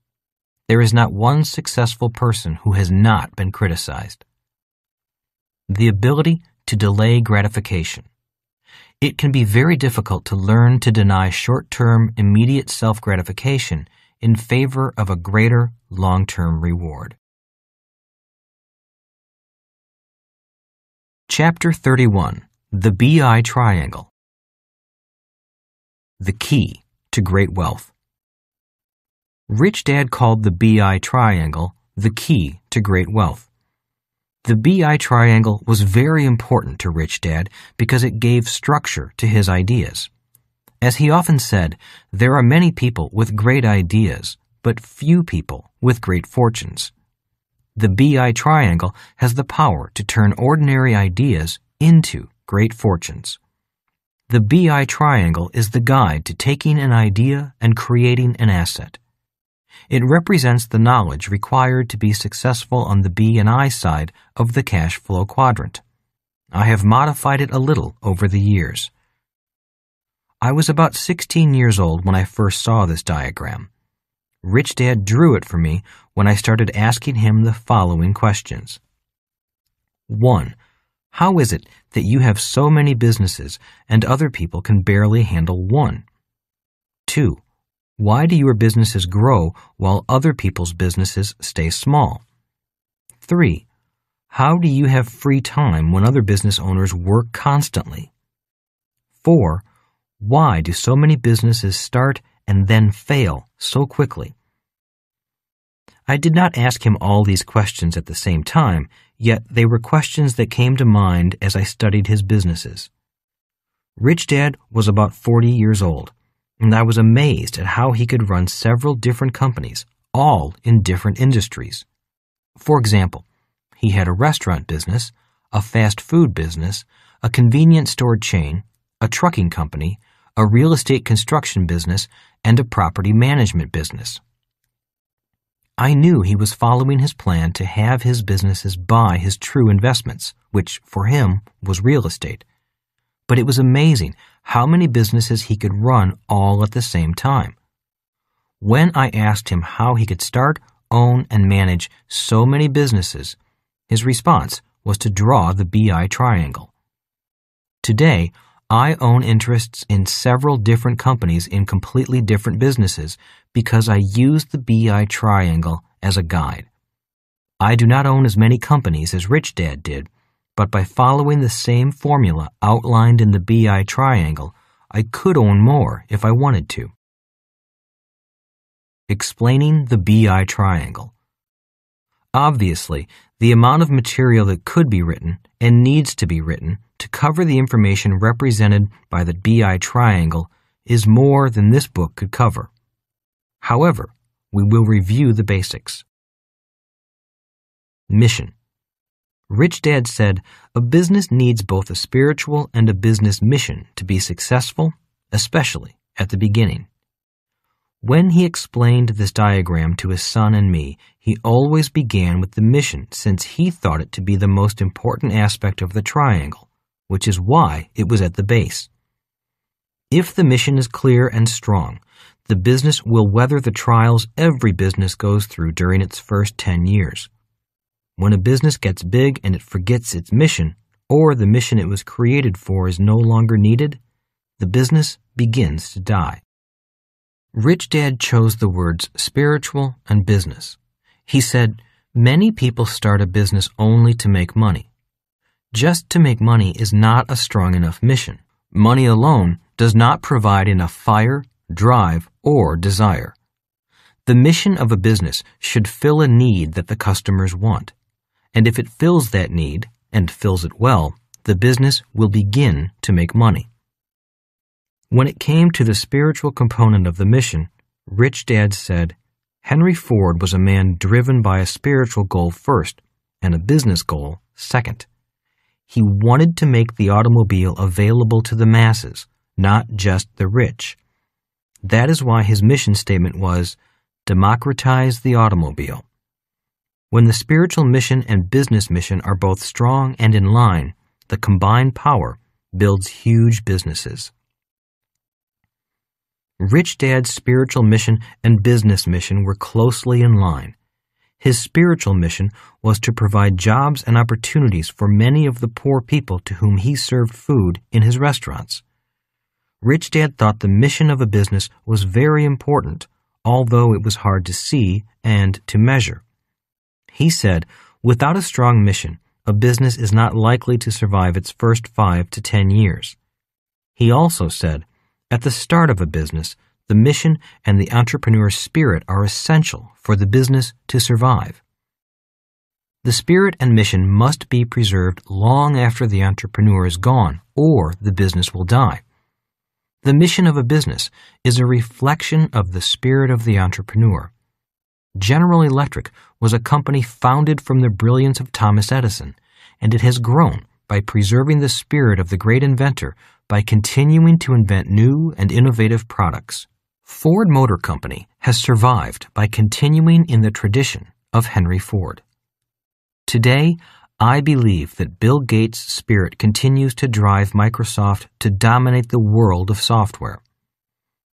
There is not one successful person who has not been criticized. The ability to delay gratification. It can be very difficult to learn to deny short-term, immediate self-gratification in favor of a greater long-term reward. Chapter 31. The BI Triangle. The Key to Great Wealth. Rich Dad called the BI triangle the key to great wealth. The BI triangle was very important to Rich Dad because it gave structure to his ideas. As he often said, there are many people with great ideas, but few people with great fortunes. The BI triangle has the power to turn ordinary ideas into great fortunes. The BI triangle is the guide to taking an idea and creating an asset. It represents the knowledge required to be successful on the B and I side of the cash flow quadrant. I have modified it a little over the years. I was about 16 years old when I first saw this diagram. Rich Dad drew it for me when I started asking him the following questions. 1. How is it that you have so many businesses and other people can barely handle one? 2. Why do your businesses grow while other people's businesses stay small? 3. How do you have free time when other business owners work constantly? 4. Why do so many businesses start and then fail so quickly? I did not ask him all these questions at the same time, yet they were questions that came to mind as I studied his businesses. Rich Dad was about 40 years old, and I was amazed at how he could run several different companies, all in different industries. For example, he had a restaurant business, a fast food business, a convenience store chain, a trucking company, a real estate construction business, and a property management business. I knew he was following his plan to have his businesses buy his true investments, which, for him, was real estate. But it was amazing how many businesses he could run all at the same time. When I asked him how he could start, own, and manage so many businesses, his response was to draw the BI triangle. Today, I own interests in several different companies in completely different businesses because I use the BI triangle as a guide. I do not own as many companies as Rich Dad did, but by following the same formula outlined in the BI triangle, I could own more if I wanted to. Explaining the BI triangle. Obviously, the amount of material that could be written and needs to be written to cover the information represented by the BI triangle is more than this book could cover. However, we will review the basics. Mission. Rich Dad said, a business needs both a spiritual and a business mission to be successful, especially at the beginning. When he explained this diagram to his son and me, he always began with the mission since he thought it to be the most important aspect of the triangle, which is why it was at the base. If the mission is clear and strong, the business will weather the trials every business goes through during its first 10 years. When a business gets big and it forgets its mission, or the mission it was created for is no longer needed, the business begins to die. Rich Dad chose the words spiritual and business. He said, many people start a business only to make money. Just to make money is not a strong enough mission. Money alone does not provide enough fire, drive, or desire. The mission of a business should fill a need that the customers want. And if it fills that need, and fills it well, the business will begin to make money. When it came to the spiritual component of the mission, Rich Dad said, Henry Ford was a man driven by a spiritual goal first and a business goal second. He wanted to make the automobile available to the masses, not just the rich. That is why his mission statement was, democratize the automobile. When the spiritual mission and business mission are both strong and in line, the combined power builds huge businesses. Rich Dad's spiritual mission and business mission were closely in line. His spiritual mission was to provide jobs and opportunities for many of the poor people to whom he served food in his restaurants. Rich Dad thought the mission of a business was very important, although it was hard to see and to measure. He said, without a strong mission, a business is not likely to survive its first 5 to 10 years. He also said, at the start of a business, the mission and the entrepreneur's spirit are essential for the business to survive. The spirit and mission must be preserved long after the entrepreneur is gone, or the business will die. The mission of a business is a reflection of the spirit of the entrepreneur. General Electric was a company founded from the brilliance of Thomas Edison, and it has grown by preserving the spirit of the great inventor by continuing to invent new and innovative products. Ford Motor Company has survived by continuing in the tradition of Henry Ford. Today, I believe that Bill Gates' spirit continues to drive Microsoft to dominate the world of software.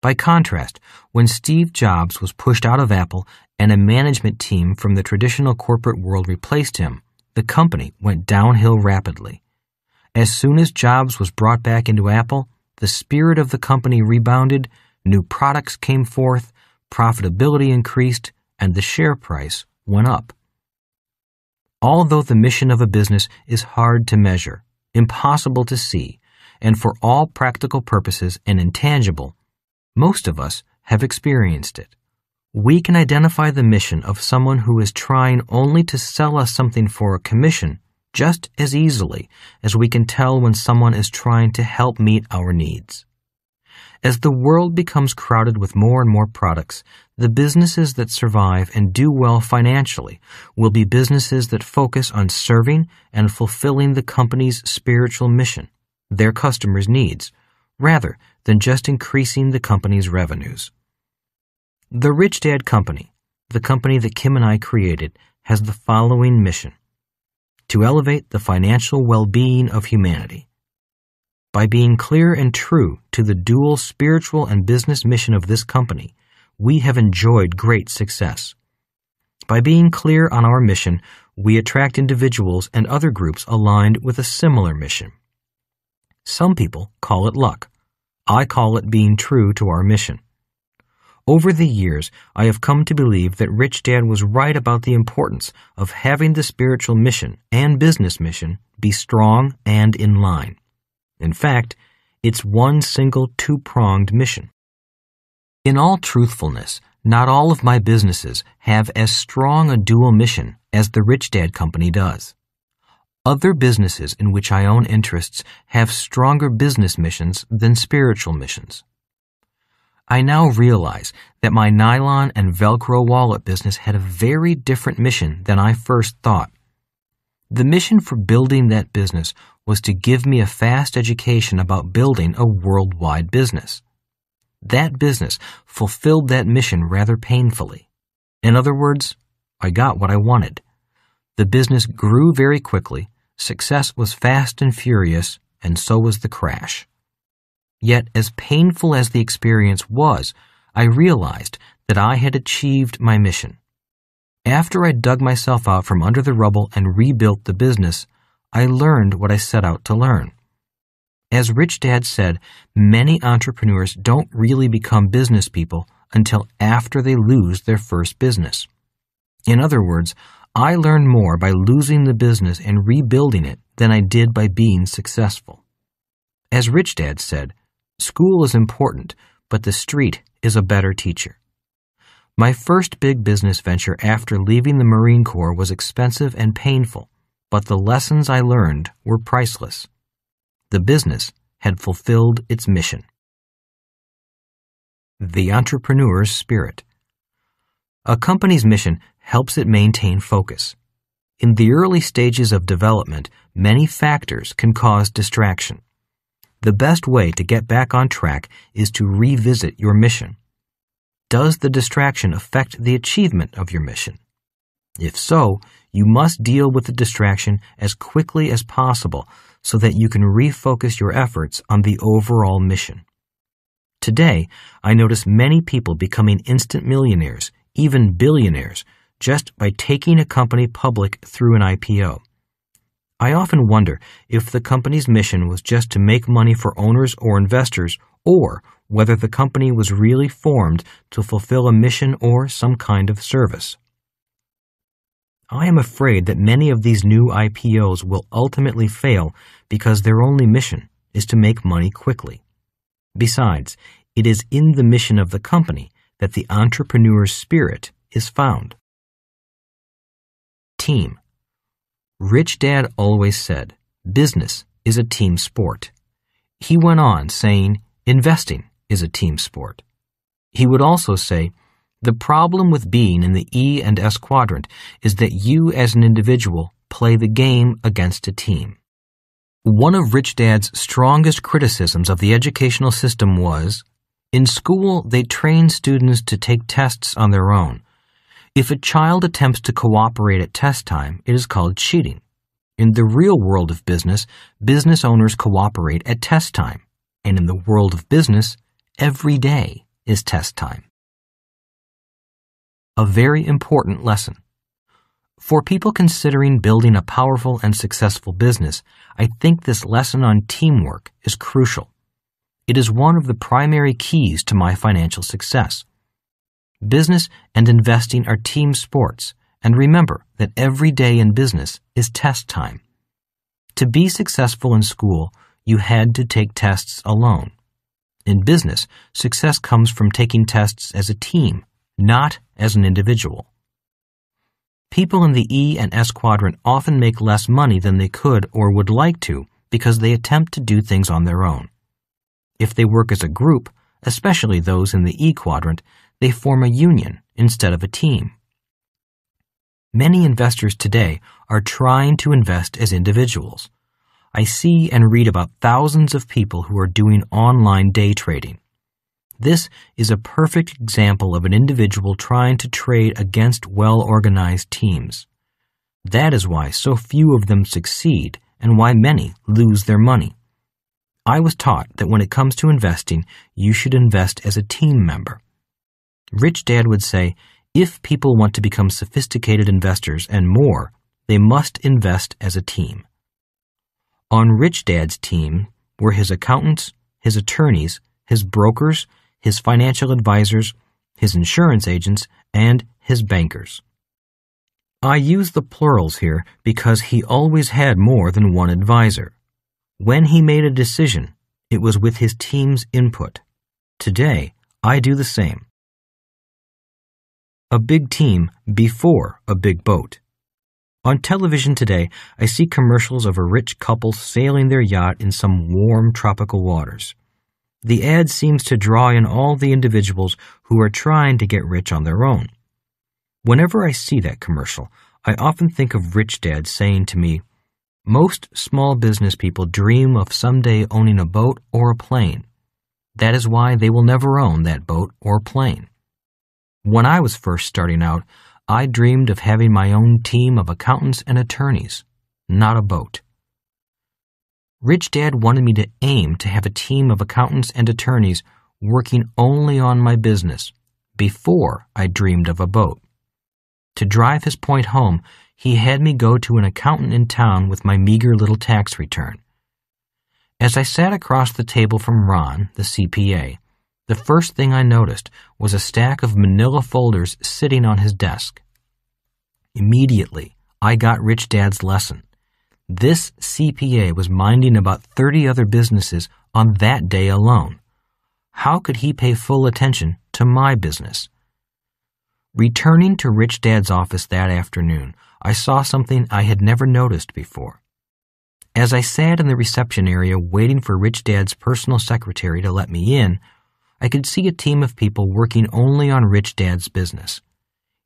By contrast, when Steve Jobs was pushed out of Apple and a management team from the traditional corporate world replaced him, the company went downhill rapidly. As soon as Jobs was brought back into Apple, the spirit of the company rebounded, new products came forth, profitability increased, and the share price went up. Although the mission of a business is hard to measure, impossible to see, and for all practical purposes an intangible, most of us have experienced it. We can identify the mission of someone who is trying only to sell us something for a commission just as easily as we can tell when someone is trying to help meet our needs. As the world becomes crowded with more and more products, the businesses that survive and do well financially will be businesses that focus on serving and fulfilling the company's spiritual mission, their customers' needs, rather than just increasing the company's revenues. The Rich Dad Company, the company that Kim and I created, has the following mission: to elevate the financial well-being of humanity. By being clear and true to the dual spiritual and business mission of this company, we have enjoyed great success. By being clear on our mission, we attract individuals and other groups aligned with a similar mission. Some people call it luck. I call it being true to our mission. Over the years, I have come to believe that Rich Dad was right about the importance of having the spiritual mission and business mission be strong and in line. In fact, it's one single two-pronged mission. In all truthfulness, not all of my businesses have as strong a dual mission as the Rich Dad Company does. Other businesses in which I own interests have stronger business missions than spiritual missions. I now realize that my nylon and Velcro wallet business had a very different mission than I first thought. The mission for building that business was to give me a fast education about building a worldwide business. That business fulfilled that mission rather painfully. In other words, I got what I wanted. The business grew very quickly, success was fast and furious, and so was the crash. Yet, as painful as the experience was, I realized that I had achieved my mission. After I dug myself out from under the rubble and rebuilt the business, I learned what I set out to learn. As Rich Dad said, many entrepreneurs don't really become business people until after they lose their first business. In other words, I learned more by losing the business and rebuilding it than I did by being successful. As Rich Dad said, school is important, but the street is a better teacher. My first big business venture after leaving the Marine Corps was expensive and painful, but the lessons I learned were priceless. The business had fulfilled its mission. The entrepreneur's spirit. A company's mission helps it maintain focus. In the early stages of development, many factors can cause distraction. The best way to get back on track is to revisit your mission. Does the distraction affect the achievement of your mission? If so, you must deal with the distraction as quickly as possible so that you can refocus your efforts on the overall mission. Today, I notice many people becoming instant millionaires, even billionaires, just by taking a company public through an IPO. I often wonder if the company's mission was just to make money for owners or investors, or whether the company was really formed to fulfill a mission or some kind of service. I am afraid that many of these new IPOs will ultimately fail because their only mission is to make money quickly. Besides, it is in the mission of the company that the entrepreneur's spirit is found. Team. Rich Dad always said, business is a team sport. He went on saying, investing is a team sport. He would also say, the problem with being in the E and S quadrant is that you as an individual play the game against a team. One of Rich Dad's strongest criticisms of the educational system was, in school they train students to take tests on their own. If a child attempts to cooperate at test time, it is called cheating. In the real world of business, business owners cooperate at test time. And in the world of business, every day is test time. A very important lesson. For people considering building a powerful and successful business, I think this lesson on teamwork is crucial. It is one of the primary keys to my financial success. Business and investing are team sports, and remember that every day in business is test time. To be successful in school, you had to take tests alone. In business, success comes from taking tests as a team, not as an individual. People in the E and S quadrant often make less money than they could or would like to because they attempt to do things on their own. If they work as a group, especially those in the E quadrant, they form a union instead of a team. Many investors today are trying to invest as individuals. I see and read about thousands of people who are doing online day trading. This is a perfect example of an individual trying to trade against well-organized teams. That is why so few of them succeed and why many lose their money. I was taught that when it comes to investing, you should invest as a team member. Rich Dad would say, if people want to become sophisticated investors and more, they must invest as a team. On Rich Dad's team were his accountants, his attorneys, his brokers, his financial advisors, his insurance agents, and his bankers. I use the plurals here because he always had more than one advisor. When he made a decision, it was with his team's input. Today, I do the same. A big team before a big boat. On television today, I see commercials of a rich couple sailing their yacht in some warm tropical waters. The ad seems to draw in all the individuals who are trying to get rich on their own. Whenever I see that commercial, I often think of Rich Dad saying to me, most small business people dream of someday owning a boat or a plane. That is why they will never own that boat or plane. When I was first starting out, I dreamed of having my own team of accountants and attorneys, not a boat. Rich Dad wanted me to aim to have a team of accountants and attorneys working only on my business before I dreamed of a boat. To drive his point home, he had me go to an accountant in town with my meager little tax return. As I sat across the table from Ron, the CPA, the first thing I noticed was a stack of manila folders sitting on his desk. Immediately, I got Rich Dad's lesson. This CPA was minding about 30 other businesses on that day alone. How could he pay full attention to my business? Returning to Rich Dad's office that afternoon, I saw something I had never noticed before. As I sat in the reception area waiting for Rich Dad's personal secretary to let me in, I could see a team of people working only on Rich Dad's business.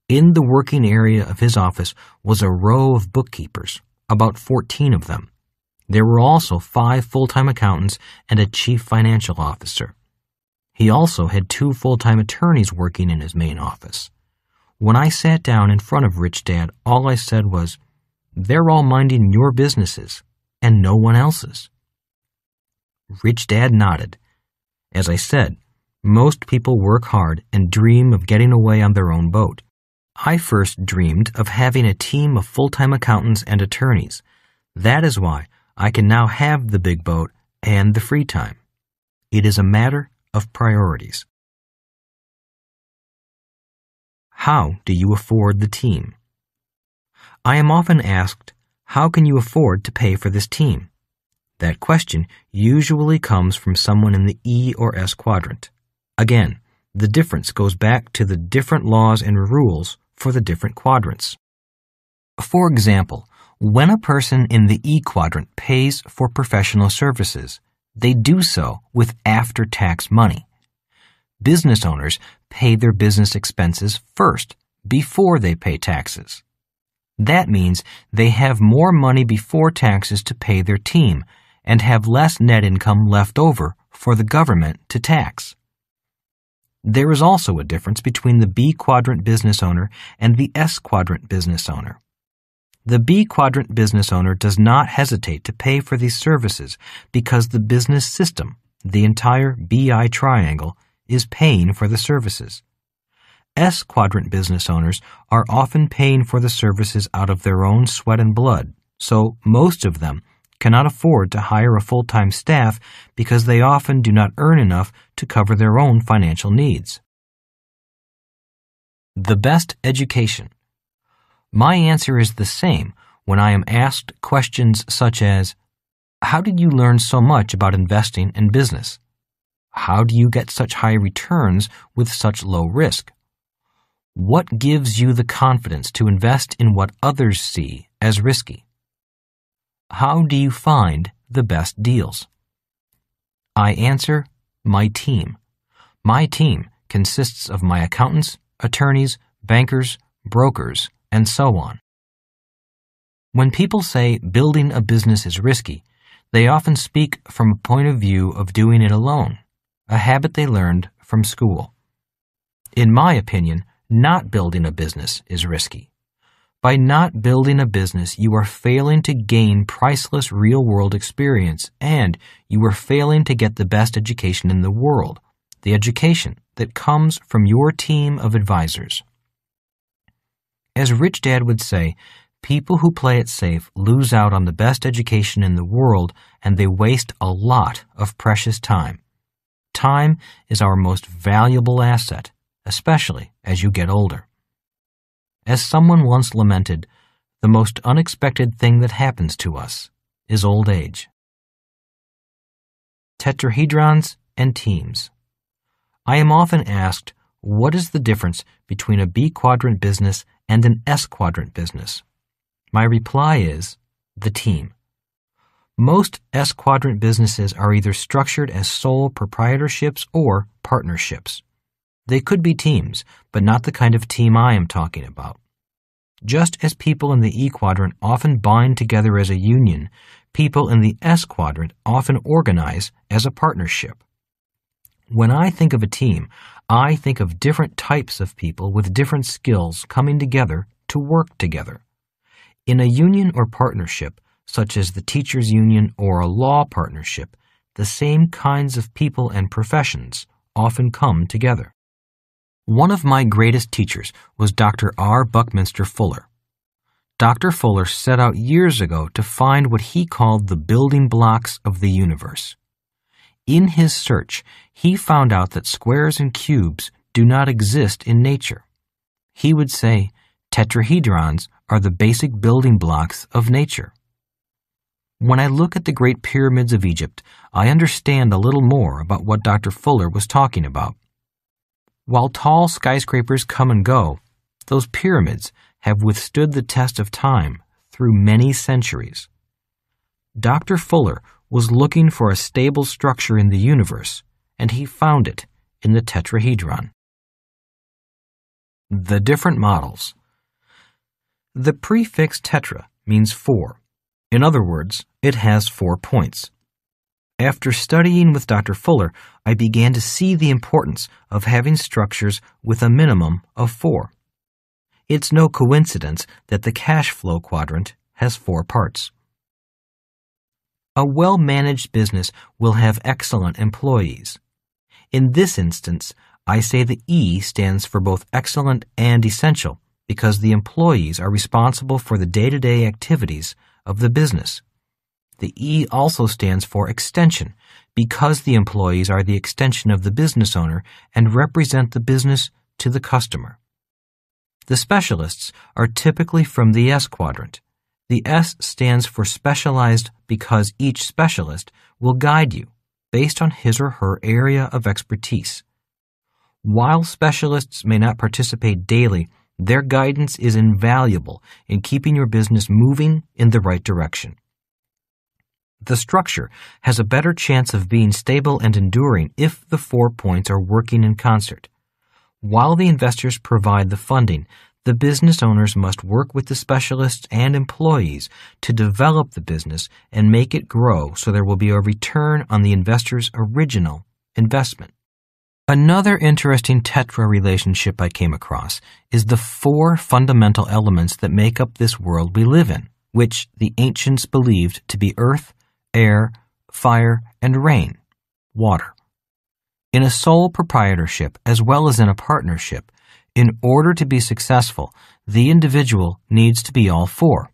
In the working area of his office was a row of bookkeepers, about 14 of them. There were also 5 full-time accountants and a chief financial officer. He also had 2 full-time attorneys working in his main office. When I sat down in front of Rich Dad, all I said was, "They're all minding your businesses and no one else's." Rich Dad nodded. As I said, most people work hard and dream of getting away on their own boat. I first dreamed of having a team of full-time accountants and attorneys. That is why I can now have the big boat and the free time. It is a matter of priorities. How do you afford the team? I am often asked, how can you afford to pay for this team? That question usually comes from someone in the E or S quadrant. Again, the difference goes back to the different laws and rules for the different quadrants. For example, when a person in the E quadrant pays for professional services, they do so with after-tax money. Business owners pay their business expenses first, before they pay taxes. That means they have more money before taxes to pay their team and have less net income left over for the government to tax. There is also a difference between the B quadrant business owner and the S quadrant business owner. The B quadrant business owner does not hesitate to pay for these services because the business system, the entire BI triangle, is paying for the services. S quadrant business owners are often paying for the services out of their own sweat and blood, so most of them cannot afford to hire a full-time staff because they often do not earn enough to cover their own financial needs. The best education. My answer is the same when I am asked questions such as, how did you learn so much about investing and business? How do you get such high returns with such low risk? What gives you the confidence to invest in what others see as risky? How do you find the best deals? I answer, my team. My team consists of my accountants, attorneys, bankers, brokers, and so on. When people say building a business is risky, they often speak from a point of view of doing it alone, a habit they learned from school. In my opinion, not building a business is risky. By not building a business, you are failing to gain priceless real-world experience, and you are failing to get the best education in the world, the education that comes from your team of advisors. As Rich Dad would say, people who play it safe lose out on the best education in the world, and they waste a lot of precious time. Time is our most valuable asset, especially as you get older. As someone once lamented, the most unexpected thing that happens to us is old age. Tetrahedrons and teams. I am often asked, what is the difference between a B quadrant business and an S quadrant business? My reply is, the team. Most S quadrant businesses are either structured as sole proprietorships or partnerships. They could be teams, but not the kind of team I am talking about. Just as people in the E quadrant often bind together as a union, people in the S quadrant often organize as a partnership. When I think of a team, I think of different types of people with different skills coming together to work together. In a union or partnership, such as the teachers' union or a law partnership, the same kinds of people and professions often come together. One of my greatest teachers was Dr. R. Buckminster Fuller. Dr. Fuller set out years ago to find what he called the building blocks of the universe. In his search, he found out that squares and cubes do not exist in nature. He would say, tetrahedrons are the basic building blocks of nature. When I look at the Great Pyramids of Egypt, I understand a little more about what Dr. Fuller was talking about. While tall skyscrapers come and go, those pyramids have withstood the test of time through many centuries. Dr. Fuller was looking for a stable structure in the universe, and he found it in the tetrahedron. The different models. The prefix tetra means 4. In other words, it has 4 points. After studying with Dr. Fuller, I began to see the importance of having structures with a minimum of 4. It's no coincidence that the cash flow quadrant has 4 parts. A well-managed business will have excellent employees. In this instance, I say the E stands for both excellent and essential because the employees are responsible for the day-to-day activities of the business. The E also stands for extension because the employees are the extension of the business owner and represent the business to the customer. The specialists are typically from the S quadrant. The S stands for specialized because each specialist will guide you based on his or her area of expertise. While specialists may not participate daily, their guidance is invaluable in keeping your business moving in the right direction. The structure has a better chance of being stable and enduring if the 4 points are working in concert. While the investors provide the funding, the business owners must work with the specialists and employees to develop the business and make it grow so there will be a return on the investor's original investment. Another interesting tetra relationship I came across is the 4 fundamental elements that make up this world we live in, which the ancients believed to be earth, air, fire, and rain, water. In a sole proprietorship as well as in a partnership, in order to be successful, the individual needs to be all 4: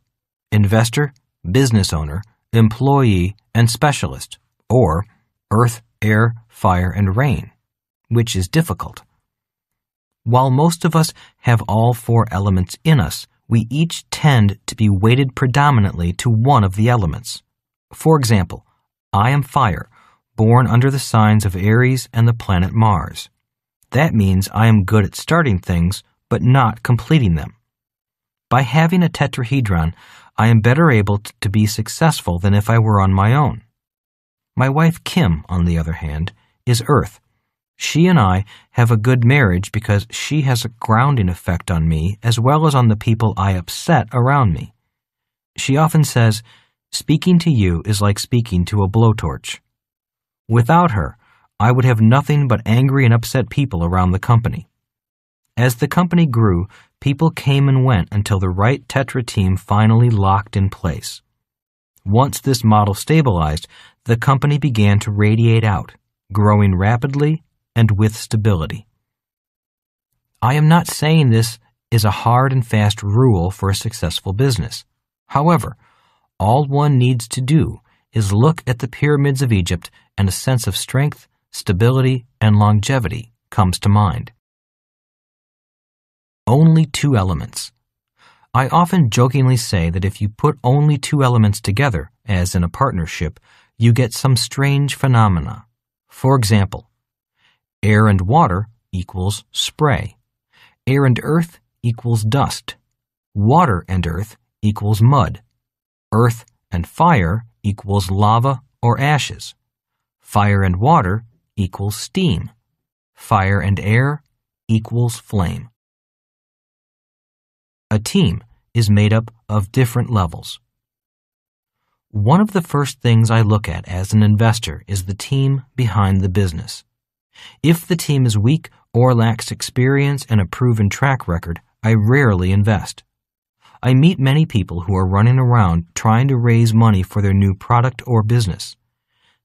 investor, business owner, employee, and specialist, or earth, air, fire, and rain, which is difficult. While most of us have all 4 elements in us, we each tend to be weighted predominantly to one of the elements. For example, I am fire, born under the signs of Aries and the planet Mars. That means I am good at starting things, but not completing them. By having a tetrahedron, I am better able to be successful than if I were on my own. My wife Kim, on the other hand, is Earth. She and I have a good marriage because she has a grounding effect on me as well as on the people I upset around me. She often says, "Speaking to you is like speaking to a blowtorch." Without her, I would have nothing but angry and upset people around the company. As the company grew, people came and went until the right Tetra team finally locked in place. Once this model stabilized, the company began to radiate out, growing rapidly and with stability. I am not saying this is a hard and fast rule for a successful business. However, all one needs to do is look at the pyramids of Egypt and a sense of strength, stability, and longevity comes to mind. Only two elements. I often jokingly say that if you put only two elements together, as in a partnership, you get some strange phenomena. For example, air and water equals spray. Air and earth equals dust. Water and earth equals mud. Earth and fire equals lava or ashes. Fire and water equals steam. Fire and air equals flame. A team is made up of different levels. One of the first things I look at as an investor is the team behind the business. If the team is weak or lacks experience and a proven track record, I rarely invest. I meet many people who are running around trying to raise money for their new product or business.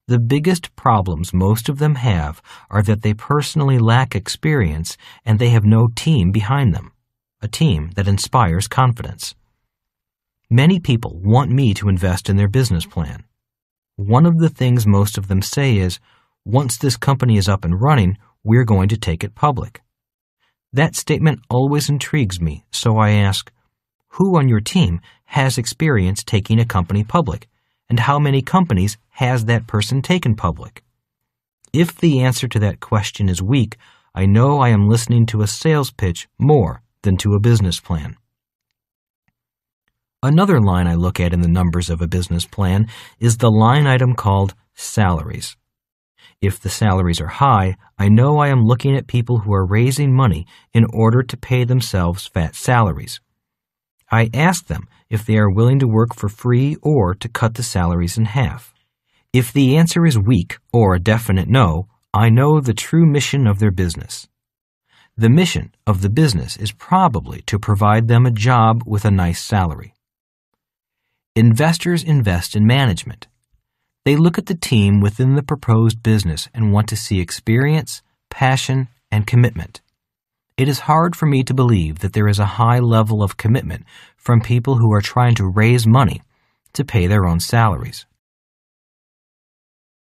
The biggest problems most of them have are that they personally lack experience and they have no team behind them, a team that inspires confidence. Many people want me to invest in their business plan. One of the things most of them say is, "Once this company is up and running, we're going to take it public." That statement always intrigues me, so I ask, who on your team has experience taking a company public, and how many companies has that person taken public? If the answer to that question is weak, I know I am listening to a sales pitch more than to a business plan. Another line I look at in the numbers of a business plan is the line item called salaries. If the salaries are high, I know I am looking at people who are raising money in order to pay themselves fat salaries. I ask them if they are willing to work for free or to cut the salaries in half. If the answer is weak or a definite no, I know the true mission of their business. The mission of the business is probably to provide them a job with a nice salary. Investors invest in management. They look at the team within the proposed business and want to see experience, passion, and commitment. It is hard for me to believe that there is a high level of commitment from people who are trying to raise money to pay their own salaries.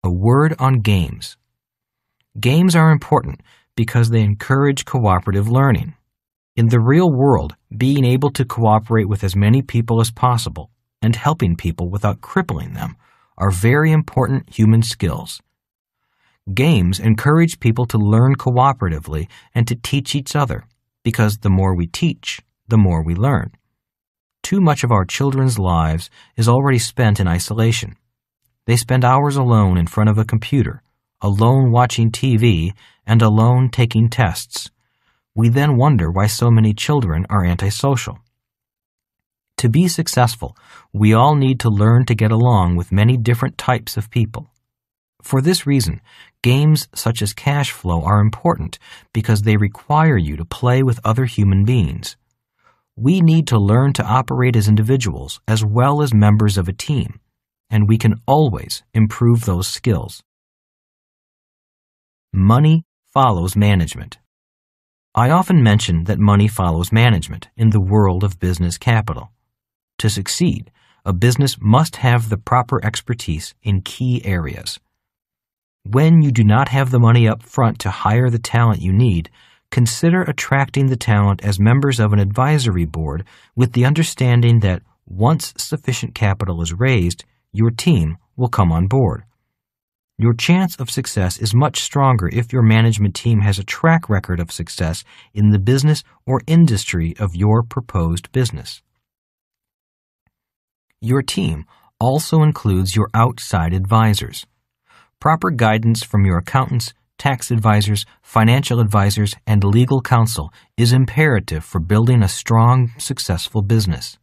A word on games. Games are important because they encourage cooperative learning. In the real world, being able to cooperate with as many people as possible and helping people without crippling them are very important human skills. Games encourage people to learn cooperatively and to teach each other, because the more we teach, the more we learn. Too much of our children's lives is already spent in isolation. They spend hours alone in front of a computer, alone watching TV, and alone taking tests. We then wonder why so many children are antisocial. To be successful, we all need to learn to get along with many different types of people. For this reason, games such as cash flow are important because they require you to play with other human beings. We need to learn to operate as individuals as well as members of a team, and we can always improve those skills. Money follows management. I often mention that money follows management in the world of business capital. To succeed, a business must have the proper expertise in key areas. When you do not have the money up front to hire the talent you need, consider attracting the talent as members of an advisory board with the understanding that once sufficient capital is raised, your team will come on board. Your chance of success is much stronger if your management team has a track record of success in the business or industry of your proposed business. Your team also includes your outside advisors. Proper guidance from your accountants, tax advisors, financial advisors, and legal counsel is imperative for building a strong, successful business.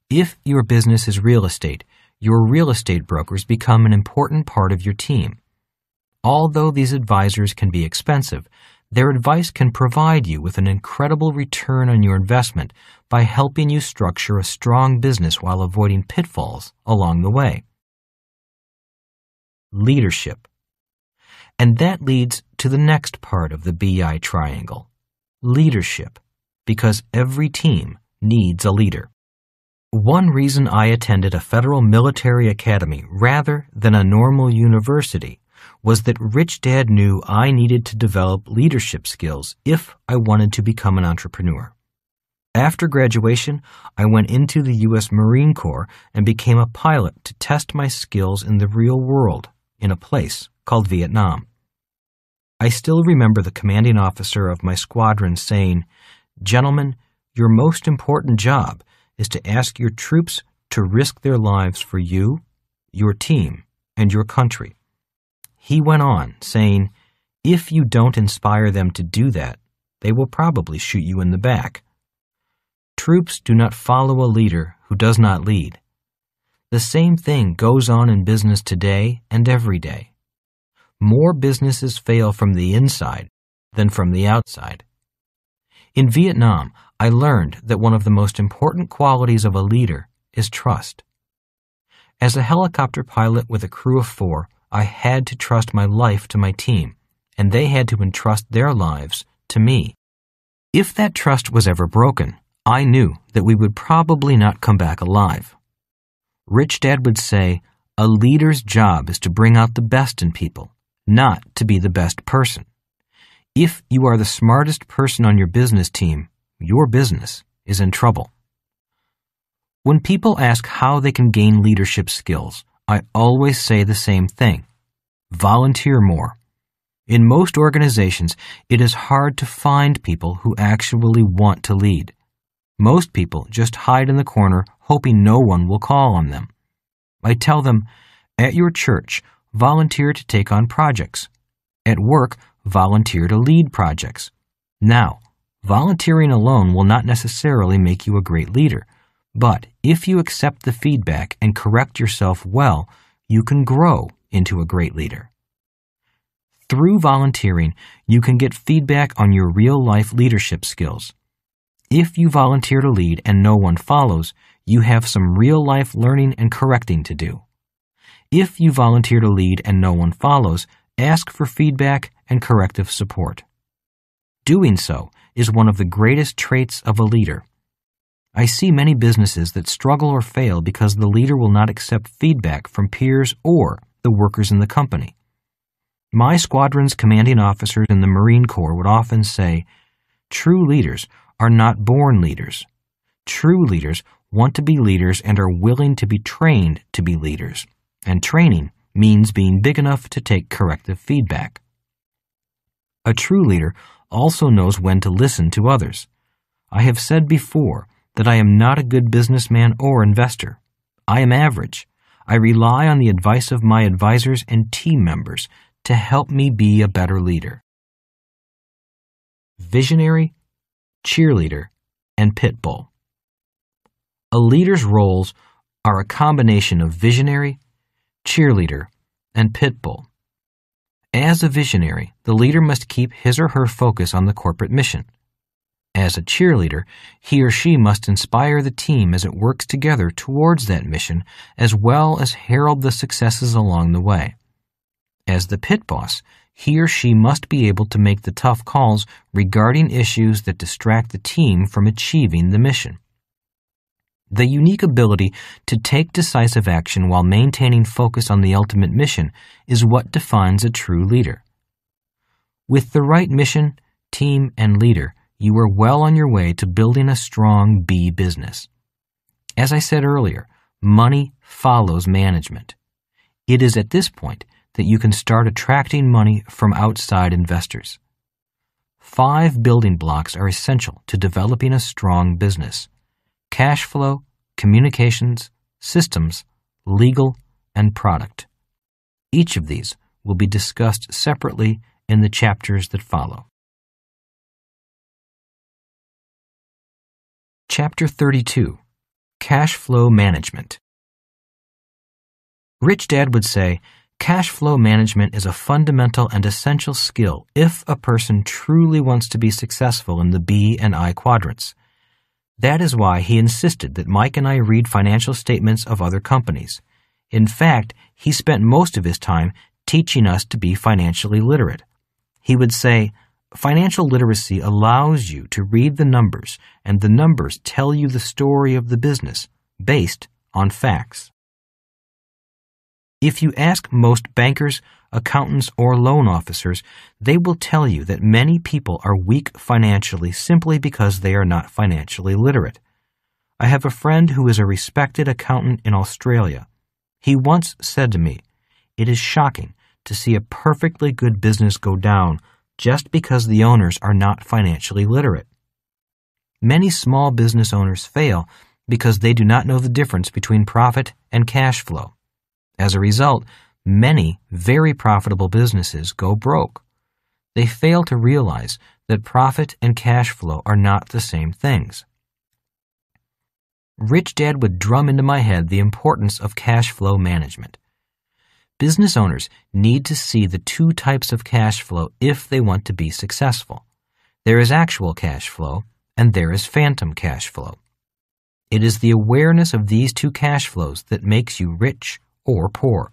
If your business is real estate, your real estate brokers become an important part of your team. Although these advisors can be expensive, their advice can provide you with an incredible return on your investment by helping you structure a strong business while avoiding pitfalls along the way. Leadership. And that leads to the next part of the BI triangle, leadership, because every team needs a leader. One reason I attended a federal military academy rather than a normal university was that Rich Dad knew I needed to develop leadership skills if I wanted to become an entrepreneur. After graduation, I went into the U.S. Marine Corps and became a pilot to test my skills in the real world in a place called Vietnam. I still remember the commanding officer of my squadron saying, "Gentlemen, your most important job is to ask your troops to risk their lives for you, your team, and your country." He went on, saying, "If you don't inspire them to do that, they will probably shoot you in the back." Troops do not follow a leader who does not lead. The same thing goes on in business today and every day. More businesses fail from the inside than from the outside. In Vietnam, I learned that one of the most important qualities of a leader is trust. As a helicopter pilot with a crew of 4, I had to trust my life to my team, and they had to entrust their lives to me. If that trust was ever broken, I knew that we would probably not come back alive. Rich Dad would say, "A leader's job is to bring out the best in people, not to be the best person." If you are the smartest person on your business team, your business is in trouble. When people ask how they can gain leadership skills, I always say the same thing: volunteer more. In most organizations, it is hard to find people who actually want to lead. Most people just hide in the corner hoping no one will call on them. I tell them, at your church, volunteer to take on projects. At work, volunteer to lead projects. Now, volunteering alone will not necessarily make you a great leader, but if you accept the feedback and correct yourself well, you can grow into a great leader. Through volunteering, you can get feedback on your real-life leadership skills. If you volunteer to lead and no one follows, you have some real-life learning and correcting to do. If you volunteer to lead and no one follows, ask for feedback and corrective support. Doing so is one of the greatest traits of a leader. I see many businesses that struggle or fail because the leader will not accept feedback from peers or the workers in the company. My squadron's commanding officers in the Marine Corps would often say, "True leaders are not born leaders. True leaders want to be leaders and are willing to be trained to be leaders. And training means being big enough to take corrective feedback." A true leader also knows when to listen to others. I have said before that I am not a good businessman or investor. I am average. I rely on the advice of my advisors and team members to help me be a better leader. Visionary, cheerleader, and pit bull. A leader's roles are a combination of visionary, cheerleader, and pit bull. As a visionary, the leader must keep his or her focus on the corporate mission. As a cheerleader, he or she must inspire the team as it works together towards that mission, as well as herald the successes along the way. As the pit boss, he or she must be able to make the tough calls regarding issues that distract the team from achieving the mission. The unique ability to take decisive action while maintaining focus on the ultimate mission is what defines a true leader. With the right mission, team, and leader, you are well on your way to building a strong B business. As I said earlier, money follows management. It is at this point that you can start attracting money from outside investors. 5 building blocks are essential to developing a strong business: cash flow, communications, systems, legal, and product. Each of these will be discussed separately in the chapters that follow. Chapter 32: Cash Flow Management. Rich Dad would say, cash flow management is a fundamental and essential skill if a person truly wants to be successful in the B and I quadrants. That is why he insisted that Mike and I read financial statements of other companies. In fact, he spent most of his time teaching us to be financially literate. He would say, financial literacy allows you to read the numbers, and the numbers tell you the story of the business based on facts. If you ask most bankers, accountants, or loan officers, they will tell you that many people are weak financially simply because they are not financially literate. I have a friend who is a respected accountant in Australia. He once said to me, "It is shocking to see a perfectly good business go down just because the owners are not financially literate." Many small business owners fail because they do not know the difference between profit and cash flow. As a result, many very profitable businesses go broke. They fail to realize that profit and cash flow are not the same things. Rich Dad would drum into my head the importance of cash flow management. Business owners need to see the 2 types of cash flow if they want to be successful. There is actual cash flow, and there is phantom cash flow. It is the awareness of these 2 cash flows that makes you rich or poor.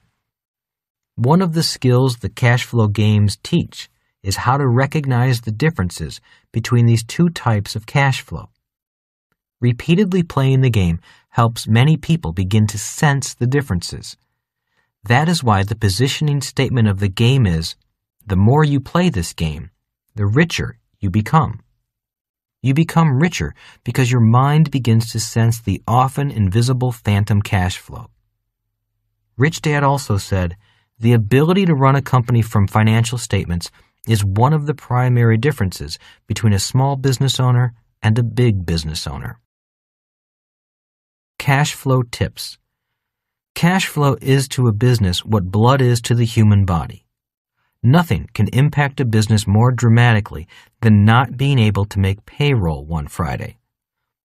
One of the skills the cash flow games teach is how to recognize the differences between these 2 types of cash flow. Repeatedly playing the game helps many people begin to sense the differences. That is why the positioning statement of the game is, the more you play this game, the richer you become. You become richer because your mind begins to sense the often invisible phantom cash flow. Rich Dad also said, the ability to run a company from financial statements is one of the primary differences between a small business owner and a big business owner. Cash flow tips. Cash flow is to a business what blood is to the human body. Nothing can impact a business more dramatically than not being able to make payroll one Friday.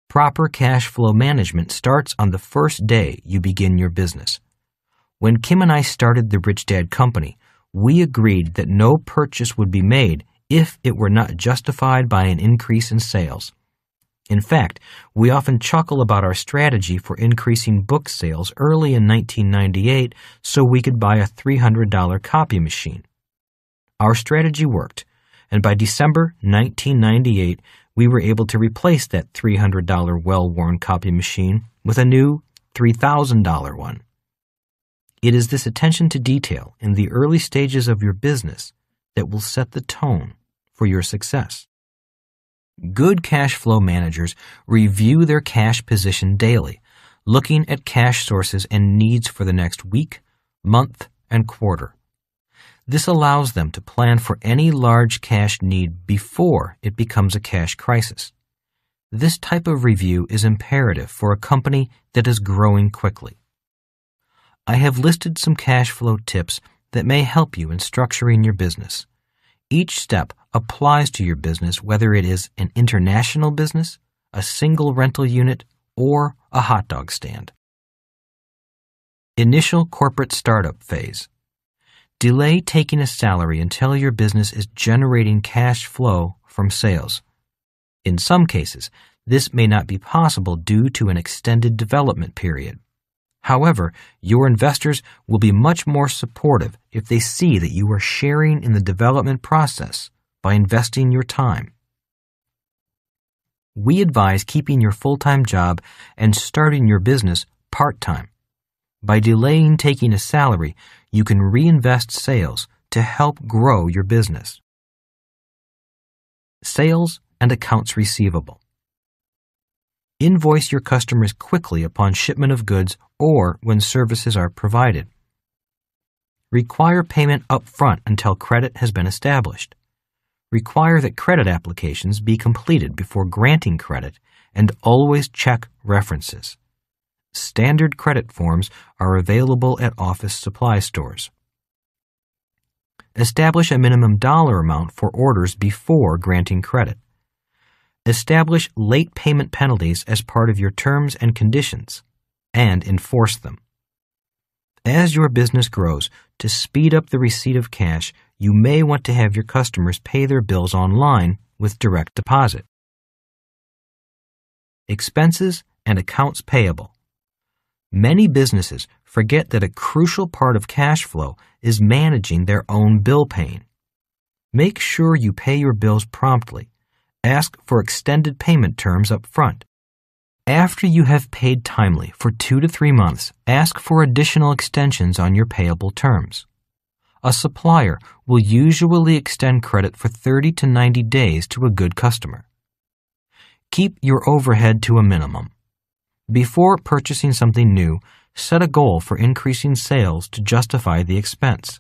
Proper cash flow management starts on the first day you begin your business. When Kim and I started the Rich Dad Company, we agreed that no purchase would be made if it were not justified by an increase in sales. In fact, we often chuckle about our strategy for increasing book sales early in 1998 so we could buy a $300 copy machine. Our strategy worked, and by December 1998, we were able to replace that $300 well-worn copy machine with a new $3,000 one. It is this attention to detail in the early stages of your business that will set the tone for your success. Good cash flow managers review their cash position daily, looking at cash sources and needs for the next week, month, and quarter. This allows them to plan for any large cash need before it becomes a cash crisis. This type of review is imperative for a company that is growing quickly. I have listed some cash flow tips that may help you in structuring your business. Each step applies to your business, whether it is an international business, a single rental unit, or a hot dog stand. Initial corporate startup phase. Delay taking a salary until your business is generating cash flow from sales. In some cases, this may not be possible due to an extended development period. However, your investors will be much more supportive if they see that you are sharing in the development process by investing your time. We advise keeping your full-time job and starting your business part-time. By delaying taking a salary, you can reinvest sales to help grow your business. Sales and accounts receivable. Invoice your customers quickly upon shipment of goods or when services are provided. Require payment up front until credit has been established. Require that credit applications be completed before granting credit, and always check references. Standard credit forms are available at office supply stores. Establish a minimum dollar amount for orders before granting credit. Establish late payment penalties as part of your terms and conditions, and enforce them. As your business grows, to speed up the receipt of cash, you may want to have your customers pay their bills online with direct deposit. Expenses and accounts payable. Many businesses forget that a crucial part of cash flow is managing their own bill paying. Make sure you pay your bills promptly. Ask for extended payment terms up front. After you have paid timely for 2 to 3 months, ask for additional extensions on your payable terms. A supplier will usually extend credit for 30 to 90 days to a good customer. Keep your overhead to a minimum. Before purchasing something new, set a goal for increasing sales to justify the expense.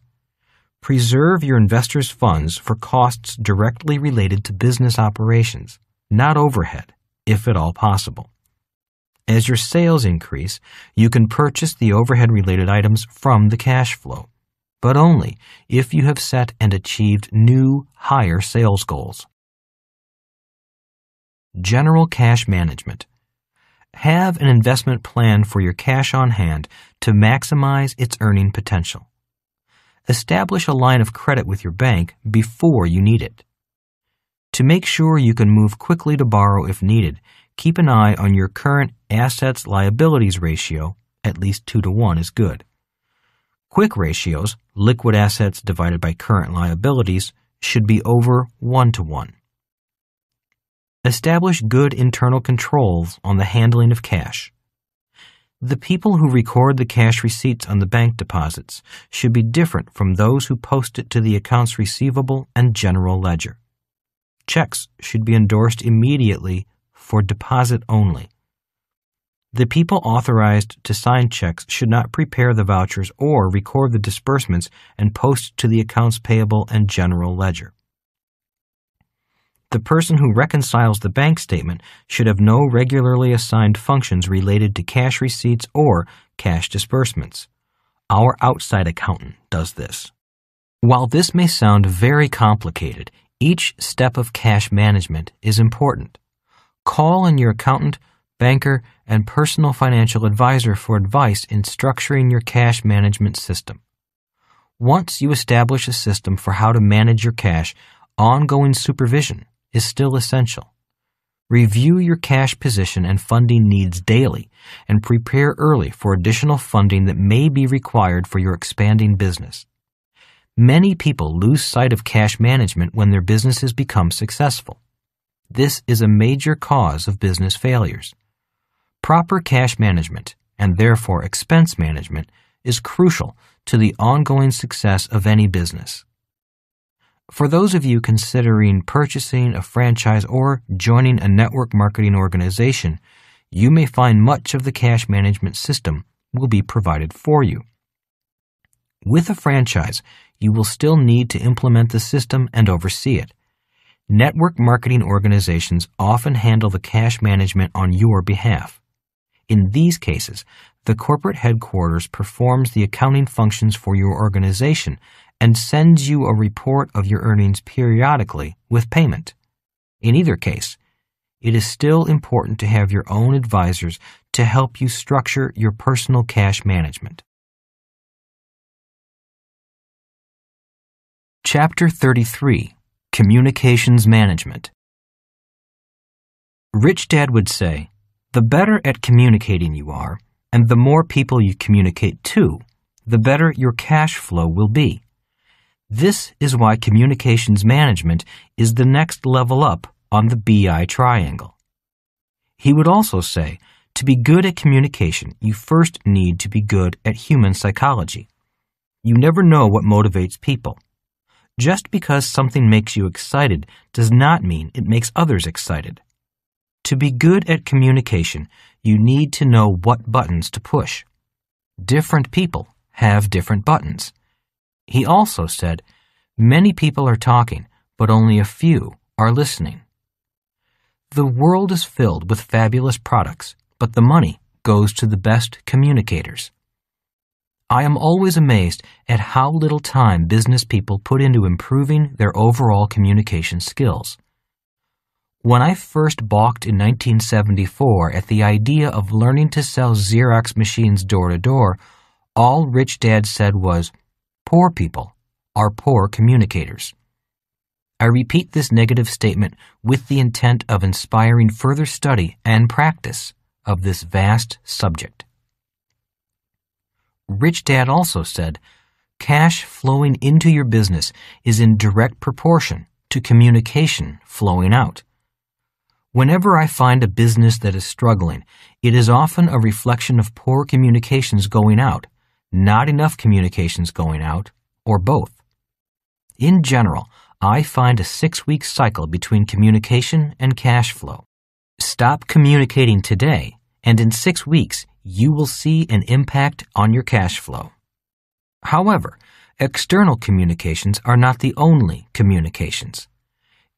Preserve your investors' funds for costs directly related to business operations, not overhead, if at all possible. As your sales increase, you can purchase the overhead-related items from the cash flow, but only if you have set and achieved new, higher sales goals. General cash management. Have an investment plan for your cash on hand to maximize its earning potential. Establish a line of credit with your bank before you need it. To make sure you can move quickly to borrow if needed, keep an eye on your current assets-liabilities ratio. At least 2 to 1 is good. Quick ratios, liquid assets divided by current liabilities, should be over 1 to 1. Establish good internal controls on the handling of cash. The people who record the cash receipts on the bank deposits should be different from those who post it to the accounts receivable and general ledger. Checks should be endorsed immediately for deposit only. The people authorized to sign checks should not prepare the vouchers or record the disbursements and post to the accounts payable and general ledger. The person who reconciles the bank statement should have no regularly assigned functions related to cash receipts or cash disbursements. Our outside accountant does this. While this may sound very complicated, each step of cash management is important. Call on your accountant, banker, and personal financial advisor for advice in structuring your cash management system. Once you establish a system for how to manage your cash, ongoing supervision is still essential. Review your cash position and funding needs daily and prepare early for additional funding that may be required for your expanding business. Many people lose sight of cash management when their businesses become successful. This is a major cause of business failures. Proper cash management, and therefore expense management, is crucial to the ongoing success of any business. For those of you considering purchasing a franchise or joining a network marketing organization, you may find much of the cash management system will be provided for you. With a franchise, you will still need to implement the system and oversee it. Network marketing organizations often handle the cash management on your behalf. In these cases, the corporate headquarters performs the accounting functions for your organization and sends you a report of your earnings periodically with payment. In either case, it is still important to have your own advisors to help you structure your personal cash management. Chapter 33. Communications Management. Rich Dad would say, the better at communicating you are, and the more people you communicate to, the better your cash flow will be. This is why communications management is the next level up on the BI triangle. He would also say, to be good at communication, you first need to be good at human psychology. You never know what motivates people. Just because something makes you excited does not mean it makes others excited. To be good at communication, you need to know what buttons to push. Different people have different buttons. He also said, "Many people are talking, but only a few are listening." The world is filled with fabulous products, but the money goes to the best communicators. I am always amazed at how little time business people put into improving their overall communication skills. When I first balked in 1974 at the idea of learning to sell Xerox machines door to door, all Rich Dad said was, "Poor people are poor communicators." I repeat this negative statement with the intent of inspiring further study and practice of this vast subject. Rich Dad also said, "Cash flowing into your business is in direct proportion to communication flowing out." Whenever I find a business that is struggling, it is often a reflection of poor communications going out, not enough communications going out, or both. In general, I find a 6-week cycle between communication and cash flow. Stop communicating today, and in 6 weeks, you will see an impact on your cash flow. However, external communications are not the only communications.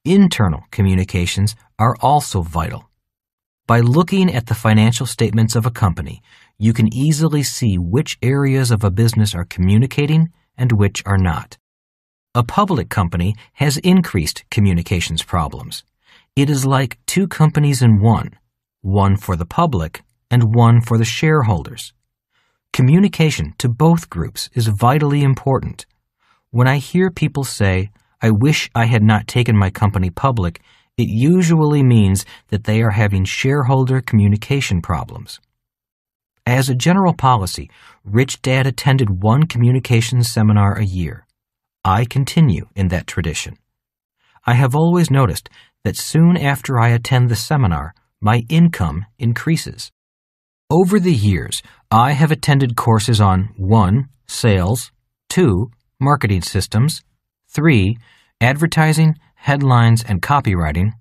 Internal communications are also vital. By looking at the financial statements of a company, you can easily see which areas of a business are communicating and which are not. A public company has increased communications problems. It is like two companies in one for the public and one for the shareholders. Communication to both groups is vitally important. When I hear people say, "I wish I had not taken my company public," it usually means that they are having shareholder communication problems. As a general policy, Rich Dad attended one communications seminar a year. I continue in that tradition. I have always noticed that soon after I attend the seminar, my income increases. Over the years, I have attended courses on 1. Sales, 2. Marketing systems, 3. Advertising, headlines, and copywriting,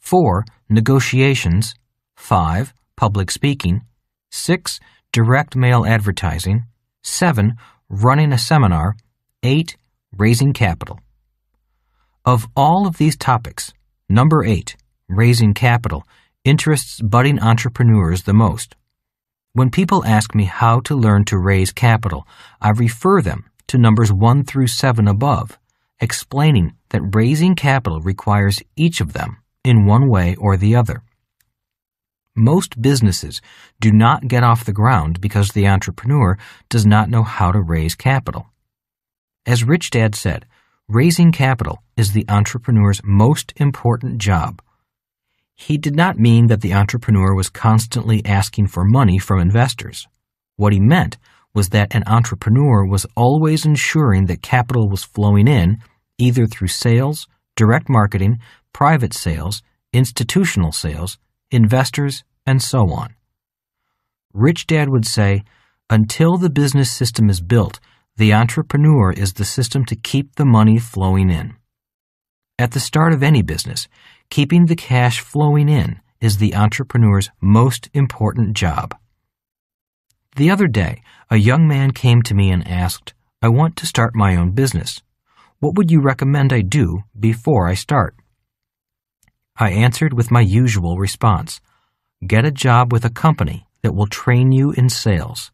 4. Negotiations, 5. Public speaking, 6. Direct mail advertising, 7. Running a seminar, 8. Raising capital. Of all of these topics, number 8, raising capital, interests budding entrepreneurs the most. When people ask me how to learn to raise capital, I refer them to numbers 1 through 7 above, explaining that raising capital requires each of them in one way or the other. Most businesses do not get off the ground because the entrepreneur does not know how to raise capital. As Rich Dad said, raising capital is the entrepreneur's most important job. He did not mean that the entrepreneur was constantly asking for money from investors. What he meant was that an entrepreneur was always ensuring that capital was flowing in, either through sales, direct marketing, private sales, institutional sales, investors, and so on. Rich Dad would say, until the business system is built, the entrepreneur is the system to keep the money flowing in. At the start of any business, keeping the cash flowing in is the entrepreneur's most important job. The other day, a young man came to me and asked, "I want to start my own business. What would you recommend I do before I start?" I answered with my usual response, "Get a job with a company that will train you in sales."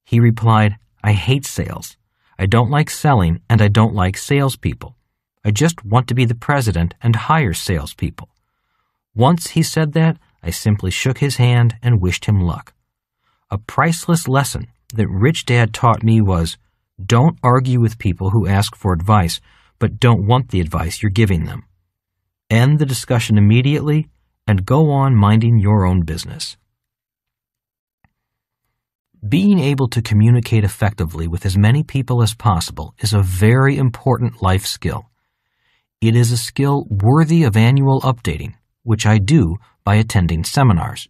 He replied, "I hate sales. I don't like selling and I don't like salespeople. I just want to be the president and hire salespeople." Once he said that, I simply shook his hand and wished him luck. A priceless lesson that Rich Dad taught me was, don't argue with people who ask for advice but don't want the advice you're giving them. End the discussion immediately and go on minding your own business. Being able to communicate effectively with as many people as possible is a very important life skill. It is a skill worthy of annual updating, which I do by attending seminars.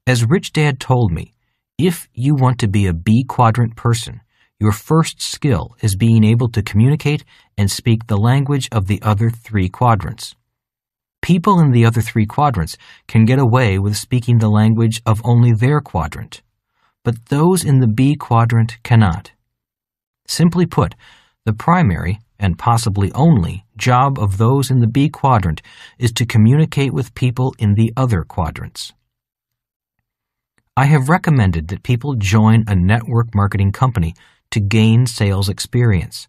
As Rich Dad told me, if you want to be a B quadrant person, your first skill is being able to communicate and speak the language of the other 3 quadrants. People in the other 3 quadrants can get away with speaking the language of only their quadrant, but those in the B quadrant cannot. Simply put, The primary, and possibly only, job of those in the B quadrant is to communicate with people in the other quadrants. I have recommended that people join a network marketing company to gain sales experience.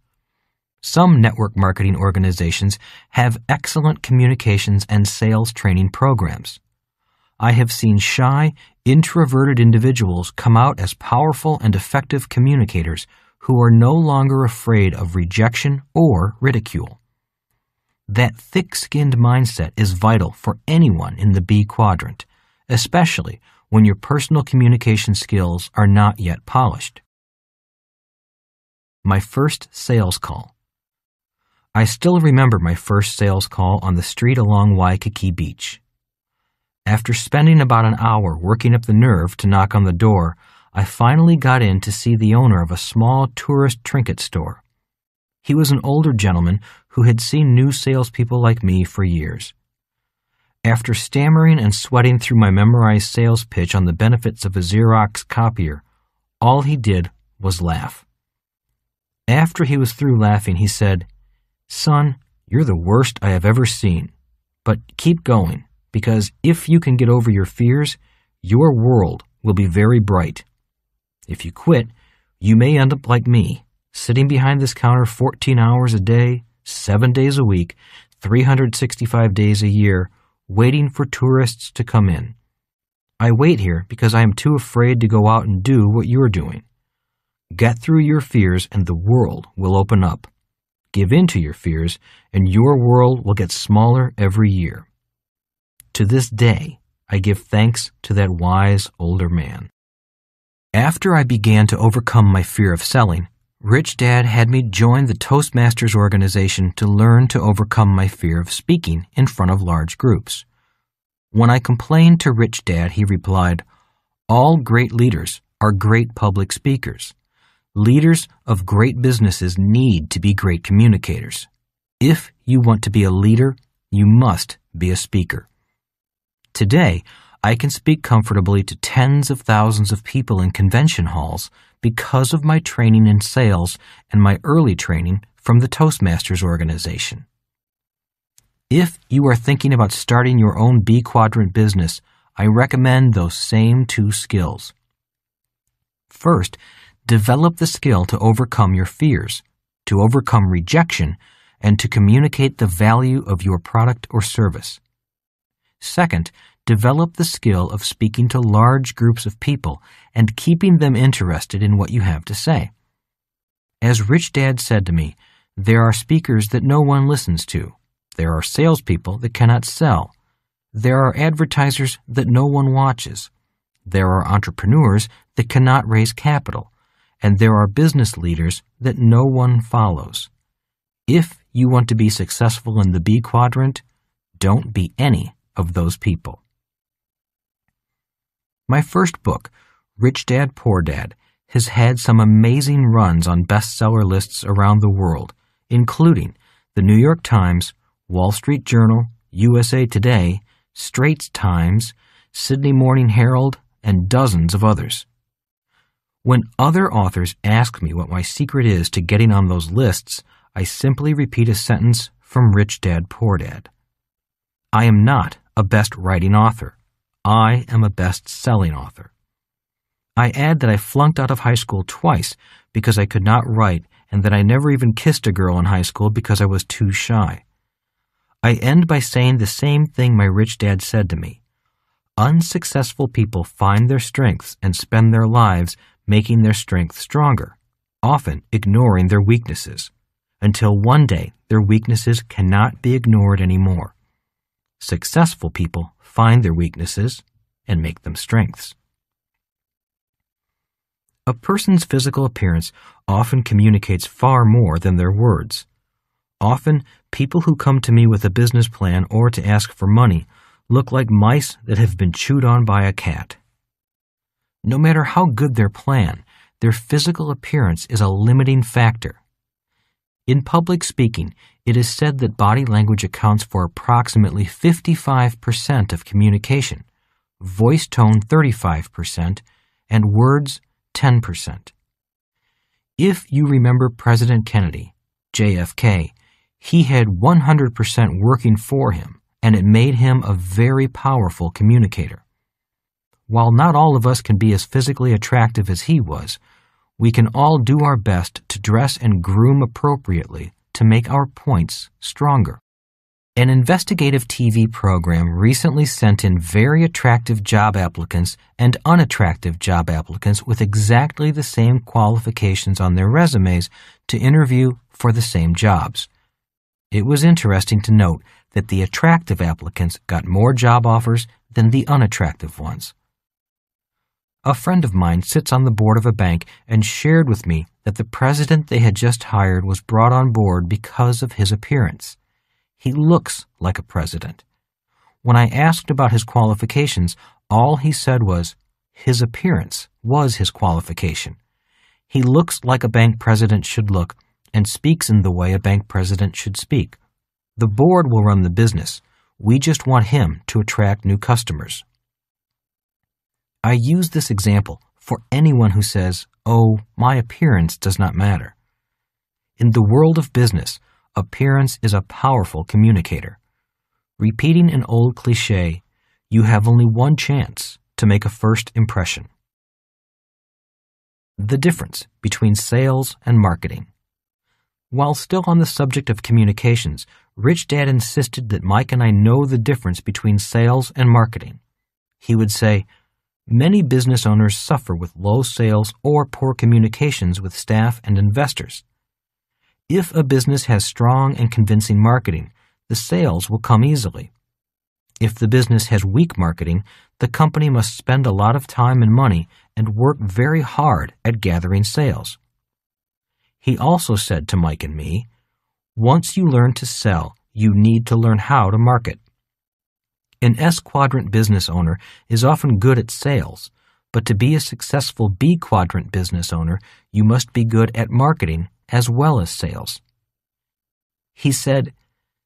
Some network marketing organizations have excellent communications and sales training programs. I have seen shy, introverted individuals come out as powerful and effective communicators who are no longer afraid of rejection or ridicule. That thick-skinned mindset is vital for anyone in the B quadrant, especially when your personal communication skills are not yet polished. My first sales call. I still remember my first sales call on the street along Waikiki Beach. After spending about an hour working up the nerve to knock on the door, I finally got in to see the owner of a small tourist trinket store. He was an older gentleman who had seen new salespeople like me for years. After stammering and sweating through my memorized sales pitch on the benefits of a Xerox copier, all he did was laugh. After he was through laughing, he said, "Son, you're the worst I have ever seen. But keep going, because if you can get over your fears, your world will be very bright. If you quit, you may end up like me, sitting behind this counter 14 hours a day, 7 days a week, 365 days a year, waiting for tourists to come in. I wait here because I am too afraid to go out and do what you're doing. Get through your fears and the world will open up. Give in to your fears and your world will get smaller every year." To this day, I give thanks to that wise older man. After I began to overcome my fear of selling, Rich Dad had me join the Toastmasters organization to learn to overcome my fear of speaking in front of large groups. When I complained to Rich Dad, he replied, "All great leaders are great public speakers. Leaders of great businesses need to be great communicators. If you want to be a leader, you must be a speaker." Today, I can speak comfortably to tens of thousands of people in convention halls because of my training in sales and my early training from the Toastmasters organization. If you are thinking about starting your own B quadrant business, I recommend those same two skills. First, develop the skill to overcome your fears, to overcome rejection, and to communicate the value of your product or service. Second, develop the skill of speaking to large groups of people and keeping them interested in what you have to say. As Rich Dad said to me, there are speakers that no one listens to. There are salespeople that cannot sell. There are advertisers that no one watches. There are entrepreneurs that cannot raise capital. And there are business leaders that no one follows. If you want to be successful in the B quadrant, don't be any of those people. My first book, Rich Dad, Poor Dad, has had some amazing runs on bestseller lists around the world, including the New York Times, Wall Street Journal, USA Today, Straits Times, Sydney Morning Herald, and dozens of others. When other authors ask me what my secret is to getting on those lists, I simply repeat a sentence from Rich Dad, Poor Dad. I am not a best-writing author. I am a best-selling author. I add that I flunked out of high school twice because I could not write and that I never even kissed a girl in high school because I was too shy. I end by saying the same thing my rich dad said to me. Unsuccessful people find their strengths and spend their lives making their strengths stronger, often ignoring their weaknesses, until one day their weaknesses cannot be ignored anymore. Successful people find their weaknesses and make them strengths. A person's physical appearance often communicates far more than their words. Often, people who come to me with a business plan or to ask for money look like mice that have been chewed on by a cat. No matter how good their plan, their physical appearance is a limiting factor. In public speaking, it is said that body language accounts for approximately 55% of communication, voice tone 35%, and words 10%. If you remember President Kennedy, JFK, he had 100% working for him, and it made him a very powerful communicator. While not all of us can be as physically attractive as he was, we can all do our best to dress and groom appropriately to make our points stronger. An investigative TV program recently sent in very attractive job applicants and unattractive job applicants with exactly the same qualifications on their resumes to interview for the same jobs. It was interesting to note that the attractive applicants got more job offers than the unattractive ones. A friend of mine sits on the board of a bank and shared with me that the president they had just hired was brought on board because of his appearance. He looks like a president. When I asked about his qualifications, all he said was, his appearance was his qualification. He looks like a bank president should look and speaks in the way a bank president should speak. The board will run the business. We just want him to attract new customers. I use this example for anyone who says, "Oh, my appearance does not matter." In the world of business, appearance is a powerful communicator. Repeating an old cliché, you have only one chance to make a first impression. The difference between sales and marketing. While still on the subject of communications, Rich Dad insisted that Mike and I know the difference between sales and marketing. He would say, many business owners suffer with low sales or poor communications with staff and investors. If a business has strong and convincing marketing, the sales will come easily. If the business has weak marketing, the company must spend a lot of time and money and work very hard at gathering sales. He also said to Mike and me, once you learn to sell, you need to learn how to market. An S-quadrant business owner is often good at sales, but to be a successful B-quadrant business owner, you must be good at marketing as well as sales. He said,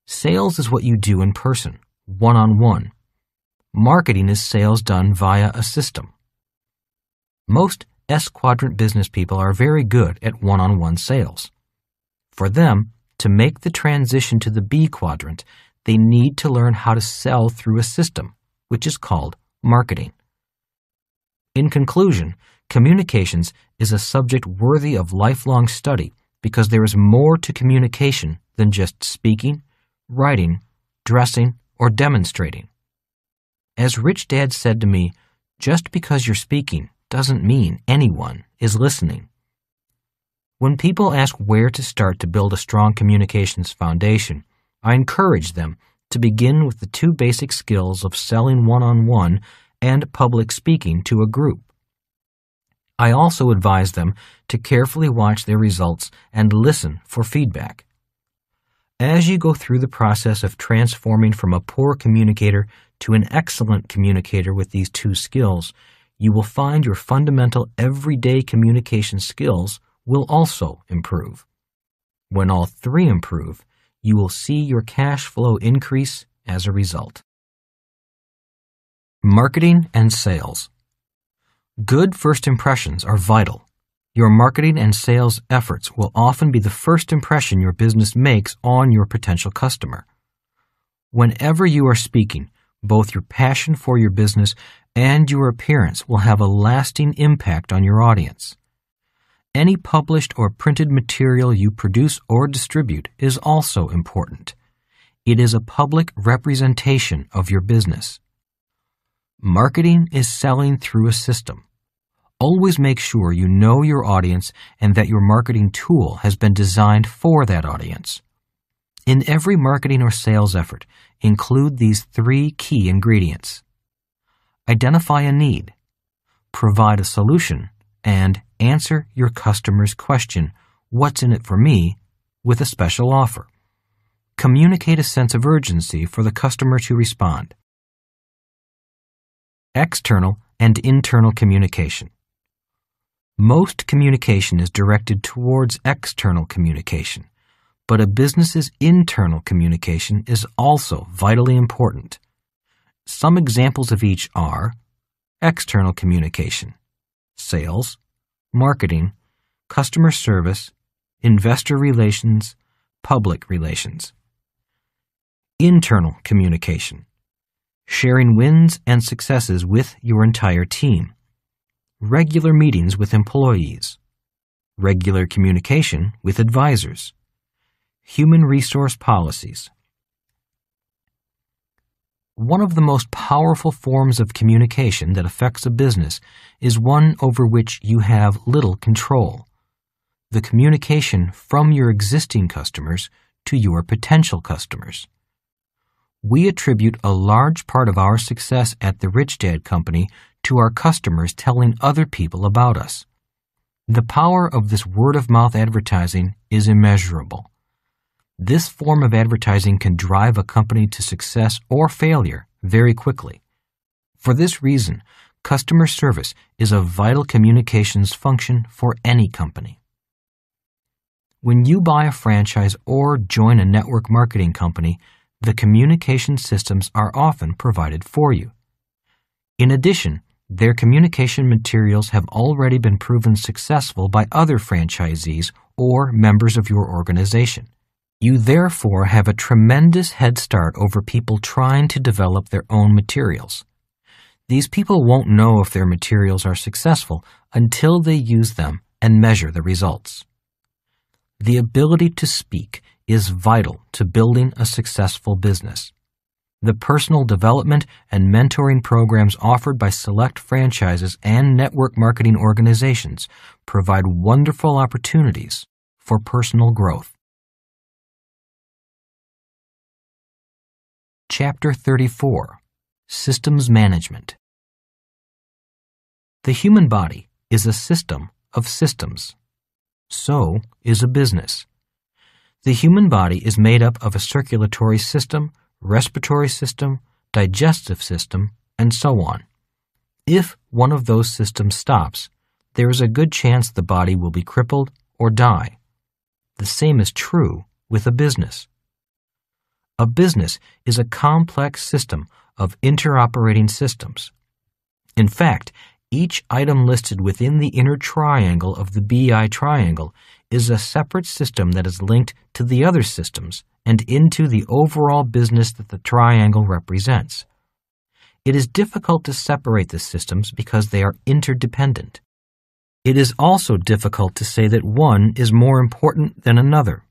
sales is what you do in person, one-on-one. Marketing is sales done via a system. Most S-quadrant business people are very good at one-on-one sales. For them, to make the transition to the B-quadrant, they need to learn how to sell through a system, which is called marketing. In conclusion, communications is a subject worthy of lifelong study because there is more to communication than just speaking, writing, dressing, or demonstrating. As Rich Dad said to me, just because you're speaking doesn't mean anyone is listening. When people ask where to start to build a strong communications foundation, I encourage them to begin with the two basic skills of selling one-on-one and public speaking to a group. I also advise them to carefully watch their results and listen for feedback. As you go through the process of transforming from a poor communicator to an excellent communicator with these two skills, you will find your fundamental everyday communication skills will also improve. When all three improve, you will see your cash flow increase as a result. Marketing and sales. Good first impressions are vital. Your marketing and sales efforts will often be the first impression your business makes on your potential customer. Whenever you are speaking, both your passion for your business and your appearance will have a lasting impact on your audience. Any published or printed material you produce or distribute is also important. It is a public representation of your business. Marketing is selling through a system. Always make sure you know your audience and that your marketing tool has been designed for that audience. In every marketing or sales effort, include these three key ingredients. Identify a need, provide a solution, and answer your customer's question, "What's in it for me?" with a special offer. Communicate a sense of urgency for the customer to respond. External and internal communication. Most communication is directed towards external communication, but a business's internal communication is also vitally important. Some examples of each are external communication, sales, marketing, customer service, investor relations, public relations. Internal communication, sharing wins and successes with your entire team. Regular meetings with employees. Regular communication with advisors. Human resource policies. One of the most powerful forms of communication that affects a business is one over which you have little control. The communication from your existing customers to your potential customers. We attribute a large part of our success at the Rich Dad Company to our customers telling other people about us. The power of this word-of-mouth advertising is immeasurable. This form of advertising can drive a company to success or failure very quickly. For this reason, customer service is a vital communications function for any company. When you buy a franchise or join a network marketing company, the communication systems are often provided for you. In addition, their communication materials have already been proven successful by other franchisees or members of your organization. You therefore have a tremendous head start over people trying to develop their own materials. These people won't know if their materials are successful until they use them and measure the results. The ability to speak is vital to building a successful business. The personal development and mentoring programs offered by select franchises and network marketing organizations provide wonderful opportunities for personal growth. Chapter 34. Systems Management. The human body is a system of systems. So is a business. The human body is made up of a circulatory system, respiratory system, digestive system, and so on. If one of those systems stops, there is a good chance the body will be crippled or die. The same is true with a business. A business is a complex system of interoperating systems. In fact, each item listed within the inner triangle of the BI triangle is a separate system that is linked to the other systems and into the overall business that the triangle represents. It is difficult to separate the systems because they are interdependent. It is also difficult to say that one is more important than another.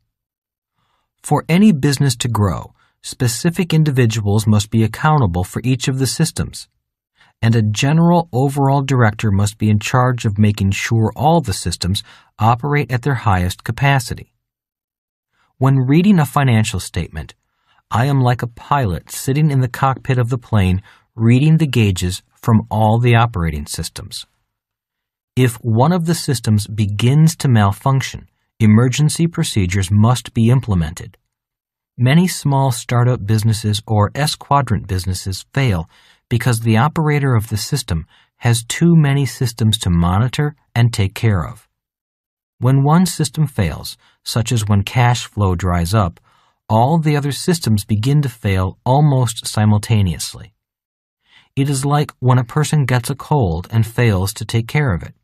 For any business to grow, specific individuals must be accountable for each of the systems, and a general overall director must be in charge of making sure all the systems operate at their highest capacity. When reading a financial statement, I am like a pilot sitting in the cockpit of the plane reading the gauges from all the operating systems. If one of the systems begins to malfunction, emergency procedures must be implemented. Many small startup businesses or S-quadrant businesses fail because the operator of the system has too many systems to monitor and take care of. When one system fails, such as when cash flow dries up, all the other systems begin to fail almost simultaneously. It is like when a person gets a cold and fails to take care of it.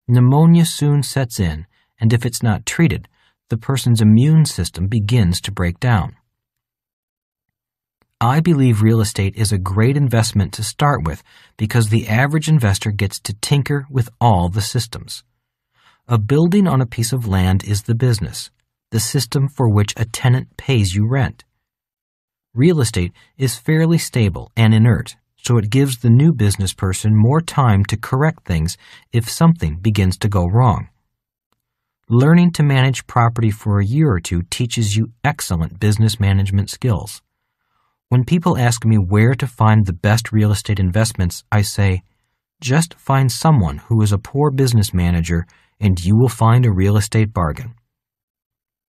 Pneumonia soon sets in, and if it's not treated, the person's immune system begins to break down. I believe real estate is a great investment to start with because the average investor gets to tinker with all the systems. A building on a piece of land is the business, the system for which a tenant pays you rent. Real estate is fairly stable and inert, so it gives the new business person more time to correct things if something begins to go wrong. Learning to manage property for a year or two teaches you excellent business management skills. When people ask me where to find the best real estate investments, I say, just find someone who is a poor business manager and you will find a real estate bargain.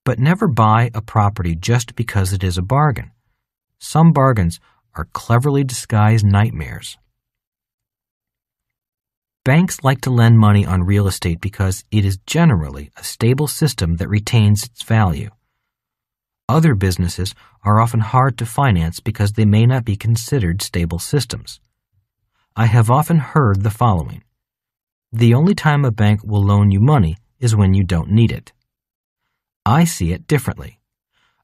But never buy a property just because it is a bargain. Some bargains are cleverly disguised nightmares. Banks like to lend money on real estate because it is generally a stable system that retains its value. Other businesses are often hard to finance because they may not be considered stable systems. I have often heard the following: the only time a bank will loan you money is when you don't need it. I see it differently.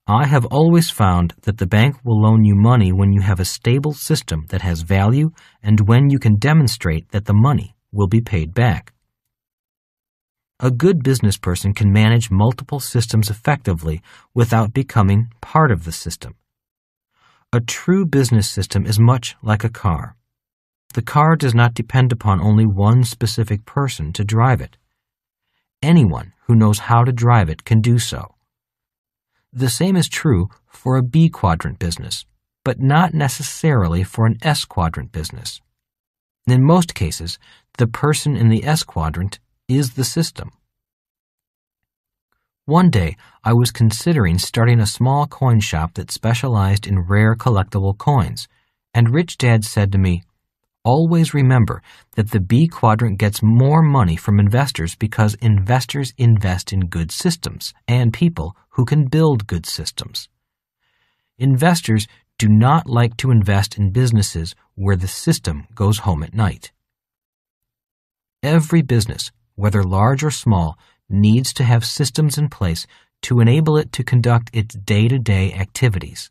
I have always found that the bank will loan you money when you have a stable system that has value and when you can demonstrate that the money will be paid back. A good business person can manage multiple systems effectively without becoming part of the system. A true business system is much like a car. The car does not depend upon only one specific person to drive it. Anyone who knows how to drive it can do so. The same is true for a B quadrant business, but not necessarily for an S quadrant business. In most cases, the person in the S quadrant is the system. One day, I was considering starting a small coin shop that specialized in rare collectible coins, and Rich Dad said to me, "Always remember that the B quadrant gets more money from investors because investors invest in good systems and people who can build good systems. Investors do not like to invest in businesses where the system goes home at night." Every business, whether large or small, needs to have systems in place to enable it to conduct its day-to-day activities.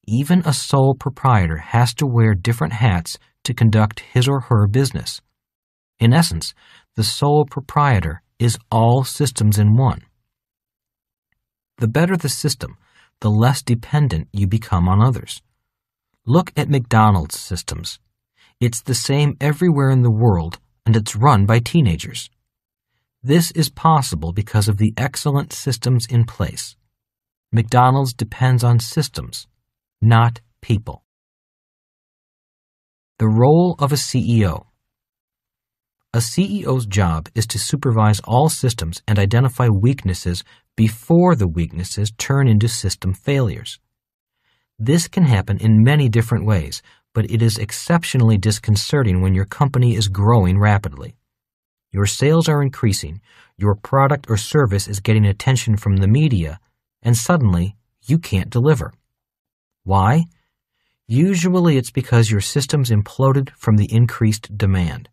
Even a sole proprietor has to wear different hats to conduct his or her business. In essence, the sole proprietor is all systems in one. The better the system, the less dependent you become on others. Look at McDonald's systems. It's the same everywhere in the world, and it's run by teenagers. This is possible because of the excellent systems in place. McDonald's depends on systems, not people. The role of a CEO. A CEO's job is to supervise all systems and identify weaknesses before the weaknesses turn into system failures. This can happen in many different ways, but it is exceptionally disconcerting when your company is growing rapidly. Your sales are increasing, your product or service is getting attention from the media, and suddenly you can't deliver. Why? Usually it's because your systems imploded from the increased demand.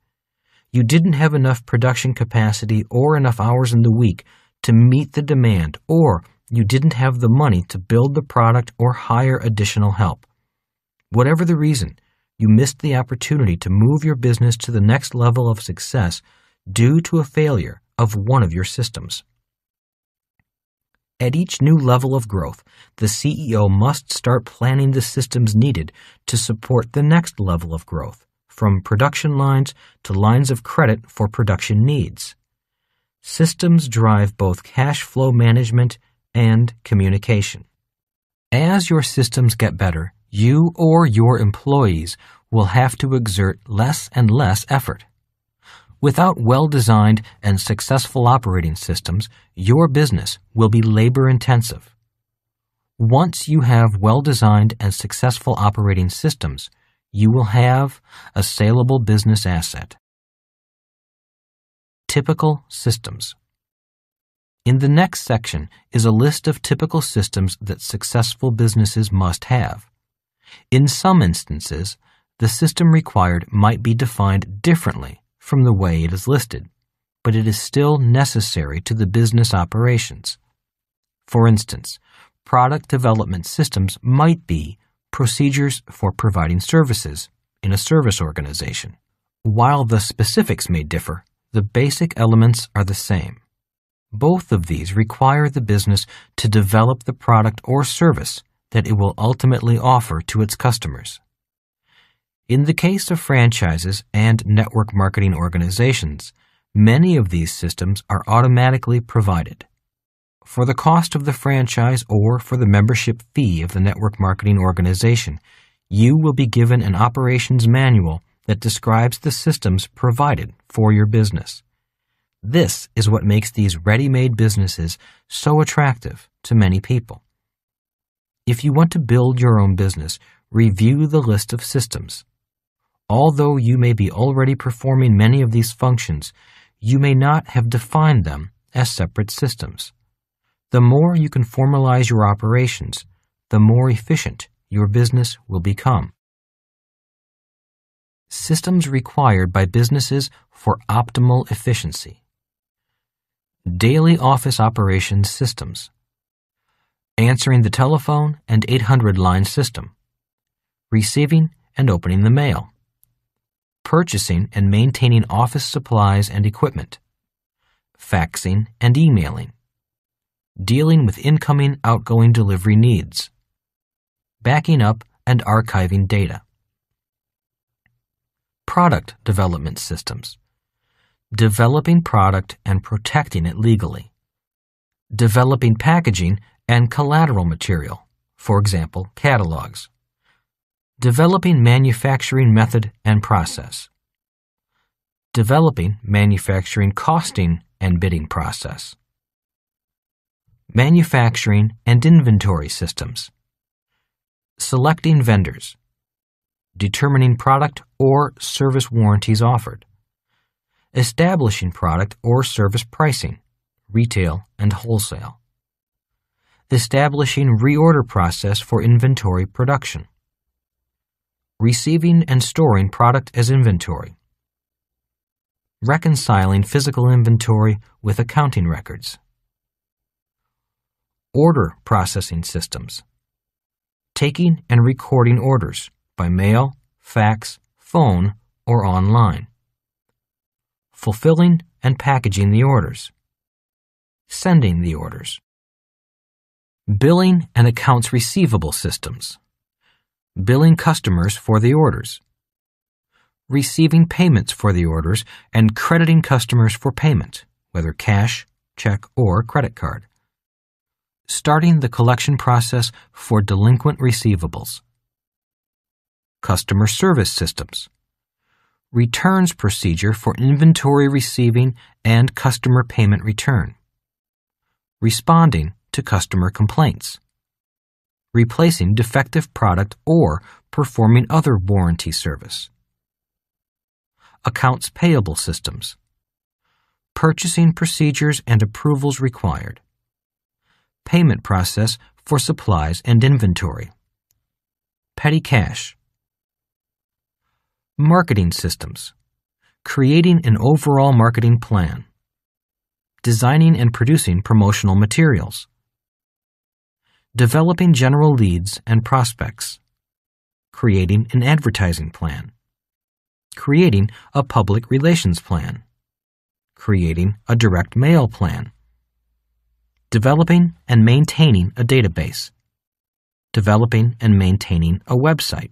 You didn't have enough production capacity or enough hours in the week to meet the demand, or you didn't have the money to build the product or hire additional help. Whatever the reason, you missed the opportunity to move your business to the next level of success due to a failure of one of your systems. At each new level of growth, the CEO must start planning the systems needed to support the next level of growth, from production lines to lines of credit for production needs. Systems drive both cash flow management and communication. As your systems get better, you or your employees will have to exert less and less effort. Without well-designed and successful operating systems, your business will be labor-intensive. Once you have well-designed and successful operating systems, you will have a saleable business asset. Typical systems. In the next section is a list of typical systems that successful businesses must have. In some instances, the system required might be defined differently from the way it is listed, but it is still necessary to the business operations. For instance, product development systems might be procedures for providing services in a service organization. While the specifics may differ, the basic elements are the same. Both of these require the business to develop the product or service that it will ultimately offer to its customers. In the case of franchises and network marketing organizations, many of these systems are automatically provided. For the cost of the franchise or for the membership fee of the network marketing organization, you will be given an operations manual that describes the systems provided for your business. This is what makes these ready-made businesses so attractive to many people. If you want to build your own business, review the list of systems. Although you may be already performing many of these functions, you may not have defined them as separate systems. The more you can formalize your operations, the more efficient your business will become. Systems required by businesses for optimal efficiency. Daily office operations systems. answering the telephone and 800 line system, receiving and opening the mail, purchasing and maintaining office supplies and equipment, faxing and emailing, dealing with incoming-outgoing delivery needs, backing up and archiving data. Product development systems, developing product and protecting it legally, developing packaging and collateral material, for example, catalogs, developing manufacturing method and process, developing manufacturing costing and bidding process, manufacturing and inventory systems, selecting vendors, determining product or service warranties offered, establishing product or service pricing, retail and wholesale, establishing reorder process for inventory production, receiving and storing product as inventory, reconciling physical inventory with accounting records, order processing systems, taking and recording orders by mail, fax, phone, or online, fulfilling and packaging the orders, sending the orders, billing and accounts receivable systems, billing customers for the orders, receiving payments for the orders and crediting customers for payment, whether cash, check, or credit card, starting the collection process for delinquent receivables, customer service systems, returns procedure for inventory receiving and customer payment return, responding to customer complaints, replacing defective product or performing other warranty service, accounts payable systems, purchasing procedures and approvals required, payment process for supplies and inventory, petty cash, marketing systems, creating an overall marketing plan, designing and producing promotional materials, developing general leads and prospects, creating an advertising plan, creating a public relations plan, creating a direct mail plan, developing and maintaining a database, developing and maintaining a website,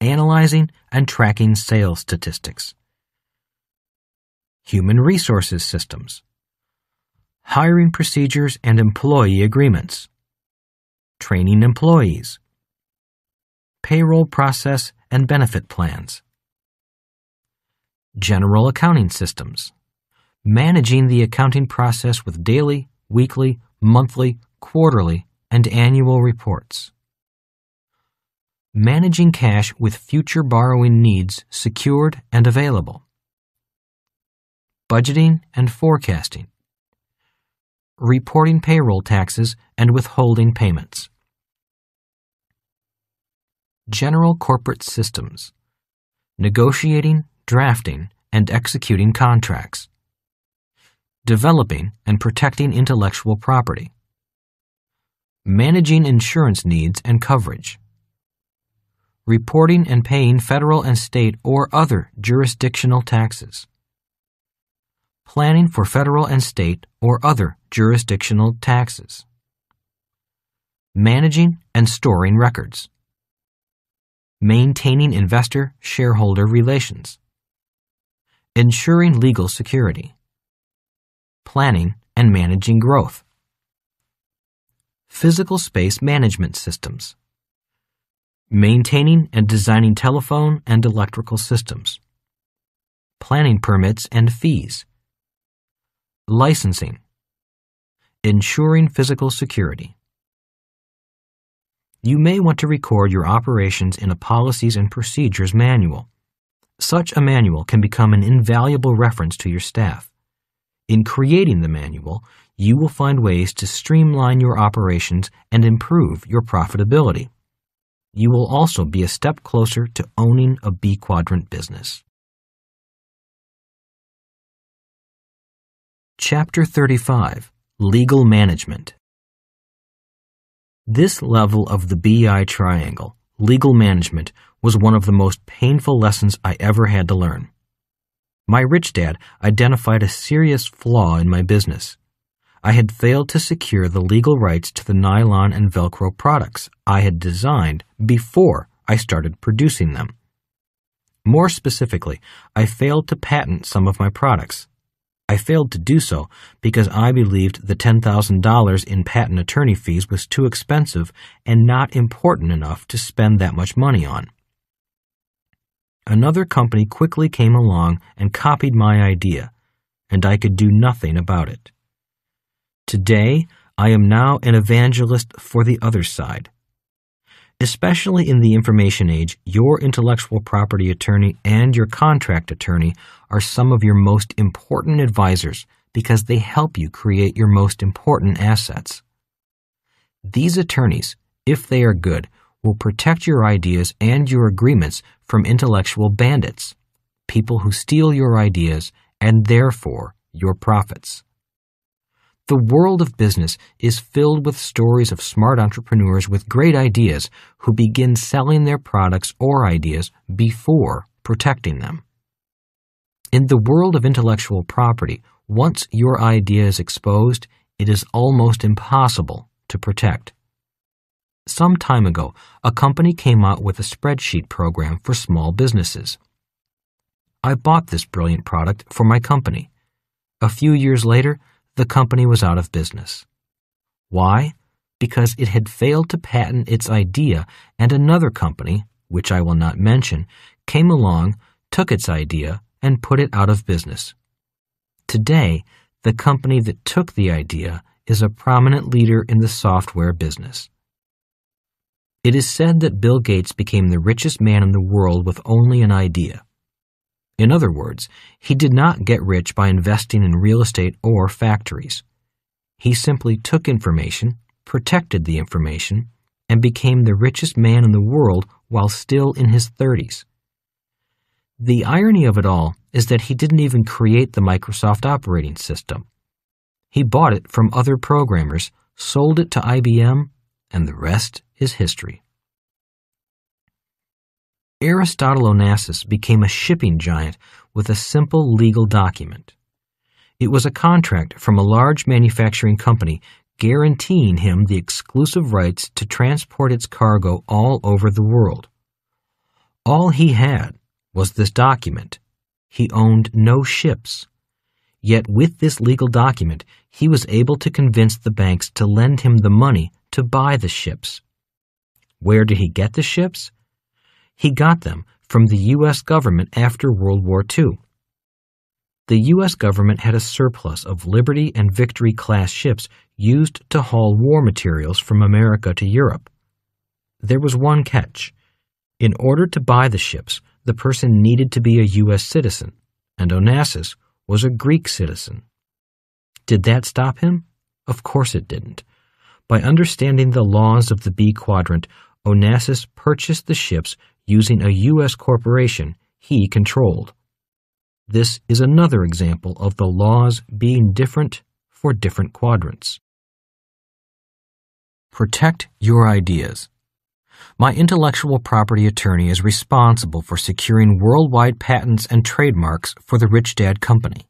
analyzing and tracking sales statistics, human resources systems, hiring procedures and employee agreements, training employees, payroll process and benefit plans, general accounting systems, managing the accounting process with daily, weekly, monthly, quarterly, and annual reports, managing cash with future borrowing needs secured and available, budgeting and forecasting, reporting payroll taxes and withholding payments, general corporate systems, negotiating, drafting, and executing contracts, developing and protecting intellectual property, managing insurance needs and coverage, reporting and paying federal and state or other jurisdictional taxes, planning for federal and state or other jurisdictional taxes, managing and storing records, maintaining investor-shareholder relations, ensuring legal security, planning and managing growth, physical space management systems, maintaining and designing telephone and electrical systems, planning permits and fees, licensing, ensuring physical security. You may want to record your operations in a Policies and Procedures manual. Such a manual can become an invaluable reference to your staff. In creating the manual, you will find ways to streamline your operations and improve your profitability. You will also be a step closer to owning a B Quadrant business. Chapter 35: Legal Management. This level of the BI triangle, legal management, was one of the most painful lessons I ever had to learn. My rich dad identified a serious flaw in my business. I had failed to secure the legal rights to the nylon and Velcro products I had designed before I started producing them. More specifically, I failed to patent some of my products. I failed to do so because I believed the $10,000 in patent attorney fees was too expensive and not important enough to spend that much money on. Another company quickly came along and copied my idea, and I could do nothing about it. Today, I am now an evangelist for the other side. Especially in the information age, your intellectual property attorney and your contract attorney are some of your most important advisors because they help you create your most important assets. These attorneys, if they are good, will protect your ideas and your agreements from intellectual bandits, people who steal your ideas and therefore your profits. The world of business is filled with stories of smart entrepreneurs with great ideas who begin selling their products or ideas before protecting them. In the world of intellectual property, once your idea is exposed, it is almost impossible to protect. Some time ago, a company came out with a spreadsheet program for small businesses. I bought this brilliant product for my company. A few years later, the company was out of business. Why? Because it had failed to patent its idea, and another company, which I will not mention, came along, took its idea, and put it out of business. Today, the company that took the idea is a prominent leader in the software business. It is said that Bill Gates became the richest man in the world with only an idea. In other words, he did not get rich by investing in real estate or factories. He simply took information, protected the information, and became the richest man in the world while still in his 30s. The irony of it all is that he didn't even create the Microsoft operating system. He bought it from other programmers, sold it to IBM, and the rest is history. Aristotle Onassis became a shipping giant with a simple legal document. It was a contract from a large manufacturing company guaranteeing him the exclusive rights to transport its cargo all over the world. All he had was this document. He owned no ships. Yet with this legal document, he was able to convince the banks to lend him the money to buy the ships. Where did he get the ships? He got them from the U.S. government after World War II. The U.S. government had a surplus of Liberty and Victory class ships used to haul war materials from America to Europe. There was one catch. In order to buy the ships, the person needed to be a U.S. citizen, and Onassis was a Greek citizen. Did that stop him? Of course it didn't. By understanding the laws of the B quadrant, Onassis purchased the ships using a U.S. corporation he controlled. This is another example of the laws being different for different quadrants. Protect your ideas. My intellectual property attorney is responsible for securing worldwide patents and trademarks for the Rich Dad Company.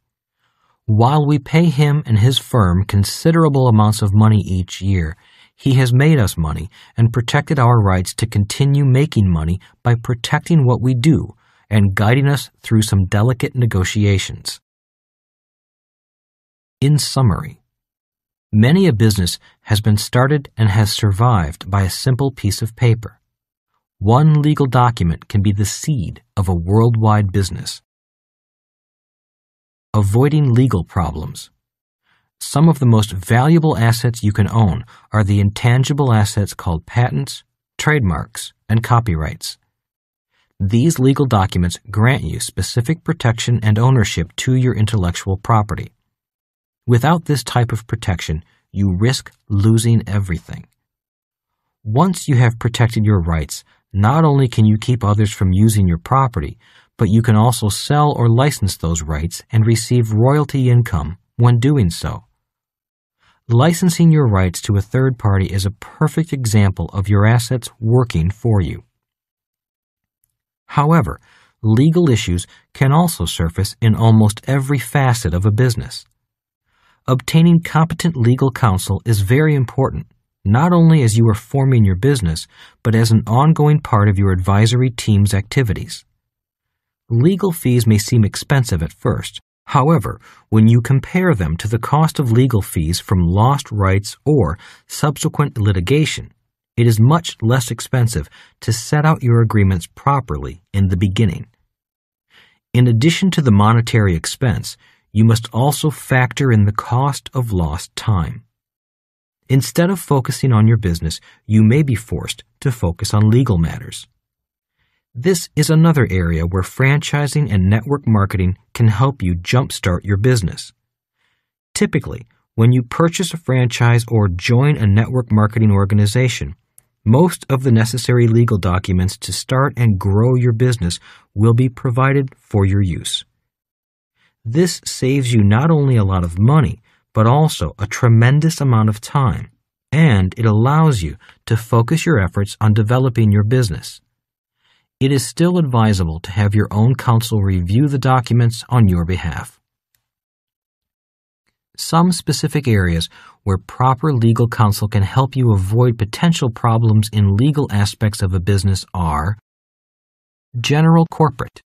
While we pay him and his firm considerable amounts of money each year, he has made us money and protected our rights to continue making money by protecting what we do and guiding us through some delicate negotiations. In summary, many a business has been started and has survived by a simple piece of paper. One legal document can be the seed of a worldwide business. Avoiding legal problems. Some of the most valuable assets you can own are the intangible assets called patents, trademarks, and copyrights. These legal documents grant you specific protection and ownership to your intellectual property. Without this type of protection, you risk losing everything. Once you have protected your rights, not only can you keep others from using your property, but you can also sell or license those rights and receive royalty income when doing so. Licensing your rights to a third party is a perfect example of your assets working for you. However, legal issues can also surface in almost every facet of a business. Obtaining competent legal counsel is very important, not only as you are forming your business, but as an ongoing part of your advisory team's activities. Legal fees may seem expensive at first. However, when you compare them to the cost of legal fees from lost rights or subsequent litigation, it is much less expensive to set out your agreements properly in the beginning. In addition to the monetary expense, you must also factor in the cost of lost time. Instead of focusing on your business, you may be forced to focus on legal matters. This is another area where franchising and network marketing can help you jumpstart your business. Typically, when you purchase a franchise or join a network marketing organization, most of the necessary legal documents to start and grow your business will be provided for your use. This saves you not only a lot of money, but also a tremendous amount of time, and it allows you to focus your efforts on developing your business. It is still advisable to have your own counsel review the documents on your behalf. Some specific areas where proper legal counsel can help you avoid potential problems in legal aspects of a business are general corporate,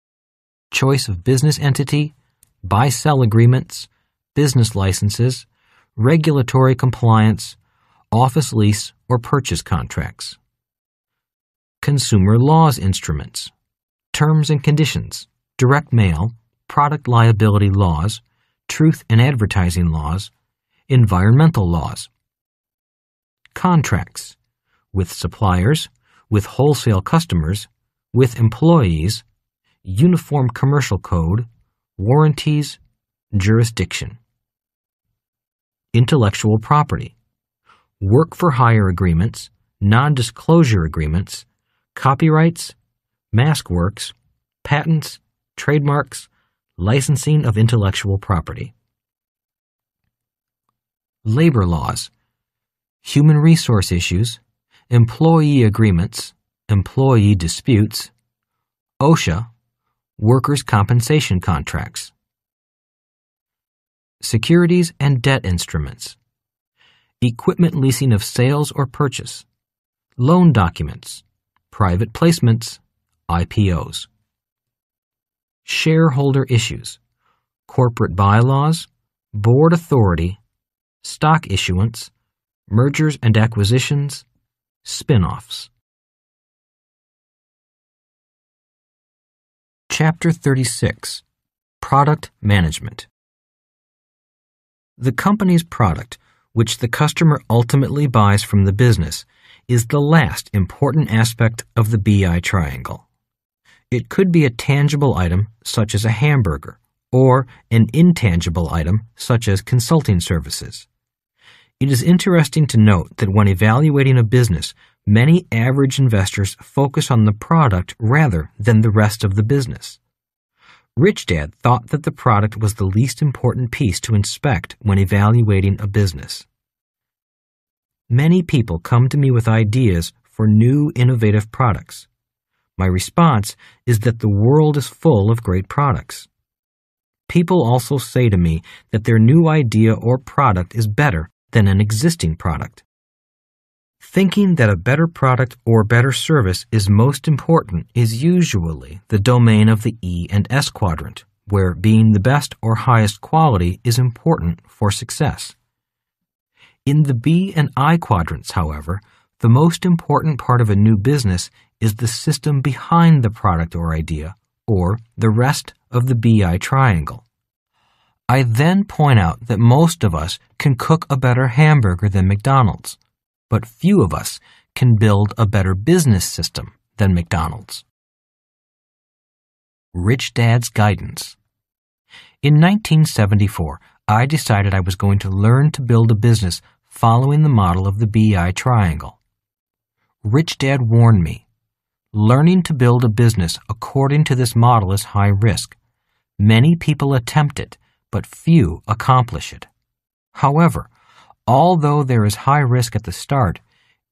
choice of business entity, buy-sell agreements, business licenses, regulatory compliance, office lease or purchase contracts, consumer laws instruments, terms and conditions, direct mail, product liability laws, truth in advertising laws, environmental laws, contracts with suppliers, with wholesale customers, with employees, uniform commercial code, warranties, jurisdiction, intellectual property, work-for-hire agreements, non-disclosure agreements, copyrights, mask works, patents, trademarks, licensing of intellectual property. Labor laws, human resource issues, employee agreements, employee disputes, OSHA, workers' compensation contracts. Securities and debt instruments, equipment leasing of sales or purchase, loan documents, private placements, IPOs. Shareholder issues, corporate bylaws, board authority, stock issuance, mergers and acquisitions, spin-offs. Chapter 36. Product Management. The company's product, which the customer ultimately buys from the business, is the last important aspect of the BI triangle. It could be a tangible item, such as a hamburger, or an intangible item, such as consulting services. It is interesting to note that when evaluating a business, many average investors focus on the product rather than the rest of the business. Rich Dad thought that the product was the least important piece to inspect when evaluating a business. Many people come to me with ideas for new, innovative products. My response is that the world is full of great products. People also say to me that their new idea or product is better than an existing product. Thinking that a better product or better service is most important is usually the domain of the E and S quadrant, where being the best or highest quality is important for success. In the B and I quadrants, however, the most important part of a new business is the system behind the product or idea, or the rest of the BI triangle. I then point out that most of us can cook a better hamburger than McDonald's, but few of us can build a better business system than McDonald's. Rich Dad's Guidance. In 1974, I decided I was going to learn to build a business following the model of the BI triangle. Rich Dad warned me, learning to build a business according to this model is high risk. Many people attempt it, but few accomplish it. However, Although there is high risk at the start,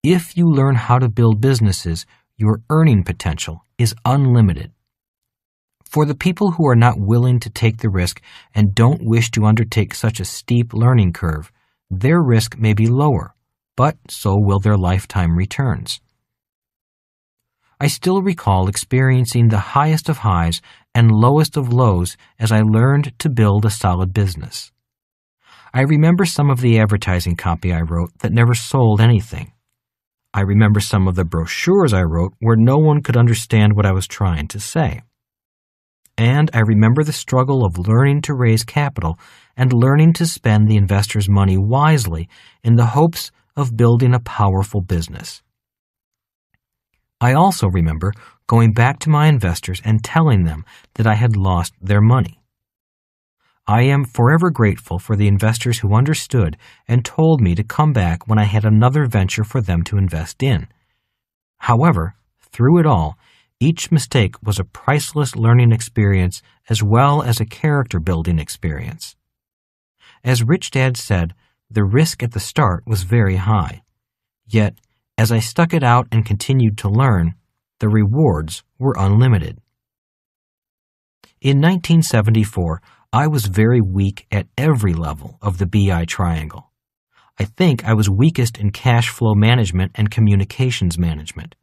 if you learn how to build businesses, your earning potential is unlimited. For the people who are not willing to take the risk and don't wish to undertake such a steep learning curve, their risk may be lower, but so will their lifetime returns. I still recall experiencing the highest of highs and lowest of lows as I learned to build a solid business. I remember some of the advertising copy I wrote that never sold anything. I remember some of the brochures I wrote where no one could understand what I was trying to say. And I remember the struggle of learning to raise capital and learning to spend the investors' money wisely in the hopes of building a powerful business. I also remember going back to my investors and telling them that I had lost their money. I am forever grateful for the investors who understood and told me to come back when I had another venture for them to invest in. However, through it all, each mistake was a priceless learning experience as well as a character-building experience. As Rich Dad said, the risk at the start was very high. Yet, as I stuck it out and continued to learn, the rewards were unlimited. In 1974, I was very weak at every level of the BI triangle. I think I was weakest in cash flow management and communications management.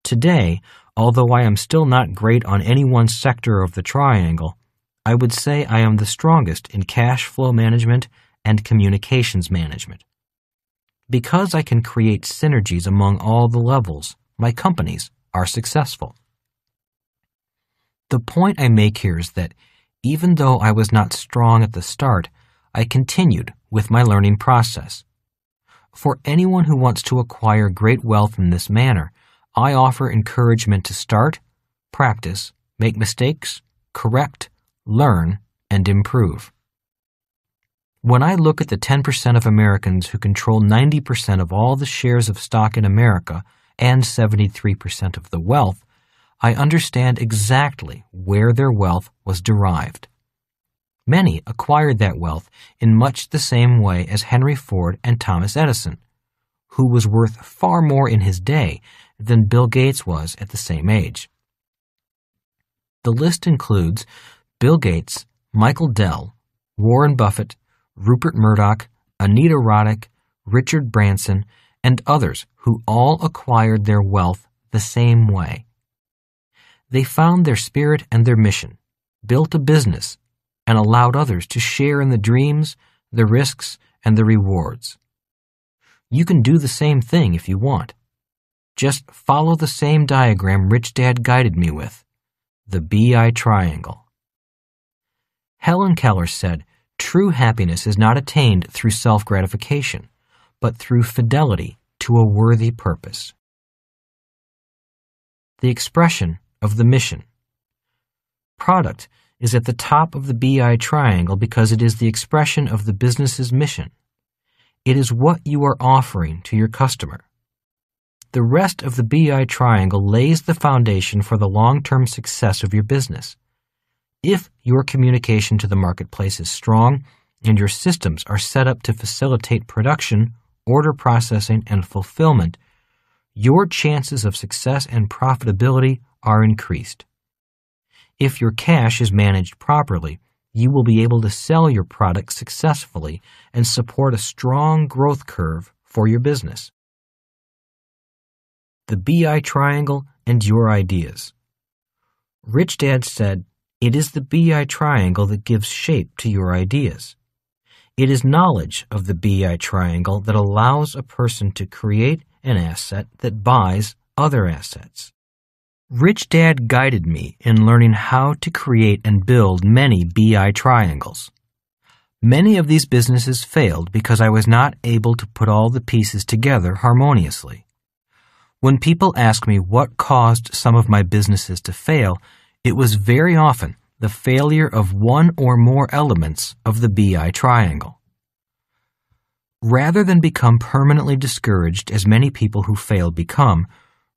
Today, although I am still not great on any one sector of the triangle, I would say I am the strongest in cash flow management and communications management. Because I can create synergies among all the levels, my companies are successful. The point I make here is that even though I was not strong at the start, I continued with my learning process. For anyone who wants to acquire great wealth in this manner, I offer encouragement to start, practice, make mistakes, correct, learn, and improve. When I look at the 10% of Americans who control 90% of all the shares of stock in America and 73% of the wealth, I understand exactly where their wealth was derived. Many acquired that wealth in much the same way as Henry Ford and Thomas Edison, who was worth far more in his day than Bill Gates was at the same age. The list includes Bill Gates, Michael Dell, Warren Buffett, Rupert Murdoch, Anita Roddick, Richard Branson, and others who all acquired their wealth the same way. They found their spirit and their mission, built a business, and allowed others to share in the dreams, the risks, and the rewards. You can do the same thing if you want. Just follow the same diagram Rich Dad guided me with, the BI triangle. Helen Keller said, "True happiness is not attained through self-gratification, but through fidelity to a worthy purpose." The expression of the mission. Product is at the top of the BI triangle because it is the expression of the business's mission. It is what you are offering to your customer. The rest of the BI triangle lays the foundation for the long-term success of your business. If your communication to the marketplace is strong and your systems are set up to facilitate production, order processing, and fulfillment, your chances of success and profitability are increased. If your cash is managed properly, you will be able to sell your product successfully and support a strong growth curve for your business. The BI triangle and your ideas. Rich Dad said, "It is the BI triangle that gives shape to your ideas. It is knowledge of the BI triangle that allows a person to create an asset that buys other assets." Rich Dad guided me in learning how to create and build many BI triangles. Many of these businesses failed because I was not able to put all the pieces together harmoniously. When people ask me what caused some of my businesses to fail, it was very often the failure of one or more elements of the BI triangle. Rather than become permanently discouraged as many people who fail become,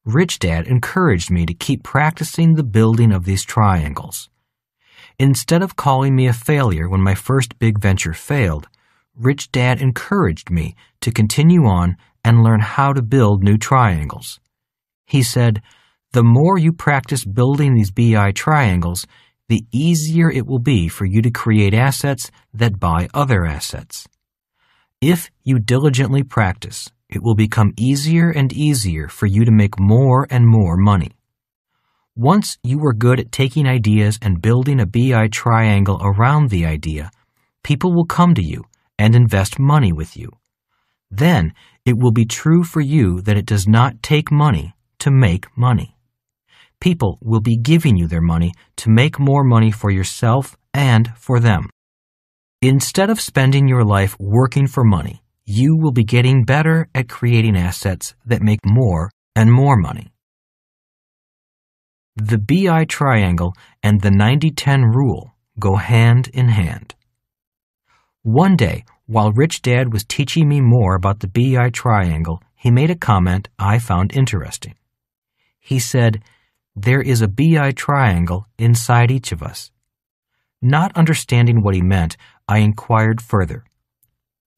Rich Dad encouraged me to keep practicing the building of these triangles. Instead of calling me a failure when my first big venture failed, Rich Dad encouraged me to continue on and learn how to build new triangles. He said, "The more you practice building these BI triangles, the easier it will be for you to create assets that buy other assets. If you diligently practice, it will become easier and easier for you to make more and more money. Once you are good at taking ideas and building a BI triangle around the idea, people will come to you and invest money with you. Then it will be true for you that it does not take money to make money. People will be giving you their money to make more money for yourself and for them. Instead of spending your life working for money, you will be getting better at creating assets that make more and more money." The BI triangle and the 90-10 rule go hand in hand. One day, while Rich Dad was teaching me more about the BI triangle, he made a comment I found interesting. He said, "There is a BI triangle inside each of us." Not understanding what he meant, I inquired further.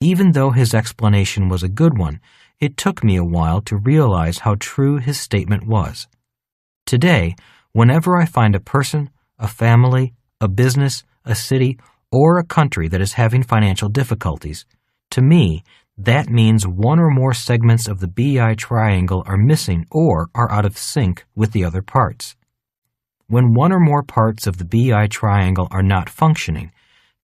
Even though his explanation was a good one, it took me a while to realize how true his statement was. Today, whenever I find a person, a family, a business, a city, or a country that is having financial difficulties, to me, that means one or more segments of the BI triangle are missing or are out of sync with the other parts. When one or more parts of the BI triangle are not functioning,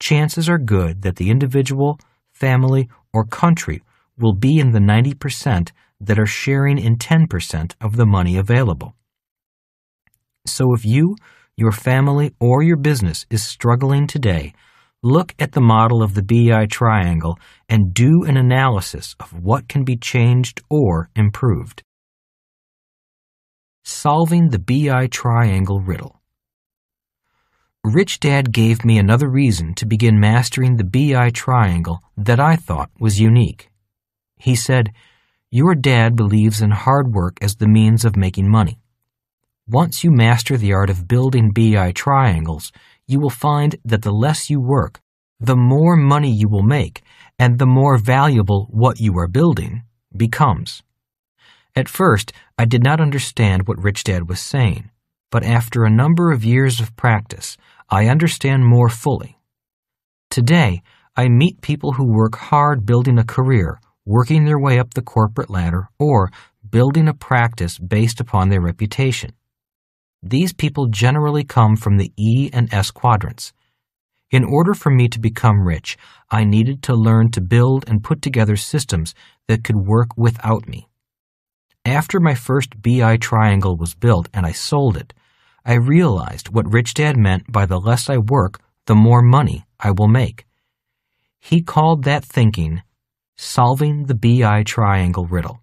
chances are good that the individual, family, or country will be in the 90% that are sharing in 10% of the money available. So if you, your family, or your business is struggling today, look at the model of the BI triangle and do an analysis of what can be changed or improved. Solving the BI triangle riddle. Rich Dad gave me another reason to begin mastering the BI triangle that I thought was unique. He said, "Your dad believes in hard work as the means of making money. Once you master the art of building BI triangles, you will find that the less you work, the more money you will make, and the more valuable what you are building becomes." At first, I did not understand what Rich Dad was saying, but after a number of years of practice, I understand more fully. Today, I meet people who work hard building a career, working their way up the corporate ladder, or building a practice based upon their reputation. These people generally come from the E and S quadrants. In order for me to become rich, I needed to learn to build and put together systems that could work without me. After my first BI triangle was built and I sold it, I realized what Rich Dad meant by the less I work, the more money I will make. He called that thinking solving the BI triangle riddle.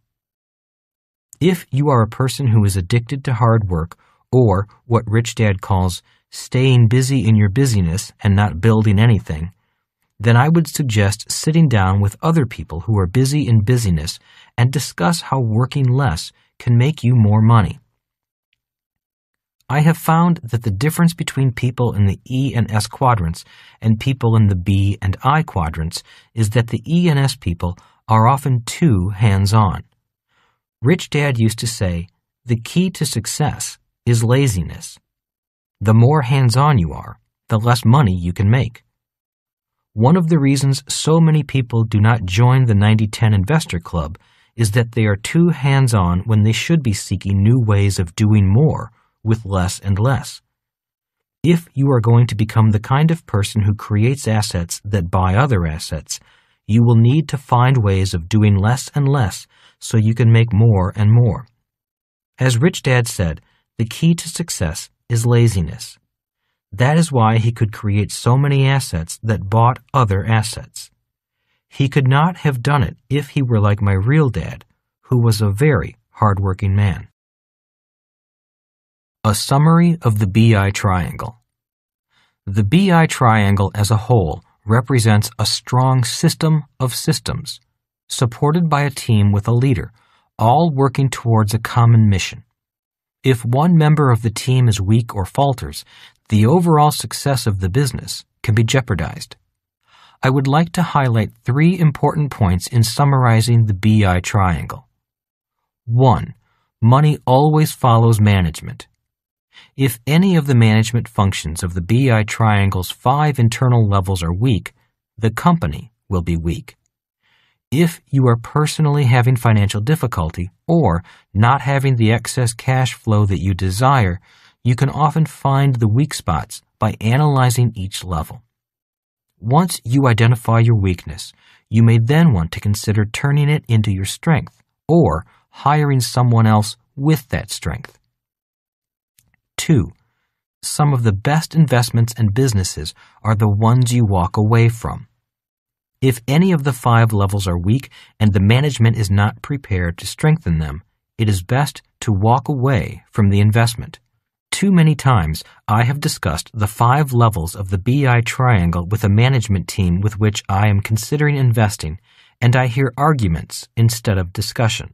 If you are a person who is addicted to hard work, or what Rich Dad calls staying busy in your busyness and not building anything, then I would suggest sitting down with other people who are busy in busyness and discuss how working less can make you more money. I have found that the difference between people in the E and S quadrants and people in the B and I quadrants is that the E and S people are often too hands-on. Rich Dad used to say, "The key to success is laziness." The more hands-on you are, the less money you can make. One of the reasons so many people do not join the 90-10 Investor Club is that they are too hands-on when they should be seeking new ways of doing more with less and less. If you are going to become the kind of person who creates assets that buy other assets, you will need to find ways of doing less and less so you can make more and more. As Rich Dad said, the key to success is laziness. That is why he could create so many assets that bought other assets. He could not have done it if he were like my real dad, who was a very hard-working man. A summary of the BI triangle. The BI triangle as a whole represents a strong system of systems, supported by a team with a leader, all working towards a common mission. If one member of the team is weak or falters, the overall success of the business can be jeopardized. I would like to highlight 3 important points in summarizing the BI triangle. 1. Money always follows management. If any of the management functions of the BI triangle's 5 internal levels are weak, the company will be weak. If you are personally having financial difficulty or not having the excess cash flow that you desire, you can often find the weak spots by analyzing each level. Once you identify your weakness, you may then want to consider turning it into your strength or hiring someone else with that strength. 2. Some of the best investments and businesses are the ones you walk away from. If any of the 5 levels are weak and the management is not prepared to strengthen them, it is best to walk away from the investment. Too many times I have discussed the 5 levels of the BI triangle with a management team with which I am considering investing, and I hear arguments instead of discussion.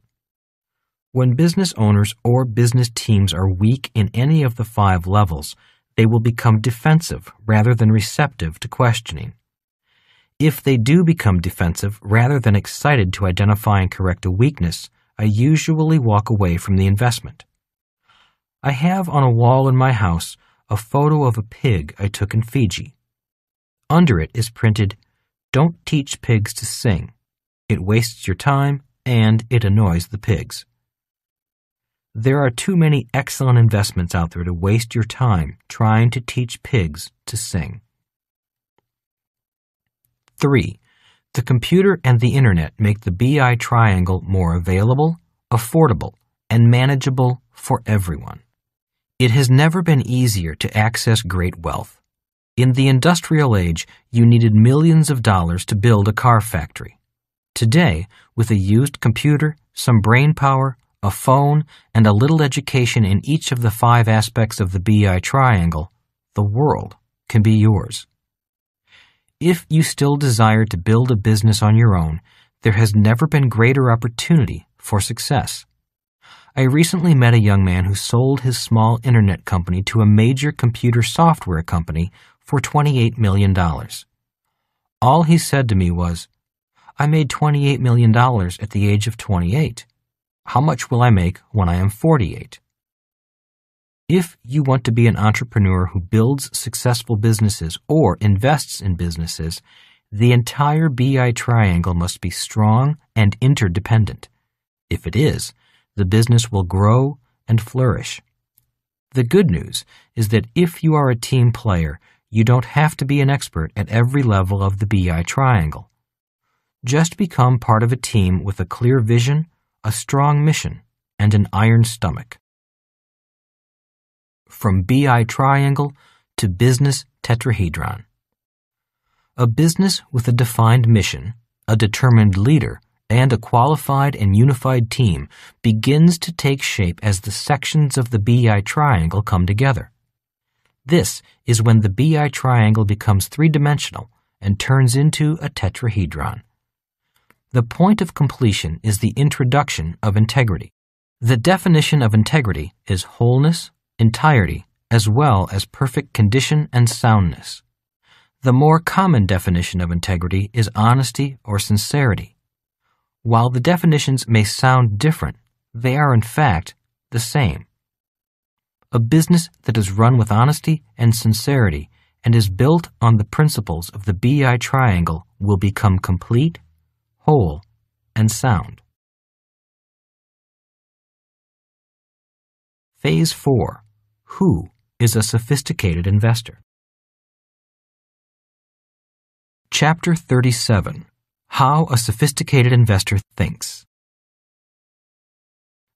When business owners or business teams are weak in any of the 5 levels, they will become defensive rather than receptive to questioning. If they do become defensive rather than excited to identify and correct a weakness, I usually walk away from the investment. I have on a wall in my house a photo of a pig I took in Fiji. Under it is printed, "Don't teach pigs to sing. It wastes your time and it annoys the pigs." There are too many excellent investments out there to waste your time trying to teach pigs to sing. 3. The computer and the internet make the BI triangle more available, affordable, and manageable for everyone. It has never been easier to access great wealth. In the industrial age, you needed millions of dollars to build a car factory. Today, with a used computer, some brain power, a phone, and a little education in each of the 5 aspects of the BI triangle, the world can be yours. If you still desire to build a business on your own, there has never been greater opportunity for success. I recently met a young man who sold his small internet company to a major computer software company for $28 million. All he said to me was, "I made $28 million at the age of 28. How much will I make when I am 48? If you want to be an entrepreneur who builds successful businesses or invests in businesses, the entire BI triangle must be strong and interdependent. If it is, the business will grow and flourish. The good news is that if you are a team player, you don't have to be an expert at every level of the BI triangle. Just become part of a team with a clear vision, a strong mission, and an iron stomach. From BI triangle to business tetrahedron. A business with a defined mission, a determined leader, and a qualified and unified team begins to take shape as the sections of the BI triangle come together. This is when the BI triangle becomes 3-dimensional and turns into a tetrahedron. The point of completion is the introduction of integrity. The definition of integrity is wholeness, entirety, as well as perfect condition and soundness. The more common definition of integrity is honesty or sincerity. While the definitions may sound different, they are in fact the same. A business that is run with honesty and sincerity and is built on the principles of the BI triangle will become complete, whole, and sound. Phase 4. Who is a sophisticated investor? Chapter 37. How a sophisticated investor thinks.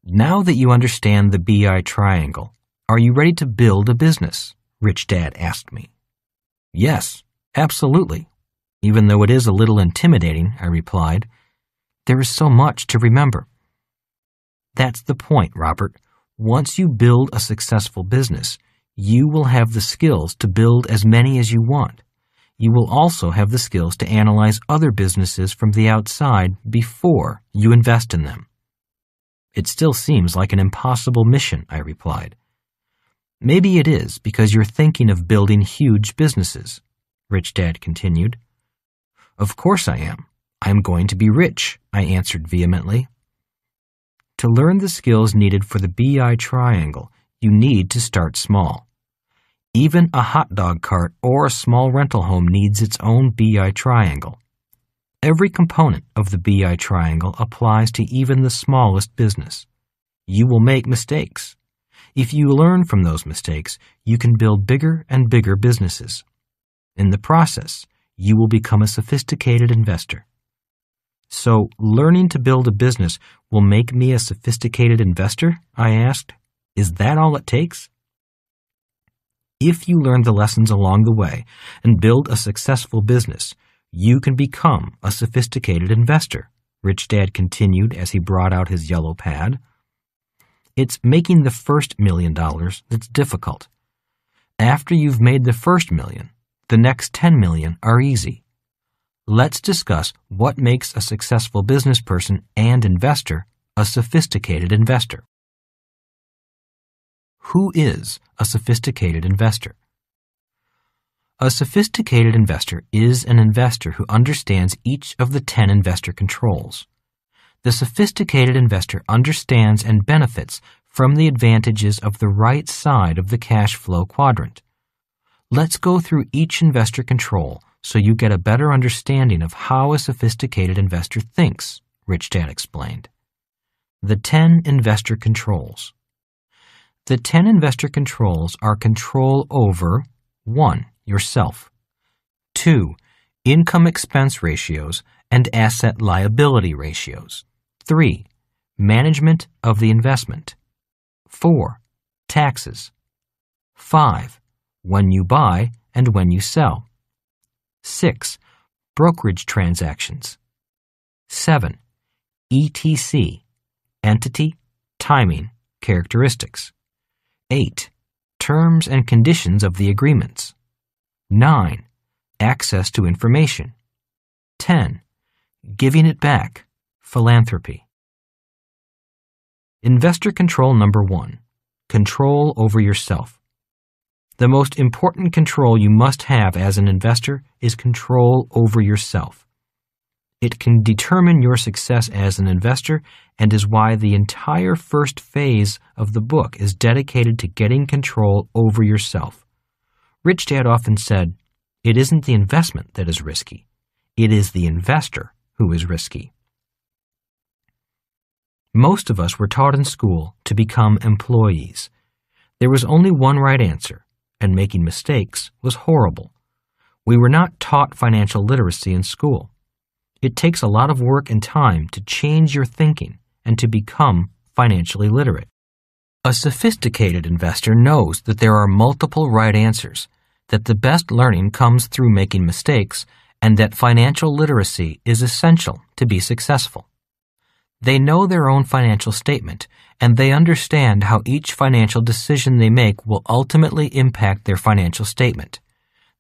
Now that you understand the BI triangle, are you ready to build a business? Rich Dad asked me. Yes, absolutely. Even though it is a little intimidating, I replied. There is so much to remember. That's the point, Robert. Once you build a successful business, you will have the skills to build as many as you want. You will also have the skills to analyze other businesses from the outside before you invest in them. It still seems like an impossible mission, I replied. Maybe it is because you're thinking of building huge businesses, Rich Dad continued. "Of course I am. I am going to be rich," I answered vehemently. To learn the skills needed for the BI triangle, you need to start small. Even a hot dog cart or a small rental home needs its own BI triangle. Every component of the BI triangle applies to even the smallest business. You will make mistakes. If you learn from those mistakes, you can build bigger and bigger businesses. In the process, you will become a sophisticated investor. "So, learning to build a business will make me a sophisticated investor?" I asked. "Is that all it takes?" If you learn the lessons along the way and build a successful business, you can become a sophisticated investor, Rich Dad continued as he brought out his yellow pad. It's making the first $1 million that's difficult. After you've made the first $1 million, the next 10 million are easy. Let's discuss what makes a successful business person and investor a sophisticated investor. Who is a sophisticated investor? A sophisticated investor is an investor who understands each of the 10 investor controls. The sophisticated investor understands and benefits from the advantages of the right side of the cash flow quadrant. Let's go through each investor control so you get a better understanding of how a sophisticated investor thinks, Rich Dad explained. The 10 investor controls. The 10 investor controls are control over 1. Yourself, 2. Income-expense ratios and asset-liability ratios, 3. Management of the investment, 4. Taxes, 5. When you buy and when you sell, 6. Brokerage transactions, 7. ETC, entity, timing, characteristics, 8. Terms and conditions of the agreements, 9. Access to information, 10. Giving it back, philanthropy. Investor control number 1. Control over yourself. The most important control you must have as an investor is control over yourself. It can determine your success as an investor and is why the entire first phase of the book is dedicated to getting control over yourself. Rich Dad often said, "It isn't the investment that is risky. It is the investor who is risky." Most of us were taught in school to become employees. There was only one right answer, and making mistakes was horrible. We were not taught financial literacy in school. It takes a lot of work and time to change your thinking and to become financially literate. A sophisticated investor knows that there are multiple right answers, that the best learning comes through making mistakes, and that financial literacy is essential to be successful. They know their own financial statement, and they understand how each financial decision they make will ultimately impact their financial statement.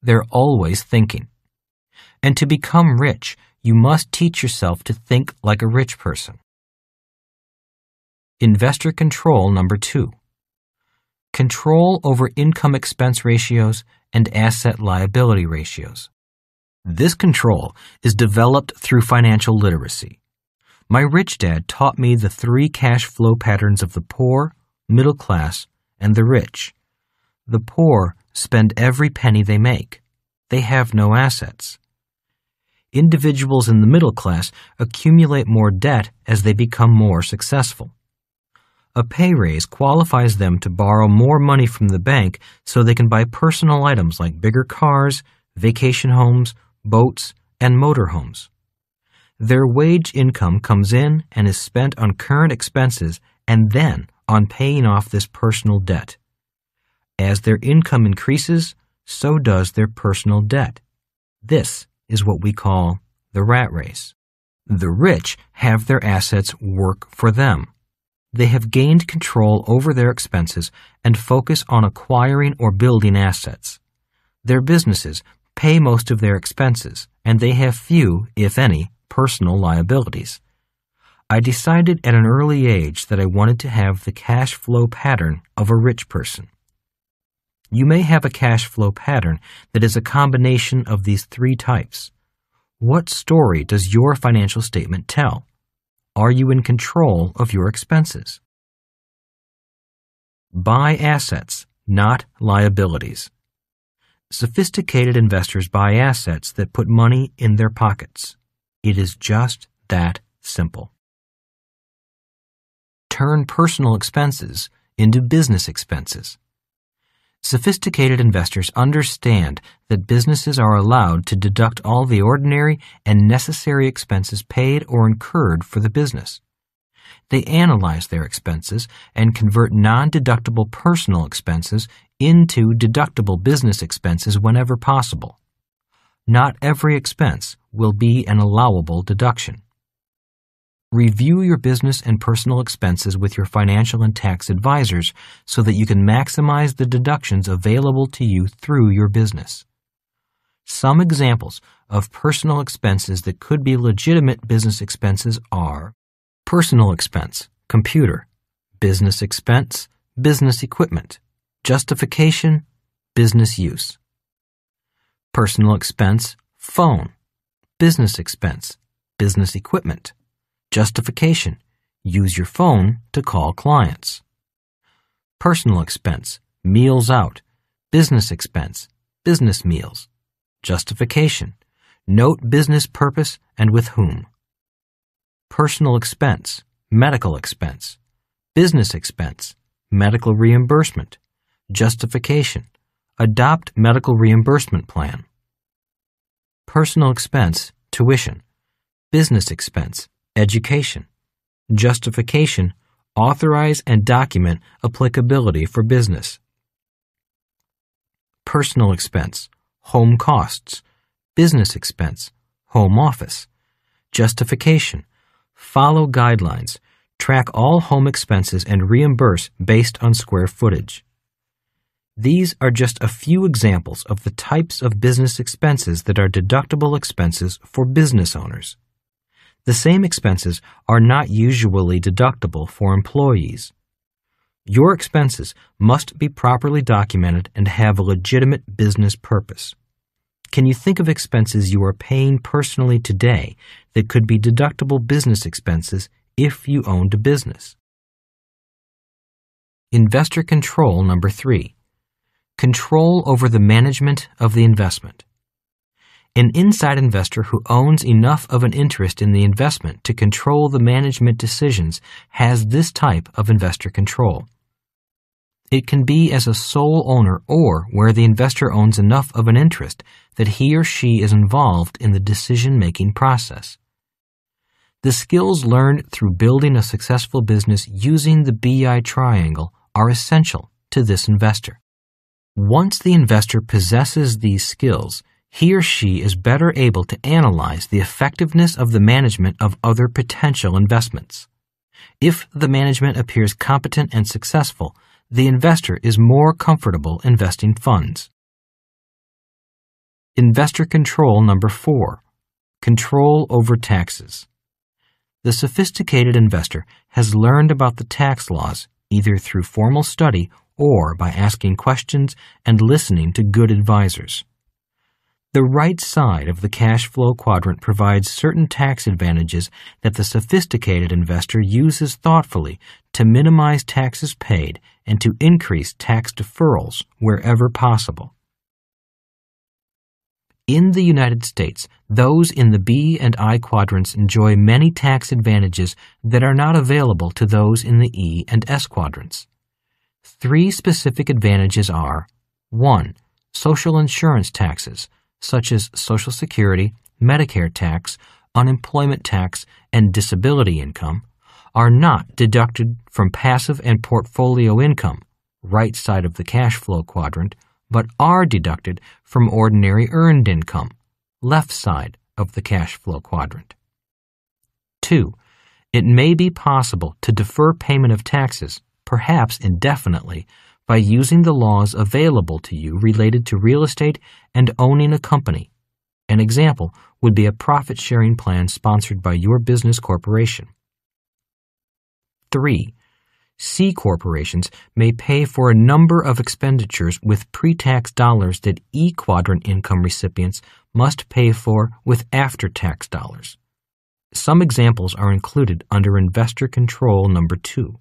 They're always thinking. And to become rich, you must teach yourself to think like a rich person. Investor control number 2. Control over income-expense ratios and asset-liability ratios. This control is developed through financial literacy. My rich dad taught me the 3 cash flow patterns of the poor, middle class, and the rich. The poor spend every penny they make. They have no assets. Individuals in the middle class accumulate more debt as they become more successful. A pay raise qualifies them to borrow more money from the bank so they can buy personal items like bigger cars, vacation homes, boats, and motorhomes. Their wage income comes in and is spent on current expenses and then on paying off this personal debt. As their income increases, so does their personal debt. This is what we call the rat race. The rich have their assets work for them. They have gained control over their expenses and focus on acquiring or building assets. Their businesses pay most of their expenses, and they have few, if any, personal liabilities. I decided at an early age that I wanted to have the cash flow pattern of a rich person. You may have a cash flow pattern that is a combination of these 3 types. What story does your financial statement tell? Are you in control of your expenses? Buy assets, not liabilities. Sophisticated investors buy assets that put money in their pockets. It is just that simple. Turn personal expenses into business expenses. Sophisticated investors understand that businesses are allowed to deduct all the ordinary and necessary expenses paid or incurred for the business. They analyze their expenses and convert non-deductible personal expenses into deductible business expenses whenever possible. Not every expense will be an allowable deduction. Review your business and personal expenses with your financial and tax advisors so that you can maximize the deductions available to you through your business. Some examples of personal expenses that could be legitimate business expenses are personal expense, computer; business expense, business equipment; justification, business use. Personal expense, phone; business expense, business equipment; justification, use your phone to call clients. Personal expense, meals out; business expense, business meals; justification, note business purpose and with whom. Personal expense, medical expense; business expense, medical reimbursement; justification, adopt medical reimbursement plan. Personal expense, tuition; business expense, education; justification, authorize and document applicability for business. Personal expense, home costs; business expense, home office; justification, follow guidelines, track all home expenses and reimburse based on square footage. These are just a few examples of the types of business expenses that are deductible expenses for business owners. The same expenses are not usually deductible for employees. Your expenses must be properly documented and have a legitimate business purpose. Can you think of expenses you are paying personally today that could be deductible business expenses if you owned a business? Investor control number 3. Control over the management of the investment. An inside investor who owns enough of an interest in the investment to control the management decisions has this type of investor control. It can be as a sole owner or where the investor owns enough of an interest that he or she is involved in the decision-making process. The skills learned through building a successful business using the BI triangle are essential to this investor. Once the investor possesses these skills, he or she is better able to analyze the effectiveness of the management of other potential investments. If the management appears competent and successful, the investor is more comfortable investing funds. Investor control number 4. Control over taxes. The sophisticated investor has learned about the tax laws either through formal study or by asking questions and listening to good advisors. The right side of the cash flow quadrant provides certain tax advantages that the sophisticated investor uses thoughtfully to minimize taxes paid and to increase tax deferrals wherever possible. In the United States, those in the B and I quadrants enjoy many tax advantages that are not available to those in the E and S quadrants. 3 specific advantages are: 1. Social insurance taxes, such as Social Security, Medicare tax, unemployment tax, and disability income, are not deducted from passive and portfolio income, right side of the cash flow quadrant, but are deducted from ordinary earned income, left side of the cash flow quadrant. 2. It may be possible to defer payment of taxes, perhaps indefinitely, by using the laws available to you related to real estate and owning a company. An example would be a profit-sharing plan sponsored by your business corporation. 3. C corporations may pay for a number of expenditures with pre-tax dollars that E quadrant income recipients must pay for with after-tax dollars. Some examples are included under Investor Control Number 2.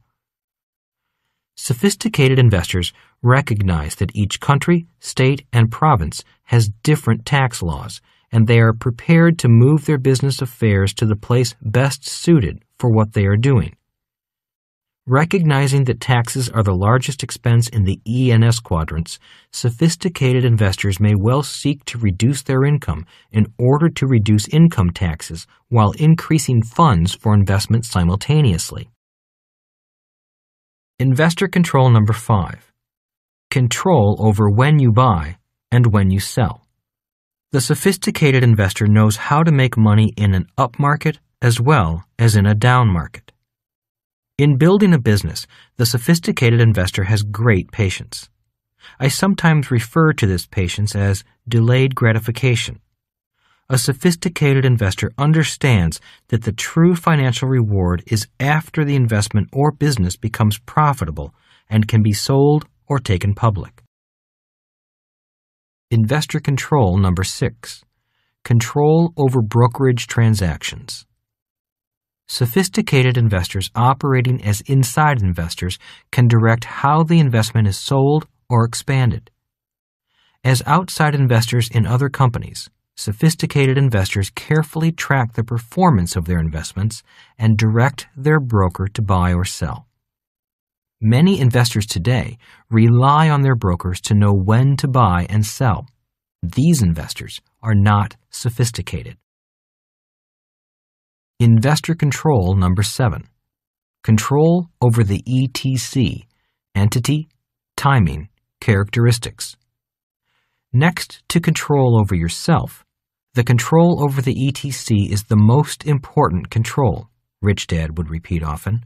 Sophisticated investors recognize that each country, state, and province has different tax laws, and they are prepared to move their business affairs to the place best suited for what they are doing. Recognizing that taxes are the largest expense in the E and S quadrants, sophisticated investors may well seek to reduce their income in order to reduce income taxes while increasing funds for investment simultaneously. Investor Control Number 5. Control over when you buy and when you sell. The sophisticated investor knows how to make money in an up market as well as in a down market. In building a business, the sophisticated investor has great patience. I sometimes refer to this patience as delayed gratification. A sophisticated investor understands that the true financial reward is after the investment or business becomes profitable and can be sold or taken public. Investor Control Number 6. Control over brokerage transactions. Sophisticated investors operating as inside investors can direct how the investment is sold or expanded. As outside investors in other companies, sophisticated investors carefully track the performance of their investments and direct their broker to buy or sell. Many investors today rely on their brokers to know when to buy and sell. These investors are not sophisticated. Investor Control Number 7. Control over the ETC, entity, timing, characteristics. Next to control over yourself, the control over the ETC is the most important control, Rich Dad would repeat often.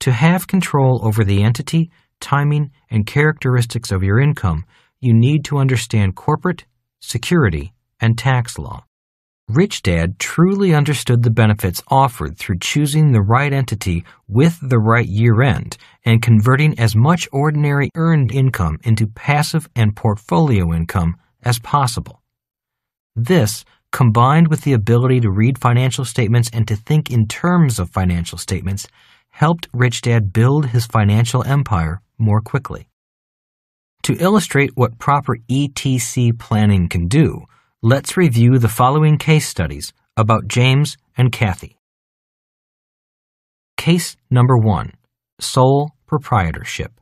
To have control over the entity, timing, and characteristics of your income, you need to understand corporate, security, and tax law. Rich Dad truly understood the benefits offered through choosing the right entity with the right year-end and converting as much ordinary earned income into passive and portfolio income as possible. This, combined with the ability to read financial statements and to think in terms of financial statements, helped Rich Dad build his financial empire more quickly. To illustrate what proper ETC planning can do, let's review the following case studies about James and Kathy. Case number 1. Sole proprietorship.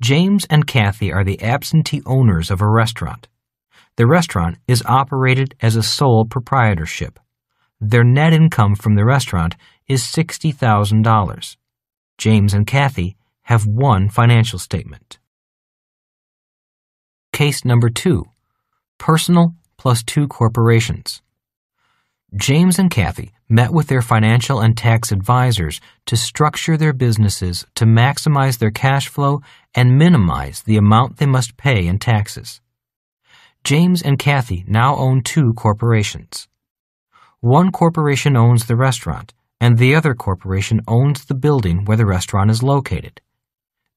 James and Kathy are the absentee owners of a restaurant. The restaurant is operated as a sole proprietorship. Their net income from the restaurant is $60,000. James and Kathy have one financial statement. Case number 2. Personal plus 2 corporations. James and Kathy met with their financial and tax advisors to structure their businesses to maximize their cash flow and minimize the amount they must pay in taxes. James and Kathy now own 2 corporations. One corporation owns the restaurant, and the other corporation owns the building where the restaurant is located.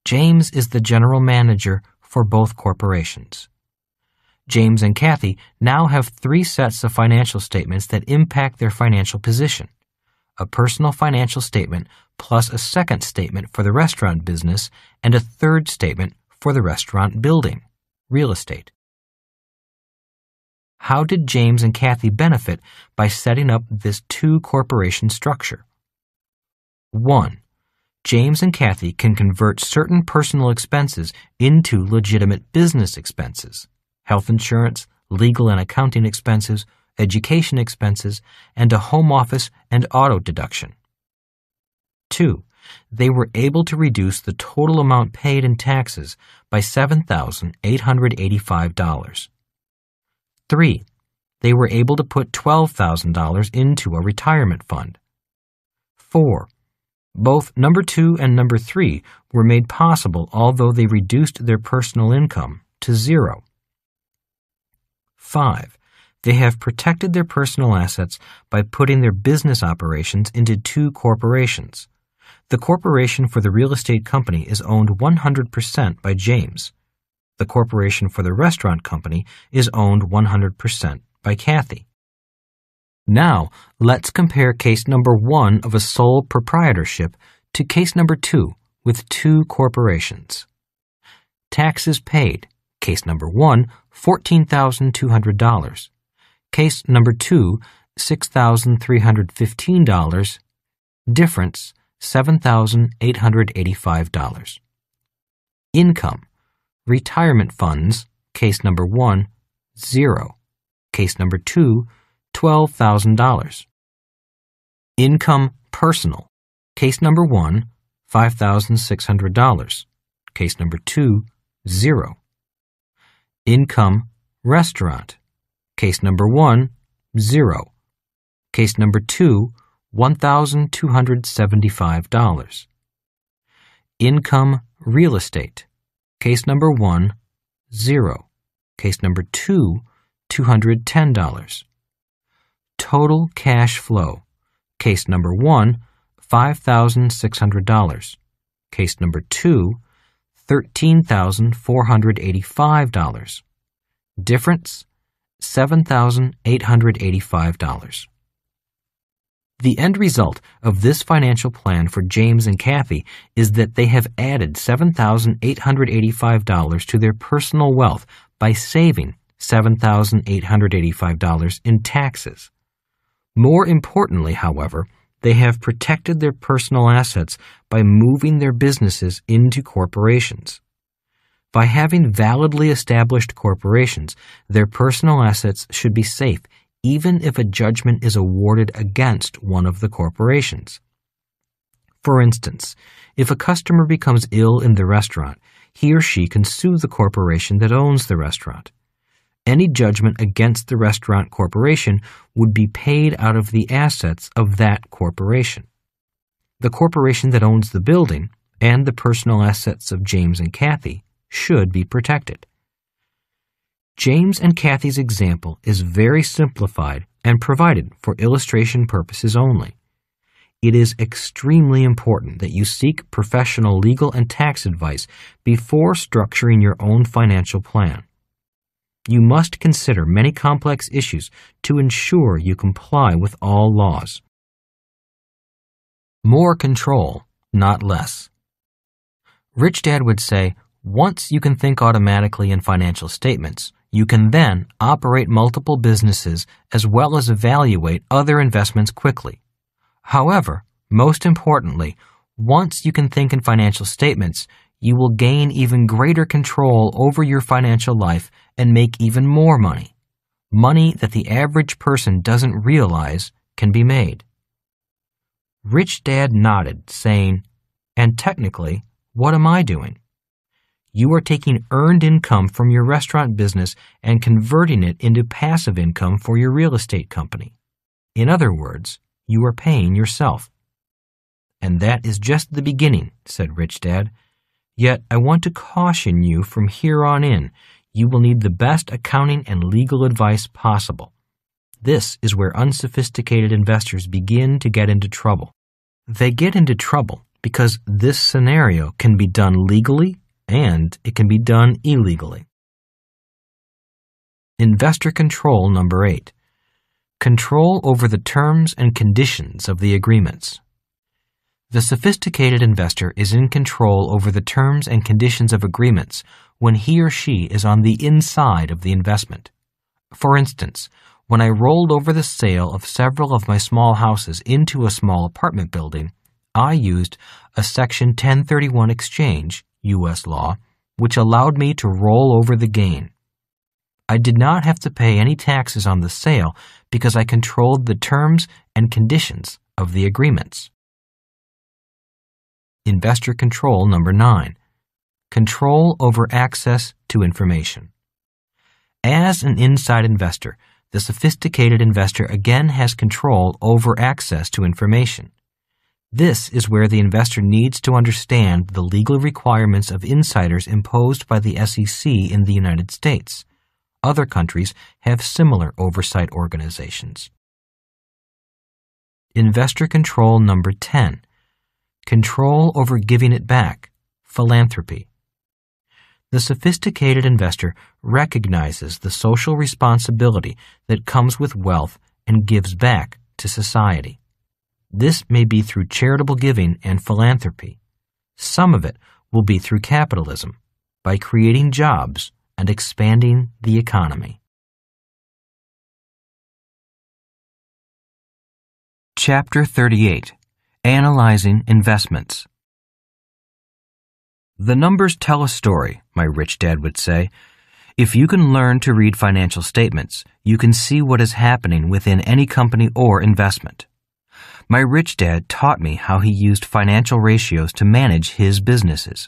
James is the general manager for both corporations. James and Kathy now have 3 sets of financial statements that impact their financial position: a personal financial statement plus a second statement for the restaurant business and a third statement for the restaurant building, real estate. How did James and Kathy benefit by setting up this 2-corporation structure? 1. James and Kathy can convert certain personal expenses into legitimate business expenses: health insurance, legal and accounting expenses, education expenses, and a home office and auto deduction. 2. They were able to reduce the total amount paid in taxes by $7,885. 3. They were able to put $12,000 into a retirement fund. 4. Both number 2 and number 3 were made possible although they reduced their personal income to 0. 5. They have protected their personal assets by putting their business operations into 2 corporations. The corporation for the real estate company is owned 100% by James. The corporation for the restaurant company is owned 100% by Kathy. Now, let's compare case number 1 of a sole proprietorship to case number 2 with 2 corporations. Taxes paid. Case number 1, $14,200. Case number 2, $6,315. Difference, $7,885. Income. Retirement funds. Case number 1, 0. Case number 2, $12,000. Income personal. Case number 1, $5,600. Case number 2, 0. Income restaurant. Case number 1, 0. Case number 2, $1,275. Income real estate. Case number 1, 0. Case number 2, $210. Total cash flow. Case number 1, $5,600. Case number 2, $13,485. Difference, $7,885. The end result of this financial plan for James and Kathy is that they have added $7,885 to their personal wealth by saving $7,885 in taxes. More importantly, however, they have protected their personal assets by moving their businesses into corporations. By having validly established corporations, their personal assets should be safe even if a judgment is awarded against one of the corporations. For instance, if a customer becomes ill in the restaurant, he or she can sue the corporation that owns the restaurant. Any judgment against the restaurant corporation would be paid out of the assets of that corporation. The corporation that owns the building and the personal assets of James and Kathy should be protected. James and Kathy's example is very simplified and provided for illustration purposes only. It is extremely important that you seek professional legal and tax advice before structuring your own financial plan. You must consider many complex issues to ensure you comply with all laws. More control, not less. Rich Dad would say, once you can think automatically in financial statements, you can then operate multiple businesses as well as evaluate other investments quickly. However, most importantly, once you can think in financial statements, you will gain even greater control over your financial life and make even more money. Money that the average person doesn't realize can be made. Rich Dad nodded, saying, "And technically, what am I doing?" You are taking earned income from your restaurant business and converting it into passive income for your real estate company. In other words, you are paying yourself. And that is just the beginning, said Rich Dad. Yet I want to caution you from here on in, you will need the best accounting and legal advice possible. This is where unsophisticated investors begin to get into trouble. They get into trouble because this scenario can be done legally and it can be done illegally. Investor control number 8. Control over the terms and conditions of the agreements. The sophisticated investor is in control over the terms and conditions of agreements when he or she is on the inside of the investment. For instance, when I rolled over the sale of several of my small houses into a small apartment building, I used a Section 1031 exchange, U.S. law, which allowed me to roll over the gain. I did not have to pay any taxes on the sale because I controlled the terms and conditions of the agreements. Investor control number 9. Control over access to information. As an inside investor, the sophisticated investor again has control over access to information. This is where the investor needs to understand the legal requirements of insiders imposed by the SEC in the United States. Other countries have similar oversight organizations. Investor control number 10. control over giving it back, philanthropy. The sophisticated investor recognizes the social responsibility that comes with wealth and gives back to society. This may be through charitable giving and philanthropy. Some of it will be through capitalism, by creating jobs and expanding the economy. Chapter 38. Analyzing Investments. The numbers tell a story, my rich dad would say. If you can learn to read financial statements, you can see what is happening within any company or investment. My rich dad taught me how he used financial ratios to manage his businesses.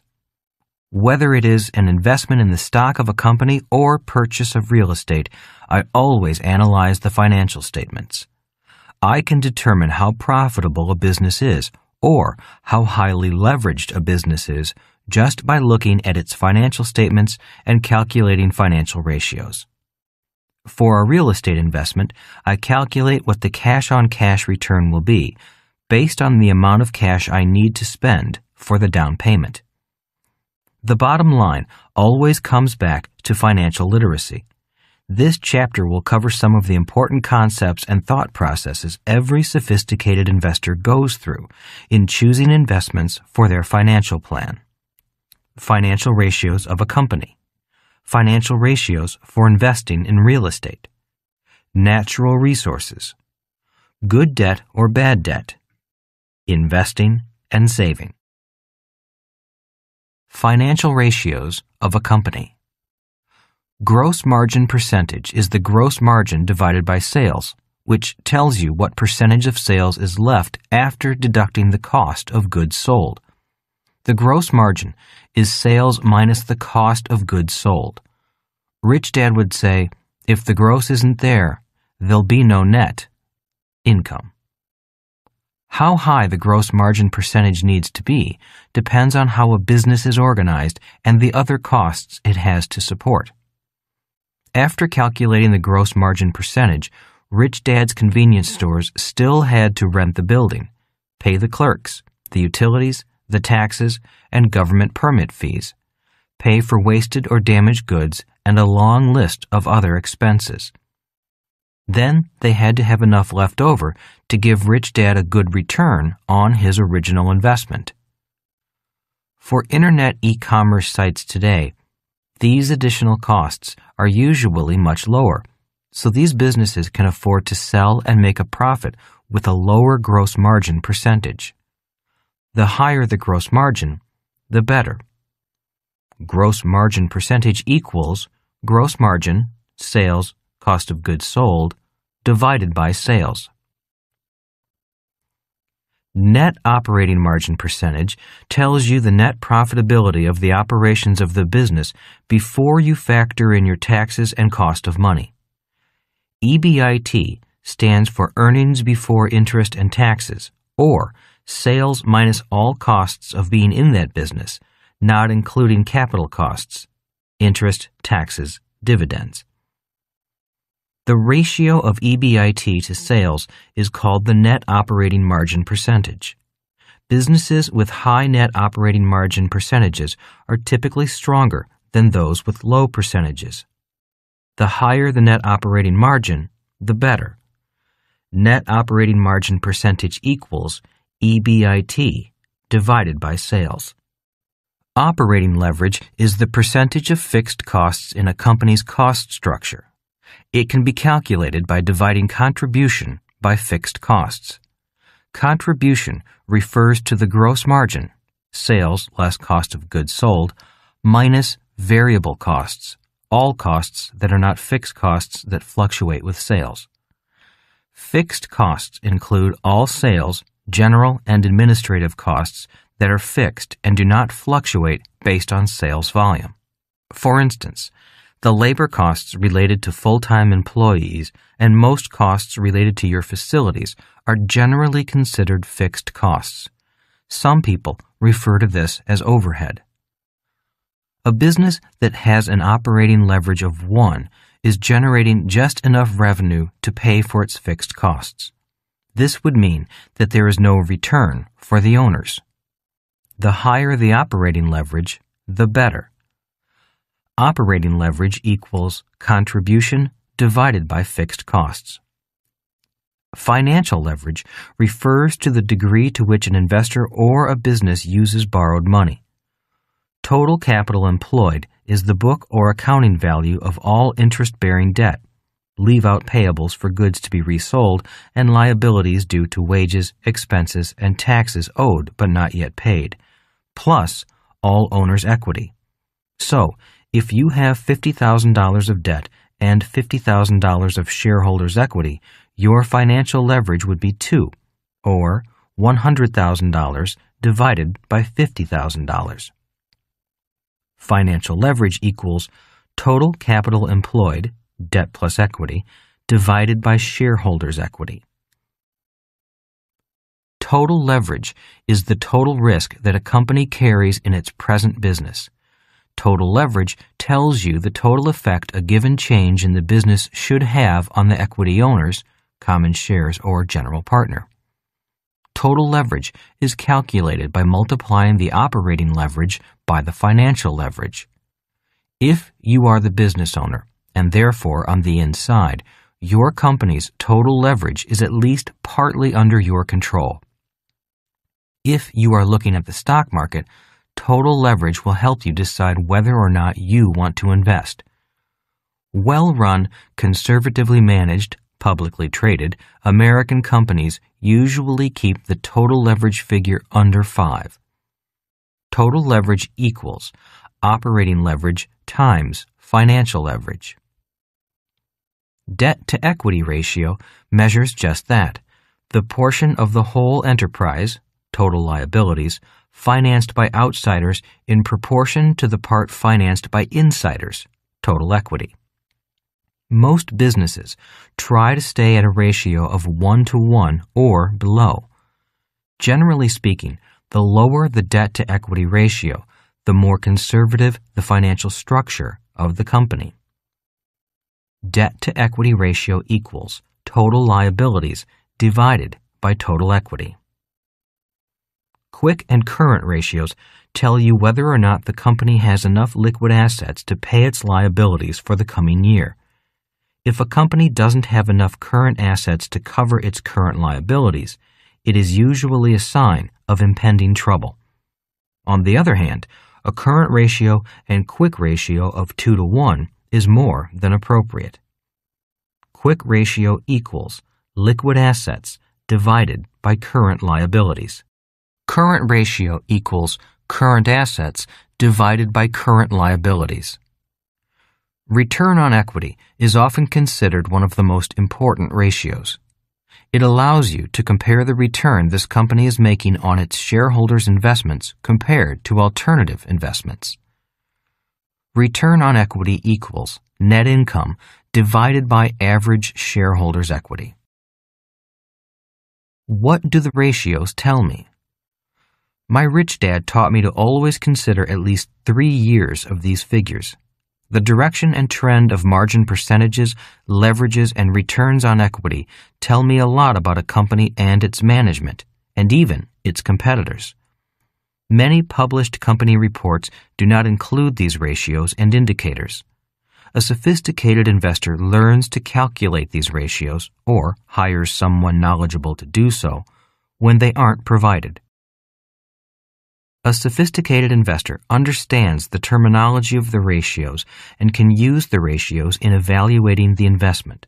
Whether it is an investment in the stock of a company or purchase of real estate, I always analyze the financial statements. I can determine how profitable a business is or how highly leveraged a business is just by looking at its financial statements and calculating financial ratios. For a real estate investment, I calculate what the cash-on-cash return will be based on the amount of cash I need to spend for the down payment. The bottom line always comes back to financial literacy. This chapter will cover some of the important concepts and thought processes every sophisticated investor goes through in choosing investments for their financial plan. Financial ratios of a company. Financial ratios for investing in real estate. Natural resources. Good debt or bad debt. Investing and saving. Financial ratios of a company. Gross margin percentage is the gross margin divided by sales, which tells you what percentage of sales is left after deducting the cost of goods sold. The gross margin is sales minus the cost of goods sold. Rich Dad would say, if the gross isn't there, there'll be no net income. How high the gross margin percentage needs to be depends on how a business is organized and the other costs it has to support. After calculating the gross margin percentage, Rich Dad's convenience stores still had to rent the building, pay the clerks, the utilities, the taxes, and government permit fees, pay for wasted or damaged goods, and a long list of other expenses. Then they had to have enough left over to give Rich Dad a good return on his original investment. For internet e-commerce sites today, these additional costs are usually much lower, so these businesses can afford to sell and make a profit with a lower gross margin percentage. The higher the gross margin, the better. Gross margin percentage equals gross margin, sales, cost of goods sold, divided by sales. Net operating margin percentage tells you the net profitability of the operations of the business before you factor in your taxes and cost of money. EBIT stands for earnings before interest and taxes, or sales minus all costs of being in that business, not including capital costs, interest, taxes, dividends. The ratio of EBIT to sales is called the net operating margin percentage. Businesses with high net operating margin percentages are typically stronger than those with low percentages. The higher the net operating margin, the better. Net operating margin percentage equals EBIT divided by sales. Operating leverage is the percentage of fixed costs in a company's cost structure. It can be calculated by dividing contribution by fixed costs. Contribution refers to the gross margin, sales less cost of goods sold, minus variable costs, all costs that are not fixed costs that fluctuate with sales. Fixed costs include all sales, general and administrative costs that are fixed and do not fluctuate based on sales volume. For instance, the labor costs related to full-time employees and most costs related to your facilities are generally considered fixed costs. Some people refer to this as overhead. A business that has an operating leverage of 1 is generating just enough revenue to pay for its fixed costs. This would mean that there is no return for the owners. The higher the operating leverage, the better. Operating leverage equals contribution divided by fixed costs. Financial leverage refers to the degree to which an investor or a business uses borrowed money. Total capital employed is the book or accounting value of all interest-bearing debt. Leave out payables for goods to be resold and liabilities due to wages, expenses, and taxes owed but not yet paid, plus all owner's equity. So, if you have $50,000 of debt and $50,000 of shareholders' equity, your financial leverage would be 2, or $100,000 divided by $50,000. Financial leverage equals total capital employed, debt plus equity, divided by shareholders' equity. Total leverage is the total risk that a company carries in its present business. Total leverage tells you the total effect a given change in the business should have on the equity owners, common shares, or general partner. Total leverage is calculated by multiplying the operating leverage by the financial leverage. If you are the business owner, and therefore on the inside, your company's total leverage is at least partly under your control. If you are looking at the stock market, total leverage will help you decide whether or not you want to invest. Well-run, conservatively managed, publicly traded American companies usually keep the total leverage figure under 5. Total leverage equals operating leverage times financial leverage. Debt-to-equity ratio measures just that, the portion of the whole enterprise, total liabilities, financed by outsiders in proportion to the part financed by insiders, total equity. Most businesses try to stay at a ratio of 1-to-1 or below. Generally speaking, the lower the debt-to-equity ratio, the more conservative the financial structure of the company. Debt-to-equity ratio equals total liabilities divided by total equity. Quick and current ratios tell you whether or not the company has enough liquid assets to pay its liabilities for the coming year. If a company doesn't have enough current assets to cover its current liabilities, it is usually a sign of impending trouble. On the other hand, a current ratio and quick ratio of 2-to-1 is more than appropriate. Quick ratio equals liquid assets divided by current liabilities. Current ratio equals current assets divided by current liabilities. Return on equity is often considered one of the most important ratios. It allows you to compare the return this company is making on its shareholders' investments compared to alternative investments. Return on equity equals net income divided by average shareholders' equity. What do the ratios tell me? My rich dad taught me to always consider at least 3 years of these figures. The direction and trend of margin percentages, leverages, and returns on equity tell me a lot about a company and its management, and even its competitors. Many published company reports do not include these ratios and indicators. A sophisticated investor learns to calculate these ratios, or hires someone knowledgeable to do so, when they aren't provided. A sophisticated investor understands the terminology of the ratios and can use the ratios in evaluating the investment.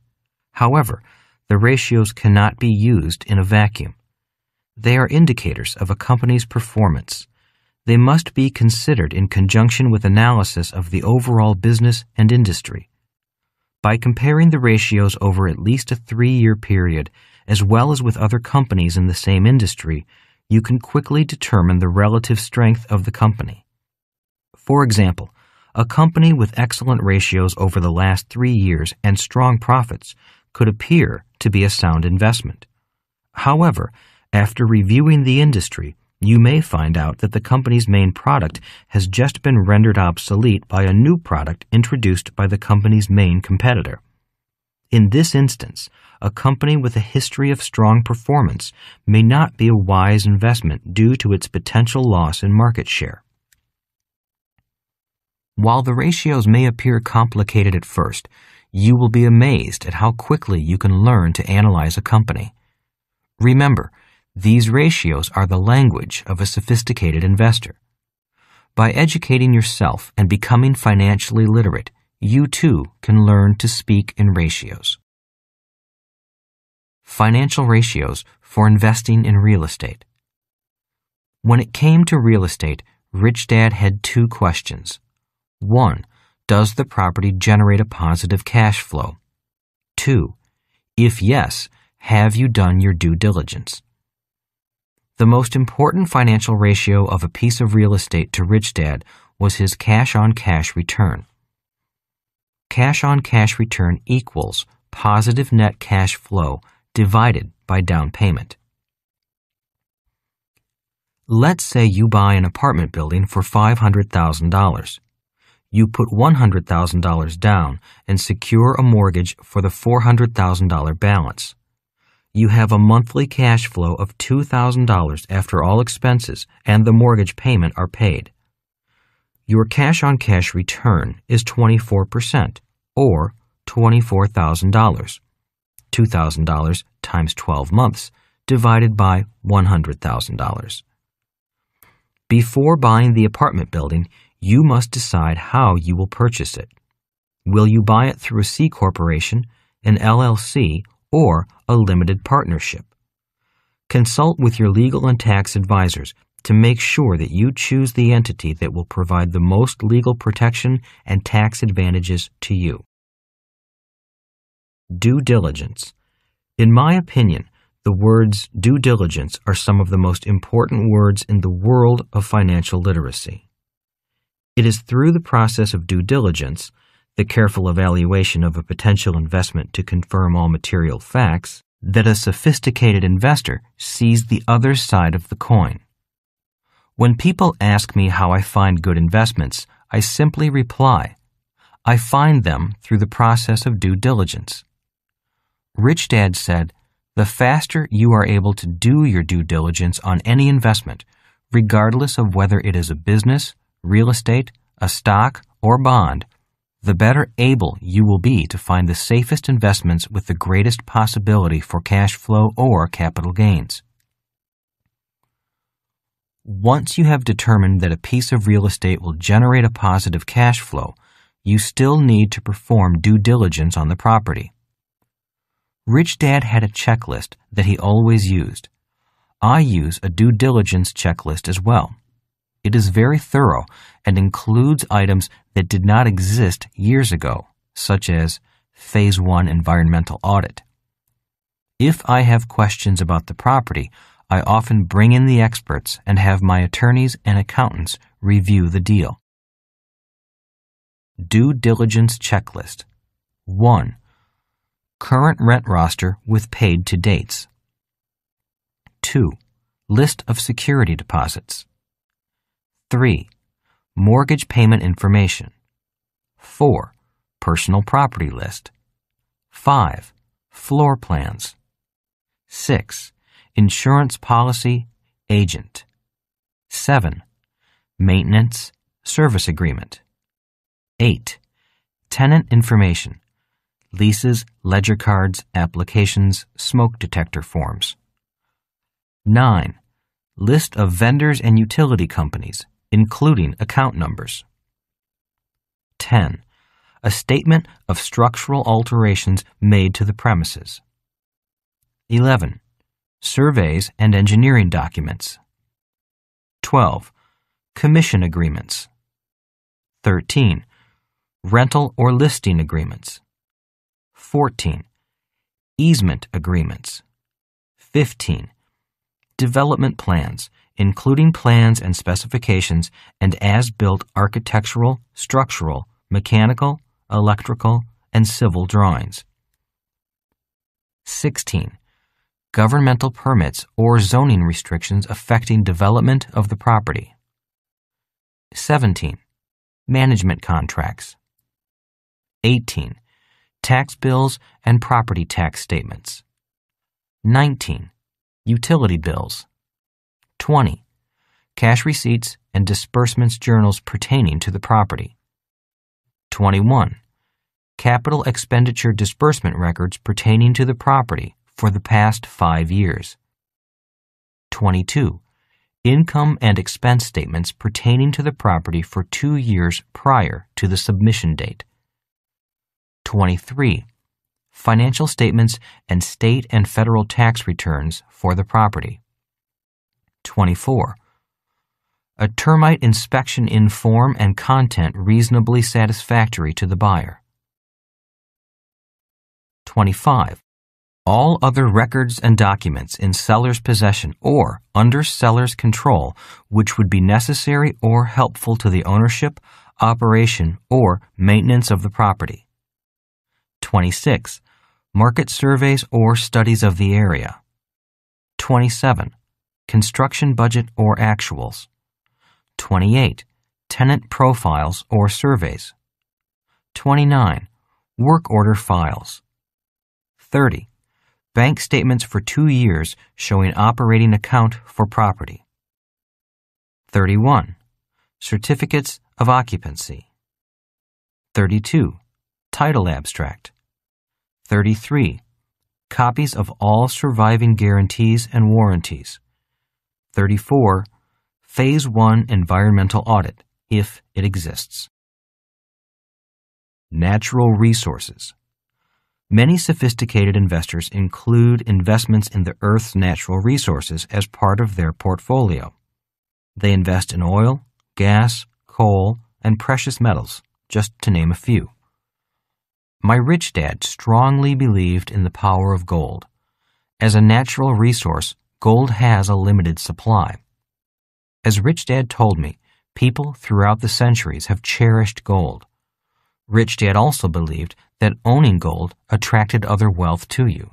However, the ratios cannot be used in a vacuum. They are indicators of a company's performance. They must be considered in conjunction with analysis of the overall business and industry. By comparing the ratios over at least a 3-year period, as well as with other companies in the same industry, you can quickly determine the relative strength of the company. For example, a company with excellent ratios over the last 3 years and strong profits could appear to be a sound investment. However, after reviewing the industry, you may find out that the company's main product has just been rendered obsolete by a new product introduced by the company's main competitor. In this instance, a company with a history of strong performance may not be a wise investment due to its potential loss in market share. While the ratios may appear complicated at first, you will be amazed at how quickly you can learn to analyze a company. Remember, these ratios are the language of a sophisticated investor. By educating yourself and becoming financially literate, you too can learn to speak in ratios. Financial ratios for investing in real estate. When it came to real estate, Rich Dad had two questions. 1. Does the property generate a positive cash flow? 2. If yes, have you done your due diligence? The most important financial ratio of a piece of real estate to Rich Dad was his cash-on-cash return. Cash-on-cash return equals positive net cash flow divided by down payment. Let's say you buy an apartment building for $500,000. You put $100,000 down and secure a mortgage for the $400,000 balance. You have a monthly cash flow of $2,000 after all expenses and the mortgage payment are paid. Your cash-on-cash return is 24%, or $24,000. $2,000 times 12 months, divided by $100,000. Before buying the apartment building, you must decide how you will purchase it. Will you buy it through a C corporation, an LLC, or a limited partnership? Consult with your legal and tax advisors to make sure that you choose the entity that will provide the most legal protection and tax advantages to you. Due diligence. In my opinion, the words due diligence are some of the most important words in the world of financial literacy. It is through the process of due diligence, the careful evaluation of a potential investment to confirm all material facts, that a sophisticated investor sees the other side of the coin. When people ask me how I find good investments, I simply reply, I find them through the process of due diligence. Rich Dad said, the faster you are able to do your due diligence on any investment, regardless of whether it is a business, real estate, a stock, or bond, the better able you will be to find the safest investments with the greatest possibility for cash flow or capital gains. Once you have determined that a piece of real estate will generate a positive cash flow, you still need to perform due diligence on the property. Rich Dad had a checklist that he always used. I use a due diligence checklist as well. It is very thorough and includes items that did not exist years ago, such as Phase 1 environmental audit. If I have questions about the property, I often bring in the experts and have my attorneys and accountants review the deal. Due diligence checklist. 1. Current rent roster with paid to dates. 2. List of security deposits. 3. Mortgage payment information. 4. Personal property list. 5. Floor plans. 6. Insurance policy, agent. 7. Maintenance, service agreement. 8. Tenant information. Leases, ledger cards, applications, smoke detector forms. 9. List of vendors and utility companies, including account numbers. 10. A statement of structural alterations made to the premises. 11. Surveys and engineering documents. 12. Commission agreements. 13. Rental or listing agreements. 14. Easement agreements. 15. Development plans, including plans and specifications and as-built architectural, structural, mechanical, electrical, and civil drawings. 16. Governmental permits or zoning restrictions affecting development of the property. 17. Management contracts. 18. tax bills and property tax statements. 19. Utility bills. 20. Cash receipts and disbursements journals pertaining to the property. 21. Capital expenditure disbursement records pertaining to the property for the past 5 years. 22. Income and expense statements pertaining to the property for 2 years prior to the submission date. 23. Financial statements and state and federal tax returns for the property. 24. A termite inspection in form and content reasonably satisfactory to the buyer. 25. All other records and documents in seller's possession or under seller's control which would be necessary or helpful to the ownership, operation, or maintenance of the property. 26. Market surveys or studies of the area. 27. Construction budget or actuals. 28. Tenant profiles or surveys. 29. Work order files. 30. Bank statements for 2 years showing operating account for property. 31. Certificates of occupancy. 32. Title abstract. 33. Copies of all surviving guarantees and warranties. 34. Phase 1 environmental audit, if it exists. Natural resources. Many sophisticated investors include investments in the Earth's natural resources as part of their portfolio. They invest in oil, gas, coal, and precious metals, just to name a few. My rich dad strongly believed in the power of gold. As a natural resource, gold has a limited supply. As Rich Dad told me, people throughout the centuries have cherished gold. Rich Dad also believed that owning gold attracted other wealth to you.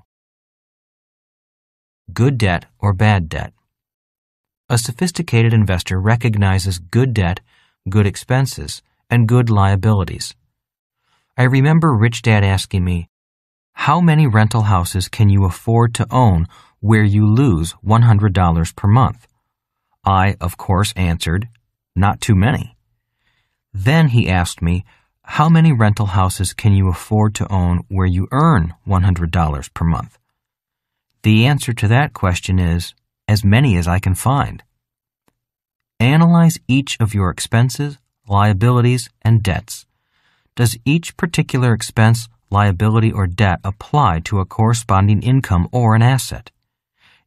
Good debt or bad debt. A sophisticated investor recognizes good debt, good expenses, and good liabilities. I remember Rich Dad asking me, "How many rental houses can you afford to own where you lose $100 per month?" I, of course, answered, "Not too many." Then he asked me, "How many rental houses can you afford to own where you earn $100 per month?" The answer to that question is, as many as I can find. Analyze each of your expenses, liabilities, and debts. Does each particular expense, liability, or debt apply to a corresponding income or an asset?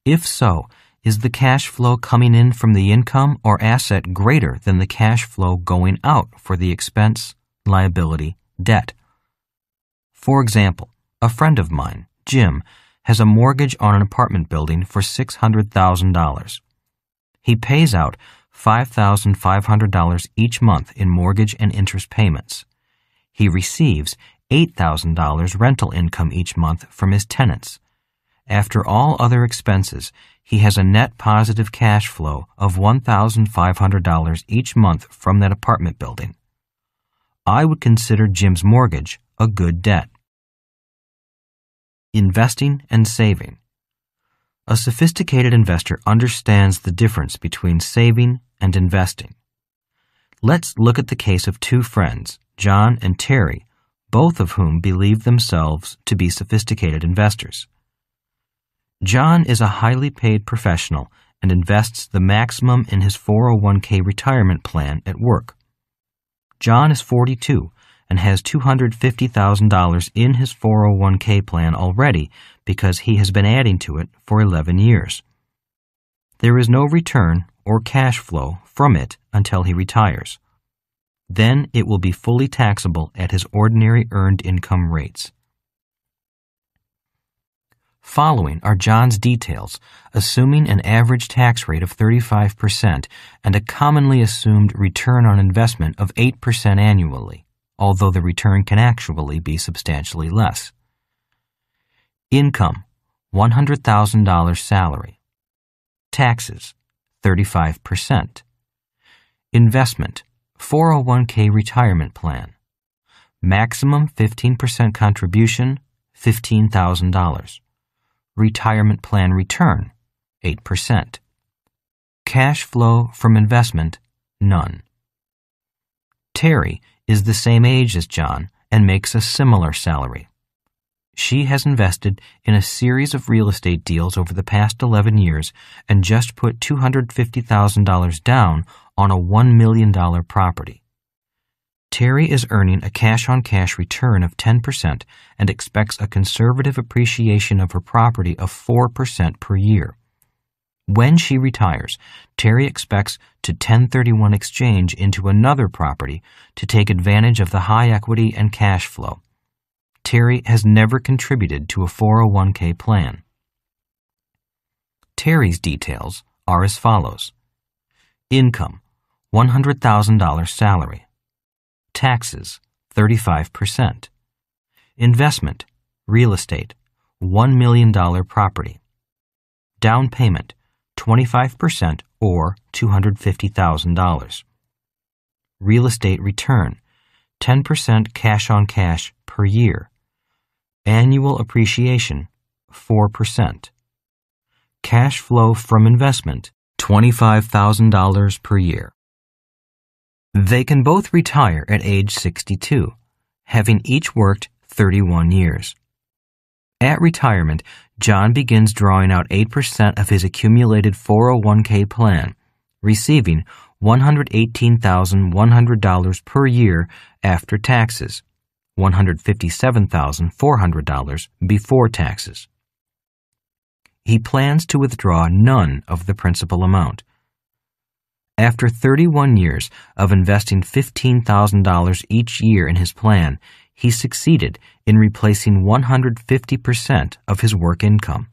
If so, is the cash flow coming in from the income or asset greater than the cash flow going out for the expense, liability, debt? For example, a friend of mine, Jim, has a mortgage on an apartment building for $600,000. He pays out $5,500 each month in mortgage and interest payments. He receives $8,000 rental income each month from his tenants. After all other expenses, he has a net positive cash flow of $1,500 each month from that apartment building. I would consider Jim's mortgage a good debt. Investing and saving. A sophisticated investor understands the difference between saving and investing. Let's look at the case of two friends, John and Terry, both of whom believe themselves to be sophisticated investors. John is a highly paid professional and invests the maximum in his 401k retirement plan at work. John is 42 and has $250,000 in his 401k plan already because he has been adding to it for 11 years. There is no return or cash flow from it until he retires. Then it will be fully taxable at his ordinary earned income rates. Following are John's details, assuming an average tax rate of 35% and a commonly assumed return on investment of 8% annually, although the return can actually be substantially less. Income, $100,000 salary. Taxes, 35%. Investment, 401k retirement plan. Maximum 15% contribution, $15,000. Retirement plan return, 8%. Cash flow from investment, none. Terry is the same age as John and makes a similar salary. She has invested in a series of real estate deals over the past 11 years and just put $250,000 down on a $1 million property. Terry is earning a cash-on-cash return of 10% and expects a conservative appreciation of her property of 4% per year. When she retires, Terry expects to 1031 exchange into another property to take advantage of the high equity and cash flow. Terry has never contributed to a 401k plan. Terry's details are as follows. Income, $100,000 salary. Taxes, 35%. Investment, real estate, $1 million property. Down payment, 25% or $250,000. Real estate return, 10% cash on cash per year. Annual appreciation, 4%. Cash flow from investment, $25,000 per year. They can both retire at age 62, having each worked 31 years. At retirement, John begins drawing out 8% of his accumulated 401k plan, receiving $118,100 per year after taxes, $157,400 before taxes. He plans to withdraw none of the principal amount. After 31 years of investing $15,000 each year in his plan, he succeeded in replacing 150% of his work income.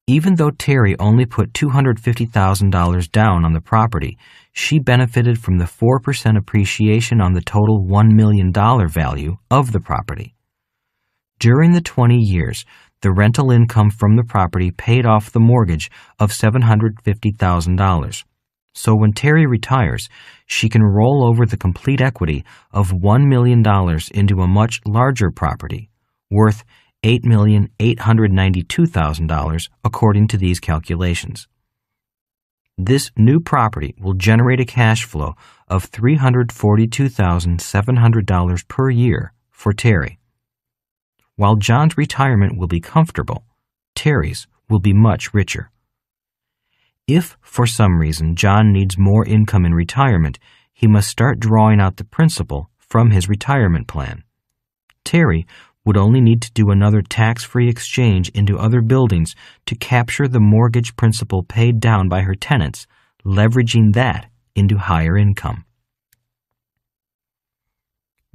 Even though Terry only put $250,000 down on the property, she benefited from the 4% appreciation on the total $1 million value of the property. During the 20 years, the rental income from the property paid off the mortgage of $750,000. So when Terry retires, she can roll over the complete equity of $1 million into a much larger property, worth $8,892,000 according to these calculations. This new property will generate a cash flow of $342,700 per year for Terry. While John's retirement will be comfortable, Terry's will be much richer. If, for some reason, John needs more income in retirement, he must start drawing out the principal from his retirement plan. Terry would only need to do another tax-free exchange into other buildings to capture the mortgage principal paid down by her tenants, leveraging that into higher income.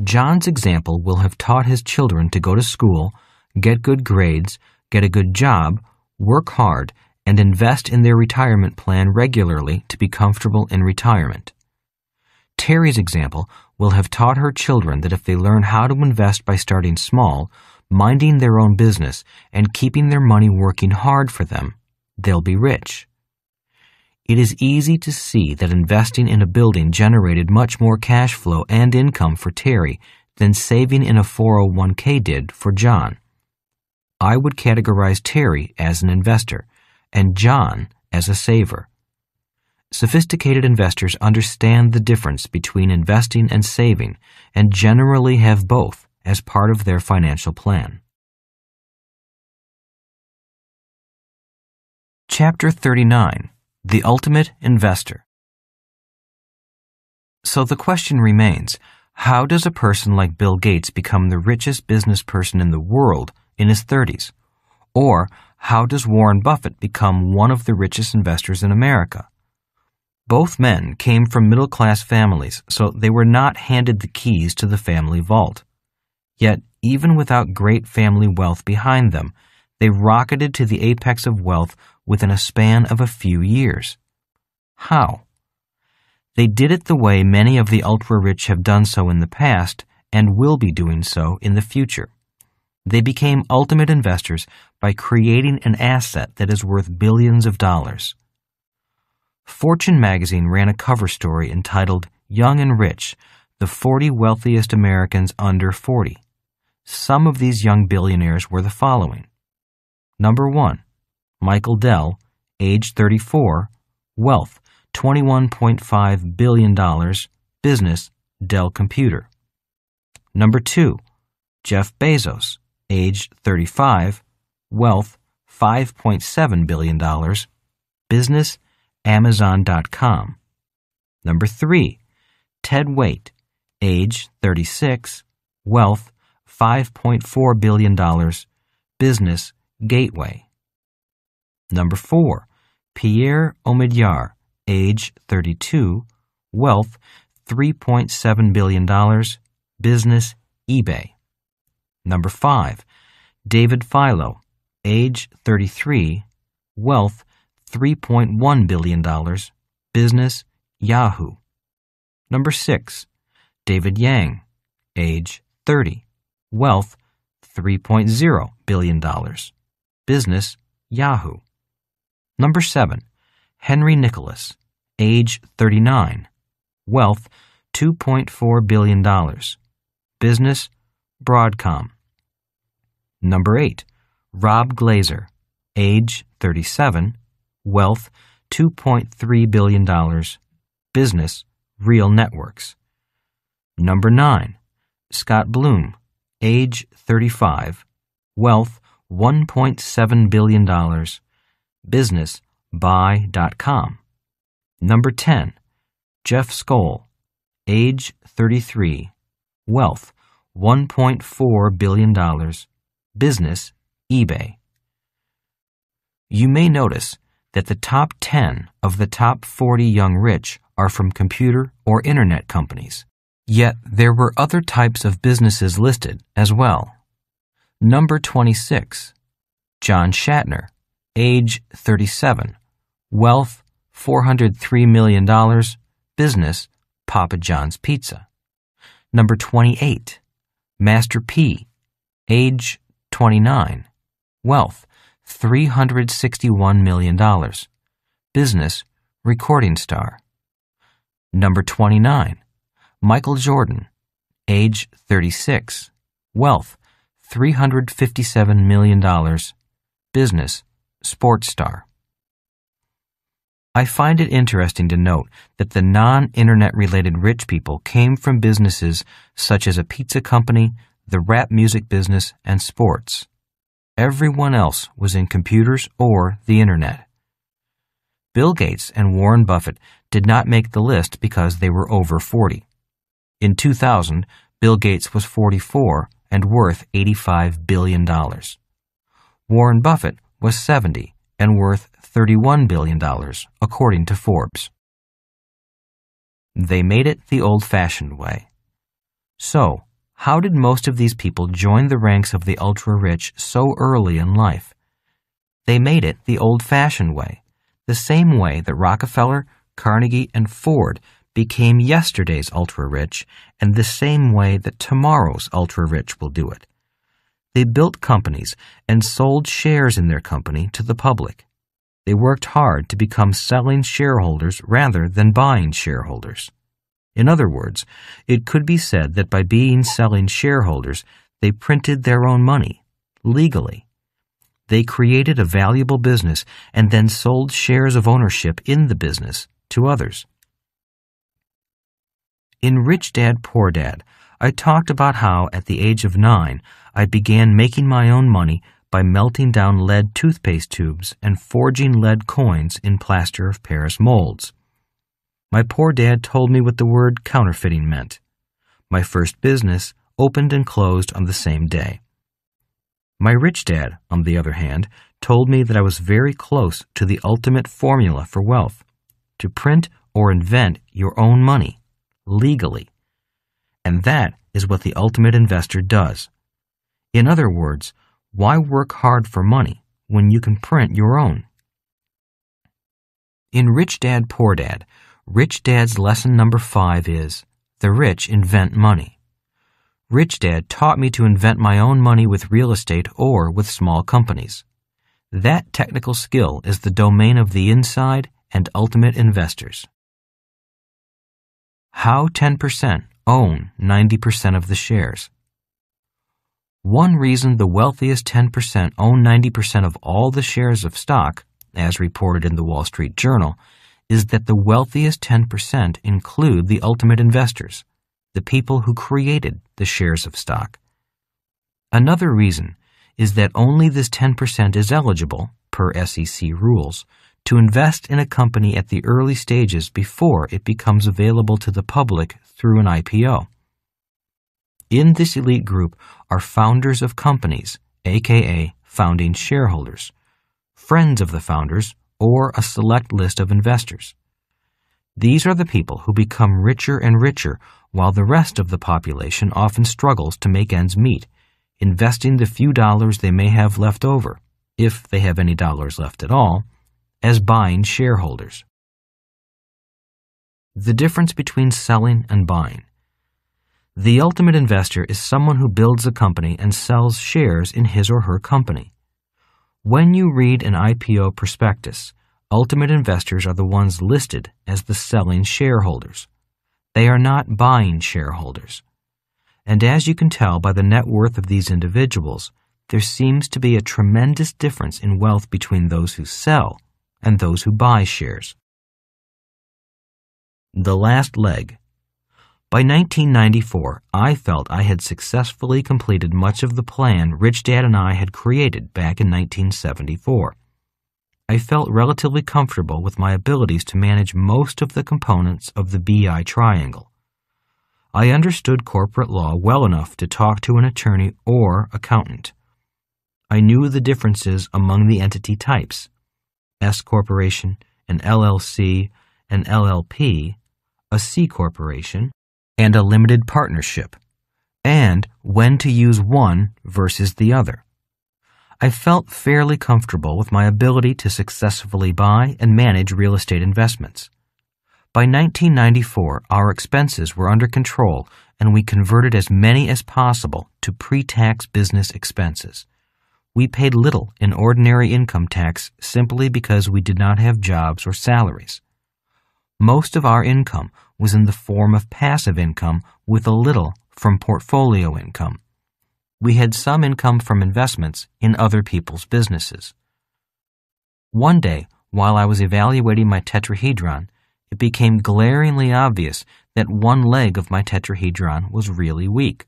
John's example will have taught his children to go to school, get good grades, get a good job, work hard, and invest in their retirement plan regularly to be comfortable in retirement. Terry's example will have taught her children that if they learn how to invest by starting small, minding their own business, and keeping their money working hard for them, they'll be rich. It is easy to see that investing in a building generated much more cash flow and income for Terry than saving in a 401k did for John. I would categorize Terry as an investor and John as a saver. Sophisticated investors understand the difference between investing and saving and generally have both as part of their financial plan. Chapter 39. The Ultimate Investor. So the question remains, how does a person like Bill Gates become the richest business person in the world in his 30s? Or how does Warren Buffett become one of the richest investors in America? Both men came from middle-class families, so they were not handed the keys to the family vault. Yet, even without great family wealth behind them, they rocketed to the apex of wealth within a span of a few years. How? They did it the way many of the ultra-rich have done so in the past and will be doing so in the future. They became ultimate investors by creating an asset that is worth billions of dollars. Fortune magazine ran a cover story entitled Young and Rich the 40 wealthiest Americans under 40. Some of these young billionaires were the following. Number 1, Michael Dell, age 34, wealth $21.5 billion, business Dell Computer. Number 2, Jeff Bezos, age 35, wealth $5.7 billion, business Amazon.com. Number 3, Ted Waite, age 36, wealth $5.4 billion, business Gateway. Number 4, Pierre Omidyar, age 32, wealth $3.7 billion, business eBay. Number 5, David Filo, age 33, wealth $3.1 billion, business Yahoo. Number 6, David Yang, age 30, wealth $3.0 billion, business Yahoo. Number 7, Henry Nicholas, age 39, wealth $2.4 billion, business Broadcom. Number 8, Rob Glazer, age 37, wealth $2.3 billion, business Real Networks. Number 9, Scott Bloom, age 35, wealth $1.7 billion, business Buy.com. Number 10, Jeff Skoll, age 33, wealth $1.4 billion, business eBay. You may notice that the top 10 of the top 40 young rich are from computer or internet companies. Yet there were other types of businesses listed as well. Number 26, John Shatner, age 37, wealth $403 million, business Papa John's Pizza. Number 28, Master P, age 29, wealth $361 million, business Recording Star. Number 29, Michael Jordan, age 36, wealth $357 million, business Sports Star. I find it interesting to note that the non-internet related rich people came from businesses such as a pizza company, the rap music business, and sports. Everyone else was in computers or the internet. Bill Gates and Warren Buffett did not make the list because they were over 40. In 2000, Bill Gates was 44 and worth $85 billion. Warren Buffett was 70 and worth $31 billion, according to Forbes. They made it the old-fashioned way. So, how did most of these people join the ranks of the ultra-rich so early in life? They made it the old-fashioned way, the same way that Rockefeller, Carnegie, and Ford became yesterday's ultra-rich, and the same way that tomorrow's ultra-rich will do it. They built companies and sold shares in their company to the public. They worked hard to become selling shareholders rather than buying shareholders. In other words, it could be said that by being selling shareholders, they printed their own money, legally. They created a valuable business and then sold shares of ownership in the business to others. In Rich Dad, Poor Dad, I talked about how at the age of 9, I began making my own money by melting down lead toothpaste tubes and forging lead coins in plaster of Paris molds. My poor dad told me what the word counterfeiting meant. My first business opened and closed on the same day. My rich dad, on the other hand, told me that I was very close to the ultimate formula for wealth, to print or invent your own money, legally. And that is what the ultimate investor does. In other words, why work hard for money when you can print your own? In Rich Dad, Poor Dad, Rich Dad's lesson number 5 is, the rich invent money. Rich Dad taught me to invent my own money with real estate or with small companies. That technical skill is the domain of the inside and ultimate investors. How 10% own 90% of the shares. One reason the wealthiest 10% own 90% of all the shares of stock, as reported in the Wall Street Journal, is that the wealthiest 10% include the ultimate investors, the people who created the shares of stock. Another reason is that only this 10% is eligible, per SEC rules, to invest in a company at the early stages before it becomes available to the public through an IPO. In this elite group are founders of companies, aka founding shareholders, friends of the founders, or a select list of investors. These are the people who become richer and richer while the rest of the population often struggles to make ends meet, investing the few dollars they may have left over, if they have any dollars left at all, as buying shareholders. The difference between selling and buying. The ultimate investor is someone who builds a company and sells shares in his or her company. When you read an IPO prospectus, ultimate investors are the ones listed as the selling shareholders. They are not buying shareholders. And as you can tell by the net worth of these individuals, there seems to be a tremendous difference in wealth between those who sell and those who buy shares. The last leg. By 1994, I felt I had successfully completed much of the plan Rich Dad and I had created back in 1974. I felt relatively comfortable with my abilities to manage most of the components of the BI triangle. I understood corporate law well enough to talk to an attorney or accountant. I knew the differences among the entity types, S corporation, an LLC, an LLP, a C corporation, and a limited partnership, and when to use one versus the other. I felt fairly comfortable with my ability to successfully buy and manage real estate investments. By 1994, our expenses were under control, and we converted as many as possible to pre-tax business expenses. We paid little in ordinary income tax simply because we did not have jobs or salaries. Most of our income was in the form of passive income with a little from portfolio income. We had some income from investments in other people's businesses. One day, while I was evaluating my tetrahedron, it became glaringly obvious that one leg of my tetrahedron was really weak.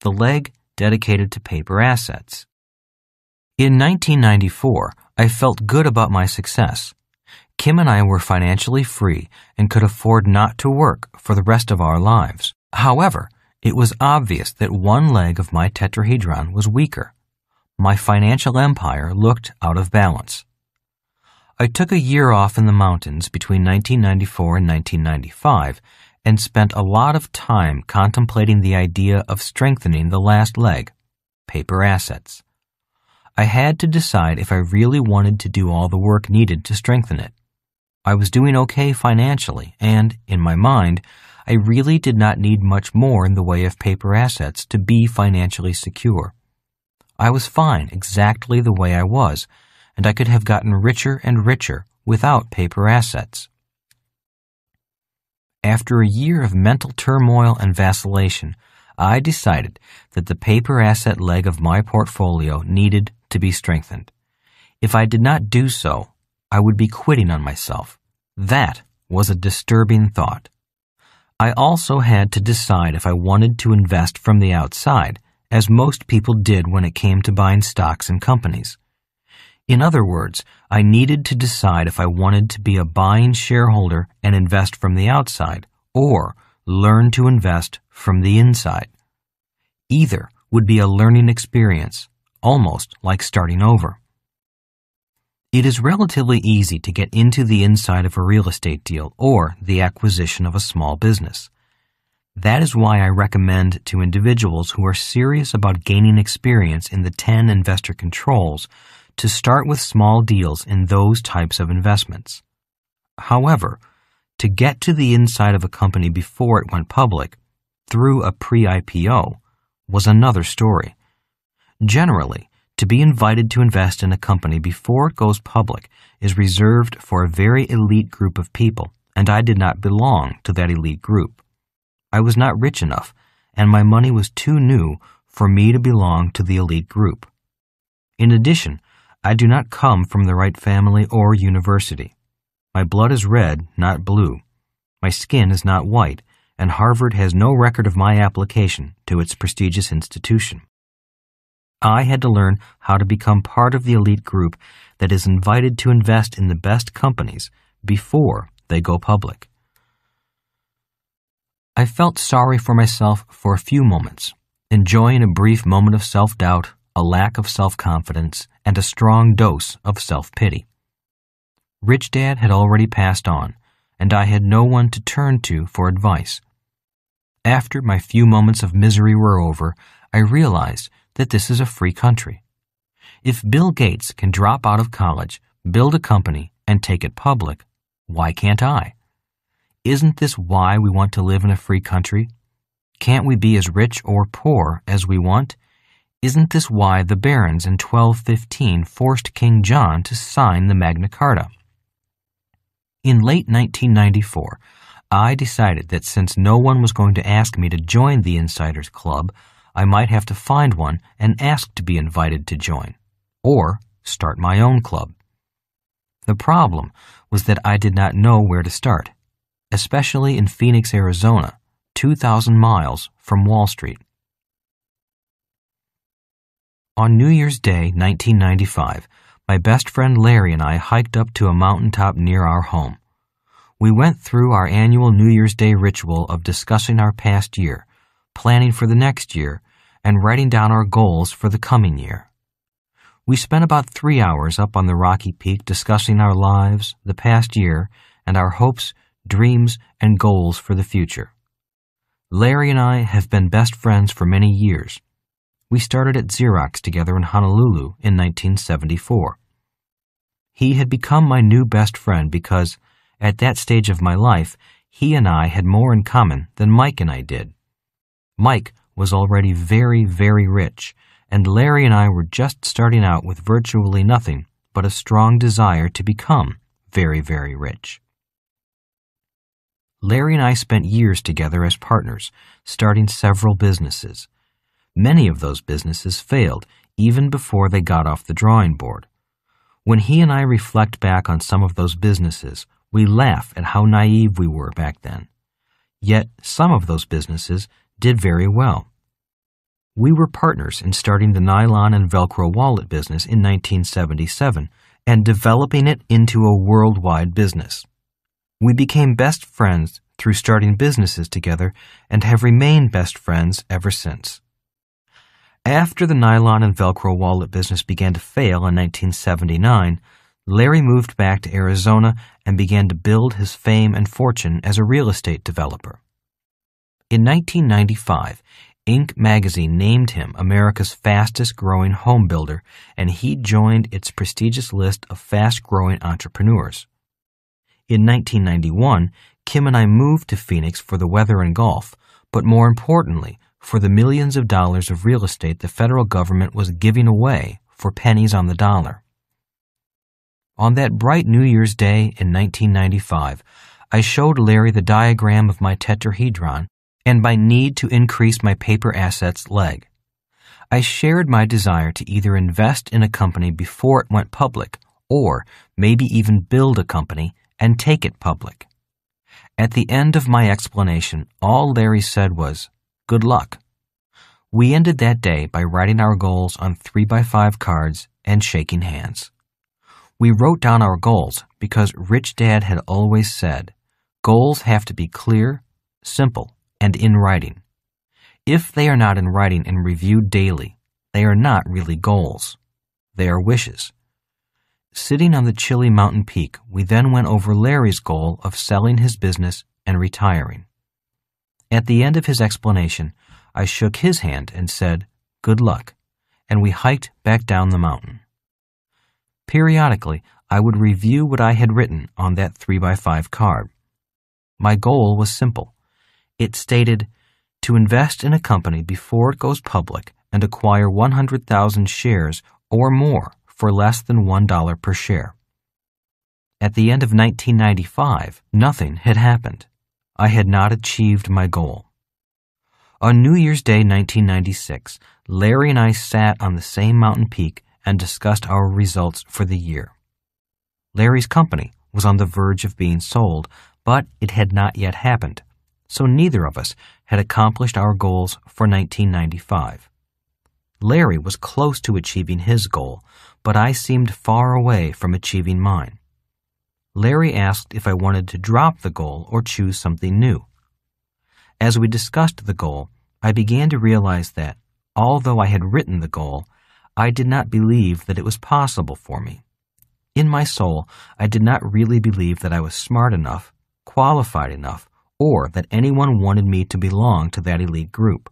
The leg dedicated to paper assets. In 1994, I felt good about my success. Kim and I were financially free and could afford not to work for the rest of our lives. However, it was obvious that one leg of my tetrahedron was weaker. My financial empire looked out of balance. I took a year off in the mountains between 1994 and 1995 and spent a lot of time contemplating the idea of strengthening the last leg, paper assets. I had to decide if I really wanted to do all the work needed to strengthen it. I was doing okay financially, and, in my mind, I really did not need much more in the way of paper assets to be financially secure. I was fine exactly the way I was, and I could have gotten richer and richer without paper assets. After a year of mental turmoil and vacillation, I decided that the paper asset leg of my portfolio needed to be strengthened. If I did not do so, I would be quitting on myself. That was a disturbing thought. I also had to decide if I wanted to invest from the outside, as most people did when it came to buying stocks and companies. In other words, I needed to decide if I wanted to be a buying shareholder and invest from the outside, or learn to invest from the inside. Either would be a learning experience, almost like starting over. It is relatively easy to get into the inside of a real estate deal or the acquisition of a small business. That is why I recommend to individuals who are serious about gaining experience in the 10 investor controls to start with small deals in those types of investments. However, to get to the inside of a company before it went public, through a pre-IPO, was another story. Generally, to be invited to invest in a company before it goes public is reserved for a very elite group of people, and I did not belong to that elite group. I was not rich enough, and my money was too new for me to belong to the elite group. In addition, I do not come from the right family or university. My blood is red, not blue. My skin is not white, and Harvard has no record of my application to its prestigious institution. I had to learn how to become part of the elite group that is invited to invest in the best companies before they go public. I felt sorry for myself for a few moments, enjoying a brief moment of self-doubt, a lack of self-confidence, and a strong dose of self-pity. Rich Dad had already passed on, and I had no one to turn to for advice. After my few moments of misery were over, I realized that this is a free country. If Bill Gates can drop out of college, build a company, and take it public, why can't I? Isn't this why we want to live in a free country? Can't we be as rich or poor as we want? Isn't this why the barons in 1215 forced King John to sign the Magna Carta? In late 1994, I decided that since no one was going to ask me to join the Insiders Club, I might have to find one and ask to be invited to join, or start my own club. The problem was that I did not know where to start, especially in Phoenix, Arizona, 2,000 miles from Wall Street. On New Year's Day, 1995, my best friend Larry and I hiked up to a mountaintop near our home. We went through our annual New Year's Day ritual of discussing our past year, planning for the next year, and writing down our goals for the coming year. We spent about 3 hours up on the rocky peak discussing our lives, the past year, and our hopes, dreams, and goals for the future. Larry and I have been best friends for many years. We started at Xerox together in Honolulu in 1974. He had become my new best friend because, at that stage of my life, he and I had more in common than Mike and I did. Mike was already very, very rich, and Larry and I were just starting out with virtually nothing but a strong desire to become very, very rich. Larry and I spent years together as partners, starting several businesses. Many of those businesses failed even before they got off the drawing board. When he and I reflect back on some of those businesses, we laugh at how naive we were back then. Yet some of those businesses did very well. We were partners in starting the nylon and Velcro wallet business in 1977 and developing it into a worldwide business. We became best friends through starting businesses together and have remained best friends ever since. After the nylon and Velcro wallet business began to fail in 1979, Larry moved back to Arizona and began to build his fame and fortune as a real estate developer. In 1995, Inc. magazine named him America's fastest-growing home builder, and he joined its prestigious list of fast-growing entrepreneurs. In 1991, Kim and I moved to Phoenix for the weather and golf, but more importantly, for the millions of dollars of real estate the federal government was giving away for pennies on the dollar. On that bright New Year's Day in 1995, I showed Larry the diagram of my tetrahedron and my need to increase my paper assets leg. I shared my desire to either invest in a company before it went public or maybe even build a company and take it public. At the end of my explanation, all Larry said was, "Good luck." We ended that day by writing our goals on 3x5 cards and shaking hands. We wrote down our goals because Rich Dad had always said, goals have to be clear, simple, and in writing. If they are not in writing and reviewed daily, they are not really goals. They are wishes. Sitting on the chilly mountain peak, we then went over Larry's goal of selling his business and retiring. At the end of his explanation, I shook his hand and said, "Good luck," and we hiked back down the mountain. Periodically, I would review what I had written on that 3x5 card. My goal was simple. It stated, to invest in a company before it goes public and acquire 100,000 shares or more for less than $1 per share. At the end of 1995, nothing had happened. I had not achieved my goal. On New Year's Day 1996, Larry and I sat on the same mountain peak and discussed our results for the year. Larry's company was on the verge of being sold, but it had not yet happened, so neither of us had accomplished our goals for 1995. Larry was close to achieving his goal, but I seemed far away from achieving mine. Larry asked if I wanted to drop the goal or choose something new. As we discussed the goal, I began to realize that, although I had written the goal, I did not believe that it was possible for me. In my soul, I did not really believe that I was smart enough, qualified enough, or that anyone wanted me to belong to that elite group.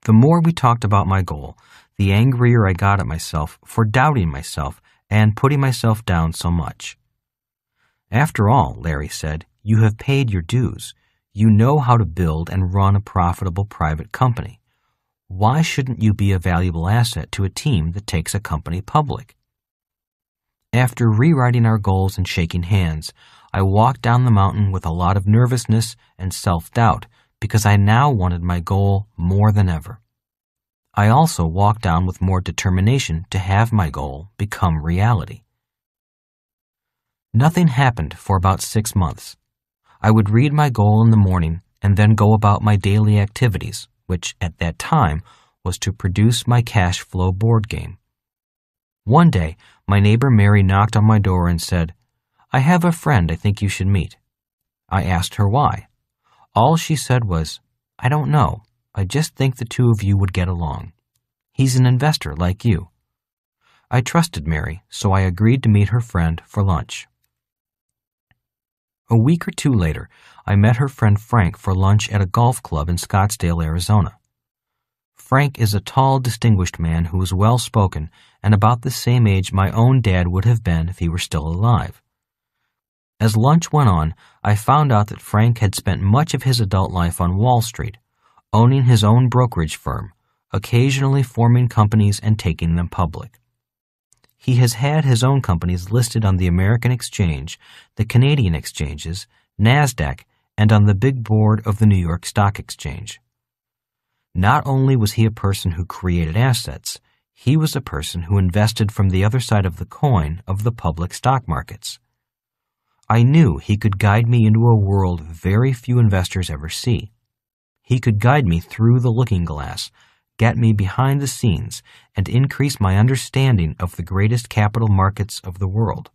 The more we talked about my goal, the angrier I got at myself for doubting myself and putting myself down so much. After all, Larry said, you have paid your dues. You know how to build and run a profitable private company. Why shouldn't you be a valuable asset to a team that takes a company public? After rewriting our goals and shaking hands, I walked down the mountain with a lot of nervousness and self-doubt because I now wanted my goal more than ever. I also walked down with more determination to have my goal become reality. Nothing happened for about 6 months. I would read my goal in the morning and then go about my daily activities, which at that time was to produce my cash flow board game. One day, my neighbor Mary knocked on my door and said, "I have a friend I think you should meet." I asked her why. All she said was, "I don't know. I just think the two of you would get along. He's an investor like you." I trusted Mary, so I agreed to meet her friend for lunch. A week or two later, I met her friend Frank for lunch at a golf club in Scottsdale, Arizona. Frank is a tall, distinguished man who is well-spoken and about the same age my own dad would have been if he were still alive. As lunch went on, I found out that Frank had spent much of his adult life on Wall Street, owning his own brokerage firm, occasionally forming companies and taking them public. He has had his own companies listed on the American Exchange, the Canadian Exchanges, NASDAQ, and on the big board of the New York Stock Exchange. Not only was he a person who created assets, he was a person who invested from the other side of the coin of the public stock markets. I knew he could guide me into a world very few investors ever see. He could guide me through the looking glass, get me behind the scenes, and increase my understanding of the greatest capital markets of the world.